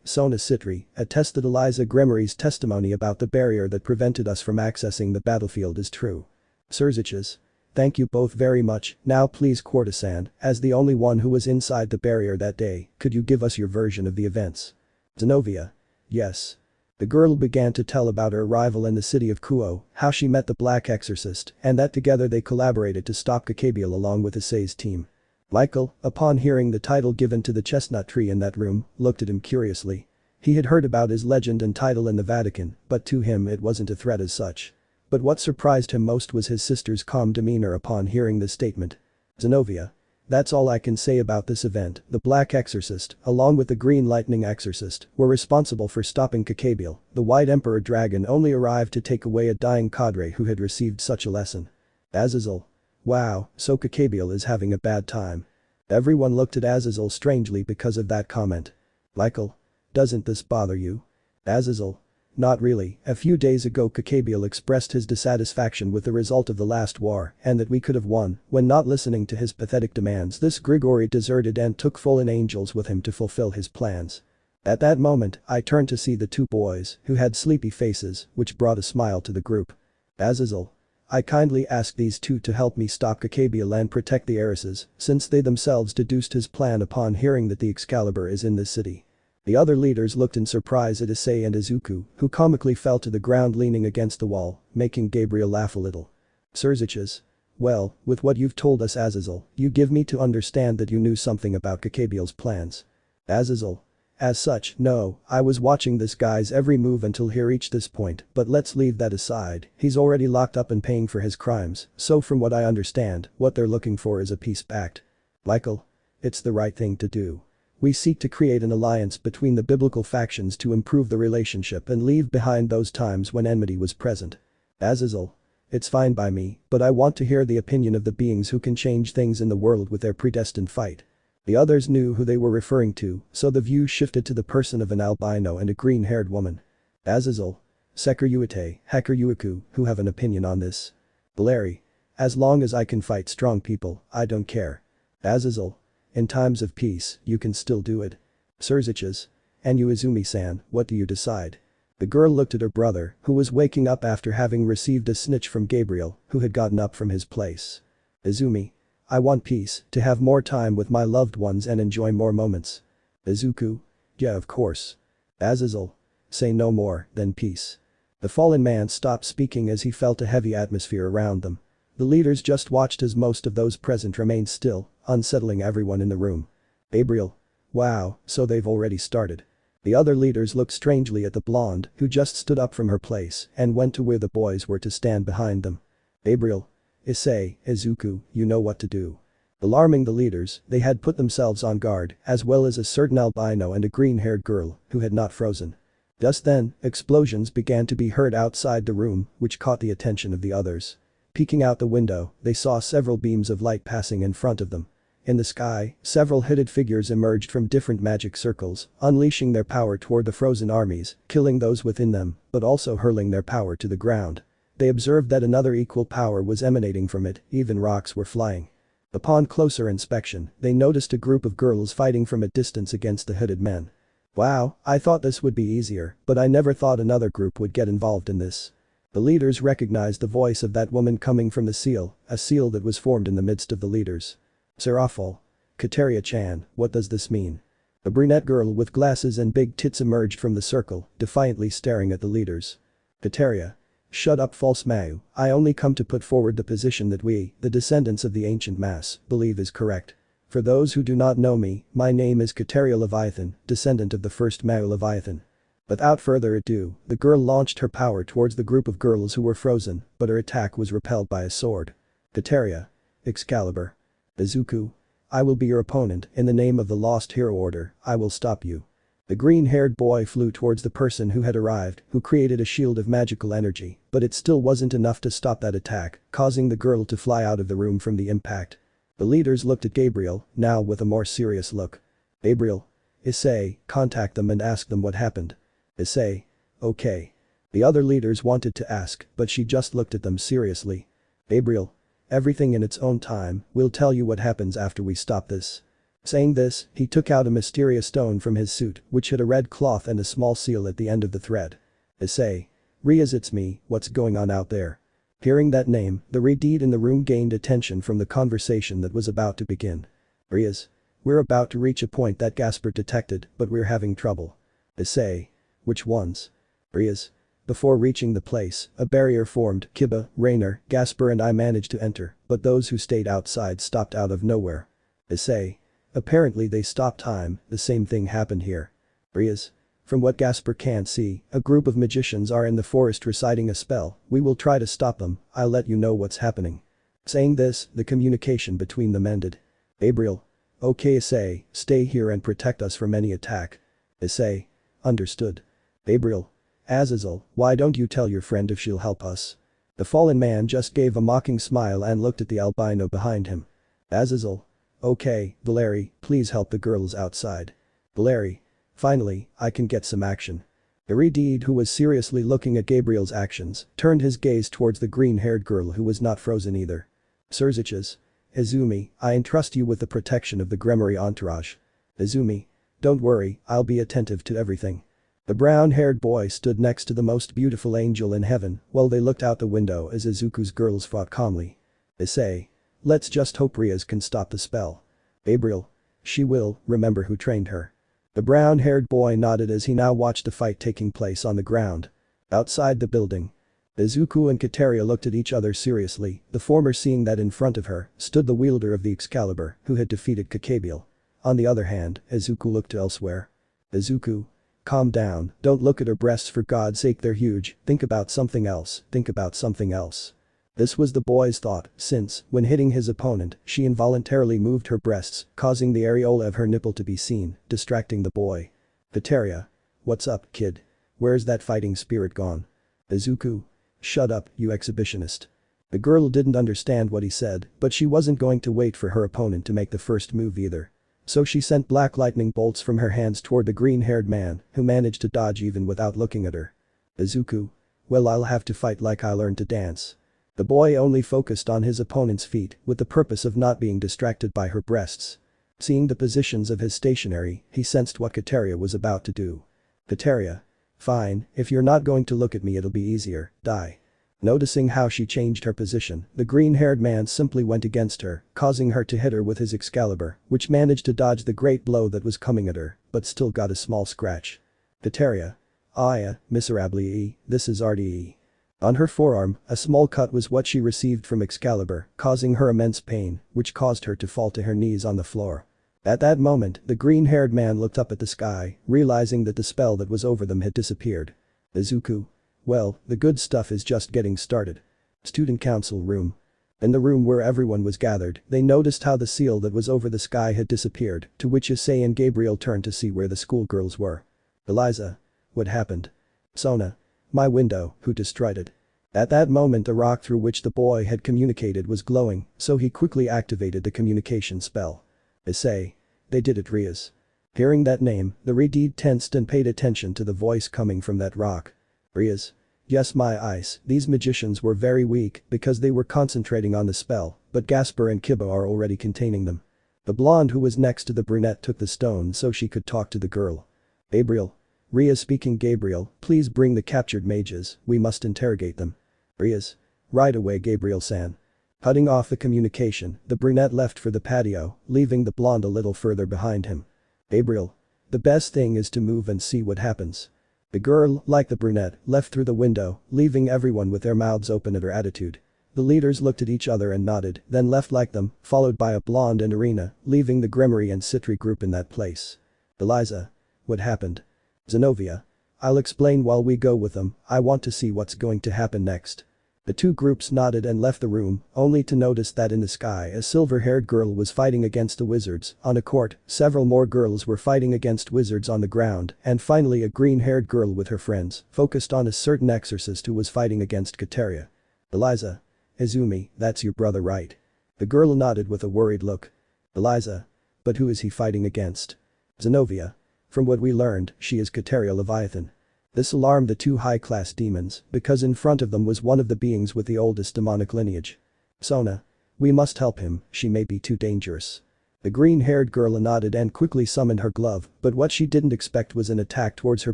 Speaker 1: Sona Sitri, attested Rias Gremory's testimony about the barrier that prevented us from accessing the battlefield is true. Sirzechs. Thank you both very much, now please Courtesan, as the only one who was inside the barrier that day, could you give us your version of the events? Zenobia. Yes. The girl began to tell about her arrival in the city of Kuoh, how she met the Black Exorcist, and that together they collaborated to stop Gabriel along with Issei's team. Michael, upon hearing the title given to the chestnut tree in that room, looked at him curiously. He had heard about his legend and title in the Vatican, but to him it wasn't a threat as such. But what surprised him most was his sister's calm demeanor upon hearing this statement. Zenobia. That's all I can say about this event. The Black Exorcist, along with the Green Lightning Exorcist, were responsible for stopping Gabriel. The White Emperor Dragon only arrived to take away a dying cadre who had received such a lesson. Azazel. Wow, so Gabriel is having a bad time. Everyone looked at Azazel strangely because of that comment. Michael. Doesn't this bother you? Azazel. Not really, a few days ago Gabriel expressed his dissatisfaction with the result of the last war and that we could have won. When not listening to his pathetic demands, this Grigory deserted and took fallen angels with him to fulfill his plans. At that moment, I turned to see the two boys, who had sleepy faces, which brought a smile to the group. Azazel. I kindly asked these two to help me stop Gabriel and protect the heiresses, since they themselves deduced his plan upon hearing that the Excalibur is in this city. The other leaders looked in surprise at Issei and Izuku, who comically fell to the ground leaning against the wall, making Gabriel laugh a little. Sirzechs. Well, with what you've told us Azazel, you give me to understand that you knew something about Gabriel's plans. Azazel. As such, no, I was watching this guy's every move until he reached this point, but let's leave that aside, he's already locked up and paying for his crimes, so from what I understand, what they're looking for is a peace pact. Michael. It's the right thing to do. We seek to create an alliance between the biblical factions to improve the relationship and leave behind those times when enmity was present. Azazel. It's fine by me, but I want to hear the opinion of the beings who can change things in the world with their predestined fight. The others knew who they were referring to, so the view shifted to the person of an albino and a green-haired woman. Azazel. Sekiryuutei, Hakuryuiku, who have an opinion on this. Valeri. As long as I can fight strong people, I don't care. Azazel. In times of peace, you can still do it. Sirzechs. And you Izumi-san, what do you decide? The girl looked at her brother, who was waking up after having received a snitch from Gabriel, who had gotten up from his place. Izumi. I want peace, to have more time with my loved ones and enjoy more moments. Izuku. Yeah, of course. Azazel. Say no more, then peace. The fallen man stopped speaking as he felt a heavy atmosphere around them. The leaders just watched as most of those present remained still, unsettling everyone in the room. Gabriel. Wow, so they've already started. The other leaders looked strangely at the blonde, who just stood up from her place and went to where the boys were to stand behind them. Gabriel. Issei, Izuku, you know what to do. Alarming the leaders, they had put themselves on guard, as well as a certain albino and a green-haired girl, who had not frozen. Just then, explosions began to be heard outside the room, which caught the attention of the others. Peeking out the window, they saw several beams of light passing in front of them. In the sky, several hooded figures emerged from different magic circles, unleashing their power toward the frozen armies, killing those within them, but also hurling their power to the ground. They observed that another equal power was emanating from it, even rocks were flying. Upon closer inspection, they noticed a group of girls fighting from a distance against the hooded men. Wow, I thought this would be easier, but I never thought another group would get involved in this. The leaders recognized the voice of that woman coming from the seal, a seal that was formed in the midst of the leaders. Serafal. Kateria-chan, what does this mean? A brunette girl with glasses and big tits emerged from the circle, defiantly staring at the leaders. Kateria. Shut up false Mau, I only come to put forward the position that we, the descendants of the ancient mass, believe is correct. For those who do not know me, my name is Kateria Leviathan, descendant of the first Mau Leviathan. Without further ado, the girl launched her power towards the group of girls who were frozen, but her attack was repelled by a sword. Kateria. Excalibur. Izuku. I will be your opponent, in the name of the Lost Hero Order, I will stop you. The green-haired boy flew towards the person who had arrived, who created a shield of magical energy, but it still wasn't enough to stop that attack, causing the girl to fly out of the room from the impact. The leaders looked at Gabriel, now with a more serious look. Gabriel. Issei, contact them and ask them what happened. Issei. Okay. The other leaders wanted to ask, but she just looked at them seriously. Gabriel. Everything in its own time, we'll tell you what happens after we stop this. Saying this, he took out a mysterious stone from his suit, which had a red cloth and a small seal at the end of the thread. Issei. Rias, it's me, what's going on out there? Hearing that name, the redeed in the room gained attention from the conversation that was about to begin. Rias. We're about to reach a point that Gasper detected, but we're having trouble. Issei. Which ones? Rias. Before reaching the place, a barrier formed. Kiba, Rainer, Gasper and I managed to enter, but those who stayed outside stopped out of nowhere. Issei. Apparently they stopped time, the same thing happened here. Rias. From what Gasper can't see, a group of magicians are in the forest reciting a spell, we will try to stop them, I'll let you know what's happening. Saying this, the communication between them ended. Gabriel. Okay Issei, stay here and protect us from any attack. Issei. Understood. Gabriel. Azazel, why don't you tell your friend if she'll help us? The fallen man just gave a mocking smile and looked at the albino behind him. Azazel. Okay, Valeri, please help the girls outside. Valeri. Finally, I can get some action. Iridid, who was seriously looking at Gabriel's actions, turned his gaze towards the green-haired girl who was not frozen either. Sirzechs. Izumi, I entrust you with the protection of the Gremory entourage. Izumi. Don't worry, I'll be attentive to everything. The brown-haired boy stood next to the most beautiful angel in heaven while they looked out the window as Izuku's girls fought calmly. Issei. Let's just hope Rias can stop the spell. Gabriel. She will, remember who trained her. The brown-haired boy nodded as he now watched the fight taking place on the ground. Outside the building. Izuku and Kateria looked at each other seriously, the former seeing that in front of her stood the wielder of the Excalibur who had defeated Gabriel. On the other hand, Izuku looked elsewhere. Izuku. Calm down, don't look at her breasts for God's sake, they're huge, think about something else, think about something else. This was the boy's thought, since, when hitting his opponent, she involuntarily moved her breasts, causing the areola of her nipple to be seen, distracting the boy. Kateria. What's up, kid? Where's that fighting spirit gone? Izuku. Shut up, you exhibitionist. The girl didn't understand what he said, but she wasn't going to wait for her opponent to make the first move either. So she sent black lightning bolts from her hands toward the green-haired man, who managed to dodge even without looking at her. Izuku. Well, I'll have to fight like I learned to dance. The boy only focused on his opponent's feet with the purpose of not being distracted by her breasts. Seeing the positions of his stationery, he sensed what Kateria was about to do. Kateria. Fine, if you're not going to look at me it'll be easier, die. Noticing how she changed her position, the green-haired man simply went against her, causing her to hit her with his Excalibur, which managed to dodge the great blow that was coming at her, but still got a small scratch. Kateria. Aya, miserably, this is RDE. On her forearm, a small cut was what she received from Excalibur, causing her immense pain, which caused her to fall to her knees on the floor. At that moment, the green-haired man looked up at the sky, realizing that the spell that was over them had disappeared. Izuku. Well, the good stuff is just getting started. Student council room. In the room where everyone was gathered, they noticed how the seal that was over the sky had disappeared, to which Issei and Gabriel turned to see where the schoolgirls were. Eliza. What happened? Sona. My window, who destroyed it? At that moment the rock through which the boy had communicated was glowing, so he quickly activated the communication spell. Issei. They did it, Rias. Hearing that name, the redeed tensed and paid attention to the voice coming from that rock. Rias. Yes, my eyes, these magicians were very weak because they were concentrating on the spell, but Gasper and Kiba are already containing them. The blonde who was next to the brunette took the stone so she could talk to the girl. Gabriel. Rias speaking. Gabriel, please bring the captured mages, we must interrogate them. Rias. Right away, Gabriel-san. Cutting off the communication, the brunette left for the patio, leaving the blonde a little further behind him. Gabriel. The best thing is to move and see what happens. The girl, like the brunette, left through the window, leaving everyone with their mouths open at her attitude. The leaders looked at each other and nodded, then left like them, followed by a blonde and Irina, leaving the Gremory and Sitri group in that place. Eliza. What happened? Zenobia. I'll explain while we go with them, I want to see what's going to happen next. The two groups nodded and left the room, only to notice that in the sky a silver-haired girl was fighting against the wizards. On a court, several more girls were fighting against wizards on the ground, and finally a green-haired girl with her friends focused on a certain exorcist who was fighting against Kateria. Eliza. Izumi, that's your brother, right? The girl nodded with a worried look. Eliza. But who is he fighting against? Zenobia. From what we learned, she is Kateria Leviathan. This alarmed the two high-class demons, because in front of them was one of the beings with the oldest demonic lineage. Sona. We must help him, she may be too dangerous. The green-haired girl nodded and quickly summoned her glove, but what she didn't expect was an attack towards her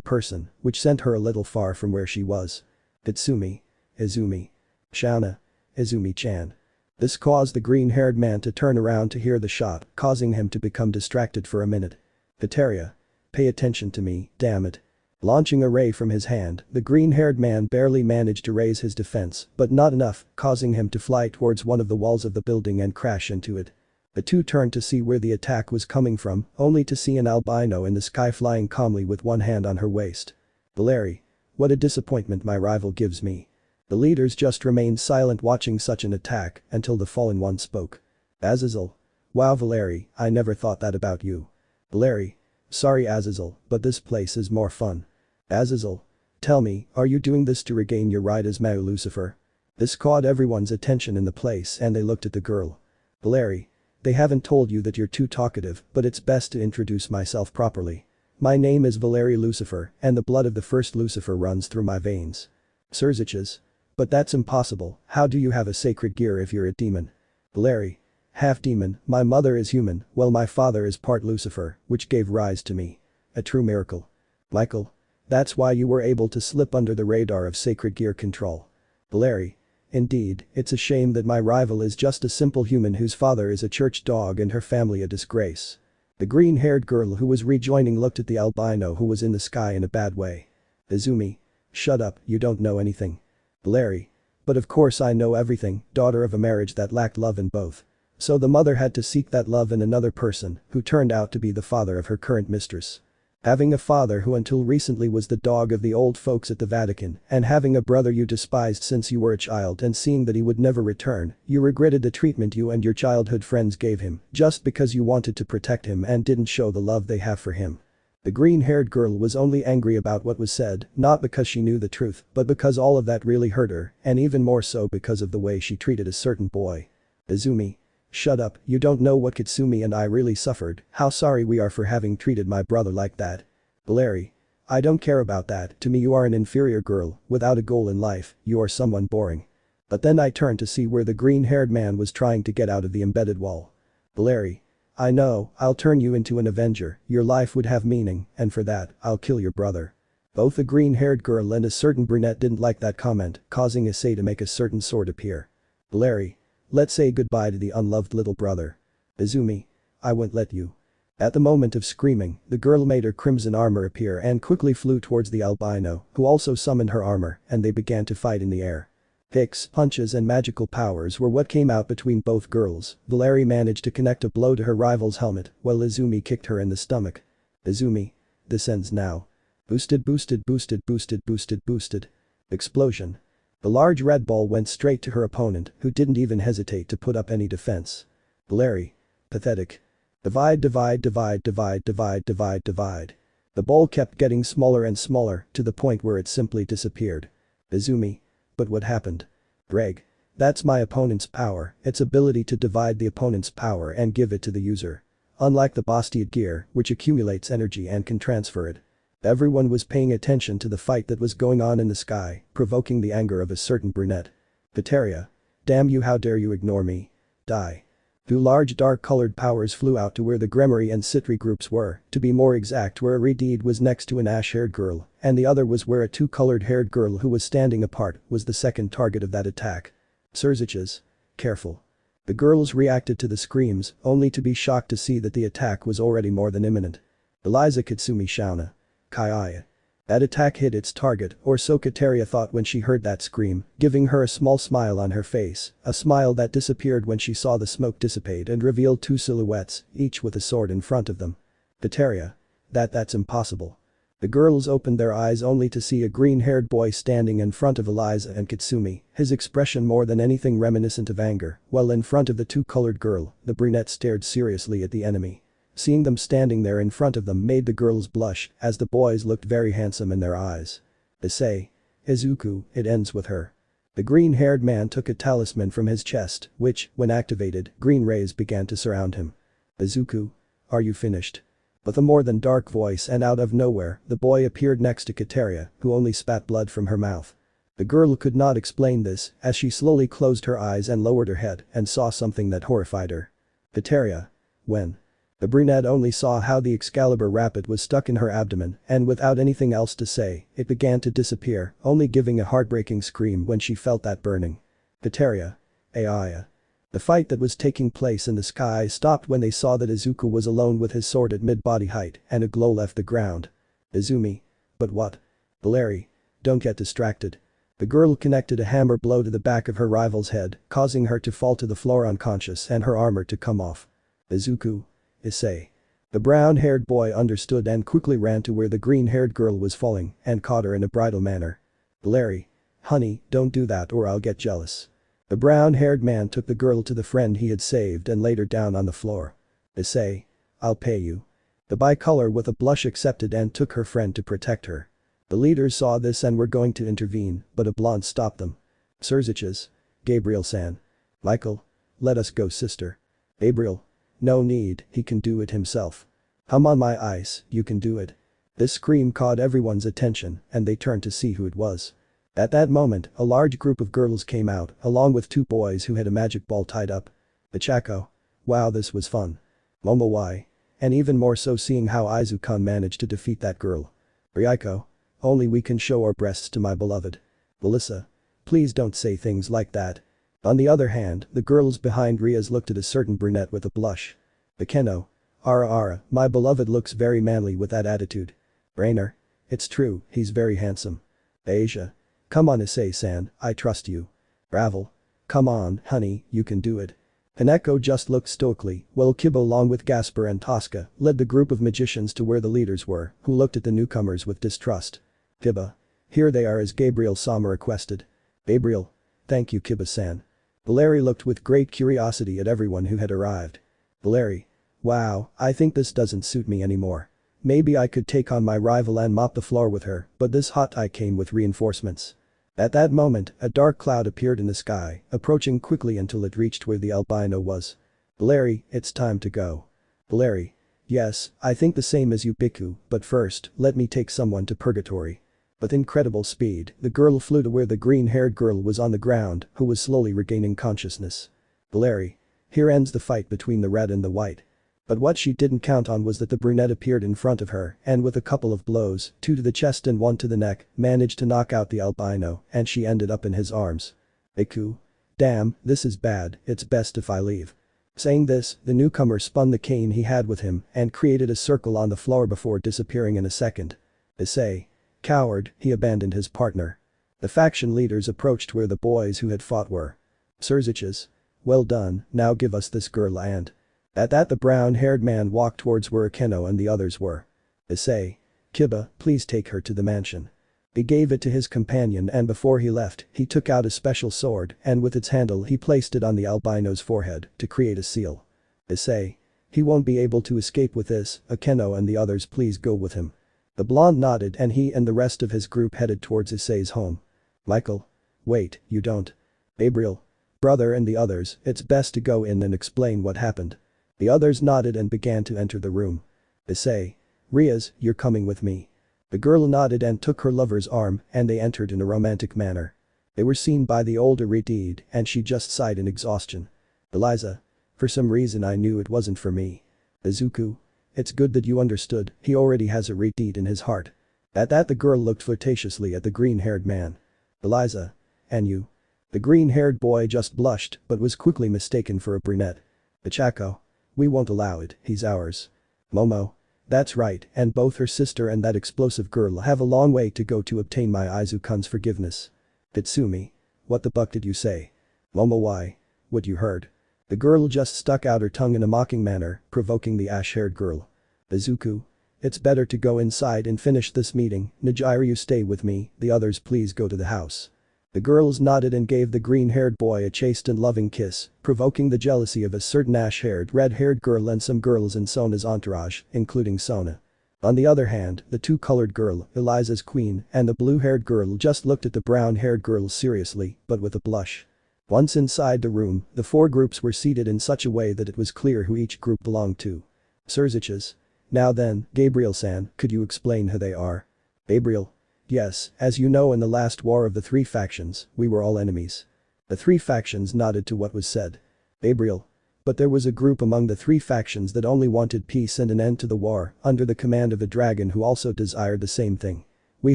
Speaker 1: person, which sent her a little far from where she was. Itsumi. Izumi. Shauna. Izumi-chan. This caused the green-haired man to turn around to hear the shot, causing him to become distracted for a minute. Kateria. Pay attention to me, damn it. Launching a ray from his hand, the green-haired man barely managed to raise his defense, but not enough, causing him to fly towards one of the walls of the building and crash into it. The two turned to see where the attack was coming from, only to see an albino in the sky flying calmly with one hand on her waist. Valeri. What a disappointment my rival gives me. The leaders just remained silent watching such an attack until the fallen one spoke. Azazel. Wow, Valeri, I never thought that about you. Valeri. Sorry Azazel, but this place is more fun. Azazel. Tell me, are you doing this to regain your right as Mao Lucifer? This caught everyone's attention in the place and they looked at the girl. Valeri. They haven't told you that you're too talkative, but it's best to introduce myself properly. My name is Valeri Lucifer, and the blood of the first Lucifer runs through my veins. Sirzechs. But that's impossible, how do you have a sacred gear if you're a demon? Valeri. Half demon, my mother is human, while my father is part Lucifer, which gave rise to me. A true miracle. Michael. That's why you were able to slip under the radar of sacred gear control. Valeri. Indeed, it's a shame that my rival is just a simple human whose father is a church dog and her family a disgrace. The green-haired girl who was rejoining looked at the albino who was in the sky in a bad way. Izumi. Shut up, you don't know anything. Valeri. But of course I know everything, daughter of a marriage that lacked love in both. So the mother had to seek that love in another person, who turned out to be the father of her current mistress. Having a father who until recently was the dog of the old folks at the Vatican, and having a brother you despised since you were a child and seeing that he would never return, you regretted the treatment you and your childhood friends gave him, just because you wanted to protect him and didn't show the love they have for him. The green-haired girl was only angry about what was said, not because she knew the truth, but because all of that really hurt her, and even more so because of the way she treated a certain boy. Izumi. Shut up, you don't know what Katsumi and I really suffered, how sorry we are for having treated my brother like that. Valeri. I don't care about that, to me you are an inferior girl, without a goal in life, you are someone boring. But then I turned to see where the green-haired man was trying to get out of the embedded wall. Valeri. I know, I'll turn you into an Avenger, your life would have meaning, and for that, I'll kill your brother. Both the green-haired girl and a certain brunette didn't like that comment, causing Issei to make a certain sword appear. Valeri. Let's say goodbye to the unloved little brother. Izumi. I won't let you. At the moment of screaming, the girl made her crimson armor appear and quickly flew towards the albino, who also summoned her armor, and they began to fight in the air. Kicks, punches and magical powers were what came out between both girls. Valeri managed to connect a blow to her rival's helmet, while Izumi kicked her in the stomach. Izumi. This ends now. Boosted, boosted, boosted, boosted, boosted, boosted. Explosion. The large red ball went straight to her opponent, who didn't even hesitate to put up any defense. Valeri. Pathetic. Divide, divide, divide, divide, divide, divide, divide. The ball kept getting smaller and smaller, to the point where it simply disappeared. Izumi. But what happened? Greg. That's my opponent's power, its ability to divide the opponent's power and give it to the user. Unlike the Bastard gear, which accumulates energy and can transfer it. Everyone was paying attention to the fight that was going on in the sky, provoking the anger of a certain brunette. Kateria. Damn you, how dare you ignore me. Die. Two large dark-colored powers flew out to where the Gremory and Sitri groups were, to be more exact where a Redeed was next to an ash-haired girl, and the other was where a two-colored haired girl who was standing apart was the second target of that attack. Sirzechs. Careful. The girls reacted to the screams, only to be shocked to see that the attack was already more than imminent. Eliza Katsumi Shauna. Kai. That attack hit its target, or so Kateria thought when she heard that scream, giving her a small smile on her face, a smile that disappeared when she saw the smoke dissipate and revealed two silhouettes, each with a sword in front of them. Kateria. That's impossible. The girls opened their eyes only to see a green-haired boy standing in front of Eliza and Kitsumi, his expression more than anything reminiscent of anger, while in front of the two-colored girl, the brunette stared seriously at the enemy. Seeing them standing there in front of them made the girls blush, as the boys looked very handsome in their eyes. Issei. Izuku, it ends with her. The green-haired man took a talisman from his chest, which, when activated, green rays began to surround him. Izuku. Are you finished? With a more than dark voice and out of nowhere, the boy appeared next to Kateria, who only spat blood from her mouth. The girl could not explain this, as she slowly closed her eyes and lowered her head and saw something that horrified her. Kateria. When? The brunette only saw how the Excalibur rapid was stuck in her abdomen, and without anything else to say, it began to disappear, only giving a heartbreaking scream when she felt that burning. Kateria. Aya. The fight that was taking place in the sky stopped when they saw that Izuku was alone with his sword at mid-body height, and a glow left the ground. Izumi. But what? Valeri. Don't get distracted. The girl connected a hammer blow to the back of her rival's head, causing her to fall to the floor unconscious and her armor to come off. Izuku. Issei. The brown-haired boy understood and quickly ran to where the green-haired girl was falling and caught her in a bridal manner. Valeri. Honey, don't do that or I'll get jealous. The brown-haired man took the girl to the friend he had saved and laid her down on the floor. Issei. I'll pay you. The bicolor with a blush accepted and took her friend to protect her. The leaders saw this and were going to intervene, but a blonde stopped them. Sirzechs. Gabriel-san. Michael. Let us go, sister. Gabriel. No need, he can do it himself. Hum on my ice, you can do it. This scream caught everyone's attention and they turned to see who it was. At that moment, a large group of girls came out, along with two boys who had a magic ball tied up. The Chaco. Wow, this was fun. Momo why? And even more so seeing how Izuku managed to defeat that girl. Ryuko. Only we can show our breasts to my beloved. Melissa. Please don't say things like that. On the other hand, the girls behind Rias looked at a certain brunette with a blush. Bakeno. Ara, my beloved looks very manly with that attitude. Rainer. It's true, he's very handsome. Asia. Come on Issei-san, I trust you. Ravel. Come on, honey, you can do it. Haneko just looked stoically, while Kiba along with Gasper and Tosca led the group of magicians to where the leaders were, who looked at the newcomers with distrust. Kiba. Here they are as Gabriel-sama requested. Gabriel. Thank you Kiba-san. Valeri looked with great curiosity at everyone who had arrived. Valeri. Wow, I think this doesn't suit me anymore. Maybe I could take on my rival and mop the floor with her, but this hot eye came with reinforcements. At that moment, a dark cloud appeared in the sky, approaching quickly until it reached where the albino was. Valeri, it's time to go. Valeri. Yes, I think the same as you Biku, but first, let me take someone to purgatory. With incredible speed, the girl flew to where the green-haired girl was on the ground, who was slowly regaining consciousness. Valeri. Here ends the fight between the red and the white. But what she didn't count on was that the brunette appeared in front of her and with a couple of blows, 2 to the chest and 1 to the neck, managed to knock out the albino and she ended up in his arms. Iku. Damn, this is bad, it's best if I leave. Saying this, the newcomer spun the cane he had with him and created a circle on the floor before disappearing in a second. Issei. Coward, he abandoned his partner. The faction leaders approached where the boys who had fought were. Sirzechs. Well done, now give us this girl and. At that the brown-haired man walked towards where Akeno and the others were. Issei. Kiba, please take her to the mansion. He gave it to his companion and before he left, he took out a special sword and with its handle he placed it on the albino's forehead to create a seal. Issei. He won't be able to escape with this, Akeno and the others please go with him. The blonde nodded and he and the rest of his group headed towards Issei's home. Michael. Wait, you don't. Gabriel. Brother and the others, it's best to go in and explain what happened. The others nodded and began to enter the room. Issei. Rias, you're coming with me. The girl nodded and took her lover's arm and they entered in a romantic manner. They were seen by the older Redeed and she just sighed in exhaustion. Eliza. For some reason I knew it wasn't for me. Izuku. It's good that you understood, he already has a Redeed in his heart. At that the girl looked flirtatiously at the green-haired man. Eliza. And you. The green-haired boy just blushed but was quickly mistaken for a brunette. The Chaco. We won't allow it, he's ours. Momo. That's right, and both her sister and that explosive girl have a long way to go to obtain my Izuku's forgiveness. Bitsumi. What the buck did you say? Momo why? What you heard. The girl just stuck out her tongue in a mocking manner, provoking the ash-haired girl. Izuku. It's better to go inside and finish this meeting. Najira, you stay with me, the others please go to the house. The girls nodded and gave the green-haired boy a chaste and loving kiss, provoking the jealousy of a certain ash-haired, red-haired girl and some girls in Sona's entourage, including Sona. On the other hand, the two-colored girl, Eliza's queen, and the blue-haired girl just looked at the brown-haired girl seriously, but with a blush. Once inside the room, the four groups were seated in such a way that it was clear who each group belonged to. Sirzechs. Now then, Gabriel-san, could you explain who they are? Gabriel. Yes, as you know, in the last war of the three factions, we were all enemies. The three factions nodded to what was said. Gabriel. But there was a group among the three factions that only wanted peace and an end to the war, under the command of a dragon who also desired the same thing. We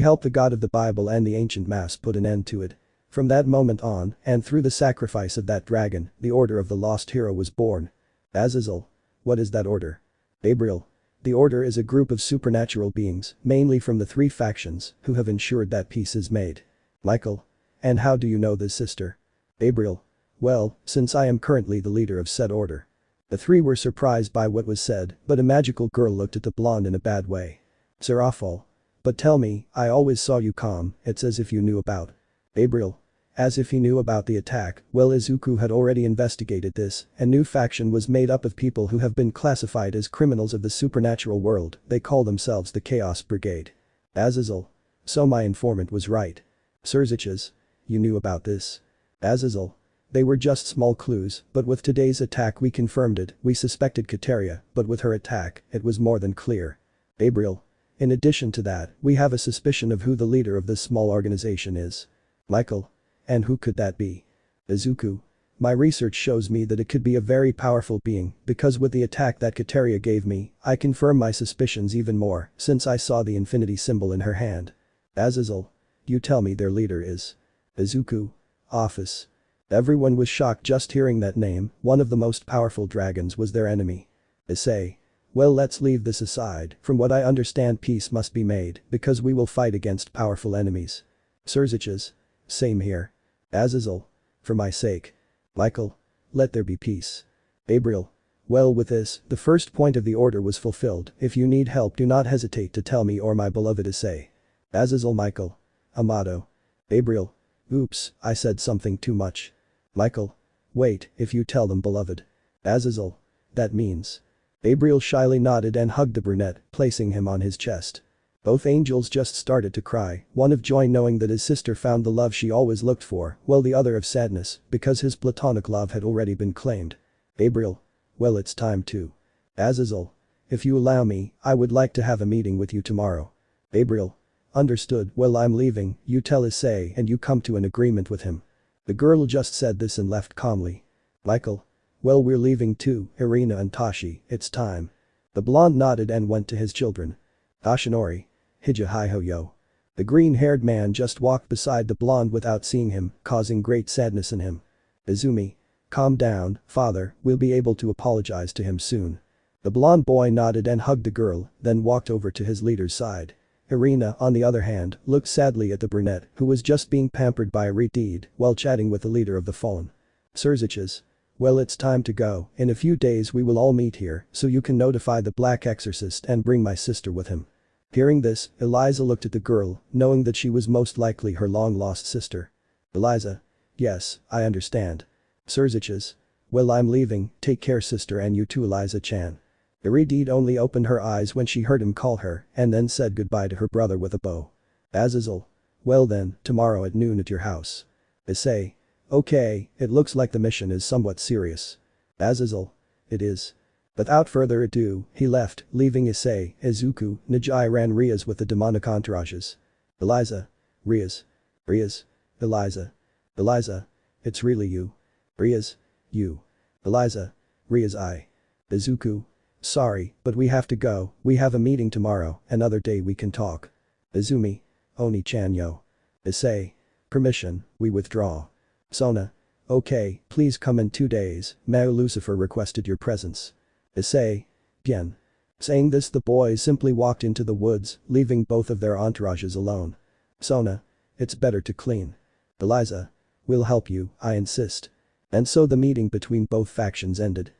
Speaker 1: helped the God of the Bible and the ancient maps put an end to it. From that moment on, and through the sacrifice of that dragon, the Order of the Lost Hero was born. Azazel. What is that order? Gabriel. The Order is a group of supernatural beings, mainly from the three factions, who have ensured that peace is made. Michael. And how do you know this, sister? Gabriel. Well, since I am currently the leader of said order. The three were surprised by what was said, but a magical girl looked at the blonde in a bad way. Serafal. But tell me, I always saw you calm, it's as if you knew about. Gabriel. As if he knew about the attack. Well, Izuku had already investigated this, a new faction was made up of people who have been classified as criminals of the supernatural world, they call themselves the Chaos Brigade. Azazel. So my informant was right. Sirzechs. You knew about this? Azazel. They were just small clues, but with today's attack we confirmed it, we suspected Kateria, but with her attack, it was more than clear. Gabriel. In addition to that, we have a suspicion of who the leader of this small organization is. Michael. And who could that be? Izuku. My research shows me that it could be a very powerful being, because with the attack that Kateria gave me, I confirm my suspicions even more, since I saw the infinity symbol in her hand. Azazel. You tell me their leader is. Izuku. Office. Everyone was shocked just hearing that name, one of the most powerful dragons was their enemy. Issei. Well, let's leave this aside, from what I understand peace must be made, because we will fight against powerful enemies. Sirzechs. Same here. Azazel. For my sake. Michael. Let there be peace. Gabriel. Well, with this, the first point of the order was fulfilled, if you need help do not hesitate to tell me or my beloved Issei. Azazel. Michael. Amato. Gabriel. Oops, I said something too much. Michael. Wait, if you tell them, beloved. Azazel. That means. Gabriel shyly nodded and hugged the brunette, placing him on his chest. Both angels just started to cry, one of joy knowing that his sister found the love she always looked for, while the other of sadness, because his platonic love had already been claimed. Gabriel. Well, it's time to. Azazel. If you allow me, I would like to have a meeting with you tomorrow. Gabriel. Understood. Well, I'm leaving, you tell Issei and you come to an agreement with him. The girl just said this and left calmly. Michael. Well, we're leaving too, Irina and Tashi, it's time. The blonde nodded and went to his children. Ashinori. Hija hi-ho-yo. The green-haired man just walked beside the blonde without seeing him, causing great sadness in him. Izumi. Calm down, father, we'll be able to apologize to him soon. The blonde boy nodded and hugged the girl, then walked over to his leader's side. Irina, on the other hand, looked sadly at the brunette, who was just being pampered by a repudiated while chatting with the leader of the fallen. Sirzechs. Well, it's time to go, in a few days we will all meet here, so you can notify the Black Exorcist and bring my sister with him. Hearing this, Eliza looked at the girl, knowing that she was most likely her long-lost sister. Eliza. Yes, I understand. Sirzechs. Well, I'm leaving, take care sister, and you too, Eliza-chan. Iridid only opened her eyes when she heard him call her, and then said goodbye to her brother with a bow. Azazel. Well then, tomorrow at noon at your house. Issei. Okay, it looks like the mission is somewhat serious. Azazel. It is. Without further ado, he left, leaving Issei, Izuku, Najira and Rias with the demonic entourages. Eliza. Rias. Rias. Eliza. Eliza. It's really you. Rias. You. Eliza. Rias. I. Izuku. Sorry, but we have to go, we have a meeting tomorrow, another day we can talk. Izumi. Oni-chan yo. Issei. Permission, we withdraw. Sona. Okay, please come in 2 days, Mao Lucifer requested your presence. Issei. Bien. Saying this, the boys simply walked into the woods, leaving both of their entourages alone. Sona. It's better to clean. Eliza. We'll help you, I insist. And so the meeting between both factions ended.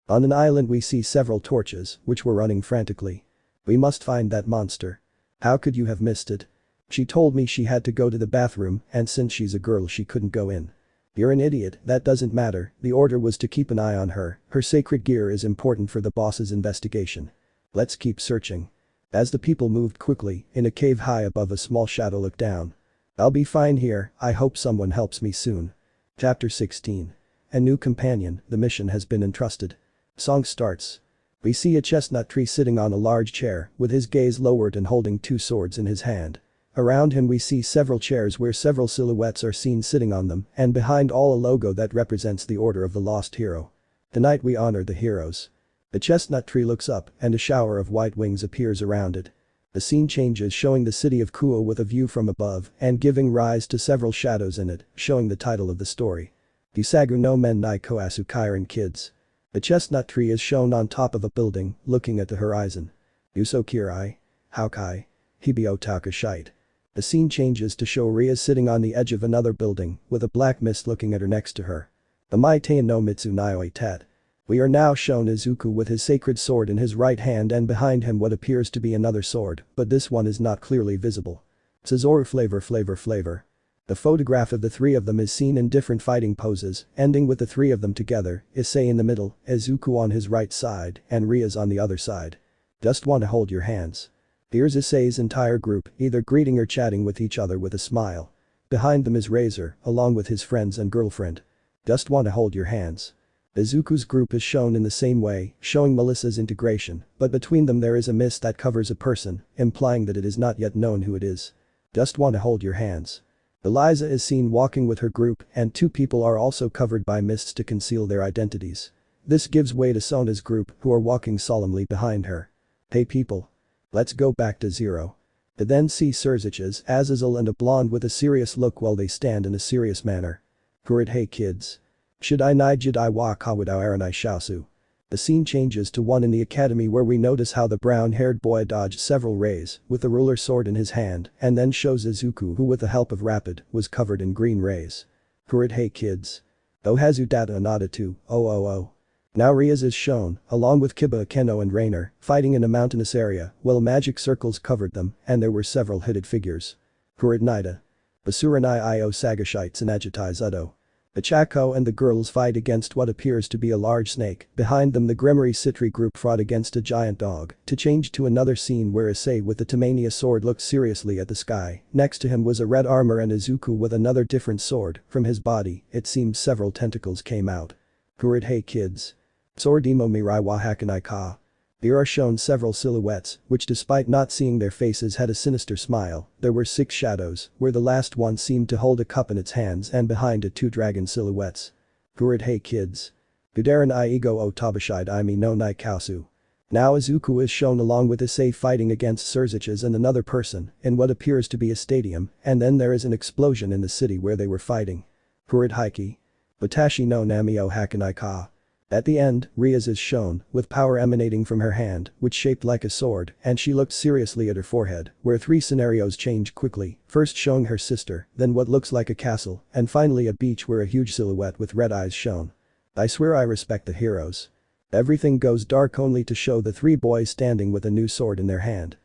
Speaker 1: On an island we see several torches, which were running frantically. We must find that monster. How could you have missed it? She told me she had to go to the bathroom and since she's a girl she couldn't go in. You're an idiot, that doesn't matter, the order was to keep an eye on her, her sacred gear is important for the boss's investigation. Let's keep searching. As the people moved quickly, in a cave high above a small shadow looked down. I'll be fine here, I hope someone helps me soon. Chapter 16. A new companion, the mission has been entrusted. Song starts. We see a chestnut tree sitting on a large chair, with his gaze lowered and holding two swords in his hand. Around him we see several chairs where several silhouettes are seen sitting on them, and behind all a logo that represents the Order of the Lost Hero. Tonight we honor the heroes. The chestnut tree looks up, and a shower of white wings appears around it. The scene changes showing the city of Kuoh with a view from above, and giving rise to several shadows in it, showing the title of the story. Yusagu no men ni koasu kairan kids. The chestnut tree is shown on top of a building, looking at the horizon. Uso kirai. Haukai. Hibio takashite. The scene changes to show Rias sitting on the edge of another building, with a black mist looking at her next to her. The Maiten no Mitsu Nioi Tet. We are now shown Izuku with his sacred sword in his right hand and behind him what appears to be another sword, but this one is not clearly visible. Suzoru flavor. The photograph of the three of them is seen in different fighting poses, ending with the three of them together, Issei in the middle, Izuku on his right side, and Rias on the other side. Just wanna hold your hands. Here's Issei's entire group, either greeting or chatting with each other with a smile. Behind them is Razor, along with his friends and girlfriend. Just wanna hold your hands. Izuku's group is shown in the same way, showing Melissa's integration, but between them there is a mist that covers a person, implying that it is not yet known who it is. Just wanna hold your hands. Eliza is seen walking with her group, and two people are also covered by mists to conceal their identities. This gives way to Sona's group, who are walking solemnly behind her. Hey people. Let's go back to zero. They then see Sirzechs, Azazel and a blonde with a serious look while they stand in a serious manner. Kurit hey kids. Should I nijid I wa kawudao aranai shaosu. The scene changes to one in the academy where we notice how the brown-haired boy dodged several rays with the ruler sword in his hand and then shows Izuku who with the help of Rapid was covered in green rays. Kurit hey kids. Ohazu data anada too, oh. Now Rias is shown, along with Kiba Keno and Rainer, fighting in a mountainous area while magic circles covered them and there were several hooded figures. Kurit Nida. Basuranai io sagashites and agitai zudo. The Chako and the girls fight against what appears to be a large snake, behind them the Gremory Sitri group fought against a giant dog, to change to another scene where Issei with the Tamania sword looked seriously at the sky, next to him was a red armor and Izuku with another different sword, from his body, it seemed several tentacles came out. Kurit hey kids. Sordimo mirai wa hakanai ka. Here are shown several silhouettes, which despite not seeing their faces had a sinister smile. There were 6 shadows, where the last one seemed to hold a cup in its hands and behind it 2 dragon silhouettes. Kurit hey kids. Gudaran I ego o tabashide imi no nai kausu. Now Izuku is shown along with Issei fighting against Sirzechs and another person, in what appears to be a stadium, and then there is an explosion in the city where they were fighting. Kurit haiki. Watashi no nami o hakanai ka. At the end, Rias is shown, with power emanating from her hand, which shaped like a sword, and she looked seriously at her forehead, where 3 scenarios change quickly, first showing her sister, then what looks like a castle, and finally a beach where a huge silhouette with red eyes shown. I swear I respect the heroes. Everything goes dark only to show the 3 boys standing with a new sword in their hand.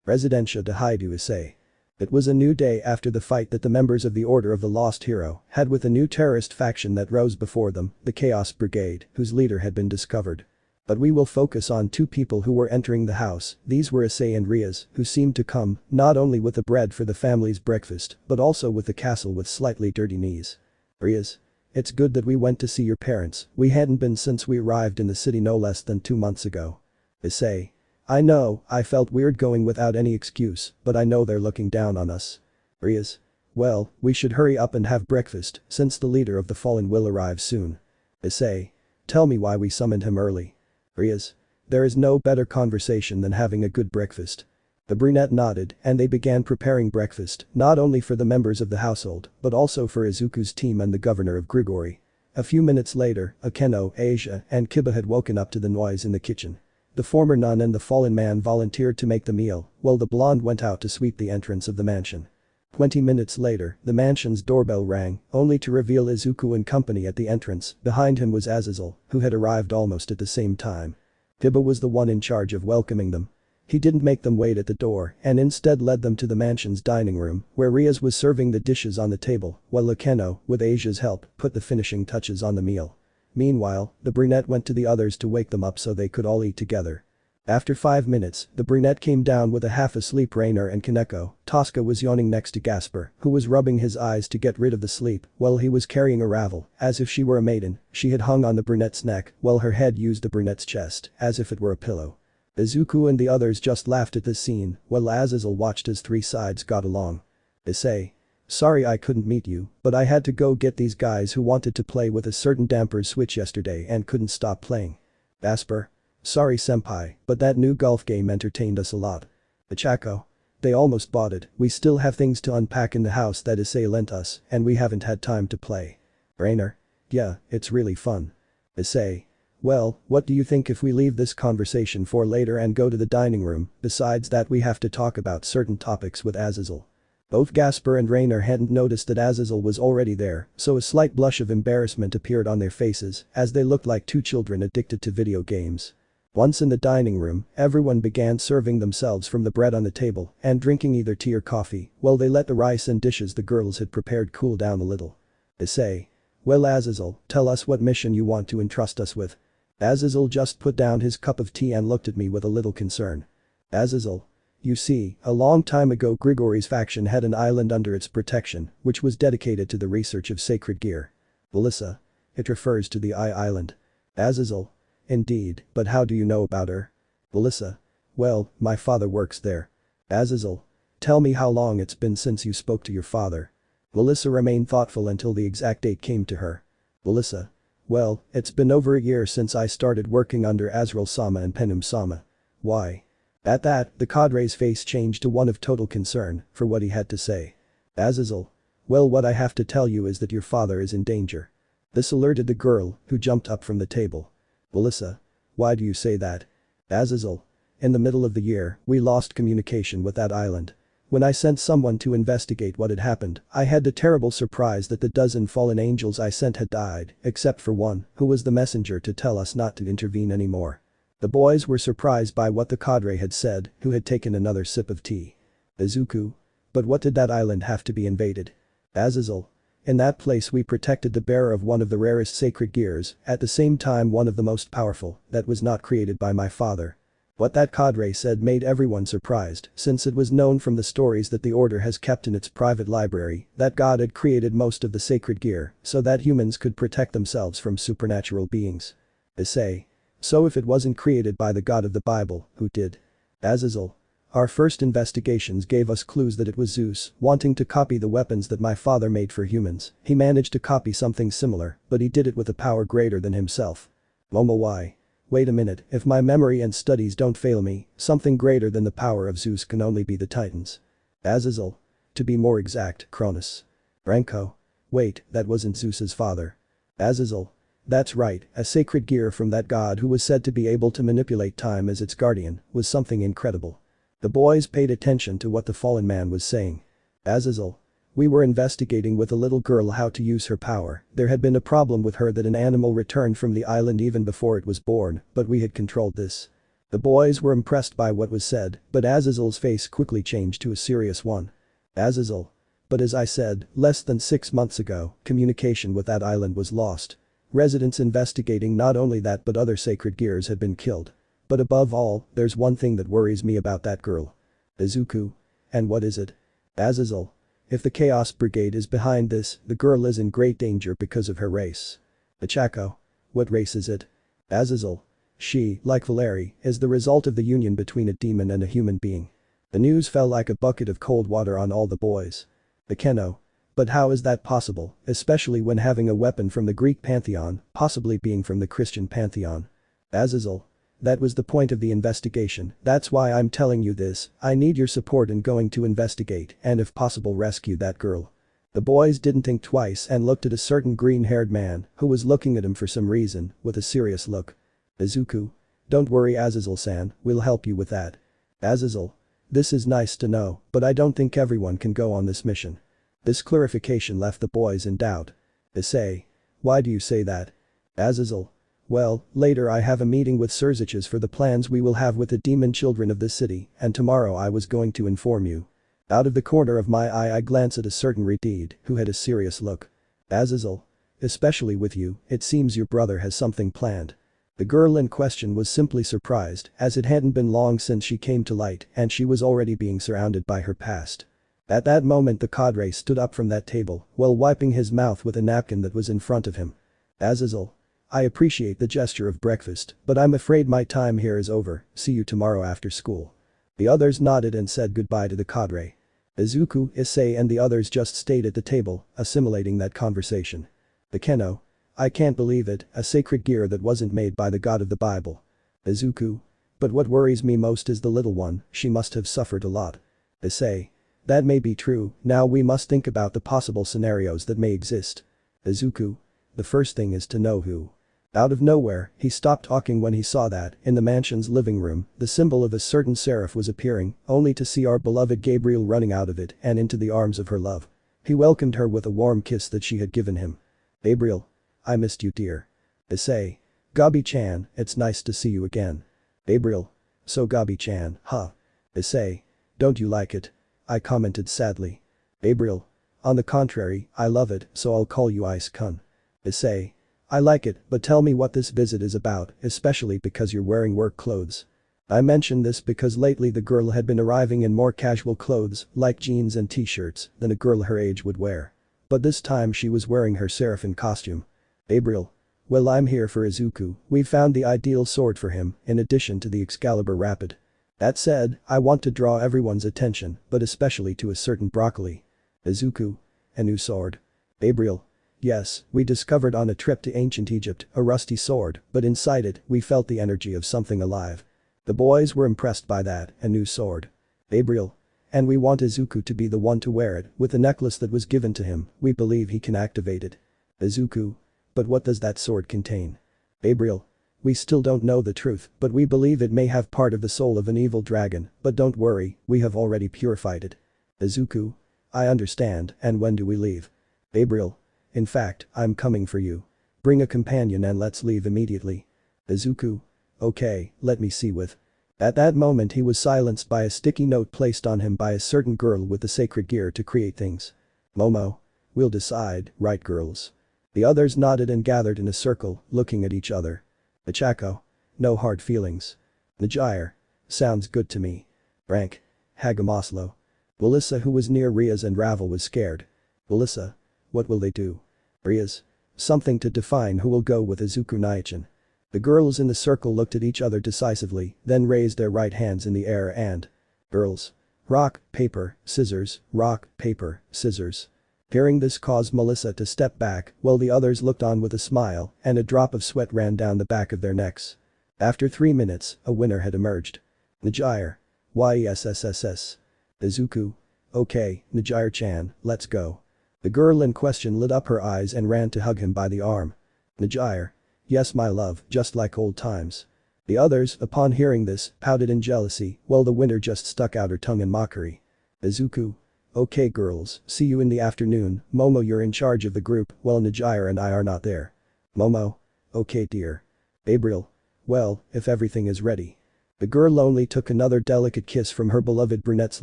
Speaker 1: Residencia de Hyoudou Issei. It was a new day after the fight that the members of the Order of the Lost Hero had with a new terrorist faction that rose before them, the Chaos Brigade, whose leader had been discovered. But we will focus on 2 people who were entering the house, these were Issei and Rias, who seemed to come, not only with the bread for the family's breakfast, but also with the castle with slightly dirty knees. Rias. It's good that we went to see your parents, we hadn't been since we arrived in the city no less than 2 months ago. Issei. I know, I felt weird going without any excuse, but I know they're looking down on us. Rias. Well, we should hurry up and have breakfast, since the leader of the fallen will arrive soon. Issei. Tell me why we summoned him early. Rias. There is no better conversation than having a good breakfast. The brunette nodded and they began preparing breakfast, not only for the members of the household, but also for Izuku's team and the governor of Grigori. A few minutes later, Akeno, Asia, and Kiba had woken up to the noise in the kitchen. The former nun and the fallen man volunteered to make the meal, while the blonde went out to sweep the entrance of the mansion. 20 minutes later, the mansion's doorbell rang, only to reveal Izuku and company at the entrance. Behind him was Azazel, who had arrived almost at the same time. Kiba was the one in charge of welcoming them. He didn't make them wait at the door and instead led them to the mansion's dining room where Rias was serving the dishes on the table while Luceno, with Asia's help, put the finishing touches on the meal. Meanwhile, the brunette went to the others to wake them up so they could all eat together. After 5 minutes, the brunette came down with a half-asleep Rainer and Kaneko. Tosca was yawning next to Gasper, who was rubbing his eyes to get rid of the sleep while he was carrying a ravel, as if she were a maiden. She had hung on the brunette's neck while her head used the brunette's chest, as if it were a pillow. Izuku and the others just laughed at this scene while Azazel watched as three sides got along. Issei. Sorry I couldn't meet you, but I had to go get these guys who wanted to play with a certain damper's switch yesterday and couldn't stop playing. Gasper. Sorry senpai, but that new golf game entertained us a lot. Ichako. They almost bought it, we still have things to unpack in the house that Issei lent us and we haven't had time to play. Rainer. Yeah, it's really fun. Issei. Well, what do you think if we leave this conversation for later and go to the dining room, besides that we have to talk about certain topics with Azazel. Both Gasper and Rainer hadn't noticed that Azazel was already there, so a slight blush of embarrassment appeared on their faces as they looked like two children addicted to video games. Once in the dining room, everyone began serving themselves from the bread on the table and drinking either tea or coffee while they let the rice and dishes the girls had prepared cool down a little. Issei. Well Azazel, tell us what mission you want to entrust us with. Azazel just put down his cup of tea and looked at me with a little concern. Azazel. You see, a long time ago Grigory's faction had an island under its protection, which was dedicated to the research of sacred gear. Melissa. It refers to the Island. Azazel. Indeed, but how do you know about her? Melissa. Well, my father works there. Azazel. Tell me how long it's been since you spoke to your father. Melissa remained thoughtful until the exact date came to her. Melissa. Well, it's been over a year since I started working under Azrael-sama and Penum-sama. Why? At that, the cadre's face changed to one of total concern for what he had to say. Azazel. Well, what I have to tell you is that your father is in danger. This alerted the girl, who jumped up from the table. Melissa. Why do you say that? Azazel. In the middle of the year, we lost communication with that island. When I sent someone to investigate what had happened, I had the terrible surprise that the dozen fallen angels I sent had died, except for one, who was the messenger to tell us not to intervene anymore. The boys were surprised by what the cadre had said, who had taken another sip of tea. Izuku. But what did that island have to be invaded? Azazel. In that place we protected the bearer of one of the rarest sacred gears, at the same time one of the most powerful, that was not created by my father. What that cadre said made everyone surprised, since it was known from the stories that the order has kept in its private library that God had created most of the sacred gear so that humans could protect themselves from supernatural beings. Issei. So if it wasn't created by the God of the Bible, who did? Azazel. Our first investigations gave us clues that it was Zeus, wanting to copy the weapons that my father made for humans. He managed to copy something similar, but he did it with a power greater than himself. Momo why? Wait a minute, if my memory and studies don't fail me, something greater than the power of Zeus can only be the Titans. Azazel. To be more exact, Cronus. Renko. Wait, that wasn't Zeus's father. Azazel. That's right, a sacred gear from that god who was said to be able to manipulate time as its guardian was something incredible. The boys paid attention to what the fallen man was saying. Azazel. We were investigating with a little girl how to use her power. There had been a problem with her that an animal returned from the island even before it was born, but we had controlled this. The boys were impressed by what was said, but Azazel's face quickly changed to a serious one. Azazel. But as I said, less than 6 months ago, communication with that island was lost. Residents investigating not only that but other sacred gears had been killed. But above all, there's one thing that worries me about that girl. Izuku. And what is it? Azazel. If the Chaos Brigade is behind this, the girl is in great danger because of her race. Ichako. What race is it? Azazel. She, like Valeri, is the result of the union between a demon and a human being. The news fell like a bucket of cold water on all the boys. Ikeno. But how is that possible, especially when having a weapon from the Greek pantheon, possibly being from the Christian pantheon? Azazel. That was the point of the investigation, that's why I'm telling you this, I need your support in going to investigate and if possible rescue that girl. The boys didn't think twice and looked at a certain green-haired man who was looking at him for some reason with a serious look. Izuku. Don't worry Azazel-san, we'll help you with that. Azazel. This is nice to know, but I don't think everyone can go on this mission. This clarification left the boys in doubt. Issei. Why do you say that? Azazel. Well, later I have a meeting with Sirzechs for the plans we will have with the demon children of this city, and tomorrow I was going to inform you. Out of the corner of my eye I glance at a certain Redeed, who had a serious look. Azazel. Especially with you, it seems your brother has something planned. The girl in question was simply surprised, as it hadn't been long since she came to light and she was already being surrounded by her past. At that moment the cadre stood up from that table, while wiping his mouth with a napkin that was in front of him. Azazel. I appreciate the gesture of breakfast, but I'm afraid my time here is over, see you tomorrow after school. The others nodded and said goodbye to the cadre. Izuku, Issei and the others just stayed at the table, assimilating that conversation. The Kuoh. I can't believe it, a sacred gear that wasn't made by the god of the Bible. Izuku. But what worries me most is the little one, she must have suffered a lot. Issei. That may be true, now we must think about the possible scenarios that may exist. Izuku. The first thing is to know who. Out of nowhere, he stopped talking when he saw that, in the mansion's living room, the symbol of a certain seraph was appearing, only to see our beloved Gabriel running out of it and into the arms of her love. He welcomed her with a warm kiss that she had given him. Gabriel. I missed you dear. Issei. Gabi-chan, it's nice to see you again. Gabriel. So Gabi-chan, huh? Issei. Don't you like it? I commented sadly. Gabriel. On the contrary, I love it, so I'll call you Ice-kun. Issei. I like it, but tell me what this visit is about, especially because you're wearing work clothes. I mention this because lately the girl had been arriving in more casual clothes, like jeans and t-shirts, than a girl her age would wear. But this time she was wearing her seraphim costume. Gabriel. Well, I'm here for Izuku, we found the ideal sword for him, in addition to the Excalibur Rapid. That said, I want to draw everyone's attention, but especially to a certain broccoli. Izuku. A new sword. Gabriel. Yes, we discovered on a trip to ancient Egypt a rusty sword, but inside it, we felt the energy of something alive. The boys were impressed by that, a new sword. Gabriel. And we want Izuku to be the one to wear it, with the necklace that was given to him, we believe he can activate it. Izuku. But what does that sword contain? Gabriel. We still don't know the truth, but we believe it may have part of the soul of an evil dragon, but don't worry, we have already purified it. Izuku. I understand, and when do we leave? Gabriel. In fact, I'm coming for you. Bring a companion and let's leave immediately. Izuku. Okay, let me see with. At that moment he was silenced by a sticky note placed on him by a certain girl with the sacred gear to create things. Momo. We'll decide, right girls? The others nodded and gathered in a circle, looking at each other. Ichako. No hard feelings. Najire. Sounds good to me. Rank. Hagamaslo. Melissa, who was near Rias and Ravel, was scared. Melissa. What will they do? Rias. Something to define who will go with Izuku Naichin. The girls in the circle looked at each other decisively, then raised their right hands in the air and. Girls. Rock, paper, scissors, rock, paper, scissors. Hearing this caused Melissa to step back, while the others looked on with a smile, and a drop of sweat ran down the back of their necks. After 3 minutes, a winner had emerged. Najire. YESSSS. Izuku. Okay, Najire-chan, let's go. The girl in question lit up her eyes and ran to hug him by the arm. Najire. Yes my love, just like old times. The others, upon hearing this, pouted in jealousy, while the winner just stuck out her tongue in mockery. Izuku. Okay girls, see you in the afternoon, Momo you're in charge of the group, while Najire and I are not there. Momo. Okay dear. Gabriel. Well, if everything is ready. The girl only took another delicate kiss from her beloved brunette's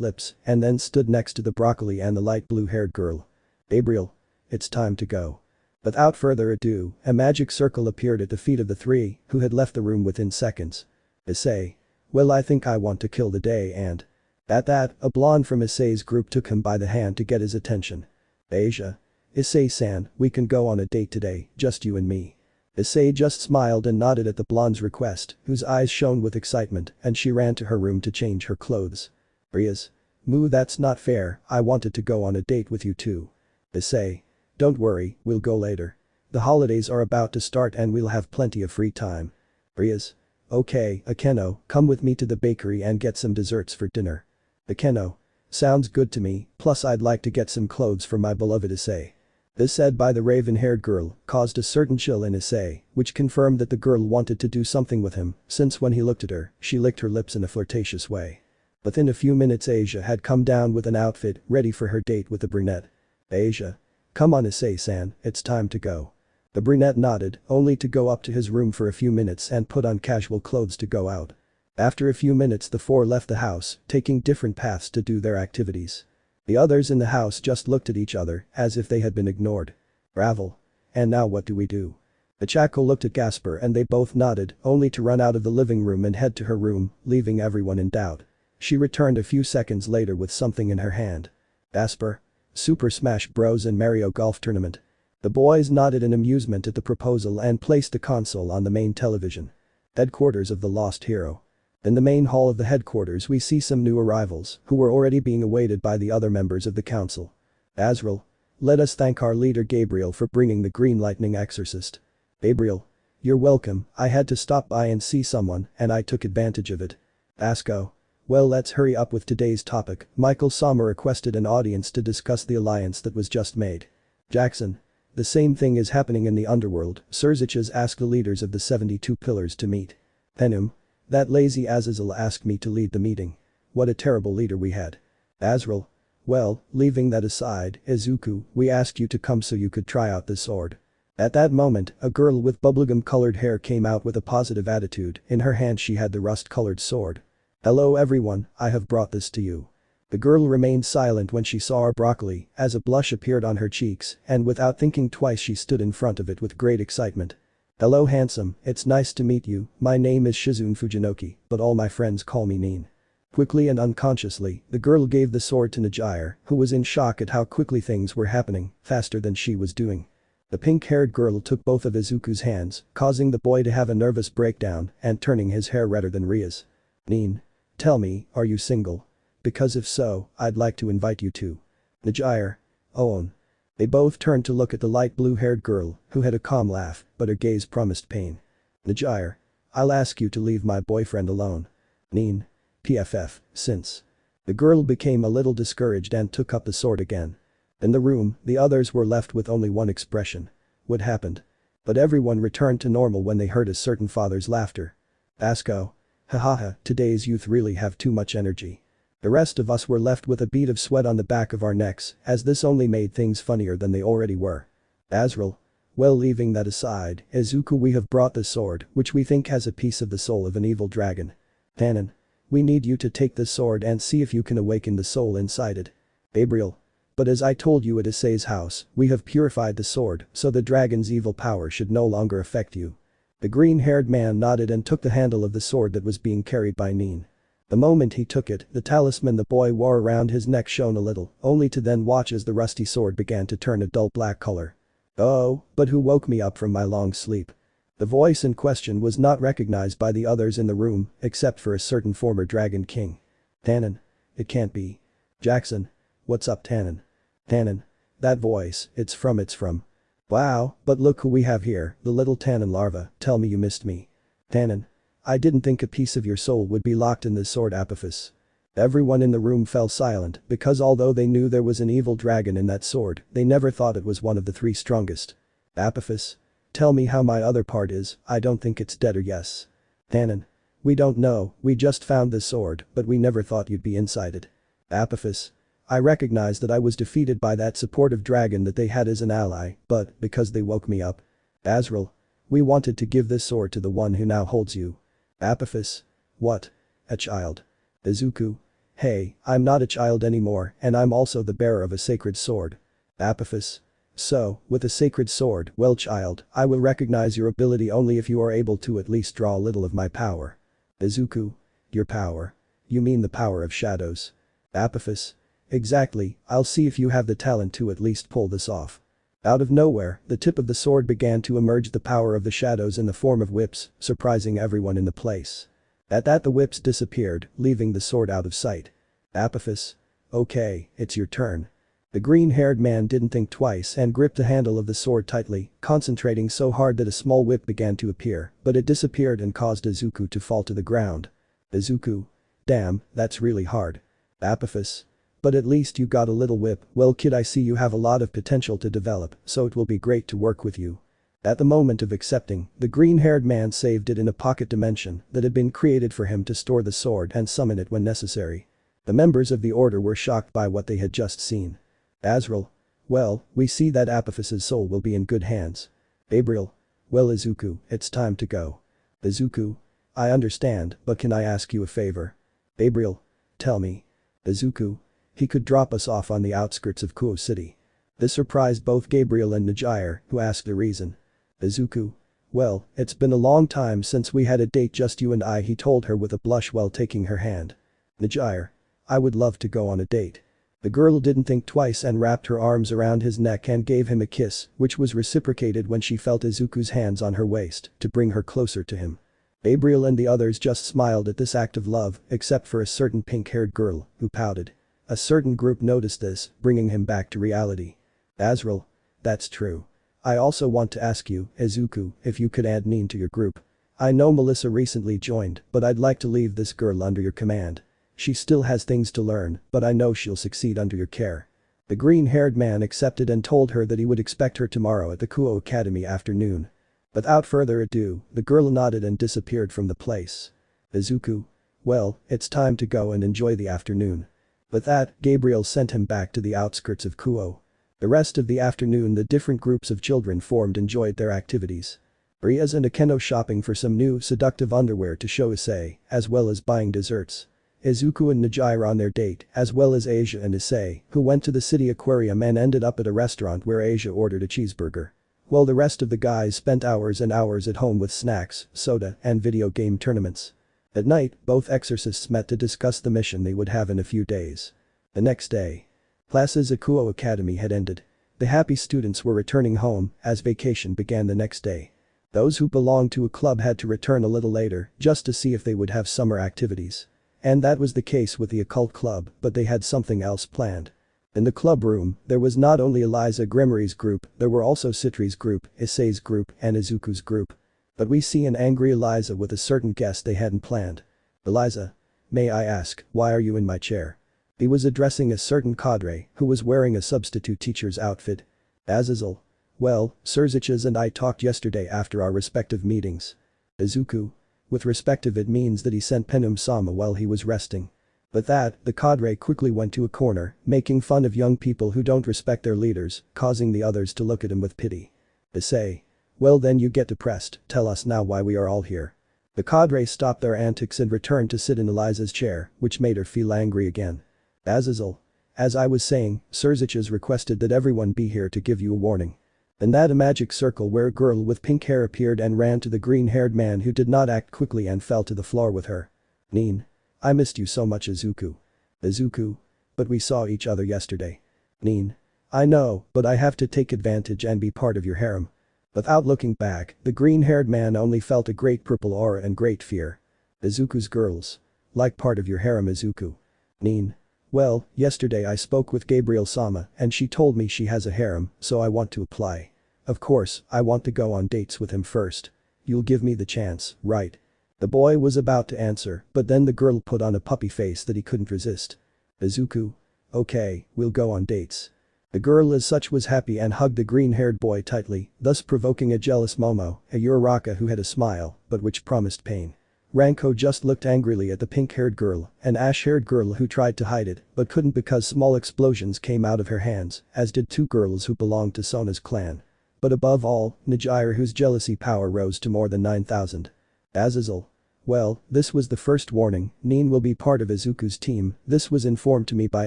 Speaker 1: lips and then stood next to the broccoli and the light blue-haired girl. Gabriel. It's time to go. Without further ado, a magic circle appeared at the feet of the three, who had left the room within seconds. Issei. Well I think I want to kill the day and. At that, a blonde from Issei's group took him by the hand to get his attention. Asia. Issei-san, we can go on a date today, just you and me. Issei just smiled and nodded at the blonde's request, whose eyes shone with excitement, and she ran to her room to change her clothes. Rias. Moo, that's not fair, I wanted to go on a date with you too. Issei. Don't worry, we'll go later. The holidays are about to start and we'll have plenty of free time. Rias. Okay, Akeno, come with me to the bakery and get some desserts for dinner. Akeno. Sounds good to me, plus I'd like to get some clothes for my beloved Issei. This said by the raven-haired girl caused a certain chill in Issei, which confirmed that the girl wanted to do something with him, since when he looked at her, she licked her lips in a flirtatious way. Within a few minutes Asia had come down with an outfit ready for her date with the brunette. Asia. Come on Issei-san, it's time to go. The brunette nodded, only to go up to his room for a few minutes and put on casual clothes to go out. After a few minutes the four left the house, taking different paths to do their activities. The others in the house just looked at each other, as if they had been ignored. Ravel. And now what do we do? The Chaco looked at Gasper and they both nodded, only to run out of the living room and head to her room, leaving everyone in doubt. She returned a few seconds later with something in her hand. Gasper. Super Smash Bros. And Mario Golf Tournament. The boys nodded in amusement at the proposal and placed the console on the main television. Headquarters of the Lost Hero. In the main hall of the headquarters we see some new arrivals, who were already being awaited by the other members of the council. Azrael. Let us thank our leader Gabriel for bringing the Green Lightning Exorcist. Gabriel. You're welcome, I had to stop by and see someone, and I took advantage of it. Asco. Well, let's hurry up with today's topic. Michael Sommer requested an audience to discuss the alliance that was just made. Jackson. The same thing is happening in the underworld. Sirzechs asked the leaders of the 72 pillars to meet. Penum. That lazy Azazel asked me to lead the meeting. What a terrible leader we had. Azrael. Well, leaving that aside, Izuku, we asked you to come so you could try out this sword. At that moment, a girl with bubblegum-colored hair came out with a positive attitude. In her hand she had the rust-colored sword. Hello everyone, I have brought this to you. The girl remained silent when she saw our broccoli, as a blush appeared on her cheeks, and without thinking twice she stood in front of it with great excitement. Hello handsome, it's nice to meet you, my name is Shizune Fujinoki, but all my friends call me Nin. Quickly and unconsciously, the girl gave the sword to Najire, who was in shock at how quickly things were happening, faster than she was doing. The pink-haired girl took both of Izuku's hands, causing the boy to have a nervous breakdown and turning his hair redder than Rias. Nin. Tell me, are you single? Because if so, I'd like to invite you to. Najire. Owen. They both turned to look at the light blue-haired girl, who had a calm laugh, but her gaze promised pain. Najire. I'll ask you to leave my boyfriend alone. Nin. PFF, since. The girl became a little discouraged and took up the sword again. In the room, the others were left with only one expression. What happened? But everyone returned to normal when they heard a certain father's laughter. Asco. Hahaha, today's youth really have too much energy. The rest of us were left with a bead of sweat on the back of our necks, as this only made things funnier than they already were. Azrael. Well, leaving that aside, Izuku, we have brought the sword, which we think has a piece of the soul of an evil dragon. Tannen. We need you to take this sword and see if you can awaken the soul inside it. Gabriel. But as I told you at Issei's house, we have purified the sword, so the dragon's evil power should no longer affect you. The green-haired man nodded and took the handle of the sword that was being carried by Nin. The moment he took it, the talisman the boy wore around his neck shone a little, only to then watch as the rusty sword began to turn a dull black color. Oh, but who woke me up from my long sleep? The voice in question was not recognized by the others in the room, except for a certain former Dragon King. Tannen. It can't be. Jackson. What's up Tannen? Tannen. That voice, it's from. Wow, but look who we have here, the little Tannen larva, tell me you missed me. Tannen. I didn't think a piece of your soul would be locked in this sword Apophis. Everyone in the room fell silent, because although they knew there was an evil dragon in that sword, they never thought it was one of the three strongest. Apophis. Tell me how my other part is, I don't think it's dead or yes. Tannen. We don't know, we just found this sword, but we never thought you'd be inside it. Apophis. I recognize that I was defeated by that supportive dragon that they had as an ally, but, because they woke me up. Azrael. We wanted to give this sword to the one who now holds you. Apophis. What? A child. Izuku. Hey, I'm not a child anymore, and I'm also the bearer of a sacred sword. Apophis. So, with a sacred sword, well child, I will recognize your ability only if you are able to at least draw a little of my power. Izuku. Your power? You mean the power of shadows? Apophis. Exactly, I'll see if you have the talent to at least pull this off. Out of nowhere, the tip of the sword began to emerge the power of the shadows in the form of whips, surprising everyone in the place. At that the whips disappeared, leaving the sword out of sight. Apophis. Okay, it's your turn. The green-haired man didn't think twice and gripped the handle of the sword tightly, concentrating so hard that a small whip began to appear, but it disappeared and caused Izuku to fall to the ground. Izuku. Damn, that's really hard. Apophis. But at least you got a little whip, well kid, I see you have a lot of potential to develop, so it will be great to work with you. At the moment of accepting, the green-haired man saved it in a pocket dimension that had been created for him to store the sword and summon it when necessary. The members of the order were shocked by what they had just seen. Azrael. Well, we see that Apophis's soul will be in good hands. Gabriel. Well Izuku, it's time to go. Izuku. I understand, but can I ask you a favor? Gabriel. Tell me. Izuku. He could drop us off on the outskirts of Kuoh City. This surprised both Gabriel and Najire, who asked the reason. Izuku. Well, it's been a long time since we had a date, just you and I, he told her with a blush while taking her hand. Najire. I would love to go on a date. The girl didn't think twice and wrapped her arms around his neck and gave him a kiss, which was reciprocated when she felt Izuku's hands on her waist to bring her closer to him. Gabriel and the others just smiled at this act of love, except for a certain pink-haired girl, who pouted. A certain group noticed this, bringing him back to reality. Azrael. That's true. I also want to ask you, Izuku, if you could add Nin to your group. I know Melissa recently joined, but I'd like to leave this girl under your command. She still has things to learn, but I know she'll succeed under your care. The green-haired man accepted and told her that he would expect her tomorrow at the Kuoh Academy afternoon. Without further ado, the girl nodded and disappeared from the place. Izuku. Well, it's time to go and enjoy the afternoon. With that, Gabriel sent him back to the outskirts of Kuoh. The rest of the afternoon the different groups of children formed enjoyed their activities. Rias and Akeno shopping for some new seductive underwear to show Issei, as well as buying desserts. Izuku and Najire on their date, as well as Asia and Issei, who went to the city aquarium and ended up at a restaurant where Asia ordered a cheeseburger. While the rest of the guys spent hours and hours at home with snacks, soda, and video game tournaments. At night, both exorcists met to discuss the mission they would have in a few days. The next day. Classes at Kuoh Academy had ended. The happy students were returning home as vacation began the next day. Those who belonged to a club had to return a little later just to see if they would have summer activities. And that was the case with the occult club, but they had something else planned. In the club room, there was not only Rias Gremory's group, there were also Sitri's group, Issei's group, and Izuku's group. But we see an angry Eliza with a certain guest they hadn't planned. Eliza. May I ask, why are you in my chair? He was addressing a certain cadre who was wearing a substitute teacher's outfit. Azazel. Well, Sirzechs and I talked yesterday after our respective meetings. Izuku. With respective it means that he sent Penum-sama while he was resting. But that, the cadre quickly went to a corner, making fun of young people who don't respect their leaders, causing the others to look at him with pity. Issei. Well then you get depressed, tell us now why we are all here. The cadre stopped their antics and returned to sit in Eliza's chair, which made her feel angry again. Azazel. As I was saying, Sirzechs requested that everyone be here to give you a warning. In that a magic circle where a girl with pink hair appeared and ran to the green-haired man who did not act quickly and fell to the floor with her. Nin. I missed you so much Izuku. Izuku. But we saw each other yesterday. Nin. I know, but I have to take advantage and be part of your harem. Without looking back, the green-haired man only felt a great purple aura and great fear. Izuku's girls. Like part of your harem Izuku. Nin. Well, yesterday I spoke with Gabriel-sama and she told me she has a harem, so I want to apply. Of course, I want to go on dates with him first. You'll give me the chance, right? The boy was about to answer, but then the girl put on a puppy face that he couldn't resist. Izuku. Okay, we'll go on dates. The girl as such was happy and hugged the green-haired boy tightly, thus provoking a jealous Momo, a Uraraka who had a smile, but which promised pain. Ranko just looked angrily at the pink-haired girl, an ash-haired girl who tried to hide it, but couldn't because small explosions came out of her hands, as did two girls who belonged to Sona's clan. But above all, Najire whose jealousy power rose to more than 9,000. Azazel. Well, this was the first warning, Nin will be part of Izuku's team, this was informed to me by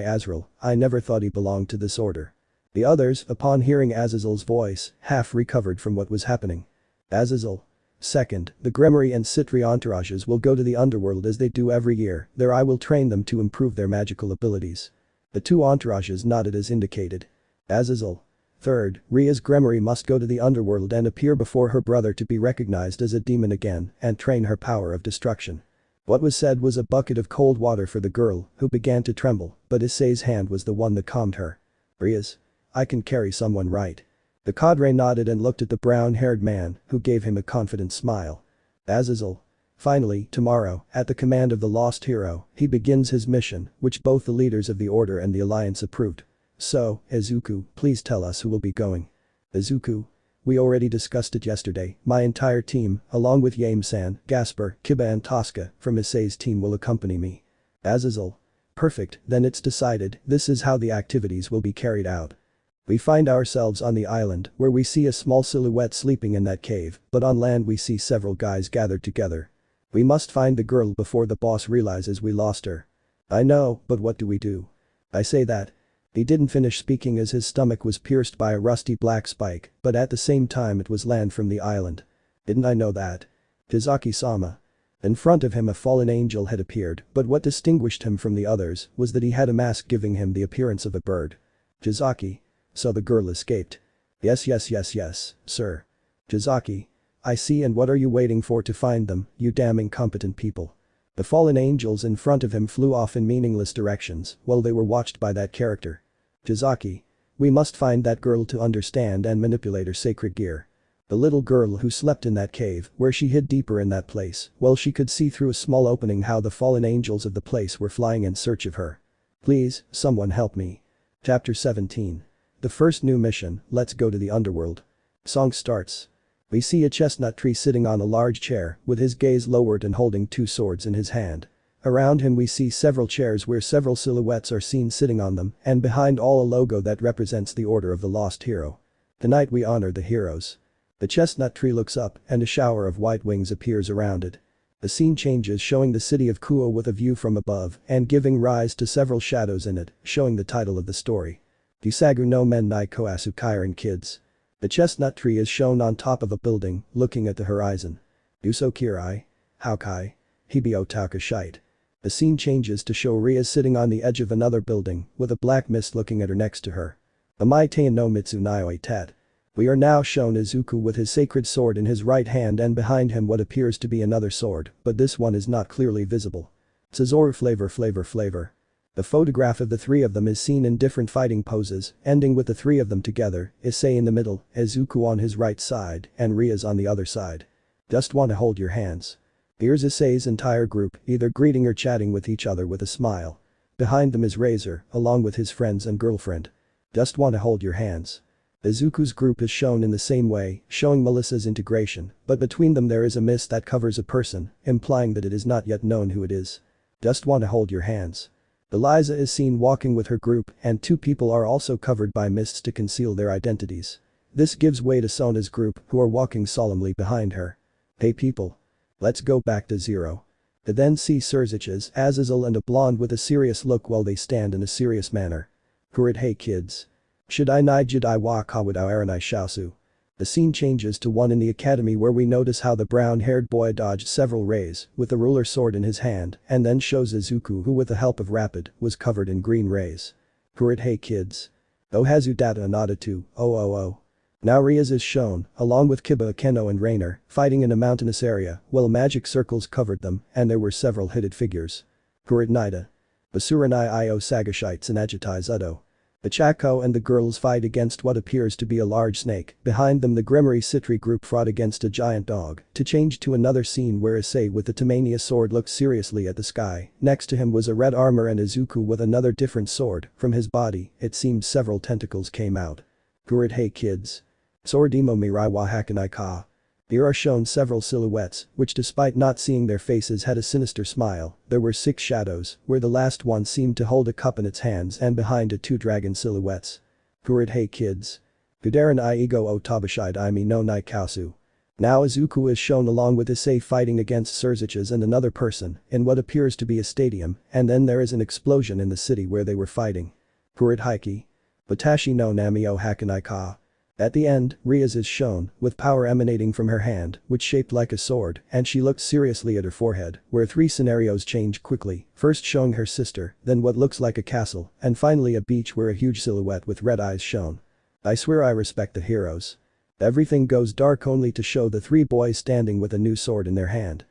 Speaker 1: Azrael, I never thought he belonged to this order. The others, upon hearing Azazel's voice, half recovered from what was happening. Azazel. Second, the Gremory and Sitri entourages will go to the underworld as they do every year, there I will train them to improve their magical abilities. The two entourages nodded as indicated. Azazel. Third, Rias Gremory must go to the underworld and appear before her brother to be recognized as a demon again and train her power of destruction. What was said was a bucket of cold water for the girl, who began to tremble, but Issei's hand was the one that calmed her. Rias. I can carry someone right. The cadre nodded and looked at the brown-haired man, who gave him a confident smile. Azazel. Finally, tomorrow, at the command of the lost hero, he begins his mission, which both the leaders of the Order and the Alliance approved. So, Izuku, please tell us who will be going. Izuku. We already discussed it yesterday, my entire team, along with Yame-san, Gasper, Kiba and Tosca, from Issei's team will accompany me. Azazel. Perfect, then it's decided, this is how the activities will be carried out. We find ourselves on the island where we see a small silhouette sleeping in that cave, but on land we see several guys gathered together. We must find the girl before the boss realizes we lost her. I know, but what do we do? I say that. He didn't finish speaking as his stomach was pierced by a rusty black spike, but at the same time it was land from the island. Didn't I know that? Tizaki-sama. In front of him a fallen angel had appeared, but what distinguished him from the others was that he had a mask giving him the appearance of a bird. Tizaki. So the girl escaped. Yes, sir. Tizaki. I see, and what are you waiting for to find them, you damn incompetent people? The fallen angels in front of him flew off in meaningless directions while they were watched by that character. Tizaki. We must find that girl to understand and manipulate her sacred gear. The little girl who slept in that cave, where she hid deeper in that place, well she could see through a small opening how the fallen angels of the place were flying in search of her. Please, someone help me. Chapter 17. The first new mission, let's go to the underworld. Song starts. We see a chestnut tree sitting on a large chair, with his gaze lowered and holding two swords in his hand. Around him we see several chairs where several silhouettes are seen sitting on them, and behind all a logo that represents the Order of the Lost Hero. Tonight we honor the heroes. The chestnut tree looks up, and a shower of white wings appears around it. The scene changes, showing the city of Kuoh with a view from above, and giving rise to several shadows in it, showing the title of the story. Disagu no men ni koasu kairan kids. The chestnut tree is shown on top of a building, looking at the horizon. Uso kirai. Haukai. Hibio taukashite. The scene changes to show Rias sitting on the edge of another building, with a black mist looking at her next to her. Amaitain no mitsu nioi tet. We are now shown Izuku with his sacred sword in his right hand and behind him what appears to be another sword, but this one is not clearly visible. Tsuzoru flavor. The photograph of the three of them is seen in different fighting poses, ending with the three of them together, Issei in the middle, Izuku on his right side, and Rias on the other side. Just wanna hold your hands. Here's Issei's entire group, either greeting or chatting with each other with a smile. Behind them is Razor, along with his friends and girlfriend. Just wanna hold your hands. Izuku's group is shown in the same way, showing Melissa's integration, but between them there is a mist that covers a person, implying that it is not yet known who it is. Just wanna hold your hands. Eliza is seen walking with her group, and two people are also covered by mists to conceal their identities. This gives way to Sona's group, who are walking solemnly behind her. Hey people. Let's go back to zero. They then see Sirzechs, Azazel and a blonde with a serious look while they stand in a serious manner. Kurit hey kids. Should I ni jidai wa kawudao aranai shaosu. The scene changes to one in the academy where we notice how the brown-haired boy dodged several rays with the ruler sword in his hand and then shows Izuku who with the help of Rapid was covered in green rays. Kurit hey kids. Ohazu data anadatu, oh. Now Rias is shown, along with Kiba Akeno and Rainer, fighting in a mountainous area while magic circles covered them and there were several hooded figures. Kurit Nida. Basuranai io sagashites and agitai zudo. The Chako and the girls fight against what appears to be a large snake, behind them the Gremory Sitri group fought against a giant dog, to change to another scene where Issei with the Tamania sword looked seriously at the sky, next to him was a red armor and Izuku with another different sword, from his body, it seemed several tentacles came out. Kurit hey kids. Swordimo mirai wa hakanai ka. Here are shown several silhouettes, which despite not seeing their faces had a sinister smile. There were 6 shadows, where the last one seemed to hold a cup in its hands and behind it 2 dragon silhouettes. Kurit hey kids. Gudaran I ego o tabashide imi no nai kausu. Now Izuku is shown along with Issei fighting against Sirzechs and another person, in what appears to be a stadium, and then there is an explosion in the city where they were fighting. Kurit haiki. Watashi no nami o hakanai ka. At the end, Rias is shown, with power emanating from her hand, which shaped like a sword, and she looked seriously at her forehead, where 3 scenarios change quickly, first showing her sister, then what looks like a castle, and finally a beach where a huge silhouette with red eyes shown. I swear I respect the heroes. Everything goes dark only to show the 3 boys standing with a new sword in their hand.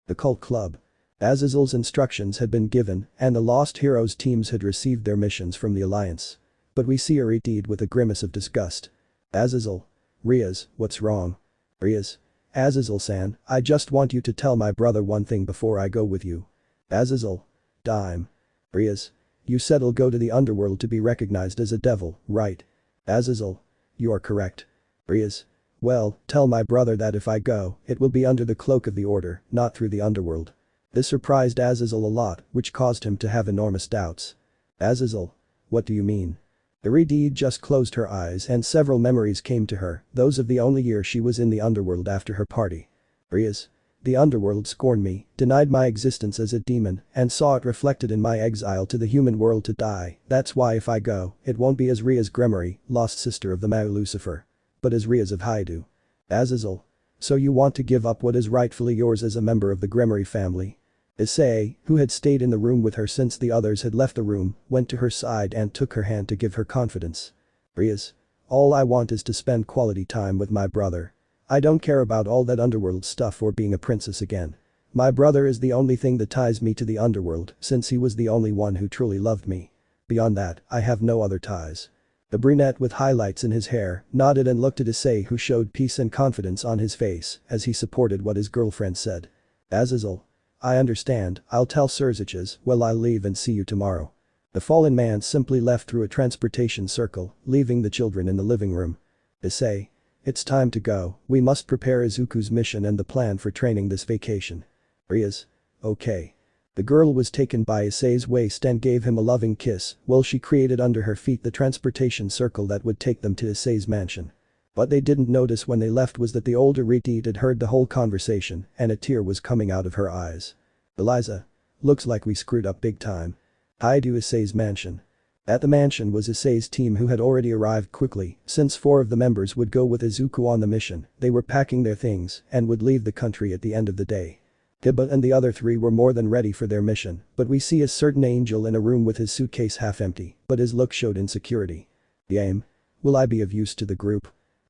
Speaker 1: The cult club. Azazel's instructions had been given, and the Lost Heroes teams had received their missions from the Alliance. But we see Aritid with a grimace of disgust. Azazel. Rias, what's wrong? Rias. Azazel-san, I just want you to tell my brother one thing before I go with you. Azazel. Dime. Rias. You said'll go to the underworld to be recognized as a devil, right? Azazel. You are correct. Rias. Well, tell my brother that if I go, it will be under the cloak of the order, not through the underworld. This surprised Azazel a lot, which caused him to have enormous doubts. Azazel. What do you mean? The Redeed just closed her eyes and several memories came to her, those of the only year she was in the underworld after her party. Rias. The underworld scorned me, denied my existence as a demon, and saw it reflected in my exile to the human world to die. That's why if I go, it won't be as Rias Gremory, lost sister of the Mao Lucifer. But as Rias of Hyoudou. Azazel. So you want to give up what is rightfully yours as a member of the Gremory family? Issei, who had stayed in the room with her since the others had left the room, went to her side and took her hand to give her confidence. Rias. All I want is to spend quality time with my brother. I don't care about all that underworld stuff or being a princess again. My brother is the only thing that ties me to the underworld since he was the only one who truly loved me. Beyond that, I have no other ties. The brunette with highlights in his hair nodded and looked at Issei, who showed peace and confidence on his face as he supported what his girlfriend said. Azazel. I understand, I'll tell Sirzechs, well I'll leave and see you tomorrow. The fallen man simply left through a transportation circle, leaving the children in the living room. Issei. It's time to go, we must prepare Izuku's mission and the plan for training this vacation. Rias. Okay. The girl was taken by Issei's waist and gave him a loving kiss while she created under her feet the transportation circle that would take them to Issei's mansion. What they didn't notice when they left was that the older Redeed had heard the whole conversation and a tear was coming out of her eyes. Eliza. Looks like we screwed up big time. Hyoudou Issei's mansion. At the mansion was Issei's team, who had already arrived quickly since 4 of the members would go with Izuku on the mission. They were packing their things and would leave the country at the end of the day. Hiba and the other 3 were more than ready for their mission, but we see a certain angel in a room with his suitcase half empty, but his look showed insecurity. The aim? Will I be of use to the group?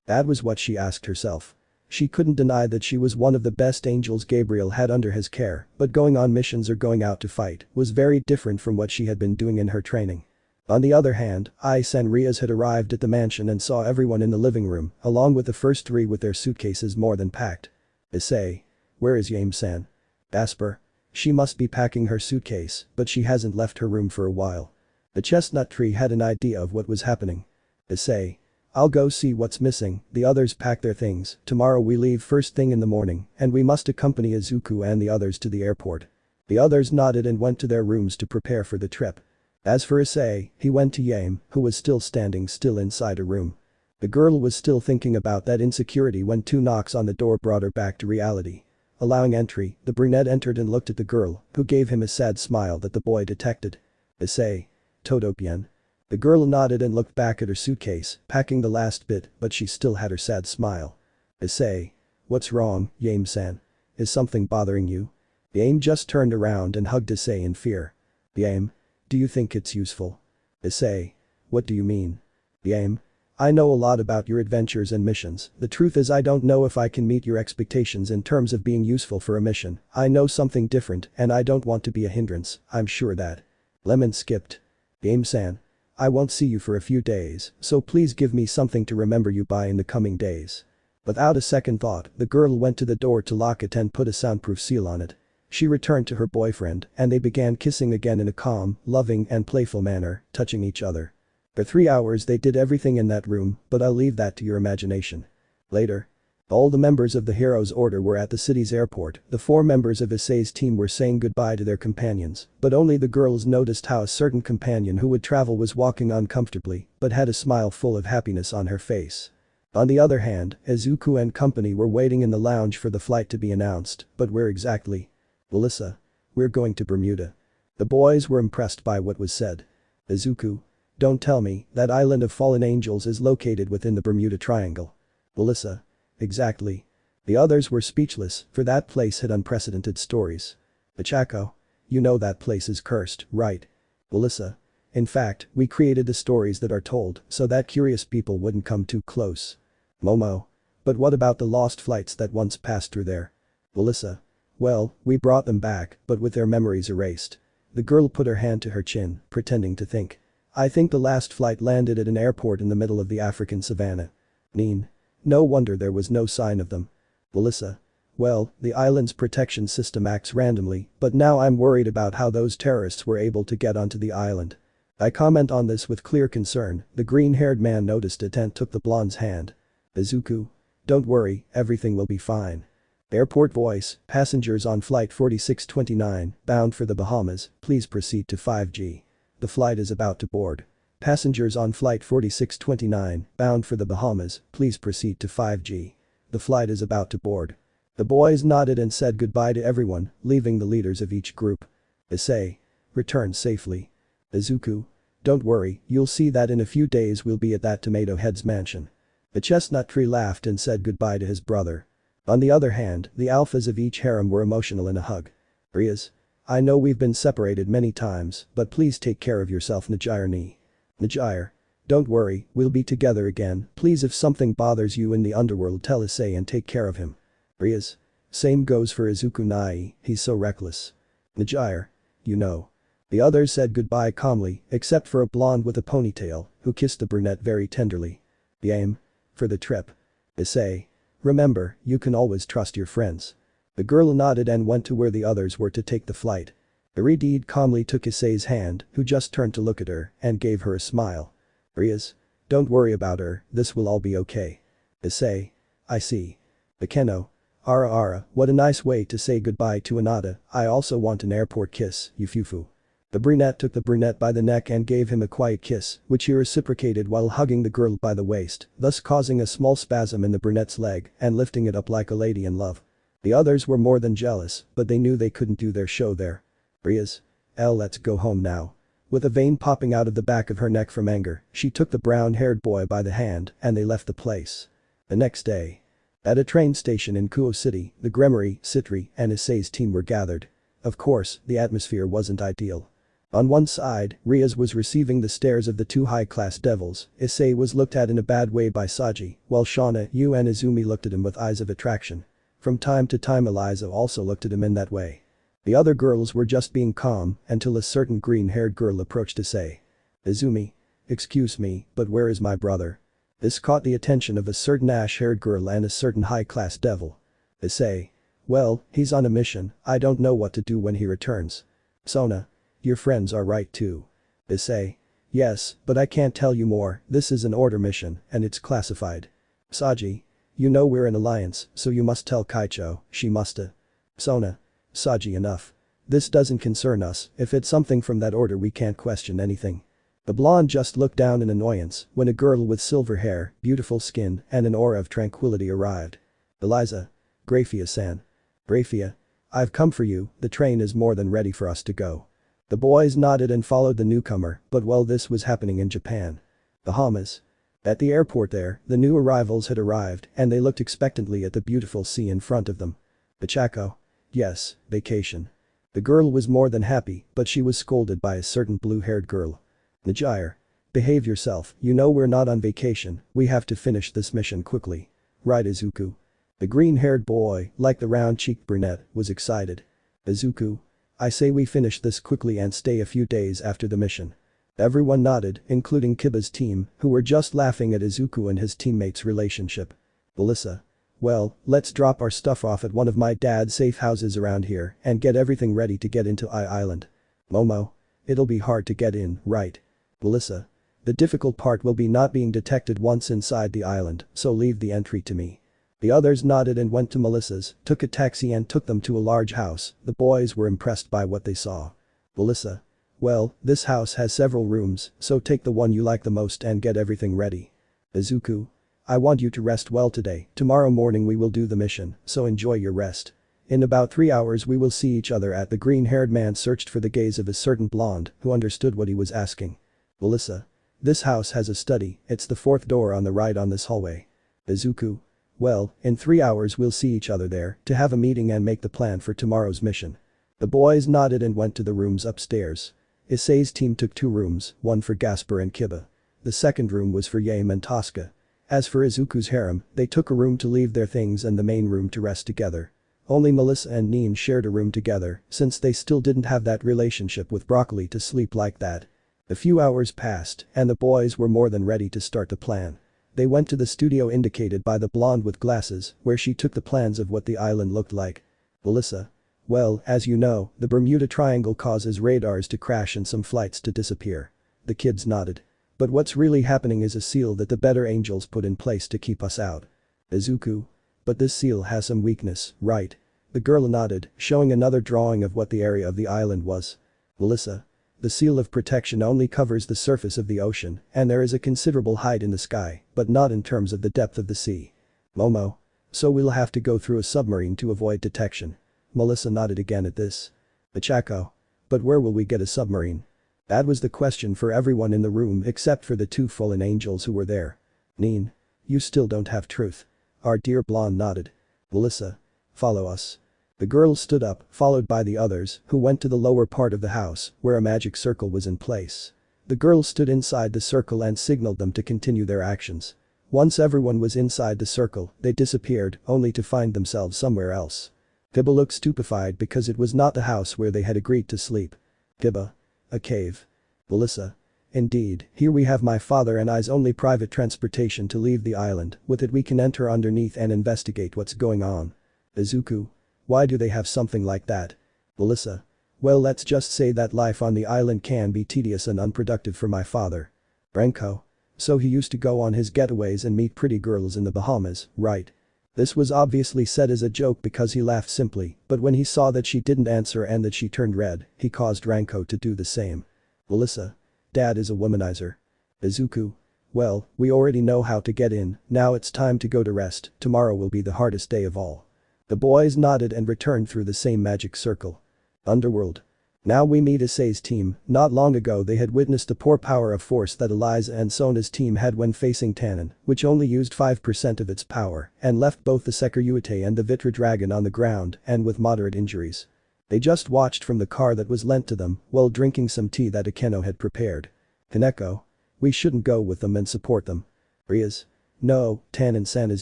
Speaker 1: That was what she asked herself. She couldn't deny that she was one of the best angels Gabriel had under his care, but going on missions or going out to fight was very different from what she had been doing in her training. On the other hand, Issei and Rias had arrived at the mansion and saw everyone in the living room, along with the first 3 with their suitcases more than packed. Issei. Where is Yame-san? Asper. She must be packing her suitcase, but she hasn't left her room for a while. The chestnut tree had an idea of what was happening. Issei. I'll go see what's missing, the others pack their things, tomorrow we leave first thing in the morning, and we must accompany Izuku and the others to the airport. The others nodded and went to their rooms to prepare for the trip. As for Issei, he went to Yame, who was still standing still inside a room. The girl was still thinking about that insecurity when 2 knocks on the door brought her back to reality. Allowing entry, the brunette entered and looked at the girl, who gave him a sad smile that the boy detected. Issei. Todopien. The girl nodded and looked back at her suitcase, packing the last bit, but she still had her sad smile. Issei. What's wrong, Yame-san? Is something bothering you? Yame just turned around and hugged Issei in fear. Yame. Do you think it's useful? Issei. What do you mean? Yame. I know a lot about your adventures and missions. The truth is I don't know if I can meet your expectations in terms of being useful for a mission. I know something different and I don't want to be a hindrance, I'm sure that. Lemon skipped. Yame-san. I won't see you for a few days, so please give me something to remember you by in the coming days. Without a second thought, the girl went to the door to lock it and put a soundproof seal on it. She returned to her boyfriend and they began kissing again in a calm, loving and playful manner, touching each other. For 3 hours they did everything in that room, but I'll leave that to your imagination. Later. All the members of the Heroes Order were at the city's airport. The 4 members of Issei's team were saying goodbye to their companions, but only the girls noticed how a certain companion who would travel was walking uncomfortably, but had a smile full of happiness on her face. On the other hand, Izuku and company were waiting in the lounge for the flight to be announced, but where exactly? Melissa. We're going to Bermuda. The boys were impressed by what was said. Izuku. Don't tell me that island of fallen angels is located within the Bermuda Triangle. Melissa. Exactly. The others were speechless, for that place had unprecedented stories. Ichako. You know that place is cursed, right? Melissa. In fact, we created the stories that are told so that curious people wouldn't come too close. Momo. But what about the lost flights that once passed through there? Melissa. Well, we brought them back, but with their memories erased. The girl put her hand to her chin, pretending to think. I think the last flight landed at an airport in the middle of the African savannah. Neen. No wonder there was no sign of them. Melissa. Well, the island's protection system acts randomly, but now I'm worried about how those terrorists were able to get onto the island. I comment on this with clear concern. The green-haired man noticed it and took the blonde's hand. Izuku. Don't worry, everything will be fine. Airport voice, passengers on flight 4629, bound for the Bahamas, please proceed to 5G. The flight is about to board. Passengers on flight 4629, bound for the Bahamas, please proceed to 5G. The flight is about to board. The boys nodded and said goodbye to everyone, leaving the leaders of each group. Issei. Return safely. Izuku. Don't worry, you'll see that in a few days we'll be at that tomato head's mansion. The chestnut tree laughed and said goodbye to his brother. On the other hand, the alphas of each harem were emotional in a hug. Rias. I know we've been separated many times, but please take care of yourself, Najire. Najire. Don't worry, we'll be together again, please if something bothers you in the underworld tell Issei and take care of him. Rias. Same goes for Izuku Nai, he's so reckless. Najire. You know. The others said goodbye calmly, except for a blonde with a ponytail, who kissed the brunette very tenderly. The aim? For the trip. Issei. Remember, you can always trust your friends. The girl nodded and went to where the others were to take the flight. Iridid calmly took Issei's hand, who just turned to look at her, and gave her a smile. Rias. Don't worry about her, this will all be okay. Issei. I see. Bakeno. Ara, what a nice way to say goodbye to Anata, I also want an airport kiss, Yufufu. The brunette took the brunette by the neck and gave him a quiet kiss, which he reciprocated while hugging the girl by the waist, thus causing a small spasm in the brunette's leg and lifting it up like a lady in love. The others were more than jealous, but they knew they couldn't do their show there. Rias. Let's go home now. With a vein popping out of the back of her neck from anger, she took the brown-haired boy by the hand and they left the place. The next day. At a train station in Kuoh City, the Gremory, Sitri, and Issei's team were gathered. Of course, the atmosphere wasn't ideal. On one side, Rias was receiving the stares of the two high-class devils, Issei was looked at in a bad way by Saji, while Sona, Yu and Izumi looked at him with eyes of attraction. From time to time Eliza also looked at him in that way. The other girls were just being calm until a certain green-haired girl approached Issei. Izumi. Excuse me, but where is my brother? This caught the attention of a certain ash-haired girl and a certain high-class devil. Issei. Well, he's on a mission, I don't know what to do when he returns. Sona. Your friends are right too. Issei. Yes, but I can't tell you more, this is an order mission, and it's classified. Saji. You know we're an alliance, so you must tell Kaicho, she musta. Sona. Saji, enough. This doesn't concern us, if it's something from that order we can't question anything. The blonde just looked down in annoyance when a girl with silver hair, beautiful skin, and an aura of tranquility arrived. Eliza. Grayfia-san. Grayfia. I've come for you, the train is more than ready for us to go. The boys nodded and followed the newcomer, but while this was happening in Japan. Bahamas. At the airport there, the new arrivals had arrived and they looked expectantly at the beautiful sea in front of them. Bachako. Yes, vacation. The girl was more than happy, but she was scolded by a certain blue-haired girl. Najire. Behave yourself, you know we're not on vacation, we have to finish this mission quickly. Right, Izuku. The green-haired boy, like the round-cheeked brunette, was excited. Izuku. I say we finish this quickly and stay a few days after the mission. Everyone nodded, including Kiba's team, who were just laughing at Izuku and his teammates' relationship. Melissa. Well, let's drop our stuff off at one of my dad's safe houses around here and get everything ready to get into Island. Momo. It'll be hard to get in, right? Melissa. The difficult part will be not being detected once inside the island, so leave the entry to me. The others nodded and went to Melissa's, took a taxi and took them to a large house, the boys were impressed by what they saw. Melissa. Well, this house has several rooms, so take the one you like the most and get everything ready. Izuku. I want you to rest well today, tomorrow morning we will do the mission, so enjoy your rest. In about 3 hours we will see each other at the green-haired man searched for the gaze of a certain blonde who understood what he was asking. Melissa. This house has a study, it's the 4th door on the right on this hallway. Izuku. Well, in 3 hours we'll see each other there to have a meeting and make the plan for tomorrow's mission. The boys nodded and went to the rooms upstairs. Issei's team took 2 rooms, one for Gasper and Kiba. The second room was for Yame and Tosca. As for Izuku's harem, they took a room to leave their things and the main room to rest together. Only Melissa and Neen shared a room together since they still didn't have that relationship with Broccoli to sleep like that. A few hours passed and the boys were more than ready to start the plan. They went to the studio indicated by the blonde with glasses, where she took the plans of what the island looked like. Melissa. Well, as you know, the Bermuda Triangle causes radars to crash and some flights to disappear. The kids nodded. But what's really happening is a seal that the better angels put in place to keep us out. Izuku. But this seal has some weakness, right? The girl nodded, showing another drawing of what the area of the island was. Melissa. The seal of protection only covers the surface of the ocean, and there is a considerable height in the sky, but not in terms of the depth of the sea. Momo. So we'll have to go through a submarine to avoid detection. Melissa nodded again at this. Bachako. But where will we get a submarine? That was the question for everyone in the room except for the two fallen angels who were there. Neen. You still don't have truth. Our dear blonde nodded. Melissa. Follow us. The girl stood up, followed by the others, who went to the lower part of the house, where a magic circle was in place. The girl stood inside the circle and signaled them to continue their actions. Once everyone was inside the circle, they disappeared, only to find themselves somewhere else. Gibba looked stupefied because it was not the house where they had agreed to sleep. Gibba. A cave. Melissa. Indeed, here we have my father and I's only private transportation to leave the island, with it we can enter underneath and investigate what's going on. Izuku. Why do they have something like that? Melissa. Well, let's just say that life on the island can be tedious and unproductive for my father. Renko. So he used to go on his getaways and meet pretty girls in the Bahamas, right? This was obviously said as a joke because he laughed simply, but when he saw that she didn't answer and that she turned red, he caused Renko to do the same. Melissa. Dad is a womanizer. Izuku. Well, we already know how to get in, now it's time to go to rest, tomorrow will be the hardest day of all. The boys nodded and returned through the same magic circle. Underworld. Now we meet Issei's team. Not long ago they had witnessed the poor power of force that Eliza and Sona's team had when facing Tannen, which only used 5% of its power, and left both the Sekiryuutei and the Vitra dragon on the ground and with moderate injuries. They just watched from the car that was lent to them while drinking some tea that Akeno had prepared. Kaneko. We shouldn't go with them and support them. Rias. No, Tannen-san is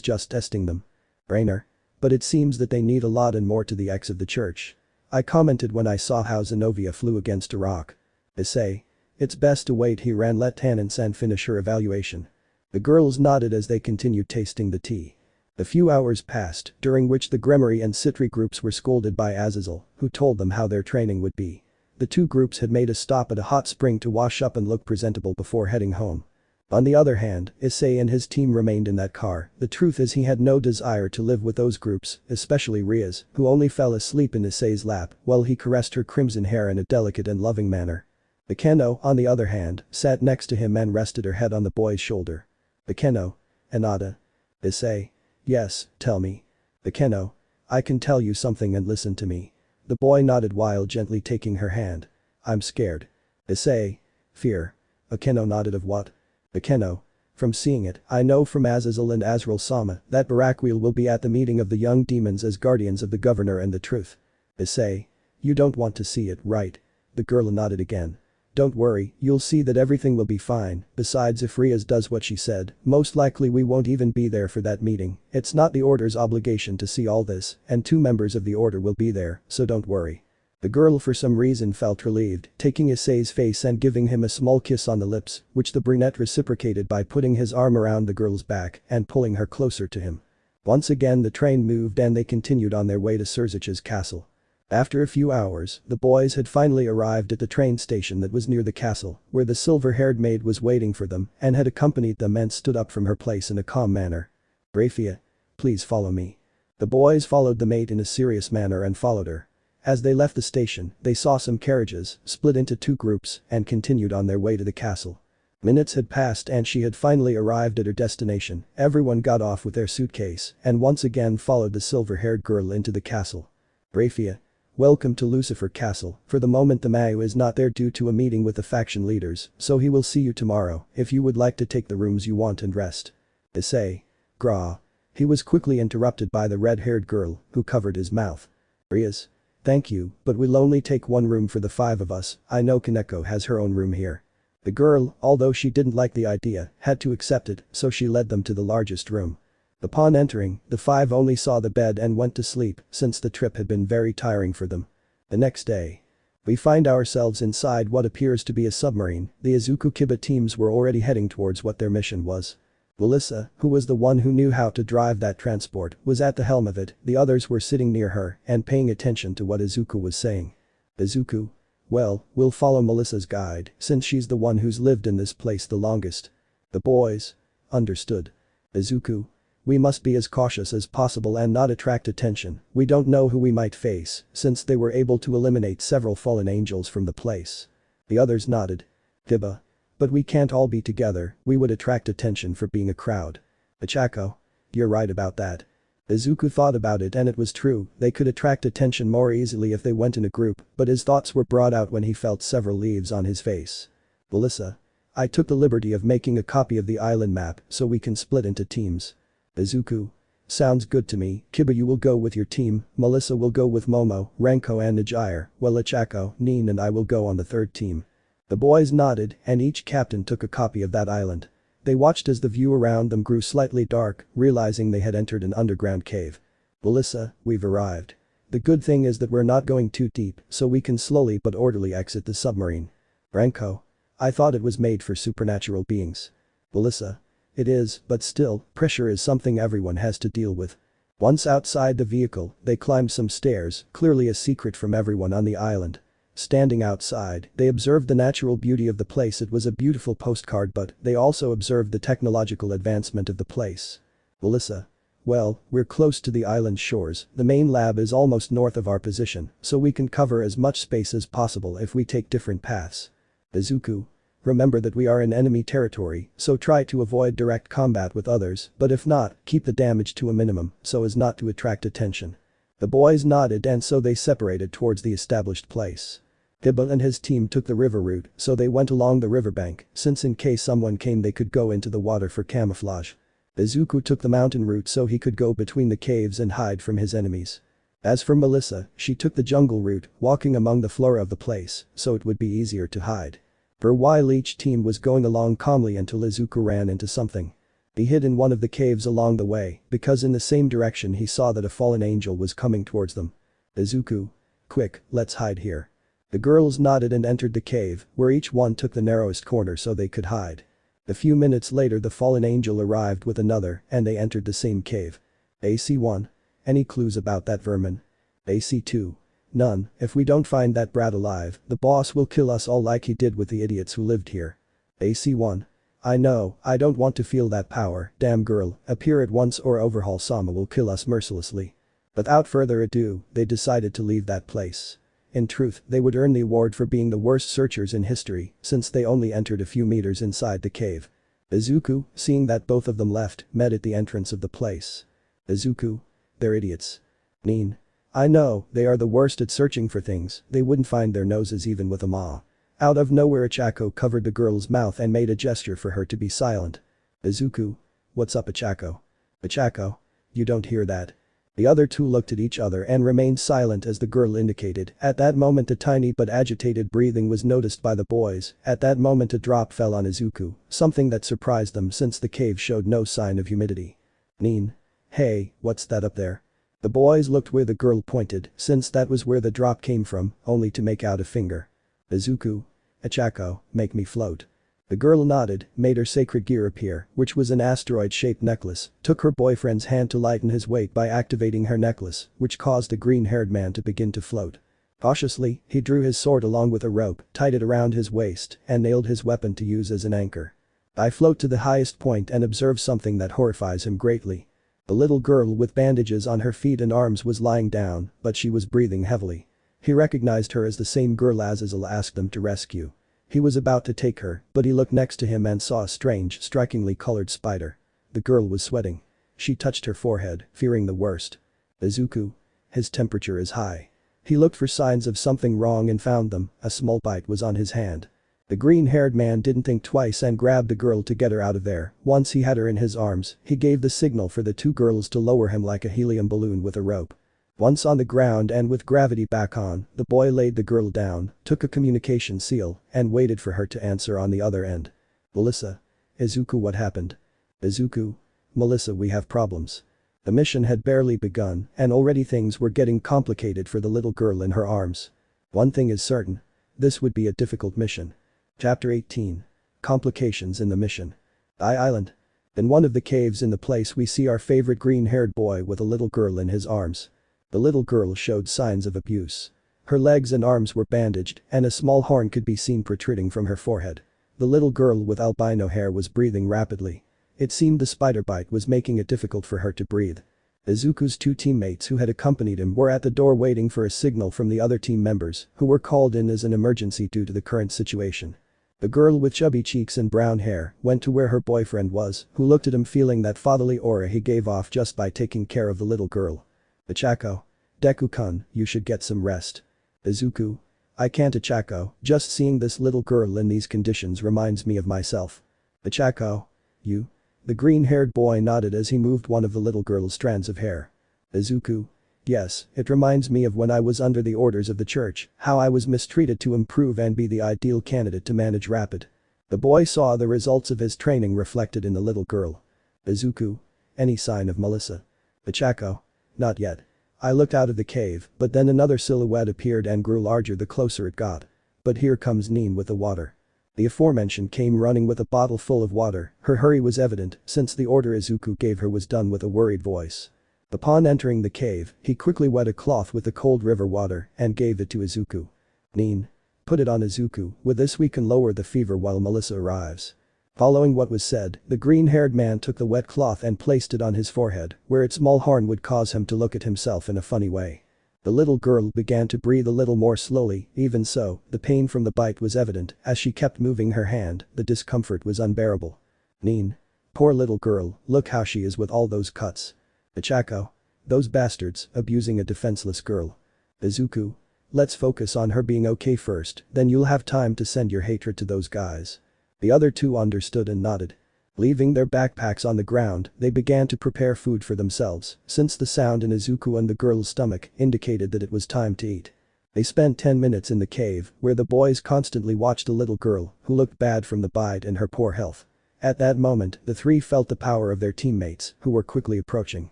Speaker 1: just testing them. Rainer. But it seems that they need a lot and more to the X of the church. I commented when I saw how Zenobia flew against a rock. Issei. It's best to wait here and let Tannen-san finish her evaluation. The girls nodded as they continued tasting the tea. A few hours passed, during which the Gremory and Sitri groups were scolded by Azazel, who told them how their training would be. The two groups had made a stop at a hot spring to wash up and look presentable before heading home. On the other hand, Issei and his team remained in that car. The truth is he had no desire to live with those groups, especially Rias, who only fell asleep in Issei's lap while he caressed her crimson hair in a delicate and loving manner. Akeno, on the other hand, sat next to him and rested her head on the boy's shoulder. Akeno. Anada. Issei. Yes, tell me. Akeno. I can tell you something and listen to me. The boy nodded while gently taking her hand. I'm scared. Issei. Fear. Akeno nodded. Of what? Akeno. From seeing it, I know from Azazel and Azrael-sama that Barakweel will be at the meeting of the young demons as guardians of the governor and the truth. Issei. You don't want to see it, right? The girl nodded again. Don't worry, you'll see that everything will be fine. Besides, if Rias does what she said, most likely we won't even be there for that meeting. It's not the order's obligation to see all this, and 2 members of the order will be there, so don't worry. The girl for some reason felt relieved, taking Issei's face and giving him a small kiss on the lips, which the brunette reciprocated by putting his arm around the girl's back and pulling her closer to him. Once again the train moved and they continued on their way to Sirzechs' castle. After a few hours, the boys had finally arrived at the train station that was near the castle, where the silver-haired maid was waiting for them and had accompanied them and stood up from her place in a calm manner. Grayfia. Please follow me. The boys followed the maid in a serious manner and followed her. As they left the station, they saw some carriages, split into 2 groups, and continued on their way to the castle. Minutes had passed and she had finally arrived at her destination. Everyone got off with their suitcase and once again followed the silver-haired girl into the castle. Grayfia. Welcome to Lucifer Castle. For the moment the Mayu is not there due to a meeting with the faction leaders, so he will see you tomorrow if you would like to take the rooms you want and rest. Issei. Gra. He was quickly interrupted by the red-haired girl, who covered his mouth. Rias. Thank you, but we'll only take 1 room for the 5 of us. I know Kaneko has her own room here. The girl, although she didn't like the idea, had to accept it, so she led them to the largest room. Upon entering, the 5 only saw the bed and went to sleep since the trip had been very tiring for them. The next day. We find ourselves inside what appears to be a submarine. The Izuku Kiba teams were already heading towards what their mission was. Melissa, who was the one who knew how to drive that transport, was at the helm of it. The others were sitting near her and paying attention to what Izuku was saying. Izuku. Well, we'll follow Melissa's guide since she's the one who's lived in this place the longest. The boys. Understood. Izuku. We must be as cautious as possible and not attract attention. We don't know who we might face since they were able to eliminate several fallen angels from the place. The others nodded. Dibba. But we can't all be together, we would attract attention for being a crowd. Ochako. You're right about that. Izuku thought about it and it was true, they could attract attention more easily if they went in a group, but his thoughts were brought out when he felt several leaves on his face. Melissa. I took the liberty of making a copy of the island map so we can split into teams. Izuku. Sounds good to me, Kiba you will go with your team, Melissa will go with Momo, Renko and Najire, while Ochako, Nin and I will go on the third team. The boys nodded and each captain took a copy of that island. They watched as the view around them grew slightly dark, realizing they had entered an underground cave. Melissa, we've arrived. The good thing is that we're not going too deep, so we can slowly but orderly exit the submarine. Renko. I thought it was made for supernatural beings. Melissa. It is, but still, pressure is something everyone has to deal with. Once outside the vehicle, they climbed some stairs, clearly a secret from everyone on the island. Standing outside, they observed the natural beauty of the place. It was a beautiful postcard, but they also observed the technological advancement of the place. Melissa. Well, we're close to the island shores, the main lab is almost north of our position, so we can cover as much space as possible if we take different paths. Izuku. Remember that we are in enemy territory, so try to avoid direct combat with others, but if not, keep the damage to a minimum, so as not to attract attention. The boys nodded and so they separated towards the established place. Hibba and his team took the river route, so they went along the riverbank, since in case someone came they could go into the water for camouflage. Izuku took the mountain route so he could go between the caves and hide from his enemies. As for Melissa, she took the jungle route, walking among the flora of the place, so it would be easier to hide. For a while each team was going along calmly until Izuku ran into something. He hid in one of the caves along the way, because in the same direction he saw that a fallen angel was coming towards them. Izuku. Quick, let's hide here. The girls nodded and entered the cave, where each one took the narrowest corner so they could hide. A few minutes later the fallen angel arrived with another and they entered the same cave. AC1. Any clues about that vermin? AC2. None, if we don't find that brat alive, the boss will kill us all like he did with the idiots who lived here. AC1. I know, I don't want to feel that power, damn girl, appear at once or overhaul Sama will kill us mercilessly. Without further ado, they decided to leave that place. In truth, they would earn the award for being the worst searchers in history, since they only entered a few meters inside the cave. Izuku, seeing that both of them left, met at the entrance of the place. Izuku. They're idiots. Nin. I know, they are the worst at searching for things, they wouldn't find their noses even with a maw. Out of nowhere Ochako covered the girl's mouth and made a gesture for her to be silent. Izuku. What's up Ochako? Ochako. You don't hear that. The other two looked at each other and remained silent as the girl indicated. At that moment a tiny but agitated breathing was noticed by the boys. At that moment a drop fell on Izuku, something that surprised them since the cave showed no sign of humidity. Nin. Hey, what's that up there? The boys looked where the girl pointed, since that was where the drop came from, only to make out a finger. Izuku. Ochako, make me float. The girl nodded, made her sacred gear appear, which was an asteroid-shaped necklace, took her boyfriend's hand to lighten his weight by activating her necklace, which caused a green-haired man to begin to float. Cautiously, he drew his sword along with a rope, tied it around his waist, and nailed his weapon to use as an anchor. I float to the highest point and observe something that horrifies him greatly. The little girl with bandages on her feet and arms was lying down, but she was breathing heavily. He recognized her as the same girl Azazel asked them to rescue. He was about to take her, but he looked next to him and saw a strange, strikingly colored spider. The girl was sweating. She touched her forehead, fearing the worst. Izuku. His temperature is high. He looked for signs of something wrong and found them, a small bite was on his hand. The green-haired man didn't think twice and grabbed the girl to get her out of there. Once he had her in his arms, he gave the signal for the two girls to lower him like a helium balloon with a rope. Once on the ground and with gravity back on, the boy laid the girl down, took a communication seal, and waited for her to answer on the other end. Melissa. Izuku, what happened? Izuku. Melissa, we have problems. The mission had barely begun, and already things were getting complicated for the little girl in her arms. One thing is certain. This would be a difficult mission. Chapter 18. Complications in the mission. Island. In one of the caves in the place we see our favorite green-haired boy with a little girl in his arms. The little girl showed signs of abuse. Her legs and arms were bandaged and a small horn could be seen protruding from her forehead. The little girl with albino hair was breathing rapidly. It seemed the spider bite was making it difficult for her to breathe. Izuku's two teammates who had accompanied him were at the door waiting for a signal from the other team members, who were called in as an emergency due to the current situation. The girl with chubby cheeks and brown hair went to where her boyfriend was, who looked at him feeling that fatherly aura he gave off just by taking care of the little girl. Ichako. Deku-kun, you should get some rest. Izuku. I can't Ichako, just seeing this little girl in these conditions reminds me of myself. Ichako. You? The green-haired boy nodded as he moved one of the little girl's strands of hair. Izuku. Yes, it reminds me of when I was under the orders of the church, how I was mistreated to improve and be the ideal candidate to manage Rapid. The boy saw the results of his training reflected in the little girl. Izuku. Any sign of Melissa? Ichako. Not yet. I looked out of the cave, but then another silhouette appeared and grew larger the closer it got. But here comes Nin with the water. The aforementioned came running with a bottle full of water, her hurry was evident since the order Izuku gave her was done with a worried voice. Upon entering the cave, he quickly wet a cloth with the cold river water and gave it to Izuku. Nin. Put it on Izuku, with this we can lower the fever while Melissa arrives. Following what was said, the green-haired man took the wet cloth and placed it on his forehead, where its small horn would cause him to look at himself in a funny way. The little girl began to breathe a little more slowly, even so, the pain from the bite was evident, as she kept moving her hand, the discomfort was unbearable. Nin. Poor little girl, look how she is with all those cuts. Ichako. Those bastards, abusing a defenseless girl. Izuku. Let's focus on her being okay first, then you'll have time to send your hatred to those guys. The other two understood and nodded. Leaving their backpacks on the ground, they began to prepare food for themselves, since the sound in Izuku and the girl's stomach indicated that it was time to eat. They spent 10 minutes in the cave, where the boys constantly watched a little girl, who looked bad from the bite and her poor health. At that moment, the three felt the power of their teammates, who were quickly approaching.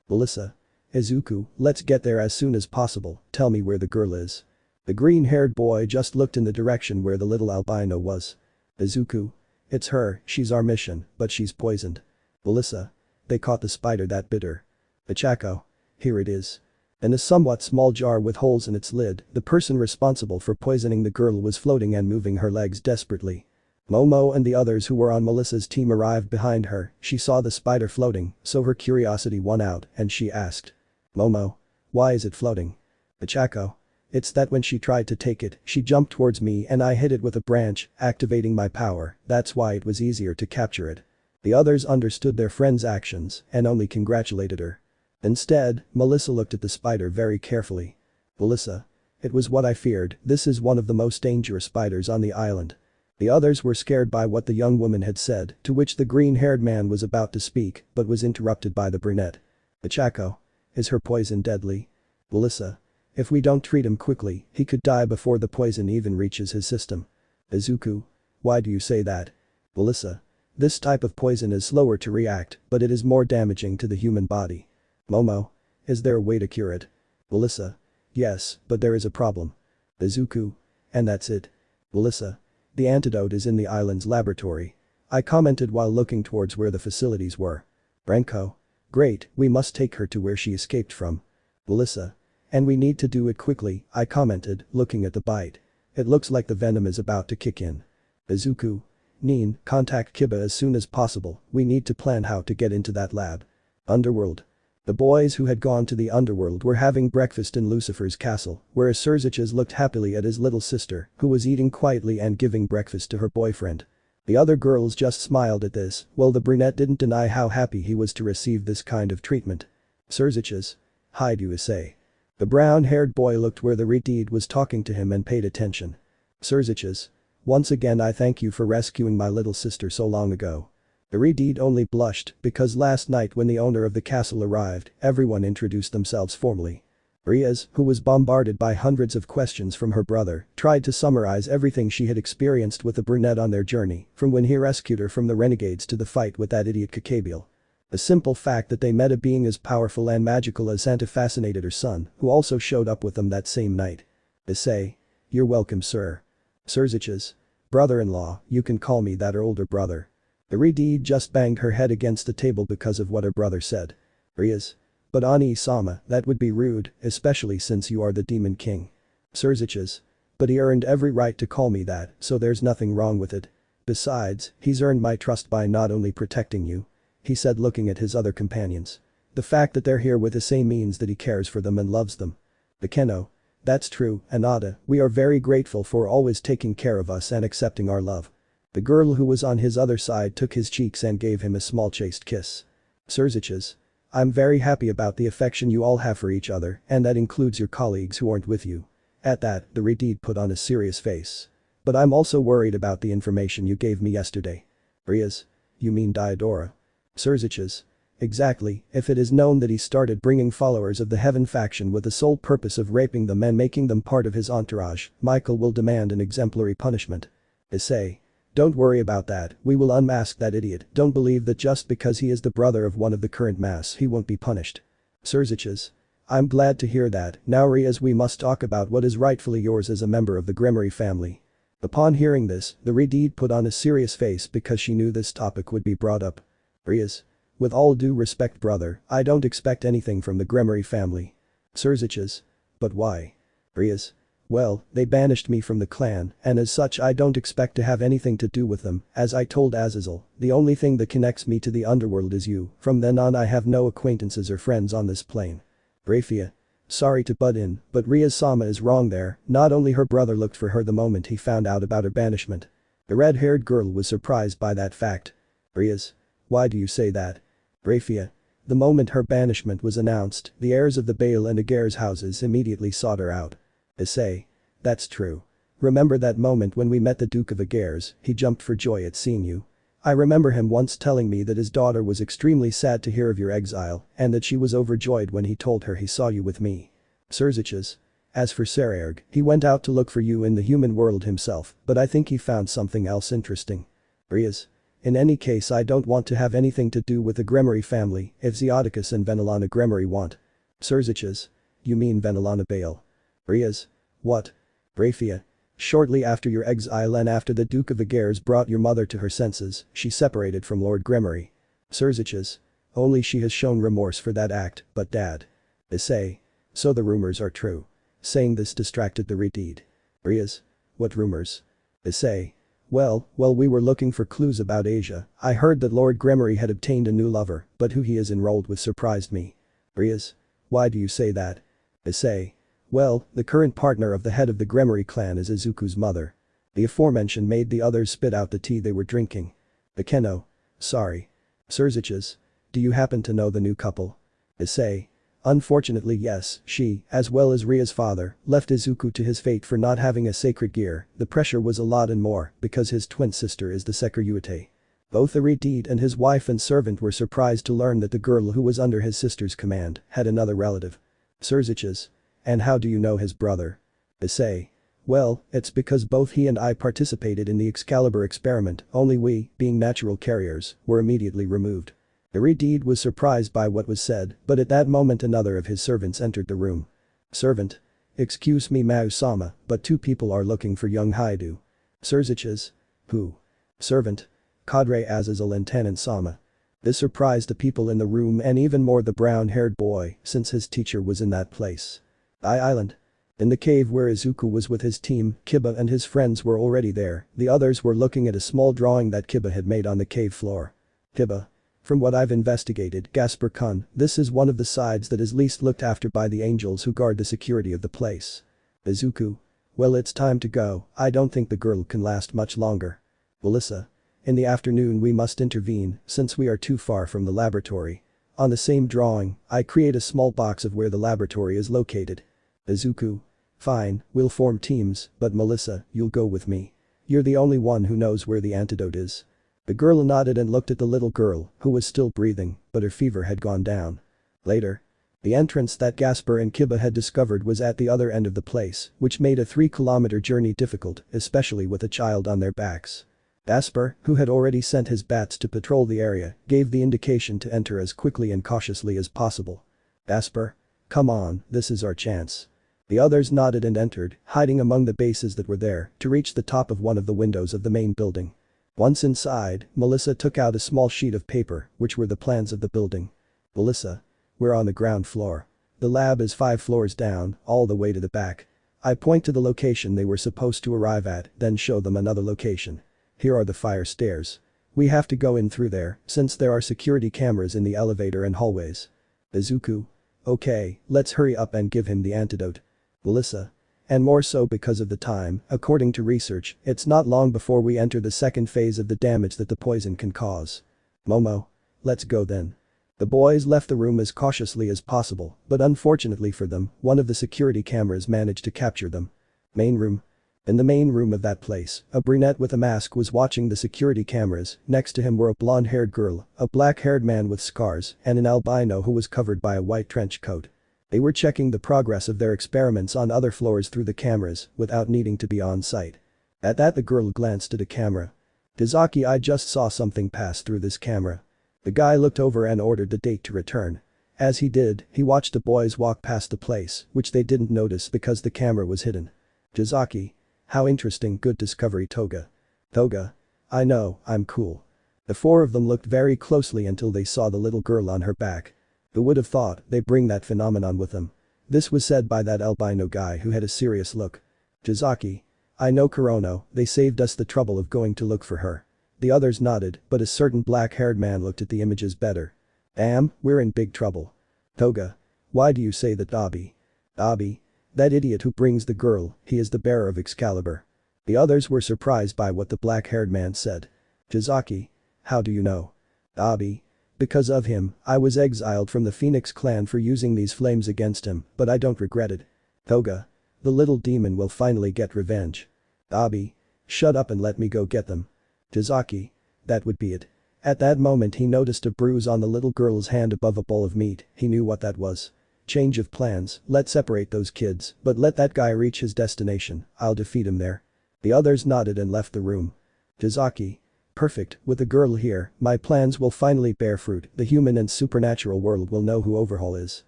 Speaker 1: Melissa. Izuku, let's get there as soon as possible, tell me where the girl is. The green-haired boy just looked in the direction where the little albino was. Izuku. It's her, she's our mission, but she's poisoned. Melissa. They caught the spider that bit her. Ichako. Here it is. In a somewhat small jar with holes in its lid, the person responsible for poisoning the girl was floating and moving her legs desperately. Momo and the others who were on Melissa's team arrived behind her, she saw the spider floating, so her curiosity won out and she asked. Momo. Why is it floating? Ichako. It's that when she tried to take it, she jumped towards me and I hit it with a branch, activating my power, that's why it was easier to capture it. The others understood their friend's actions and only congratulated her. Instead, Melissa looked at the spider very carefully. Melissa. It was what I feared, this is one of the most dangerous spiders on the island. The others were scared by what the young woman had said, to which the green-haired man was about to speak, but was interrupted by the brunette. Ichako. Is her poison deadly? Melissa. If we don't treat him quickly, he could die before the poison even reaches his system. Izuku. Why do you say that? Melissa. This type of poison is slower to react, but it is more damaging to the human body. Momo. Is there a way to cure it? Melissa. Yes, but there is a problem. Izuku. And that's it. Melissa. The antidote is in the island's laboratory. I commented while looking towards where the facilities were. Renko. Great, we must take her to where she escaped from. Melissa. And we need to do it quickly, I commented, looking at the bite. It looks like the venom is about to kick in. Izuku. Nin, contact Kiba as soon as possible, we need to plan how to get into that lab. Underworld. The boys who had gone to the underworld were having breakfast in Lucifer's castle, where Sirzechs looked happily at his little sister, who was eating quietly and giving breakfast to her boyfriend. The other girls just smiled at this, while the brunette didn't deny how happy he was to receive this kind of treatment. Sirzechs. Hyoudou Issei. The brown-haired boy looked where the repudiated was talking to him and paid attention. Sirzechs. Once again I thank you for rescuing my little sister so long ago. The repudiated only blushed because last night when the owner of the castle arrived, everyone introduced themselves formally. Rias, who was bombarded by hundreds of questions from her brother, tried to summarize everything she had experienced with the brunette on their journey, from when he rescued her from the renegades to the fight with that idiot Gabriel. The simple fact that they met a being as powerful and magical as Santa fascinated her son, who also showed up with them that same night. Issei. You're welcome, sir. Sirzechs. Brother-in-law, you can call me that or older brother. The repudiated just banged her head against the table because of what her brother said. Rias. But Ani-sama, that would be rude, especially since you are the Demon King. Sirzechs. But he earned every right to call me that, so there's nothing wrong with it. Besides, he's earned my trust by not only protecting you. He said looking at his other companions. The fact that they're here with Issei means that he cares for them and loves them. Kuoh. That's true, Anada, we are very grateful for always taking care of us and accepting our love. The girl who was on his other side took his cheeks and gave him a small chaste kiss. Sirzechs. I'm very happy about the affection you all have for each other, and that includes your colleagues who aren't with you. At that, the Redid put on a serious face. But I'm also worried about the information you gave me yesterday. Rias. You mean Diodora? Sirzechs. Exactly, if it is known that he started bringing followers of the Heaven faction with the sole purpose of raping them and making them part of his entourage, Michael will demand an exemplary punishment. Issei. Don't worry about that, we will unmask that idiot, don't believe that just because he is the brother of one of the current mass he won't be punished. Sirzechs. I'm glad to hear that, now Rias, we must talk about what is rightfully yours as a member of the Gremory family. Upon hearing this, the Redid put on a serious face because she knew this topic would be brought up. Rias. With all due respect brother, I don't expect anything from the Gremory family. Sirzechs. But why? Rias. Well, they banished me from the clan, and as such I don't expect to have anything to do with them, as I told Azazel, the only thing that connects me to the underworld is you, from then on I have no acquaintances or friends on this plane. Grayfia. Sorry to butt in, but Rias-sama is wrong there, not only her brother looked for her the moment he found out about her banishment. The red-haired girl was surprised by that fact. Rias. Why do you say that? Grayfia. The moment her banishment was announced, the heirs of the Baal and Agares houses immediately sought her out. Issei. That's true. Remember that moment when we met the Duke of Agares, he jumped for joy at seeing you. I remember him once telling me that his daughter was extremely sad to hear of your exile and that she was overjoyed when he told her he saw you with me. Sirzechs. As for Sererg, he went out to look for you in the human world himself, but I think he found something else interesting. Rias. In any case I don't want to have anything to do with the Gremory family if Zeoticus and Venelana Gremory want. Sirzechs. You mean Venelana Baal? Rias. What? Grayfia. Shortly after your exile and after the Duke of Agares brought your mother to her senses, she separated from Lord Gremory. Sirzechs. Only she has shown remorse for that act, but Dad. Issei. So the rumors are true. Saying this distracted the Redid. Rias. What rumors? Issei. Well, we were looking for clues about Asia, I heard that Lord Gremory had obtained a new lover, but who he is enrolled with surprised me. Rias. Why do you say that? Issei. Well, the current partner of the head of the Gremory clan is Izuku's mother. The aforementioned made the others spit out the tea they were drinking. Kuoh. Sorry. Sirzechs. Do you happen to know the new couple? Issei. Unfortunately yes, she, as well as Ria's father, left Izuku to his fate for not having a sacred gear, the pressure was a lot and more because his twin sister is the Sekiryuutei. Both the Redid and his wife and servant were surprised to learn that the girl who was under his sister's command had another relative. Sirzechs. And how do you know his brother? Issei. Well, it's because both he and I participated in the Excalibur experiment, only we, being natural carriers, were immediately removed. The Redid was surprised by what was said, but at that moment another of his servants entered the room. Servant. Excuse me Mao-sama, but two people are looking for young Hyoudou. Sirzechs. Who? Servant. Cadre Azazel and Tenant-sama. This surprised the people in the room and even more the brown-haired boy, since his teacher was in that place. Island. In the cave where Izuku was with his team, Kiba and his friends were already there, the others were looking at a small drawing that Kiba had made on the cave floor. Kiba. From what I've investigated, Gasper-kun, this is one of the sides that is least looked after by the angels who guard the security of the place. Izuku. Well, it's time to go, I don't think the girl can last much longer. Melissa. In the afternoon we must intervene, since we are too far from the laboratory. On the same drawing, I create a small box of where the laboratory is located. Izuku. Fine, we'll form teams, but Melissa, you'll go with me. You're the only one who knows where the antidote is. The girl nodded and looked at the little girl, who was still breathing, but her fever had gone down. Later. The entrance that Gasper and Kiba had discovered was at the other end of the place, which made a 3-kilometer journey difficult, especially with a child on their backs. Gasper, who had already sent his bats to patrol the area, gave the indication to enter as quickly and cautiously as possible. Gasper. Come on, this is our chance. The others nodded and entered, hiding among the bases that were there, to reach the top of one of the windows of the main building. Once inside, Melissa took out a small sheet of paper, which were the plans of the building. Melissa. We're on the ground floor. The lab is 5 floors down, all the way to the back. I point to the location they were supposed to arrive at, then show them another location. Here are the fire stairs. We have to go in through there, since there are security cameras in the elevator and hallways. Izuku. Okay, let's hurry up and give him the antidote. Melissa. And more so because of the time, according to research, it's not long before we enter the second phase of the damage that the poison can cause. Momo. Let's go then. The boys left the room as cautiously as possible, but unfortunately for them, one of the security cameras managed to capture them. Main room. In the main room of that place, a brunette with a mask was watching the security cameras. Next to him were a blonde-haired girl, a black-haired man with scars, and an albino who was covered by a white trench coat. They were checking the progress of their experiments on other floors through the cameras without needing to be on site. At that, the girl glanced at a camera. Tazaki, I just saw something pass through this camera. The guy looked over and ordered the date to return. As he did, he watched the boys walk past the place, which they didn't notice because the camera was hidden. Tazaki. How interesting, good discovery, Toga. Toga. I know, I'm cool. The four of them looked very closely until they saw the little girl on her back. Who would have thought they bring that phenomenon with them? This was said by that albino guy who had a serious look. Tazaki. I know, Kurono, they saved us the trouble of going to look for her. The others nodded, but a certain black-haired man looked at the images better. Damn, we're in big trouble. Toga. Why do you say that, Abi? Abi. That idiot who brings the girl, he is the bearer of Excalibur. The others were surprised by what the black-haired man said. Tazaki. How do you know? Abi. Because of him, I was exiled from the Phoenix clan for using these flames against him, but I don't regret it. Toga. The little demon will finally get revenge. Abi. Shut up and let me go get them. Tazaki. That would be it. At that moment he noticed a bruise on the little girl's hand above a bowl of meat. He knew what that was. Change of plans, let's separate those kids, but let that guy reach his destination, I'll defeat him there. The others nodded and left the room. Tazaki. Perfect, with the girl here, my plans will finally bear fruit, the human and supernatural world will know who Overhaul is.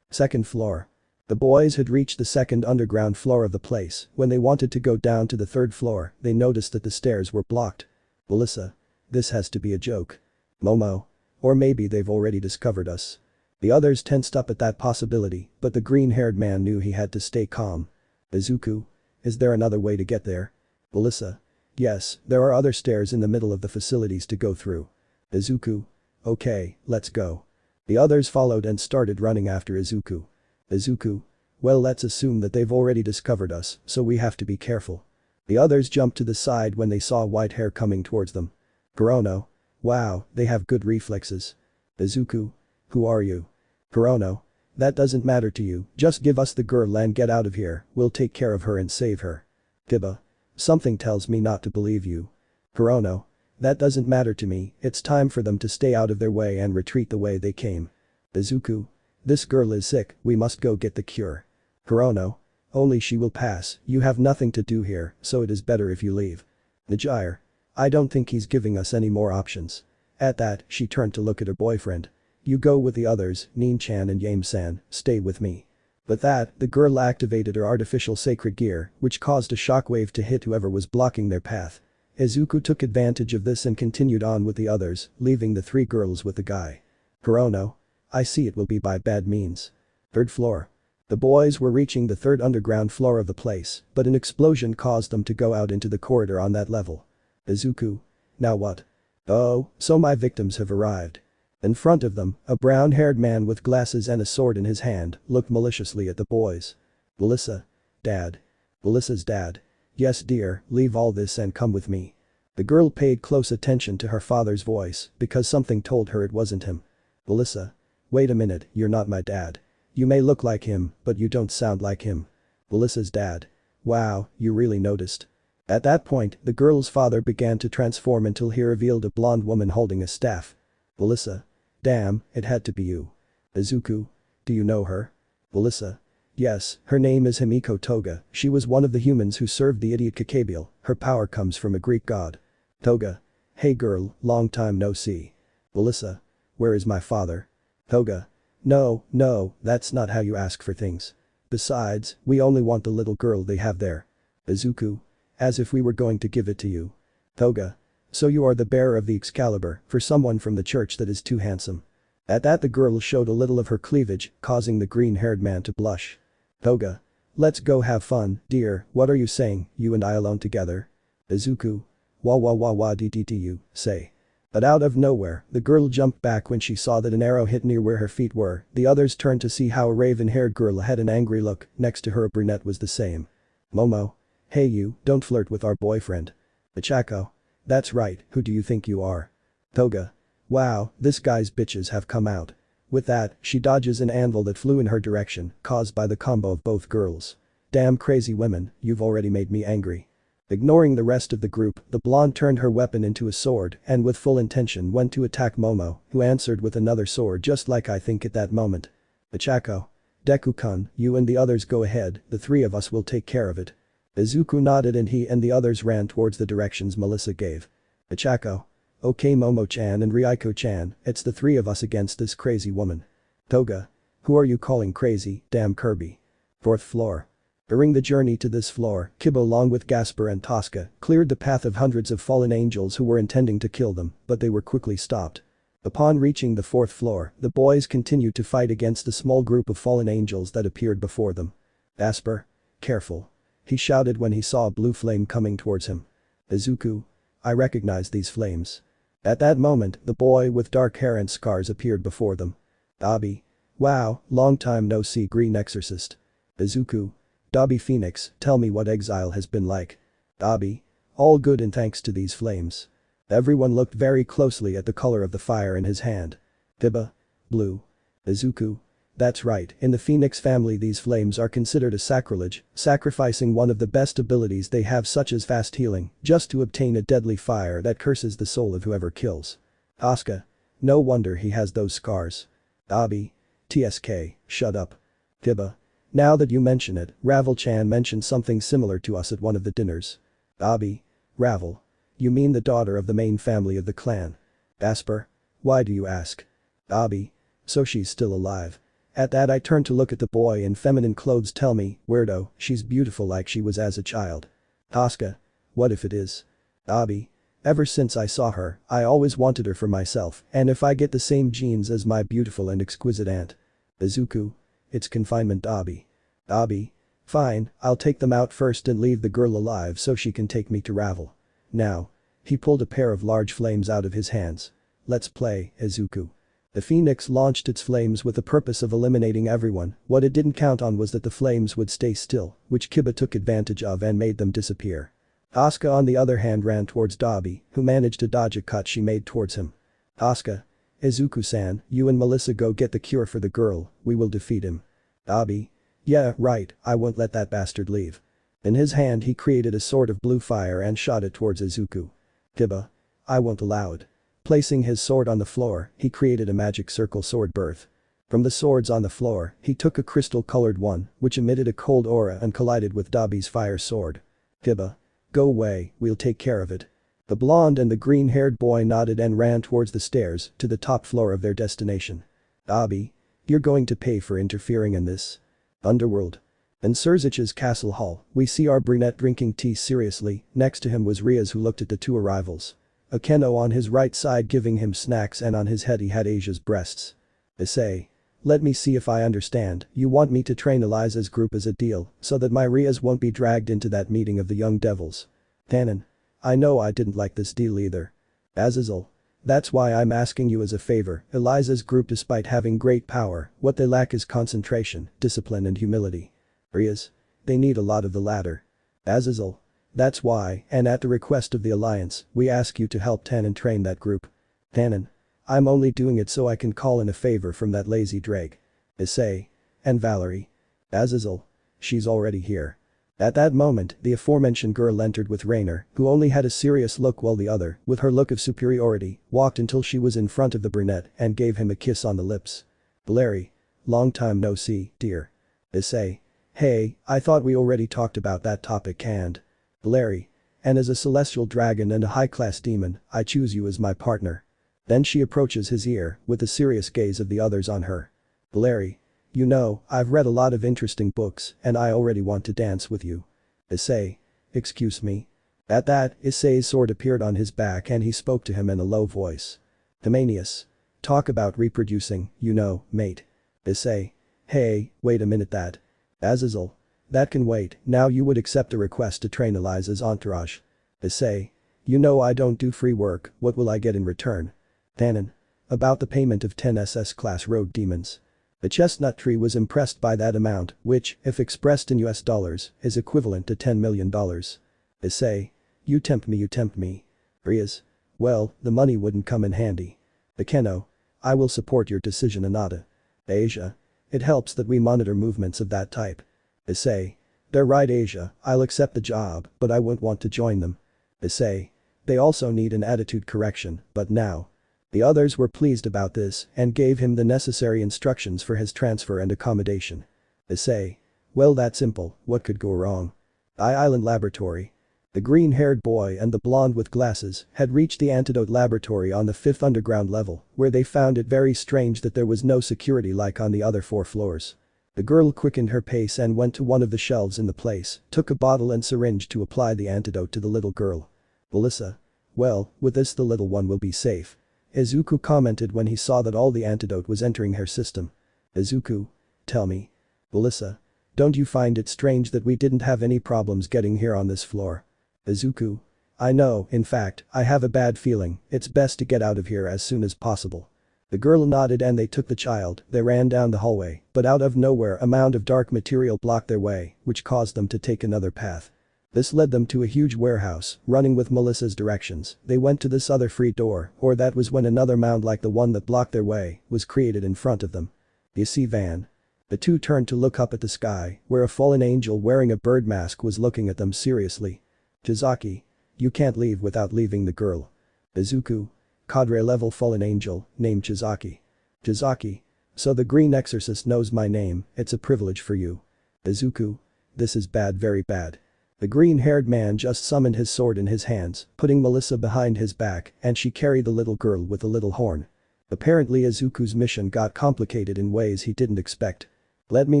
Speaker 1: Second floor. The boys had reached the second underground floor of the place. When they wanted to go down to the third floor, they noticed that the stairs were blocked. Melissa. This has to be a joke. Momo. Or maybe they've already discovered us. The others tensed up at that possibility, but the green-haired man knew he had to stay calm. Izuku. Is there another way to get there? Melissa. Yes, there are other stairs in the middle of the facilities to go through. Izuku. Okay, let's go. The others followed and started running after Izuku. Izuku. Well, let's assume that they've already discovered us, so we have to be careful. The others jumped to the side when they saw white hair coming towards them. Kurono. Wow, they have good reflexes. Izuku. Who are you? Kurono. That doesn't matter to you, just give us the girl and get out of here, we'll take care of her and save her. Tiba. Something tells me not to believe you. Kurono. That doesn't matter to me, it's time for them to stay out of their way and retreat the way they came. Izuku. This girl is sick, we must go get the cure. Kurono. Only she will pass, you have nothing to do here, so it is better if you leave. Najire. I don't think he's giving us any more options. At that, she turned to look at her boyfriend. You go with the others, Nin-chan and Yame-san, stay with me. With that, the girl activated her artificial sacred gear, which caused a shockwave to hit whoever was blocking their path. Izuku took advantage of this and continued on with the others, leaving the three girls with the guy. Kurono. I see it will be by bad means. Third floor. The boys were reaching the third underground floor of the place, but an explosion caused them to go out into the corridor on that level. Izuku. Now what? Oh, so my victims have arrived. In front of them, a brown-haired man with glasses and a sword in his hand looked maliciously at the boys. Melissa. Dad. Melissa's dad. Yes dear, leave all this and come with me. The girl paid close attention to her father's voice because something told her it wasn't him. Melissa. Wait a minute, you're not my dad. You may look like him, but you don't sound like him. Melissa's dad. Wow, you really noticed. At that point, the girl's father began to transform until he revealed a blonde woman holding a staff. Melissa. Damn, it had to be you. Izuku. Do you know her? Melissa. Yes, her name is Himiko Toga, she was one of the humans who served the idiot Gabriel, her power comes from a Greek god. Toga. Hey girl, long time no see. Melissa. Where is my father? Toga. No, that's not how you ask for things. Besides, we only want the little girl they have there. Izuku. As if we were going to give it to you. Toga. So you are the bearer of the Excalibur, for someone from the church that is too handsome. At that the girl showed a little of her cleavage, causing the green-haired man to blush. Toga. Let's go have fun, dear, what are you saying, you and I alone together? Izuku. Wah dee you, say. But out of nowhere, the girl jumped back when she saw that an arrow hit near where her feet were. The others turned to see how a raven-haired girl had an angry look. Next to her a brunette was the same. Momo. Hey you, don't flirt with our boyfriend. Ichako. That's right, who do you think you are? Toga. Wow, this guy's bitches have come out. With that, she dodges an anvil that flew in her direction, caused by the combo of both girls. Damn crazy women, you've already made me angry. Ignoring the rest of the group, the blonde turned her weapon into a sword and with full intention went to attack Momo, who answered with another sword just like I think at that moment. Ichako. Deku-kun, you and the others go ahead, the three of us will take care of it. Izuku nodded and he and the others ran towards the directions Melissa gave. Ichako. Okay Momo-chan and Ryuko-chan, it's the three of us against this crazy woman. Toga. Who are you calling crazy, damn Kirby. 4th floor. During the journey to this floor, Kiba along with Gasper and Tosca cleared the path of hundreds of fallen angels who were intending to kill them, but they were quickly stopped. Upon reaching the 4th floor, the boys continued to fight against the small group of fallen angels that appeared before them. Gasper. Careful. He shouted when he saw a blue flame coming towards him. Izuku. I recognize these flames. At that moment, the boy with dark hair and scars appeared before them. Dabi. Wow, long time no see Green Exorcist. Izuku. Dabi Phoenix, tell me what exile has been like. Dabi. All good and thanks to these flames. Everyone looked very closely at the color of the fire in his hand. Kiba. Blue. Izuku. That's right, in the Phoenix family these flames are considered a sacrilege, sacrificing one of the best abilities they have such as fast healing, just to obtain a deadly fire that curses the soul of whoever kills. Asuka. No wonder he has those scars. Dabi. TSK, shut up. Kiba. Now that you mention it, Ravel-chan mentioned something similar to us at one of the dinners. Dabi. Ravel. You mean the daughter of the main family of the clan. Gasper. Why do you ask? Dabi. So she's still alive. At that I turned to look at the boy in feminine clothes. Tell me, weirdo, she's beautiful like she was as a child. Tosca. What if it is? Dabi. Ever since I saw her, I always wanted her for myself, and if I get the same genes as my beautiful and exquisite aunt. Izuku. It's confinement. Dabi. Dabi. Fine, I'll take them out first and leave the girl alive so she can take me to Ravel. Now. He pulled a pair of large flames out of his hands. Let's play, Izuku. The Phoenix launched its flames with the purpose of eliminating everyone. What it didn't count on was that the flames would stay still, which Kiba took advantage of and made them disappear. Asuka on the other hand ran towards Dabi, who managed to dodge a cut she made towards him. Asuka. Izuku-san, you and Melissa go get the cure for the girl, we will defeat him. Dabi. Yeah, right, I won't let that bastard leave. In his hand he created a sword of blue fire and shot it towards Izuku. Kiba. I won't allow it. Placing his sword on the floor, he created a magic circle sword birth. From the swords on the floor, he took a crystal-colored one, which emitted a cold aura and collided with Dabi's fire sword. Kiba. Go away, we'll take care of it. The blonde and the green-haired boy nodded and ran towards the stairs to the top floor of their destination. Dabi. You're going to pay for interfering in this. Underworld. In Sirzechs' castle hall, we see our brunette drinking tea seriously. Next to him was Rias, who looked at the two arrivals. A Kuoh on his right side giving him snacks, and on his head he had Asia's breasts. Issei. Let me see if I understand, you want me to train Eliza's group as a deal, so that my Rias won't be dragged into that meeting of the young devils. Tannen. I know I didn't like this deal either. Azazel. That's why I'm asking you as a favor. Eliza's group, despite having great power, what they lack is concentration, discipline and humility. Rias. They need a lot of the latter. Azazel. That's why, and at the request of the Alliance, we ask you to help Tannen train that group. Tannen. I'm only doing it so I can call in a favor from that lazy drake. Issei. And Valerie. Azazel. She's already here. At that moment, the aforementioned girl entered with Rainer, who only had a serious look, while the other, with her look of superiority, walked until she was in front of the brunette and gave him a kiss on the lips. Valerie. Long time no see, dear. Issei. Hey, I thought we already talked about that topic. And Valerie. And as a celestial dragon and a high-class demon, I choose you as my partner. Then she approaches his ear, with the serious gaze of the others on her. Valerie. You know, I've read a lot of interesting books, and I already want to dance with you. Issei. Excuse me. At that, Issei's sword appeared on his back and he spoke to him in a low voice. Timanius. Talk about reproducing, you know, mate. Issei. Hey, wait a minute that. Azazel. That can wait, now you would accept a request to train Eliza's entourage. Issei. You know I don't do free work, what will I get in return? Tannen. About the payment of 10 SS-class rogue demons. The chestnut tree was impressed by that amount, which, if expressed in US dollars, is equivalent to $10 million. Issei. You tempt me, you tempt me. Rias. Well, the money wouldn't come in handy. Bekeno. I will support your decision, Anata. Asia. It helps that we monitor movements of that type. Issei. They're right, Asia, I'll accept the job, but I wouldn't want to join them. Issei. They also need an attitude correction, but now. The others were pleased about this and gave him the necessary instructions for his transfer and accommodation. Issei. Well, that's simple, what could go wrong? Island Laboratory. The green-haired boy and the blonde with glasses had reached the antidote laboratory on the 5th underground level, where they found it very strange that there was no security like on the other 4 floors. The girl quickened her pace and went to one of the shelves in the place, took a bottle and syringe to apply the antidote to the little girl. Melissa. Well, with this the little one will be safe. Izuku commented when he saw that all the antidote was entering her system. Izuku. Tell me. Melissa. Don't you find it strange that we didn't have any problems getting here on this floor? Izuku. I know, in fact, I have a bad feeling, it's best to get out of here as soon as possible. The girl nodded and they took the child, they ran down the hallway, but out of nowhere a mound of dark material blocked their way, which caused them to take another path. This led them to a huge warehouse, running with Melissa's directions, they went to this other free door, or that was when another mound like the one that blocked their way, was created in front of them. You see Van. The two turned to look up at the sky, where a fallen angel wearing a bird mask was looking at them seriously. Chizaki. You can't leave without leaving the girl. Izuku. Cadre level fallen angel, named Chizaki. Chizaki. So the green exorcist knows my name, it's a privilege for you. Izuku. This is bad, very bad. The green-haired man just summoned his sword in his hands, putting Melissa behind his back, and she carried the little girl with the little horn. Apparently Izuku's mission got complicated in ways he didn't expect. Let me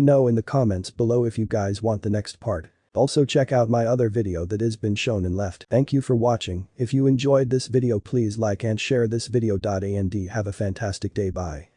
Speaker 1: know in the comments below if you guys want the next part. Also check out my other video that has been shown and left. Thank you for watching, if you enjoyed this video please like and share this video. And have a fantastic day, bye.